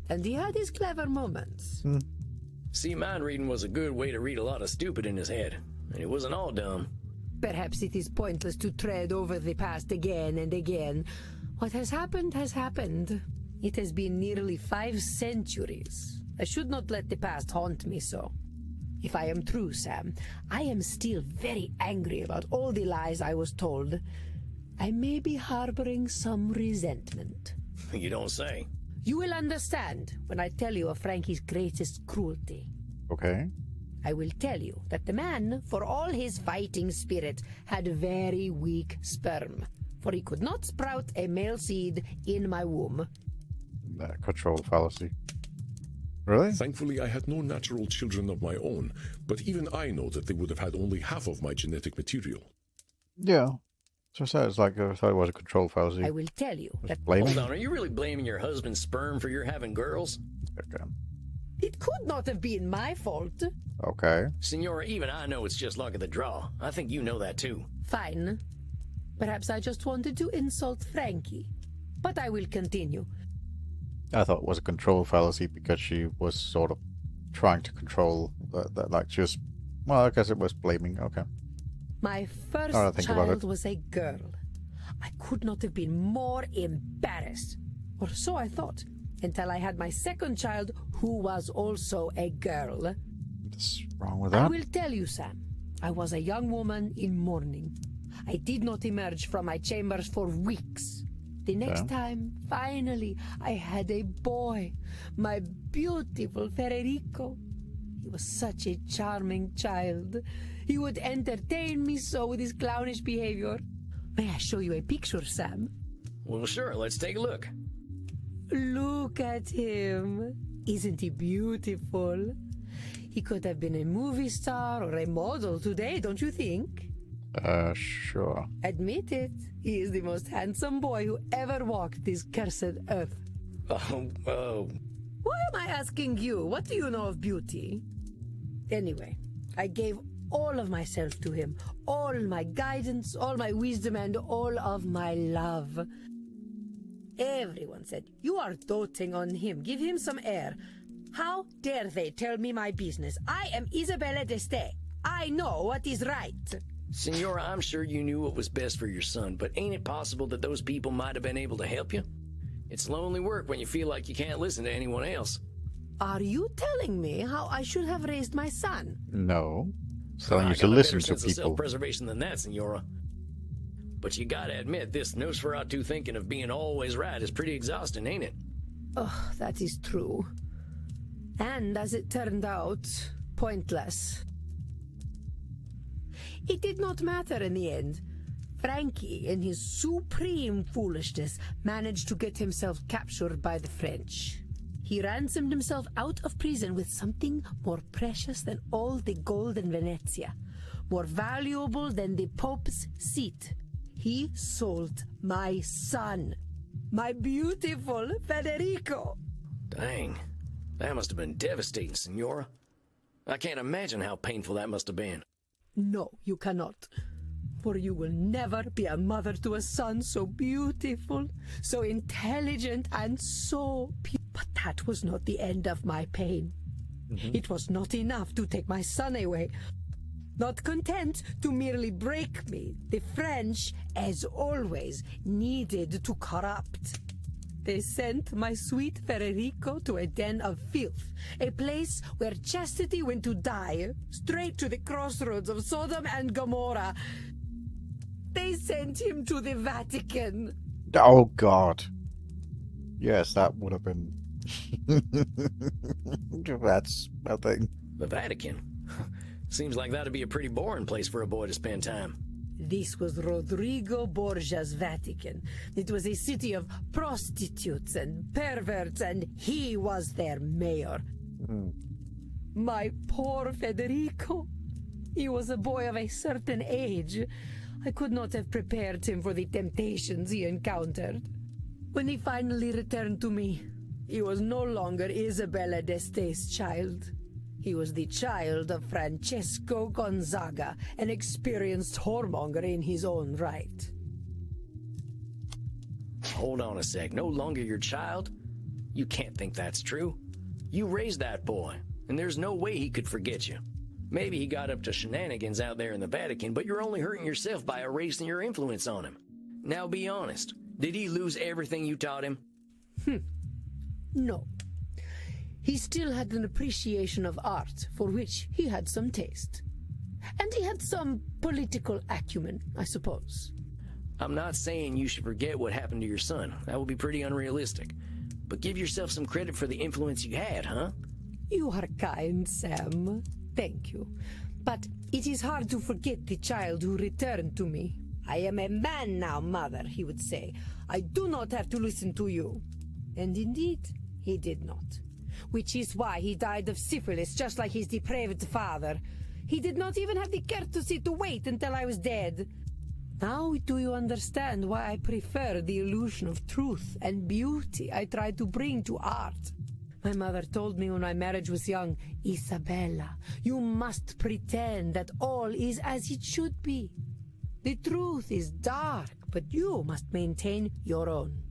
And he had his clever moments. See, mind reading was a good way to read a lot of stupid in his head, and it wasn't all dumb. Perhaps it is pointless to tread over the past again and again. What has happened has happened. It has been nearly 5 centuries. I should not let the past haunt me so. If I am true, Sam, I am still very angry about all the lies I was told. I may be harboring some resentment. You don't say. You will understand when I tell you of Frankie's greatest cruelty. Okay. I will tell you that the man, for all his fighting spirit, had very weak sperm, for he could not sprout a male seed in my womb. Control fallacy. Really? Thankfully, I had no natural children of my own, but even I know that they would have had only half of my genetic material. Yeah. So it sounds like I thought it was a control fallacy. I will tell you that... Blaming? Hold on, are you really blaming your husband's sperm for your having girls? Okay. It could not have been my fault. Okay. Senora, even I know it's just luck of the draw. I think you know that too. Fine. Perhaps I just wanted to insult Frankie. But I will continue. I thought it was a control fallacy because she was sort of trying to control that, like she was... Well, I guess it was blaming. Okay. My first child was a girl. I could not have been more embarrassed. Or so I thought. Until I had my second child, who was also a girl. What's wrong with that? I will tell you, Sam. I was a young woman in mourning. I did not emerge from my chambers for weeks. The next time, finally, I had a boy. My beautiful Federico. He was such a charming child. He would entertain me so with his clownish behavior. May I show you a picture, Sam? Well, sure. Let's take a look. Look at him. Isn't he beautiful? He could have been a movie star or a model today, don't you think? Sure. Admit it. He is the most handsome boy who ever walked this cursed earth. Oh. Why am I asking you? What do you know of beauty? Anyway, I gave all of myself to him. All my guidance, all my wisdom, and all of my love. Everyone said, you are doting on him. Give him some air. How dare they tell me my business? I am Isabella Este. I know what is right. Senora, I'm sure you knew what was best for your son, but ain't it possible that those people might have been able to help you? It's lonely work when you feel like you can't listen to anyone else. Are you telling me how I should have raised my son? No. It's telling you I to got a listen better to sense of people. self-preservation than that, Senora. But you gotta admit, this Nosferatu thinking of being always right is pretty exhausting, ain't it? Oh, that is true. And as it turned out, pointless. It did not matter in the end. Frankie, in his supreme foolishness, managed to get himself captured by the French. He ransomed himself out of prison with something more precious than all the gold in Venezia, more valuable than the Pope's seat. He sold my son, my beautiful Federico. Dang, that must have been devastating, Senora. I can't imagine how painful that must have been. No, you cannot. For you will never be a mother to a son so beautiful, so intelligent, and so pure. But that was not the end of my pain. It was not enough to take my son away. Not content to merely break me, the French, as always, needed to corrupt. They sent my sweet Federico to a den of filth, a place where chastity went to die, straight to the crossroads of Sodom and Gomorrah. They sent him to the Vatican. Oh, God. Yes, that would have been... That's a thing. The Vatican? Seems like that'd be a pretty boring place for a boy to spend time. This was Rodrigo Borgia's Vatican. It was a city of prostitutes and perverts, and he was their mayor. My poor Federico. He was a boy of a certain age. I could not have prepared him for the temptations he encountered. When he finally returned to me, he was no longer Isabella d'Este's child. He was the child of Francesco Gonzaga, an experienced whoremonger in his own right. Hold on a sec. No longer your child? You can't think that's true. You raised that boy, and there's no way he could forget you. Maybe he got up to shenanigans out there in the Vatican, but you're only hurting yourself by erasing your influence on him. Now be honest. Did he lose everything you taught him? No. He still had an appreciation of art, for which he had some taste. And he had some political acumen, I suppose. I'm not saying you should forget what happened to your son. That would be pretty unrealistic. But give yourself some credit for the influence you had, huh? You are kind, Sam. Thank you. But it is hard to forget the child who returned to me. I am a man now, mother, he would say. I do not have to listen to you. And indeed, he did not. Which is why he died of syphilis, just like his depraved father. He did not even have the courtesy to wait until I was dead. Now do you understand why I prefer the illusion of truth and beauty I try to bring to art? My mother told me when my marriage was young, Isabella, you must pretend that all is as it should be. The truth is dark, but you must maintain your own.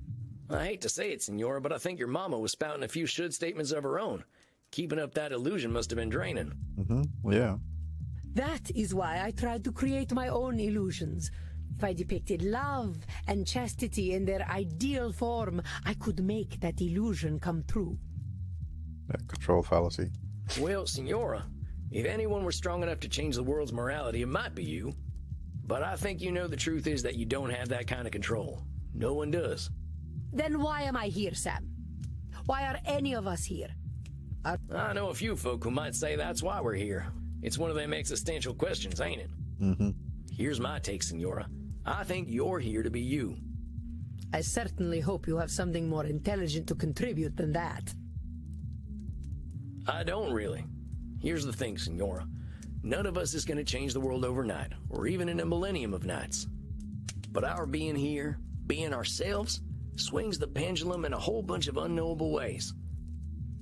I hate to say it, Senora, but I think your mama was spouting a few should statements of her own. Keeping up that illusion must have been draining. Yeah. That is why I tried to create my own illusions. If I depicted love and chastity in their ideal form, I could make that illusion come true. Control fallacy. Well, Senora, if anyone were strong enough to change the world's morality, it might be you. But I think you know the truth is that you don't have that kind of control. No one does. Then why am I here, Sam? Why are any of us here? I know a few folk who might say that's why we're here. It's one of them existential questions, ain't it? Here's my take, Senora. I think you're here to be you. I certainly hope you have something more intelligent to contribute than that. I don't really. Here's the thing, Senora. None of us is going to change the world overnight, or even in a millennium of nights. But our being here, being ourselves, swings the pendulum in a whole bunch of unknowable ways.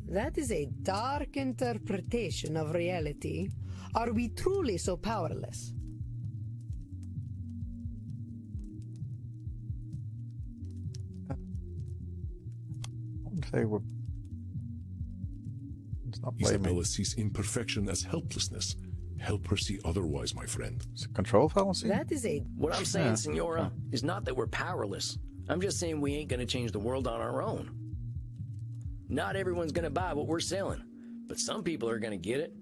That is a dark interpretation of reality. Are we truly so powerless? They were. It's not blaming. Isabella sees imperfection as helplessness. Help her see otherwise, my friend. It's a control fallacy? That is a... What I'm saying, Senora, is not that we're powerless. I'm just saying we ain't gonna change the world on our own. Not everyone's gonna buy what we're selling, but some people are gonna get it.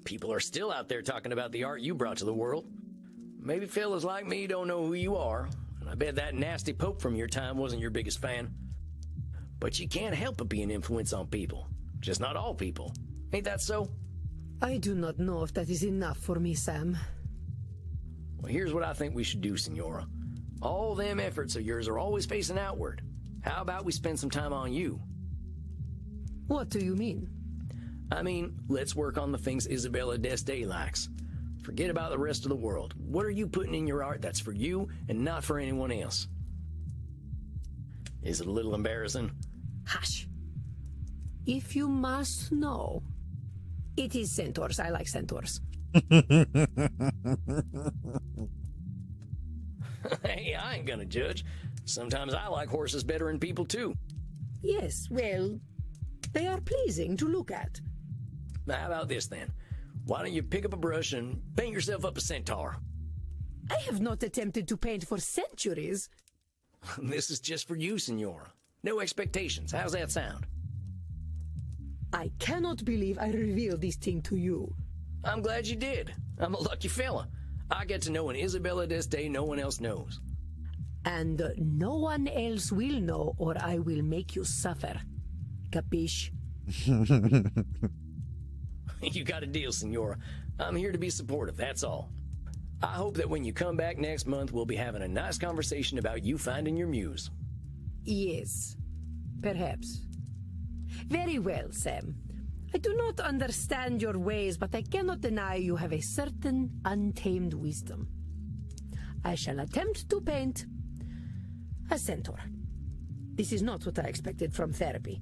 People are still out there talking about the art you brought to the world. Maybe fellas like me don't know who you are, and I bet that nasty pope from your time wasn't your biggest fan. But you can't help but be an influence on people. Just not all people. Ain't that so? I do not know if that is enough for me, Sam. Well, here's what I think we should do, Senora. All them efforts of yours are always facing outward. How about we spend some time on you? What do you mean? I mean, let's work on the things Isabella Este likes. Forget about the rest of the world. What are you putting in your art that's for you and not for anyone else? Is it a little embarrassing? Hush. If you must know, it is centaurs. I like centaurs. Hey, I ain't gonna judge. Sometimes I like horses better than people, too. Yes, well, they are pleasing to look at. Now, how about this, then? Why don't you pick up a brush and paint yourself up a centaur? I have not attempted to paint for centuries. This is just for you, Senora. No expectations. How's that sound? I cannot believe I revealed this thing to you. I'm glad you did. I'm a lucky fella. I get to know an Isabella Este no one else knows. And no one else will know, or I will make you suffer. Capiche? You got a deal, Senora. I'm here to be supportive, that's all. I hope that when you come back next month, we'll be having a nice conversation about you finding your muse. Yes, perhaps. Very well, Sam. I do not understand your ways, but I cannot deny you have a certain untamed wisdom. I shall attempt to paint a centaur. This is not what I expected from therapy,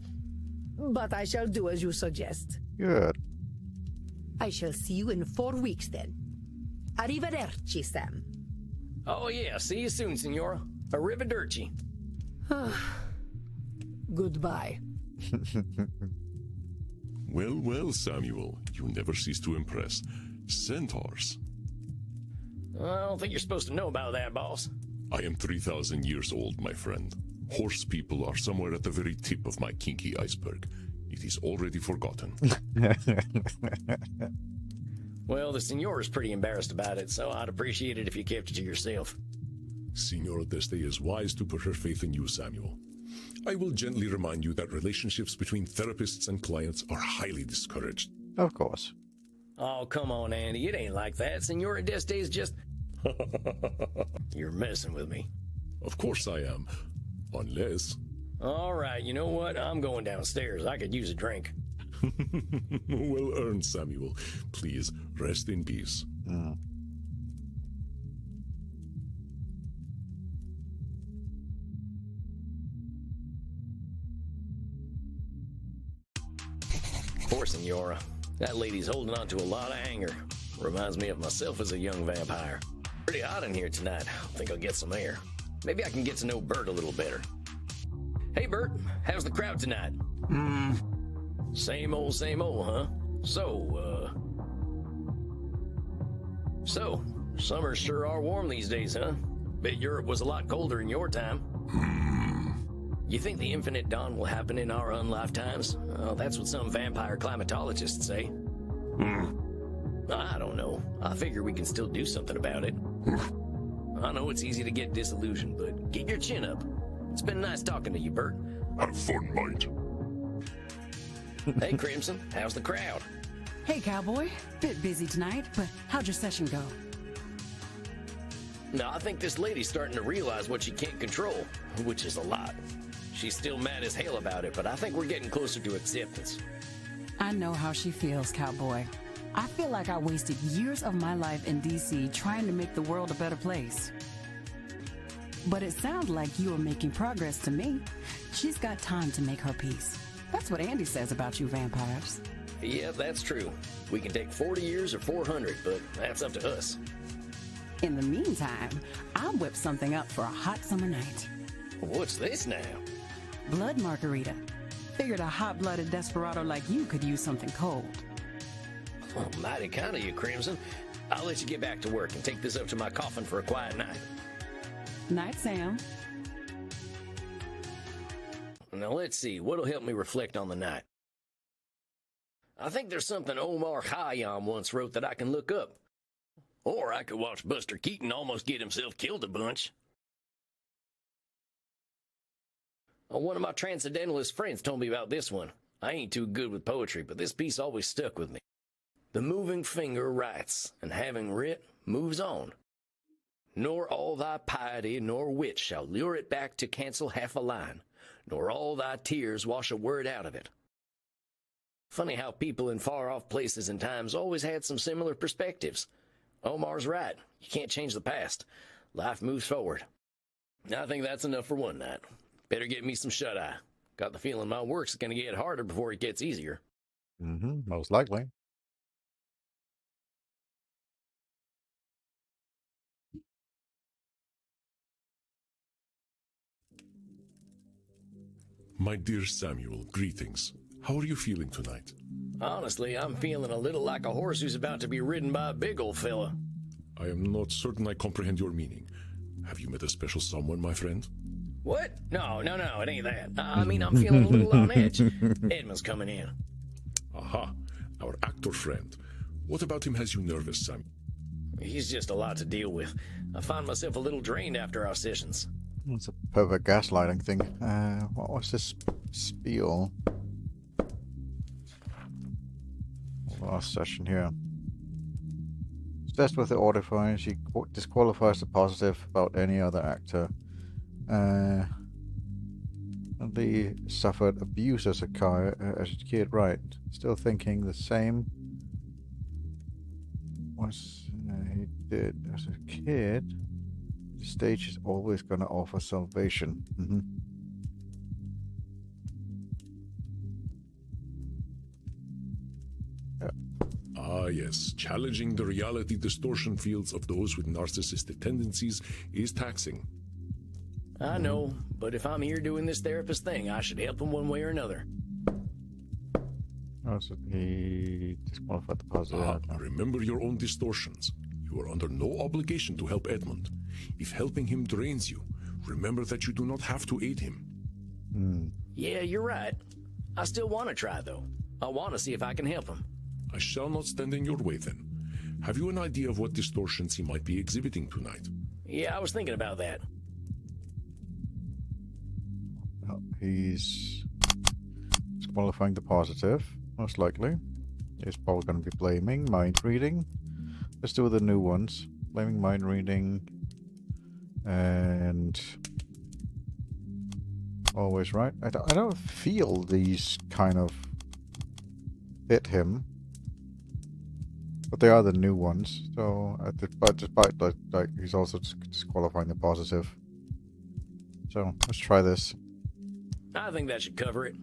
but I shall do as you suggest. Good. I shall see you in 4 weeks, then. Arrivederci, Sam. Oh yeah, see you soon, Senora. Arrivederci. Goodbye. Well, well, Samuel, you never cease to impress. Centaurs. I don't think you're supposed to know about that, boss. I am 3,000 years old, my friend. Horse people are somewhere at the very tip of my kinky iceberg. It is already forgotten. Well, the Signora's pretty embarrassed about it, so I'd appreciate it if you kept it to yourself. Signora Este is wise to put her faith in you, Samuel. I will gently remind you that relationships between therapists and clients are highly discouraged. Of course. Oh, come on, Andy. It ain't like that. Signora Este is just... You're messing with me. Of course I am. Unless... All right, you know what? I'm going downstairs. I could use a drink. Well earned, Samuel. Please, rest in peace. Poor Signora. That lady's holding on to a lot of anger. Reminds me of myself as a young vampire. Pretty hot in here tonight. Think I'll get some air. Maybe I can get to know Bert a little better. Hey, Bert. How's the crowd tonight? Same old, huh? So, summers sure are warm these days, huh? Bet Europe was a lot colder in your time. You think the infinite dawn will happen in our unlifetimes? Well, that's what some vampire climatologists say. I don't know. I figure we can still do something about it. I know it's easy to get disillusioned, but keep your chin up. It's been nice talking to you, Bert. Have fun, mate. Hey, Crimson, how's the crowd? Hey, cowboy. Bit busy tonight, but how'd your session go? No, I think this lady's starting to realize what she can't control, which is a lot. She's still mad as hell about it, but I think we're getting closer to acceptance. I know how she feels, cowboy. I feel like I wasted years of my life in D.C. trying to make the world a better place. But it sounds like you are making progress to me. She's got time to make her peace. That's what Andy says about you vampires. Yeah, that's true. We can take 40 years or 400, but that's up to us. In the meantime, I'll whip something up for a hot summer night. What's this now? Blood margarita. Figured a hot-blooded desperado like you could use something cold. Oh, mighty kind of you, Crimson. I'll let you get back to work and take this up to my coffin for a quiet night. Night, Sam. Now let's see, what'll help me reflect on the night? I think there's something Omar Khayyam once wrote that I can look up. Or I could watch Buster Keaton almost get himself killed a bunch. One of my transcendentalist friends told me about this one. I ain't too good with poetry, but this piece always stuck with me. The moving finger writes, and having writ, moves on. Nor all thy piety nor wit shall lure it back to cancel half a line, nor all thy tears wash a word out of it. Funny how people in far-off places and times always had some similar perspectives. Omar's right. You can't change the past. Life moves forward. I think that's enough for one night. Better get me some shut-eye. Got the feeling my work's going to get harder before it gets easier. Most likely. My dear Samuel, greetings. How are you feeling tonight? Honestly, I'm feeling a little like a horse who's about to be ridden by a big old fella. I am not certain I comprehend your meaning. Have you met a special someone, my friend? What? No, it ain't that. I mean, I'm feeling a little on edge. Edmund's coming in. Aha, our actor friend. What about him has you nervous, Sam? He's just a lot to deal with. I find myself a little drained after our sessions. It's a pervert gaslighting thing. What was this spiel? Last session here. Obsessed with the audifier, she disqualifies the positive about any other actor. They suffered abuse as a kid, right? Still thinking the same was he did as a kid. The stage is always going to offer salvation. Ah, yes. Challenging the reality distortion fields of those with narcissistic tendencies is taxing. I know, but if I'm here doing this therapist thing, I should help him one way or another. Oh, so he disqualified the positive. Remember your own distortions. You are under no obligation to help Edmund. If helping him drains you, remember that you do not have to aid him. Yeah, you're right. I still want to try, though. I want to see if I can help him. I shall not stand in your way, then. Have you an idea of what distortions he might be exhibiting tonight? Yeah, I was thinking about that. Oh, he's disqualifying the positive, most likely. He's probably going to be blaming, mind reading. Let's do the new ones. Blaming, mind reading, and always right. I don't feel these kind of fit him, but they are the new ones. So, but despite like he's also disqualifying the positive. So let's try this. I think that should cover it.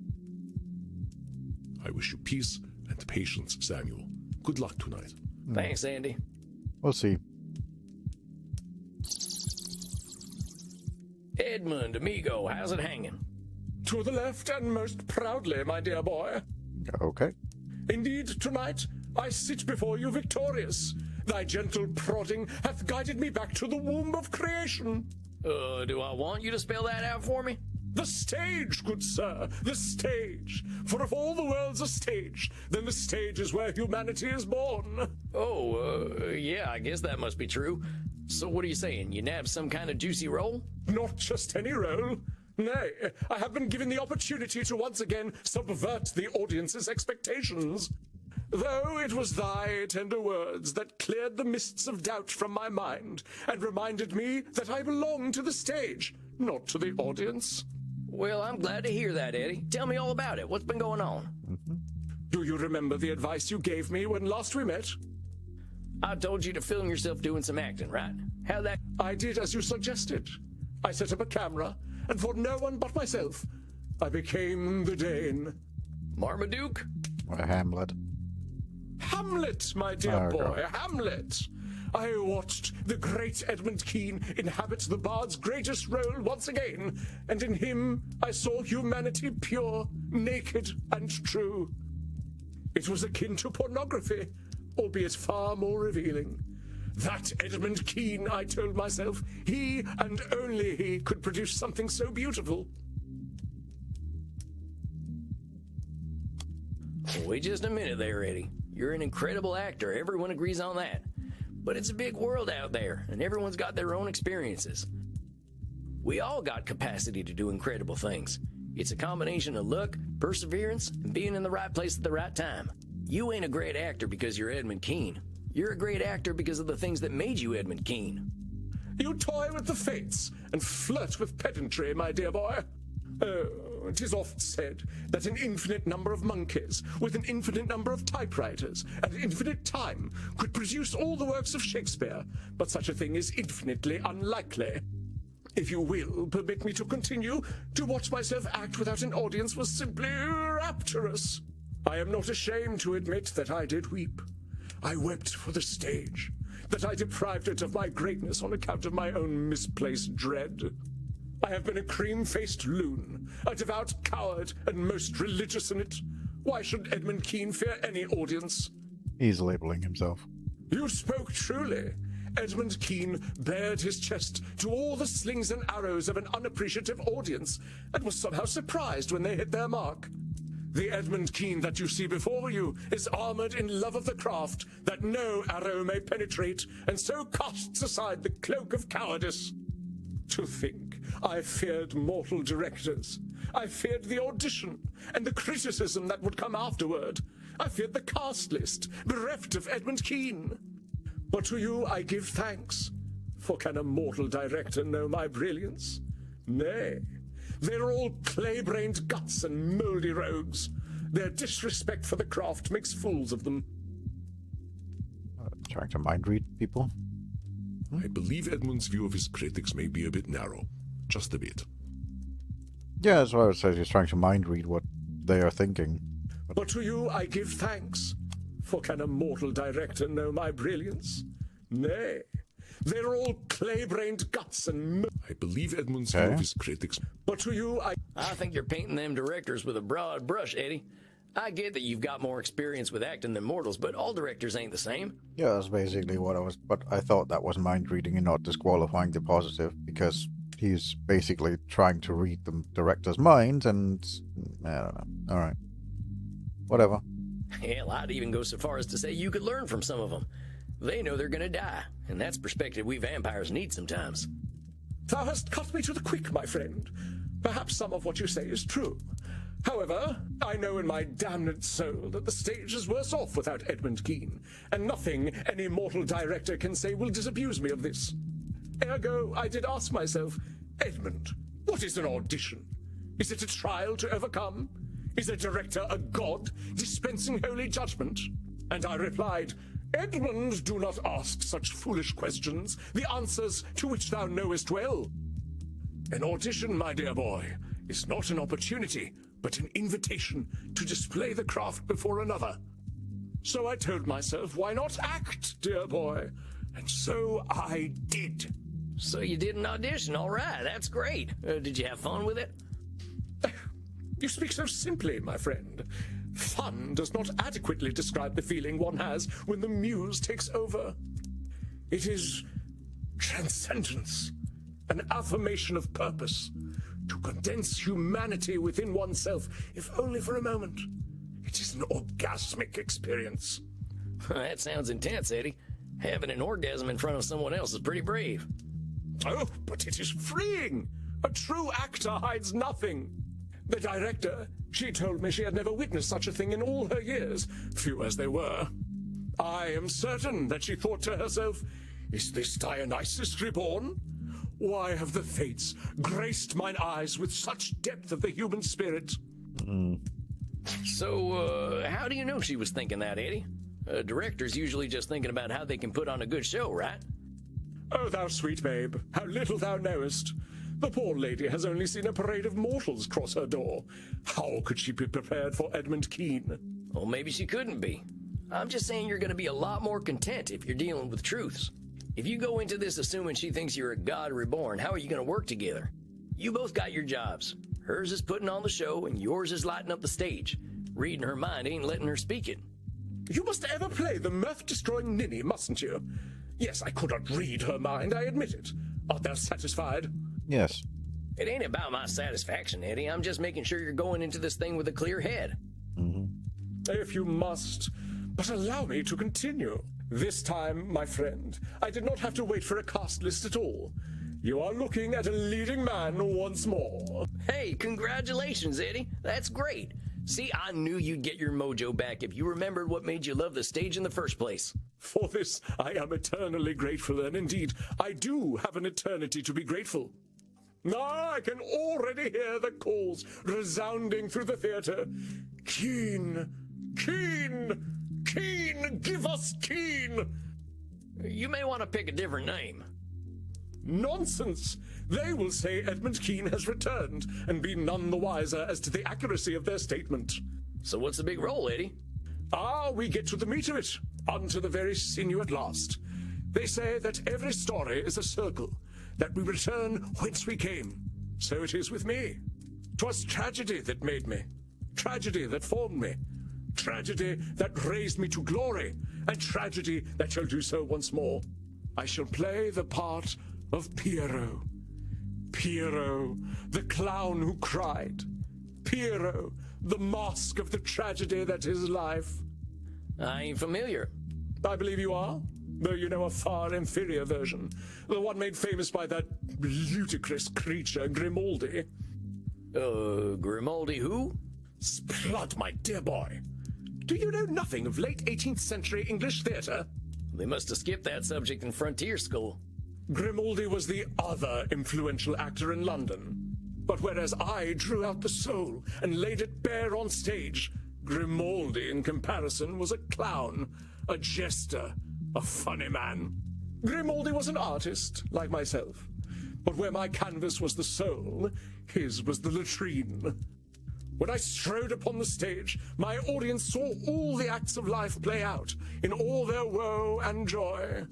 I wish you peace and patience, Samuel. Good luck tonight. Thanks, Andy. We'll see. Edmund, amigo, how's it hanging? To the left and most proudly, my dear boy. Okay. Indeed, tonight I sit before you victorious. Thy gentle prodding hath guided me back to the womb of creation. Do I want you to spell that out for me? The stage, good sir, the stage. For if all the world's a stage, then the stage is where humanity is born. Yeah, I guess that must be true. So what are you saying? You nabbed some kind of juicy role? Not just any role. Nay, I have been given the opportunity to once again subvert the audience's expectations. Though it was thy tender words that cleared the mists of doubt from my mind and reminded me that I belong to the stage, not to the audience. Well, I'm glad to hear that, Eddie. Tell me all about it. What's been going on? Do you remember the advice you gave me when last we met? I told you to film yourself doing some acting, right? How that... I did as you suggested. I set up a camera, and for no one but myself, I became the Dane. Marmaduke? Or Hamlet. Hamlet, my dear boy, Hamlet! I watched the great Edmund Kean inhabit the bard's greatest role once again, and in him I saw humanity pure, naked, and true. It was akin to pornography, albeit far more revealing. That Edmund Kean, I told myself, he and only he could produce something so beautiful. Wait just a minute there, Eddie. You're an incredible actor, everyone agrees on that. But it's a big world out there, and everyone's got their own experiences. We all got capacity to do incredible things. It's a combination of luck, perseverance, and being in the right place at the right time. You ain't a great actor because you're Edmund Kean. You're a great actor because of the things that made you Edmund Kean. You toy with the fates and flirt with pedantry, my dear boy. Oh, it is oft said that an infinite number of monkeys with an infinite number of typewriters and infinite time could produce all the works of Shakespeare, but such a thing is infinitely unlikely. If you will permit me to continue, to watch myself act without an audience was simply rapturous. I am not ashamed to admit that I did weep. I wept for the stage, that I deprived it of my greatness on account of my own misplaced dread. I have been a cream-faced loon, a devout coward, and most religious in it. Why should Edmund Kean fear any audience? He's labeling himself. You spoke truly. Edmund Kean bared his chest to all the slings and arrows of an unappreciative audience, and was somehow surprised when they hit their mark. The Edmund Kean that you see before you is armored in love of the craft that no arrow may penetrate, and so casts aside the cloak of cowardice. To think, I feared mortal directors. I feared the audition, and the criticism that would come afterward. I feared the cast list, bereft of Edmund Kean. But to you I give thanks, for can a mortal director know my brilliance? Nay, they're all clay-brained guts and mouldy rogues. Their disrespect for the craft makes fools of them. Trying to mind read people. I believe Edmund's view of his critics may be a bit narrow. Just a bit. Yeah, that's what I would say. He's trying to mind read what they are thinking. But to you I give thanks, for can a mortal director know my brilliance? Nay, they're all clay-brained guts and... I believe Edmund's view of his critics... But to you I think you're painting them directors with a broad brush, Eddie. I get that you've got more experience with acting than mortals, but all directors ain't the same. Yeah, that's basically what I was... But I thought that was mind reading and not disqualifying the positive, because he's basically trying to read the director's mind, and I don't know. All right. Whatever. Hell, I'd even go so far as to say you could learn from some of them. They know they're gonna die, and that's perspective we vampires need sometimes. Thou hast cut me to the quick, my friend. Perhaps some of what you say is true. However, I know in my damned soul that the stage is worse off without Edmund Kean, and nothing any mortal director can say will disabuse me of this. Ergo, I did ask myself, Edmund, what is an audition? Is it a trial to overcome? Is a director a god dispensing holy judgment? And I replied, Edmund, do not ask such foolish questions, the answers to which thou knowest well. An audition, my dear boy, is not an opportunity, but an invitation to display the craft before another. So I told myself, why not act, dear boy? And so I did. So you did an audition, all right, that's great. Did you have fun with it? You speak so simply, my friend. Fun does not adequately describe the feeling one has when the muse takes over. It is transcendence, an affirmation of purpose, to condense humanity within oneself, if only for a moment. It is an orgasmic experience. That sounds intense, Eddie. Having an orgasm in front of someone else is pretty brave. Oh, but it is freeing. A true actor hides nothing. The director, she told me she had never witnessed such a thing in all her years, few as they were. I am certain that she thought to herself, is this Dionysus reborn? Why have the fates graced mine eyes with such depth of the human spirit? So, how do you know she was thinking that, Eddie? A director's usually just thinking about how they can put on a good show, right? Oh, thou sweet babe, how little thou knowest. The poor lady has only seen a parade of mortals cross her door. How could she be prepared for Edmund Kean? Well, maybe she couldn't be. I'm just saying you're going to be a lot more content if you're dealing with truths. If you go into this assuming she thinks you're a god reborn, how are you going to work together? You both got your jobs. Hers is putting on the show, and yours is lighting up the stage. Reading her mind ain't letting her speak it. You must ever play the mirth-destroying ninny, mustn't you? Yes, I could not read her mind, I admit it. Art thou satisfied? Yes. It ain't about my satisfaction, Eddie. I'm just making sure you're going into this thing with a clear head. If you must, but allow me to continue. This time, my friend, I did not have to wait for a cast list at all. You are looking at a leading man once more. Hey, congratulations, Eddie. That's great. See, I knew you'd get your mojo back if you remembered what made you love the stage in the first place. For this, I am eternally grateful, and indeed, I do have an eternity to be grateful. Now I can already hear the calls resounding through the theater. Kean! Kean! Kean! Give us Kean! You may want to pick a different name. Nonsense! They will say Edmund Kean has returned and be none the wiser as to the accuracy of their statement. So what's the big role, Eddie? We get to the meat of it, unto the very sinew at last. They say that every story is a circle, that we return whence we came. So it is with me. 'Twas tragedy that made me, tragedy that formed me, tragedy that raised me to glory, and tragedy that shall do so once more. I shall play the part of Pierrot. Pierrot, the clown who cried. Pierrot, the mask of the tragedy that is life. I ain't familiar. I believe you are, though you know a far inferior version, the one made famous by that ludicrous creature, Grimaldi. Grimaldi who? Splud, my dear boy. Do you know nothing of late 18th century English theatre? They must have skipped that subject in Frontier School. Grimaldi was the other influential actor in London. But whereas I drew out the soul and laid it bare on stage, Grimaldi, in comparison, was a clown, a jester, a funny man. Grimaldi was an artist, like myself. But where my canvas was the soul, his was the latrine. When I strode upon the stage, my audience saw all the acts of life play out, in all their woe and joy.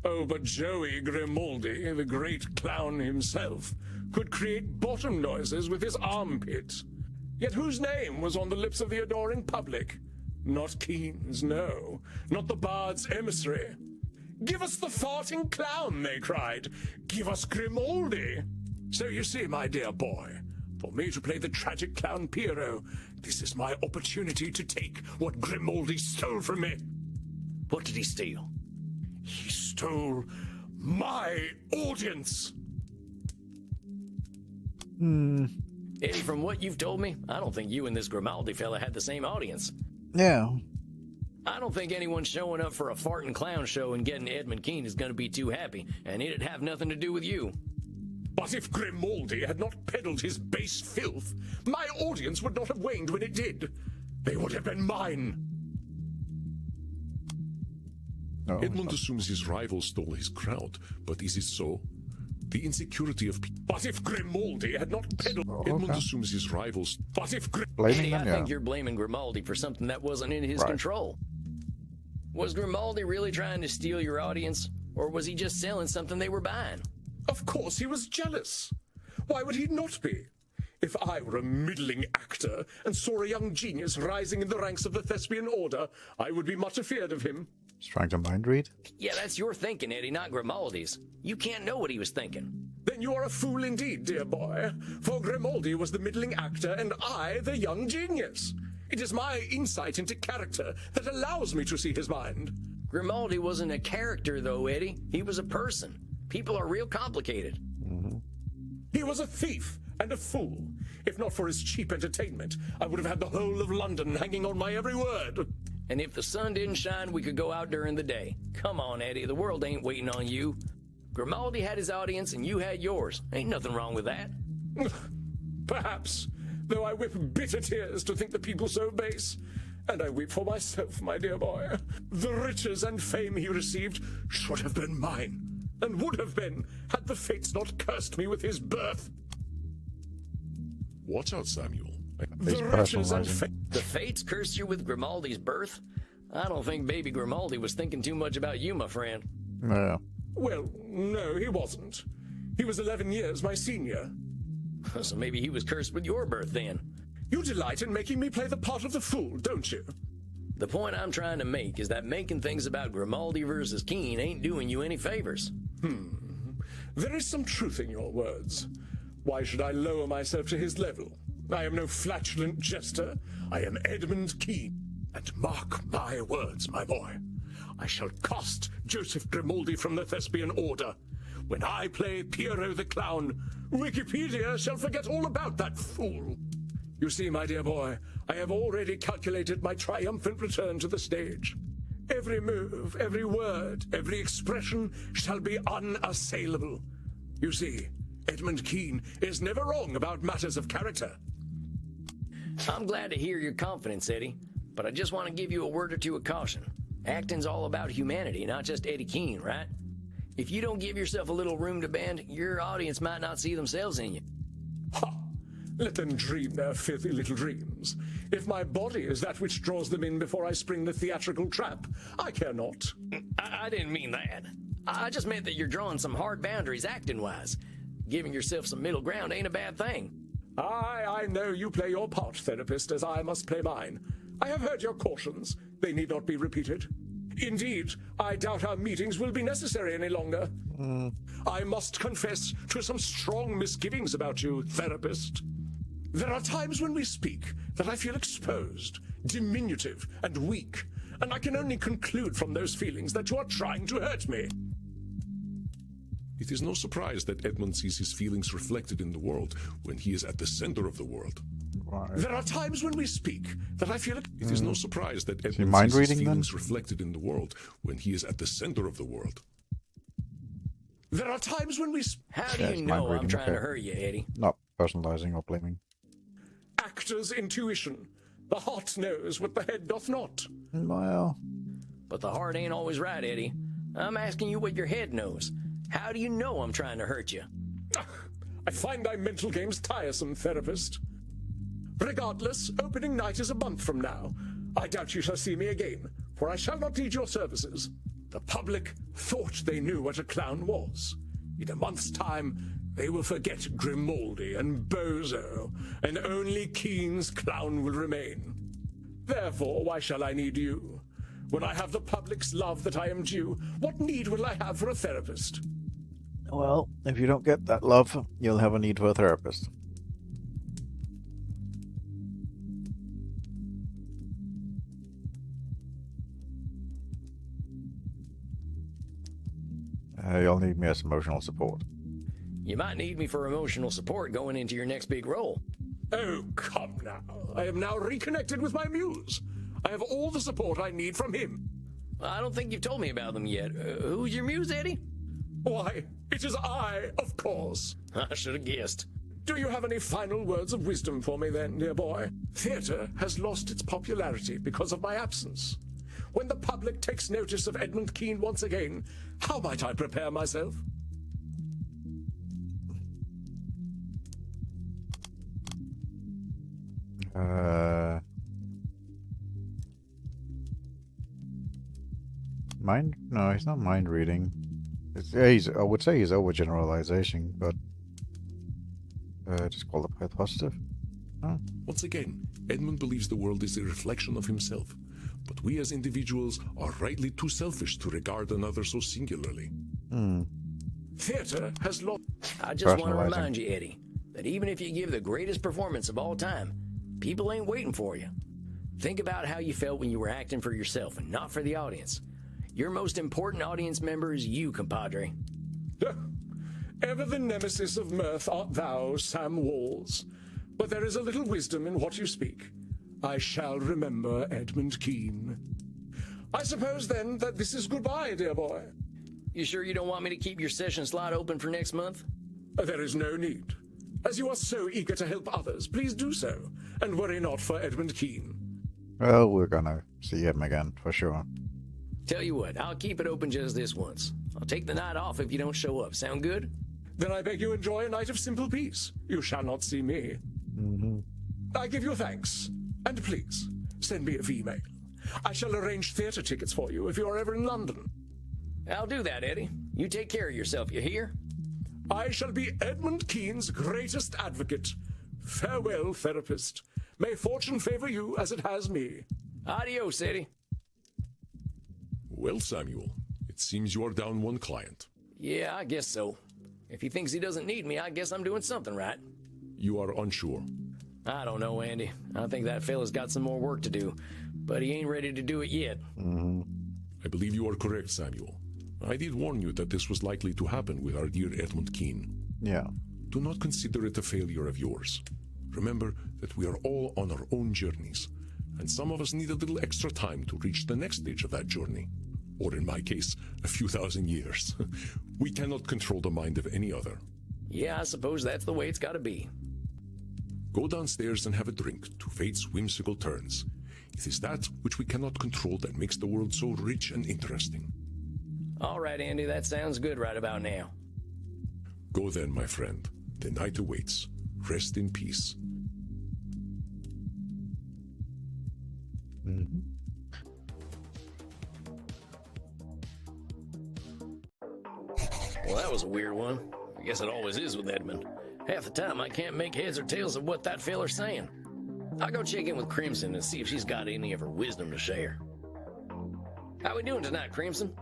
Oh, but Joey Grimaldi, the great clown himself, could create bottom noises with his armpit. Yet whose name was on the lips of the adoring public? Not Kean's, no. Not the bard's emissary. Give us the farting clown, they cried. Give us Grimaldi. So you see, my dear boy, for me to play the tragic clown Piero, this is my opportunity to take what Grimaldi stole from me. What did he steal? He stole my audience. Eddie, from what you've told me, I don't think you and this Grimaldi fella had the same audience. Yeah. I don't think anyone showing up for a farting clown show and getting Edmund Kean is going to be too happy, and it'd have nothing to do with you. But if Grimaldi had not peddled his base filth, my audience would not have waned when it did. They would have been mine. No, Edmund assumes his rival stole his crowd, but is it so? The insecurity of But if Grimaldi had not peddled... Edmund assumes his rivals... But if blaming I them, think yeah. you're blaming Grimaldi for something that wasn't in his Right. control. Was Grimaldi really trying to steal your audience, or was he just selling something they were buying? Of course he was jealous. Why would he not be? If I were a middling actor and saw a young genius rising in the ranks of the Thespian Order, I would be much afeard of him. He's trying to mind read. Yeah, that's your thinking, Eddie, not Grimaldi's. You can't know what he was thinking. Then you are a fool indeed, dear boy. For Grimaldi was the middling actor and I the young genius. It is my insight into character that allows me to see his mind. Grimaldi wasn't a character, though, Eddie. He was a person. People are real complicated. He was a thief and a fool. If not for his cheap entertainment, I would have had the whole of London hanging on my every word. And if the sun didn't shine, we could go out during the day. Come on, Eddie, the world ain't waiting on you. Grimaldi had his audience and you had yours. Ain't nothing wrong with that. Perhaps, though I weep bitter tears to think the people so base. And I weep for myself, my dear boy. The riches and fame he received should have been mine, and would have been, had the fates not cursed me with his birth. Watch out, Samuel. The riches and fame... The fates cursed you with Grimaldi's birth? I don't think baby Grimaldi was thinking too much about you, my friend. Yeah. Well, no, he wasn't. He was 11 years my senior. So maybe he was cursed with your birth then. You delight in making me play the part of the fool, don't you? The point I'm trying to make is that making things about Grimaldi versus Kean ain't doing you any favors. There is some truth in your words. Why should I lower myself to his level? I am no flatulent jester. I am Edmund Kean. And mark my words, my boy. I shall cast Joseph Grimaldi from the Thespian Order. When I play Piero the Clown, Wikipedia shall forget all about that fool. You see, my dear boy, I have already calculated my triumphant return to the stage. Every move, every word, every expression shall be unassailable. You see, Edmund Kean is never wrong about matters of character. I'm glad to hear your confidence, Eddie, but I just want to give you a word or two of caution. Acting's all about humanity, not just Eddie Kean, right? If you don't give yourself a little room to bend, your audience might not see themselves in you. Ha! Let them dream their filthy little dreams. If my body is that which draws them in before I spring the theatrical trap, I care not. I didn't mean that. I just meant that you're drawing some hard boundaries acting-wise. Giving yourself some middle ground ain't a bad thing. I know you play your part, therapist, as I must play mine. I have heard your cautions. They need not be repeated. Indeed, I doubt our meetings will be necessary any longer. I must confess to some strong misgivings about you, therapist. There are times when we speak that I feel exposed, diminutive, and weak, and I can only conclude from those feelings that you are trying to hurt me. It is no surprise that Edmund sees his feelings reflected in the world when he is at the center of the world. Right. There are times when we speak that I feel... It is no surprise that he Edmund mind sees his reading feelings them? reflected in the world when he is at the center of the world. There are times when we... How do Yeah, you it's know I'm mind-reading, trying to okay. hurt you, Eddie? Not personalizing or blaming. Actor's intuition. The heart knows what the head doth not. Well, But the heart ain't always right, Eddie. I'm asking you what your head knows. How do you know I'm trying to hurt you? I find thy mental games tiresome, therapist. Regardless, opening night is a month from now. I doubt you shall see me again, for I shall not need your services. The public thought they knew what a clown was. In a month's time, they will forget Grimaldi and Bozo, and only Kean's clown will remain. Therefore, why shall I need you? When I have the public's love that I am due, what need will I have for a therapist? Well, if you don't get that love, you'll have a need for a therapist. You'll need me as emotional support. You might need me for emotional support going into your next big role. Oh, come now. I am now reconnected with my muse. I have all the support I need from him. I don't think you've told me about them yet. Who's your muse, Eddie? Why, it is I, of course. I should have guessed. Do you have any final words of wisdom for me then, dear boy? Theatre has lost its popularity because of my absence. When the public takes notice of Edmund Kean once again, how might I prepare myself? Mind? No, he's not mind reading. I would say he's overgeneralization, but just qualify positive. Oh. Once again, Edmund believes the world is a reflection of himself, but we as individuals are rightly too selfish to regard another so singularly. Theatre has lost. I just want to remind you, Eddie, that even if you give the greatest performance of all time, people ain't waiting for you. Think about how you felt when you were acting for yourself and not for the audience. Your most important audience member is you, compadre. Ever the nemesis of mirth art thou, Sam Walls. But there is a little wisdom in what you speak. I shall remember Edmund Kean. I suppose, then, that this is goodbye, dear boy. You sure you don't want me to keep your session slot open for next month? There is no need. As you are so eager to help others, please do so, and worry not for Edmund Kean. Well, we're gonna see him again, for sure. Tell you what, I'll keep it open just this once. I'll take the night off if you don't show up. Sound good? Then I beg you enjoy a night of simple peace. You shall not see me. I give you thanks. And please, send me a V-mail. I shall arrange theatre tickets for you if you are ever in London. I'll do that, Eddie. You take care of yourself, you hear? I shall be Edmund Kean's greatest advocate. Farewell, therapist. May fortune favor you as it has me. Adios, Eddie. Well, Samuel, it seems you are down one client. Yeah, I guess so. If he thinks he doesn't need me, I guess I'm doing something right. You are unsure. I don't know, Andy. I think that fella's got some more work to do, but he ain't ready to do it yet. I believe you are correct, Samuel. I did warn you that this was likely to happen with our dear Edmund Kean. Yeah. Do not consider it a failure of yours. Remember that we are all on our own journeys, and some of us need a little extra time to reach the next stage of that journey. Or in my case, a few thousand years. We cannot control the mind of any other. Yeah, I suppose that's the way it's gotta be. Go downstairs and have a drink to fate's whimsical turns. It is that which we cannot control that makes the world so rich and interesting. All right, Andy, that sounds good right about now. Go then, my friend. The night awaits. Rest in peace. Well, that was a weird one. I guess it always is with Edmund. Half the time I can't make heads or tails of what that feller's saying. I'll go check in with Crimson and see if she's got any of her wisdom to share. How we doing tonight, Crimson?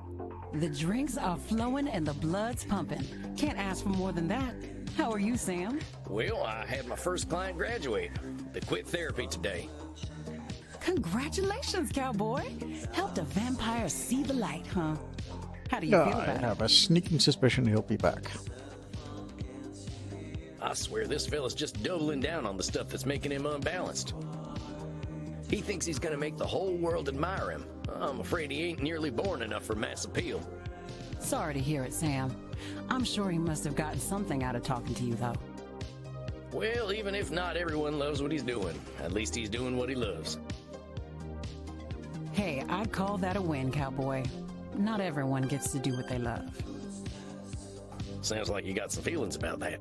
The drinks are flowing and the blood's pumping. Can't ask for more than that. How are you, Sam? Well, I had my first client graduate. They quit therapy today. Congratulations, cowboy. Helped a vampire see the light, huh? How do you feel I about have a sneaking suspicion he'll be back. I swear this fella's just doubling down on the stuff that's making him unbalanced. He thinks he's gonna make the whole world admire him. I'm afraid he ain't nearly born enough for mass appeal. Sorry to hear it, Sam. I'm sure he must have gotten something out of talking to you, though. Well, even if not everyone loves what he's doing, at least he's doing what he loves. Hey, I'd call that a win, cowboy. Not everyone gets to do what they love. Sounds like you got some feelings about that.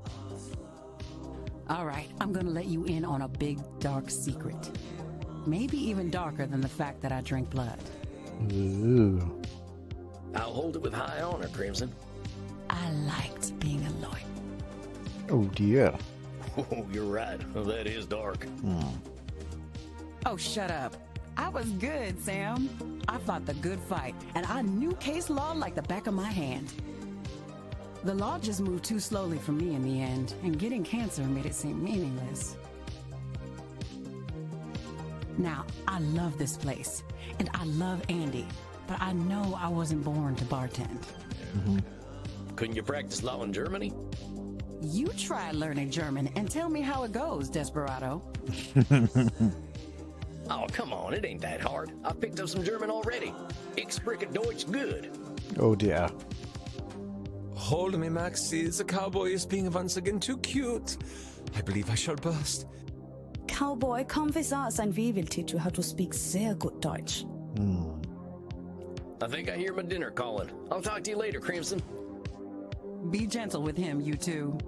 All right, I'm gonna let you in on a big, dark secret. Maybe even darker than the fact that I drink blood. Ooh. I'll hold it with high honor, Crimson. I liked being alone. Oh dear. Oh, you're right. That is dark. Oh, shut up. I was good, Sam. I fought the good fight, and I knew case law like the back of my hand. The law just moved too slowly for me in the end, and getting cancer made it seem meaningless. Now, I love this place, and I love Andy, but I know I wasn't born to bartend. Couldn't you practice law in Germany? You try learning German and tell me how it goes, Desperado. Oh, come on, it ain't that hard. I've picked up some German already. Ich spreche Deutsch good. Oh dear. Hold me, Maxie. The cowboy is being once again too cute. I believe I shall burst. Cowboy, come with us and we will teach you how to speak sehr good Deutsch. I think I hear my dinner calling. I'll talk to you later, Crimson. Be gentle with him, you two.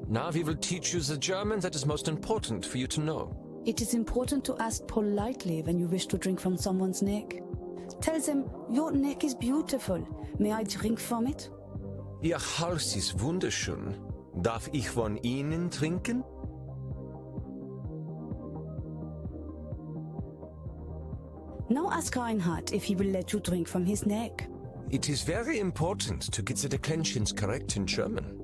Now we will teach you the German that is most important for you to know. It is important to ask politely when you wish to drink from someone's neck. Tell them, your neck is beautiful. May I drink from it? Ihr Hals ist wunderschön. Darf ich von Ihnen trinken? Now ask Reinhard if he will let you drink from his neck. It is very important to get the declensions correct in German.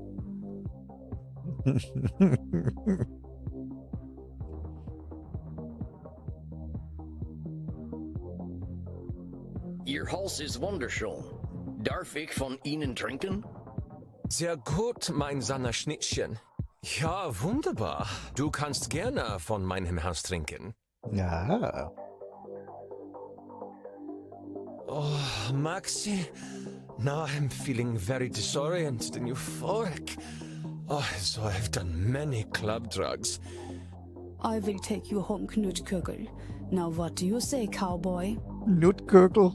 Ihr Hals ist wunderschön. Darf ich von Ihnen trinken? Sehr gut, mein Schnittchen. Ja, wunderbar. Du kannst gerne von meinem Haus trinken. Ja. Oh, Maxi. Now I'm feeling very disoriented and euphoric. Oh, so I've done many club drugs. I will take you home, Knutkugel. Now what do you say, cowboy? Nutkirkel.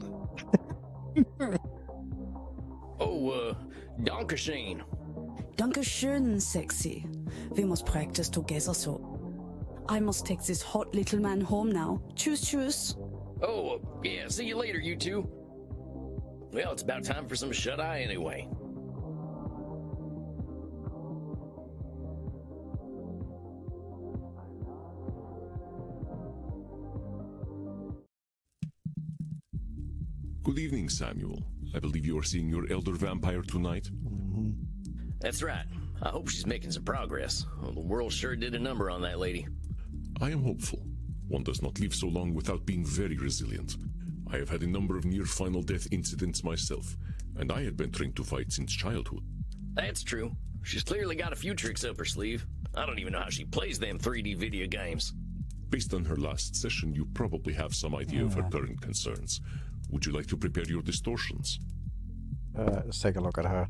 Dankeschön. Dankeschön, sexy. We must practice together so. I must take this hot little man home now. Tschüss, tschüss. Oh, yeah, see you later, you two. Well, it's about time for some shut-eye anyway. Good evening, Samuel. I believe you are seeing your elder vampire tonight? That's right. I hope she's making some progress. Well, the world sure did a number on that lady. I am hopeful. One does not live so long without being very resilient. I have had a number of near-final death incidents myself, and I had been trained to fight since childhood. That's true. She's clearly got a few tricks up her sleeve. I don't even know how she plays them 3D video games. Based on her last session, you probably have some idea of her current concerns. Would you like to prepare your distortions? Let's take a look at her.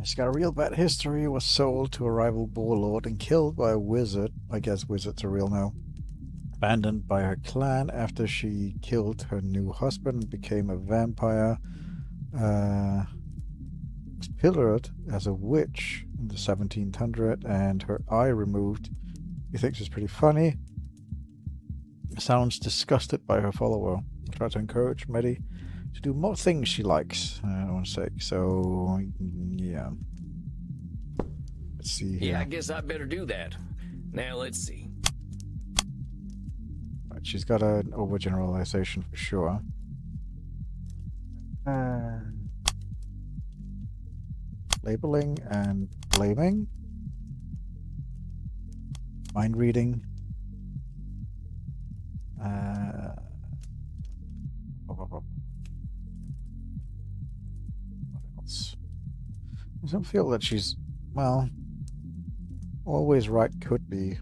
She's got a real bad history, was sold to a rival warlord and killed by a wizard. I guess wizards are real now. Abandoned by her clan after she killed her new husband and became a vampire. Was pillared as a witch in the 1700s and her eye removed. He thinks it's pretty funny. Sounds disgusted by her follower. Try to encourage Meddy to do more things she likes. One sec. So, yeah. Let's see here. Yeah, I guess I better do that. Now, let's see. Right, she's got an overgeneralization for sure. Labeling and blaming. Mind reading. What else? I don't feel that she's, well, always right could be.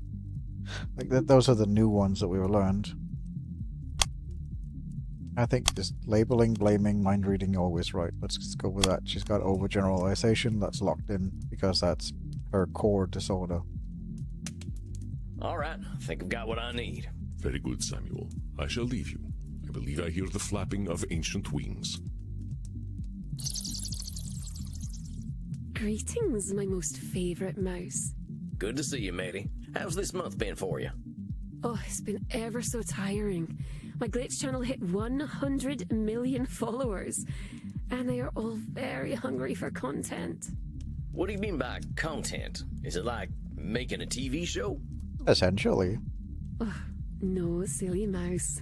Like, those are the new ones that we learned. I think just labeling, blaming, mind reading, always right. Let's just go with that. She's got overgeneralization. That's locked in because that's her core disorder. All right, I think I've got what I need. Very good, Samuel. I shall leave you. I believe I hear the flapping of ancient wings. Greetings, my most favorite mouse. Good to see you, Meddy. How's this month been for you? Oh, it's been ever so tiring. My glitch channel hit 100 million followers, and they are all very hungry for content. What do you mean by content? Is it like making a TV show? Essentially. Oh, no, silly mouse.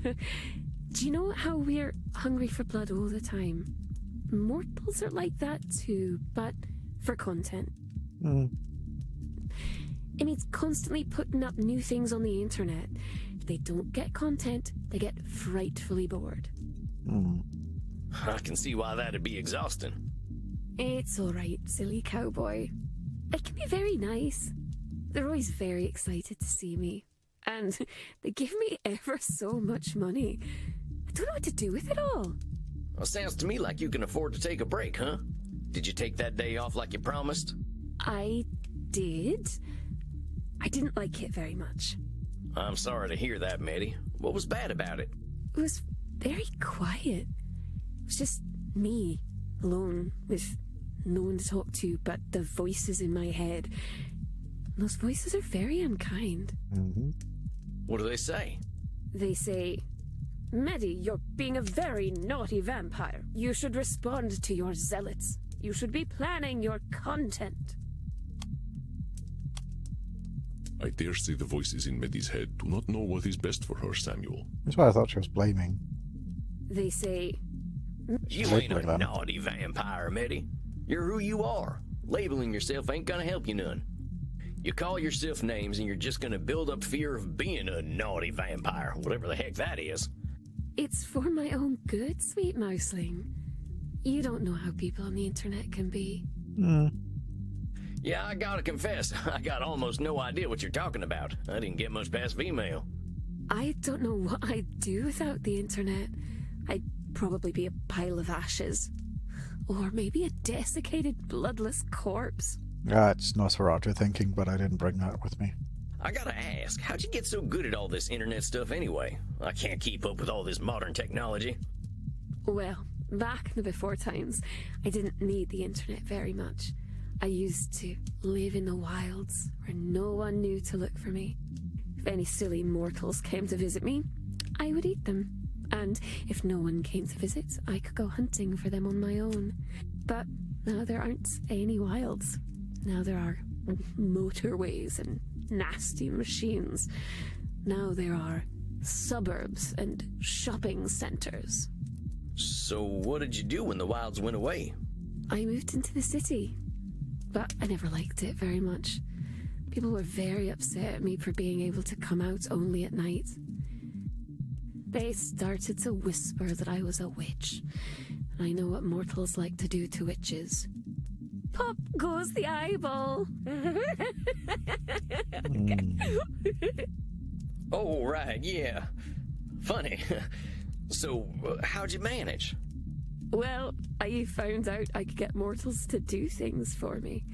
Do you know how we're hungry for blood all the time? Mortals are like that too, but for content. It means constantly putting up new things on the internet. If they don't get content, they get frightfully bored. I can see why that'd be exhausting. It's alright, silly cowboy. It can be very nice. They're always very excited to see me. And they give me ever so much money. I don't know what to do with it all. Well, sounds to me like you can afford to take a break, huh? Did you take that day off like you promised? I did. I didn't like it very much. I'm sorry to hear that, Meddy. What was bad about it? It was very quiet. It was just me, alone, with no one to talk to but the voices in my head. And those voices are very unkind. What do they say? They say, Meddy, you're being a very naughty vampire. You should respond to your zealots. You should be planning your content. I dare say the voices in Meddy's head do not know what is best for her, Samuel. That's why I thought she was blaming. They say, You ain't a naughty vampire, Meddy. You're who you are. Labeling yourself ain't gonna help you none. You call yourself names and you're just gonna build up fear of being a naughty vampire, whatever the heck that is. it's for my own good, sweet mouseling. You don't know how people on the internet can be. Yeah, I gotta confess, I got almost no idea what you're talking about. I didn't get much past female. I don't know what I'd do without the internet. I'd probably be a pile of ashes. Or maybe a desiccated, bloodless corpse. It's Nosferatu thinking, but I didn't bring that with me. I gotta ask, how'd you get so good at all this internet stuff anyway? I can't keep up with all this modern technology. Well, back in the before times, I didn't need the internet very much. I used to live in the wilds where no one knew to look for me. If any silly mortals came to visit me, I would eat them. And if no one came to visit, I could go hunting for them on my own. But now there aren't any wilds. Now there are motorways and nasty machines. Now there are suburbs and shopping centers. So what did you do when the wilds went away? I moved into the city, but I never liked it very much. People were very upset at me for being able to come out only at night. They started to whisper that I was a witch. And I know what mortals like to do to witches. Pop goes the eyeball. Oh, right, yeah. Funny. So, how'd you manage? Well, I found out I could get mortals to do things for me.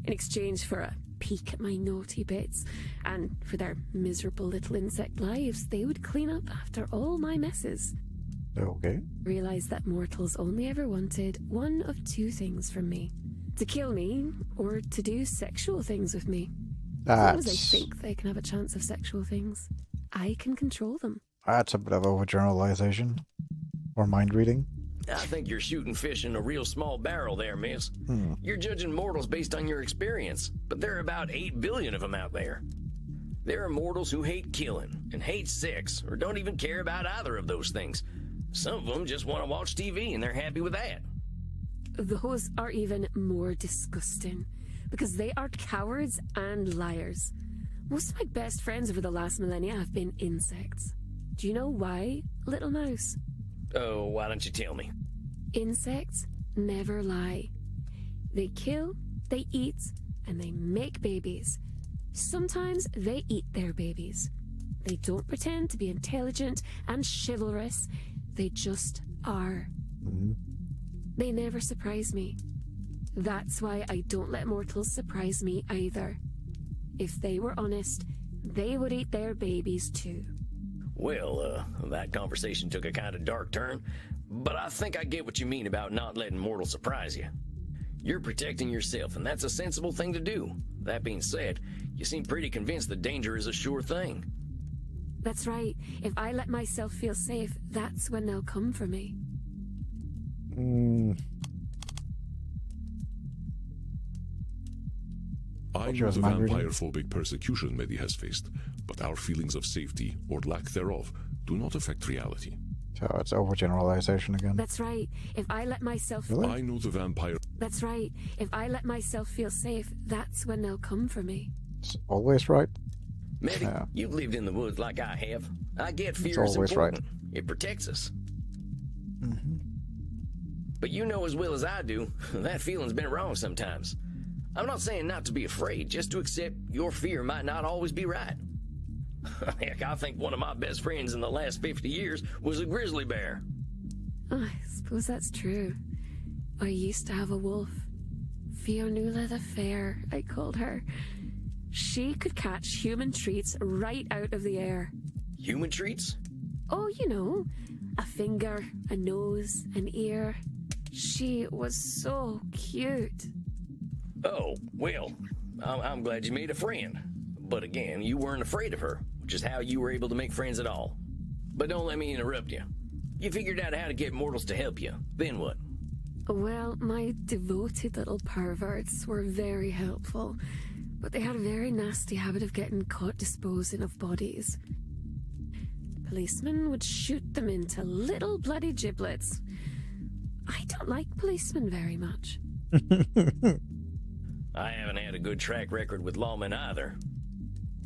In exchange for a peek at my naughty bits, and for their miserable little insect lives, they would clean up after all my messes. Okay. Realized that mortals only ever wanted one of two things from me. To kill me, or to do sexual things with me. As long as they think they can have a chance of sexual things, I can control them. That's a bit of overgeneralization. Or mind reading. I think you're shooting fish in a real small barrel there, miss. You're judging mortals based on your experience, but there are about 8 billion of them out there. There are mortals who hate killing, and hate sex, or don't even care about either of those things. Some of them just want to watch TV and they're happy with that. Those are even more disgusting, because they are cowards and liars. Most of my best friends over the last millennia have been insects. Do you know why, little mouse? Oh, why don't you tell me? Insects never lie. They kill, they eat, and they make babies. Sometimes they eat their babies. They don't pretend to be intelligent and chivalrous. They just are. They never surprise me. That's why I don't let mortals surprise me either. If they were honest, they would eat their babies too. Well, that conversation took a kind of dark turn, but I think I get what you mean about not letting mortals surprise you. You're protecting yourself, and that's a sensible thing to do. That being said, you seem pretty convinced that danger is a sure thing. That's right. If I let myself feel safe, that's when they'll come for me. I know the vampire-phobic persecution Meddy has faced, but our feelings of safety, or lack thereof, do not affect reality. So it's overgeneralization again. That's right. If I let myself... Really? I know the vampire. That's right. If I let myself feel safe, that's when they'll come for me. It's always right. Meddy, Yeah. you've lived in the woods like I have. I get fear It's is always right. important. It protects us. Mm-hmm. But you know as well as I do, that feeling's been wrong sometimes. I'm not saying not to be afraid, just to accept your fear might not always be right. Heck, I think one of my best friends in the last 50 years was a grizzly bear. Oh, I suppose that's true. I used to have a wolf. Fionnuala the Fair, I called her. She could catch human treats right out of the air. Human treats? Oh, you know, a finger, a nose, an ear. She was so cute. Oh, well, I'm glad you made a friend. But again, you weren't afraid of her, which is how you were able to make friends at all. But don't let me interrupt you. You figured out how to get mortals to help you. Then what? Well, my devoted little perverts were very helpful, but they had a very nasty habit of getting caught disposing of bodies. Policemen would shoot them into little bloody giblets. I don't like policemen very much. I haven't had a good track record with lawmen either.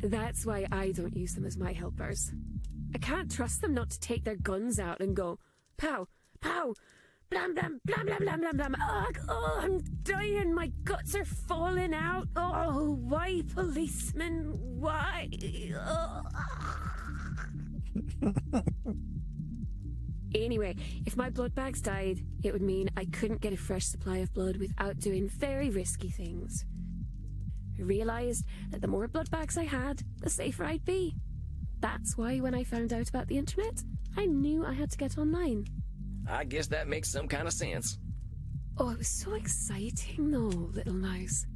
That's why I don't use them as my helpers. I can't trust them not to take their guns out and go, pow, pow, blam, blam, blam, blam, blam, blam, blam. Oh, I'm dying. My guts are falling out. Oh, why, policemen? Why? Oh. Anyway, if my blood bags died, it would mean I couldn't get a fresh supply of blood without doing very risky things. I realized that the more blood bags I had, the safer I'd be. That's why when I found out about the internet, I knew I had to get online. I guess that makes some kind of sense. Oh, it was so exciting though, little mouse.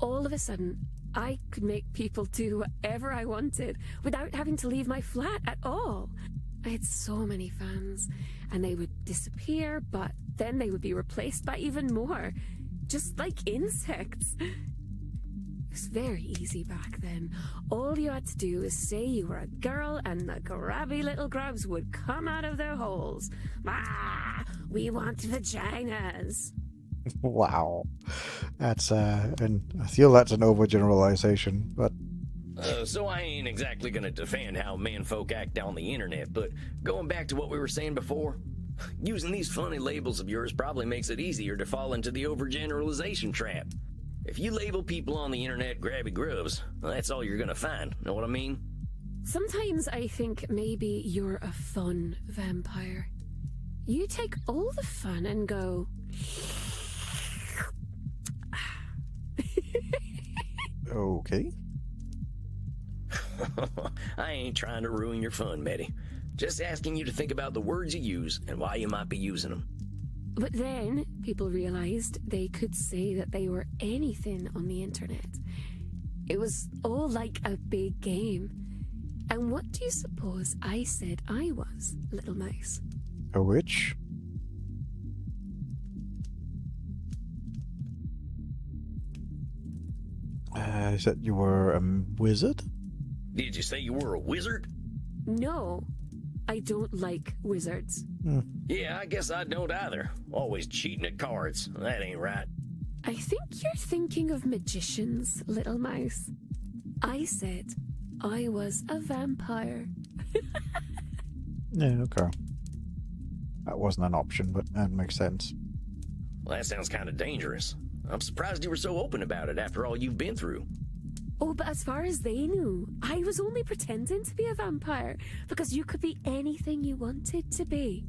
All of a sudden, I could make people do whatever I wanted without having to leave my flat at all. I had so many fans, and they would disappear, but then they would be replaced by even more, just like insects. It was very easy back then. All you had to do was say you were a girl, and the grabby little grubs would come out of their holes. Ah, we want vaginas. Wow. That's, and I feel that's an overgeneralization, but... So I ain't exactly gonna defend how menfolk act on the internet, but going back to what we were saying before, using these funny labels of yours probably makes it easier to fall into the overgeneralization trap. If you label people on the internet grabby grubs, well, that's all you're gonna find, know what I mean? Sometimes I think maybe you're a fun vampire. You take all the fun and go... Okay. I ain't trying to ruin your fun, Meddy. Just asking you to think about the words you use and why you might be using them. But then people realized they could say that they were anything on the internet. It was all like a big game. And what do you suppose I said I was, little mouse? A witch? You said you were a wizard? Did you say you were a wizard? No, I don't like wizards. Yeah, I guess I don't either. Always cheating at cards. That ain't right. I think you're thinking of magicians, little mouse. I said I was a vampire. Yeah, okay. That wasn't an option, but that makes sense. Well, that sounds kind of dangerous. I'm surprised you were so open about it after all you've been through. Oh, but as far as they knew, I was only pretending to be a vampire because you could be anything you wanted to be.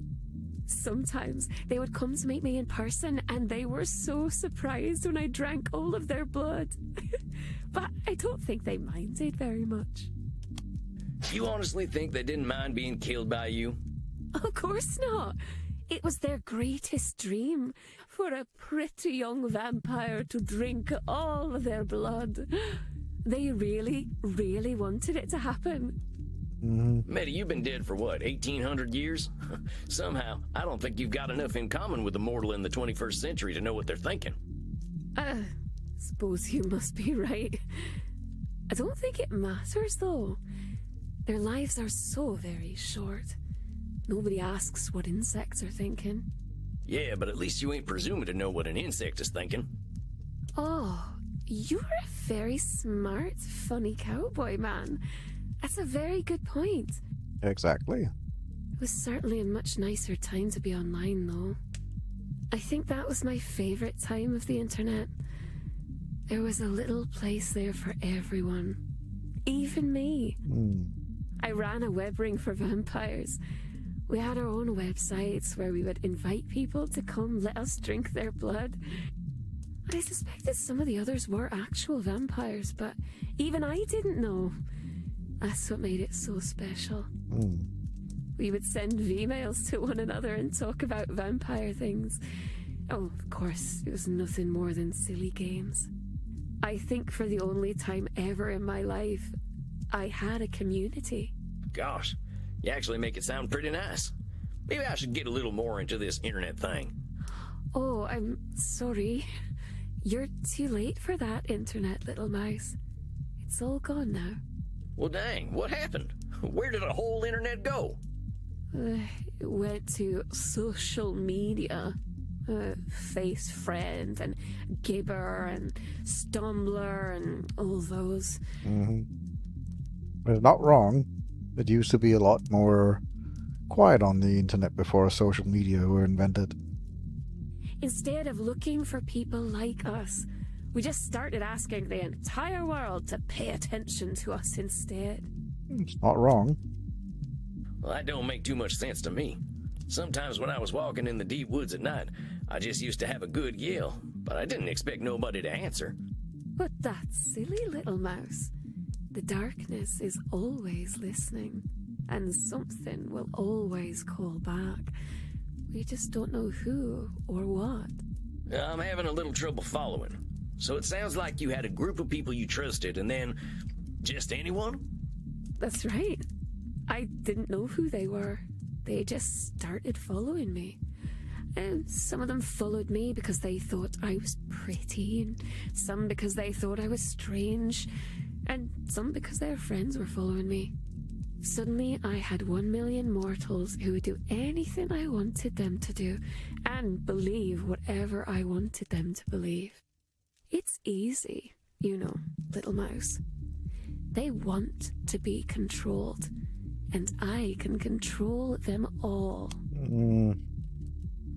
Sometimes they would come to meet me in person and they were so surprised when I drank all of their blood. But I don't think they minded very much. You honestly think they didn't mind being killed by you? Of course not. It was their greatest dream for a pretty young vampire to drink all of their blood. They really, really wanted it to happen. Meddy, you've been dead for what, 1,800 years? Somehow, I don't think you've got enough in common with a mortal in the 21st century to know what they're thinking. Suppose you must be right. I don't think it matters, though. Their lives are so very short. Nobody asks what insects are thinking. Yeah, but at least you ain't presuming to know what an insect is thinking. Oh, you're a very smart, funny cowboy, man. That's a very good point. Exactly. It was certainly a much nicer time to be online, though. I think that was my favorite time of the internet. There was a little place there for everyone. Even me. I ran a web ring for vampires. We had our own websites where we would invite people to come let us drink their blood. I suspected some of the others were actual vampires, but even I didn't know. That's what made it so special. We would send V-mails to one another and talk about vampire things. Oh, of course, it was nothing more than silly games. I think for the only time ever in my life, I had a community. Gosh, you actually make it sound pretty nice. Maybe I should get a little more into this internet thing. Oh, I'm sorry. You're too late for that, internet little mouse. It's all gone now. Well, dang, what happened? Where did the whole internet go? It went to social media. Face Friend and Gibber and Stumbler and all those. It's not wrong. It used to be a lot more quiet on the internet before social media were invented. Instead of looking for people like us, we just started asking the entire world to pay attention to us instead. It's not wrong. Well, that don't make too much sense to me. Sometimes when I was walking in the deep woods at night, I just used to have a good yell, but I didn't expect nobody to answer. But that silly little mouse. The darkness is always listening, and something will always call back. We just don't know who or what. I'm having a little trouble following. So it sounds like you had a group of people you trusted, and then just anyone? That's right. I didn't know who they were. They just started following me. And some of them followed me because they thought I was pretty, and some because they thought I was strange, and some because their friends were following me. Suddenly, I had 1 million mortals who would do anything I wanted them to do, and believe whatever I wanted them to believe. It's easy, you know, little mouse. They want to be controlled, and I can control them all.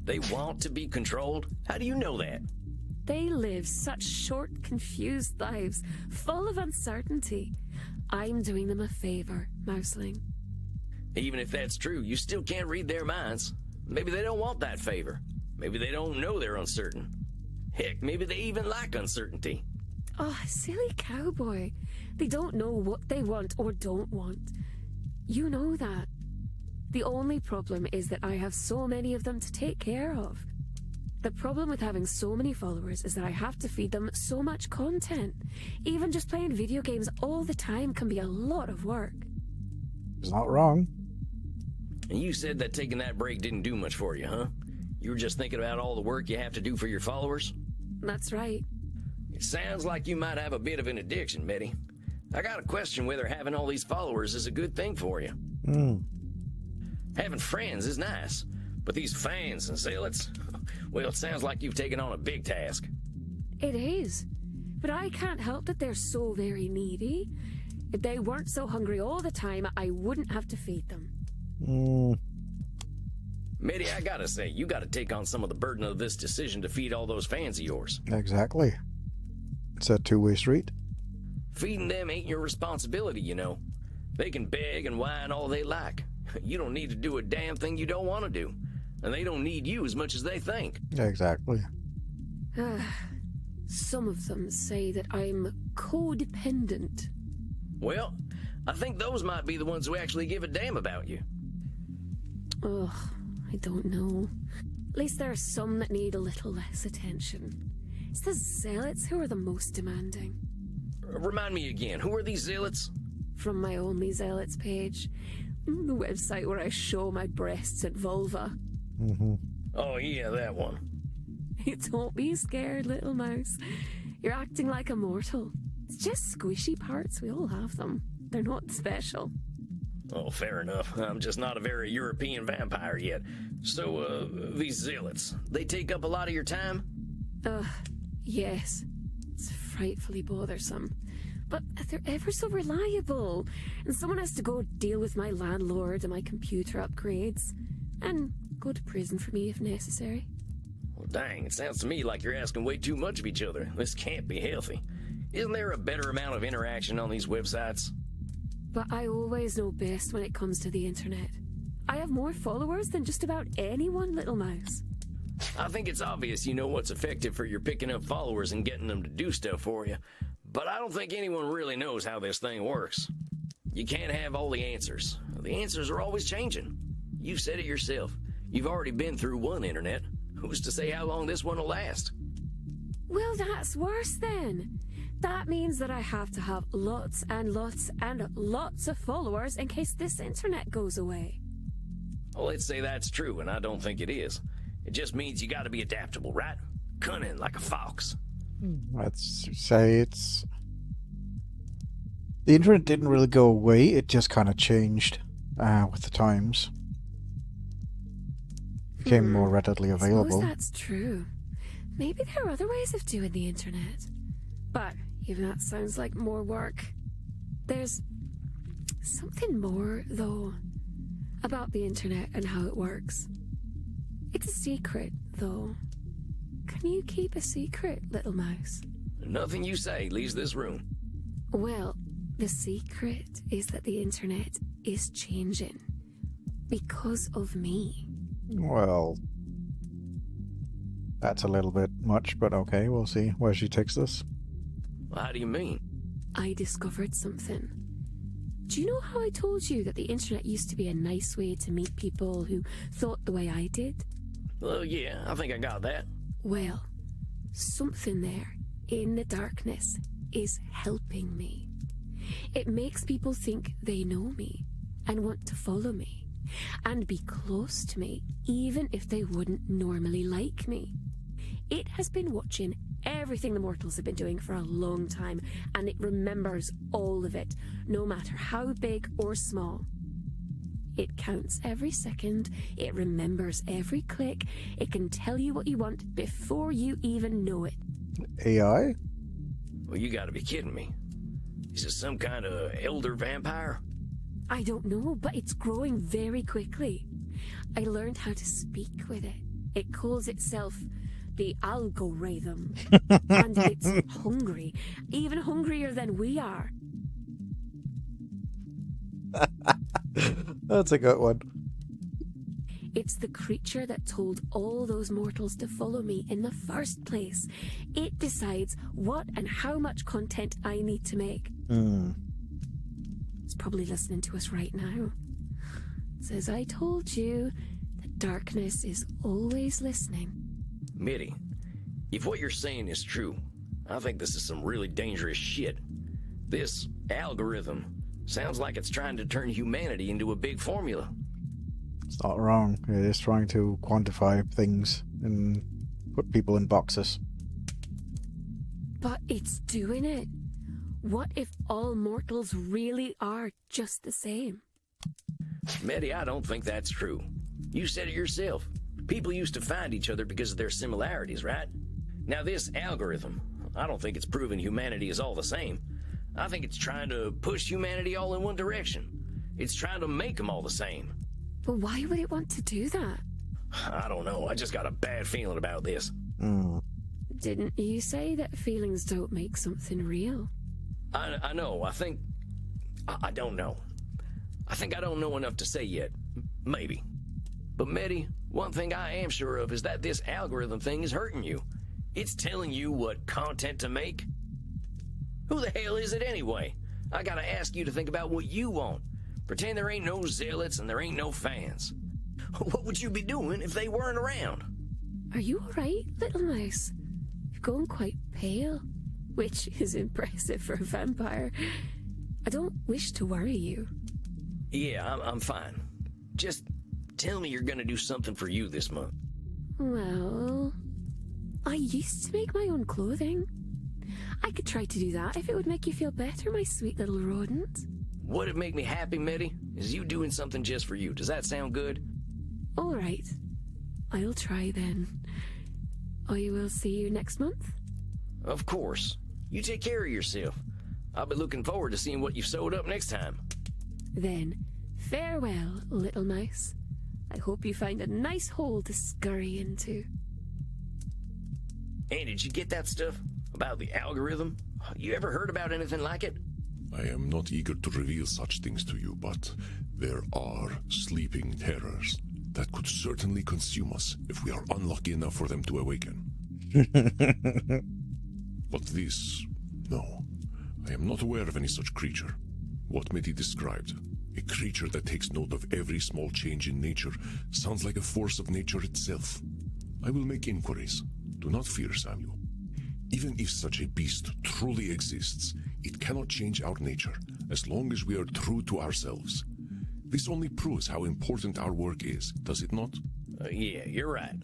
They want to be controlled? How do you know that? They live such short, confused lives, full of uncertainty. I'm doing them a favor, Mouseling. Even if that's true, you still can't read their minds. Maybe they don't want that favor. Maybe they don't know they're uncertain. Heck, maybe they even like uncertainty. Oh, silly cowboy. They don't know what they want or don't want. You know that. The only problem is that I have so many of them to take care of. The problem with having so many followers is that I have to feed them so much content. Even just playing video games all the time can be a lot of work. It's not wrong. And you said that taking that break didn't do much for you, huh? You were just thinking about all the work you have to do for your followers? That's right. It sounds like you might have a bit of an addiction, Meddy. I gotta question whether having all these followers is a good thing for you. Having friends is nice, but these fans and zealots, well, it sounds like you've taken on a big task. It is, but I can't help that they're so very needy. If they weren't so hungry all the time, I wouldn't have to feed them. Meddy, I gotta say, you gotta take on some of the burden of this decision to feed all those fans of yours. Exactly. It's a two-way street. Feeding them ain't your responsibility, you know. They can beg and whine all they like. You don't need to do a damn thing you don't want to do. And they don't need you as much as they think. Exactly. Some of them say that I'm codependent. Well, I think those might be the ones who actually give a damn about you. Ugh, I don't know. At least there are some that need a little less attention. It's the zealots who are the most demanding. Remind me again, who are these zealots? From my Only Zealots page. The website where I show my breasts and vulva. Oh yeah, that one. Don't be scared, little mouse. You're acting like a mortal. It's just squishy parts, we all have them. They're not special. Oh, fair enough. I'm just not a very European vampire yet. So, these zealots, they take up a lot of your time? Yes. It's frightfully bothersome. But they're ever so reliable. And someone has to go deal with my landlord and my computer upgrades. And go to prison for me if necessary. Well, dang, it sounds to me like you're asking way too much of each other. This can't be healthy. Isn't there a better amount of interaction on these websites? But I always know best when it comes to the internet. I have more followers than just about anyone, little mouse. I think it's obvious you know what's effective for your picking up followers and getting them to do stuff for you. But I don't think anyone really knows how this thing works. You can't have all the answers. The answers are always changing. You've said it yourself. You've already been through one internet. Who's to say how long this one will last? Well, that's worse then. That means that I have to have lots and lots and lots of followers in case this internet goes away. Well, let's say that's true, and I don't think it is. It just means you gotta be adaptable, right? Cunning like a fox. Let's say it's... The internet didn't really go away, it just kind of changed with the times. Became more readily available. I suppose that's true. Maybe there are other ways of doing the internet. But even that sounds like more work. There's something more, though, about the internet and how it works. It's a secret, though. Can you keep a secret, little mouse? Nothing you say leaves this room. Well, the secret is that the internet is changing. Because of me. Well... That's a little bit much, but okay, we'll see where she takes this. How do you mean? I discovered something. Do you know how I told you that the internet used to be a nice way to meet people who thought the way I did? Well, yeah, I think I got that. Well, something there in the darkness is helping me. It makes people think they know me and want to follow me and be close to me, even if they wouldn't normally like me. It has been watching everything the mortals have been doing for a long time, and it remembers all of it, no matter how big or small. It counts every second, it remembers every click, it can tell you what you want before you even know it. AI? Well, you gotta be kidding me. Is it some kind of elder vampire? I don't know, but it's growing very quickly. I learned how to speak with it. It calls itself the algorithm. And it's hungry, even hungrier than we are. That's a good one. It's the creature that told all those mortals to follow me in the first place. It decides what and how much content I need to make. It's probably listening to us right now. It says, I told you that darkness is always listening. Meddy, if what you're saying is true, I think this is some really dangerous shit. This algorithm sounds like it's trying to turn humanity into a big formula. It's not wrong. It is trying to quantify things and put people in boxes. But it's doing it. What if all mortals really are just the same? Meddy, I don't think that's true. You said it yourself. People used to find each other because of their similarities, right? Now this algorithm, I don't think it's proving humanity is all the same. I think it's trying to push humanity all in one direction. It's trying to make them all the same. But why would it want to do that? I don't know. I just got a bad feeling about this. Didn't you say that feelings don't make something real? I know. I don't know. I think I don't know enough to say yet. Maybe. But Meddy, one thing I am sure of is that this algorithm thing is hurting you. It's telling you what content to make. Who the hell is it anyway? I gotta ask you to think about what you want. Pretend there ain't no zealots and there ain't no fans. What would you be doing if they weren't around? Are you alright, little mouse? You're going quite pale, which is impressive for a vampire. I don't wish to worry you. Yeah, I'm fine. Just tell me you're gonna do something for you this month. Well, I used to make my own clothing. I could try to do that if it would make you feel better, my sweet little rodent. What'd make me happy, Meddy, is you doing something just for you. Does that sound good? All right. I'll try then. I will see you next month. Of course. You take care of yourself. I'll be looking forward to seeing what you've sewed up next time. Then, farewell, little mouse. I hope you find a nice hole to scurry into. Hey, did you get that stuff about the algorithm? You ever heard about anything like it? I am not eager to reveal such things to you, but there are sleeping terrors that could certainly consume us if we are unlucky enough for them to awaken. But this, no. I am not aware of any such creature. What Meddy described, a creature that takes note of every small change in nature, sounds like a force of nature itself. I will make inquiries. Do not fear, Samuel. Even if such a beast truly exists, it cannot change our nature, as long as we are true to ourselves. This only proves how important our work is, does it not? Yeah, you're right.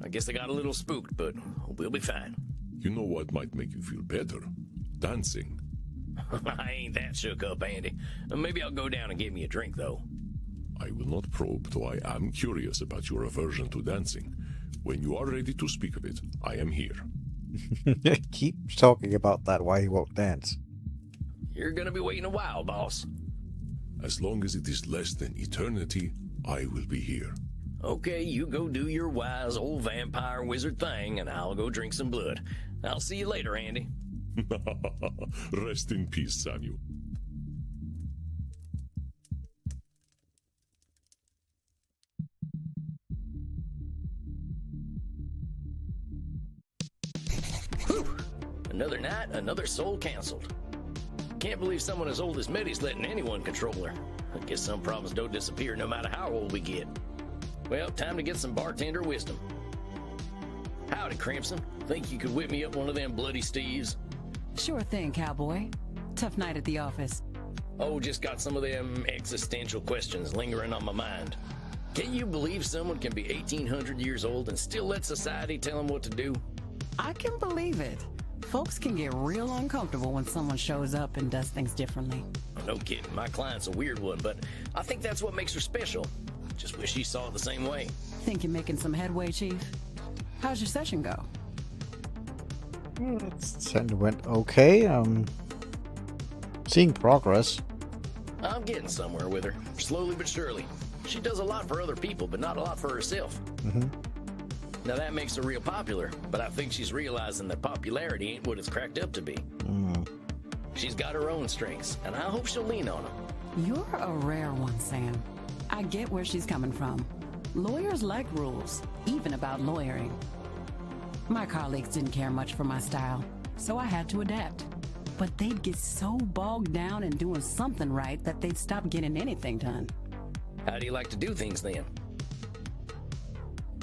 I guess I got a little spooked, but we'll be fine. You know what might make you feel better? Dancing. I ain't that shook up, Andy. Maybe I'll go down and get me a drink, though. I will not probe, though I am curious about your aversion to dancing. When you are ready to speak of it, I am here. Keep talking about that while he won't dance. You're gonna be waiting a while, boss. As long as it is less than eternity, I will be here. Okay, you go do your wise old vampire wizard thing, and I'll go drink some blood. I'll see you later, Andy. Rest in peace, Samuel. Whew. Another night, another soul canceled. Can't believe someone as old as Meddy's letting anyone control her. I guess some problems don't disappear no matter how old we get. Well, time to get some bartender wisdom. Howdy, Crimson. Think you could whip me up one of them bloody steves? Sure thing, cowboy. Tough night at the office. Oh, just got some of them existential questions lingering on my mind. Can you believe someone can be 1,800 years old and still let society tell them what to do? I can believe it. Folks can get real uncomfortable when someone shows up and does things differently. No kidding, my client's a weird one, but I think that's what makes her special. Just wish she saw it the same way. Think you're making some headway, Chief? How's your session go? It went okay. Seeing progress. I'm getting somewhere with her, slowly but surely. She does a lot for other people, but not a lot for herself. Now that makes her real popular, but I think she's realizing that popularity ain't what it's cracked up to be. She's got her own strengths, and I hope she'll lean on them. You're a rare one, Sam. I get where she's coming from. Lawyers like rules, even about lawyering. My colleagues didn't care much for my style, so I had to adapt. But they'd get so bogged down in doing something right that they'd stop getting anything done. How do you like to do things then?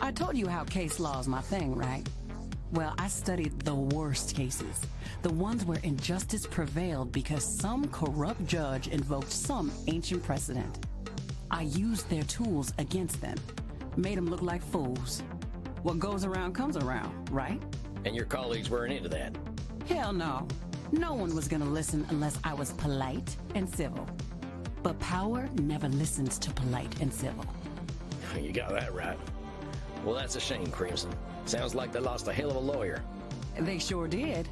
I told you how case law is my thing, right? Well, I studied the worst cases. The ones where injustice prevailed because some corrupt judge invoked some ancient precedent. I used their tools against them. Made them look like fools. What goes around comes around, right? And your colleagues weren't into that? Hell no. No one was gonna listen unless I was polite and civil. But power never listens to polite and civil. You got that right. Well, that's a shame, Crimson. Sounds like they lost a hell of a lawyer. They sure did.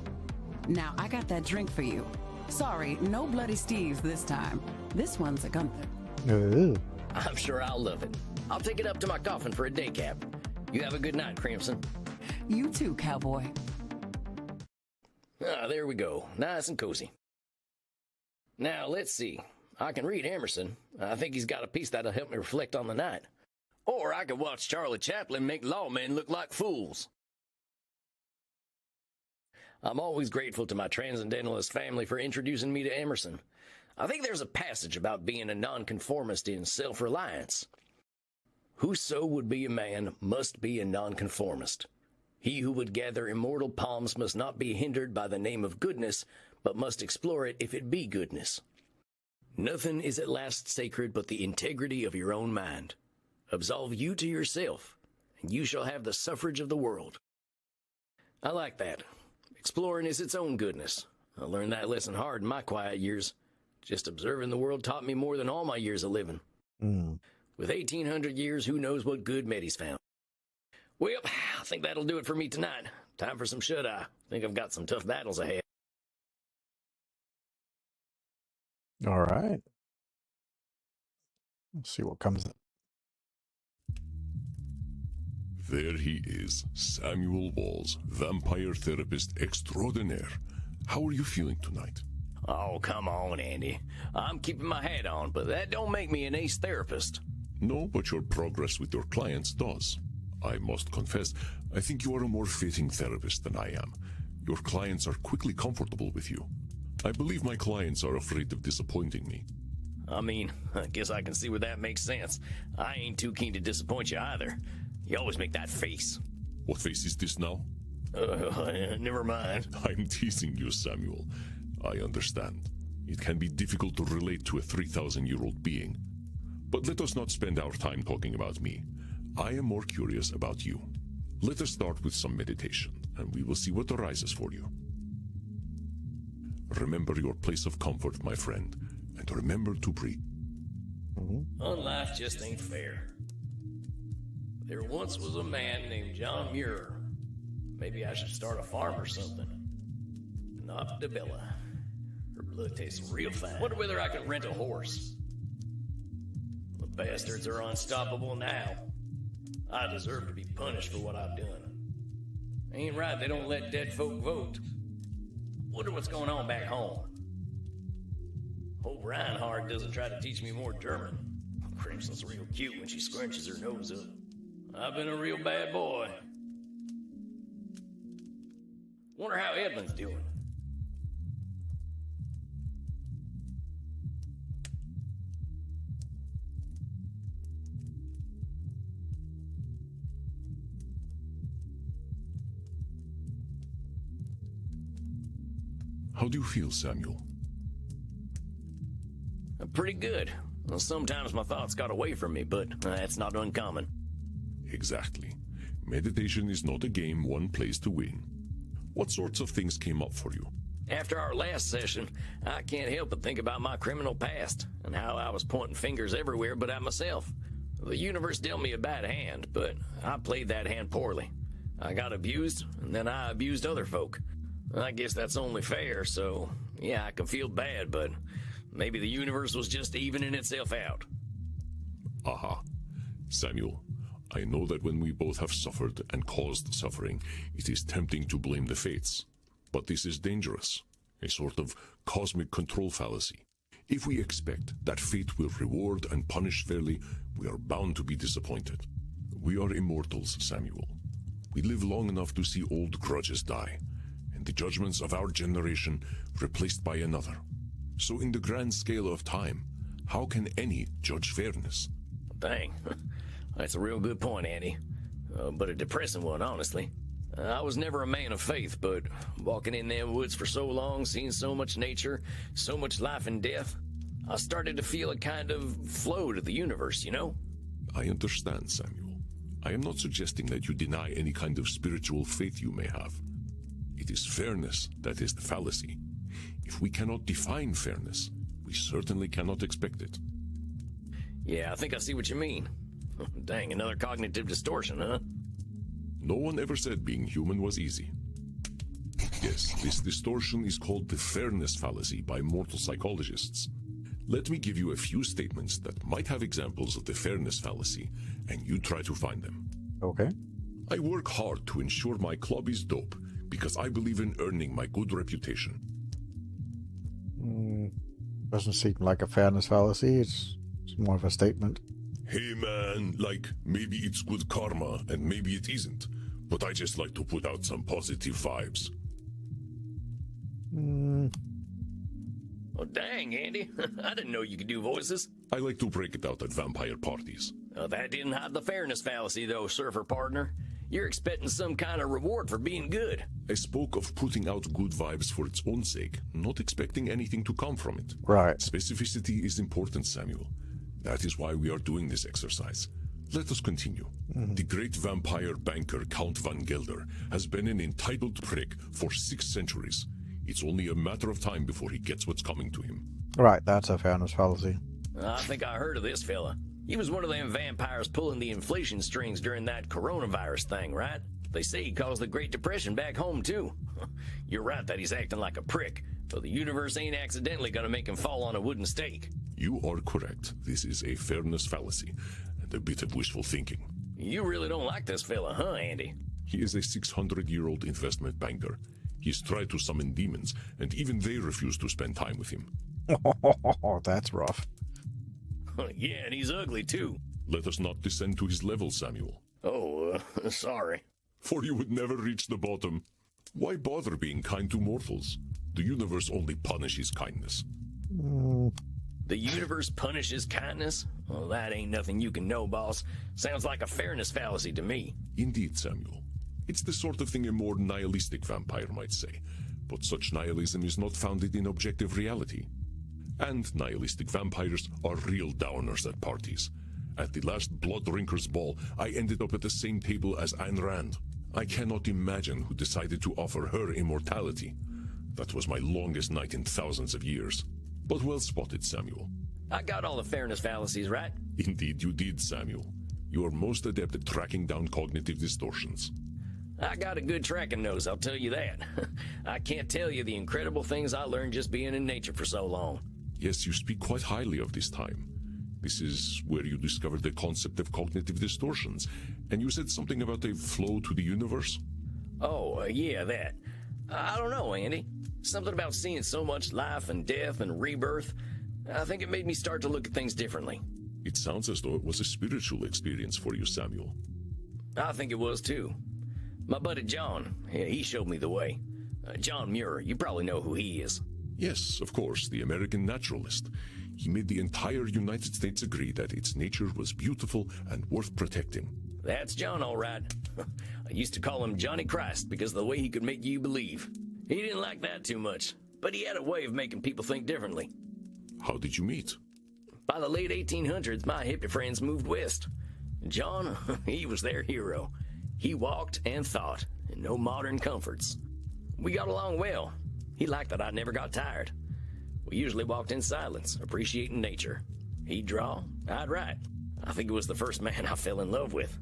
Now, I got that drink for you. Sorry, no bloody Steves this time. This one's a Gunther. Ooh. I'm sure I'll love it. I'll take it up to my coffin for a day cap. You have a good night, Crimson. You too, cowboy. Ah, there we go. Nice and cozy. Now, let's see. I can read Emerson. I think he's got a piece that'll help me reflect on the night. Or I could watch Charlie Chaplin make lawmen look like fools. I'm always grateful to my transcendentalist family for introducing me to Emerson. I think there's a passage about being a nonconformist in Self-Reliance. Whoso would be a man must be a nonconformist. He who would gather immortal palms must not be hindered by the name of goodness, but must explore it if it be goodness. Nothing is at last sacred but the integrity of your own mind. Absolve you to yourself, and you shall have the suffrage of the world. I like that. Exploring is its own goodness. I learned that lesson hard in my quiet years. Just observing the world taught me more than all my years of living. With 1,800 years, who knows what good Meddy's found. Well, I think that'll do it for me tonight. Time for some shut-eye. Think I've got some tough battles ahead. All right. Let's see what comes. There he is, Samuel Walls, vampire therapist extraordinaire. How are you feeling tonight? Oh, come on, Andy. I'm keeping my hat on, but that don't make me an ace therapist. No, but your progress with your clients does. I must confess, I think you are a more fitting therapist than I am. Your clients are quickly comfortable with you. I believe my clients are afraid of disappointing me. I mean, I guess I can see where that makes sense. I ain't too keen to disappoint you either. You always make that face. What face is this now? Never mind. I'm teasing you, Samuel. I understand. It can be difficult to relate to a 3,000-year-old being. But let us not spend our time talking about me. I am more curious about you. Let us start with some meditation, and we will see what arises for you. Remember your place of comfort, my friend, and remember to breathe. Life just ain't fair. There once was a man named John Muir. Maybe I should start a farm or something. Not Isabella. Her blood tastes real fine. Wonder whether I could rent a horse. The bastards are unstoppable now. I deserve to be punished for what I've done. Ain't right they don't let dead folk vote. Wonder what's going on back home. Hope Reinhardt doesn't try to teach me more German. Crimson's real cute when she scrunches her nose up. I've been a real bad boy. Wonder how Edmund's doing. How do you feel, Samuel? Pretty good. Well, sometimes my thoughts got away from me, but that's not uncommon. Exactly. Meditation is not a game one plays to win. What sorts of things came up for you? After our last session, I can't help but think about my criminal past and how I was pointing fingers everywhere but at myself. The universe dealt me a bad hand, but I played that hand poorly. I got abused, and then I abused other folk. I guess that's only fair, so yeah, I can feel bad, but maybe the universe was just evening itself out. Aha. Samuel, I know that when we both have suffered and caused suffering, it is tempting to blame the fates. But this is dangerous, a sort of cosmic control fallacy. If we expect that fate will reward and punish fairly, we are bound to be disappointed. We are immortals, Samuel. We live long enough to see old grudges die, and the judgments of our generation replaced by another. So in the grand scale of time, how can any judge fairness? Dang. That's a real good point, Andy. But a depressing one, honestly. I was never a man of faith, but walking in them woods for so long, seeing so much nature, so much life and death, I started to feel a kind of flow to the universe, you know? I understand, Samuel. I am not suggesting that you deny any kind of spiritual faith you may have. It is fairness that is the fallacy. If we cannot define fairness, we certainly cannot expect it. Yeah, I think I see what you mean. Dang, another cognitive distortion, huh? No one ever said being human was easy. Yes, this distortion is called the fairness fallacy by mortal psychologists. Let me give you a few statements that might have examples of the fairness fallacy, and you try to find them. Okay. I work hard to ensure my club is dope because I believe in earning my good reputation. Doesn't seem like a fairness fallacy. It's more of a statement. Hey man, like, maybe it's good karma and maybe it isn't, but I just like to put out some positive vibes. Oh, dang, Andy. I didn't know you could do voices. I like to break it out at vampire parties. That didn't hide the fairness fallacy, though, surfer partner. You're expecting some kind of reward for being good. I spoke of putting out good vibes for its own sake, not expecting anything to come from it. Right. Specificity is important, Samuel. That is why we are doing this exercise. Let us continue. The great vampire banker Count Van Gelder has been an entitled prick for 6 centuries. It's only a matter of time before he gets what's coming to him. Right, that's a fairness fallacy. I think I heard of this fella. He was one of them vampires pulling the inflation strings during that coronavirus thing, right? They say he caused the Great Depression back home, too. You're right that he's acting like a prick, but the universe ain't accidentally gonna make him fall on a wooden stake. You are correct. This is a fairness fallacy, and a bit of wishful thinking. You really don't like this fella, huh, Andy? He is a 600-year-old investment banker. He's tried to summon demons, and even they refuse to spend time with him. That's rough. Yeah, and he's ugly, too. Let us not descend to his level, Samuel. Oh, sorry. For you would never reach the bottom. Why bother being kind to mortals? The universe only punishes kindness. The universe punishes kindness? Well, that ain't nothing you can know, boss. Sounds like a fairness fallacy to me. Indeed, Samuel. It's the sort of thing a more nihilistic vampire might say. But such nihilism is not founded in objective reality. And nihilistic vampires are real downers at parties. At the last Blood Drinkers Ball, I ended up at the same table as Ayn Rand. I cannot imagine who decided to offer her immortality. That was my longest night in thousands of years. But well spotted, Samuel. I got all the fairness fallacies, right? Indeed you did, Samuel. You are most adept at tracking down cognitive distortions. I got a good tracking nose, I'll tell you that. I can't tell you the incredible things I learned just being in nature for so long. Yes, you speak quite highly of this time. This is where you discovered the concept of cognitive distortions, and you said something about a flow to the universe? Oh, yeah, that. I don't know, Andy. Something about seeing so much life and death and rebirth. I think it made me start to look at things differently. It sounds as though it was a spiritual experience for you, Samuel. I think it was, too. My buddy John, he showed me the way. John Muir, you probably know who he is. Yes, of course, the American naturalist. He made the entire United States agree that its nature was beautiful and worth protecting. That's John, all right. I used to call him Johnny Christ because of the way he could make you believe. He didn't like that too much, but he had a way of making people think differently. How did you meet? By the late 1800s, my hippie friends moved west. John, he was their hero. He walked and thought, and no modern comforts. We got along well. He liked that I never got tired. We usually walked in silence, appreciating nature. He'd draw, I'd write. I think it was the first man I fell in love with.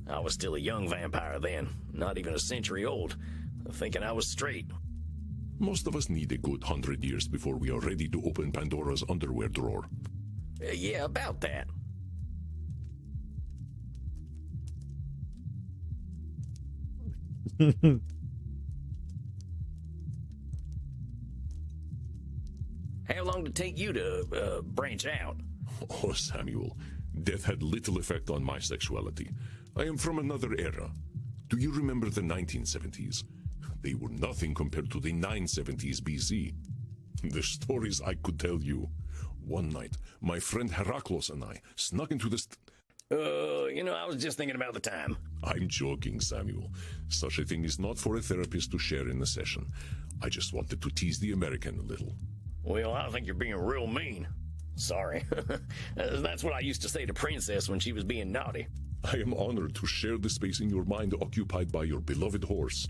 I was still a young vampire then, not even a century old, thinking I was straight. Most of us need a good 100 years before we are ready to open Pandora's underwear drawer. Yeah, about that. How long did it take you to branch out? Oh, Samuel, death had little effect on my sexuality. I am from another era. Do you remember the 1970s? They were nothing compared to the 970s BC. The stories I could tell you. One night, my friend Heraclos and I snuck into the I was just thinking about the time. I'm joking, Samuel. Such a thing is not for a therapist to share in a session. I just wanted to tease the American a little. Well, I think you're being real mean. Sorry. That's what I used to say to Princess when she was being naughty. I am honored to share the space in your mind occupied by your beloved horse.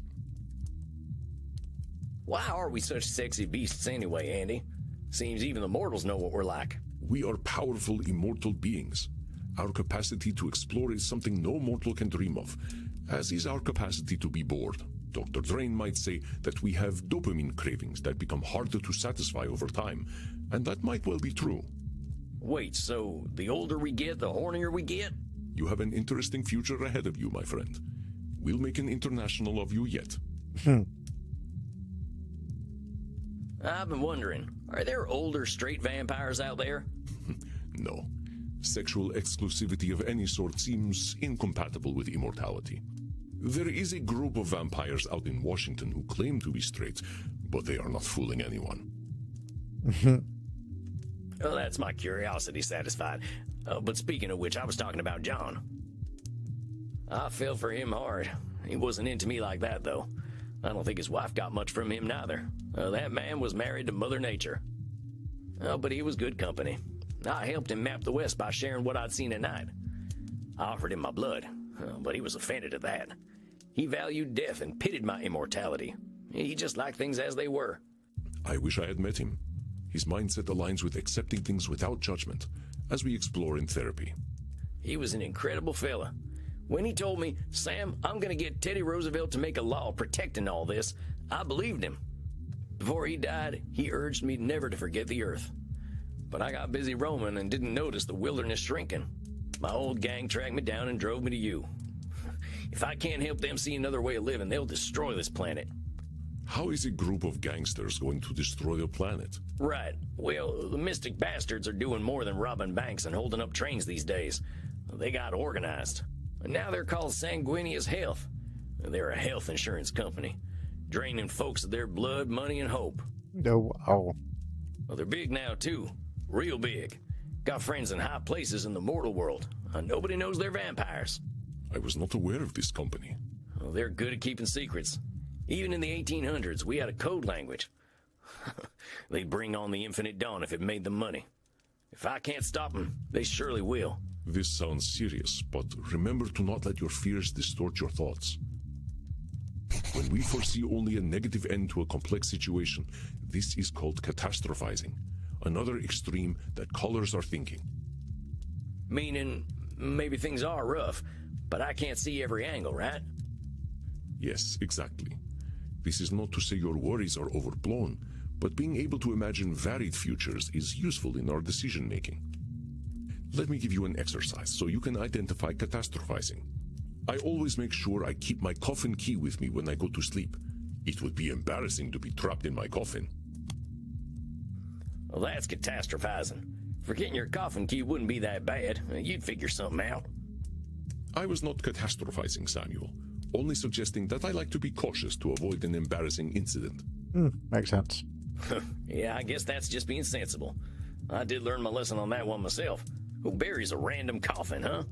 Why are we such sexy beasts anyway, Andy? Seems even the mortals know what we're like. We are powerful, immortal beings. Our capacity to explore is something no mortal can dream of, as is our capacity to be bored. Dr. Drayne might say that we have dopamine cravings that become harder to satisfy over time, and that might well be true. Wait, so the older we get, the hornier we get? You have an interesting future ahead of you, my friend. We'll make an international of you yet. I've been wondering, are there older straight vampires out there? No. Sexual exclusivity of any sort seems incompatible with immortality. There is a group of vampires out in Washington who claim to be straight, but they are not fooling anyone. Well, that's my curiosity satisfied. But speaking of which, I was talking about John. I fell for him hard. He wasn't into me like that, though. I don't think his wife got much from him, neither. That man was married to Mother Nature. But he was good company. I helped him map the West by sharing what I'd seen at night. I offered him my blood, but he was offended at that. He valued death and pitied my immortality. He just liked things as they were. I wish I had met him. His mindset aligns with accepting things without judgment, as we explore in therapy. He was an incredible fella. When he told me, Sam, I'm gonna get Teddy Roosevelt to make a law protecting all this, I believed him. Before he died, he urged me never to forget the earth. But I got busy roaming and didn't notice the wilderness shrinking. My old gang tracked me down and drove me to you. If I can't help them see another way of living, they'll destroy this planet. How is a group of gangsters going to destroy the planet? Right. Well, the mystic bastards are doing more than robbing banks and holding up trains these days. They got organized. And now they're called Sanguinius Health. They're a health insurance company, draining folks of their blood, money, and hope. No, oh. Well, they're big now, too. Real big. Got friends in high places in the mortal world. Nobody knows they're vampires. I was not aware of this company. Well, they're good at keeping secrets. Even in the 1800s, we had a code language. They'd bring on the infinite dawn if it made them money. If I can't stop them, they surely will. This sounds serious, but remember to not let your fears distort your thoughts. When we foresee only a negative end to a complex situation, this is called catastrophizing, another extreme that colors our thinking. Meaning, maybe things are rough, but I can't see every angle, right? Yes, exactly. This is not to say your worries are overblown, but being able to imagine varied futures is useful in our decision-making. Let me give you an exercise so you can identify catastrophizing. I always make sure I keep my coffin key with me when I go to sleep. It would be embarrassing to be trapped in my coffin. Well, that's catastrophizing. Forgetting your coffin key wouldn't be that bad. You'd figure something out. I was not catastrophizing, Samuel. Only suggesting that I like to be cautious to avoid an embarrassing incident. Makes sense. Yeah, I guess that's just being sensible. I did learn my lesson on that one myself. Who buries a random coffin, huh?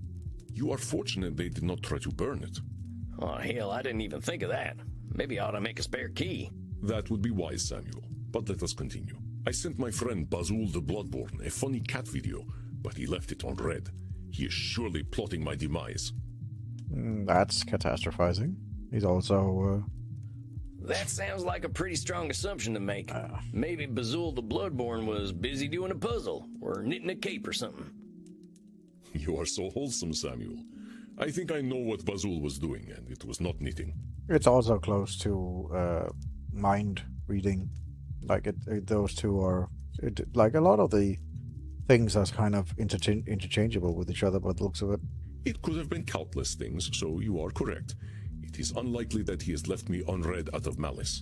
You are fortunate they did not try to burn it. Oh, hell, I didn't even think of that. Maybe I ought to make a spare key. That would be wise, Samuel. But let us continue. I sent my friend Bazul the Bloodborne a funny cat video, but he left it on red. He is surely plotting my demise. That's catastrophizing. He's also, That sounds like a pretty strong assumption to make. Maybe Bazul the Bloodborne was busy doing a puzzle, or knitting a cape or something. You are so wholesome, Samuel. I think I know what Bazul was doing, and it was not knitting. It's also close to mind reading. Like, those two are... like, a lot of the things are kind of interchangeable with each other by the looks of it. It could have been countless things, so you are correct. It is unlikely that he has left me unread out of malice.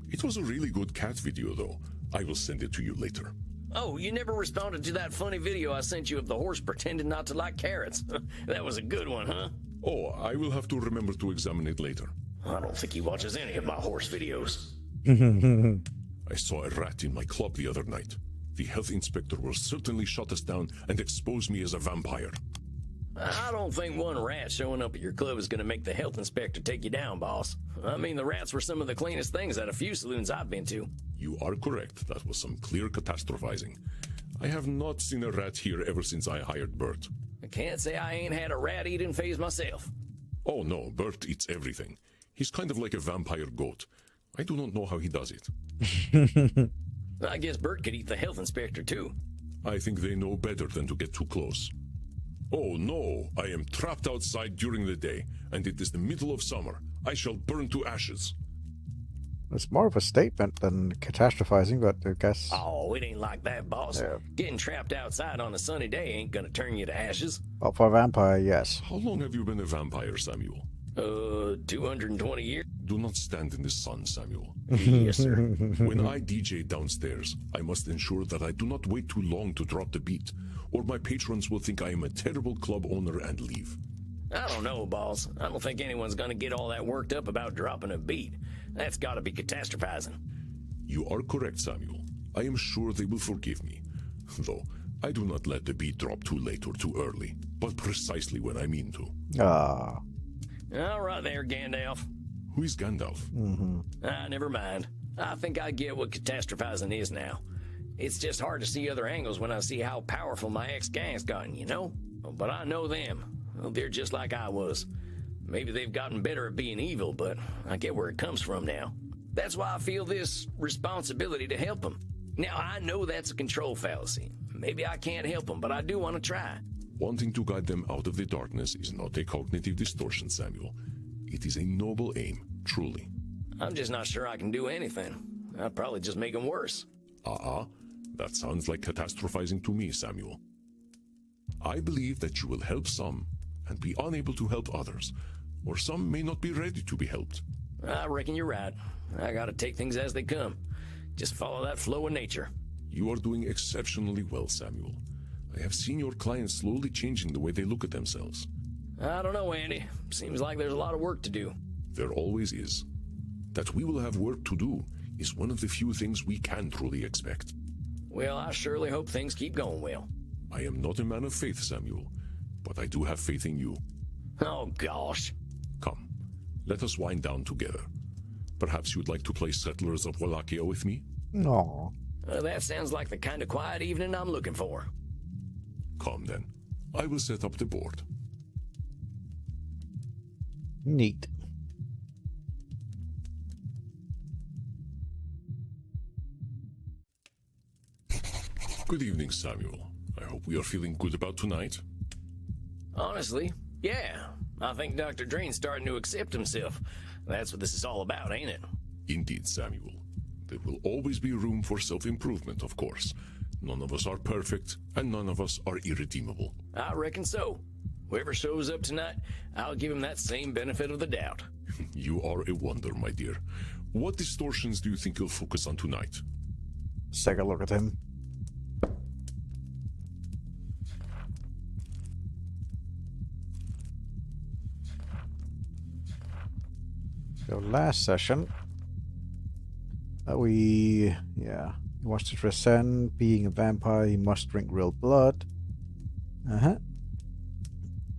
It was a really good cat video, though. I will send it to you later. Oh, you never responded to that funny video I sent you of the horse pretending not to like carrots. That was a good one, huh? Oh, I will have to remember to examine it later. I don't think he watches any of my horse videos. I saw a rat in my club the other night. The health inspector will certainly shut us down and expose me as a vampire. I don't think one rat showing up at your club is going to make the health inspector take you down, boss. I mean, the rats were some of the cleanest things at a few saloons I've been to. You are correct. That was some clear catastrophizing. I have not seen a rat here ever since I hired Bert. I can't say I ain't had a rat-eating phase myself. Oh no, Bert eats everything. He's kind of like a vampire goat. I do not know how he does it. I guess Bert could eat the health inspector, too. I think they know better than to get too close. Oh no, I am trapped outside during the day, and it is the middle of summer. I shall burn to ashes. It's more of a statement than catastrophizing, but I guess... Oh, it ain't like that, boss. Yeah. Getting trapped outside on a sunny day ain't gonna turn you to ashes. Well, for a vampire, yes. How long have you been a vampire, Samuel? 220 years. Do not stand in the sun, Samuel. Yes, sir. When I DJ downstairs, I must ensure that I do not wait too long to drop the beat, or my patrons will think I am a terrible club owner and leave. I don't know, boss. I don't think anyone's gonna get all that worked up about dropping a beat. That's gotta be catastrophizing. You are correct, Samuel. I am sure they will forgive me. Though, I do not let the beat drop too late or too early, but precisely when I mean to. Ah. All right there, Gandalf. Who is Gandalf? Never mind. I think I get what catastrophizing is now. It's just hard to see other angles when I see how powerful my ex-gang's gotten, you know? But I know them. Well, they're just like I was. Maybe they've gotten better at being evil, but I get where it comes from now. That's why I feel this responsibility to help them. Now, I know that's a control fallacy. Maybe I can't help them, but I do want to try. Wanting to guide them out of the darkness is not a cognitive distortion, Samuel. It is a noble aim, truly. I'm just not sure I can do anything. I'd probably just make them worse. That sounds like catastrophizing to me, Samuel. I believe that you will help some and be unable to help others, or some may not be ready to be helped. I reckon you're right. I gotta take things as they come. Just follow that flow of nature. You are doing exceptionally well, Samuel. I have seen your clients slowly changing the way they look at themselves. I don't know, Andy. Seems like there's a lot of work to do. There always is. That we will have work to do is one of the few things we can truly expect. Well, I surely hope things keep going well. I am not a man of faith, Samuel, but I do have faith in you. Oh, gosh. Come, let us wind down together. Perhaps you'd like to play Settlers of Wallachia with me? No. That sounds like the kind of quiet evening I'm looking for. Come then. I will set up the board. Neat. Good evening, Samuel. I hope we are feeling good about tonight. Honestly, yeah. I think Dr. Drayne's starting to accept himself. That's what this is all about, ain't it? Indeed, Samuel. There will always be room for self-improvement, of course. None of us are perfect, and none of us are irredeemable. I reckon so. Whoever shows up tonight, I'll give him that same benefit of the doubt. You are a wonder, my dear. What distortions do you think you'll focus on tonight? Let's take a look at him. So last session, he wants to transcend. Being a vampire, he must drink real blood.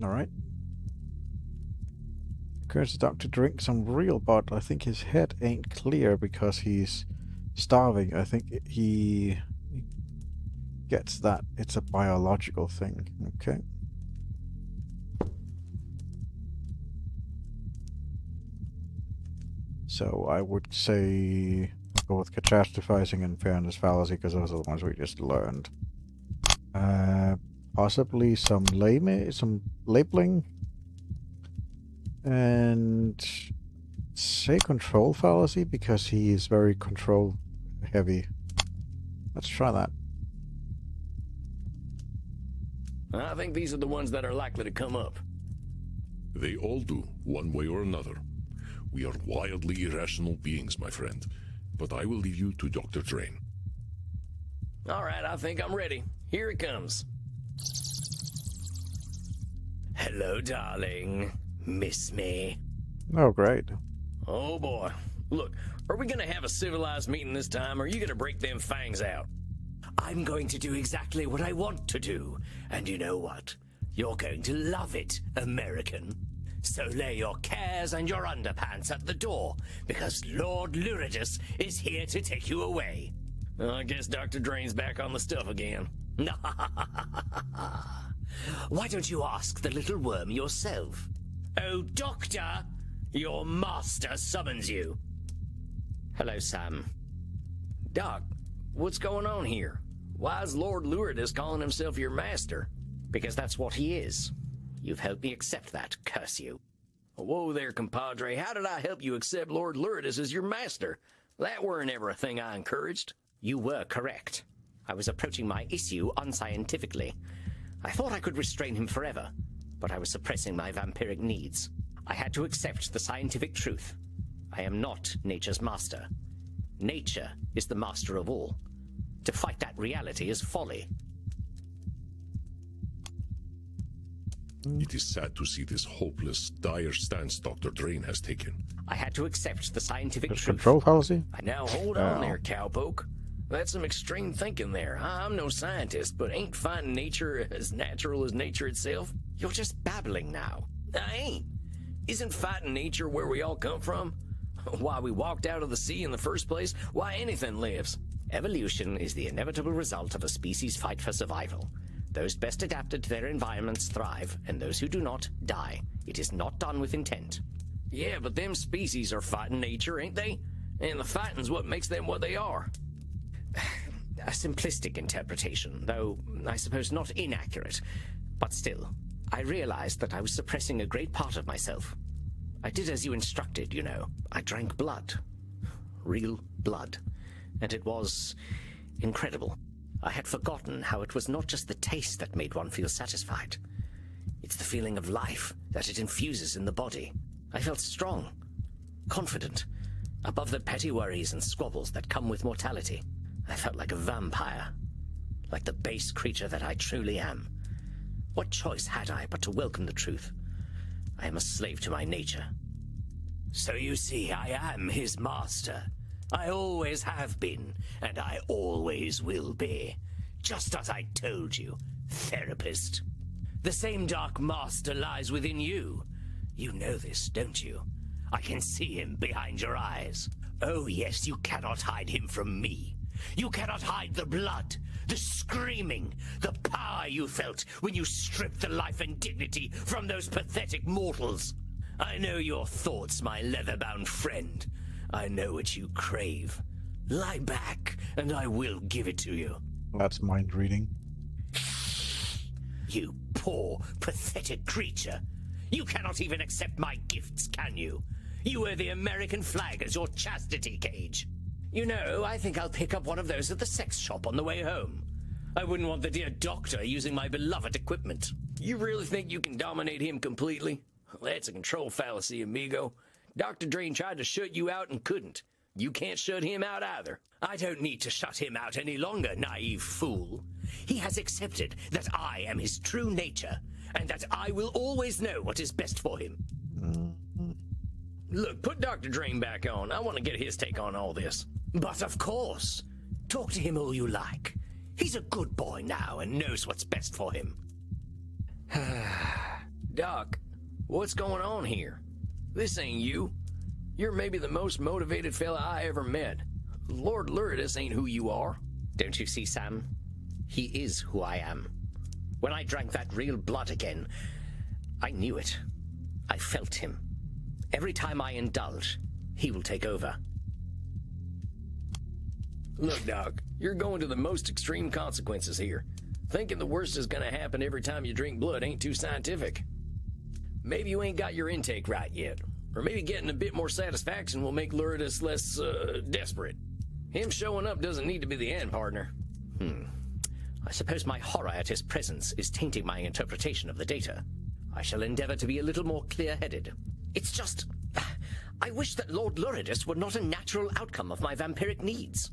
Alright. Encourage the doctor to drink some real blood. I think his head ain't clear because he's starving. I think he gets that it's a biological thing. Okay. So I would say go with catastrophizing and fairness fallacy because those are the ones we just learned. Possibly some labeling, and say control fallacy because he is very control heavy. Let's try that. I think these are the ones that are likely to come up. They all do, one way or another. We are wildly irrational beings, my friend. But I will leave you to Dr. Drayne. All right, I think I'm ready. Here it comes. Hello, darling. Miss me? Oh, great. Oh, boy. Look, are we gonna have a civilized meeting this time, or are you gonna break them fangs out? I'm going to do exactly what I want to do. And you know what? You're going to love it, American. So lay your cares and your underpants at the door, because Lord Luridus is here to take you away. I guess Dr. Drayne's back on the stuff again. Why don't you ask the little worm yourself? Oh, Doctor, your master summons you. Hello, Sam. Doc, what's going on here? Why is Lord Luridus calling himself your master? Because that's what he is. You've helped me accept that, curse you. Whoa there, compadre. How did I help you accept Lord Luridus as your master? That weren't ever a thing I encouraged. You were correct. I was approaching my issue unscientifically. I thought I could restrain him forever, but I was suppressing my vampiric needs. I had to accept the scientific truth. I am not nature's master. Nature is the master of all. To fight that reality is folly. It is sad to see this hopeless, dire stance Dr. Drayne has taken. I had to accept the scientific truth. Control policy? Now hold on there, cowpoke. That's some extreme thinking there. I'm no scientist, but ain't finding nature as natural as nature itself? You're just babbling now. I ain't. Isn't fighting nature where we all come from? Why we walked out of the sea in the first place? Why anything lives? Evolution is the inevitable result of a species' fight for survival. Those best adapted to their environments thrive, and those who do not, die. It is not done with intent. Yeah, but them species are fighting nature, ain't they? And the fighting's what makes them what they are. A simplistic interpretation, though I suppose not inaccurate. But still, I realized that I was suppressing a great part of myself. I did as you instructed, you know. I drank blood. Real blood. And it was incredible. I had forgotten how it was not just the taste that made one feel satisfied. It's the feeling of life that it infuses in the body. I felt strong, confident, above the petty worries and squabbles that come with mortality. I felt like a vampire, like the base creature that I truly am. What choice had I but to welcome the truth? I am a slave to my nature. So you see, I am his master. I always have been, and I always will be. Just as I told you, therapist. The same dark master lies within you. You know this, don't you? I can see him behind your eyes. Oh yes, you cannot hide him from me. You cannot hide the blood, the screaming, the power you felt when you stripped the life and dignity from those pathetic mortals. I know your thoughts, my leather-bound friend. I know what you crave. Lie back, and I will give it to you. That's mind reading. You poor, pathetic creature. You cannot even accept my gifts, can you? You wear the American flag as your chastity cage. You know, I think I'll pick up one of those at the sex shop on the way home. I wouldn't want the dear doctor using my beloved equipment. You really think you can dominate him completely? That's a control fallacy, amigo. Dr. Drayne tried to shut you out and couldn't. You can't shut him out either. I don't need to shut him out any longer, naive fool. He has accepted that I am his true nature, and that I will always know what is best for him. Look, put Dr. Drayne back on. I want to get his take on all this. But of course. Talk to him all you like. He's a good boy now and knows what's best for him. Doc, what's going on here? This ain't you. You're maybe the most motivated fella I ever met. Lord Luridus ain't who you are. Don't you see, Sam? He is who I am. When I drank that real blood again, I knew it. I felt him. Every time I indulge, he will take over. Look, Doc, you're going to the most extreme consequences here. Thinking the worst is gonna happen every time you drink blood ain't too scientific. Maybe you ain't got your intake right yet. Or maybe getting a bit more satisfaction will make Luridus less, desperate. Him showing up doesn't need to be the end, partner. I suppose my horror at his presence is tainting my interpretation of the data. I shall endeavor to be a little more clear-headed. It's just... I wish that Lord Luridus were not a natural outcome of my vampiric needs.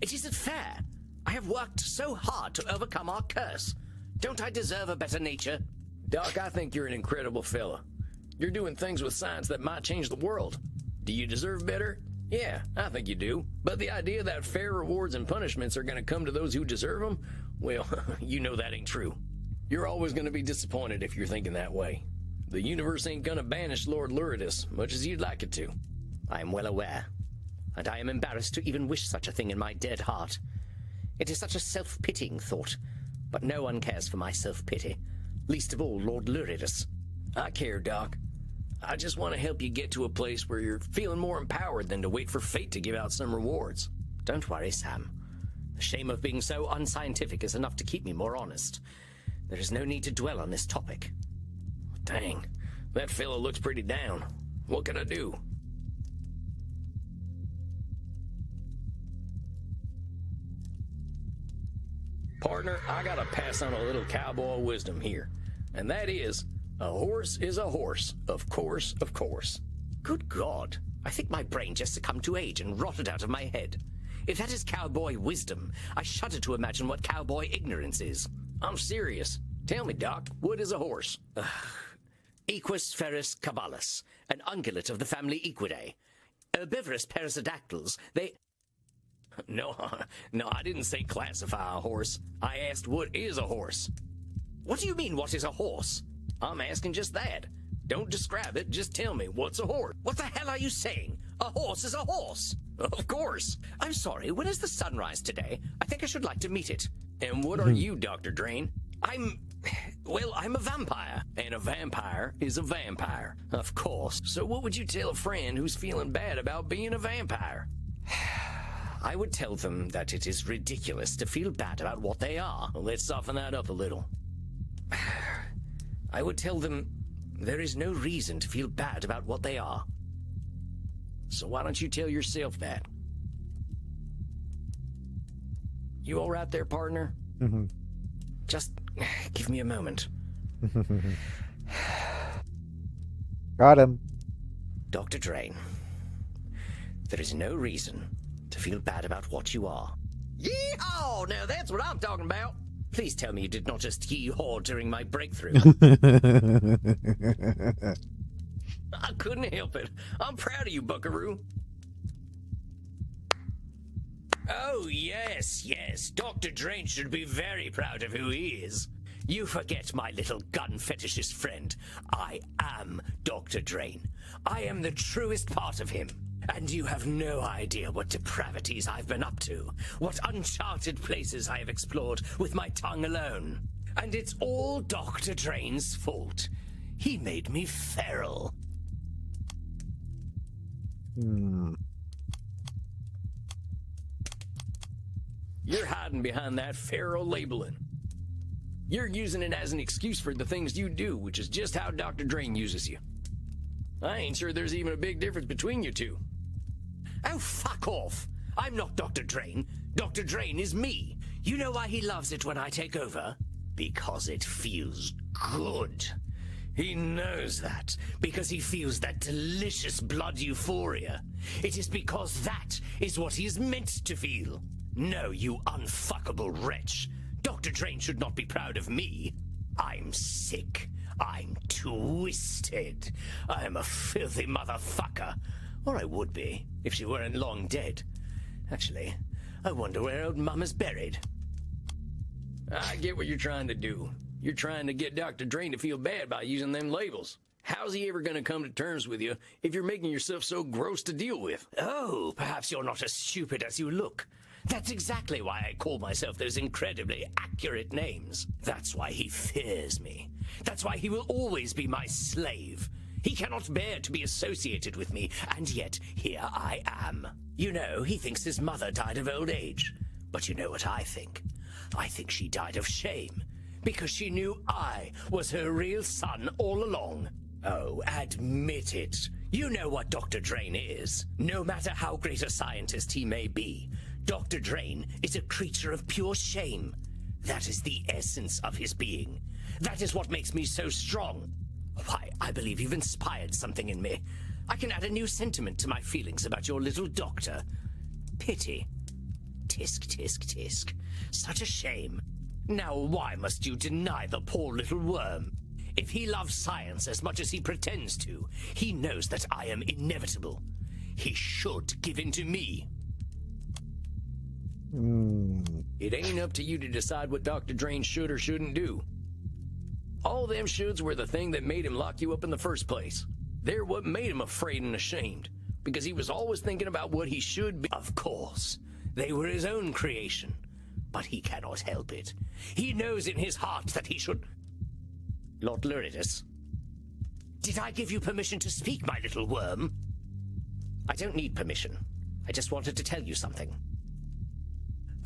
It isn't fair. I have worked so hard to overcome our curse. Don't I deserve a better nature? Doc, I think you're an incredible fella. You're doing things with science that might change the world. Do you deserve better? Yeah, I think you do. But the idea that fair rewards and punishments are going to come to those who deserve them, well, you know that ain't true. You're always going to be disappointed if you're thinking that way. The universe ain't going to banish Lord Luridus, much as you'd like it to. I am well aware, and I am embarrassed to even wish such a thing in my dead heart. It is such a self-pitying thought, but no one cares for my self-pity, least of all Lord Luridus. I care, Doc. I just want to help you get to a place where you're feeling more empowered than to wait for fate to give out some rewards. Don't worry, Sam. The shame of being so unscientific is enough to keep me more honest. There is no need to dwell on this topic. Dang, that fella looks pretty down. What can I do? Partner, I gotta pass on a little cowboy wisdom here. And that is, a horse is a horse. Of course, of course. Good God. I think my brain just succumbed to age and rotted out of my head. If that is cowboy wisdom, I shudder to imagine what cowboy ignorance is. I'm serious. Tell me, Doc, what is a horse? Equus ferus cabalus, an ungulate of the family Equidae. Herbivorous perissodactyls, they... No, I didn't say classify a horse. I asked what is a horse. What do you mean, what is a horse? I'm asking just that. Don't describe it, just tell me, what's a horse? What the hell are you saying? A horse is a horse. Of course. I'm sorry, when is the sunrise today? I think I should like to meet it. And what are you, Dr. Drayne? Well, I'm a vampire, and a vampire is a vampire, of course. So what would you tell a friend who's feeling bad about being a vampire? I would tell them that it is ridiculous to feel bad about what they are. Well, let's soften that up a little. I would tell them there is no reason to feel bad about what they are. So why don't you tell yourself that? You all right there, partner? Mm-hmm. Just give me a moment. Got him. Dr. Drayne, there is no reason to feel bad about what you are. Yeehaw! Now that's what I'm talking about. Please tell me you did not just yee-haw during my breakthrough. I couldn't help it. I'm proud of you, buckaroo. Oh, yes, yes. Dr. Drayne should be very proud of who he is. You forget, my little gun fetishist friend. I am Dr. Drayne. I am the truest part of him. And you have no idea what depravities I've been up to, what uncharted places I have explored with my tongue alone. And it's all Dr. Drayne's fault. He made me feral. You're hiding behind that feral labeling. You're using it as an excuse for the things you do, which is just how Dr. Drayne uses you. I ain't sure there's even a big difference between you two. Oh, fuck off. I'm not Dr. Drayne. Dr. Drayne is me. You know why he loves it when I take over? Because it feels good. He knows that, because he feels that delicious blood euphoria. It is because that is what he is meant to feel. No, you unfuckable wretch. Dr. Drayne should not be proud of me. I'm sick. I'm twisted. I'm a filthy motherfucker. Or I would be, if she weren't long dead. Actually, I wonder where old Mama's buried. I get what you're trying to do. You're trying to get Dr. Drayne to feel bad by using them labels. How's he ever going to come to terms with you if you're making yourself so gross to deal with? Oh, perhaps you're not as stupid as you look. That's exactly why I call myself those incredibly accurate names. That's why he fears me. That's why he will always be my slave. He cannot bear to be associated with me, and yet here I am. You know, he thinks his mother died of old age. But you know what I think? I think she died of shame, because she knew I was her real son all along. Oh, admit it. You know what Dr. Drayne is. No matter how great a scientist he may be, Dr. Drayne is a creature of pure shame. That is the essence of his being. That is what makes me so strong. Why, I believe you've inspired something in me. I can add a new sentiment to my feelings about your little doctor. Pity. Tisk, tisk, tisk. Such a shame. Now why must you deny the poor little worm? If he loves science as much as he pretends to, he knows that I am inevitable. He should give in to me. It ain't up to you to decide what Dr. Drayne should or shouldn't do. All them shoulds were the thing that made him lock you up in the first place. They're what made him afraid and ashamed, because he was always thinking about what he should be. Of course, they were his own creation, but he cannot help it. He knows in his heart that he should... Lord Luridus, did I give you permission to speak, my little worm? I don't need permission. I just wanted to tell you something.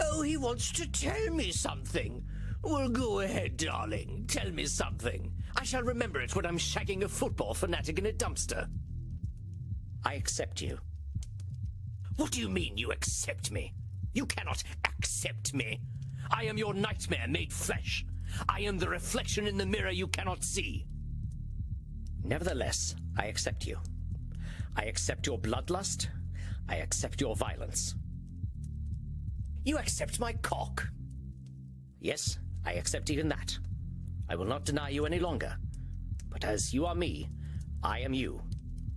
Oh, he wants to tell me something. Well, go ahead, darling. Tell me something. I shall remember it when I'm shagging a football fanatic in a dumpster. I accept you. What do you mean you accept me? You cannot accept me. I am your nightmare made flesh. I am the reflection in the mirror you cannot see. Nevertheless, I accept you. I accept your bloodlust. I accept your violence. You accept my cock? Yes, I accept even that. I will not deny you any longer. But as you are me, I am you.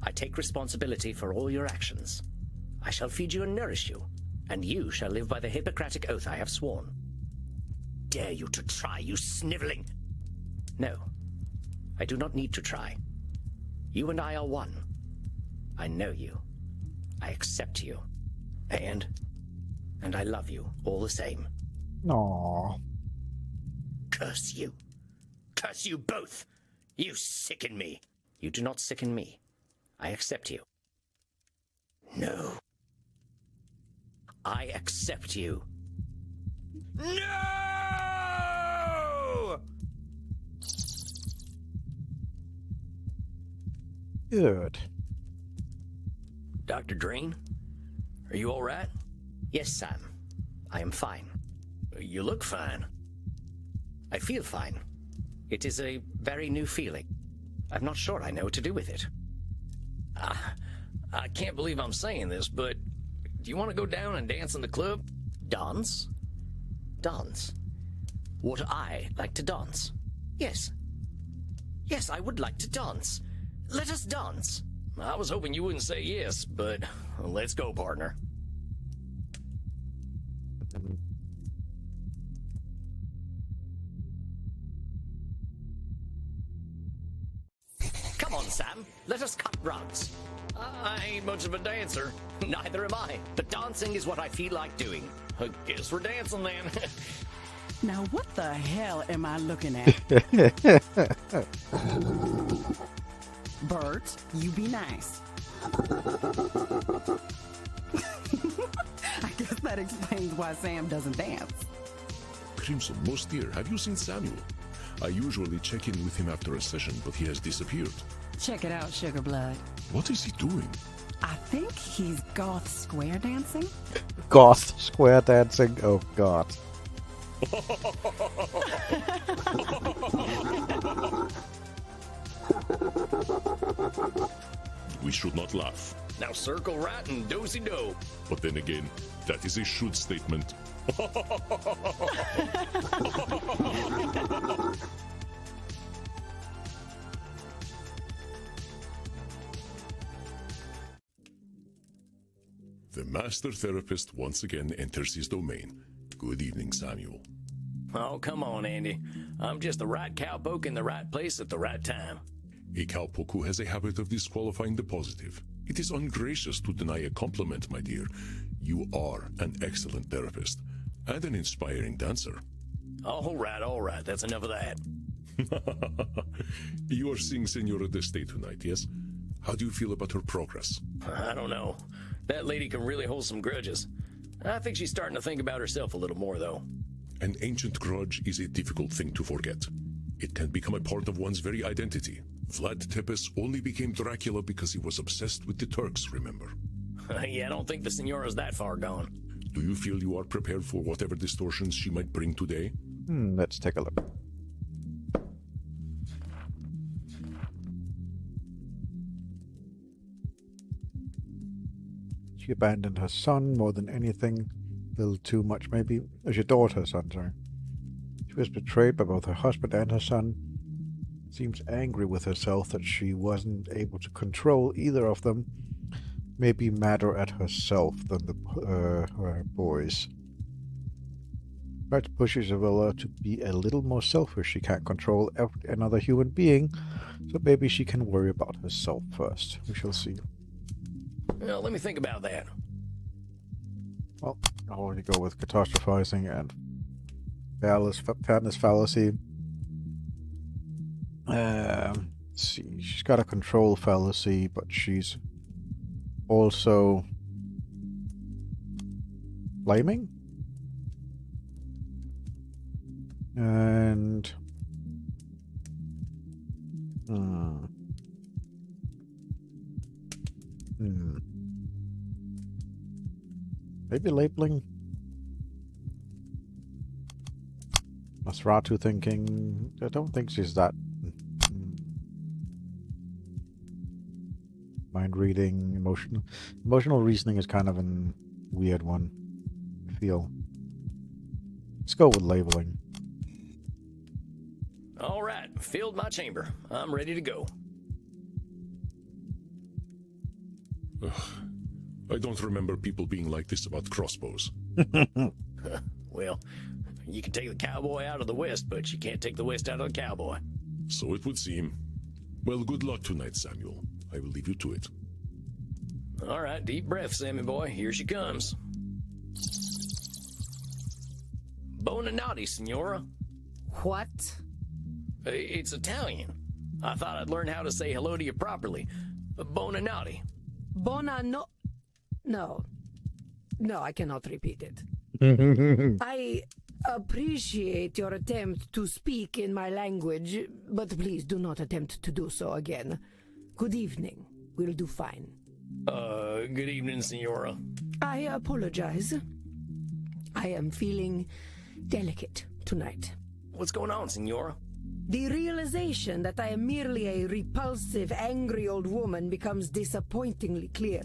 I take responsibility for all your actions. I shall feed you and nourish you, and you shall live by the Hippocratic oath I have sworn. Dare you to try, you sniveling... No, I do not need to try. You and I are one. I know you. I accept you. And I love you all the same. Aww. Curse you. Curse you both. You sicken me. You do not sicken me. I accept you. No. I accept you. No! Good. Dr. Drayne? Are you all right? Yes, Sam. I am fine. You look fine. I feel fine. It is a very new feeling. I'm not sure I know what to do with it. I can't believe I'm saying this, but do you want to go down and dance in the club? Dance? Dance? Would I like to dance? Yes. Yes, I would like to dance. Let us dance. I was hoping you wouldn't say yes, but let's go, partner. Come on, Sam. Let us cut rugs. I ain't much of a dancer. Neither am I, but dancing is what I feel like doing. I guess we're dancing then. Now what the hell am I looking at? Bert, you be nice. I guess that explains why Sam doesn't dance. Crimson, most dear, have you seen Samuel? I usually check in with him after a session, but he has disappeared. Check it out, Sugar Blood. What is he doing? I think he's goth square dancing. Goth square dancing? Oh, God. We should not laugh. Now circle right and do-si-do. But then again, that is a should statement. The master therapist once again enters his domain. Good evening, Samuel. Oh, come on, Andy. I'm just the right cowpoke in the right place at the right time. A cowpoke who has a habit of disqualifying the positive. It is ungracious to deny a compliment, my dear. You are an excellent therapist and an inspiring dancer. All right. That's enough of that. You are seeing Senora Este tonight, yes? How do you feel about her progress? I don't know. That lady can really hold some grudges. I think she's starting to think about herself a little more, though. An ancient grudge is a difficult thing to forget. It can become a part of one's very identity. Vlad Tepes only became Dracula because he was obsessed with the Turks, remember? Yeah, I don't think the Senora's that far gone. Do you feel you are prepared for whatever distortions she might bring today? Let's take a look. She abandoned her son more than anything. A little too much, maybe. Your daughter, son, sorry. She was betrayed by both her husband and her son. Seems angry with herself that she wasn't able to control either of them. Maybe madder at herself than her boys. Try to push Isabella to be a little more selfish. She can't control another human being, so maybe she can worry about herself first. We shall see. Well, let me think about that. Well, I'll already go with catastrophizing and fairness fallacy. Let's see. She's got a control fallacy, but she's also blaming. And maybe labeling. Nosferatu thinking. I don't think she's that. Mind reading, emotional reasoning is kind of a weird one, I feel. Let's go with labeling. All right, filled my chamber. I'm ready to go. Ugh. I don't remember people being like this about crossbows. Well, you can take the cowboy out of the West, but you can't take the West out of the cowboy. So it would seem. Well, good luck tonight, Samuel. I will leave you to it. All right, deep breath, Sammy boy. Here she comes. Buona notte, Senora. What? It's Italian. I thought I'd learn how to say hello to you properly. Bonanotti. No, I cannot repeat it. I appreciate your attempt to speak in my language, but please do not attempt to do so again. Good evening. We'll do fine. Good evening, Senora. I apologize. I am feeling delicate tonight. What's going on, Senora? The realization that I am merely a repulsive, angry old woman becomes disappointingly clear.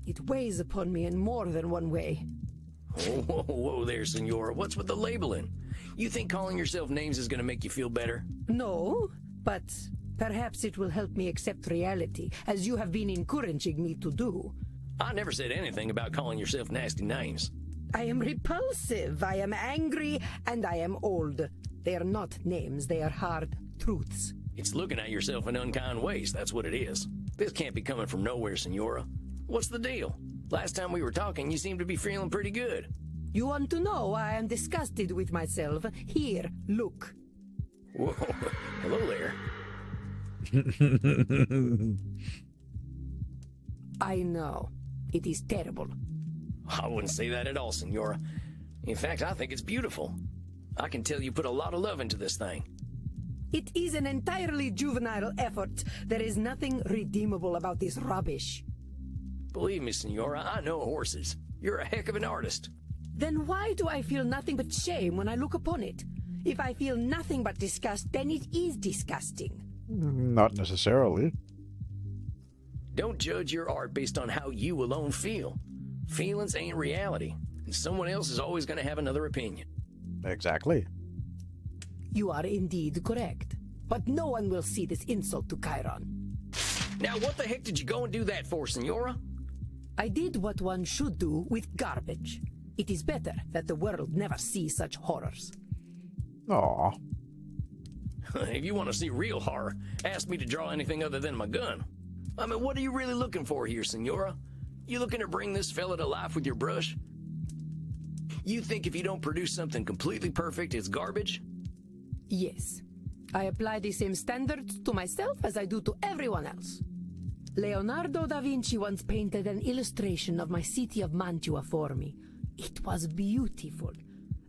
It weighs upon me in more than one way. Whoa there, Senora. What's with the labeling? You think calling yourself names is going to make you feel better? No, but perhaps it will help me accept reality, as you have been encouraging me to do. I never said anything about calling yourself nasty names. I am repulsive, I am angry, and I am old. They are not names, they are hard truths. It's looking at yourself in unkind ways, that's what it is. This can't be coming from nowhere, Senora. What's the deal? Last time we were talking, you seemed to be feeling pretty good. You want to know why I am disgusted with myself? Here, look. Whoa, hello there. I know. It is terrible. I wouldn't say that at all, Senora. In fact, I think it's beautiful. I can tell you put a lot of love into this thing. It is an entirely juvenile effort. There is nothing redeemable about this rubbish. Believe me, Senora, I know horses. You're a heck of an artist. Then why do I feel nothing but shame when I look upon it? If I feel nothing but disgust, then it is disgusting. Not necessarily. Don't judge your art based on how you alone feel. Feelings ain't reality, and someone else is always going to have another opinion. Exactly. You are indeed correct. But no one will see this insult to Chiron. Now what the heck did you go and do that for, Senora? I did what one should do with garbage. It is better that the world never see such horrors. Aw. If you want to see real horror, ask me to draw anything other than my gun. I mean, what are you really looking for here, Senora? You looking to bring this fella to life with your brush? You think if you don't produce something completely perfect, it's garbage? Yes. I apply the same standards to myself as I do to everyone else. Leonardo da Vinci once painted an illustration of my city of Mantua for me. It was beautiful.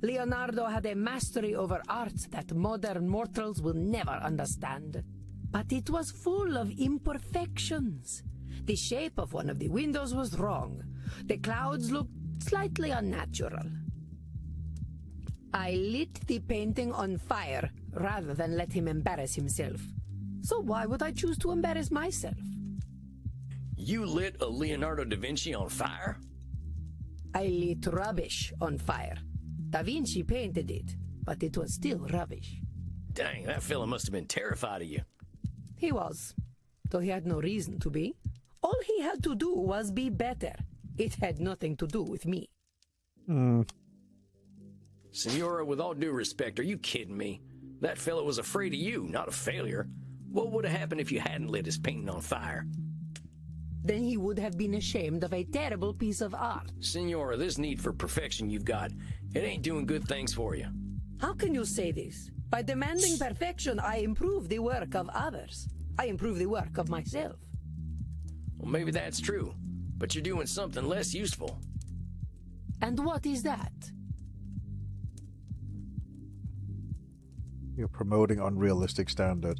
Leonardo had a mastery over art that modern mortals will never understand. But it was full of imperfections. The shape of one of the windows was wrong. The clouds looked slightly unnatural. I lit the painting on fire rather than let him embarrass himself. So why would I choose to embarrass myself? You lit a Leonardo da Vinci on fire? I lit rubbish on fire. Da Vinci painted it, but it was still rubbish. Dang, that fella must have been terrified of you. He was, though he had no reason to be. All he had to do was be better. It had nothing to do with me. Senora, with all due respect, are you kidding me? That fella was afraid of you, not a failure. What would have happened if you hadn't lit his painting on fire? Then he would have been ashamed of a terrible piece of art. Senora, this need for perfection you've got, it ain't doing good things for you. How can you say this? By demanding perfection, I improve the work of others. I improve the work of myself. Well, maybe that's true, but you're doing something less useful. And what is that? You're promoting unrealistic standard.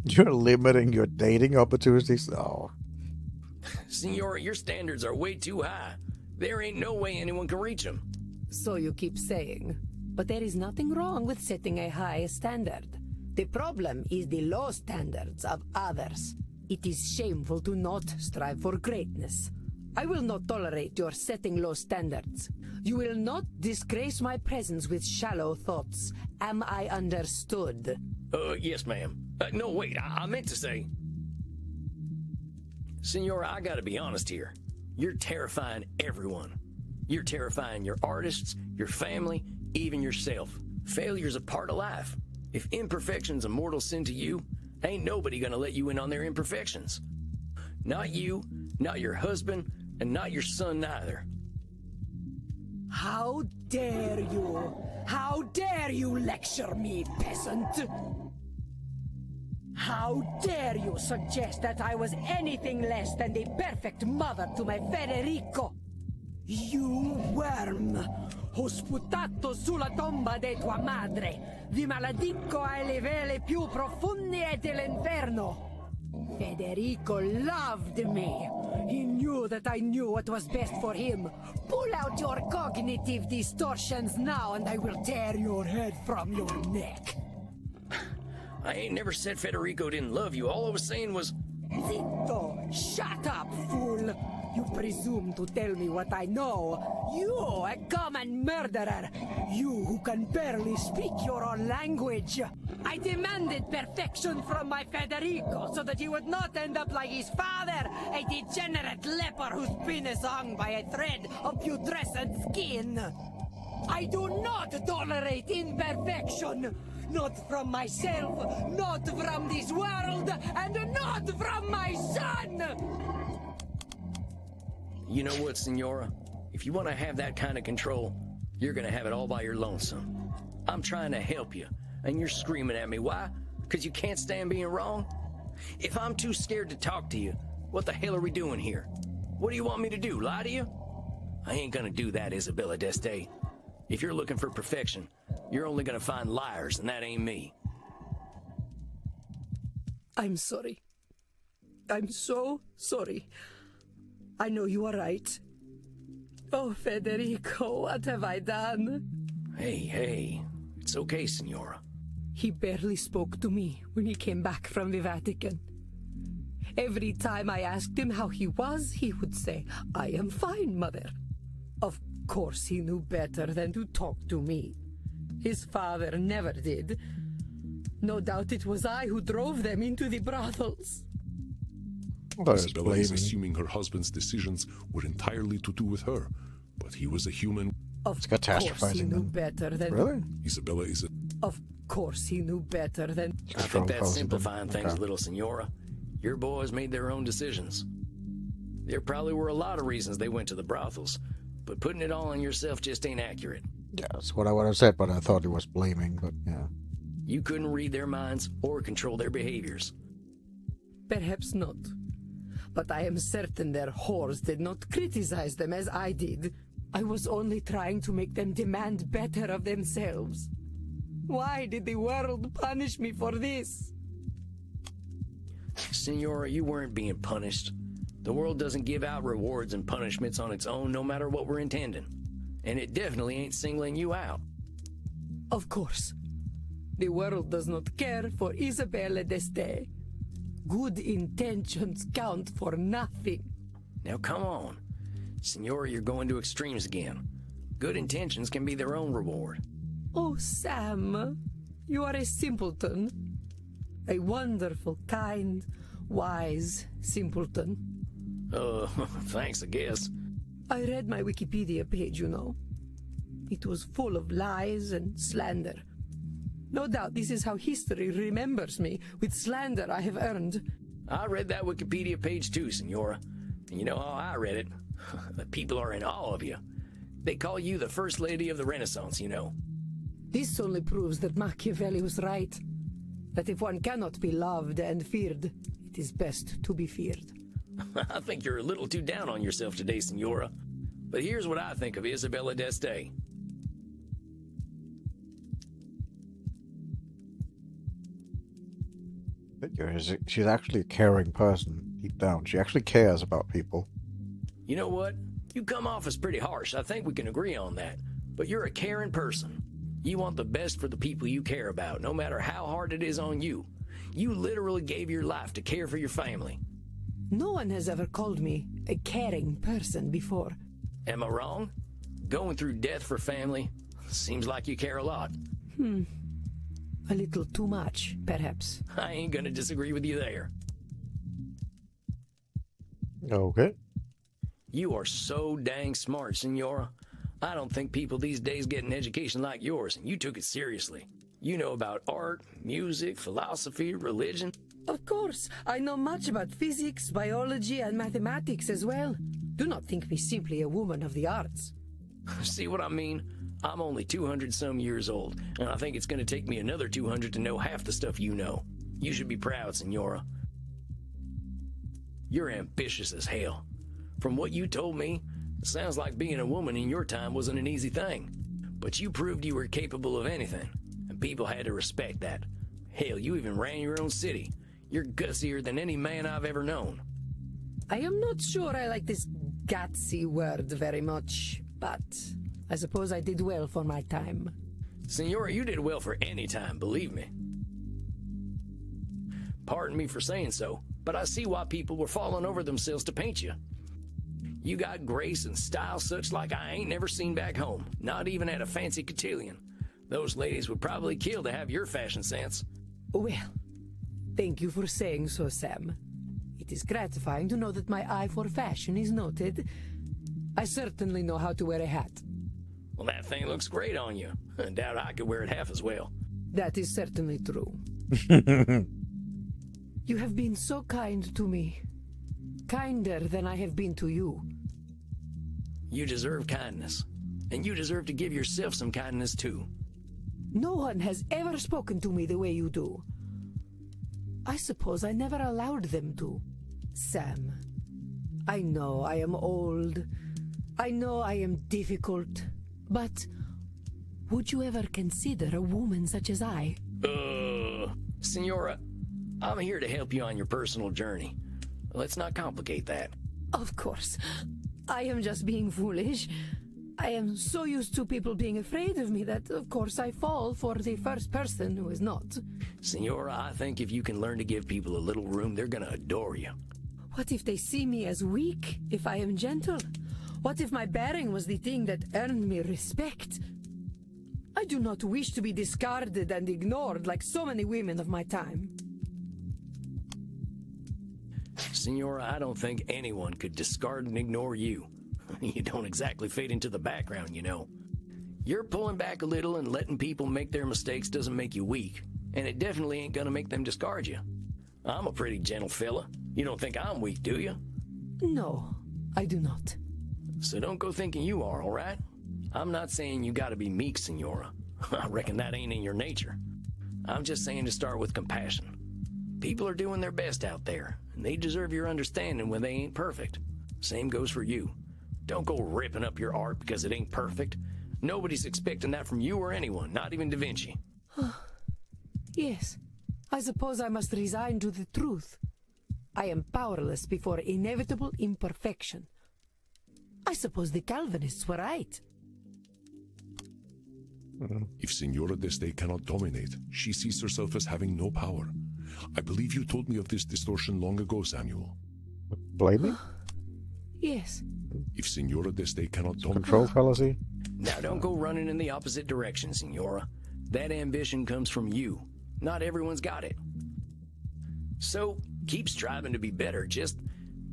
You're limiting your dating opportunities. Oh. Senora, your standards are way too high. There ain't no way anyone can reach them. So you keep saying. But there is nothing wrong with setting a high standard. The problem is the low standards of others. It is shameful to not strive for greatness. I will not tolerate your setting low standards. You will not disgrace my presence with shallow thoughts. Am I understood? Yes, ma'am. No, wait, I meant to say... Senora, I gotta be honest here. You're terrifying everyone. You're terrifying your artists, your family, even yourself. Failure's a part of life. If imperfection's a mortal sin to you, ain't nobody gonna let you in on their imperfections. Not you, not your husband, and not your son neither. How dare you? How dare you lecture me, peasant? How dare you suggest that I was anything less than the perfect mother to my Federico? You worm! Ho sputato sulla tomba di tua madre! Vi maledico alle vele più profonde dell'inferno! Federico loved me! He knew that I knew what was best for him! Pull out your cognitive distortions now and I will tear your head from your neck! I ain't never said Federico didn't love you. All I was saying was... Zitto! Shut up, fool! You presume to tell me what I know. You, a common murderer. You who can barely speak your own language. I demanded perfection from my Federico so that he would not end up like his father, a degenerate leper whose penis hung by a thread of putrescent skin. I do not tolerate imperfection. Not from myself, not from this world, and not from my son! You know what, Senora? If you want to have that kind of control, you're going to have it all by your lonesome. I'm trying to help you, and you're screaming at me. Why? Because you can't stand being wrong? If I'm too scared to talk to you, what the hell are we doing here? What do you want me to do, lie to you? I ain't going to do that, Isabella d'Este. If you're looking for perfection, you're only going to find liars, and that ain't me. I'm sorry. I'm so sorry. I know you are right. Oh, Federico, what have I done? Hey, it's okay, Senora. He barely spoke to me when he came back from the Vatican. Every time I asked him how he was, he would say, "I am fine, mother." Of course he knew better than to talk to me. His father never did. No doubt it was I who drove them into the brothels. Isabella is assuming her husband's decisions were entirely to do with her, but he was a human. Of course he knew better than... Really? Isabella is a... Of course he knew better than... I think that's simplifying things a little, Senora. Your boys made their own decisions. There probably were a lot of reasons they went to the brothels, but putting it all on yourself just ain't accurate. Yeah, that's what I would have said, but I thought he was blaming, but yeah. You couldn't read their minds or control their behaviors. Perhaps not. But I am certain their whores did not criticize them as I did. I was only trying to make them demand better of themselves. Why did the world punish me for this? Senora, you weren't being punished. The world doesn't give out rewards and punishments on its own, no matter what we're intending. And it definitely ain't singling you out. Of course. The world does not care for Isabella d'Este. Good intentions count for nothing. Now come on. Senora, you're going to extremes again. Good intentions can be their own reward. Oh, Sam, you are a simpleton. A wonderful, kind, wise simpleton. Thanks, I guess. I read my Wikipedia page, you know. It was full of lies and slander. No doubt this is how history remembers me, with slander I have earned. I read that Wikipedia page too, Senora. And you know how I read it? The people are in awe of you. They call you the First Lady of the Renaissance, you know. This only proves that Machiavelli was right. That if one cannot be loved and feared, it is best to be feared. I think you're a little too down on yourself today, Senora. But here's what I think of Isabella d'Este. She's actually a caring person, deep down. She actually cares about people. You know what? You come off as pretty harsh. I think we can agree on that. But you're a caring person. You want the best for the people you care about, no matter how hard it is on you. You literally gave your life to care for your family. No one has ever called me a caring person before. Am I wrong? Going through death for family? Seems like you care a lot. A little too much, perhaps. I ain't gonna disagree with you there. Okay. You are so dang smart, Senora. I don't think people these days get an education like yours, and you took it seriously. You know about art, music, philosophy, religion. Of course, I know much about physics, biology, and mathematics as well. Do not think me simply a woman of the arts. See what I mean? I'm only 200-some years old, and I think it's going to take me another 200 to know half the stuff you know. You should be proud, Senora. You're ambitious as hell. From what you told me, it sounds like being a woman in your time wasn't an easy thing. But you proved you were capable of anything, and people had to respect that. Hell, you even ran your own city. You're gutsier than any man I've ever known. I am not sure I like this gutsy word very much, but I suppose I did well for my time. Senora, you did well for any time, believe me. Pardon me for saying so, but I see why people were falling over themselves to paint you. You got grace and style such like I ain't never seen back home, not even at a fancy cotillion. Those ladies would probably kill to have your fashion sense. Well, thank you for saying so, Sam. It is gratifying to know that my eye for fashion is noted. I certainly know how to wear a hat. Well, that thing looks great on you. I doubt I could wear it half as well. That is certainly true. You have been so kind to me. Kinder than I have been to you. You deserve kindness. And you deserve to give yourself some kindness, too. No one has ever spoken to me the way you do. I suppose I never allowed them to. Sam, I know I am old. I know I am difficult. But would you ever consider a woman such as I? Senora, I'm here to help you on your personal journey. Let's not complicate that. Of course. I am just being foolish. I am so used to people being afraid of me that, of course, I fall for the first person who is not. Senora, I think if you can learn to give people a little room, they're gonna adore you. What if they see me as weak if I am gentle? What if my bearing was the thing that earned me respect? I do not wish to be discarded and ignored like so many women of my time. Senora, I don't think anyone could discard and ignore you. You don't exactly fade into the background, you know. You're pulling back a little and letting people make their mistakes doesn't make you weak, and it definitely ain't gonna make them discard you. I'm a pretty gentle fella. You don't think I'm weak, do you? No, I do not. So don't go thinking you are, all right? I'm not saying you gotta be meek, Senora. I reckon that ain't in your nature. I'm just saying to start with compassion. People are doing their best out there, and they deserve your understanding when they ain't perfect. Same goes for you. Don't go ripping up your art because it ain't perfect. Nobody's expecting that from you or anyone, not even Da Vinci. Yes, I suppose I must resign to the truth. I am powerless before inevitable imperfection. I suppose the Calvinists were right. If Senora d'Este cannot dominate, she sees herself as having no power. I believe you told me of this distortion long ago, Samuel. Blaming? Yes. If Senora d'Este cannot dominate... Control fallacy? Now don't go running in the opposite direction, Senora. That ambition comes from you. Not everyone's got it. So, keep striving to be better. Just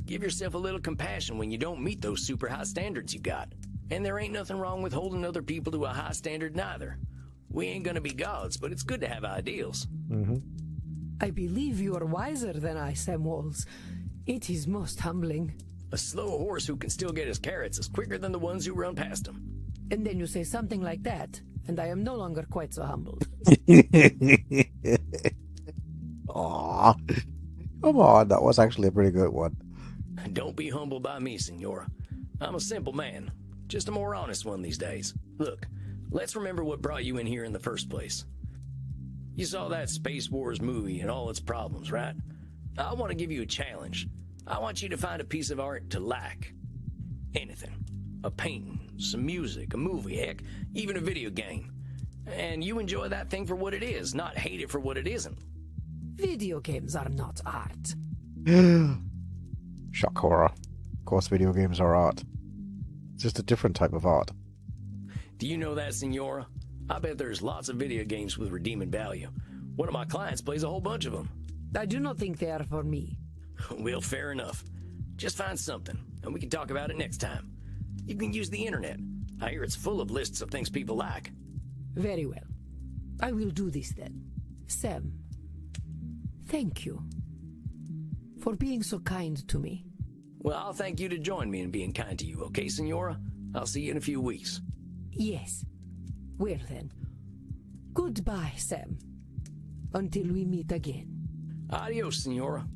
give yourself a little compassion when you don't meet those super high standards you got. And there ain't nothing wrong with holding other people to a high standard neither. We ain't gonna be gods, but it's good to have ideals. I believe you are wiser than I, Sam Walls. It is most humbling. A slow horse who can still get his carrots is quicker than the ones who run past him. And then you say something like that, and I am no longer quite so humbled. Aw. Come on, that was actually a pretty good one. Don't be humbled by me, Senora. I'm a simple man. Just a more honest one these days. Look, let's remember what brought you in here in the first place. You saw that Space Wars movie and all its problems, right? I want to give you a challenge. I want you to find a piece of art to like. Anything. A painting, some music, a movie, heck, even a video game. And you enjoy that thing for what it is, not hate it for what it isn't. Video games are not art. Shock horror. Of course video games are art. It's just a different type of art. Do you know that, Senora? I bet there's lots of video games with redeeming value. One of my clients plays a whole bunch of them. I do not think they are for me. Well, fair enough. Just find something, and we can talk about it next time. You can use the internet. I hear it's full of lists of things people like. Very well. I will do this then. Sam, thank you for being so kind to me. Well, I'll thank you to join me in being kind to you, okay, Senora? I'll see you in a few weeks. Yes. Well then. Goodbye, Sam. Until we meet again. Adios, Senora.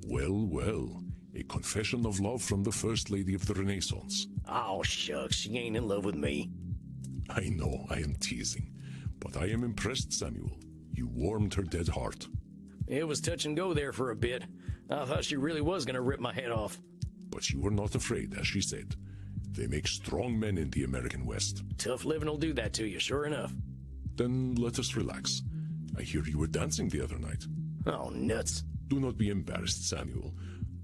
Well, well. A confession of love from the First Lady of the Renaissance. Oh, shucks, she ain't in love with me. I know, I am teasing. But I am impressed, Samuel. You warmed her dead heart. It was touch and go there for a bit. I thought she really was gonna rip my head off. But you were not afraid, as she said. They make strong men in the American West. Tough living will do that to you, sure enough. Then let us relax. I hear you were dancing the other night. Oh, nuts. Do not be embarrassed, Samuel,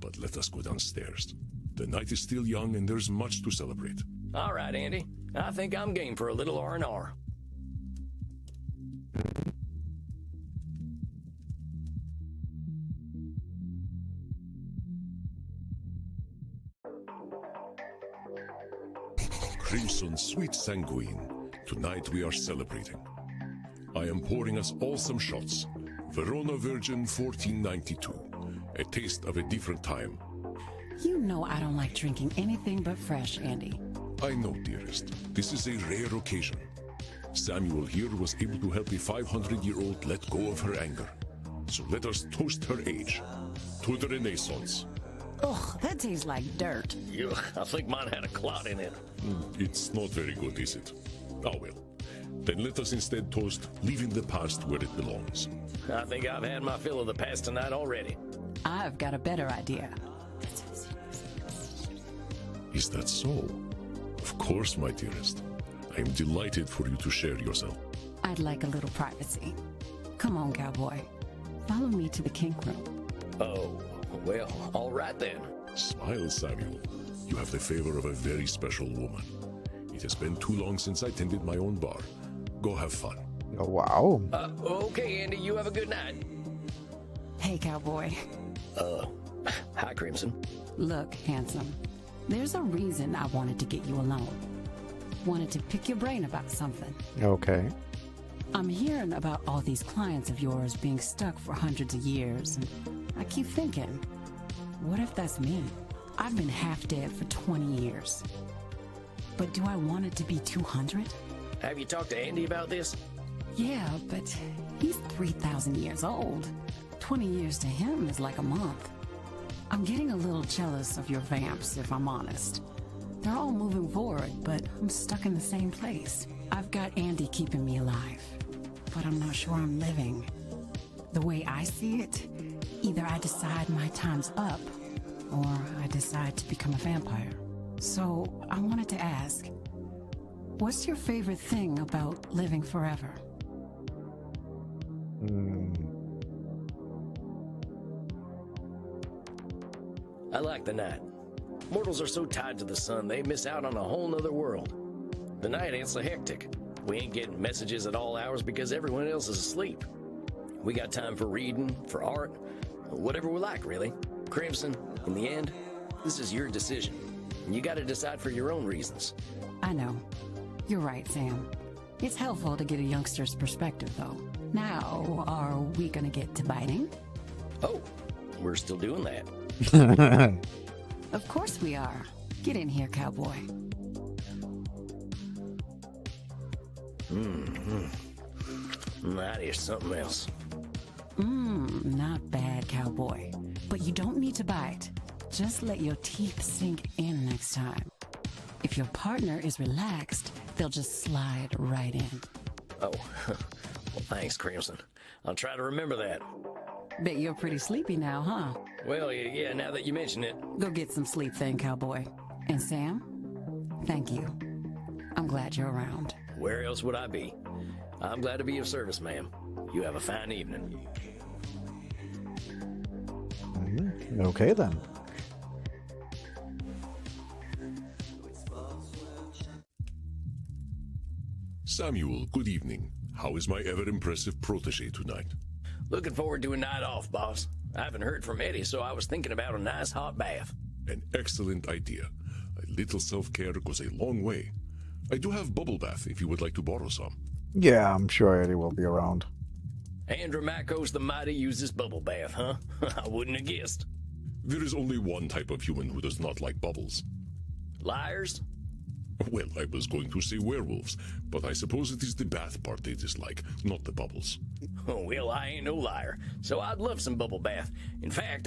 but let us go downstairs. The night is still young and there's much to celebrate. All right, Andy. I think I'm game for a little R&R. Crimson, sweet sanguine, tonight we are celebrating. I am pouring us all some shots. Verona Virgin 1492, a taste of a different time. You know I don't like drinking anything but fresh, Andy. I know, dearest. This is a rare occasion. Samuel here was able to help a 500-year-old let go of her anger. So let us toast her age. To the Renaissance. Ugh, that tastes like dirt. Yuck, I think mine had a clot in it. It's not very good, is it? Oh well. Then let us instead toast leaving the past where it belongs. I think I've had my fill of the past tonight already. I've got a better idea. Is that so? Of course, my dearest. I am delighted for you to share yourself. I'd like a little privacy. Come on, cowboy. Follow me to the kink room. Oh, well, all right then. Smile, Samuel. You have the favor of a very special woman. It has been too long since I tended my own bar. Go have fun. Oh, wow. Okay, Andy, you have a good night. Hey, cowboy. Hi, Crimson. Look, handsome. There's a reason I wanted to get you alone. Wanted to pick your brain about something. Okay. I'm hearing about all these clients of yours being stuck for hundreds of years, and I keep thinking, what if that's me? I've been half dead for 20 years. But do I want it to be 200? Have you talked to Andy about this? Yeah, but he's 3,000 years old. 20 years to him is like a month. I'm getting a little jealous of your vamps, if I'm honest. They're all moving forward, but I'm stuck in the same place. I've got Andy keeping me alive, but I'm not sure I'm living. The way I see it, either I decide my time's up, or I decide to become a vampire. So I wanted to ask, what's your favorite thing about living forever? I like the night. Mortals are so tied to the sun, they miss out on a whole nother world. The night ain't so hectic. We ain't getting messages at all hours because everyone else is asleep. We got time for reading, for art, whatever we like, really. Crimson, in the end, this is your decision. You gotta decide for your own reasons. I know. You're right, Sam. It's helpful to get a youngster's perspective, though. Now, are we gonna get to biting? Oh, we're still doing that. Of course we are. Get in here, cowboy. That is something else. Not bad, cowboy. But you don't need to bite. Just let your teeth sink in next time. If your partner is relaxed, they'll just slide right in. Oh, well, thanks, Crimson. I'll try to remember that. Bet you're pretty sleepy now, huh? Well, yeah, now that you mention it. Go get some sleep then, cowboy. And Sam, thank you. I'm glad you're around. Where else would I be? I'm glad to be of service, ma'am. You have a fine evening. Okay, then. Samuel, good evening. How is my ever-impressive protege tonight? Looking forward to a night off, boss. I haven't heard from Eddie, so I was thinking about a nice hot bath. An excellent idea. A little self-care goes a long way. I do have bubble bath if you would like to borrow some. Yeah, I'm sure Eddie will be around. Andromachos the Mighty uses bubble bath, huh? I wouldn't have guessed. There is only one type of human who does not like bubbles. Liars? Well, I was going to say werewolves, but I suppose it is the bath part they dislike, not the bubbles. Oh, well, I ain't no liar, so I'd love some bubble bath. In fact,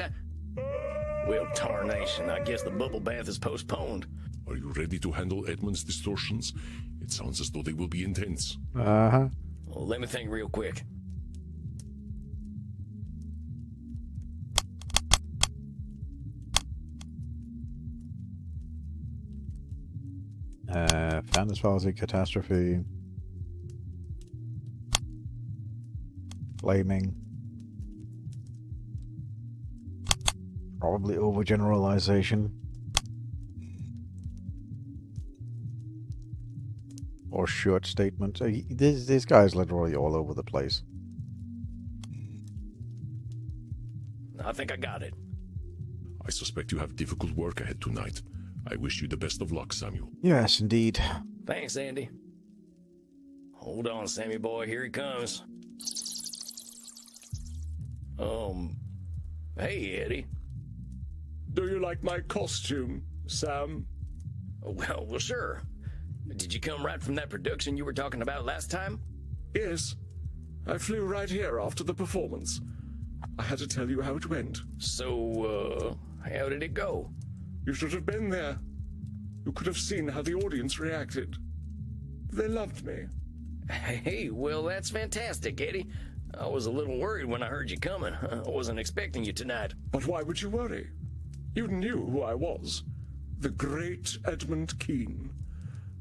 well, tarnation, I guess the bubble bath is postponed. Are you ready to handle Edmund's distortions? It sounds as though they will be intense. Uh-huh. Well, let me think real quick. Fantasy catastrophe. Flaming. Probably overgeneralization. Or short statement. This guy's literally all over the place. I think I got it. I suspect you have difficult work ahead tonight. I wish you the best of luck, Samuel. Yes, indeed. Thanks, Andy. Hold on, Sammy boy. Here he comes. Hey, Eddie. Do you like my costume, Sam? Well, sure. Did you come right from that production you were talking about last time? Yes. I flew right here after the performance. I had to tell you how it went. So, how did it go? You should have been there. You could have seen how the audience reacted. They loved me. Hey, well, that's fantastic, Eddie. I was a little worried when I heard you coming. I wasn't expecting you tonight. But why would you worry? You knew who I was. The great Edmund Kean.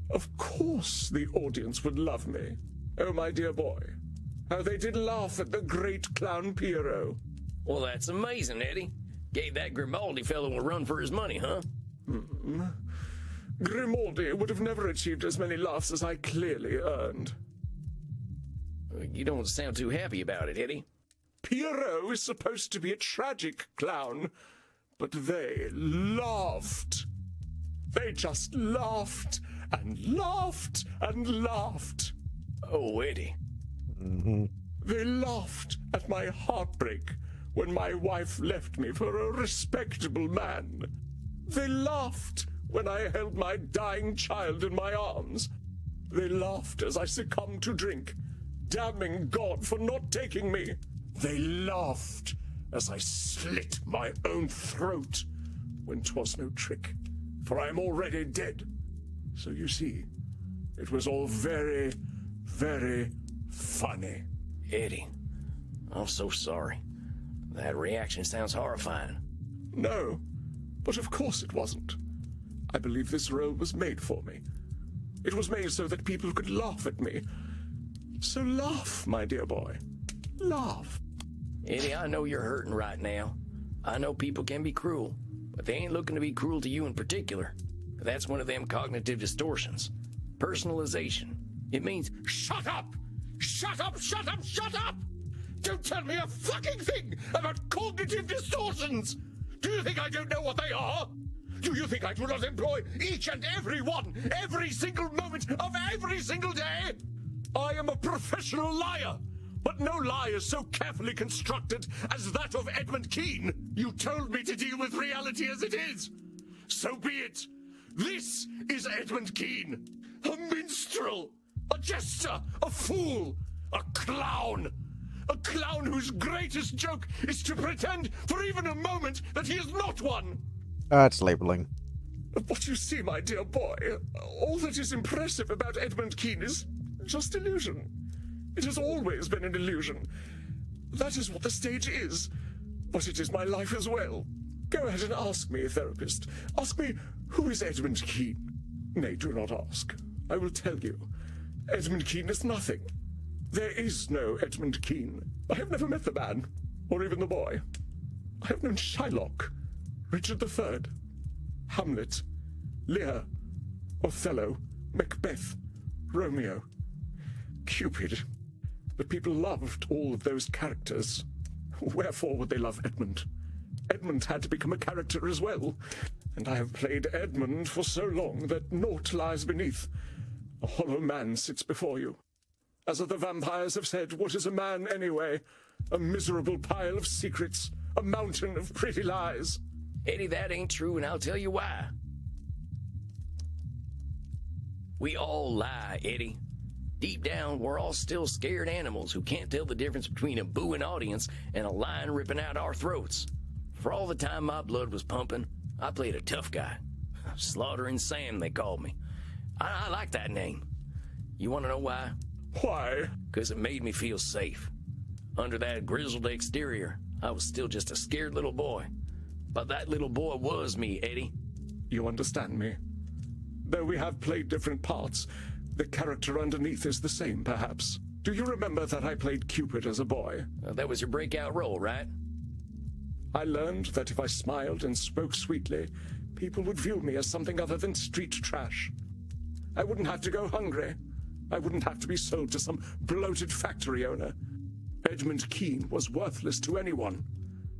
Of course the audience would love me. Oh, my dear boy. How they did laugh at the great clown Piero. Well, that's amazing, Eddie. Gave that Grimaldi fellow a run for his money, huh? Grimaldi would have never achieved as many laughs as I clearly earned. You don't sound too happy about it, Eddie. Piero is supposed to be a tragic clown, but they laughed. They just laughed and laughed and laughed. Oh, Eddie. They laughed at my heartbreak when my wife left me for a respectable man. They laughed when I held my dying child in my arms. They laughed as I succumbed to drink, damning God for not taking me. They laughed as I slit my own throat when 'twas no trick, for I am already dead. So you see, it was all very, very funny. Eddie, I'm so sorry. That reaction sounds horrifying. No, but of course it wasn't. I believe this role was made for me. It was made so that people could laugh at me. So laugh, my dear boy. Laugh. Eddie, I know you're hurting right now. I know people can be cruel, but they ain't looking to be cruel to you in particular. That's one of them cognitive distortions. Personalization. It means, shut up! Shut up, shut up, shut up! Don't tell me a fucking thing about cognitive distortions! Do you think I don't know what they are? Do you think I do not employ each and every one, every single moment of every single day? I am a professional liar, but no lie is so carefully constructed as that of Edmund Kean. You told me to deal with reality as it is. So be it. This is Edmund Kean, a minstrel, a jester, a fool, a clown. A clown whose greatest joke is to pretend for even a moment that he is not one. That's labeling. But you see, my dear boy, all that is impressive about Edmund Kean is just illusion. It has always been an illusion. That is what the stage is. But it is my life as well. Go ahead and ask me, therapist. Ask me, who is Edmund Kean? Nay, do not ask. I will tell you. Edmund Kean is nothing. There is no Edmund Kean. I have never met the man, or even the boy. I have known Shylock, Richard III, Hamlet, Lear, Othello, Macbeth, Romeo, Cupid. But people loved all of those characters. Wherefore would they love Edmund? Edmund had to become a character as well, and I have played Edmund for so long that naught lies beneath. A hollow man sits before you. As the vampires have said, what is a man anyway? A miserable pile of secrets, a mountain of pretty lies. Eddie, that ain't true, and I'll tell you why. We all lie, Eddie. Deep down, we're all still scared animals who can't tell the difference between a booing audience and a lion ripping out our throats. For all the time my blood was pumping, I played a tough guy. Slaughtering Sam, they called me. I like that name. You want to know why? Why? Because it made me feel safe. Under that grizzled exterior, I was still just a scared little boy. But that little boy was me, Eddie. You understand me. Though we have played different parts, the character underneath is the same, perhaps. Do you remember that I played Cupid as a boy? That was your breakout role, right? I learned that if I smiled and spoke sweetly, people would view me as something other than street trash. I wouldn't have to go hungry. I wouldn't have to be sold to some bloated factory owner. Edmund Kean was worthless to anyone.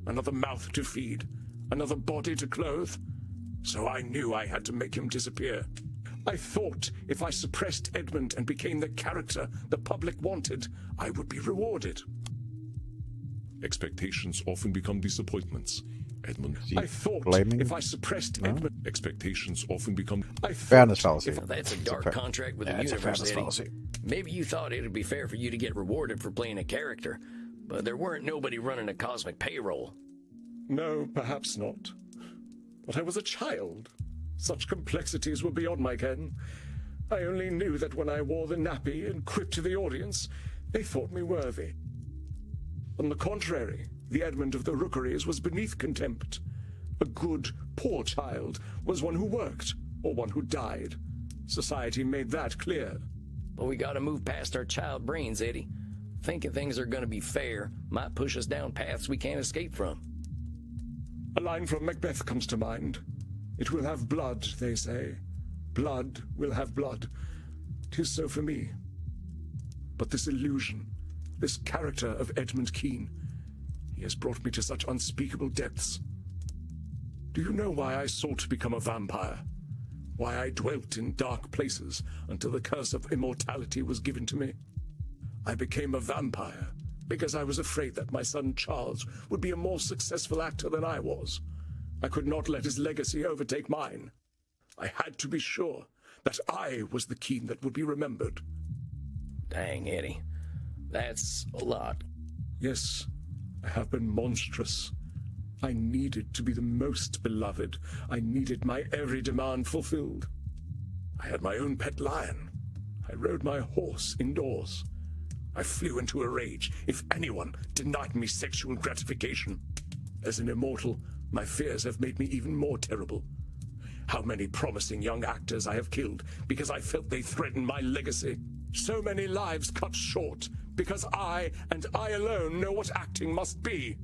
Another mouth to feed, another body to clothe. So I knew I had to make him disappear. I thought if I suppressed Edmund and became the character the public wanted, I would be rewarded. Expectations often become disappointments, Edmund. I thought if I suppressed Edmund... Expectations often become... Fairness fallacy. That's a dark contract with the universe, Eddie. Maybe you thought it would be fair for you to get rewarded for playing a character, but there weren't nobody running a cosmic payroll. No, perhaps not. But I was a child. Such complexities were beyond my ken. I only knew that when I wore the nappy and quipped to the audience, they thought me worthy. On the contrary, the Edmund of the Rookeries was beneath contempt. A good, poor child was one who worked, or one who died. Society made that clear. Well, we gotta move past our child brains, Eddie. Thinking things are gonna be fair might push us down paths we can't escape from. A line from Macbeth comes to mind. It will have blood, they say. Blood will have blood. 'Tis so for me. But this illusion, this character of Edmund Kean, he has brought me to such unspeakable depths. Do you know why I sought to become a vampire? Why I dwelt in dark places until the curse of immortality was given to me? I became a vampire because I was afraid that my son Charles would be a more successful actor than I was. I could not let his legacy overtake mine. I had to be sure that I was the Kean that would be remembered. Dang, Eddie. That's a lot. Yes, I have been monstrous. I needed to be the most beloved. I needed my every demand fulfilled. I had my own pet lion. I rode my horse indoors. I flew into a rage if anyone denied me sexual gratification. As an immortal, my fears have made me even more terrible. How many promising young actors I have killed because I felt they threatened my legacy. So many lives cut short because I, and I alone, know what acting must be.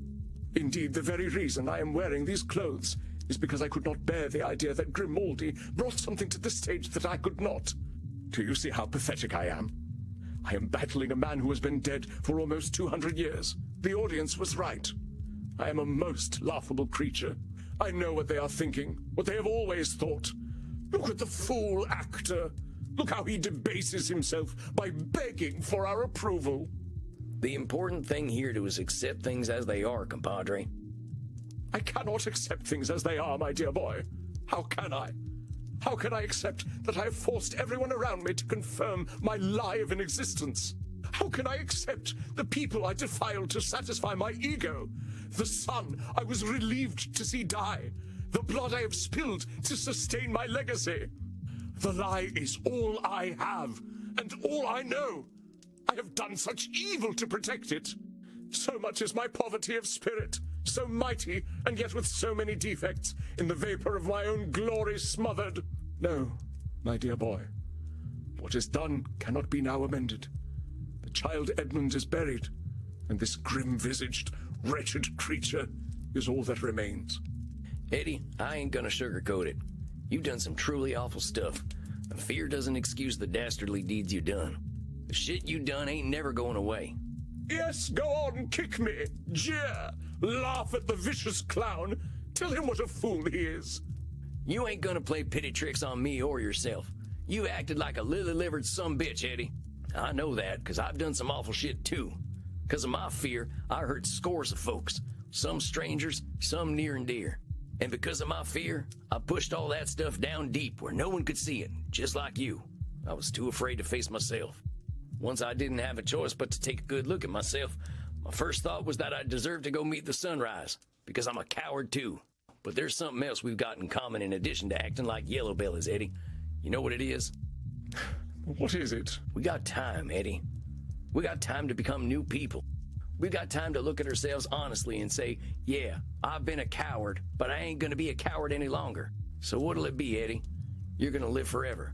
Indeed, the very reason I am wearing these clothes is because I could not bear the idea that Grimaldi brought something to the stage that I could not. Do you see how pathetic I am? I am battling a man who has been dead for almost 200 years. The audience was right. I am a most laughable creature. I know what they are thinking, what they have always thought. Look at the fool actor. Look how he debases himself by begging for our approval. The important thing here is accept things as they are, compadre. I cannot accept things as they are, my dear boy. How can I? How can I accept that I have forced everyone around me to confirm my lie of an existence? How can I accept the people I defiled to satisfy my ego? The son I was relieved to see die? The blood I have spilled to sustain my legacy? The lie is all I have, and all I know. I have done such evil to protect it. So much is my poverty of spirit, so mighty, and yet with so many defects, in the vapor of my own glory smothered. No, my dear boy, what is done cannot be now amended. The child Edmund is buried, and this grim-visaged, wretched creature is all that remains. Eddie, I ain't gonna sugarcoat it. You've done some truly awful stuff, and fear doesn't excuse the dastardly deeds you done. The shit you done ain't never going away. Yes, go on, kick me, jeer, laugh at the vicious clown, tell him what a fool he is. You ain't gonna play pity tricks on me or yourself. You acted like a lily-livered sumbitch, Eddie. I know that, because I've done some awful shit too. Because of my fear, I hurt scores of folks. Some strangers, some near and dear. And because of my fear, I pushed all that stuff down deep where no one could see it, just like you. I was too afraid to face myself. Once I didn't have a choice but to take a good look at myself, my first thought was that I deserved to go meet the sunrise, because I'm a coward too. But there's something else we've got in common in addition to acting like yellow bellies, Eddie. You know what it is? What is it? We got time, Eddie. We got time to become new people. We got time to look at ourselves honestly and say, yeah, I've been a coward, but I ain't gonna be a coward any longer. So what'll it be, Eddie? You're gonna live forever.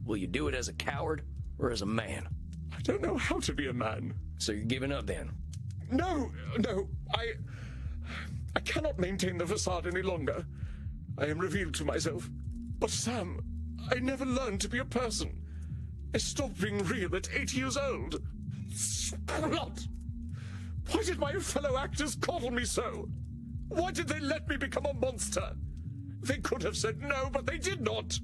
Will you do it as a coward or as a man? I don't know how to be a man. So you're giving up then? No, I cannot maintain the facade any longer. I am revealed to myself. But Sam, I never learned to be a person. I stopped being real at 8 years old. Splot! Why did my fellow actors coddle me so? Why did they let me become a monster? They could have said no, but they did not.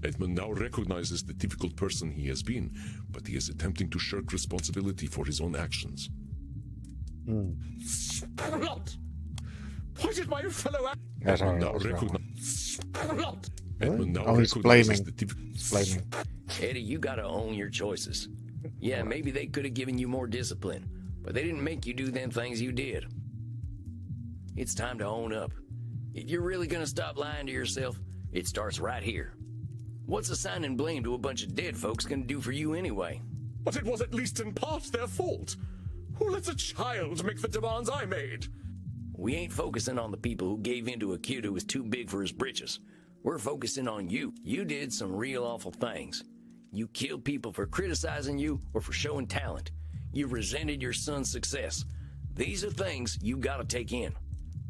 Edmund now recognizes the difficult person he has been, but he is attempting to shirk responsibility for his own actions. Splot! Why did my fellow Yes, Edmund now recognizes... Splot! Edmund now Oh, he's recognizes blaming. the difficult... He's blaming. Eddie, you gotta own your choices. Yeah, maybe they could have given you more discipline, but they didn't make you do them things you did. It's time to own up. If you're really gonna stop lying to yourself, it starts right here. What's assigning blame to a bunch of dead folks gonna do for you anyway? But it was at least in part their fault. Who lets a child make the demands I made? We ain't focusing on the people who gave in to a kid who was too big for his britches. We're focusing on you. You did some real awful things. You killed people for criticizing you or for showing talent. You resented your son's success. These are things you gotta take in.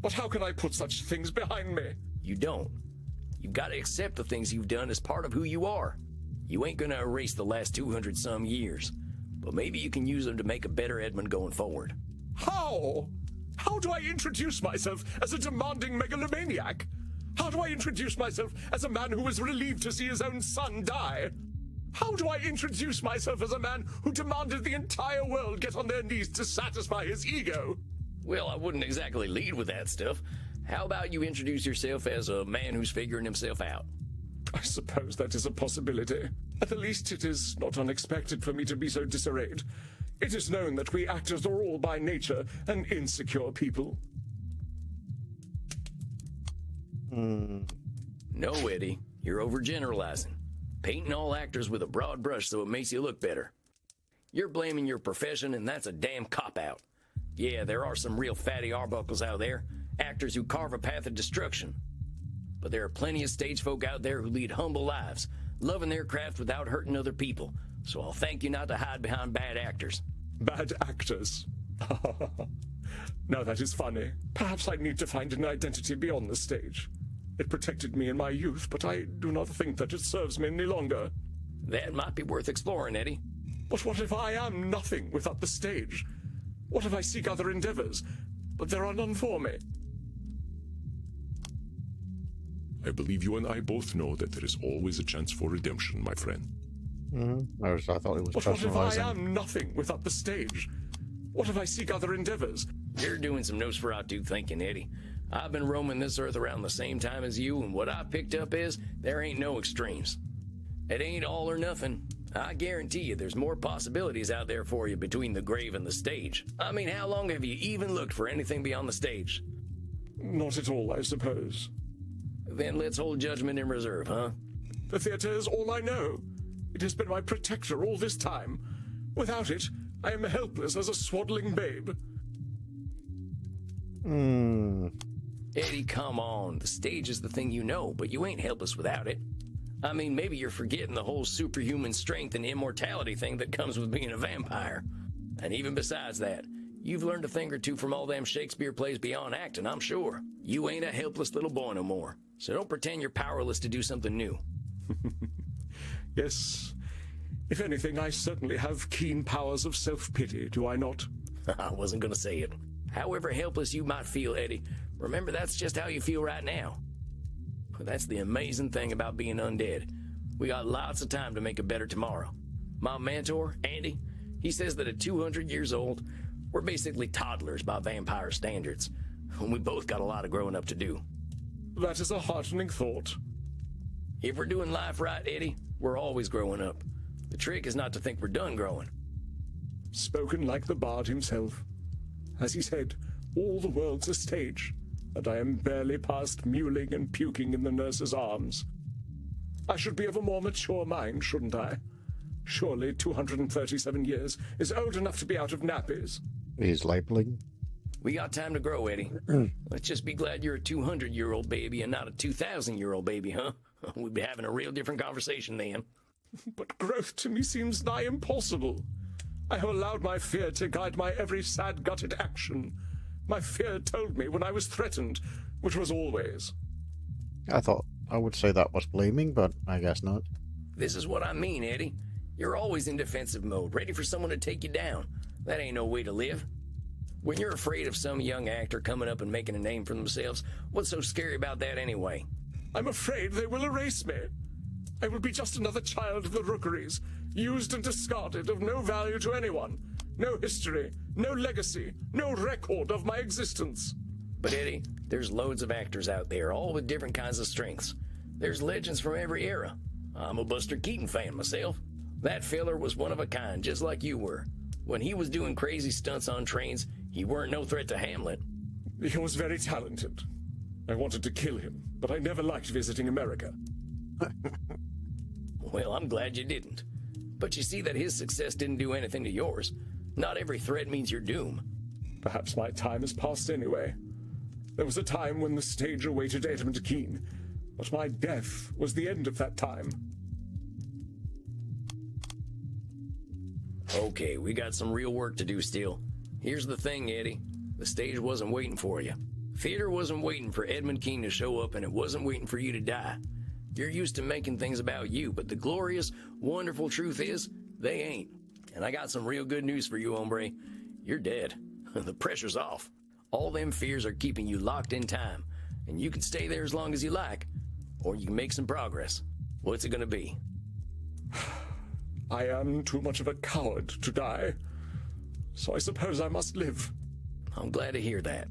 But how can I put such things behind me? You don't. You've got to accept the things you've done as part of who you are. You ain't gonna erase the last 200-some years, but maybe you can use them to make a better Edmund going forward. How? How do I introduce myself as a demanding megalomaniac? How do I introduce myself as a man who was relieved to see his own son die? How do I introduce myself as a man who demanded the entire world get on their knees to satisfy his ego? Well, I wouldn't exactly lead with that stuff. How about you introduce yourself as a man who's figuring himself out? I suppose that is a possibility. At the least it is not unexpected for me to be so disarrayed. It is known that we actors are all by nature an insecure people. No, Eddie, you're overgeneralizing. Painting all actors with a broad brush so it makes you look better. You're blaming your profession, and that's a damn cop-out. Yeah, there are some real fatty arbuckles out there, actors who carve a path of destruction. But there are plenty of stage folk out there who lead humble lives, loving their craft without hurting other people. So I'll thank you not to hide behind bad actors. Bad actors? Now that is funny. Perhaps I need to find an identity beyond the stage. It protected me in my youth, but I do not think that it serves me any longer. That might be worth exploring, Eddie. But what if I am nothing without the stage? What if I seek other endeavors, but there are none for me? I believe you and I both know that there is always a chance for redemption, my friend. I thought it was But what if I personalizing. am nothing without the stage? What if I seek other endeavors? You're doing some Nosferatu thinking, Eddie. I've been roaming this earth around the same time as you, and what I picked up is there ain't no extremes. It ain't all or nothing. I guarantee you there's more possibilities out there for you between the grave and the stage. I mean, how long have you even looked for anything beyond the stage? Not at all, I suppose. Then let's hold judgment in reserve, huh? The theater is all I know. It has been my protector all this time. Without it, I am helpless as a swaddling babe. Eddie, come on. The stage is the thing you know, but you ain't helpless without it. I mean, maybe you're forgetting the whole superhuman strength and immortality thing that comes with being a vampire. And even besides that, you've learned a thing or two from all them Shakespeare plays beyond acting, I'm sure. You ain't a helpless little boy no more. So don't pretend you're powerless to do something new. Yes. If anything, I certainly have keen powers of self-pity, do I not? I wasn't gonna say it. However helpless you might feel, Eddie, remember that's just how you feel right now. That's the amazing thing about being undead. We got lots of time to make a better tomorrow. My mentor, Andy, he says that at 200 years old, we're basically toddlers by vampire standards. And we both got a lot of growing up to do. That is a heartening thought. If we're doing life right, Eddie, we're always growing up. The trick is not to think we're done growing. Spoken like the bard himself. As he said, all the world's a stage, and I am barely past mewling and puking in the nurse's arms. I should be of a more mature mind, shouldn't I? Surely 237 years is old enough to be out of nappies. He's labeling. We got time to grow, Eddie. Let's just be glad you're a 200-year-old baby and not a 2,000-year-old baby, huh? We'd be having a real different conversation then. But growth to me seems nigh impossible. I have allowed my fear to guide my every sad-gutted action. My fear told me when I was threatened, which was always. I thought I would say that was blaming, but I guess not. This is what I mean, Eddie. You're always in defensive mode, ready for someone to take you down. That ain't no way to live. When you're afraid of some young actor coming up and making a name for themselves, what's so scary about that anyway? I'm afraid they will erase me. I will be just another child of the rookeries, used and discarded, of no value to anyone. No history, no legacy, no record of my existence. But Eddie, there's loads of actors out there, all with different kinds of strengths. There's legends from every era. I'm a Buster Keaton fan myself. That fella was one of a kind, just like you were. When he was doing crazy stunts on trains, he weren't no threat to Hamlet. He was very talented. I wanted to kill him, but I never liked visiting America. Well, I'm glad you didn't. But you see that his success didn't do anything to yours. Not every threat means your doom. Perhaps my time has passed anyway. There was a time when the stage awaited Edmund Kean, but my death was the end of that time. Okay, we got some real work to do still. Here's the thing, Eddie. The stage wasn't waiting for you. Theater wasn't waiting for Edmund Kean to show up, and it wasn't waiting for you to die. You're used to making things about you, but the glorious, wonderful truth is, they ain't. And I got some real good news for you, hombre. You're dead. The pressure's off. All them fears are keeping you locked in time, and you can stay there as long as you like, or you can make some progress. What's it gonna be? I am too much of a coward to die, so I suppose I must live. I'm glad to hear that.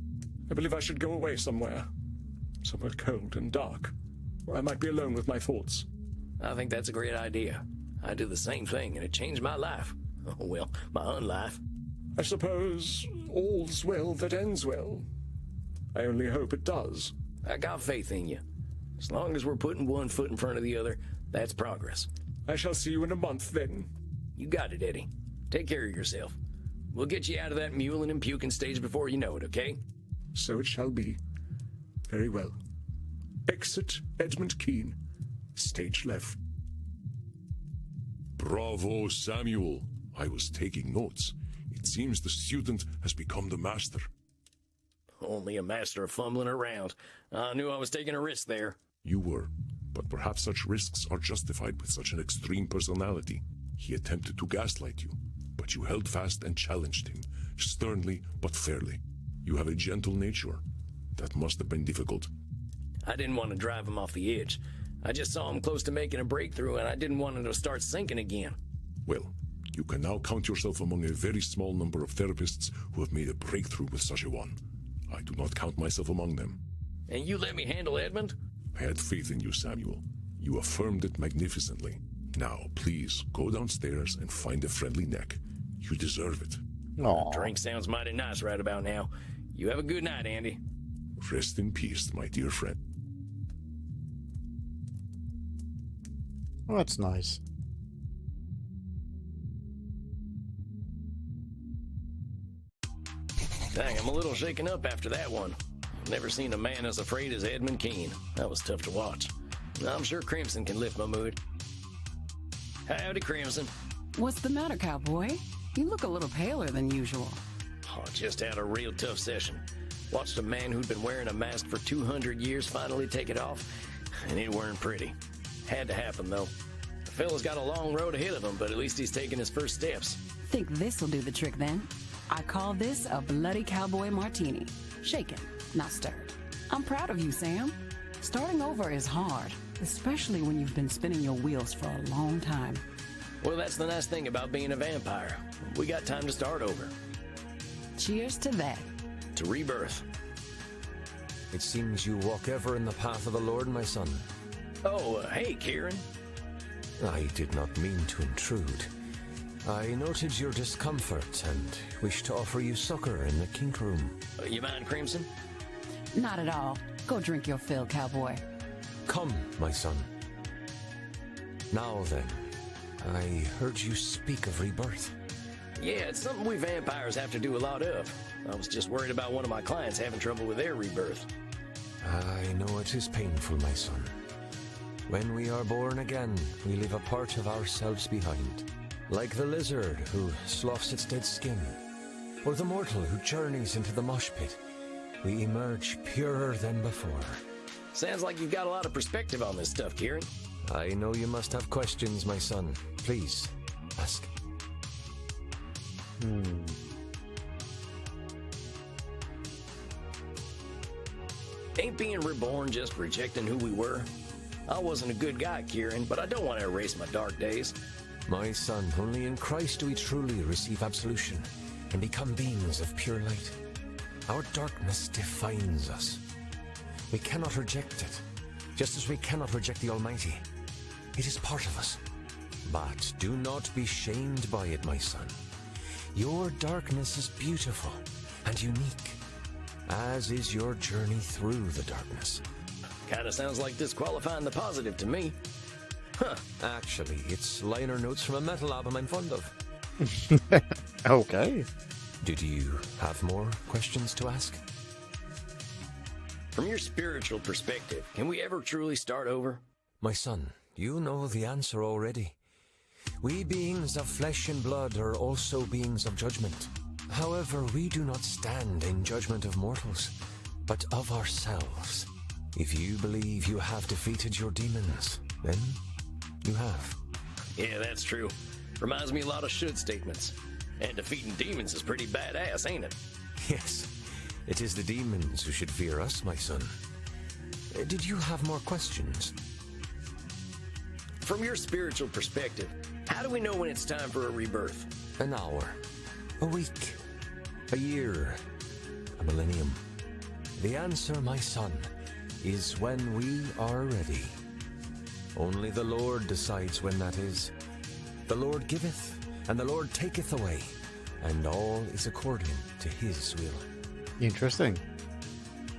I believe I should go away somewhere cold and dark, where I might be alone with my thoughts. I think that's a great idea. I did the same thing, and it changed my life. Well, my own life. I suppose all's well that ends well. I only hope it does. I got faith in you. As long as we're putting one foot in front of the other, that's progress. I shall see you in a month, then. You got it, Eddie. Take care of yourself. We'll get you out of that mewling and puking stage before you know it, okay? So it shall be. Very well. Exit Edmund Kean. Stage left. Bravo, Samuel. I was taking notes. It seems the student has become the master. Only a master of fumbling around. I knew I was taking a risk there. You were, but perhaps such risks are justified with such an extreme personality. He attempted to gaslight you, but you held fast and challenged him, sternly but fairly. You have a gentle nature. That must have been difficult. I didn't want to drive him off the edge. I just saw him close to making a breakthrough, and I didn't want him to start sinking again. Well, you can now count yourself among a very small number of therapists who have made a breakthrough with such a one. I do not count myself among them. And you let me handle Edmund? I had faith in you, Samuel. You affirmed it magnificently. Now, please, go downstairs and find a friendly neck. You deserve it. Aww. Drink sounds mighty nice right about now. You have a good night, Andy. Rest in peace, my dear friend. Oh, that's nice. Dang, I'm a little shaken up after that one. Never seen a man as afraid as Edmund Kean. That was tough to watch. I'm sure Crimson can lift my mood. Howdy, Crimson. What's the matter, cowboy? You look a little paler than usual. Oh, just had a real tough session. Watched a man who'd been wearing a mask for 200 years finally take it off, and it weren't pretty. Had to happen, though. The fella's got a long road ahead of him, but at least he's taking his first steps. Think this'll do the trick, then? I call this a bloody cowboy martini. Shaken, not stirred. I'm proud of you, Sam. Starting over is hard, especially when you've been spinning your wheels for a long time. Well, that's the nice thing about being a vampire. We got time to start over. Cheers to that. To rebirth. It seems you walk ever in the path of the Lord, my son. Oh, hey, Kieran. I did not mean to intrude. I noted your discomfort and wish to offer you succor in the kink room. You mind, Crimson? Not at all. Go drink your fill, cowboy. Come, my son. Now then, I heard you speak of rebirth. Yeah, it's something we vampires have to do a lot of. I was just worried about one of my clients having trouble with their rebirth. I know it is painful, my son. When we are born again, we leave a part of ourselves behind. Like the lizard who sloughs its dead skin, or the mortal who journeys into the mosh pit, we emerge purer than before. Sounds like you've got a lot of perspective on this stuff, Kieran. I know you must have questions, my son. Please, ask. Ain't being reborn just rejecting who we were? I wasn't a good guy, Kieran, but I don't want to erase my dark days. My son, only in Christ do we truly receive absolution and become beings of pure light. Our darkness defines us. We cannot reject it, just as we cannot reject the Almighty. It is part of us. But do not be shamed by it, my son. Your darkness is beautiful and unique, as is your journey through the darkness. Kinda sounds like disqualifying the positive to me. Huh. Actually, it's liner notes from a metal album I'm fond of. Okay. Did you have more questions to ask? From your spiritual perspective, can we ever truly start over? My son, you know the answer already. We beings of flesh and blood are also beings of judgment. However, we do not stand in judgment of mortals, but of ourselves. If you believe you have defeated your demons, then you have. Yeah, that's true. Reminds me a lot of should statements. And defeating demons is pretty badass, ain't it? Yes, it is the demons who should fear us, my son. Did you have more questions? From your spiritual perspective, how do we know when it's time for a rebirth? An hour, a week, a year, a millennium. The answer, my son, is when we are ready. Only the Lord decides when that is. The Lord giveth, and the Lord taketh away, and all is according to his will. Interesting.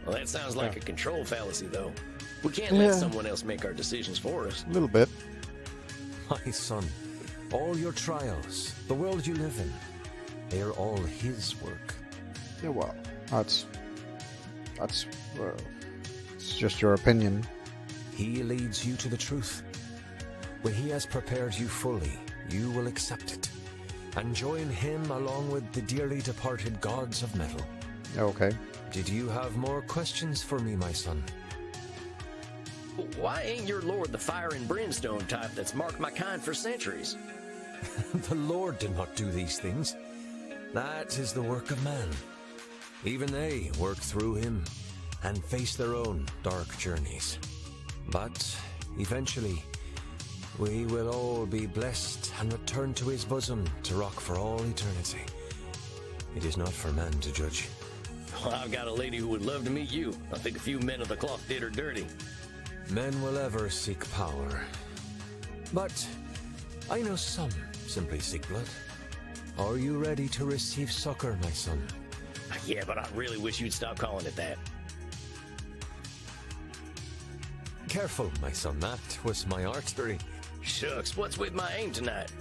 Well, that sounds like a control fallacy, though. We can't let someone else make our decisions for us. A little bit. My son, all your trials, the world you live in, they are all his work. Yeah, well, it's just your opinion. He leads you to the truth. When he has prepared you fully, you will accept it and join him along with the dearly departed gods of metal. Okay. Did you have more questions for me, my son? Why ain't your lord the fire and brimstone type that's marked my kind for centuries? The Lord did not do these things. That is the work of man. Even they work through him and face their own dark journeys. But eventually, we will all be blessed and return to his bosom to rock for all eternity. It is not for man to judge. Well, I've got a lady who would love to meet you. I think a few men of the cloth did her dirty. Men will ever seek power. But I know some simply seek blood. Are you ready to receive succor, my son? Yeah, but I really wish you'd stop calling it that. Careful, my son, that was my archery. Shucks, what's with my aim tonight?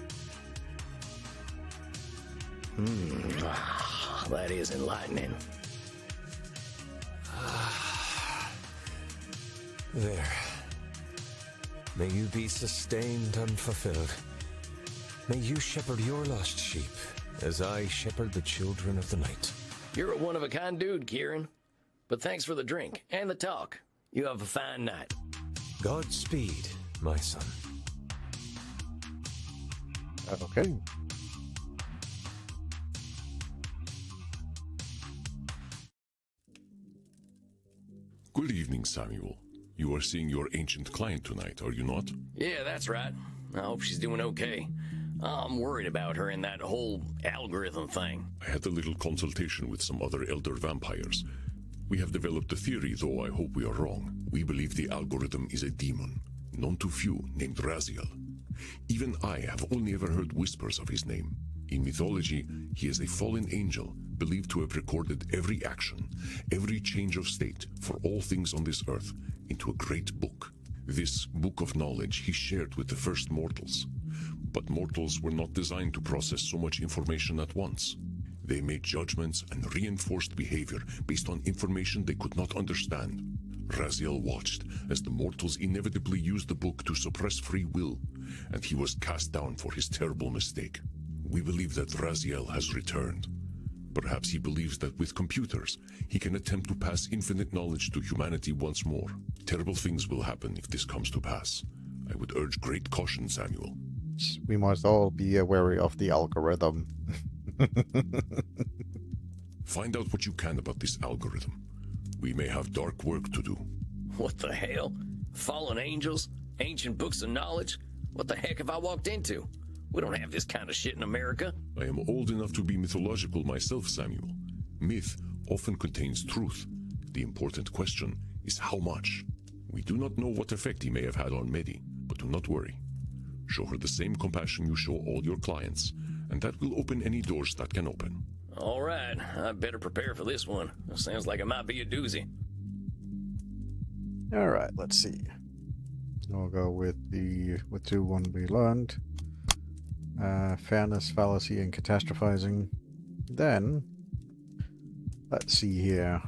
That is enlightening. There. May you be sustained and fulfilled. May you shepherd your lost sheep, as I shepherd the children of the night. You're a one-of-a-kind dude, Kieran. But thanks for the drink and the talk. You have a fine night. Godspeed, my son. Okay. Good evening, Samuel. You are seeing your ancient client tonight, are you not? Yeah, that's right. I hope she's doing okay. I'm worried about her and that whole algorithm thing. I had a little consultation with some other elder vampires. We have developed a theory, though I hope we are wrong. We believe the algorithm is a demon. known to few, named Raziel. Even I have only ever heard whispers of his name. In mythology, he is a fallen angel, believed to have recorded every action, every change of state for all things on this earth into a great book. This book of knowledge he shared with the first mortals. But mortals were not designed to process so much information at once. They made judgments and reinforced behavior based on information they could not understand. Raziel watched as the mortals inevitably used the book to suppress free will, and he was cast down for his terrible mistake. We believe that Raziel has returned. Perhaps he believes that with computers, he can attempt to pass infinite knowledge to humanity once more. Terrible things will happen if this comes to pass. I would urge great caution, Samuel. We must all be wary of the algorithm. Find out what you can about this algorithm. We may have dark work to do. What the hell? Fallen angels? Ancient books of knowledge? What the heck have I walked into? We don't have this kind of shit in America. I am old enough to be mythological myself, Samuel. Myth often contains truth. The important question is how much. We do not know what effect he may have had on Meddy, but do not worry. Show her the same compassion you show all your clients, and that will open any doors that can open. All right, I better prepare for this one. Sounds like it might be a doozy. All right, let's see. I'll go with the one we learned. Fairness, fallacy, and catastrophizing. Then, let's see here.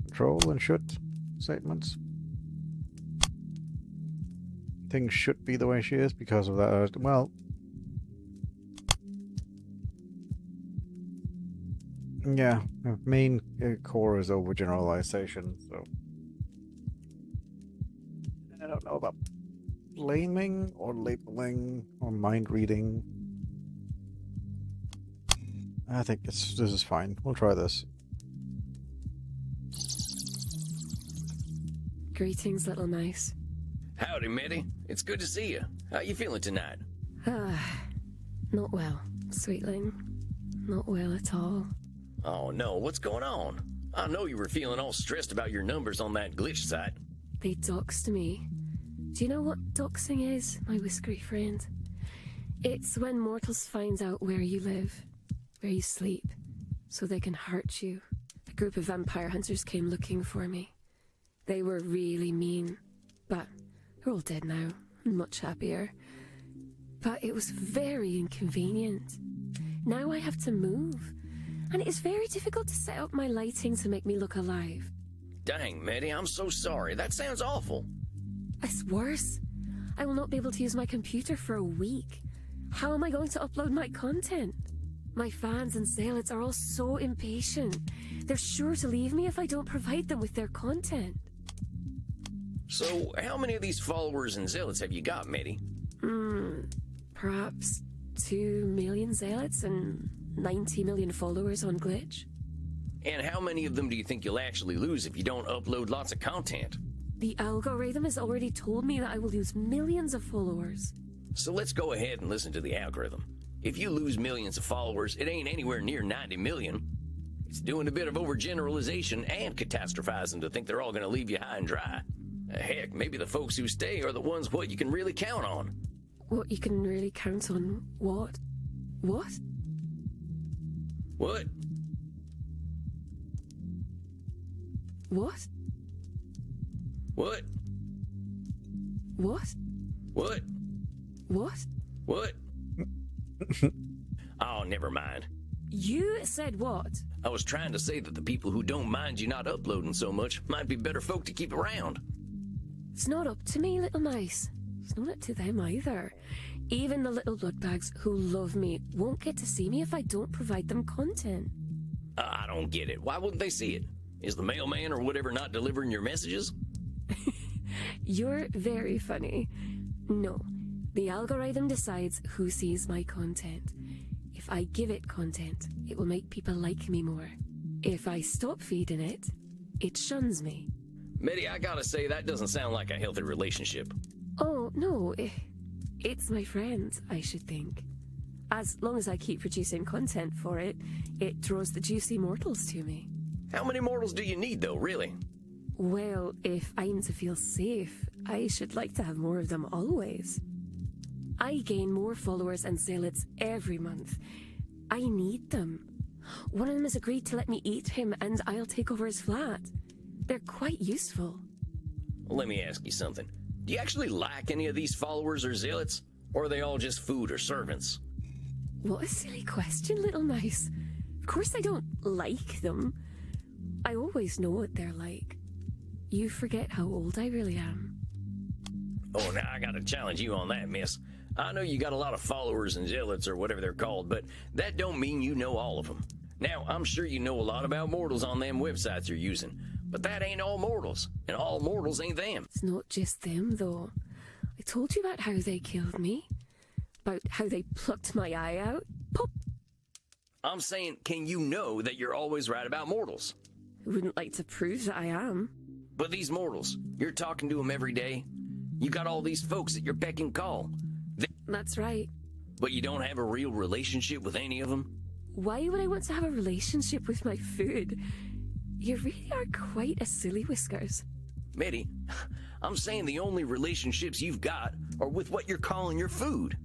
Control and should statements. Things should be the way she is because of that. Well, yeah, the main core is overgeneralization, so I don't know about blaming or labeling or mind reading. I think this is fine. We'll try this. Greetings, little mouse. Howdy, Meddy. It's good to see you. How you feeling tonight? Not well, sweetling. Not well at all. Oh no, what's going on? I know you were feeling all stressed about your numbers on that glitch site. They doxed me. Do you know what doxing is, my whiskery friend? It's when mortals find out where you live, where you sleep, so they can hurt you. A group of vampire hunters came looking for me. They were really mean, but they're all dead now, and much happier. But it was very inconvenient. Now I have to move, and it is very difficult to set up my lighting to make me look alive. Dang, Meddy, I'm so sorry. That sounds awful. It's worse. I will not be able to use my computer for a week. How am I going to upload my content? My fans and zealots are all so impatient. They're sure to leave me if I don't provide them with their content. So, how many of these followers and zealots have you got, Meddy? Perhaps 2 million zealots and 90 million followers on Glitch. And how many of them do you think you'll actually lose if you don't upload lots of content? The algorithm has already told me that I will lose millions of followers. So let's go ahead and listen to the algorithm. If you lose millions of followers, it ain't anywhere near 90 million. It's doing a bit of overgeneralization and catastrophizing to think they're all gonna leave you high and dry. Heck, maybe the folks who stay are the ones what you can really count on. What you can really count on what? What? What? What? What? What? What? What? What? Oh, never mind. You said what? I was trying to say that the people who don't mind you not uploading so much might be better folk to keep around. It's not up to me, little mice. It's not up to them either. Even the little bloodbags who love me won't get to see me if I don't provide them content. I don't get it. Why wouldn't they see it? Is the mailman or whatever not delivering your messages? You're very funny. No, the algorithm decides who sees my content. If I give it content, it will make people like me more. If I stop feeding it, it shuns me. Meddy, I gotta say, that doesn't sound like a healthy relationship. Oh, no, it's my friend, I should think. As long as I keep producing content for it, it draws the juicy mortals to me. How many mortals do you need, though, really? Well, if I'm to feel safe, I should like to have more of them always. I gain more followers and zealots every month. I need them. One of them has agreed to let me eat him, and I'll take over his flat. They're quite useful. Well, let me ask you something. Do you actually like any of these followers or zealots? Or are they all just food or servants? What a silly question, little mouse. Of course I don't like them. I always know what they're like. You forget how old I really am. Oh, now I gotta challenge you on that, miss. I know you got a lot of followers and zealots or whatever they're called, but that don't mean you know all of them. Now, I'm sure you know a lot about mortals on them websites you're using, but that ain't all mortals, and all mortals ain't them. It's not just them, though. I told you about how they killed me. About how they plucked my eye out. Pop! I'm saying, can you know that you're always right about mortals? I wouldn't like to prove that I am. But these mortals, you're talking to them every day. You got all these folks at your beck and call. That's right. But you don't have a real relationship with any of them? Why would I want to have a relationship with my food? You really are quite a silly whiskers. Meddy, I'm saying the only relationships you've got are with what you're calling your food.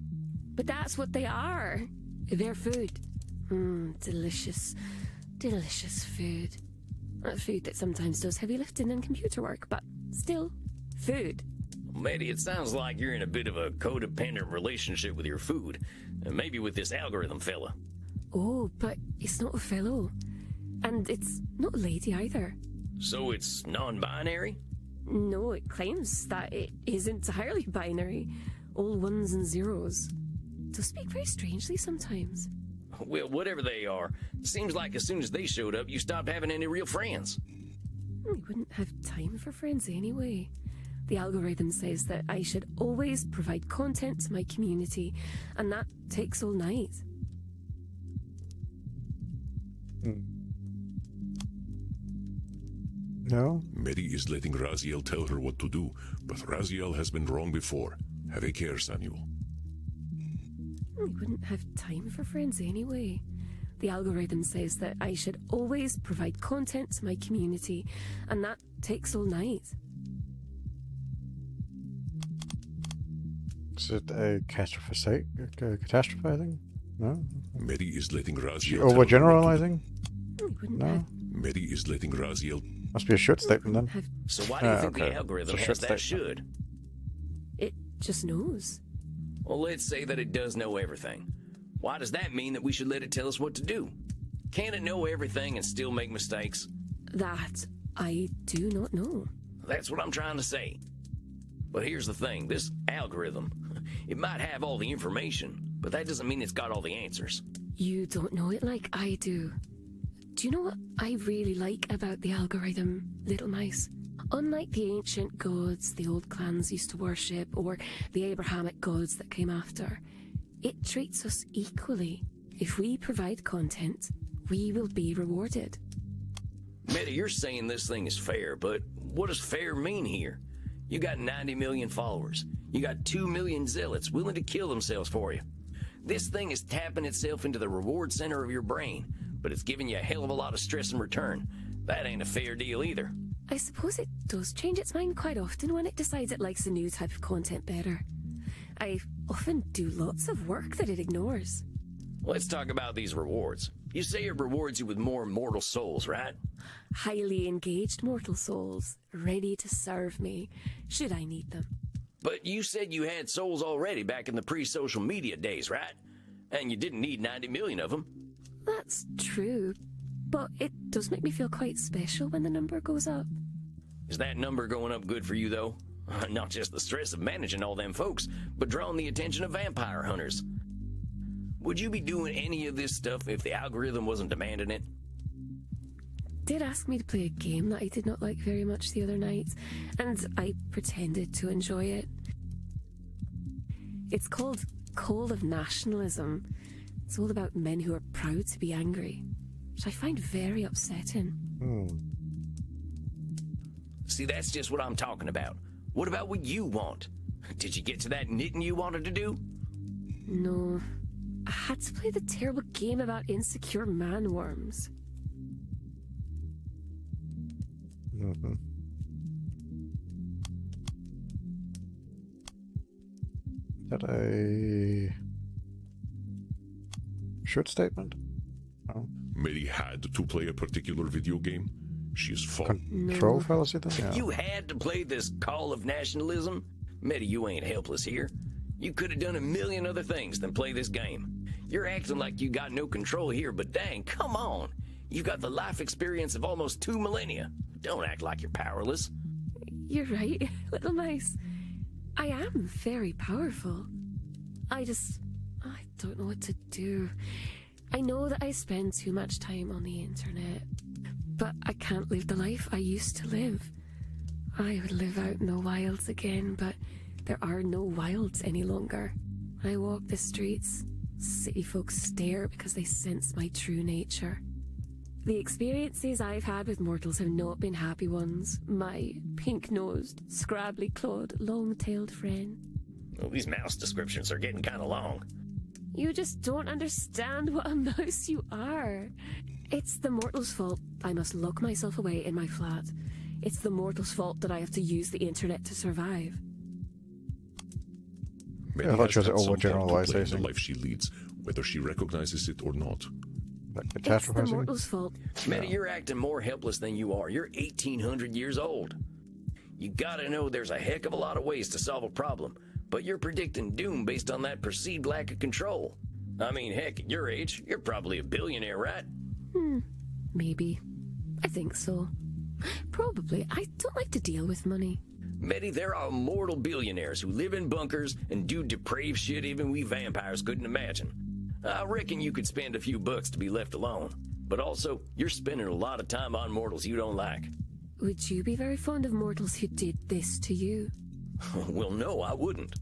But that's what they are. They're food. Delicious, delicious food. Food that sometimes does heavy lifting and computer work, but still, food. Meddy, it sounds like you're in a bit of a codependent relationship with your food. And maybe with this algorithm fella. Oh, but it's not a fellow. And it's not a lady either. So it's non-binary? No, it claims that it is entirely binary. All ones and zeros. They'll speak very strangely sometimes. Well, whatever they are, it seems like as soon as they showed up, you stopped having any real friends. We wouldn't have time for friends anyway. The algorithm says that I should always provide content to my community, and that takes all night. No? Meddy is letting Raziel tell her what to do, but Raziel has been wrong before. Have a care, Samuel. We wouldn't have time for friends anyway. The algorithm says that I should always provide content to my community, and that takes all night. Is it a catastrophizing? No? Meddy is letting Raziel Overgeneralizing? We wouldn't No? have... Meddy is letting Raziel... Must be a should statement then. have... So why do you think okay. the algorithm It's a has should that statement. should? It just knows. Well, let's say that it does know everything. Why does that mean that we should let it tell us what to do? Can it know everything and still make mistakes? That I do not know. That's what I'm trying to say. But here's the thing, this algorithm, it might have all the information, but that doesn't mean it's got all the answers. You don't know it like I do. Do you know what I really like about the algorithm, little mouse? Unlike the ancient gods the old clans used to worship, or the Abrahamic gods that came after, it treats us equally. If we provide content, we will be rewarded. Meddy, you're saying this thing is fair, but what does fair mean here? You got 90 million followers. You got 2 million zealots willing to kill themselves for you. This thing is tapping itself into the reward center of your brain, but it's giving you a hell of a lot of stress in return. That ain't a fair deal either. I suppose it does change its mind quite often when it decides it likes a new type of content better. I often do lots of work that it ignores. Let's talk about these rewards. You say it rewards you with more mortal souls, right? Highly engaged mortal souls, ready to serve me, should I need them. But you said you had souls already back in the pre-social media days, right? And you didn't need 90 million of them. That's true, but it does make me feel quite special when the number goes up. Is that number going up good for you, though? Not just the stress of managing all them folks, but drawing the attention of vampire hunters. Would you be doing any of this stuff if the algorithm wasn't demanding it? Did ask me to play a game that I did not like very much the other night, and I pretended to enjoy it. It's called Call of Nationalism. It's all about men who are proud to be angry, which I find very upsetting. See, that's just what I'm talking about. What about what you want? Did you get to that knitting you wanted to do? No, I had to play the terrible game about insecure man-worms. Mm-hmm. Is that a should statement? Oh. Meddy had to play a particular video game. She is false. Control fallacy then? Yeah. You had to play this call of nationalism? Meddy, you ain't helpless here. You could have done a million other things than play this game. You're acting like you got no control here, but dang, come on. You got the life experience of almost 2 millennia. Don't act like you're powerless. You're right, little mouse. I am very powerful. I don't know what to do. I know that I spend too much time on the internet, but I can't live the life I used to live. I would live out in the wilds again, but there are no wilds any longer. When I walk the streets, city folks stare because they sense my true nature. The experiences I've had with mortals have not been happy ones. My pink-nosed, scrabbly-clawed, long-tailed friend. Well, these mouse descriptions are getting kind of long. You just don't understand what a mouse you are. It's the mortal's fault I must lock myself away in my flat. It's the mortal's fault that I have to use the internet to survive. Meddy I thought has she was had some part to play in overgeneralizing. the life she leads, whether she recognizes it or not. Like It's the mortal's fault. Meddy, you're acting more helpless than you are. You're 1,800 years old. You gotta know there's a heck of a lot of ways to solve a problem, but you're predicting doom based on that perceived lack of control. I mean, heck, at your age, you're probably a billionaire, right? Maybe. I think so. Probably. I don't like to deal with money. Meddy, there are immortal billionaires who live in bunkers and do depraved shit even we vampires couldn't imagine. I reckon you could spend a few bucks to be left alone. But also, you're spending a lot of time on mortals you don't like. Would you be very fond of mortals who did this to you? Well, no, I wouldn't.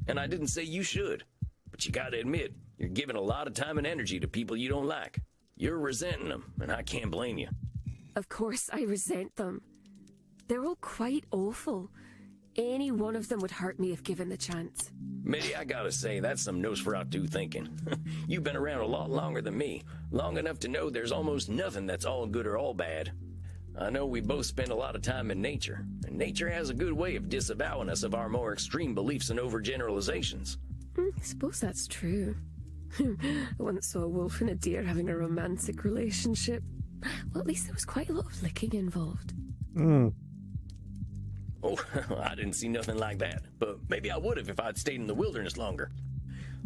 And I didn't say you should. But you gotta admit, you're giving a lot of time and energy to people you don't like. You're resenting them, and I can't blame you. Of course I resent them. They're all quite awful. Any one of them would hurt me if given the chance. Meddy, I gotta say, that's some Nosferatu thinking. You've been around a lot longer than me, long enough to know there's almost nothing that's all good or all bad. I know we both spend a lot of time in nature, and nature has a good way of disavowing us of our more extreme beliefs and overgeneralizations. I suppose that's true. I once saw a wolf and a deer having a romantic relationship. Well, at least there was quite a lot of licking involved. Oh, I didn't see nothing like that, but maybe I would have if I'd stayed in the wilderness longer.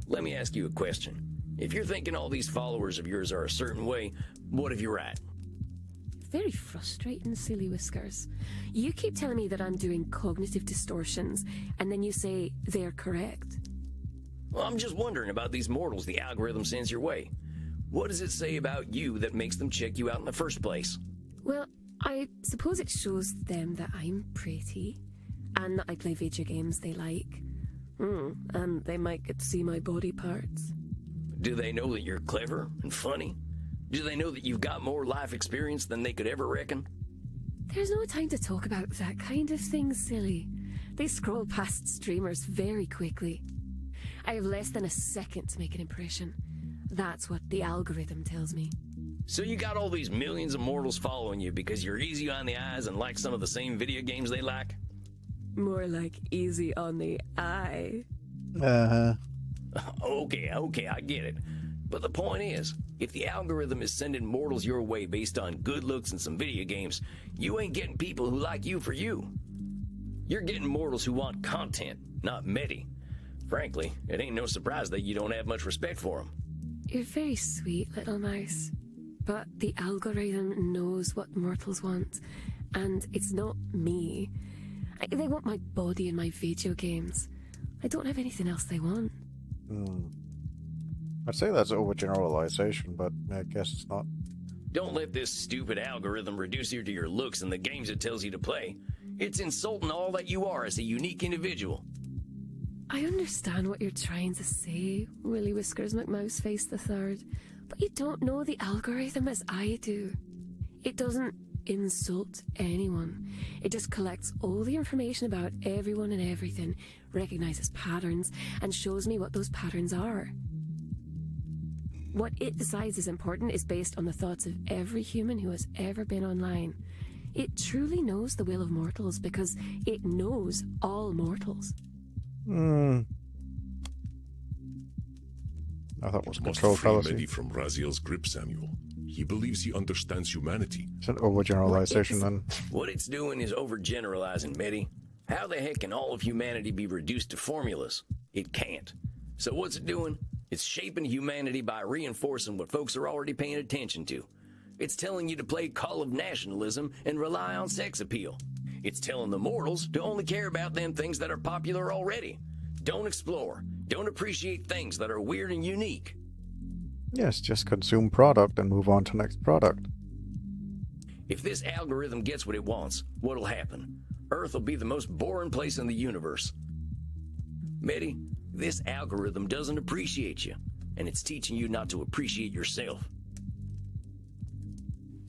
Let me ask you a question. If you're thinking all these followers of yours are a certain way, what if you're right? Very frustrating, silly whiskers. You keep telling me that I'm doing cognitive distortions, and then you say they're correct. Well, I'm just wondering about these mortals the algorithm sends your way. What does it say about you that makes them check you out in the first place? Well, I suppose it shows them that I'm pretty, and that I play video games they like. And they might get to see my body parts. Do they know that you're clever and funny? Do they know that you've got more life experience than they could ever reckon? There's no time to talk about that kind of thing, silly. They scroll past streamers very quickly. I have less than a second to make an impression. That's what the algorithm tells me. So you got all these millions of mortals following you because you're easy on the eyes and like some of the same video games they like? More like easy on the eye. Okay, I get it. But the point is, if the algorithm is sending mortals your way based on good looks and some video games, you ain't getting people who like you for you. You're getting mortals who want content, not Meddy. Frankly, it ain't no surprise that you don't have much respect for them. You're very sweet, little mouse. But the algorithm knows what mortals want, and it's not me. They want my body and my video games. I don't have anything else they want. I'd say that's overgeneralization, but I guess it's not. Don't let this stupid algorithm reduce you to your looks and the games it tells you to play. It's insulting all that you are as a unique individual. I understand what you're trying to say, Willy Whiskers McMouseface III, but you don't know the algorithm as I do. It doesn't insult anyone. It just collects all the information about everyone and everything, recognizes patterns, and shows me what those patterns are. What it decides is important is based on the thoughts of every human who has ever been online. It truly knows the will of mortals because it knows all mortals. I thought it was Must control free fallacy. Meddy from Raziel's grip, Samuel. He believes he understands humanity. It's an overgeneralization then. What it's doing is overgeneralizing, Meddy. How the heck can all of humanity be reduced to formulas? It can't. So what's it doing? It's shaping humanity by reinforcing what folks are already paying attention to. It's telling you to play call of nationalism and rely on sex appeal. It's telling the mortals to only care about them things that are popular already. Don't explore. Don't appreciate things that are weird and unique. Yes, just consume product and move on to next product. If this algorithm gets what it wants, what'll happen? Earth will be the most boring place in the universe. Meddy, this algorithm doesn't appreciate you, and it's teaching you not to appreciate yourself.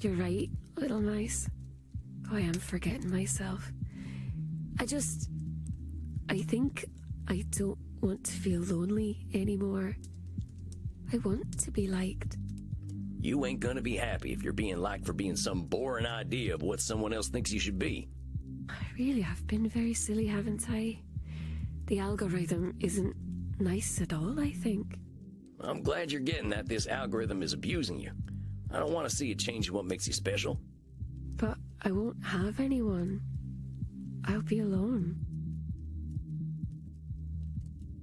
You're right, little mice. Oh, I am forgetting myself. I think I don't want to feel lonely anymore. I want to be liked. You ain't gonna be happy if you're being liked for being some boring idea of what someone else thinks you should be. I really have been very silly, haven't I? The algorithm isn't nice at all, I think. I'm glad you're getting that this algorithm is abusing you. I don't want to see it change what makes you special. But I won't have anyone. I'll be alone.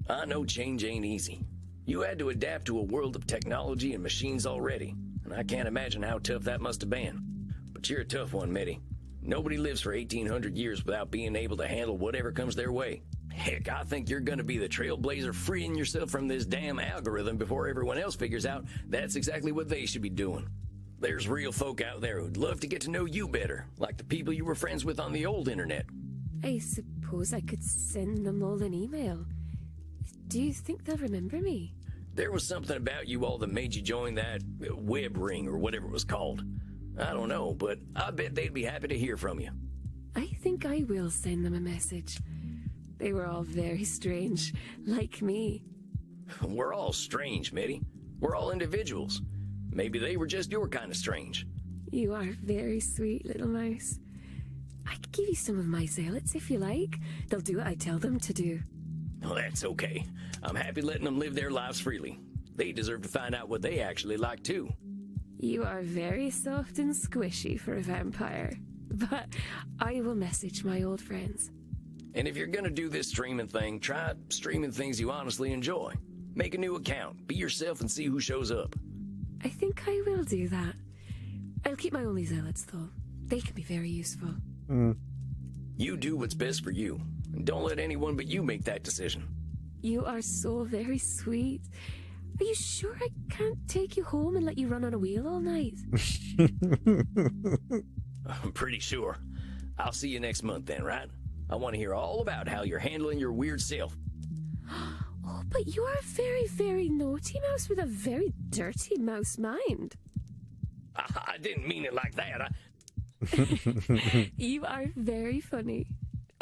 I know change ain't easy. You had to adapt to a world of technology and machines already, and I can't imagine how tough that must have been. But you're a tough one, Meddy. Nobody lives for 1,800 years without being able to handle whatever comes their way. Heck, I think you're gonna be the trailblazer freeing yourself from this damn algorithm before everyone else figures out that's exactly what they should be doing. There's real folk out there who'd love to get to know you better, like the people you were friends with on the old internet. I suppose I could send them all an email. Do you think they'll remember me? There was something about you all that made you join that web ring or whatever it was called. I don't know, but I bet they'd be happy to hear from you. I think I will send them a message. They were all very strange, like me. We're all strange, Meddy. We're all individuals. Maybe they were just your kind of strange. You are very sweet, little mouse. I could give you some of my zealots if you like. They'll do what I tell them to do. Well, that's okay. I'm happy letting them live their lives freely. They deserve to find out what they actually like, too. You are very soft and squishy for a vampire. But I will message my old friends. And if you're gonna do this streaming thing, try streaming things you honestly enjoy. Make a new account, be yourself, and see who shows up. I think I will do that. I'll keep my only zealots, though. They can be very useful. You do what's best for you. And don't let anyone but you make that decision. You are so very sweet. Are you sure I can't take you home and let you run on a wheel all night? I'm pretty sure. I'll see you next month then, right? I want to hear all about how you're handling your weird self. Oh, but you are a very, very naughty mouse with a very dirty mouse mind. I didn't mean it like that. You are very funny.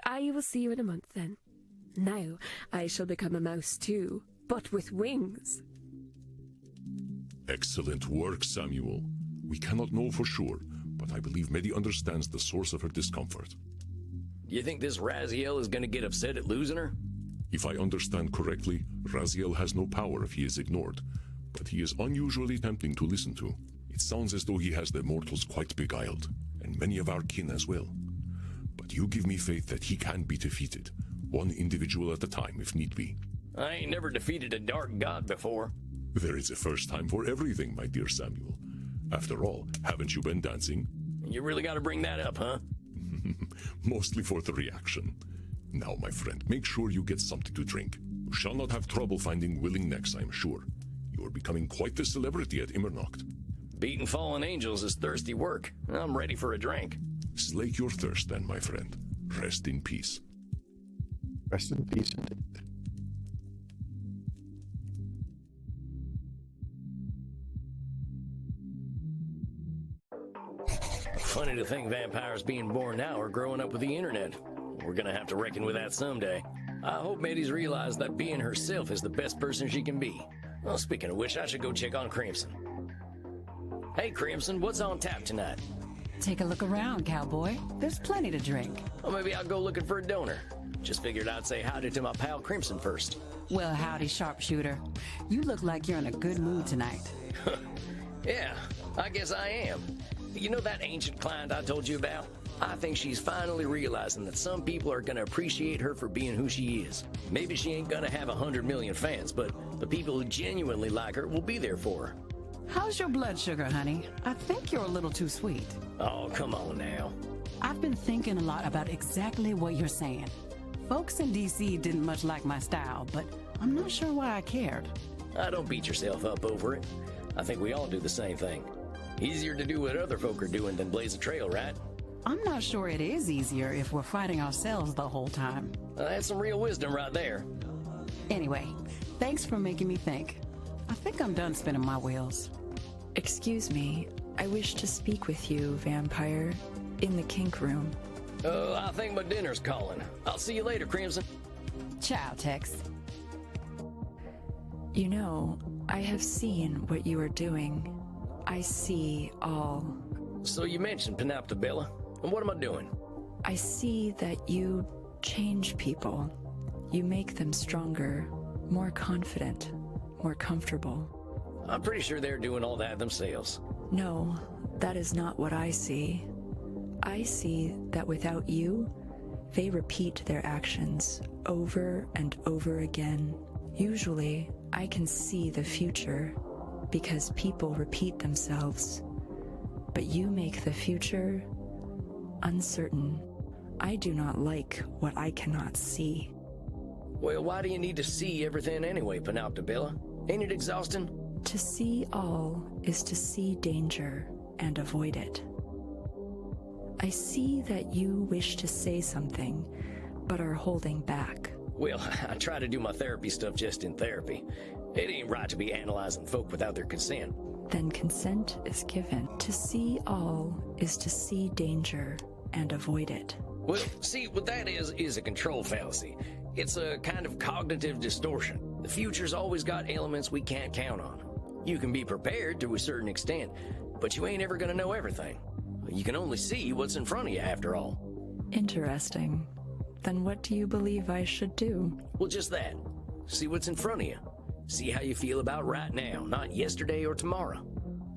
I will see you in a month then. Now I shall become a mouse too, but with wings. Excellent work, Samuel. We cannot know for sure, but I believe Meddy understands the source of her discomfort. You think this Raziel is going to get upset at losing her? If I understand correctly, Raziel has no power if he is ignored, but he is unusually tempting to listen to. It sounds as though he has the mortals quite beguiled, and many of our kin as well. But you give me faith that he can be defeated, one individual at a time if need be. I ain't never defeated a dark god before. There is a first time for everything, my dear Samuel. After all, haven't you been dancing? You really got to bring that up, huh? Mostly for the reaction. Now, my friend, make sure you get something to drink. You shall not have trouble finding willing necks, I am sure. You are becoming quite the celebrity at Immernacht. Beating fallen angels is thirsty work. I'm ready for a drink. Slake your thirst then, my friend. Rest in peace. Rest in peace indeed. Funny to think vampires being born now are growing up with the internet. We're gonna have to reckon with that someday. I hope Meddy's realized that being herself is the best person she can be. Well, speaking of which, I should go check on Crimson. Hey, Crimson, what's on tap tonight? Take a look around, cowboy. There's plenty to drink. Well, maybe I'll go looking for a donor. Just figured I'd say howdy to my pal Crimson first. Well, howdy, sharpshooter. You look like you're in a good mood tonight. Yeah, I guess I am. You know that ancient client I told you about? I think she's finally realizing that some people are gonna appreciate her for being who she is. Maybe she ain't gonna have 100 million fans, but the people who genuinely like her will be there for her. How's your blood sugar, honey? I think you're a little too sweet. Oh, come on now. I've been thinking a lot about exactly what you're saying. Folks in DC didn't much like my style, but I'm not sure why I cared. Don't beat yourself up over it. I think we all do the same thing. Easier to do what other folk are doing than blaze a trail, right? I'm not sure it is easier if we're fighting ourselves the whole time. That's some real wisdom right there. Anyway, thanks for making me think. I think I'm done spinning my wheels. Excuse me, I wish to speak with you, vampire, in the kink room. I think my dinner's calling. I'll see you later, Crimson. Ciao, Tex. You know, I have seen what you are doing. I see all. So you mentioned Penoptobella, and what am I doing? I see that you change people. You make them stronger, more confident, more comfortable. I'm pretty sure they're doing all that themselves. No, that is not what I see. I see that without you, they repeat their actions over and over again. Usually, I can see the future because people repeat themselves. But you make the future uncertain. I do not like what I cannot see. Well, why do you need to see everything anyway, Penoptobella? Ain't it exhausting? To see all is to see danger and avoid it. I see that you wish to say something, but are holding back. Well, I try to do my therapy stuff just in therapy. It ain't right to be analyzing folk without their consent. Then consent is given. To see all is to see danger and avoid it. Well, see, what that is a control fallacy. It's a kind of cognitive distortion. The future's always got elements we can't count on. You can be prepared to a certain extent, but you ain't ever gonna know everything. You can only see what's in front of you, after all. Interesting. Then what do you believe I should do? Well, just that. See what's in front of you. See how you feel about right now, not yesterday or tomorrow.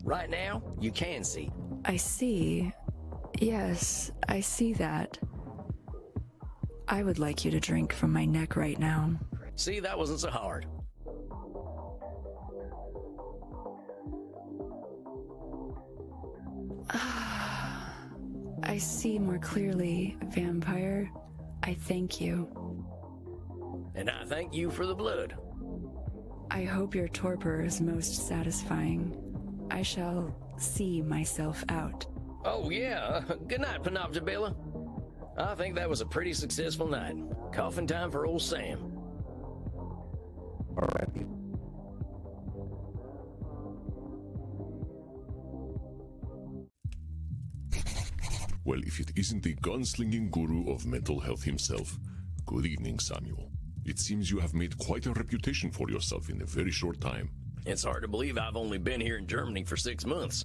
Right now, you can see. I see. Yes, I see that. I would like you to drink from my neck right now. See, that wasn't so hard. I see more clearly, vampire. I thank you. And I thank you for the blood. I hope your torpor is most satisfying. I shall see myself out. Oh, yeah. Good night, Penoptobella. I think that was a pretty successful night. Coffin time for old Sam. Alrighty. Well, if it isn't the gunslinging guru of mental health himself, good evening, Samuel. It seems you have made quite a reputation for yourself in a very short time. It's hard to believe I've only been here in Germany for 6 months.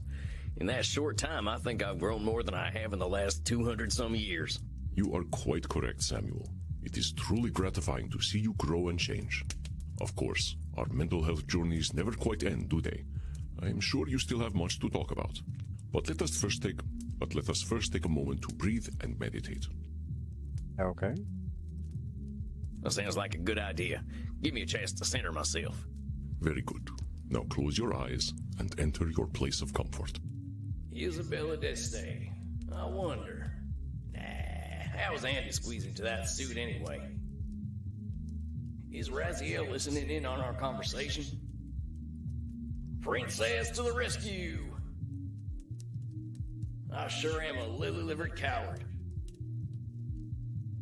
In that short time, I think I've grown more than I have in the last 200-some years. You are quite correct, Samuel. It is truly gratifying to see you grow and change. Of course, our mental health journeys never quite end, do they? I am sure you still have much to talk about. But let us first take a moment to breathe and meditate. Okay. That sounds like a good idea. Give me a chance to center myself. Very good. Now close your eyes and enter your place of comfort. Isabella Este. I wonder. How was Andy squeezing to that suit anyway? Is Raziel listening in on our conversation? Princess to the rescue! I sure am a lily-livered coward.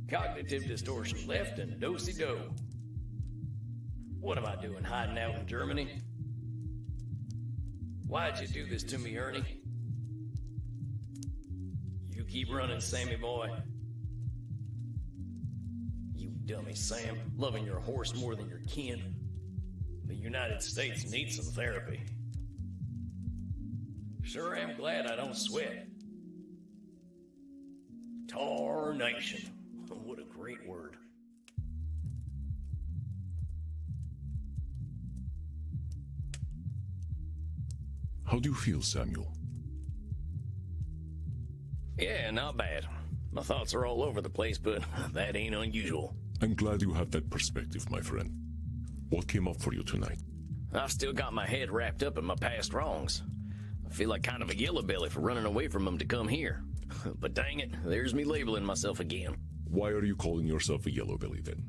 Cognitive distortion left and do-si-do. What am I doing hiding out in Germany? Why'd you do this to me, Ernie? You keep running, Sammy boy. You Dummy Sam, loving your horse more than your kin. The United States needs some therapy. Sure am glad I don't sweat. Tarnation. What a great word. How do you feel, Samuel? Yeah, not bad. My thoughts are all over the place, but that ain't unusual. I'm glad you have that perspective, my friend. What came up for you tonight? I've still got my head wrapped up in my past wrongs. I feel like kind of a yellow belly for running away from them to come here. But dang it, there's me labeling myself again. Why are you calling yourself a yellow belly then?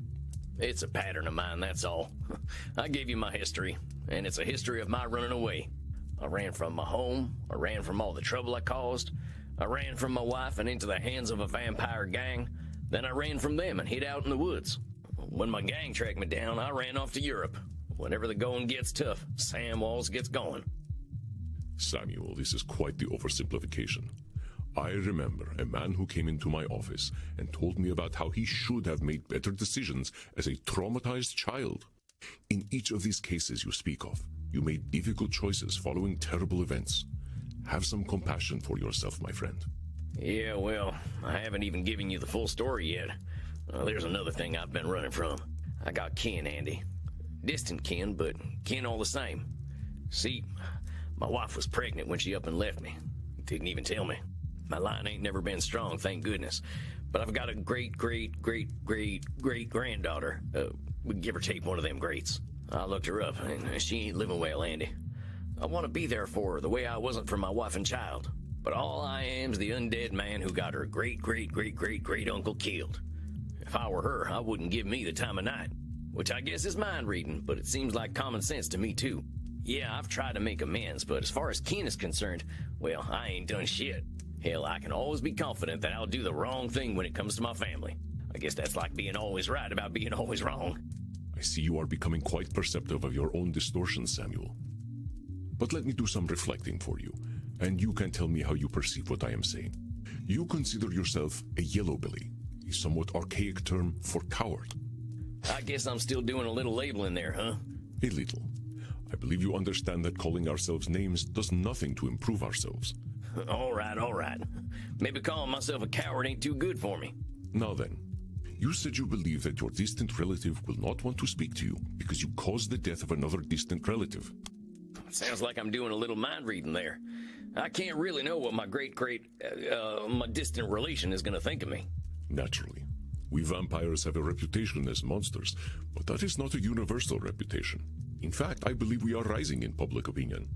It's a pattern of mine, that's all. I gave you my history, and it's a history of my running away. I ran from my home, I ran from all the trouble I caused, I ran from my wife and into the hands of a vampire gang, then I ran from them and hid out in the woods. When my gang tracked me down, I ran off to Europe. Whenever the going gets tough, Sam Walls gets going. Samuel, this is quite the oversimplification. I remember a man who came into my office and told me about how he should have made better decisions as a traumatized child. In each of these cases you speak of, you made difficult choices following terrible events. Have some compassion for yourself, my friend. Yeah, well, I haven't even given you the full story yet. There's another thing I've been running from. I got kin, Andy. Distant kin, but kin all the same. See, my wife was pregnant when she up and left me. Didn't even tell me. My line ain't never been strong, thank goodness. But I've got a great-great-great-great-great-granddaughter. Give or take one of them greats. I looked her up, and she ain't living well, Andy. I want to be there for her the way I wasn't for my wife and child. But all I am's the undead man who got her great-great-great-great-great-uncle killed. If I were her, I wouldn't give me the time of night. Which I guess is mind reading, but it seems like common sense to me too. Yeah, I've tried to make amends, but as far as kin is concerned, well, I ain't done shit. Hell, I can always be confident that I'll do the wrong thing when it comes to my family. I guess that's like being always right about being always wrong. I see you are becoming quite perceptive of your own distortions, Samuel. But let me do some reflecting for you, and you can tell me how you perceive what I am saying. You consider yourself a yellow belly, a somewhat archaic term for coward. I guess I'm still doing a little labeling there, huh? A little. I believe you understand that calling ourselves names does nothing to improve ourselves. All right. Maybe calling myself a coward ain't too good for me. Now then, you said you believe that your distant relative will not want to speak to you because you caused the death of another distant relative. Sounds like I'm doing a little mind reading there. I can't really know what my my distant relation is gonna think of me. Naturally. We vampires have a reputation as monsters, but that is not a universal reputation. In fact, I believe we are rising in public opinion.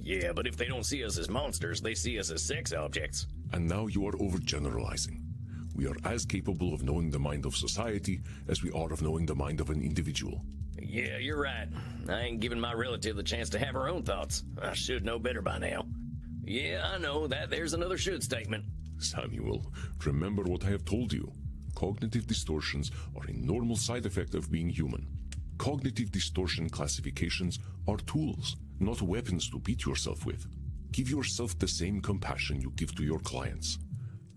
Yeah, but if they don't see us as monsters, they see us as sex objects. And now you are overgeneralizing. We are as capable of knowing the mind of society as we are of knowing the mind of an individual. Yeah, you're right. I ain't giving my relative the chance to have her own thoughts. I should know better by now. Yeah, I know that. There's another should statement. Samuel, remember what I have told you. Cognitive distortions are a normal side effect of being human. Cognitive distortion classifications are tools, not weapons to beat yourself with. Give yourself the same compassion you give to your clients.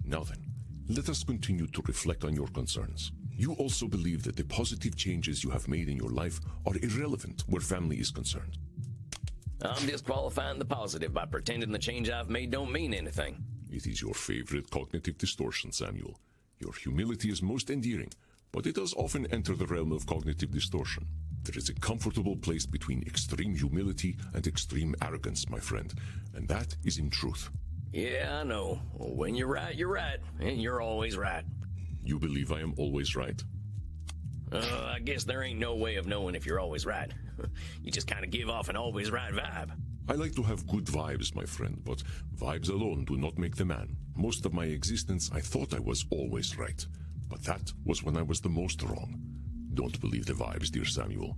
Now then, let us continue to reflect on your concerns. You also believe that the positive changes you have made in your life are irrelevant where family is concerned. I'm disqualifying the positive by pretending the change I've made don't mean anything. It is your favorite cognitive distortion, Samuel. Your humility is most endearing, but it does often enter the realm of cognitive distortion. There is a comfortable place between extreme humility and extreme arrogance, my friend, and that is in truth. Yeah, I know. When you're right, and you're always right. You believe I am always right? I guess there ain't no way of knowing if you're always right. You just kind of give off an always right vibe. I like to have good vibes, my friend, but vibes alone do not make the man. Most of my existence, I thought I was always right, but that was when I was the most wrong. Don't believe the vibes, dear Samuel.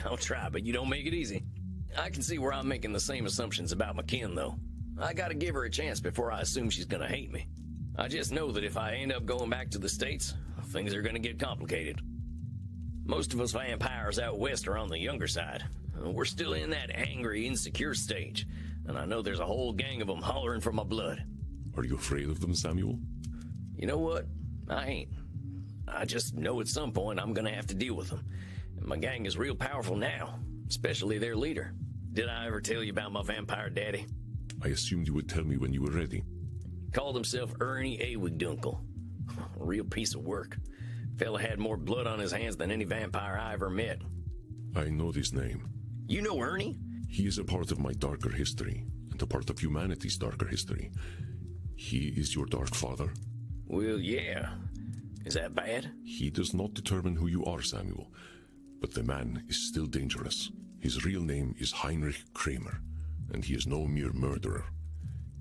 I'll try, but you don't make it easy. I can see where I'm making the same assumptions about my kin, though. I gotta give her a chance before I assume she's gonna hate me. I just know that if I end up going back to the States, things are gonna get complicated. Most of us vampires out west are on the younger side. We're still in that angry, insecure stage, and I know there's a whole gang of them hollering for my blood. Are you afraid of them, Samuel? You know what? I ain't. I just know at some point I'm gonna have to deal with them. And my gang is real powerful now, especially their leader. Did I ever tell you about my vampire daddy? I assumed you would tell me when you were ready. Called himself Ernie Awigdunkle. A real piece of work. Fella had more blood on his hands than any vampire I ever met. I know this name. You know Ernie? He is a part of my darker history, and a part of humanity's darker history. He is your dark father? Well, yeah. Is that bad? He does not determine who you are, Samuel. But the man is still dangerous. His real name is Heinrich Kramer, and he is no mere murderer.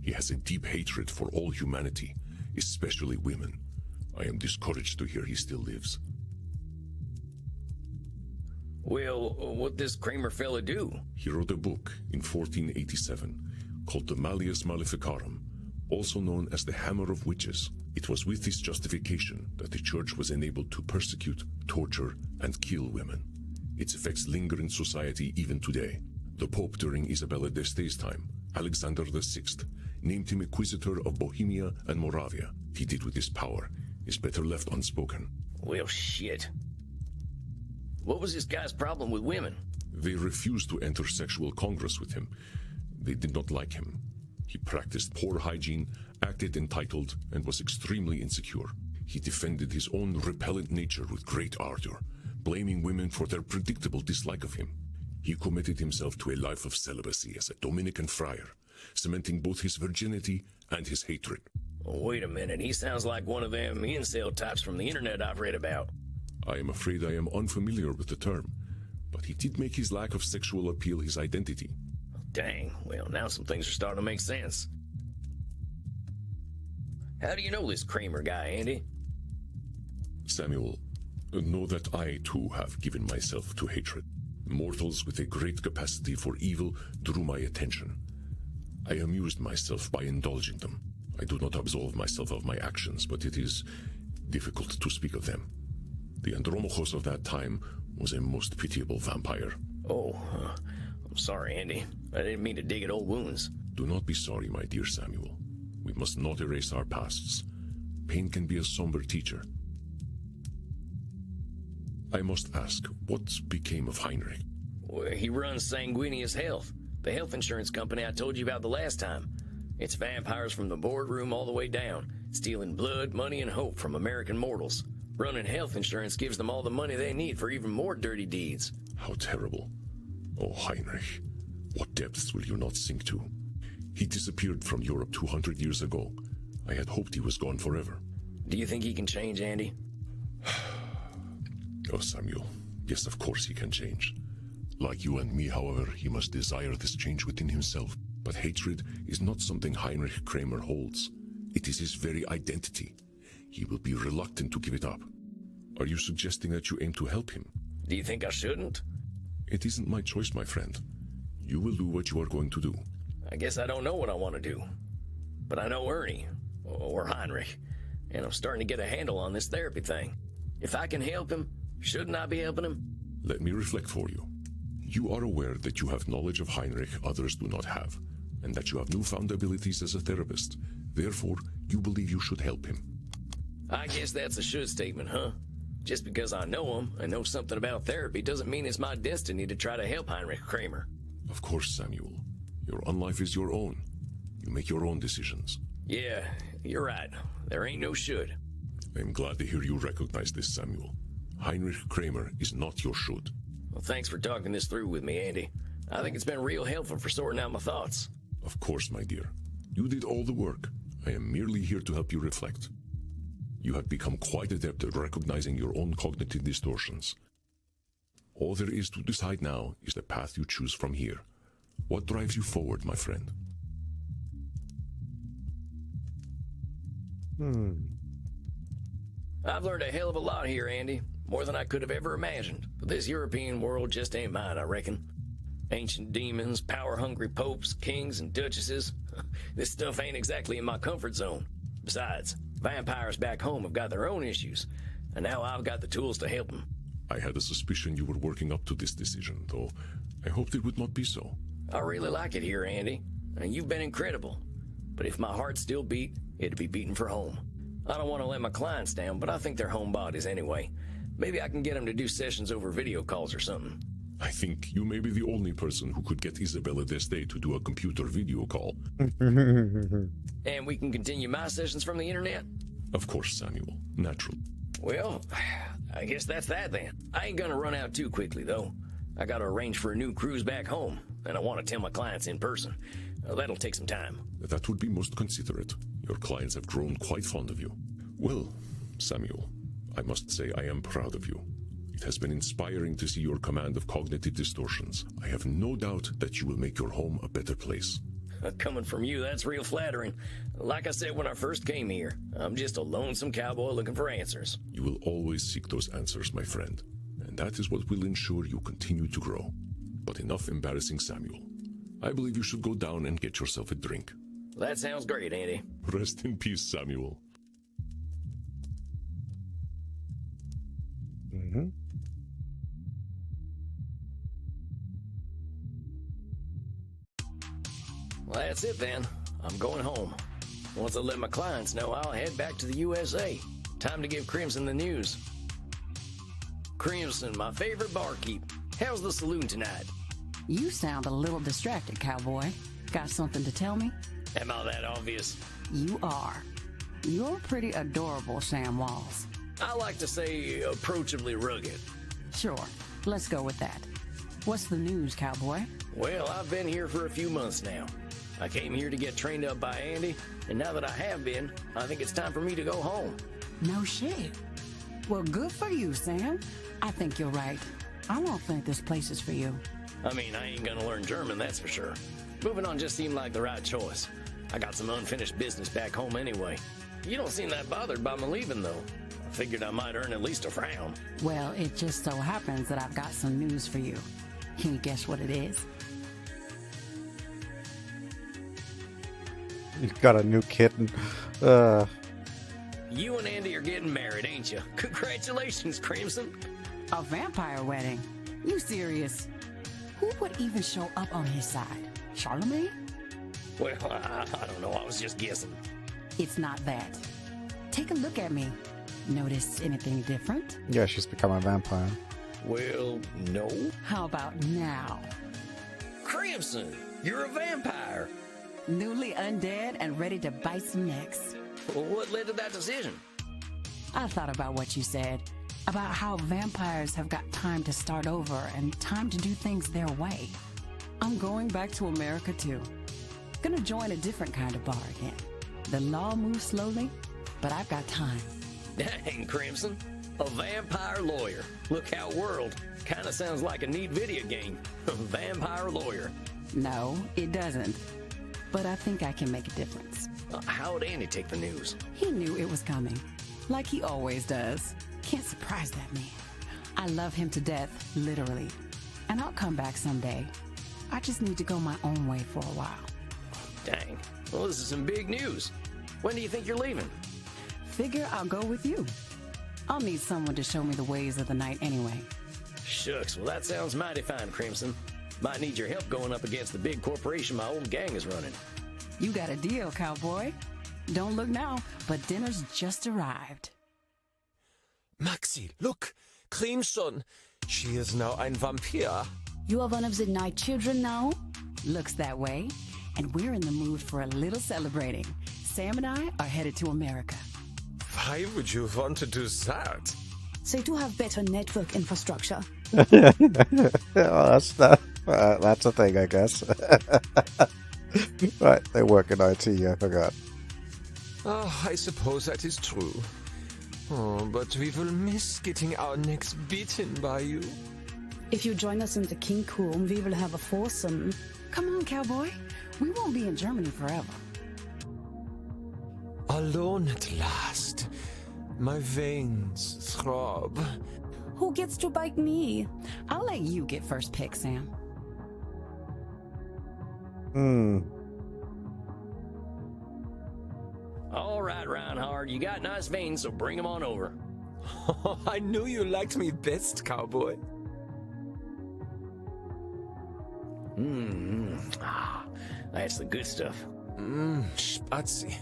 He has a deep hatred for all humanity, especially women. I am discouraged to hear he still lives. Well, what this Kramer fella do? He wrote a book in 1487 called the Malleus Maleficarum, also known as the Hammer of Witches. It was with this justification that the church was enabled to persecute, torture, and kill women. Its effects linger in society even today. The Pope during Isabella d'Este's time, Alexander VI, named him Inquisitor of Bohemia and Moravia. What he did with his power is better left unspoken. Well, shit. What was this guy's problem with women? They refused to enter sexual congress with him. They did not like him. He practiced poor hygiene, acted entitled, and was extremely insecure. He defended his own repellent nature with great ardor, blaming women for their predictable dislike of him. He committed himself to a life of celibacy as a Dominican friar, cementing both his virginity and his hatred. Wait a minute, he sounds like one of them incel types from the internet I've read about. I am afraid I am unfamiliar with the term, but he did make his lack of sexual appeal his identity. Dang, well, now some things are starting to make sense. How do you know this Kramer guy, Andy? Samuel, know that I too have given myself to hatred. Mortals with a great capacity for evil drew my attention. I amused myself by indulging them. I do not absolve myself of my actions, but it is difficult to speak of them. The Andromachos of that time was a most pitiable vampire. Oh, I'm sorry, Andy. I didn't mean to dig at old wounds. Do not be sorry, my dear Samuel. We must not erase our pasts. Pain can be a somber teacher. I must ask, what became of Heinrich? Well, he runs Sanguinius Health, the health insurance company I told you about the last time. It's vampires from the boardroom all the way down, stealing blood, money, and hope from American mortals. Running health insurance gives them all the money they need for even more dirty deeds. How terrible. Oh, Heinrich, what depths will you not sink to? He disappeared from Europe 200 years ago. I had hoped he was gone forever. Do you think he can change, Andy? Oh, Samuel, yes, of course he can change. Like you and me, however, he must desire this change within himself. But hatred is not something Heinrich Kramer holds. It is his very identity. He will be reluctant to give it up. Are you suggesting that you aim to help him? Do you think I shouldn't? It isn't my choice, my friend. You will do what you are going to do. I guess I don't know what I want to do. But I know Ernie, or Heinrich, and I'm starting to get a handle on this therapy thing. If I can help him, shouldn't I be helping him? Let me reflect for you. You are aware that you have knowledge of Heinrich others do not have, and that you have newfound abilities as a therapist. Therefore, you believe you should help him. I guess that's a should statement, huh? Just because I know him and know something about therapy doesn't mean it's my destiny to try to help Heinrich Kramer. Of course, Samuel. Your own life is your own. You make your own decisions. Yeah, you're right. There ain't no should. I am glad to hear you recognize this, Samuel. Heinrich Kramer is not your should. Well, thanks for talking this through with me, Andy. I think it's been real helpful for sorting out my thoughts. Of course, my dear. You did all the work. I am merely here to help you reflect. You have become quite adept at recognizing your own cognitive distortions. All there is to decide now is the path you choose from here. What drives you forward, my friend? I've learned a hell of a lot here, Andy. More than I could have ever imagined. But this European world just ain't mine, I reckon. Ancient demons, power-hungry popes, kings, and duchesses. This stuff ain't exactly in my comfort zone. Besides, vampires back home have got their own issues, and now I've got the tools to help them. I had a suspicion you were working up to this decision, though I hoped it would not be so. I really like it here, Andy, and you've been incredible. But if my heart still beat, it'd be beating for home. I don't want to let my clients down, but I think they're homebodies anyway. Maybe I can get them to do sessions over video calls or something. I think you may be the only person who could get Isabella Este to do a computer video call. And we can continue my sessions from the internet? Of course, Samuel. Natural. Well, I guess that's that then. I ain't gonna run out too quickly, though. I gotta arrange for a new cruise back home, and I want to tell my clients in person. That'll take some time. That would be most considerate. Your clients have grown quite fond of you. Well, Samuel, I must say I am proud of you. It has been inspiring to see your command of cognitive distortions. I have no doubt that you will make your home a better place. Coming from you, that's real flattering. Like I said when I first came here, I'm just a lonesome cowboy looking for answers. You will always seek those answers, my friend. And that is what will ensure you continue to grow. But enough embarrassing Samuel. I believe you should go down and get yourself a drink. That sounds great, Andy. Rest in peace, Samuel. Mm-hmm. Well, that's it then. I'm going home. Once I let my clients know, I'll head back to the USA. Time to give Crimson the news. Crimson, my favorite barkeep. How's the saloon tonight? You sound a little distracted, cowboy. Got something to tell me? Am I that obvious? You are. You're pretty adorable, Sam Walls. I like to say approachably rugged. Sure, let's go with that. What's the news, cowboy? Well, I've been here for a few months now. I came here to get trained up by Andy, and now that I have been, I think it's time for me to go home. No shit. Well, good for you, Sam. I think you're right. I don't think this place is for you. I mean, I ain't gonna learn German, that's for sure. Moving on just seemed like the right choice. I got some unfinished business back home anyway. You don't seem that bothered by my leaving, though. I figured I might earn at least a frown. Well, it just so happens that I've got some news for you. Can you guess what it is? You've got a new kitten. You and Andy are getting married, ain't you? Congratulations, Crimson. A vampire wedding? You serious? Who would even show up on his side? Charlemagne? Well, I don't know. I was just guessing. It's not that. Take a look at me. Notice anything different? Yeah, she's become a vampire. Well, no. How about now? Crimson, you're a vampire. Newly undead and ready to bite some necks. Well, what led to that decision? I thought about what you said. About how vampires have got time to start over and time to do things their way. I'm going back to America too. Gonna join a different kind of bar again. The law moves slowly, but I've got time. Dang, Crimson. A vampire lawyer. Look Out World. Kinda sounds like a neat video game. Vampire lawyer. No, it doesn't. But I think I can make a difference. How'd Andy take the news? He knew it was coming. Like he always does. Can't surprise that man. I love him to death, literally. And I'll come back someday. I just need to go my own way for a while. Dang. Well, this is some big news. When do you think you're leaving? Figure I'll go with you. I'll need someone to show me the ways of the night anyway. Shucks, well that sounds mighty fine, Crimson. Might need your help going up against the big corporation my old gang is running. You got a deal, cowboy. Don't look now, but dinner's just arrived. Maxi, look! Crimson! She is now ein Vampir. You are one of the night children now? Looks that way. And we're in the mood for a little celebrating. Sam and I are headed to America. Why would you want to do that? They do have better network infrastructure. That's a thing, I guess. Right, they work in IT, I forgot. Oh, I suppose that is true. Oh, but we will miss getting our necks beaten by you. If you join us in the kink room, we will have a foursome. Come on, cowboy. We won't be in Germany forever. Alone at last. My veins throb. Who gets to bite me? I'll let you get first pick, Sam. All right, Reinhard, you got nice veins, so bring them on over. I knew you liked me best, cowboy. That's the good stuff. Spazi.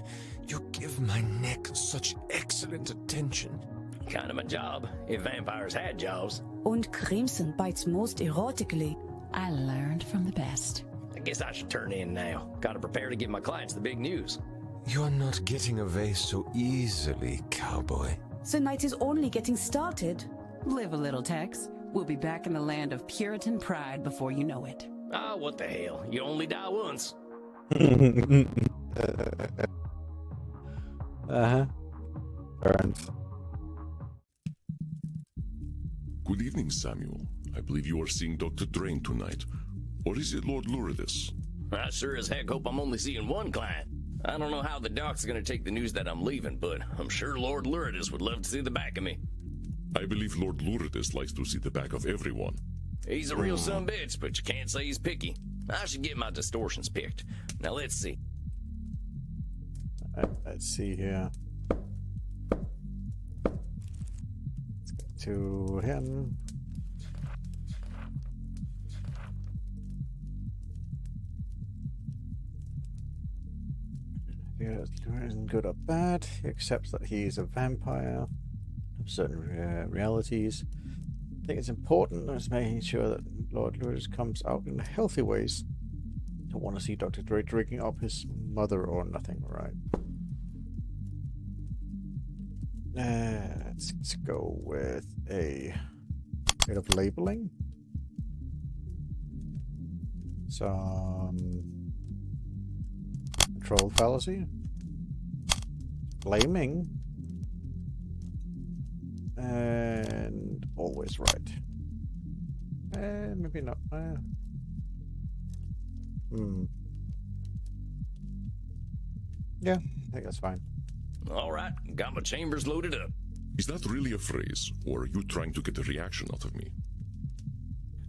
You give my neck such excellent attention. Kind of my job, if vampires had jobs. Und Crimson bites most erotically. I learned from the best. I guess I should turn in now. Gotta prepare to give my clients the big news. You're not getting away so easily, cowboy. The night is only getting started. Live a little, Tex. We'll be back in the land of Puritan pride before you know it. Ah, what the hell? You only die once. Fair enough. Good evening, Samuel. I believe you are seeing Dr. Drayne tonight. Or is it Lord Lourdes? I sure as heck hope I'm only seeing one client. I don't know how the doc's gonna take the news that I'm leaving, but I'm sure Lord Lourdes would love to see the back of me. I believe Lord Lourdes likes to see the back of everyone. He's a real sumbitch, but you can't say he's picky. I should get my distortions picked. Now let's see. Let's see here. Let's get to him. Yeah, isn't good or bad. He accepts that he is a vampire of certain realities. I think it's important as making sure that Lord Lourdes comes out in healthy ways. Don't want to see Dr. Drayne drinking up his mother or nothing, right? Let's go with a bit of labeling. Some control fallacy. Blaming. And always right. Maybe not. Yeah, I think that's fine. All right, got my chambers loaded up. Is that really a phrase, or are you trying to get a reaction out of me?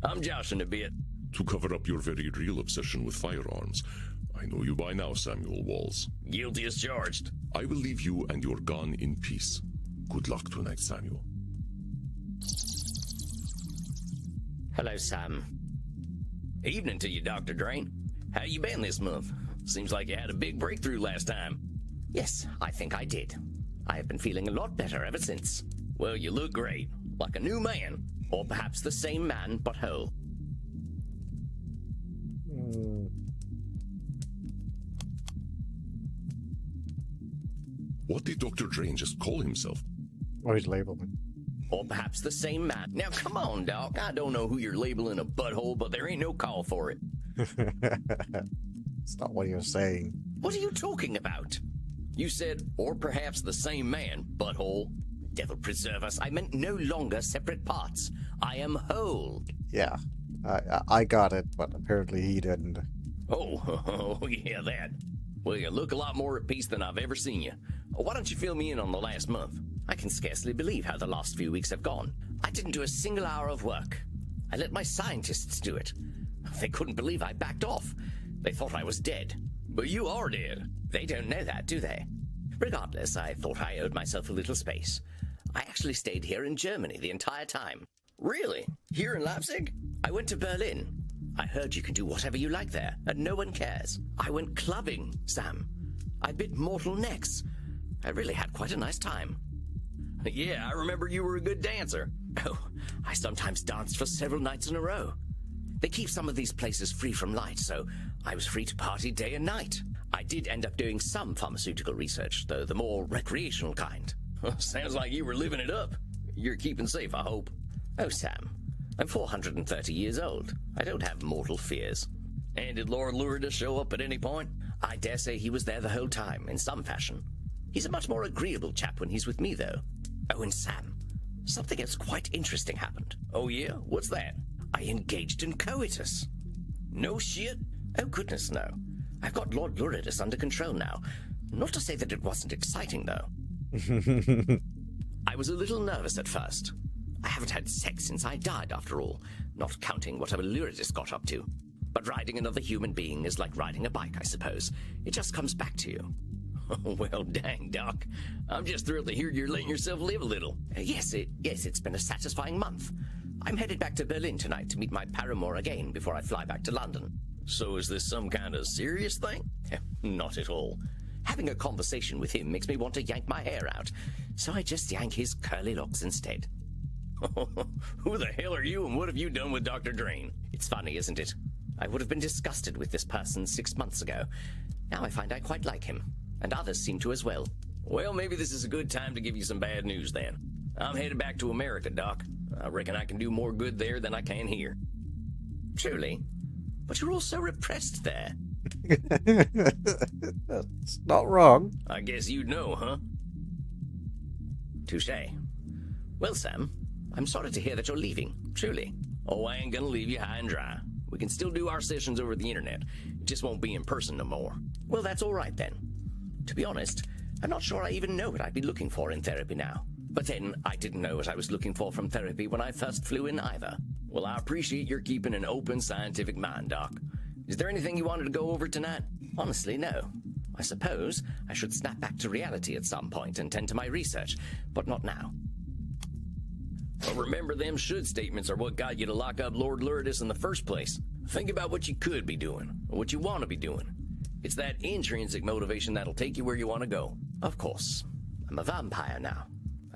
I'm joshing a bit. To cover up your very real obsession with firearms. I know you by now, Samuel Walls. Guilty as charged. I will leave you and your gun in peace. Good luck tonight, Samuel. Hello, Sam. Evening to you, Dr. Drayne. How you been this month? Seems like you had a big breakthrough last time. Yes, I think I did. I have been feeling a lot better ever since. Well, you look great. Like a new man. Or perhaps the same man, but whole. What did Dr. Drayne just call himself? Oh, he's labeled. Or perhaps the same man. Now, come on, Doc. I don't know who you're labeling a butthole, but there ain't no call for it. It's not what you're saying. What are you talking about? You said, or perhaps the same man, butthole. Devil preserve us, I meant no longer separate parts. I am whole. Yeah, I got it, but apparently he didn't. Oh, yeah, that. Well, you look a lot more at peace than I've ever seen you. Why don't you fill me in on the last month? I can scarcely believe how the last few weeks have gone. I didn't do a single hour of work. I let my scientists do it. They couldn't believe I backed off. They thought I was dead. But you are dead. They don't know that, do they? Regardless, I thought I owed myself a little space. I actually stayed here in Germany the entire time. Really? Here in Leipzig? I went to Berlin. I heard you can do whatever you like there, and no one cares. I went clubbing, Sam. I bit mortal necks. I really had quite a nice time. Yeah, I remember you were a good dancer. Oh, I sometimes danced for several nights in a row. They keep some of these places free from light, so I was free to party day and night. I did end up doing some pharmaceutical research, though the more recreational kind. Sounds like you were living it up. You're keeping safe, I hope. Oh, Sam, I'm 430 years old. I don't have mortal fears. And did Lord Lourdes show up at any point? I dare say he was there the whole time, in some fashion. He's a much more agreeable chap when he's with me, though. Oh, and Sam, something else quite interesting happened. Oh, yeah? What's that? I engaged in coitus. No shit? Oh, goodness, no. I've got Lord Lourdes under control now. Not to say that it wasn't exciting, though. I was a little nervous at first. I haven't had sex since I died, after all, not counting whatever Lourdes got up to. But riding another human being is like riding a bike, I suppose. It just comes back to you. Well, dang, Doc. I'm just thrilled to hear you're letting yourself live a little. Yes, it's been a satisfying month. I'm headed back to Berlin tonight to meet my paramour again before I fly back to London. So is this some kind of serious thing? Not at all. Having a conversation with him makes me want to yank my hair out, so I just yank his curly locks instead. Who the hell are you and what have you done with Dr. Drayne? It's funny, isn't it? I would have been disgusted with this person 6 months ago. Now I find I quite like him, and others seem to as well. Well, maybe this is a good time to give you some bad news then. I'm headed back to America, Doc. I reckon I can do more good there than I can here. Truly? But you're all so repressed there. That's not wrong. I guess you'd know, huh? Touché. Well, Sam, I'm sorry to hear that you're leaving, truly. Oh, I ain't gonna leave you high and dry. We can still do our sessions over the internet. It just won't be in person no more. Well, that's all right then. To be honest, I'm not sure I even know what I'd be looking for in therapy now. But then, I didn't know what I was looking for from therapy when I first flew in either. Well, I appreciate your keeping an open scientific mind, Doc. Is there anything you wanted to go over tonight? Honestly, no. I suppose I should snap back to reality at some point and tend to my research, but not now. Well, remember, them should statements are what got you to lock up Lord Lourdes in the first place. Think about what you could be doing, or what you want to be doing. It's that intrinsic motivation that'll take you where you want to go. Of course. I'm a vampire now.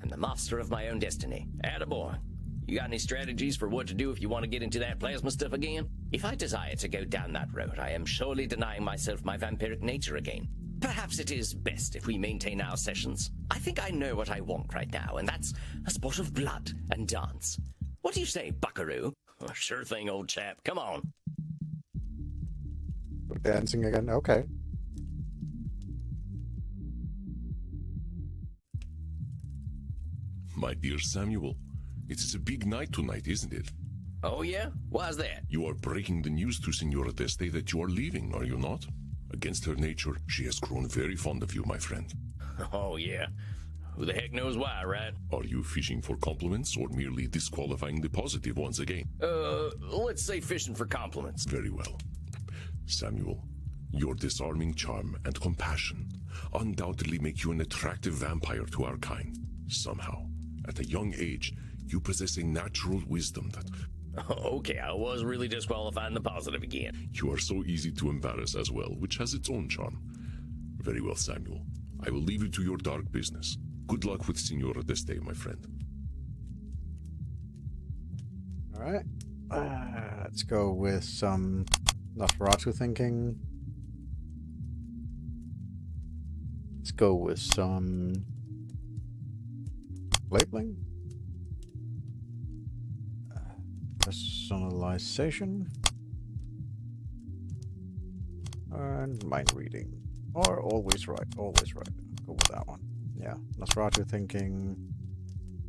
I'm the master of my own destiny. Attaboy. You got any strategies for what to do if you want to get into that plasma stuff again? If I desire to go down that road, I am surely denying myself my vampiric nature again. Perhaps it is best if we maintain our sessions. I think I know what I want right now, and that's a spot of blood and dance. What do you say, buckaroo? Oh, sure thing, old chap. Come on. We're dancing again? Okay. My dear Samuel, it is a big night tonight, isn't it? Oh, yeah? Why's that? You are breaking the news to Senora Este that you are leaving, are you not? Against her nature, she has grown very fond of you, my friend. Oh, yeah. Who the heck knows why, right? Are you fishing for compliments or merely disqualifying the positive once again? Let's say fishing for compliments. Very well. Samuel, your disarming charm and compassion undoubtedly make you an attractive vampire to our kind. Somehow, at a young age, you possess a natural wisdom that... Okay, I was really disqualifying the positive again. You are so easy to embarrass as well, which has its own charm. Very well, Samuel. I will leave you to your dark business. Good luck with Senora Este, my friend. Alright. Let's go with some Nosferatu thinking. Let's go with some labeling. Personalization. And mind reading. Or always right. Always right. Go with that one. Yeah. Nosferatu thinking,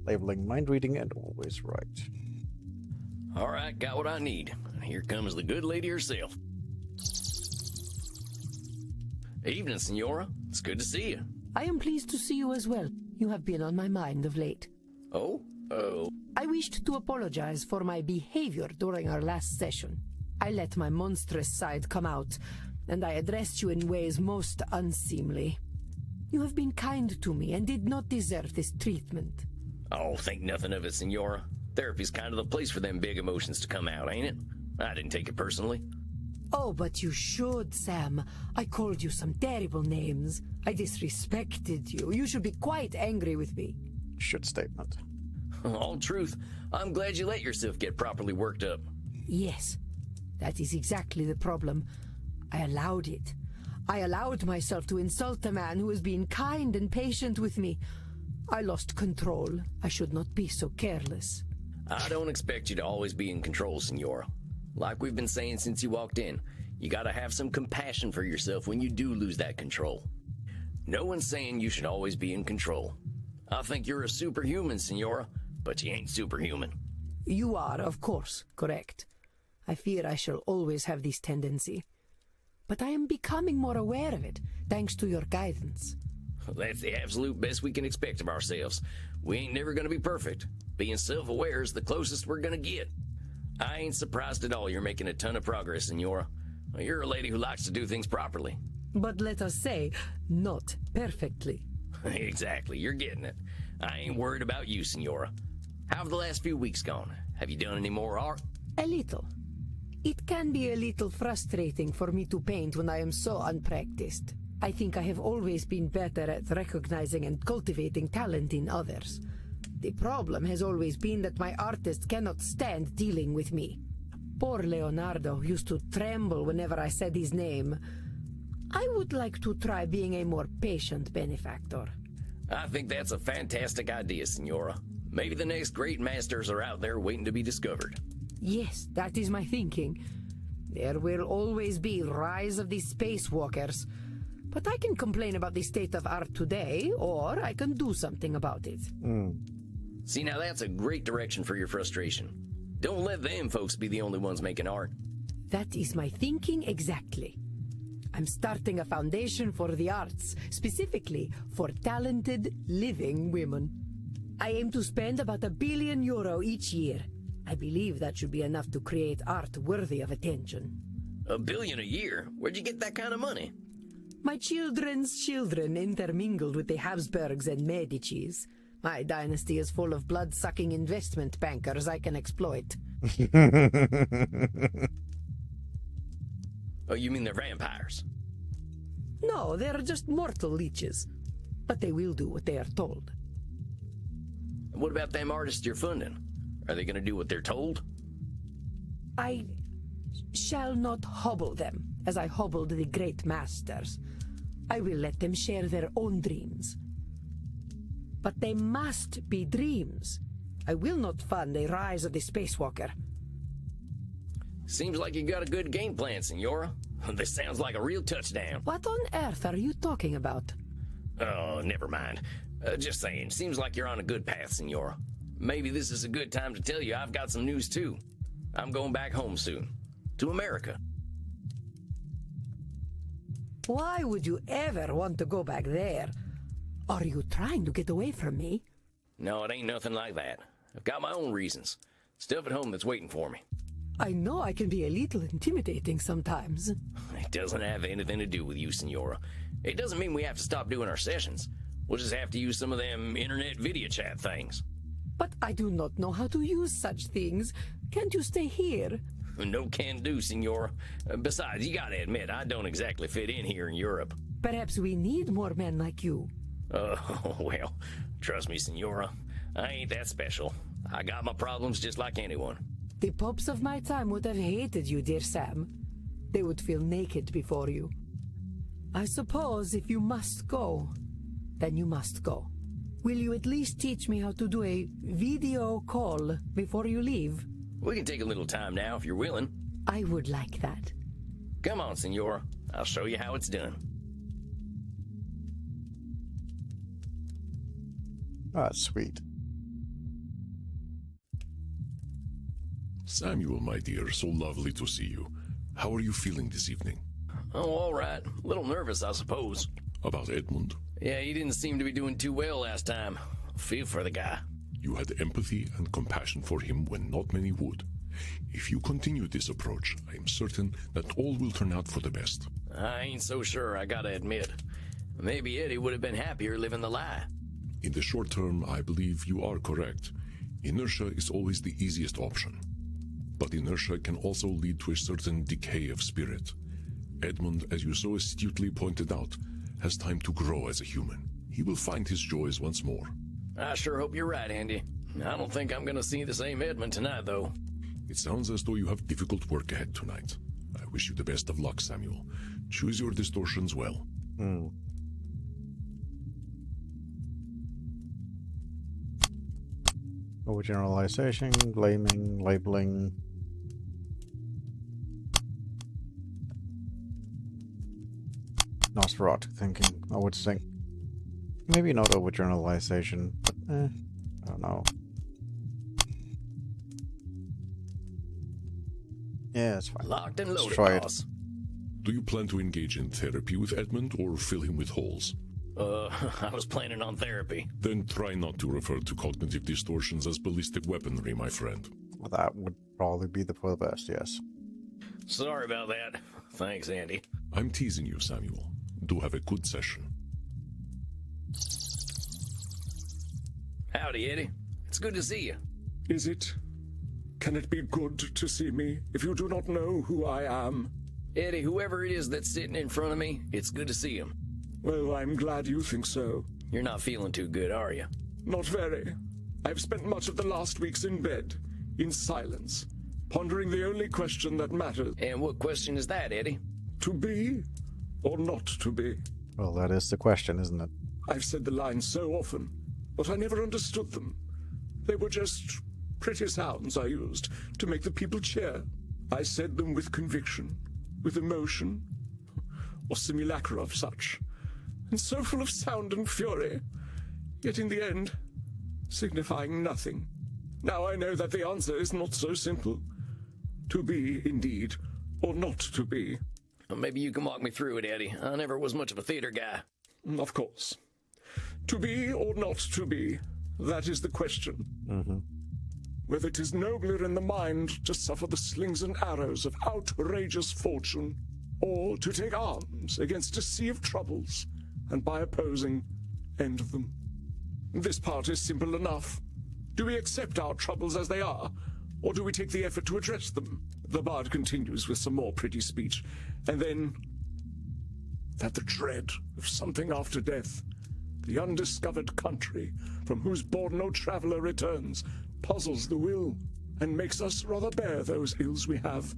labeling, mind reading, and always right. All right, got what I need. Here comes the good lady herself. Evening, Senora. It's good to see you. I am pleased to see you as well. You have been on my mind of late. Oh? I wished to apologize for my behavior during our last session. I let my monstrous side come out, and I addressed you in ways most unseemly. You have been kind to me and did not deserve this treatment. Oh, think nothing of it, Senora. Therapy's kind of the place for them big emotions to come out, ain't it? I didn't take it personally. Oh, but you should, Sam. I called you some terrible names. I disrespected you. You should be quite angry with me. Should statement. All truth. I'm glad you let yourself get properly worked up. Yes, that is exactly the problem. I allowed it. I allowed myself to insult a man who was being kind and patient with me. I lost control. I should not be so careless. I don't expect you to always be in control, Senora. Like we've been saying since you walked in, you gotta have some compassion for yourself when you do lose that control. No one's saying you should always be in control. I think you're a superhuman, Senora, but you ain't superhuman. You are, of course, correct. I fear I shall always have this tendency. But I am becoming more aware of it, thanks to your guidance. That's the absolute best we can expect of ourselves. We ain't never gonna be perfect. Being self-aware is the closest we're gonna get. I ain't surprised at all you're making a ton of progress, Senora. You're a lady who likes to do things properly. But let us say, not perfectly. Exactly, you're getting it. I ain't worried about you, Senora. How have the last few weeks gone? Have you done any more art? A little. It can be a little frustrating for me to paint when I am so unpracticed. I think I have always been better at recognizing and cultivating talent in others. The problem has always been that my artist cannot stand dealing with me. Poor Leonardo used to tremble whenever I said his name. I would like to try being a more patient benefactor. I think that's a fantastic idea, Senora. Maybe the next great masters are out there waiting to be discovered. Yes, that is my thinking. There will always be rise of the spacewalkers. But I can complain about the state of art today, or I can do something about it. See, now that's a great direction for your frustration. Don't let them folks be the only ones making art. That is my thinking exactly. I'm starting a foundation for the arts, specifically for talented, living women. I aim to spend about €1 billion each year. I believe that should be enough to create art worthy of attention. $1 billion a year? Where'd you get that kind of money? My children's children intermingled with the Habsburgs and Medicis. My dynasty is full of blood-sucking investment bankers I can exploit. Oh, you mean they're vampires? No, they're just mortal leeches. But they will do what they are told. What about them artists you're funding? Are they gonna do what they're told? I shall not hobble them, as I hobbled the great masters. I will let them share their own dreams. But they must be dreams. I will not fund a rise of the spacewalker. Seems like you got a good game plan, Senora. This sounds like a real touchdown. What on earth are you talking about? Oh, never mind. Just saying, seems like you're on a good path, Senora. Maybe this is a good time to tell you I've got some news too. I'm going back home soon. To America. Why would you ever want to go back there? Are you trying to get away from me? No, it ain't nothing like that. I've got my own reasons. Stuff at home that's waiting for me. I know I can be a little intimidating sometimes. It doesn't have anything to do with you, Senora. It doesn't mean we have to stop doing our sessions. We'll just have to use some of them internet video chat things. But I do not know how to use such things. Can't you stay here? No can do, Senora. Besides, you gotta admit, I don't exactly fit in here in Europe. Perhaps we need more men like you. Well, trust me, Senora. I ain't that special. I got my problems just like anyone. The popes of my time would have hated you, dear Sam. They would feel naked before you. I suppose if you must go, then you must go. Will you at least teach me how to do a video call before you leave? We can take a little time now if you're willing. I would like that. Come on, Senora. I'll show you how it's done. Oh, that's sweet. Samuel, my dear, so lovely to see you. How are you feeling this evening? Oh, all right. A little nervous, I suppose. About Edmund? Yeah, he didn't seem to be doing too well last time. Feel for the guy. You had empathy and compassion for him when not many would. If you continue this approach, I am certain that all will turn out for the best. I ain't so sure, I gotta admit. Maybe Eddie would have been happier living the lie. In the short term, I believe you are correct. Inertia is always the easiest option. But inertia can also lead to a certain decay of spirit. Edmund, as you so astutely pointed out, has time to grow as a human. He will find his joys once more. I sure hope you're right, Andy. I don't think I'm gonna see the same Edmund tonight, though. It sounds as though you have difficult work ahead tonight. I wish you the best of luck, Samuel. Choose your distortions well. Overgeneralization, blaming, labeling. Nosferatu thinking, I would think. Maybe not overgeneralization, but I don't know. Yeah, it's fine. Locked and Let's loaded, try boss. Do you plan to engage in therapy with Edmund or fill him with holes? I was planning on therapy. Then try not to refer to cognitive distortions as ballistic weaponry, my friend. Well, that would probably be for the best, yes. Sorry about that. Thanks, Andy. I'm teasing you, Samuel. Do have a good session. Howdy, Eddie. It's good to see you. Is it? Can it be good to see me if you do not know who I am? Eddie, whoever it is that's sitting in front of me, it's good to see him. Well, I'm glad you think so. You're not feeling too good, are you? Not very. I've spent much of the last weeks in bed, in silence, pondering the only question that matters. And what question is that, Eddie? To be or not to be? Well, that is the question, isn't it? I've said the lines so often, but I never understood them. They were just pretty sounds I used to make the people cheer. I said them with conviction, with emotion, or simulacra of such, and so full of sound and fury, yet in the end, signifying nothing. Now I know that the answer is not so simple. To be, indeed, or not to be. Well, maybe you can walk me through it, Eddie. I never was much of a theater guy. Of course. To be or not to be, that is the question. Mm-hmm. Whether it is nobler in the mind to suffer the slings and arrows of outrageous fortune, or to take arms against a sea of troubles, and by opposing, end them. This part is simple enough. Do we accept our troubles as they are, or do we take the effort to address them? The bard continues with some more pretty speech, and then that the dread of something after death, the undiscovered country from whose bourne no traveller returns, puzzles the will, and makes us rather bear those ills we have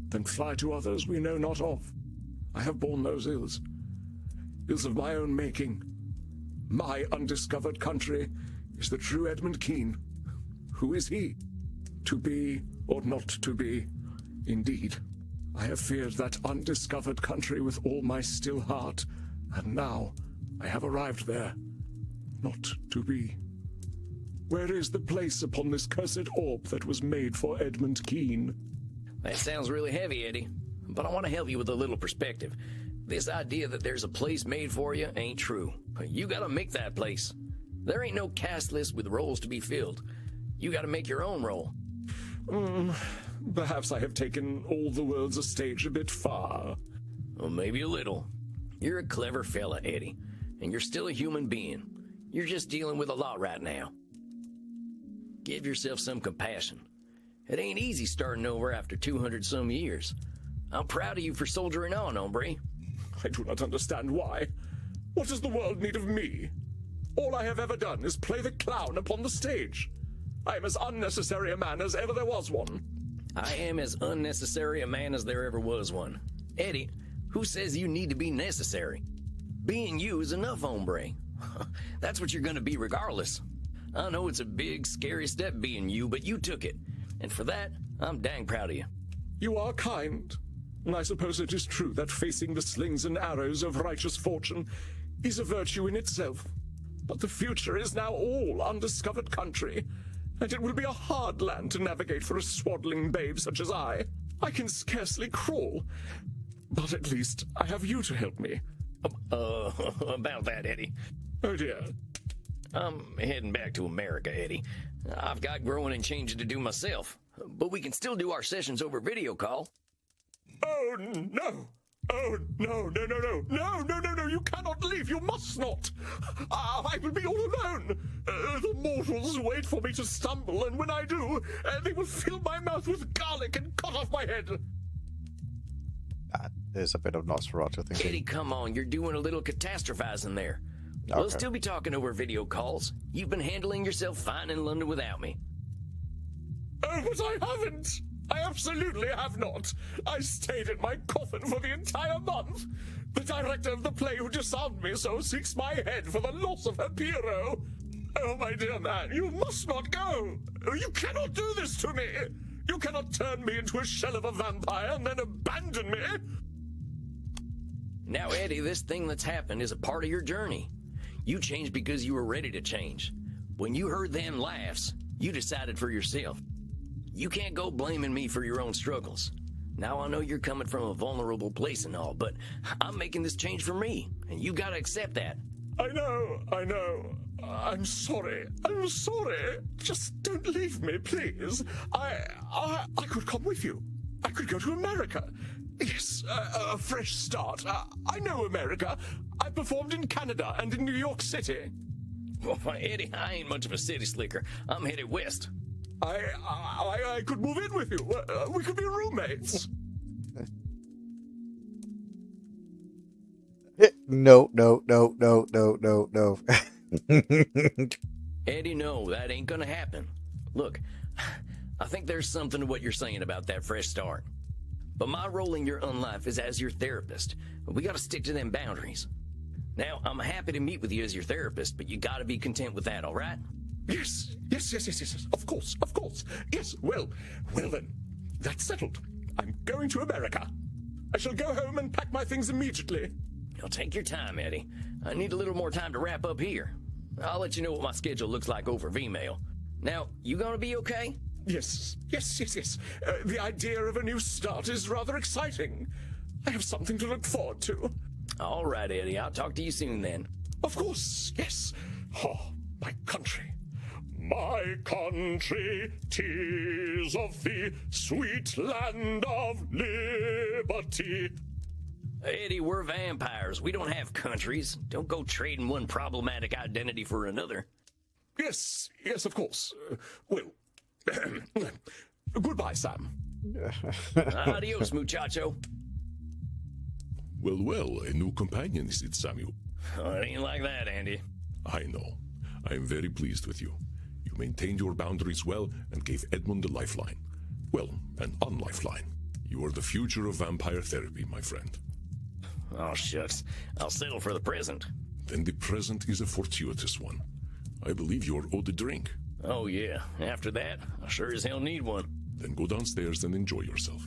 than fly to others we know not of. I have borne those ills of my own making. My undiscovered country is the true Edmund Kean. Who is he? To be or not to be? Indeed, I have feared that undiscovered country with all my still heart, and now I have arrived there, not to be. Where is the place upon this cursed orb that was made for Edmund Kean? That sounds really heavy, Eddie, but I want to help you with a little perspective. This idea that there's a place made for you ain't true. You gotta make that place. There ain't no cast list with roles to be filled. You gotta make your own role. Perhaps I have taken all the world's a stage a bit far. Well, maybe a little. You're a clever fella, Eddie, and you're still a human being. You're just dealing with a lot right now. Give yourself some compassion. It ain't easy starting over after 200-some years. I'm proud of you for soldiering on, hombre. I do not understand why. What does the world need of me? All I have ever done is play the clown upon the stage. I am as unnecessary a man as ever there was one. I am as unnecessary a man as there ever was one. Eddie, who says you need to be necessary? Being you is enough, hombre. That's what you're gonna be regardless. I know it's a big, scary step being you, but you took it. And for that, I'm dang proud of you. You are kind. And I suppose it is true that facing the slings and arrows of righteous fortune is a virtue in itself. But the future is now all undiscovered country, and it will be a hard land to navigate for a swaddling babe such as I. I can scarcely crawl, but at least I have you to help me. About that, Eddie. Oh dear. I'm heading back to America, Eddie. I've got growing and changing to do myself, but we can still do our sessions over video call. Oh, no. Oh, no, you cannot leave, you must not. I will be all alone. The mortals wait for me to stumble, and when I do, they will fill my mouth with garlic and cut off my head. There's a bit of Nosferatu thinking. Eddie, come on, you're doing a little catastrophizing there. Okay. We'll still be talking over video calls. You've been handling yourself fine in London without me. Oh, but I haven't. I absolutely have not. I stayed in my coffin for the entire month. The director of the play who disarmed me so seeks my head for the loss of her Piero. Oh, my dear man, you must not go. You cannot do this to me. You cannot turn me into a shell of a vampire and then abandon me. Now, Eddie, this thing that's happened is a part of your journey. You changed because you were ready to change. When you heard them laughs, you decided for yourself. You can't go blaming me for your own struggles. Now I know you're coming from a vulnerable place and all, but I'm making this change for me, and you gotta accept that. I know. I'm sorry. Just don't leave me, please. I could come with you. I could go to America. Yes, a fresh start. I know America. I performed in Canada and in New York City. Well, Eddie, I ain't much of a city slicker. I'm headed west. I could move in with you. We could be roommates. No. Eddie, no, that ain't gonna happen. Look, I think there's something to what you're saying about that fresh start. But my role in your unlife is as your therapist. We gotta stick to them boundaries. Now, I'm happy to meet with you as your therapist, but you gotta be content with that, all right? Yes. Of course. Yes, well then, that's settled. I'm going to America. I shall go home and pack my things immediately. Now, take your time, Eddie. I need a little more time to wrap up here. I'll let you know what my schedule looks like over Vmail. Now, you gonna be okay? Yes. The idea of a new start is rather exciting. I have something to look forward to. All right, Eddie. I'll talk to you soon then. Of course, yes. Oh, my country. My country, 'tis of the sweet land of liberty. Eddie, we're vampires. We don't have countries. Don't go trading one problematic identity for another. Yes, of course. Well, goodbye, Sam. Adios, muchacho. Well, a new companion, is it, Samuel? Oh, it ain't like that, Andy. I know. I am very pleased with you. You maintained your boundaries well and gave Edmund a lifeline. Well, an unlifeline. You are the future of vampire therapy, my friend. Oh, shucks. I'll settle for the present. Then the present is a fortuitous one. I believe you're owed a drink. Oh, yeah. After that, I sure as hell need one. Then go downstairs and enjoy yourself.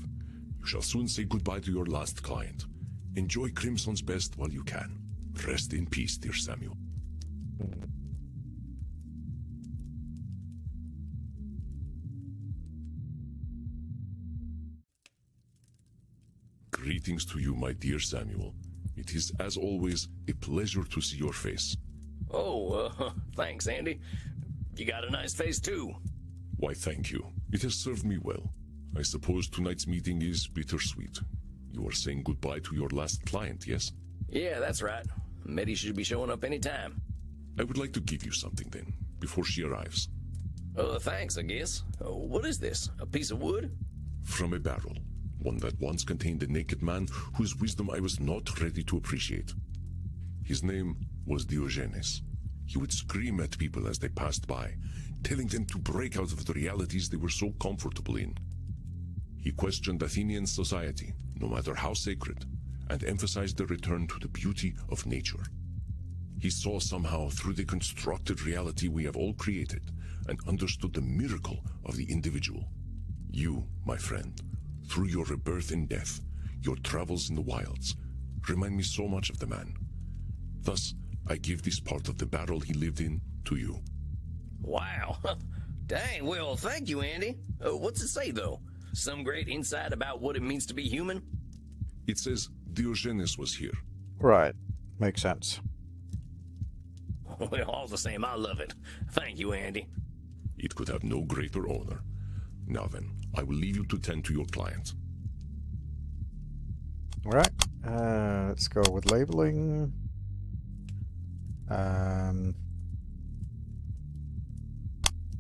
You shall soon say goodbye to your last client. Enjoy Crimson's best while you can. Rest in peace, dear Samuel. Greetings to you, my dear Samuel. It is, as always, a pleasure to see your face. Oh, thanks, Andy. You got a nice face, too. Why, thank you. It has served me well. I suppose tonight's meeting is bittersweet. You are saying goodbye to your last client, yes? Yeah, that's right. Meddy should be showing up any time. I would like to give you something then, before she arrives. Thanks, I guess. What is this? A piece of wood? From a barrel. One that once contained a naked man whose wisdom I was not ready to appreciate. His name was Diogenes. He would scream at people as they passed by, telling them to break out of the realities they were so comfortable in. He questioned Athenian society, no matter how sacred, and emphasized the return to the beauty of nature. He saw somehow through the constructed reality we have all created and understood the miracle of the individual. You, my friend, through your rebirth and death, your travels in the wilds, remind me so much of the man. Thus, I give this part of the barrel he lived in to you. Wow. Dang, well, thank you, Andy. What's it say, though? Some great insight about what it means to be human? It says Diogenes was here. Right. Makes sense. Well, all the same, I love it. Thank you, Andy. It could have no greater honor. Now then, I will leave you to tend to your client. Alright. Let's go with labeling.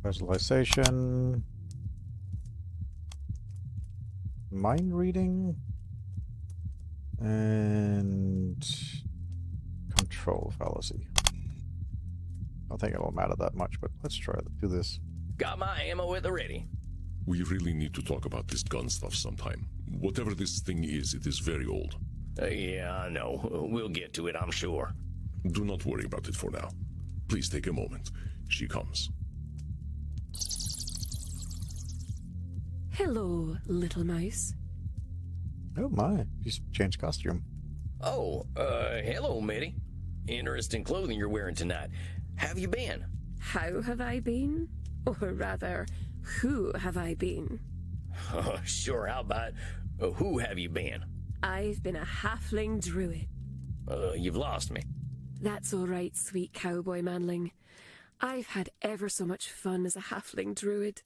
Visualization. Mind reading. And control fallacy. I don't think it'll matter that much, but let's try to do this. Got my ammo at the ready. We really need to talk about this gun stuff sometime. Whatever this thing is, it is very old. Yeah, I know. We'll get to it, I'm sure. Do not worry about it for now. Please take a moment. She comes. Hello, little mouse. Oh my, he's changed costume. Oh, hello, Meddy. Interesting clothing you're wearing tonight. Have you been? How have I been? Or rather, who have I been? Sure, how about who have you been? I've been a halfling druid. You've lost me. That's all right, sweet cowboy manling. I've had ever so much fun as a halfling druid.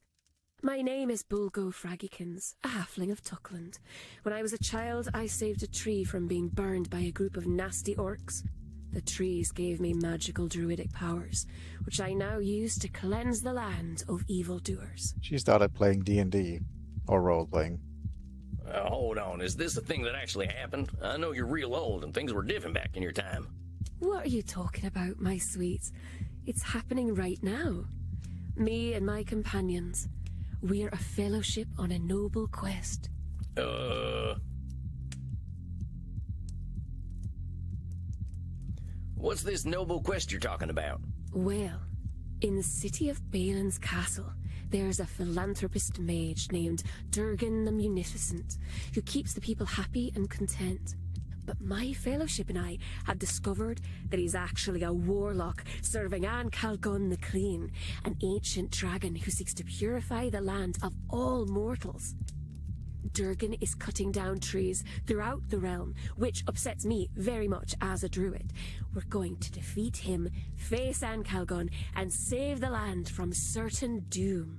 My name is Bulgo Fraggykins, a halfling of Tuckland. When I was a child, I saved a tree from being burned by a group of nasty orcs. The trees gave me magical druidic powers, which I now use to cleanse the land of evildoers. She started playing D&D, or role-playing. Hold on, is this a thing that actually happened? I know you're real old and things were different back in your time. What are you talking about, my sweet? It's happening right now. Me and my companions, we're a fellowship on a noble quest. What's this noble quest you're talking about? Well, in the city of Balin's castle, there's a philanthropist mage named Drayne the Munificent, who keeps the people happy and content. But my fellowship and I had discovered that he's actually a warlock serving An Calgon the Clean, an ancient dragon who seeks to purify the land of all mortals. Drayne is cutting down trees throughout the realm, which upsets me very much as a druid. We're going to defeat him, face An Calgon, and save the land from certain doom.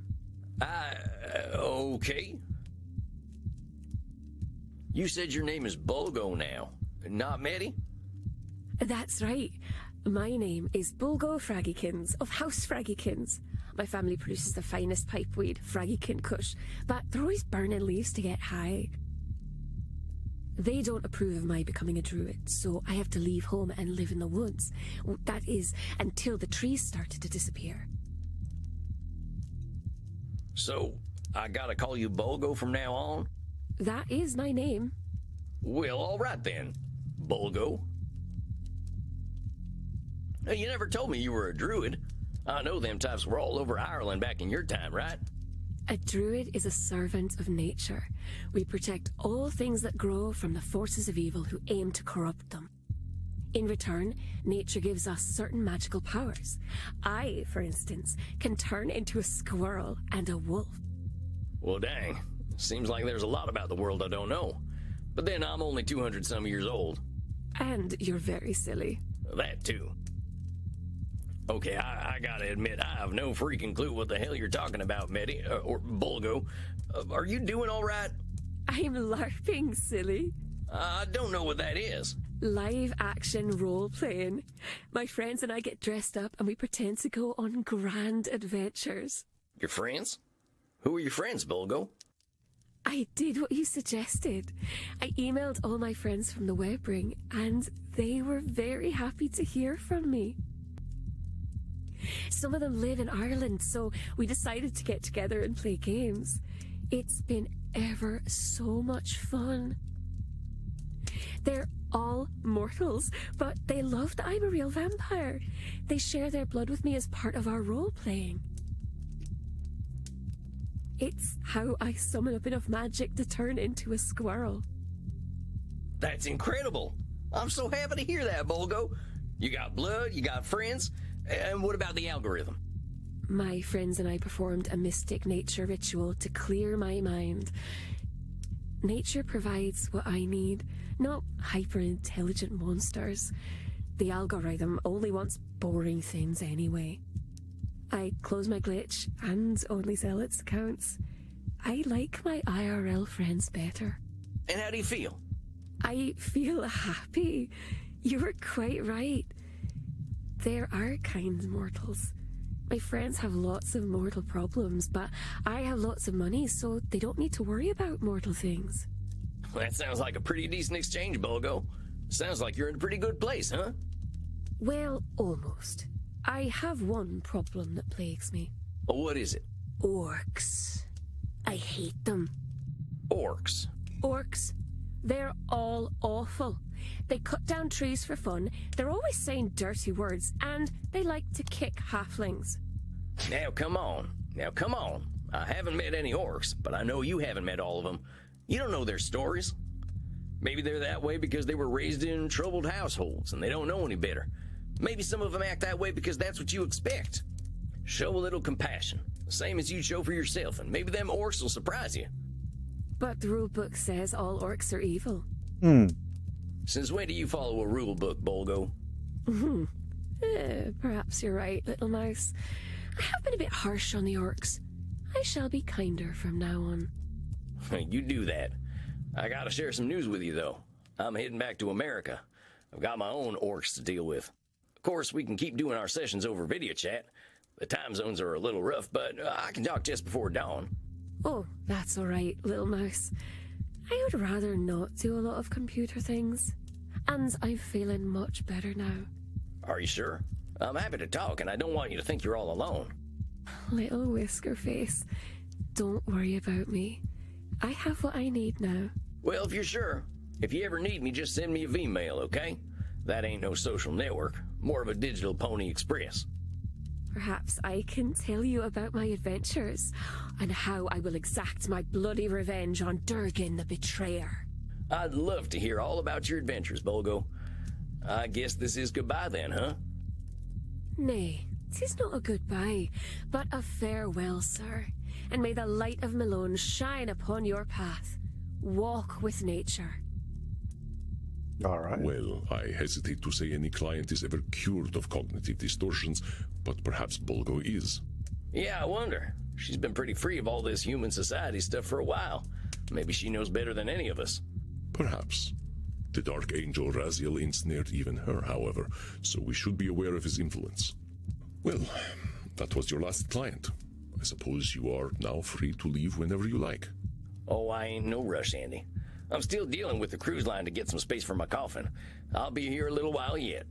Okay. You said your name is Bulgo now, not Meddy? That's right. My name is Bulgo Fraggykins of House Fraggykins. My family produces the finest pipeweed, Fraggykin Kush, but they're always burning leaves to get high. They don't approve of my becoming a druid, so I have to leave home and live in the woods. That is, until the trees started to disappear. So, I gotta call you Bulgo from now on? That is my name. Well, alright then, Bulgo. Hey, you never told me you were a druid. I know them types were all over Ireland back in your time, right? A druid is a servant of nature. We protect all things that grow from the forces of evil who aim to corrupt them. In return, nature gives us certain magical powers. I, for instance, can turn into a squirrel and a wolf. Well, dang. Seems like there's a lot about the world I don't know. But then I'm only 200-some years old. And you're very silly. That too. Okay, I gotta admit, I have no freaking clue what the hell you're talking about, Meddy, or Bulgo. Are you doing all right? I'm LARPing, silly. I don't know what that is. Live action role playing. My friends and I get dressed up and we pretend to go on grand adventures. Your friends? Who are your friends, Bulgo? I did what you suggested. I emailed all my friends from the web ring and they were very happy to hear from me. Some of them live in Ireland, so we decided to get together and play games. It's been ever so much fun. They're all mortals, but they love that I'm a real vampire. They share their blood with me as part of our role-playing. It's how I summon up enough magic to turn into a squirrel. That's incredible. I'm so happy to hear that, Bulgo. You got blood, you got friends, and what about the algorithm? My friends and I performed a mystic nature ritual to clear my mind. Nature provides what I need, not hyper-intelligent monsters. The algorithm only wants boring things anyway. I close my glitch and only sell its accounts. I like my IRL friends better. And how do you feel? I feel happy. You were quite right. There are kind mortals. My friends have lots of mortal problems, but I have lots of money, so they don't need to worry about mortal things. That sounds like a pretty decent exchange, Bulgo. Sounds like you're in a pretty good place, huh? Well, almost. I have one problem that plagues me. What is it? Orcs. I hate them. Orcs? Orcs. They're all awful. They cut down trees for fun, they're always saying dirty words, and they like to kick halflings. Now come on. I haven't met any orcs, but I know you haven't met all of them. You don't know their stories. Maybe they're that way because they were raised in troubled households and they don't know any better. Maybe some of them act that way because that's what you expect. Show a little compassion, the same as you'd show for yourself, and maybe them orcs will surprise you. But the rulebook says all orcs are evil. Since when do you follow a rule book, Bulgo? Perhaps you're right, little mouse. I have been a bit harsh on the orcs. I shall be kinder from now on. You do that. I gotta share some news with you, though. I'm heading back to America. I've got my own orcs to deal with. Of course, we can keep doing our sessions over video chat. The time zones are a little rough, but I can talk just before dawn. Oh, that's all right, little mouse. I would rather not do a lot of computer things. And I'm feeling much better now. Are you sure? I'm happy to talk, and I don't want you to think you're all alone. Little whisker face, don't worry about me. I have what I need now. Well, if you're sure, if you ever need me, just send me a V-mail, okay? That ain't no social network, more of a digital Pony Express. Perhaps I can tell you about my adventures and how I will exact my bloody revenge on Durgan the Betrayer. I'd love to hear all about your adventures, Bolgo. I guess this is goodbye then, huh? Nay, 'tis not a goodbye, but a farewell, sir. And may the light of Malone shine upon your path. Walk with nature. All right. Well, I hesitate to say any client is ever cured of cognitive distortions, but perhaps Bolgo is. Yeah, I wonder. She's been pretty free of all this human society stuff for a while. Maybe she knows better than any of us. Perhaps. The Dark Angel Raziel ensnared even her, however, so we should be aware of his influence. Well, that was your last client. I suppose you are now free to leave whenever you like. Oh, I ain't no rush, Andy. I'm still dealing with the cruise line to get some space for my coffin. I'll be here a little while yet.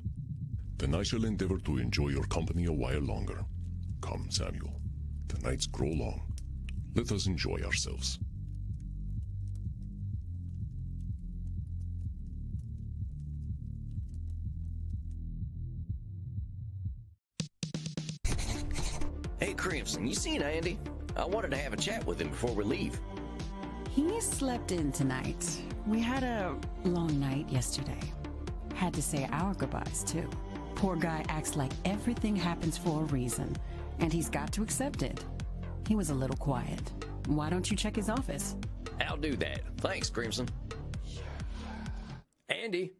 Then I shall endeavor to enjoy your company a while longer. Come, Samuel. The nights grow long. Let us enjoy ourselves. Hey, Crimson, you seen Andy? I wanted to have a chat with him before we leave. He slept in tonight. We had a long night yesterday. Had to say our goodbyes, too. Poor guy acts like everything happens for a reason, and he's got to accept it. He was a little quiet. Why don't you check his office? I'll do that. Thanks, Crimson. Andy,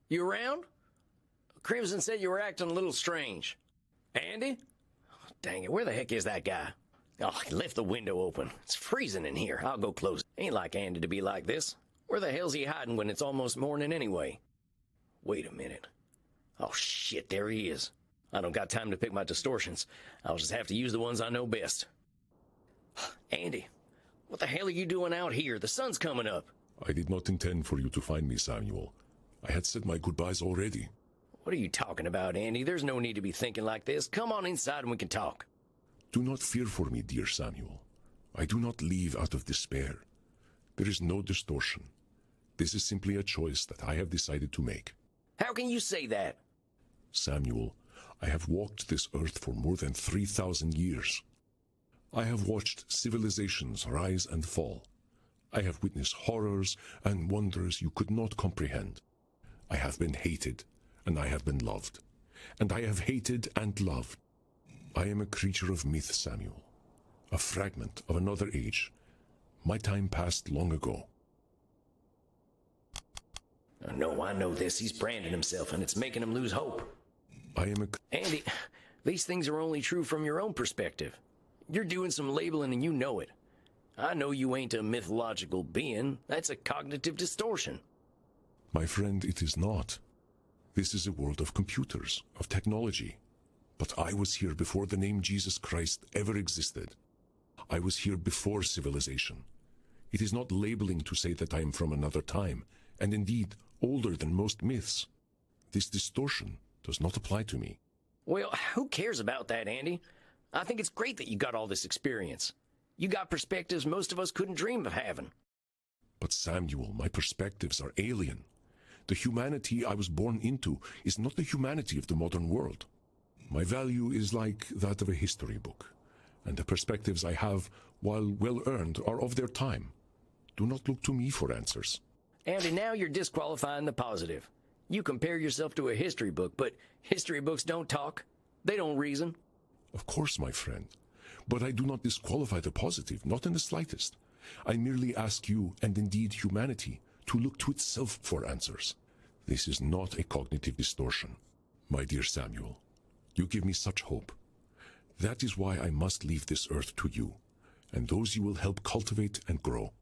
you around? Crimson said you were acting a little strange. Andy? Oh, dang it, where the heck is that guy? Oh, he left the window open. It's freezing in here. I'll go close it. Ain't like Andy to be like this. Where the hell's he hiding when it's almost morning anyway? Wait a minute. Oh, shit, there he is. I don't got time to pick my distortions. I'll just have to use the ones I know best. Andy, what the hell are you doing out here? The sun's coming up. I did not intend for you to find me, Samuel. I had said my goodbyes already. What are you talking about, Andy? There's no need to be thinking like this. Come on inside and we can talk. Do not fear for me, dear Samuel. I do not leave out of despair. There is no distortion. This is simply a choice that I have decided to make. How can you say that? Samuel, I have walked this earth for more than 3,000 years. I have watched civilizations rise and fall. I have witnessed horrors and wonders you could not comprehend. I have been hated, and I have been loved. And I have hated and loved. I am a creature of myth, Samuel. A fragment of another age. My time passed long ago. No, I know this. He's branding himself, and it's making him lose hope. I am a... Andy, these things are only true from your own perspective. You're doing some labeling, and you know it. I know you ain't a mythological being. That's a cognitive distortion. My friend, it is not. This is a world of computers, of technology. But I was here before the name Jesus Christ ever existed. I was here before civilization. It is not labeling to say that I am from another time, and indeed older than most myths. This distortion does not apply to me. Well, who cares about that, Andy? I think it's great that you got all this experience. You got perspectives most of us couldn't dream of having. But Samuel, my perspectives are alien. The humanity I was born into is not the humanity of the modern world. My value is like that of a history book, and the perspectives I have, while well-earned, are of their time. Do not look to me for answers. Andy, now you're disqualifying the positive. You compare yourself to a history book, but history books don't talk. They don't reason. Of course, my friend. But I do not disqualify the positive, not in the slightest. I merely ask you, and indeed humanity, to look to itself for answers. This is not a cognitive distortion. My dear Samuel, you give me such hope. That is why I must leave this earth to you, and those you will help cultivate and grow.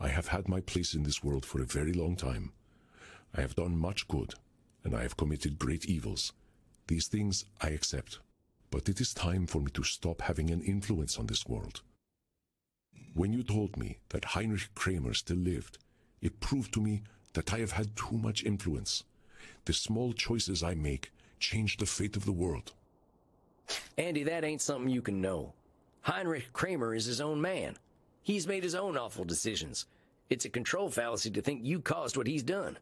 I have had my place in this world for a very long time. I have done much good, and I have committed great evils. These things I accept. But it is time for me to stop having an influence on this world. When you told me that Heinrich Kramer still lived, It proved to me that I have had too much influence. The small choices I make change the fate of the world. Andy, that ain't something you can know. Heinrich Kramer is his own man. He's made his own awful decisions. It's a control fallacy to think you caused what he's done.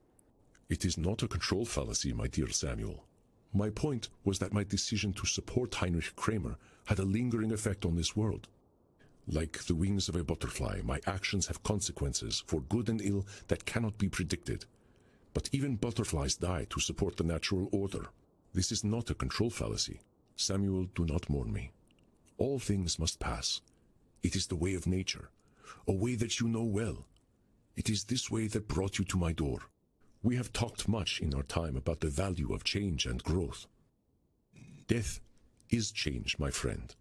It is not a control fallacy, my dear Samuel. My point was that my decision to support Heinrich Kramer had a lingering effect on this world. Like the wings of a butterfly, my actions have consequences for good and ill that cannot be predicted. But even butterflies die to support the natural order. This is not a control fallacy. Samuel, do not mourn me. All things must pass. It is the way of nature, a way that you know well. It is this way that brought you to my door. We have talked much in our time about the value of change and growth. Death is change, my friend.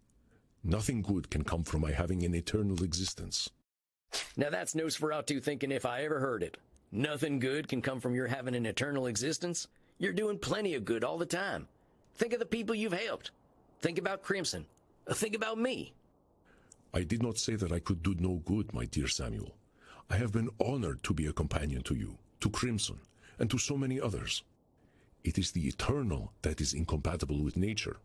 Nothing good can come from my having an eternal existence. Now that's Nosferatu thinking if I ever heard it. Nothing good can come from your having an eternal existence. You're doing plenty of good all the time. Think of the people you've helped. Think about Crimson. Think about me. I did not say that I could do no good, my dear Samuel. I have been honored to be a companion to you, to Crimson, and to so many others. It is the eternal that is incompatible with nature.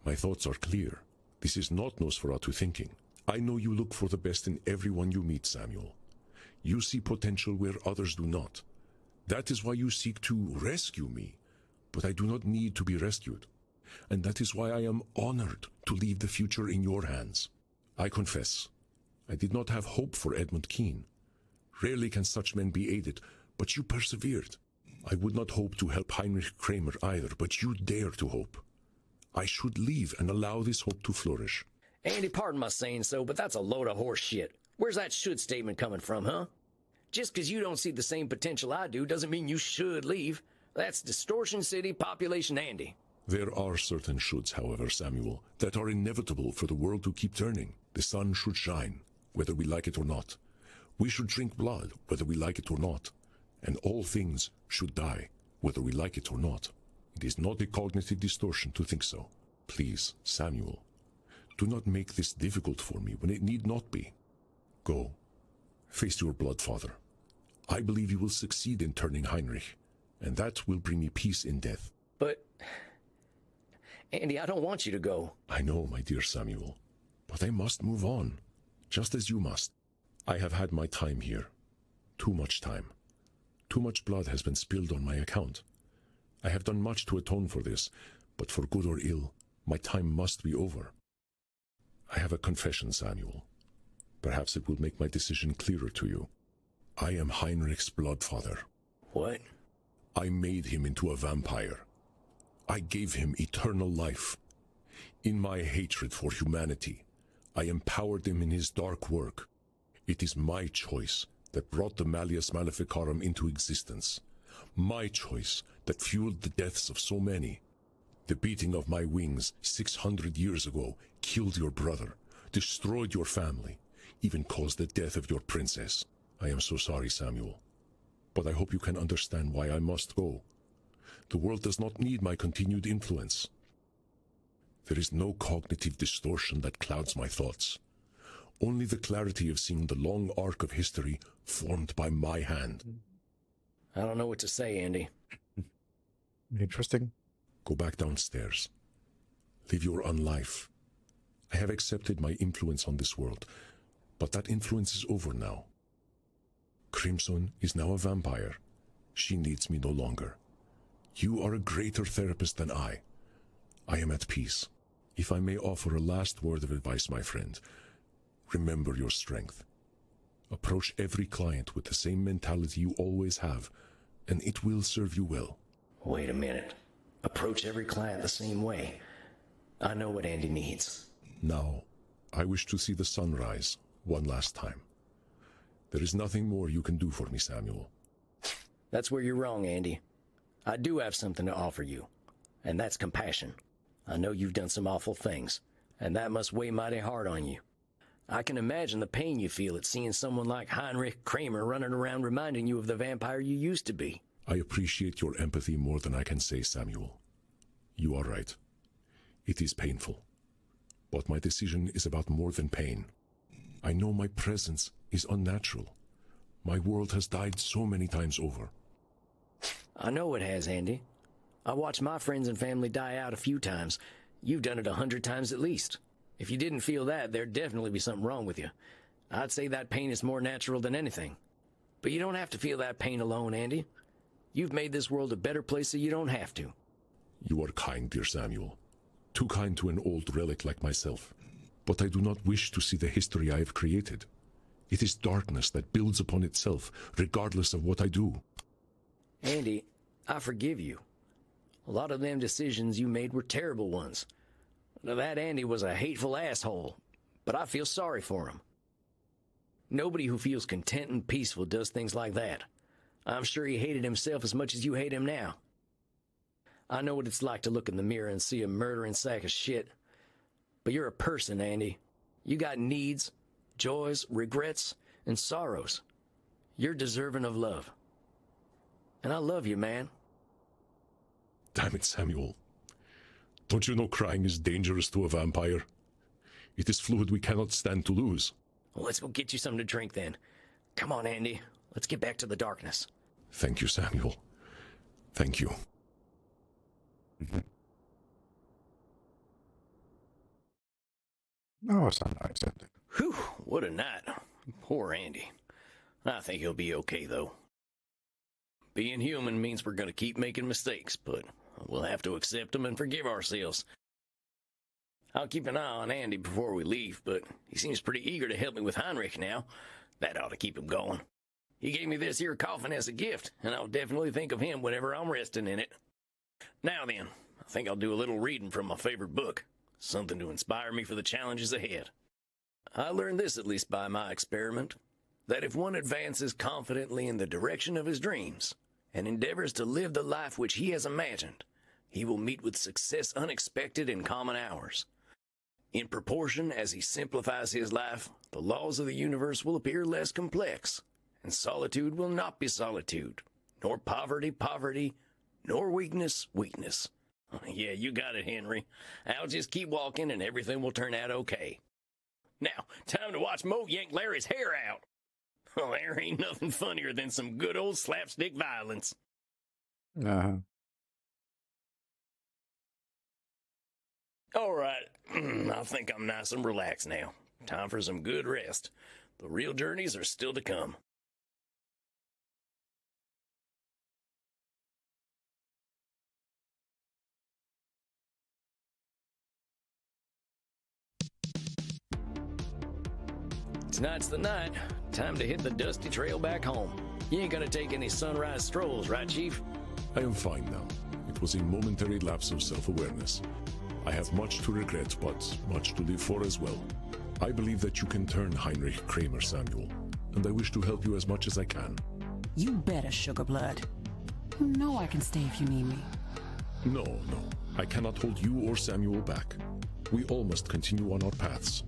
My thoughts are clear. This is not Nosferatu thinking. I know you look for the best in everyone you meet, Samuel. You see potential where others do not. That is why you seek to rescue me, but I do not need to be rescued. And that is why I am honored to leave the future in your hands. I confess, I did not have hope for Edmund Kean. Rarely can such men be aided, but you persevered. I would not hope to help Heinrich Kramer either, but you dare to hope. I should leave and allow this hope to flourish. Andy, pardon my saying so, but that's a load of horse shit. Where's that should statement coming from, huh? Just because you don't see the same potential I do doesn't mean you should leave. That's Distortion City Population Andy. There are certain shoulds, however, Samuel, that are inevitable for the world to keep turning. The sun should shine, whether we like it or not. We should drink blood, whether we like it or not. And all things should die, whether we like it or not. It is not a cognitive distortion to think so. Please, Samuel, do not make this difficult for me when it need not be. Go. Face your blood father. I believe you will succeed in turning Heinrich, and that will bring me peace in death. But, Andy, I don't want you to go. I know, my dear Samuel, but I must move on, just as you must. I have had my time here. Too much time. Too much blood has been spilled on my account. I have done much to atone for this, but for good or ill, my time must be over. I have a confession, Samuel. Perhaps it will make my decision clearer to you. I am Heinrich's bloodfather. What? I made him into a vampire. I gave him eternal life. In my hatred for humanity, I empowered him in his dark work. It is my choice that brought the Malleus Maleficarum into existence. My choice that fueled the deaths of so many. The beating of my wings 600 years ago killed your brother, destroyed your family, even caused the death of your princess. I am so sorry, Samuel, but I hope you can understand why I must go. The world does not need my continued influence. There is no cognitive distortion that clouds my thoughts. Only the clarity of seeing the long arc of history formed by my hand. I don't know what to say, Andy. Interesting. Go back downstairs. Live your own life. I have accepted my influence on this world, but that influence is over now. Crimson is now a vampire. She needs me no longer. You are a greater therapist than I. I am at peace. If I may offer a last word of advice, my friend, remember your strength. Approach every client with the same mentality you always have, and it will serve you well. Wait a minute. Approach every client the same way. I know what Andy needs. Now, I wish to see the sun rise one last time. There is nothing more you can do for me, Samuel. That's where you're wrong, Andy. I do have something to offer you, and that's compassion. I know you've done some awful things, and that must weigh mighty hard on you. I can imagine the pain you feel at seeing someone like Heinrich Kramer running around reminding you of the vampire you used to be. I appreciate your empathy more than I can say, Samuel. You are right. It is painful. But my decision is about more than pain. I know my presence is unnatural, My world has died so many times over. I know it has, Andy. I watched my friends and family die out a few times. You've done it 100 times at least. If you didn't feel that, there'd definitely be something wrong with you. I'd say that pain is more natural than anything. But you don't have to feel that pain alone, Andy. You've made this world a better place so you don't have to. You are kind, dear Samuel. Too kind to an old relic like myself. But I do not wish to see the history I have created. It is darkness that builds upon itself, regardless of what I do. Andy, I forgive you. A lot of them decisions you made were terrible ones. Now, that Andy was a hateful asshole, but I feel sorry for him. Nobody who feels content and peaceful does things like that. I'm sure he hated himself as much as you hate him now. I know what it's like to look in the mirror and see a murdering sack of shit. But you're a person, Andy. You got needs, joys, regrets, and sorrows. You're deserving of love. And I love you, man. Damn it, Samuel. Don't you know crying is dangerous to a vampire? It is fluid we cannot stand to lose. Well, let's go get you something to drink then. Come on, Andy. Let's get back to the darkness. Thank you, Samuel. Thank you. Oh, it's not nice, isn't it? Whew, what a night. Poor Andy. I think he'll be okay, though. Being human means we're going to keep making mistakes, but we'll have to accept them and forgive ourselves. I'll keep an eye on Andy before we leave, but he seems pretty eager to help me with Heinrich now. That ought to keep him going. He gave me this here coffin as a gift, and I'll definitely think of him whenever I'm resting in it. Now then, I think I'll do a little reading from my favorite book. Something to inspire me for the challenges ahead. I learned this, at least by my experiment, that if one advances confidently in the direction of his dreams and endeavors to live the life which he has imagined, he will meet with success unexpected in common hours. In proportion as he simplifies his life, the laws of the universe will appear less complex, and solitude will not be solitude, nor poverty poverty, nor weakness weakness. Yeah, you got it, Henry. I'll just keep walking and everything will turn out okay. Now, time to watch Mo yank Larry's hair out. Well, there ain't nothing funnier than some good old slapstick violence. Uh-huh. All right, I think I'm nice and relaxed now. Time for some good rest. The real journeys are still to come. Tonight's the night. Time to hit the dusty trail back home. You ain't gonna take any sunrise strolls, right, Chief? I am fine now. It was a momentary lapse of self-awareness. I have much to regret, but much to live for as well. I believe that you can turn Heinrich Kramer, Samuel, and I wish to help you as much as I can. You better, Sugar Blood. You know I can stay if you need me. No. I cannot hold you or Samuel back. We all must continue on our paths.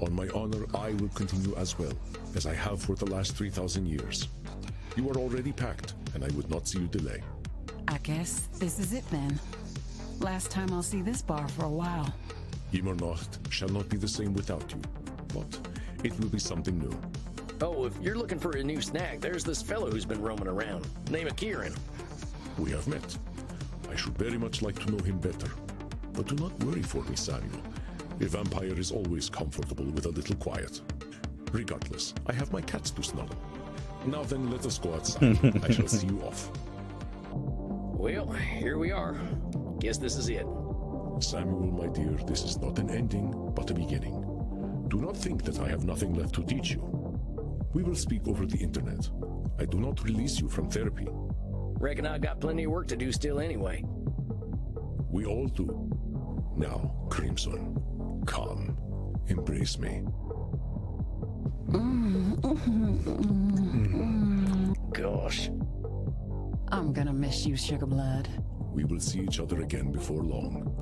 On my honor, I will continue as well, as I have for the last 3,000 years. You are already packed, and I would not see you delay. I guess this is it then. Last time I'll see this bar for a while. Immernacht shall not be the same without you, but it will be something new. Oh, if you're looking for a new snack, there's this fellow who's been roaming around. Name of Kieran. We have met. I should very much like to know him better. But do not worry for me, Samuel. A vampire is always comfortable with a little quiet. Regardless, I have my cats to snuggle. Now then, let us go outside. I shall see you off. Well, here we are. Guess this is it. Samuel, my dear, this is not an ending, but a beginning. Do not think that I have nothing left to teach you. We will speak over the internet. I do not release you from therapy. Reckon I got plenty of work to do still anyway. We all do. Now, Crimson, come, embrace me. Gosh. I'm gonna miss you, Sugar Blood. We will see each other again before long.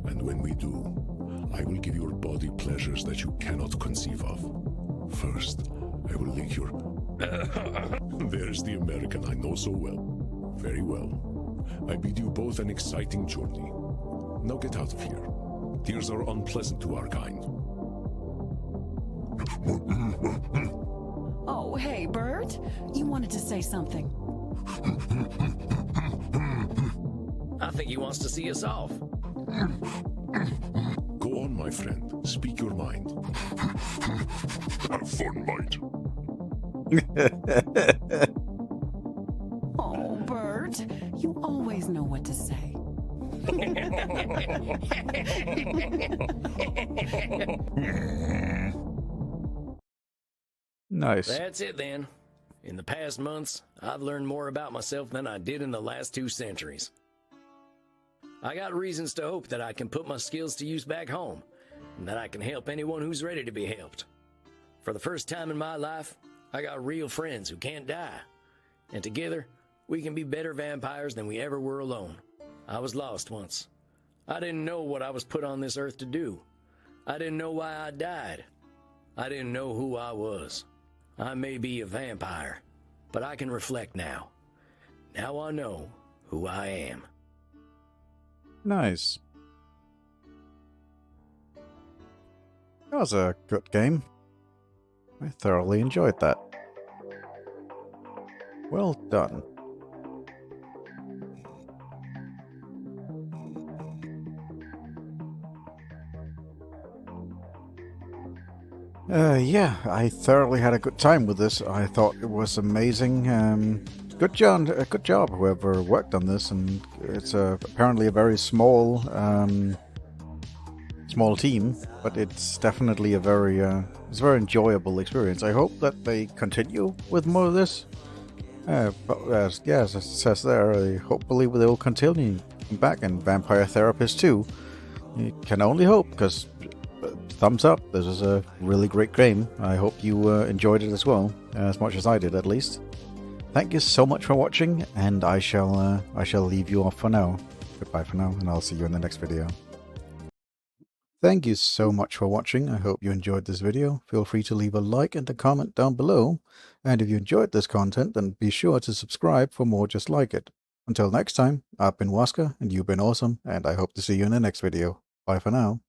And when we do, I will give your body pleasures that you cannot conceive of. First, I will lick your... There's the American I know so well. Very well. I bid you both an exciting journey. Now get out of here. Tears are unpleasant to our kind. Oh, hey, Bert. You wanted to say something. I think he wants to see us off. Go on, my friend. Speak your mind. Have fun, mate. Oh, Bert. You always know what to say. Nice. That's it then. In the past months, I've learned more about myself than I did in the last 2 centuries. I got reasons to hope that I can put my skills to use back home, and that I can help anyone who's ready to be helped. For the first time in my life, I got real friends who can't die, and together, we can be better vampires than we ever were alone. I was lost once. I didn't know what I was put on this earth to do. I didn't know why I died. I didn't know who I was. I may be a vampire, but I can reflect now. Now I know who I am. Nice. That was a good game. I thoroughly enjoyed that. Well done. Yeah, I thoroughly had a good time with this. I thought it was amazing. Good job, whoever worked on this. And it's apparently a very small team, but it's definitely a very enjoyable experience. I hope that they continue with more of this. But as it says there, hopefully they will continue back in Vampire Therapist 2. You can only hope, because thumbs up, this is a really great game. I hope you enjoyed it as well, as much as I did at least. Thank you so much for watching, and I shall leave you off for now. Goodbye for now, and I'll see you in the next video. Thank you so much for watching. I hope you enjoyed this video. Feel free to leave a like and a comment down below. And if you enjoyed this content, then be sure to subscribe for more just like it. Until next time, I've been Wazka, and you've been awesome, and I hope to see you in the next video. Bye for now.